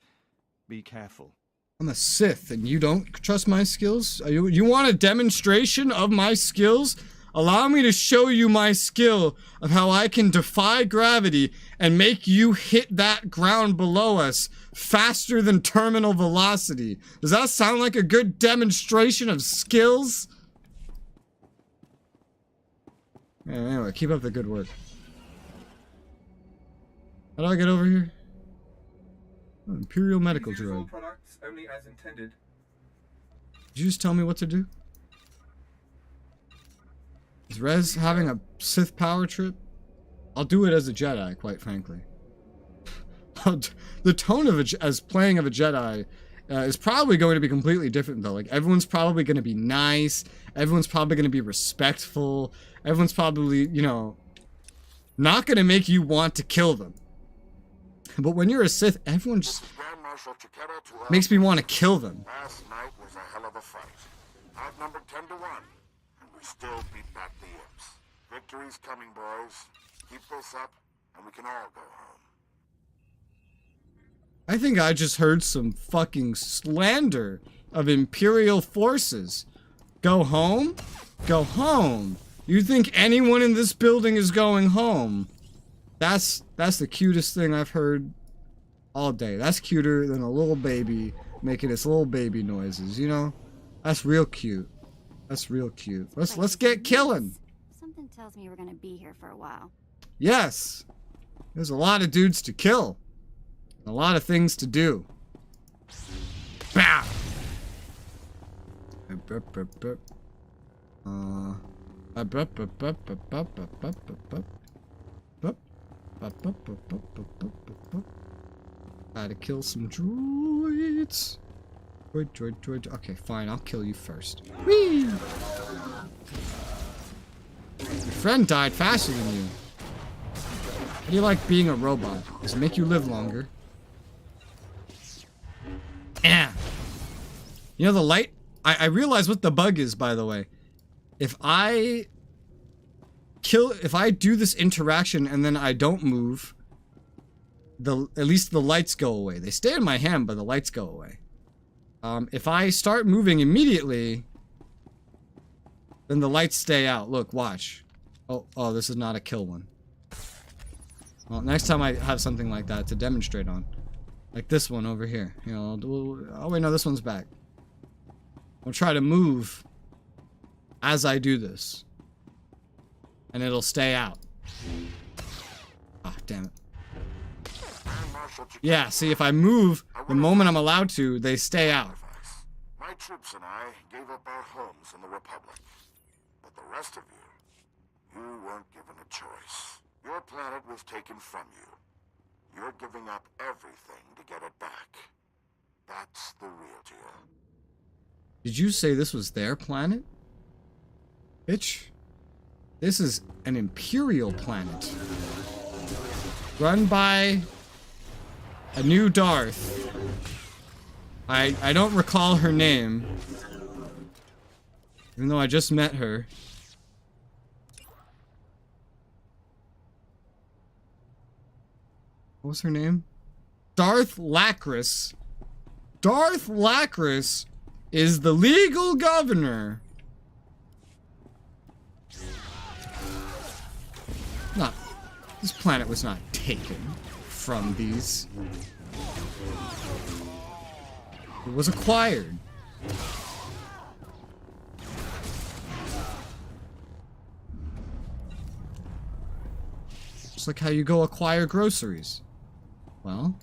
Speaker 18: be careful.
Speaker 1: I'm a Sith and you don't trust my skills? You want a demonstration of my skills? Allow me to show you my skill of how I can defy gravity and make you hit that ground below us faster than terminal velocity. Does that sound like a good demonstration of skills? Yeah, anyway, keep up the good work. How do I get over here? Oh, Imperial medical drug.
Speaker 20: Products only as intended.
Speaker 1: Did you just tell me what to do? Is Rez having a Sith power trip? I'll do it as a Jedi, quite frankly. The tone of as playing of a Jedi is probably going to be completely different, though. Like, everyone's probably going to be nice. Everyone's probably going to be respectful. Everyone's probably, you know, not going to make you want to kill them. But when you're a Sith, everyone just makes me want to kill them.
Speaker 22: Last night was a hell of a fight. Outnumbered 10 to 1, and we still beat back the imps. Victory's coming, boys. Keep this up, and we can all go home.
Speaker 1: I think I just heard some fucking slander of Imperial forces. Go home? Go home. You think anyone in this building is going home? That's the cutest thing I've heard all day. That's cuter than a little baby making its little baby noises, you know? That's real cute. That's real cute. Let's get killing.
Speaker 2: Something tells me we're gonna be here for a while.
Speaker 1: Yes. There's a lot of dudes to kill. A lot of things to do. Bow. Gotta kill some droids. Droid. Okay, fine. I'll kill you first. Whee! Your friend died faster than you. How do you like being a robot? Does it make you live longer? Yeah. You know the light? I realize what the bug is, by the way. If I do this interaction and then I don't move, at least the lights go away. They stay in my hand, but the lights go away. If I start moving immediately, then the lights stay out. Look, watch. Oh, this is not a kill one. Well, next time I have something like that to demonstrate on. Like this one over here. You know, oh wait, no, this one's back. I'll try to move as I do this. And it'll stay out. Ah, damn it. Yeah, see, if I move, the moment I'm allowed to, they stay out.
Speaker 22: My troops and I gave up our homes in the Republic. But the rest of you weren't given a choice. Your planet was taken from you. You're giving up everything to get it back. That's the real deal.
Speaker 1: Did you say this was their planet? Bitch. This is an Imperial planet. Run by a new Darth. I don't recall her name. Even though I just met her. What was her name? Darth Lacris. Darth Lacris is the legal governor. This planet was not taken from these. It was acquired. Just like how you go acquire groceries. Well,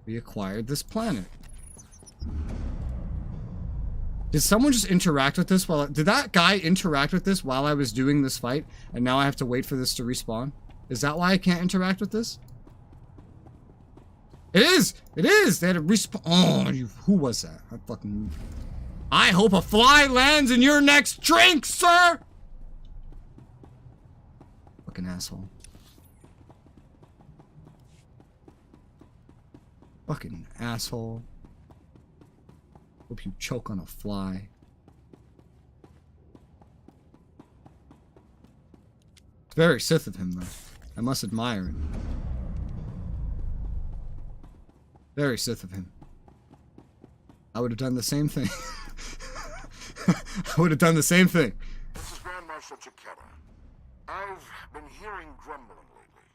Speaker 1: we acquired this planet. Did someone just interact with this did that guy interact with this while I was doing this fight, and now I have to wait for this to respawn? Is that why I can't interact with this? It is! It is! They had to respawn. Oh, who was that? I hope a fly lands in your next drink, sir! Fucking asshole. Fucking asshole. Hope you choke on a fly. It's very Sith of him, though. I must admire it. Very Sith of him. I would have done the same thing. I would have done the same thing.
Speaker 22: This is Grand Marshal Chiquetta. I've been hearing grumbling lately.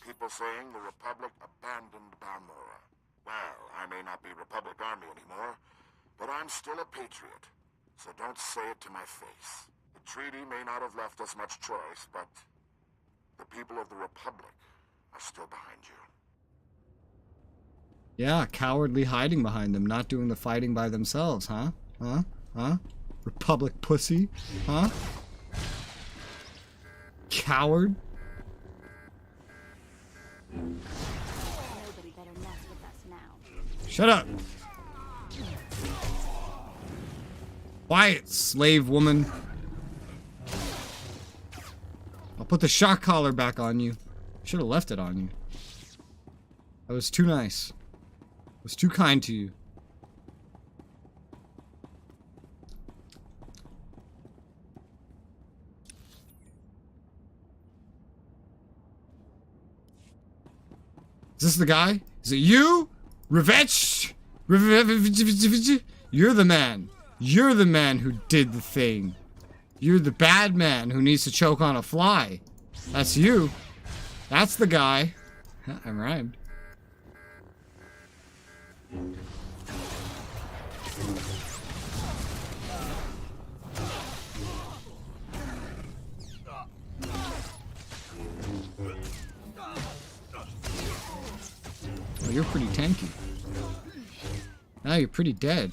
Speaker 22: People saying the Republic abandoned Balmora. Well, I may not be Republic Army anymore, but I'm still a patriot, so don't say it to my face. The treaty may not have left us much choice, but the people of the Republic are still behind you.
Speaker 1: Yeah, cowardly hiding behind them, not doing the fighting by themselves, huh? Huh? Republic pussy? Huh? Coward?
Speaker 2: Nobody better mess with us now.
Speaker 1: Shut up! Quiet, slave woman. I'll put the shock collar back on you. Should have left it on you. I was too nice. I was too kind to you. Is this the guy? Is it you? Revenge? You're the man. You're the man who did the thing. You're the bad man who needs to choke on a fly. That's you. That's the guy. I rhymed. Oh, you're pretty tanky. Now you're pretty dead.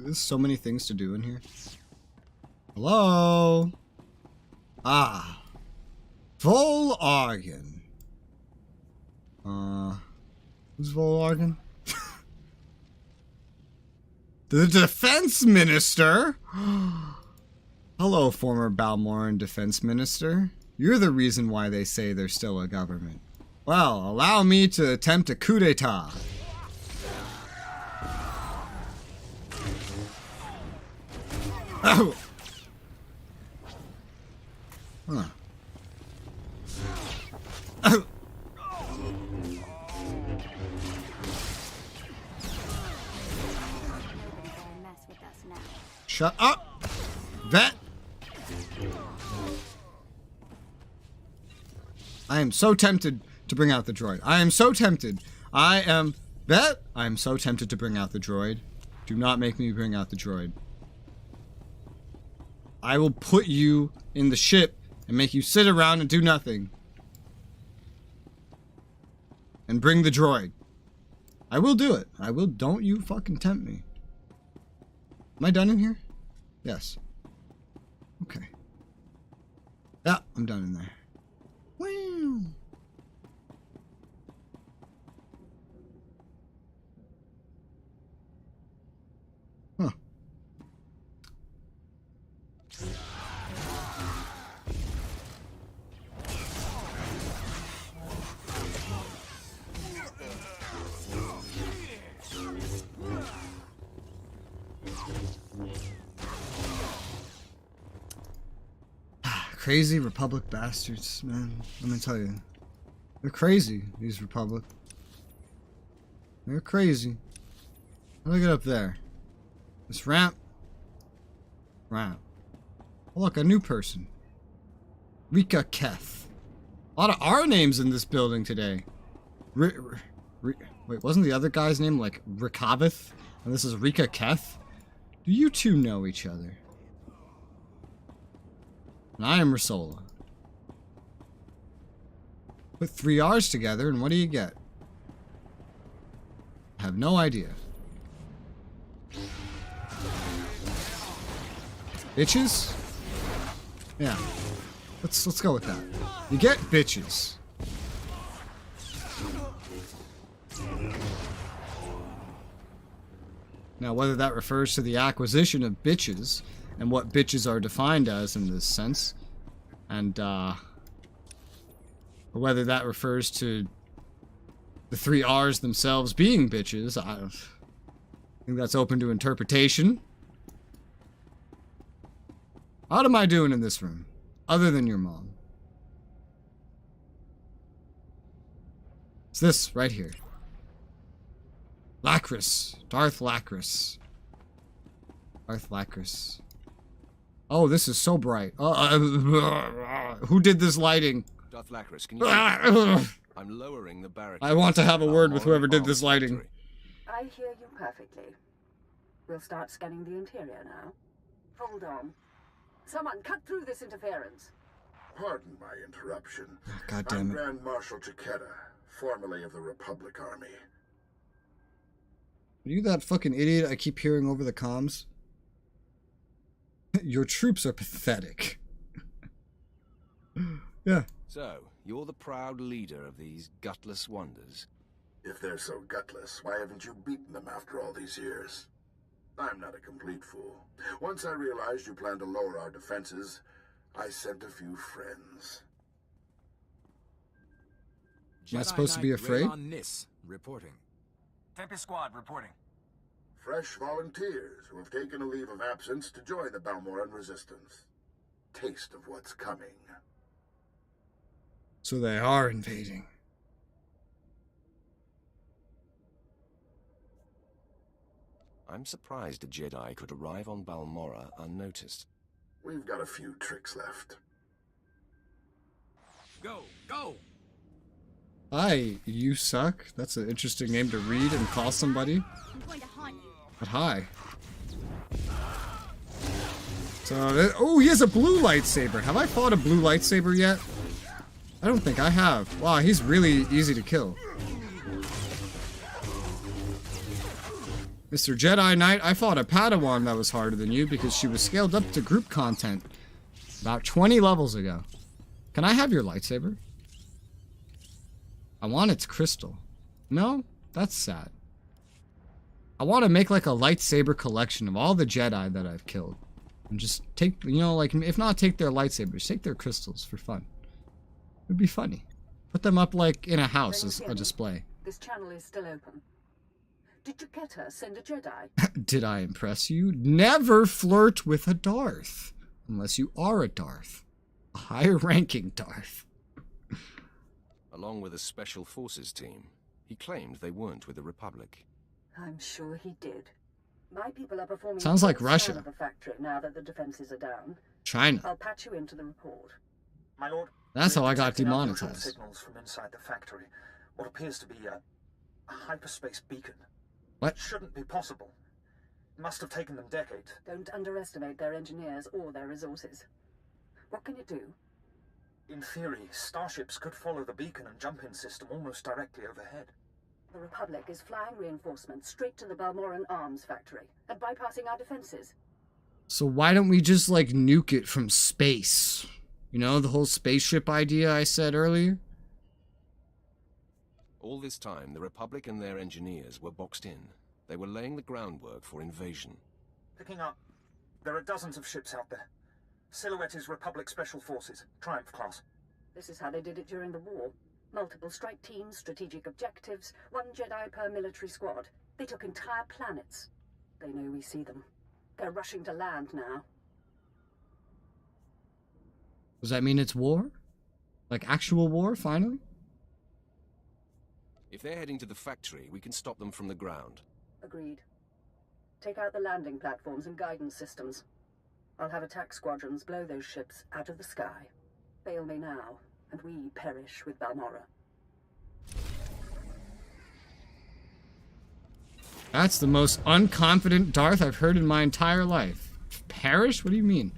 Speaker 1: There's so many things to do in here. Hello? Ah. Vol Argon. Who's Vol Argon? The Defense Minister? Hello, former Balmoran Defense Minister. You're the reason why they say there's still a government. Well, allow me to attempt a coup d'etat. Oh! Huh. Oh! Shut up! Vet! I am so tempted to bring out the droid. I am so tempted. I am... Vet! I am so tempted to bring out the droid. Do not make me bring out the droid. I will put you in the ship and make you sit around and do nothing. And bring the droid. I will do it. I will. Don't you fucking tempt me. Am I done in here? Yes. Okay. Yeah, I'm done in there. Wow. Huh. Crazy Republic bastards, man. Let me tell you. They're crazy, these Republic. They're crazy. How do I get up there? This ramp. Ramp. Oh, look, a new person. Rika Keth. A lot of R names in this building today. Wait, wasn't the other guy's name like Rikavith? And this is Rika Keth? Do you two know each other? And I am Resoula. Put 3 R's together and what do you get? I have no idea. Bitches? Yeah. Let's go with that. You get bitches. Now whether that refers to the acquisition of bitches and what bitches are defined as in this sense, and or whether that refers to the 3 R's themselves being bitches, I think that's open to interpretation. What am I doing in this room, other than your mom? It's this right here. Lacris. Darth Lacris. Darth Lacris. Oh, this is so bright. Who did this lighting?
Speaker 4: Darth Lacris, can you... I'm lowering the barricade.
Speaker 1: I want to have a word with whoever did this lighting.
Speaker 3: I hear you perfectly. We'll start scanning the interior now. Hold on. Someone cut through this interference.
Speaker 22: Pardon my interruption.
Speaker 1: God damn it.
Speaker 22: I'm Grand Marshal Takeda, formerly of the Republic Army.
Speaker 1: Are you that fucking idiot I keep hearing over the comms? Your troops are pathetic. Yeah.
Speaker 4: So, you're the proud leader of these gutless wonders.
Speaker 22: If they're so gutless, why haven't you beaten them after all these years? I'm not a complete fool. Once I realized you planned to lower our defenses, I sent a few friends.
Speaker 1: Am I supposed to be afraid?
Speaker 16: Reporting.
Speaker 12: Tempest Squad reporting.
Speaker 22: Fresh volunteers who have taken a leave of absence to join the Balmoran resistance. Taste of what's coming.
Speaker 1: So they are invading.
Speaker 4: I'm surprised a Jedi could arrive on Balmorra unnoticed.
Speaker 22: We've got a few tricks left.
Speaker 16: Go! Go!
Speaker 1: Hi, you suck. That's an interesting name to read and call somebody.
Speaker 2: I'm going to haunt you.
Speaker 1: But hi. So, oh, he has a blue lightsaber. Have I fought a blue lightsaber yet? I don't think I have. Wow, he's really easy to kill. Mr. Jedi Knight, I fought a Padawan that was harder than you because she was scaled up to group content about 20 levels ago. Can I have your lightsaber? I want its crystal. No? That's sad. I want to make like a lightsaber collection of all the Jedi that I've killed. And just take, you know, like, if not take their lightsabers, take their crystals for fun. It'd be funny. Put them up like in a house as a display.
Speaker 3: This channel is still open. Did you get her? Send a Jedi?
Speaker 1: Did I impress you? Never flirt with a Darth. Unless you are a Darth. A higher ranking Darth.
Speaker 4: Along with a special forces team, he claimed they weren't with the Republic.
Speaker 3: I'm sure he did. My people are performing.
Speaker 1: Sounds like
Speaker 3: a
Speaker 1: Russia.
Speaker 3: scan of the factory now that the defenses are down.
Speaker 1: China.
Speaker 3: I'll patch you into the report.
Speaker 5: My lord.
Speaker 1: That's how I got
Speaker 5: detecting unusual
Speaker 1: demonetized.
Speaker 5: Signals from inside the factory. What appears to be a hyperspace beacon.
Speaker 1: What?
Speaker 5: Shouldn't be possible. Must have taken them decades.
Speaker 3: Don't underestimate their engineers or their resources. What can you do?
Speaker 5: In theory, starships could follow the beacon and jump-in system almost directly overhead.
Speaker 3: The Republic is flying reinforcements straight to the Balmoran arms factory and bypassing our defenses.
Speaker 1: So why don't we just like nuke it from space? You know, the whole spaceship idea I said earlier?
Speaker 4: All this time, the Republic and their engineers were boxed in. They were laying the groundwork for invasion.
Speaker 5: Picking up. There are dozens of ships out there. Silhouette is Republic Special Forces, Triumph class.
Speaker 3: This is how they did it during the war. Multiple strike teams, strategic objectives, 1 Jedi per military squad. They took entire planets. They know we see them. They're rushing to land now.
Speaker 1: Does that mean it's war? Like actual war, finally?
Speaker 4: If they're heading to the factory, we can stop them from the ground.
Speaker 3: Agreed. Take out the landing platforms and guidance systems. I'll have attack squadrons blow those ships out of the sky. Fail me now, and we perish with Balmorra.
Speaker 1: That's the most unconfident Darth I've heard in my entire life. Perish? What do you mean?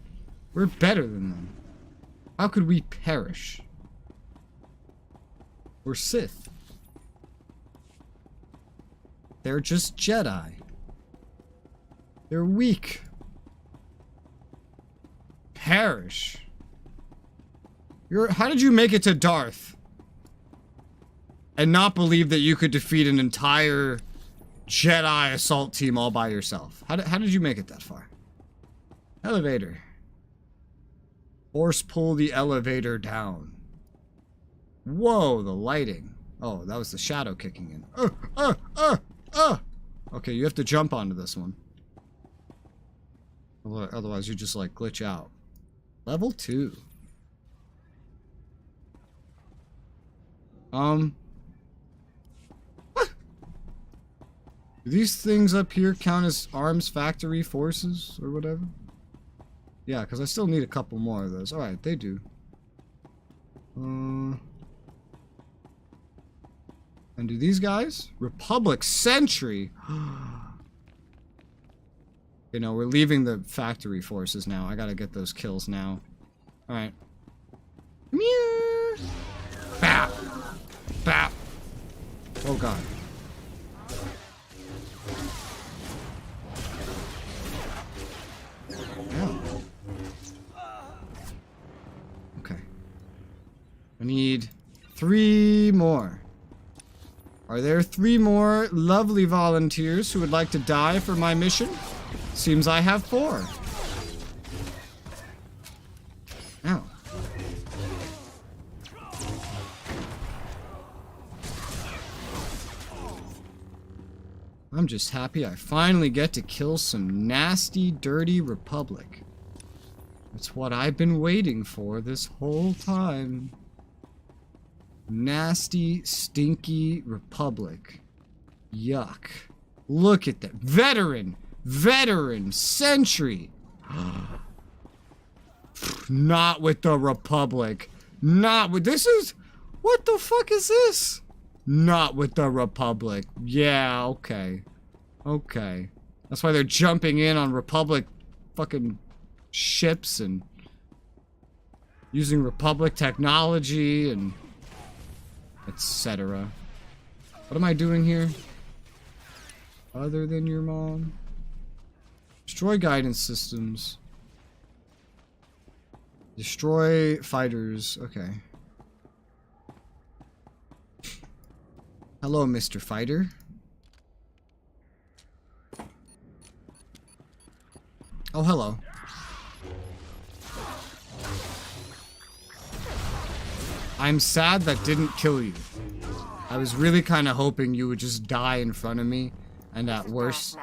Speaker 1: We're better than them. How could we perish? We're Sith. They're just Jedi. They're weak. Perish. How did you make it to Darth? And not believe that you could defeat an entire Jedi assault team all by yourself? How did you make it that far? Elevator. Force pull the elevator down. Whoa, the lighting. Oh, that was the shadow kicking in. Okay, you have to jump onto this one. Otherwise, you just like glitch out. Level 2. What? Do these things up here count as arms factory forces or whatever? Yeah, because I still need a couple more of those. Alright, they do. And do these guys? Republic Sentry! You know, we're leaving the factory forces now. I gotta get those kills now. Alright. Meow! Bap! Bap! Oh god. Oh. Okay. I need 3 more. Are there 3 more lovely volunteers who would like to die for my mission? Seems I have 4. Ow. I'm just happy I finally get to kill some nasty, dirty Republic. It's what I've been waiting for this whole time. Nasty, stinky Republic. Yuck. Look at that. Veteran! Sentry! Not with the Republic. Not with... This is... What the fuck is this? Not with the Republic. Yeah, okay. Okay. That's why they're jumping in on Republic fucking ships and using Republic technology and etc. What am I doing here? Other than your mom. Destroy guidance systems. Destroy fighters. Okay. Hello, Mr. Fighter. Oh, hello. I'm sad that didn't kill you. I was really kind of hoping you would just die in front of me, and at worst...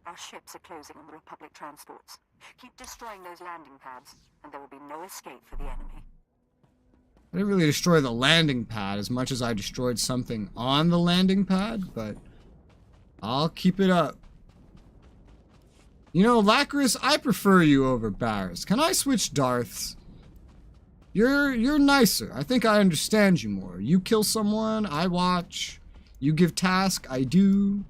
Speaker 10: Our ships are closing on the Republic transports. Keep destroying those landing pads, and there will be no escape for the enemy.
Speaker 1: I didn't really destroy the landing pad as much as I destroyed something on the landing pad, but I'll keep it up. You know, Lacris, I prefer you over Barris. Can I switch Darths? You're nicer. I think I understand you more. You kill someone, I watch. You give task, I do.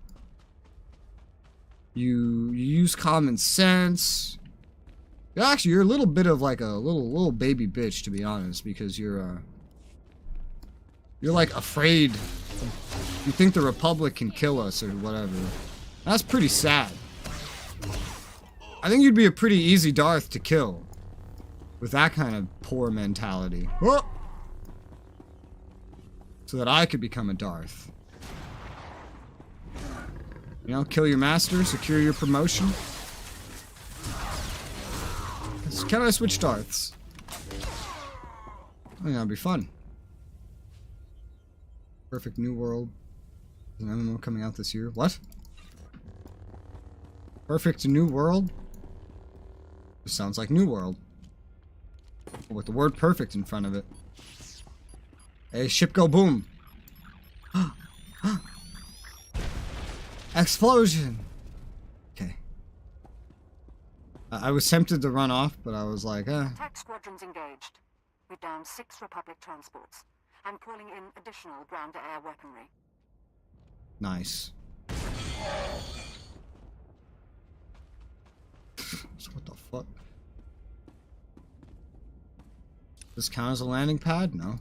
Speaker 1: You use common sense. Actually, you're a little bit of like a little baby bitch, to be honest, because you're like afraid. You think the Republic can kill us or whatever. That's pretty sad. I think you'd be a pretty easy Darth to kill with that kind of poor mentality. Oh! So that I could become a Darth. You know, kill your master, secure your promotion. Can I switch Darths? I think that'd be fun. Perfect New World. Is an MMO coming out this year? What? Perfect New World? This sounds like New World. With the word perfect in front of it. Hey, ship go boom. Explosion! Okay. I was tempted to run off, but I was like,
Speaker 10: Attack squadrons engaged. We're down 6 Republic transports. I'm calling in additional ground-to-air weaponry.
Speaker 1: Nice. So what the fuck? Does this count as a landing pad? No.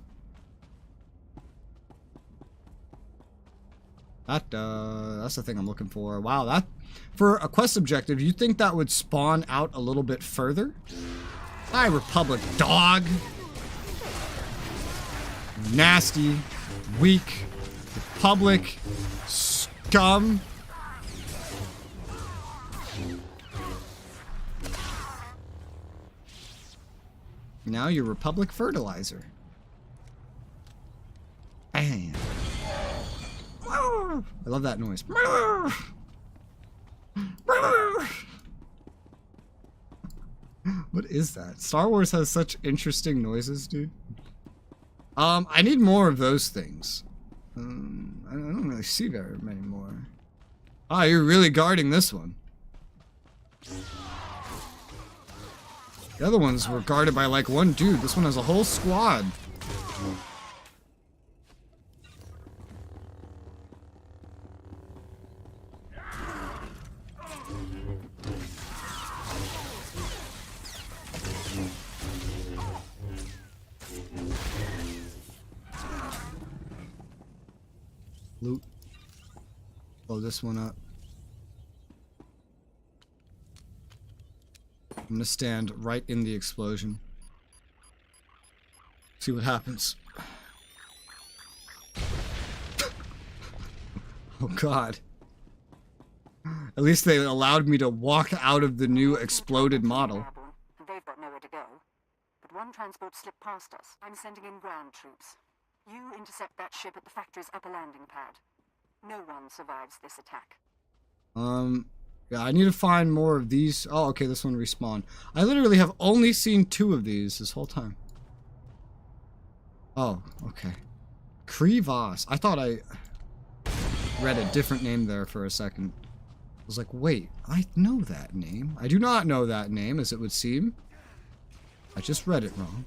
Speaker 1: That's the thing I'm looking for. Wow, that... For a quest objective, you think that would spawn out a little bit further? Hi, Republic dog! Nasty, weak, Republic scum. Now you're Republic fertilizer. Bam. I love that noise. What is that? Star Wars has such interesting noises, dude. I need more of those things. I don't really see very many more. Ah, you're really guarding this one. The other ones were guarded by like one dude. This one has a whole squad. Loot. Blow this one up. I'm gonna stand right in the explosion. See what happens. Oh god. At least they allowed me to walk out of the new exploded model.
Speaker 10: They've got nowhere to go. But one transport slipped past us. I'm sending in ground troops. You intercept that ship at the factory's upper landing pad. No one survives this attack.
Speaker 1: Yeah, I need to find more of these. Oh, okay, this one respawned. I literally have only seen 2 of these this whole time. Oh, okay. Krivas. I thought I read a different name there for a second. I was like, wait, I know that name. I do not know that name, as it would seem. I just read it wrong.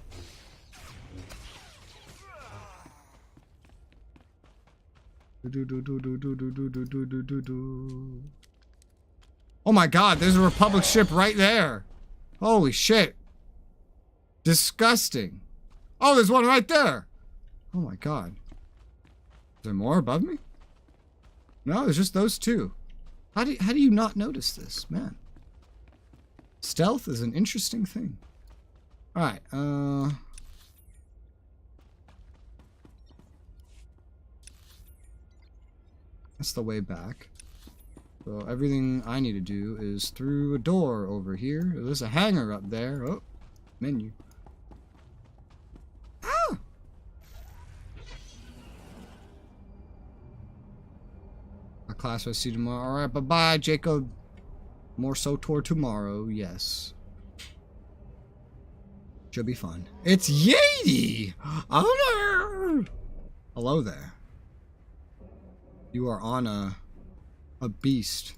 Speaker 1: Oh my god, there's a Republic ship right there. Holy shit. Disgusting. Oh, there's one right there. Oh my god. Is there more above me? No, there's just those 2. How do you not notice this, man? Stealth is an interesting thing. All right, that's the way back. So everything I need to do is through a door over here. There's a hanger up there. Oh, menu. Ah! A class I see tomorrow. All right, bye-bye, Jacob. More so toward tomorrow, yes. Should be fun. It's Yadi! Oh no! Hello there. You are on a beast.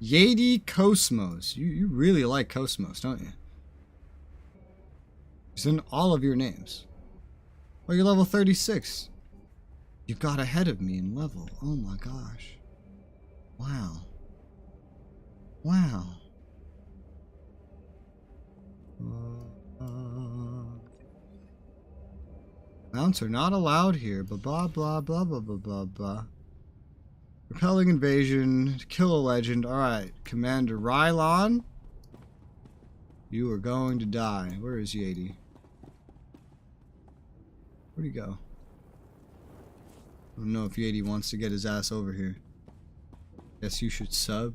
Speaker 1: Yadi Cosmos. You really like Cosmos, don't you? It's in all of your names. Oh, you're level 36. You got ahead of me in level. Oh my gosh. Wow. Wow. Mounts are not allowed here. Blah blah blah blah blah blah blah blah. Repelling invasion. Kill a legend. Alright. Commander Rylon. You are going to die. Where is Yadi? Where'd he go? I don't know if Yadi wants to get his ass over here. Guess you should sub.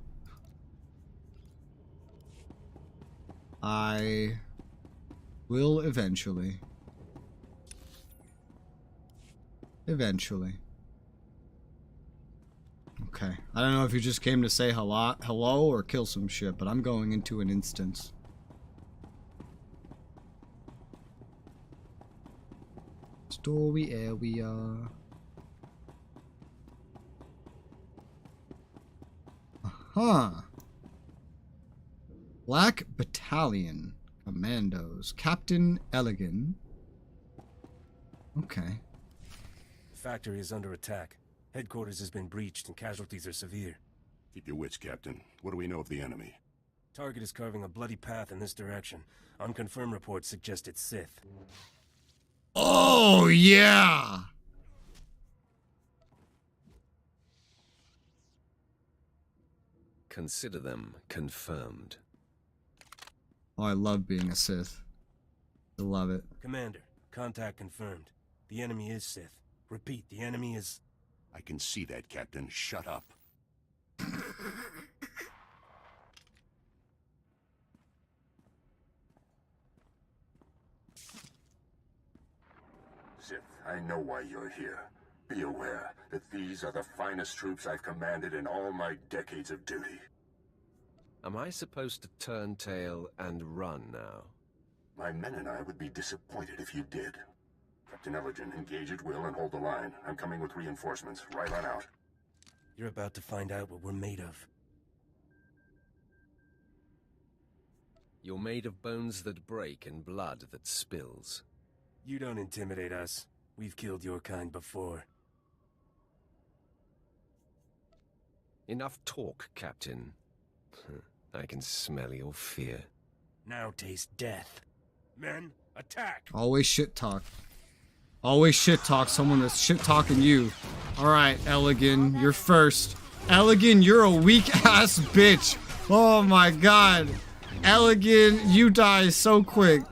Speaker 1: I will eventually. Eventually. Okay. I don't know if you just came to say hello or kill some shit, but I'm going into an instance. Story area. Aha. Black Battalion Commandos. Captain Elegant. Okay.
Speaker 13: The factory is under attack. Headquarters has been breached and casualties are severe.
Speaker 8: Keep your wits, Captain. What do we know of the enemy?
Speaker 13: Target is carving a bloody path in this direction. Unconfirmed reports suggest it's Sith.
Speaker 1: Oh, yeah!
Speaker 4: Consider them confirmed.
Speaker 1: Oh, I love being a Sith. I love it.
Speaker 13: Commander, contact confirmed. The enemy is Sith. Repeat, the enemy is...
Speaker 8: I can see that, Captain. Shut up.
Speaker 11: Sith, I know why you're here. Be aware that these are the finest troops I've commanded in all my decades of duty.
Speaker 4: Am I supposed to turn tail and run now?
Speaker 11: My men and I would be disappointed if you did. Captain Elgin, engage at will and hold the line. I'm coming with reinforcements. Right on out.
Speaker 13: You're about to find out what we're made of.
Speaker 4: You're made of bones that break and blood that spills.
Speaker 13: You don't intimidate us. We've killed your kind before.
Speaker 4: Enough talk, Captain. I can smell your fear.
Speaker 13: Now taste death. Men, attack!
Speaker 1: Always shit talk. Always shit talk someone that's shit talking you. Alright, Elegant, you're first. Elegant, you're a weak ass bitch. Oh my god. Elegant, you die so quick.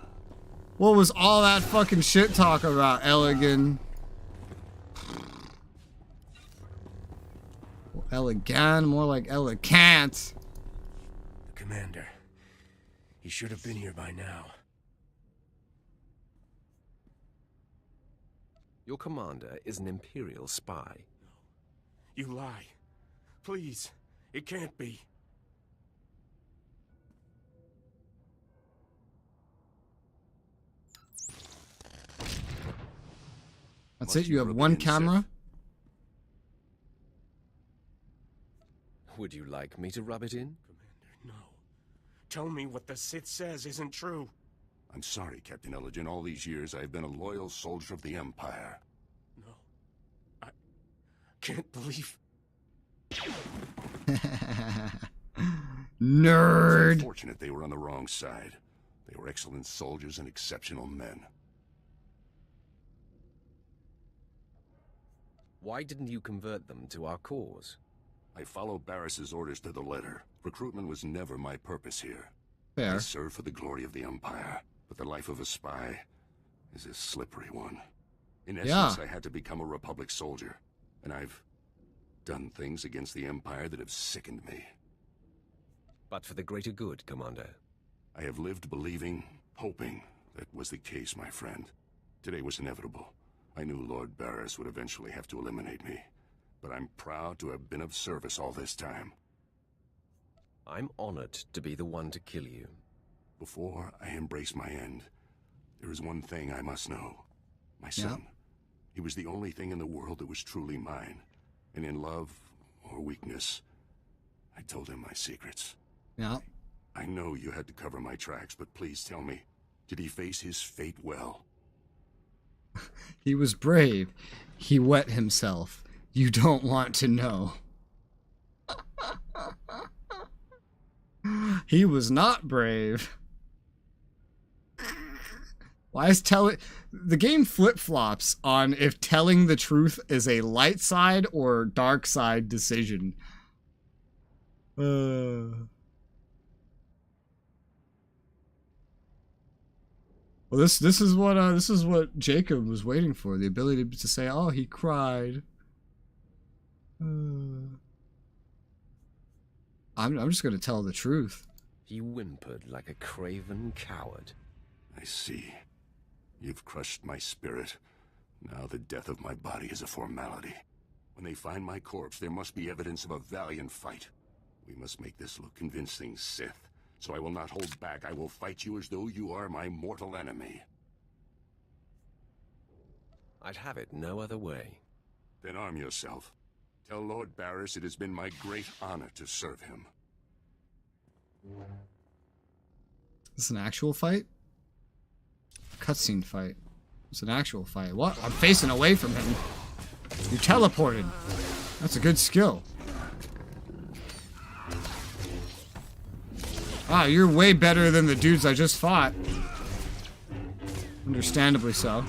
Speaker 1: What was all that fucking shit talk about, Elegant? Well, Elegant, more like elegant.
Speaker 13: The commander. He should have been here by now.
Speaker 4: Your commander is an Imperial spy.
Speaker 13: You lie. Please. It can't be.
Speaker 1: That's it? You have one camera?
Speaker 4: Would you like me to rub it in?
Speaker 13: Commander, no. Tell me what the Sith says isn't true.
Speaker 8: I'm sorry, Captain Elgin. All these years, I've been a loyal soldier of the Empire.
Speaker 13: No. I can't believe...
Speaker 1: Nerd!
Speaker 8: It's unfortunate they were on the wrong side. They were excellent soldiers and exceptional men.
Speaker 4: Why didn't you convert them to our cause?
Speaker 11: I follow Barris's orders to the letter. Recruitment was never my purpose here.
Speaker 1: Fair.
Speaker 11: I serve for the glory of the Empire, but the life of a spy is a slippery one. In essence, I had to become a Republic soldier, and I've done things against the Empire that have sickened me.
Speaker 4: But for the greater good, Commander.
Speaker 11: I have lived believing, hoping that was the case, my friend. Today was inevitable. I knew Lord Barris would eventually have to eliminate me, but I'm proud to have been of service all this time.
Speaker 4: I'm honored to be the one to kill you.
Speaker 11: Before I embrace my end, there is one thing I must know. My son. He was the only thing in the world that was truly mine. And in love or weakness, I told him my secrets.
Speaker 1: Yeah.
Speaker 11: I know you had to cover my tracks, but please tell me, did he face his fate well?
Speaker 1: He was brave. He wet himself. You don't want to know. He was not brave. Why is the game flip-flops on if telling the truth is a light side or dark side decision. Well, this is what Jacob was waiting for, the ability to say, "Oh, he cried." I'm just gonna tell the truth.
Speaker 4: He whimpered like a craven coward.
Speaker 11: I see. You've crushed my spirit. Now the death of my body is a formality. When they find my corpse, there must be evidence of a valiant fight. We must make this look convincing, Sith. So I will not hold back. I will fight you as though you are my mortal enemy.
Speaker 4: I'd have it no other way.
Speaker 11: Then arm yourself. Tell Lord Barris it has been my great honor to serve him.
Speaker 1: Is this an actual fight? Cutscene fight. It's an actual fight. What? I'm facing away from him. You teleported. That's a good skill. Ah, you're way better than the dudes I just fought. Understandably so.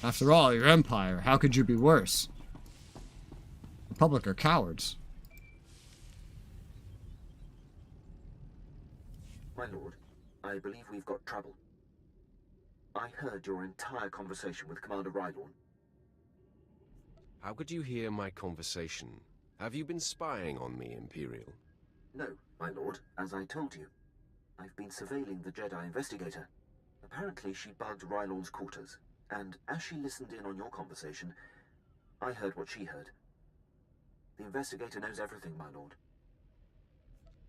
Speaker 1: After all, your Empire. How could you be worse? Republic are cowards.
Speaker 9: My lord, I believe we've got trouble. I heard your entire conversation with Commander Rylorn.
Speaker 4: How could you hear my conversation? Have you been spying on me, Imperial?
Speaker 9: No, my lord, as I told you. I've been surveilling the Jedi investigator. Apparently she bugged Rylorn's quarters, and as she listened in on your conversation, I heard what she heard. The investigator knows everything, my lord.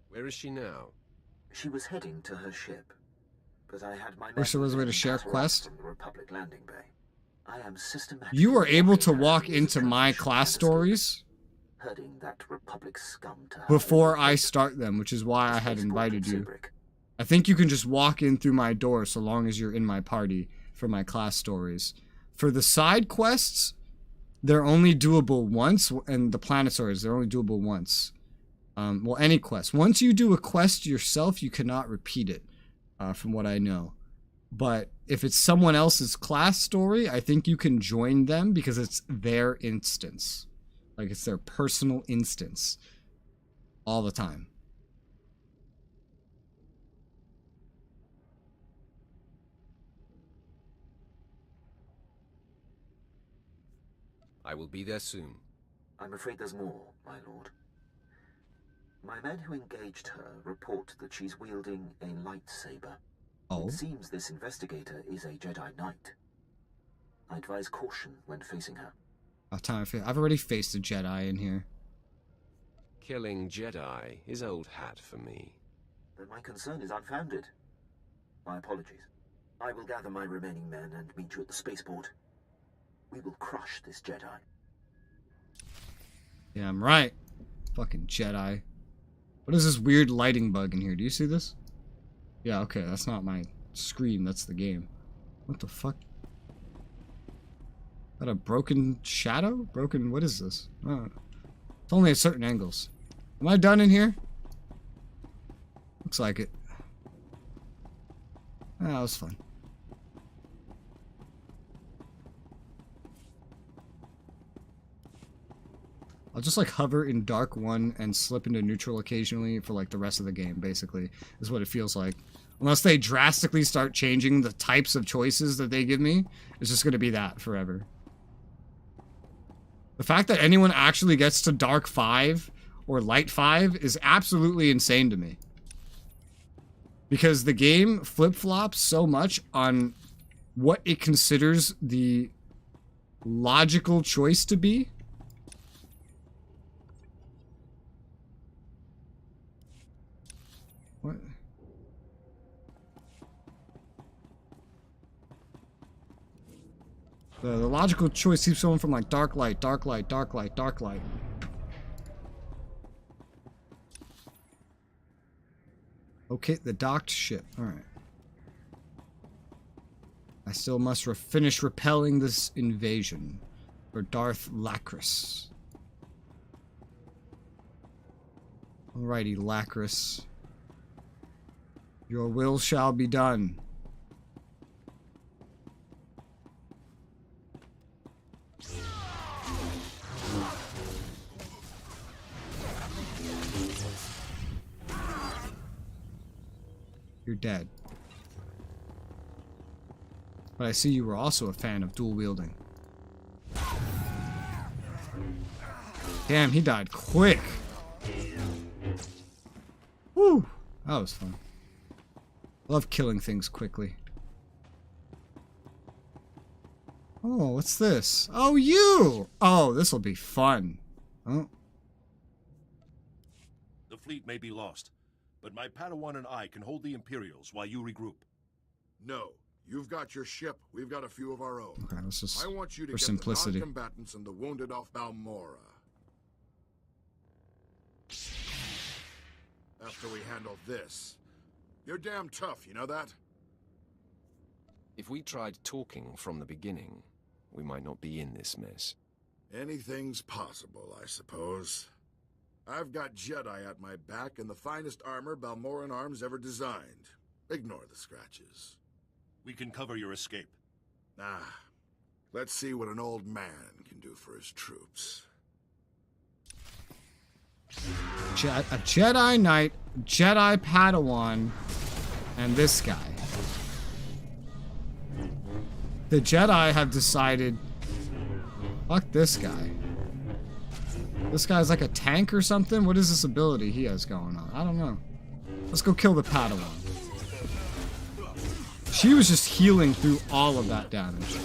Speaker 4: Where is she now?
Speaker 9: She was heading to her ship, but I had my
Speaker 1: Wish there was a way to share quest.
Speaker 9: from the Republic landing bay. I am systematically.
Speaker 1: You are able to walk into my class stories
Speaker 9: herding that Republic scum to her
Speaker 1: before I start them, which is why I had invited you. I think you can just walk in through my door so long as you're in my party for my class stories. For the side quests, they're only doable once, and the planet stories, they're only doable once. Well, any quest. Once you do a quest yourself, you cannot repeat it, from what I know. But if it's someone else's class story, I think you can join them because it's their instance. Like, it's their personal instance. All the time.
Speaker 4: I will be there soon.
Speaker 9: I'm afraid there's more, my lord. My men who engaged her report that she's wielding a lightsaber.
Speaker 1: Oh?
Speaker 9: It seems this investigator is a Jedi Knight. I advise caution when facing her.
Speaker 1: I've already faced a Jedi in here.
Speaker 4: Killing Jedi is old hat for me.
Speaker 9: Then my concern is unfounded. My apologies. I will gather my remaining men and meet you at the spaceport. We will crush this Jedi.
Speaker 1: Yeah, I'm right. Fucking Jedi. What is this weird lighting bug in here? Do you see this? Yeah, okay, that's not my screen, that's the game. What the fuck? Is that a broken shadow? What is this? Oh. It's only at certain angles. Am I done in here? Looks like it. Ah, that was fun. I'll just like hover in Dark 1 and slip into neutral occasionally for like the rest of the game, basically, is what it feels like. Unless they drastically start changing the types of choices that they give me, it's just going to be that forever. The fact that anyone actually gets to Dark 5 or Light 5 is absolutely insane to me. Because the game flip-flops so much on what it considers the logical choice to be. What? The logical choice keeps going from like dark light, dark light, dark light, dark light. Okay, the docked ship. Alright. I still must finish repelling this invasion for Darth Lacris. Alrighty, Lacris. Your will shall be done. You're dead. But I see you were also a fan of dual wielding. Damn, he died quick. Woo! That was fun. Love killing things quickly. Oh, what's this? Oh, you! Oh, this'll be fun. Oh.
Speaker 7: The fleet may be lost, but my Padawan and I can hold the Imperials while you regroup.
Speaker 8: No. You've got your ship, we've got a few of our own.
Speaker 1: Okay, let's just,
Speaker 8: I want you to
Speaker 1: for
Speaker 8: get
Speaker 1: simplicity.
Speaker 8: the non-combatants and the wounded off Balmora. After we handle this. You're damn tough, you know that?
Speaker 4: If we tried talking from the beginning, we might not be in this mess.
Speaker 8: Anything's possible, I suppose. I've got Jedi at my back and the finest armor Balmoran Arms ever designed. Ignore the scratches.
Speaker 7: We can cover your escape.
Speaker 8: Let's see what an old man can do for his troops.
Speaker 1: A Jedi Knight, Jedi Padawan, and this guy. The Jedi have decided, fuck this guy. This guy's like a tank or something? What is this ability he has going on? I don't know. Let's go kill the Padawan. She was just healing through all of that damage.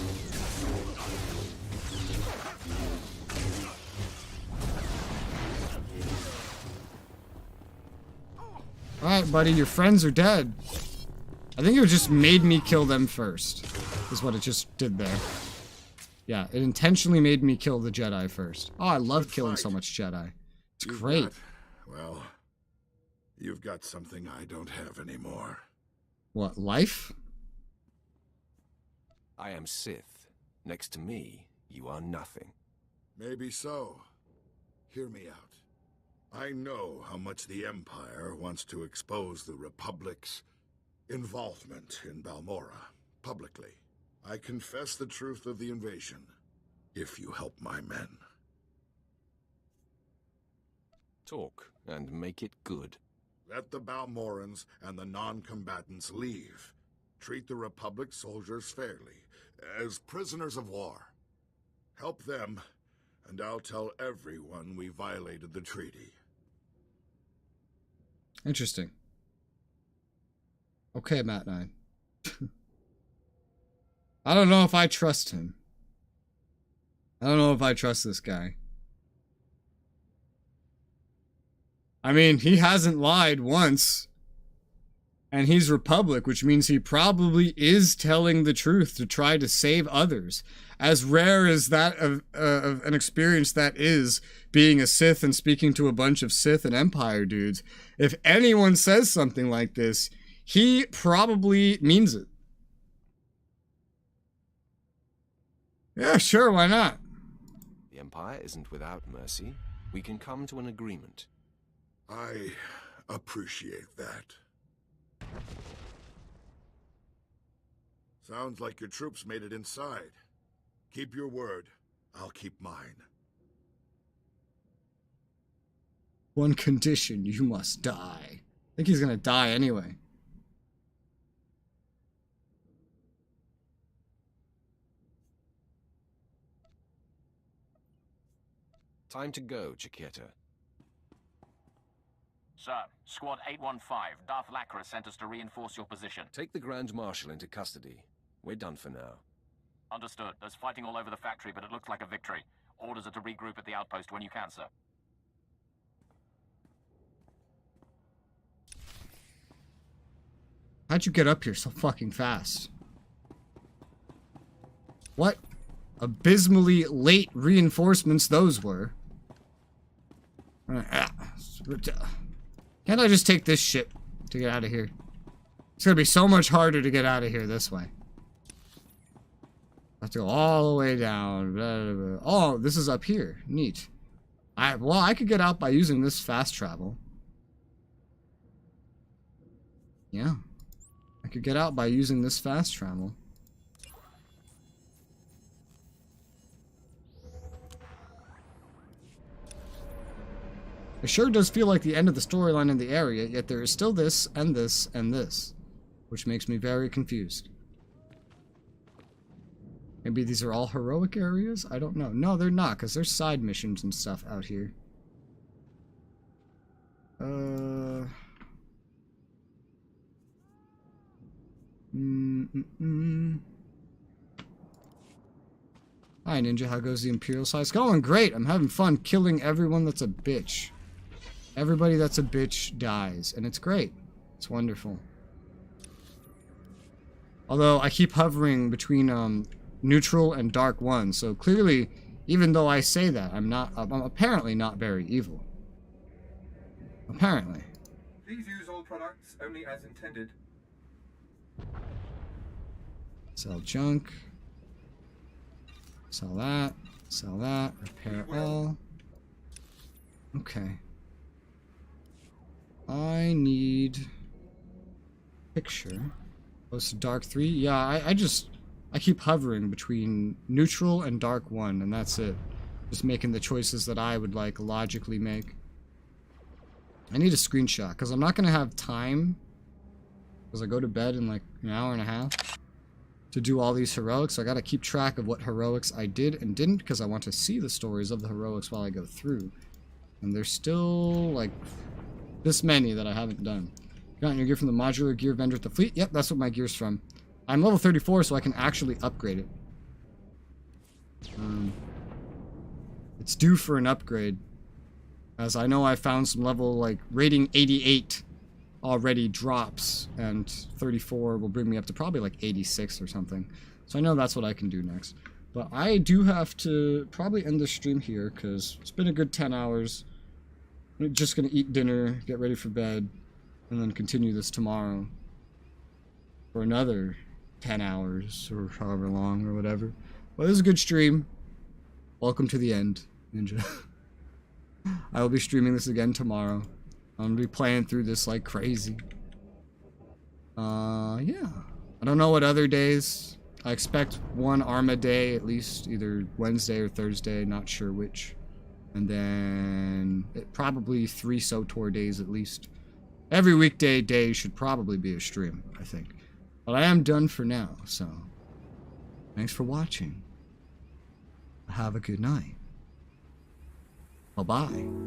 Speaker 1: Alright, buddy, your friends are dead. I think it just made me kill them first. Is what it just did there. Yeah, it intentionally made me kill the Jedi first. Oh, I love killing so much Jedi. It's great.
Speaker 8: Well, you've got something I don't have anymore.
Speaker 1: What, life?
Speaker 4: I am Sith. Next to me, you are nothing.
Speaker 8: Maybe so. Hear me out. I know how much the Empire wants to expose the Republic's involvement in Balmora publicly. I confess the truth of the invasion, if you help my men.
Speaker 4: Talk, and make it good.
Speaker 8: Let the Balmorans and the non-combatants leave. Treat the Republic soldiers fairly, as prisoners of war. Help them, and I'll tell everyone we violated the treaty.
Speaker 1: Interesting. Okay, Matt 9. I don't know if I trust him. I don't know if I trust this guy. I mean, he hasn't lied once. And he's Republic, which means he probably is telling the truth to try to save others. As rare as that of an experience that is, being a Sith and speaking to a bunch of Sith and Empire dudes, if anyone says something like this, he probably means it. Yeah, sure, why not?
Speaker 4: The Empire isn't without mercy. We can come to an agreement.
Speaker 8: I appreciate that. Sounds like your troops made it inside. Keep your word. I'll keep mine.
Speaker 1: One condition, you must die. I think he's gonna die anyway.
Speaker 4: Time to go, Chiquetta.
Speaker 6: Sir, Squad 815, Darth Lacra sent us to reinforce your position.
Speaker 4: Take the Grand Marshal into custody. We're done for now.
Speaker 6: Understood. There's fighting all over the factory, but it looks like a victory. Orders are to regroup at the outpost when you can, sir.
Speaker 1: How'd you get up here so fucking fast? What abysmally late reinforcements those were. Can't I just take this ship to get out of here? It's gonna be so much harder to get out of here this way. I have to go all the way down. Blah, blah, blah. Oh, this is up here. Neat. Well, I could get out by using this fast travel. Yeah. I could get out by using this fast travel. It sure does feel like the end of the storyline in the area, yet there is still this, and this, and this. Which makes me very confused. Maybe these are all heroic areas? I don't know. No, they're not, because there's side missions and stuff out here. Hi, Ninja. How goes the Imperial side? It's going great. I'm having fun killing everyone that's a bitch. Everybody that's a bitch dies, and it's great. It's wonderful. Although I keep hovering between neutral and dark 1, so clearly, even though I say that, I'm apparently not very evil. Apparently.
Speaker 20: Please use all products only as intended.
Speaker 1: Sell junk. Sell that. Sell that. Repair all. Okay. I need picture. Close to dark 3. Yeah, I keep hovering between neutral and dark 1, and that's it. Just making the choices that I would like logically make. I need a screenshot because I'm not gonna have time, because I go to bed in like an hour and a half, to do all these heroics. So I gotta keep track of what heroics I did and didn't, because I want to see the stories of the heroics while I go through. And there's still like this many that I haven't done. Got your gear from the modular gear vendor at the fleet? Yep, that's what my gear's from. I'm level 34, so I can actually upgrade it. It's due for an upgrade, as I know I found some level, like, rating 88 already drops, and 34 will bring me up to probably, like, 86 or something. So I know that's what I can do next. But I do have to probably end the stream here, because it's been a good 10 hours. I'm just going to eat dinner, get ready for bed, and then continue this tomorrow for another 10 hours, or however long, or whatever. Well, this is a good stream. Welcome to the end, Ninja. I will be streaming this again tomorrow. I'm gonna be playing through this like crazy. Yeah. I don't know what other days. I expect one Arma day at least, either Wednesday or Thursday, not sure which. And then probably 3 SOTOR days at least. Every weekday day should probably be a stream, I think. But I am done for now, so thanks for watching. Have a good night. Bye-bye.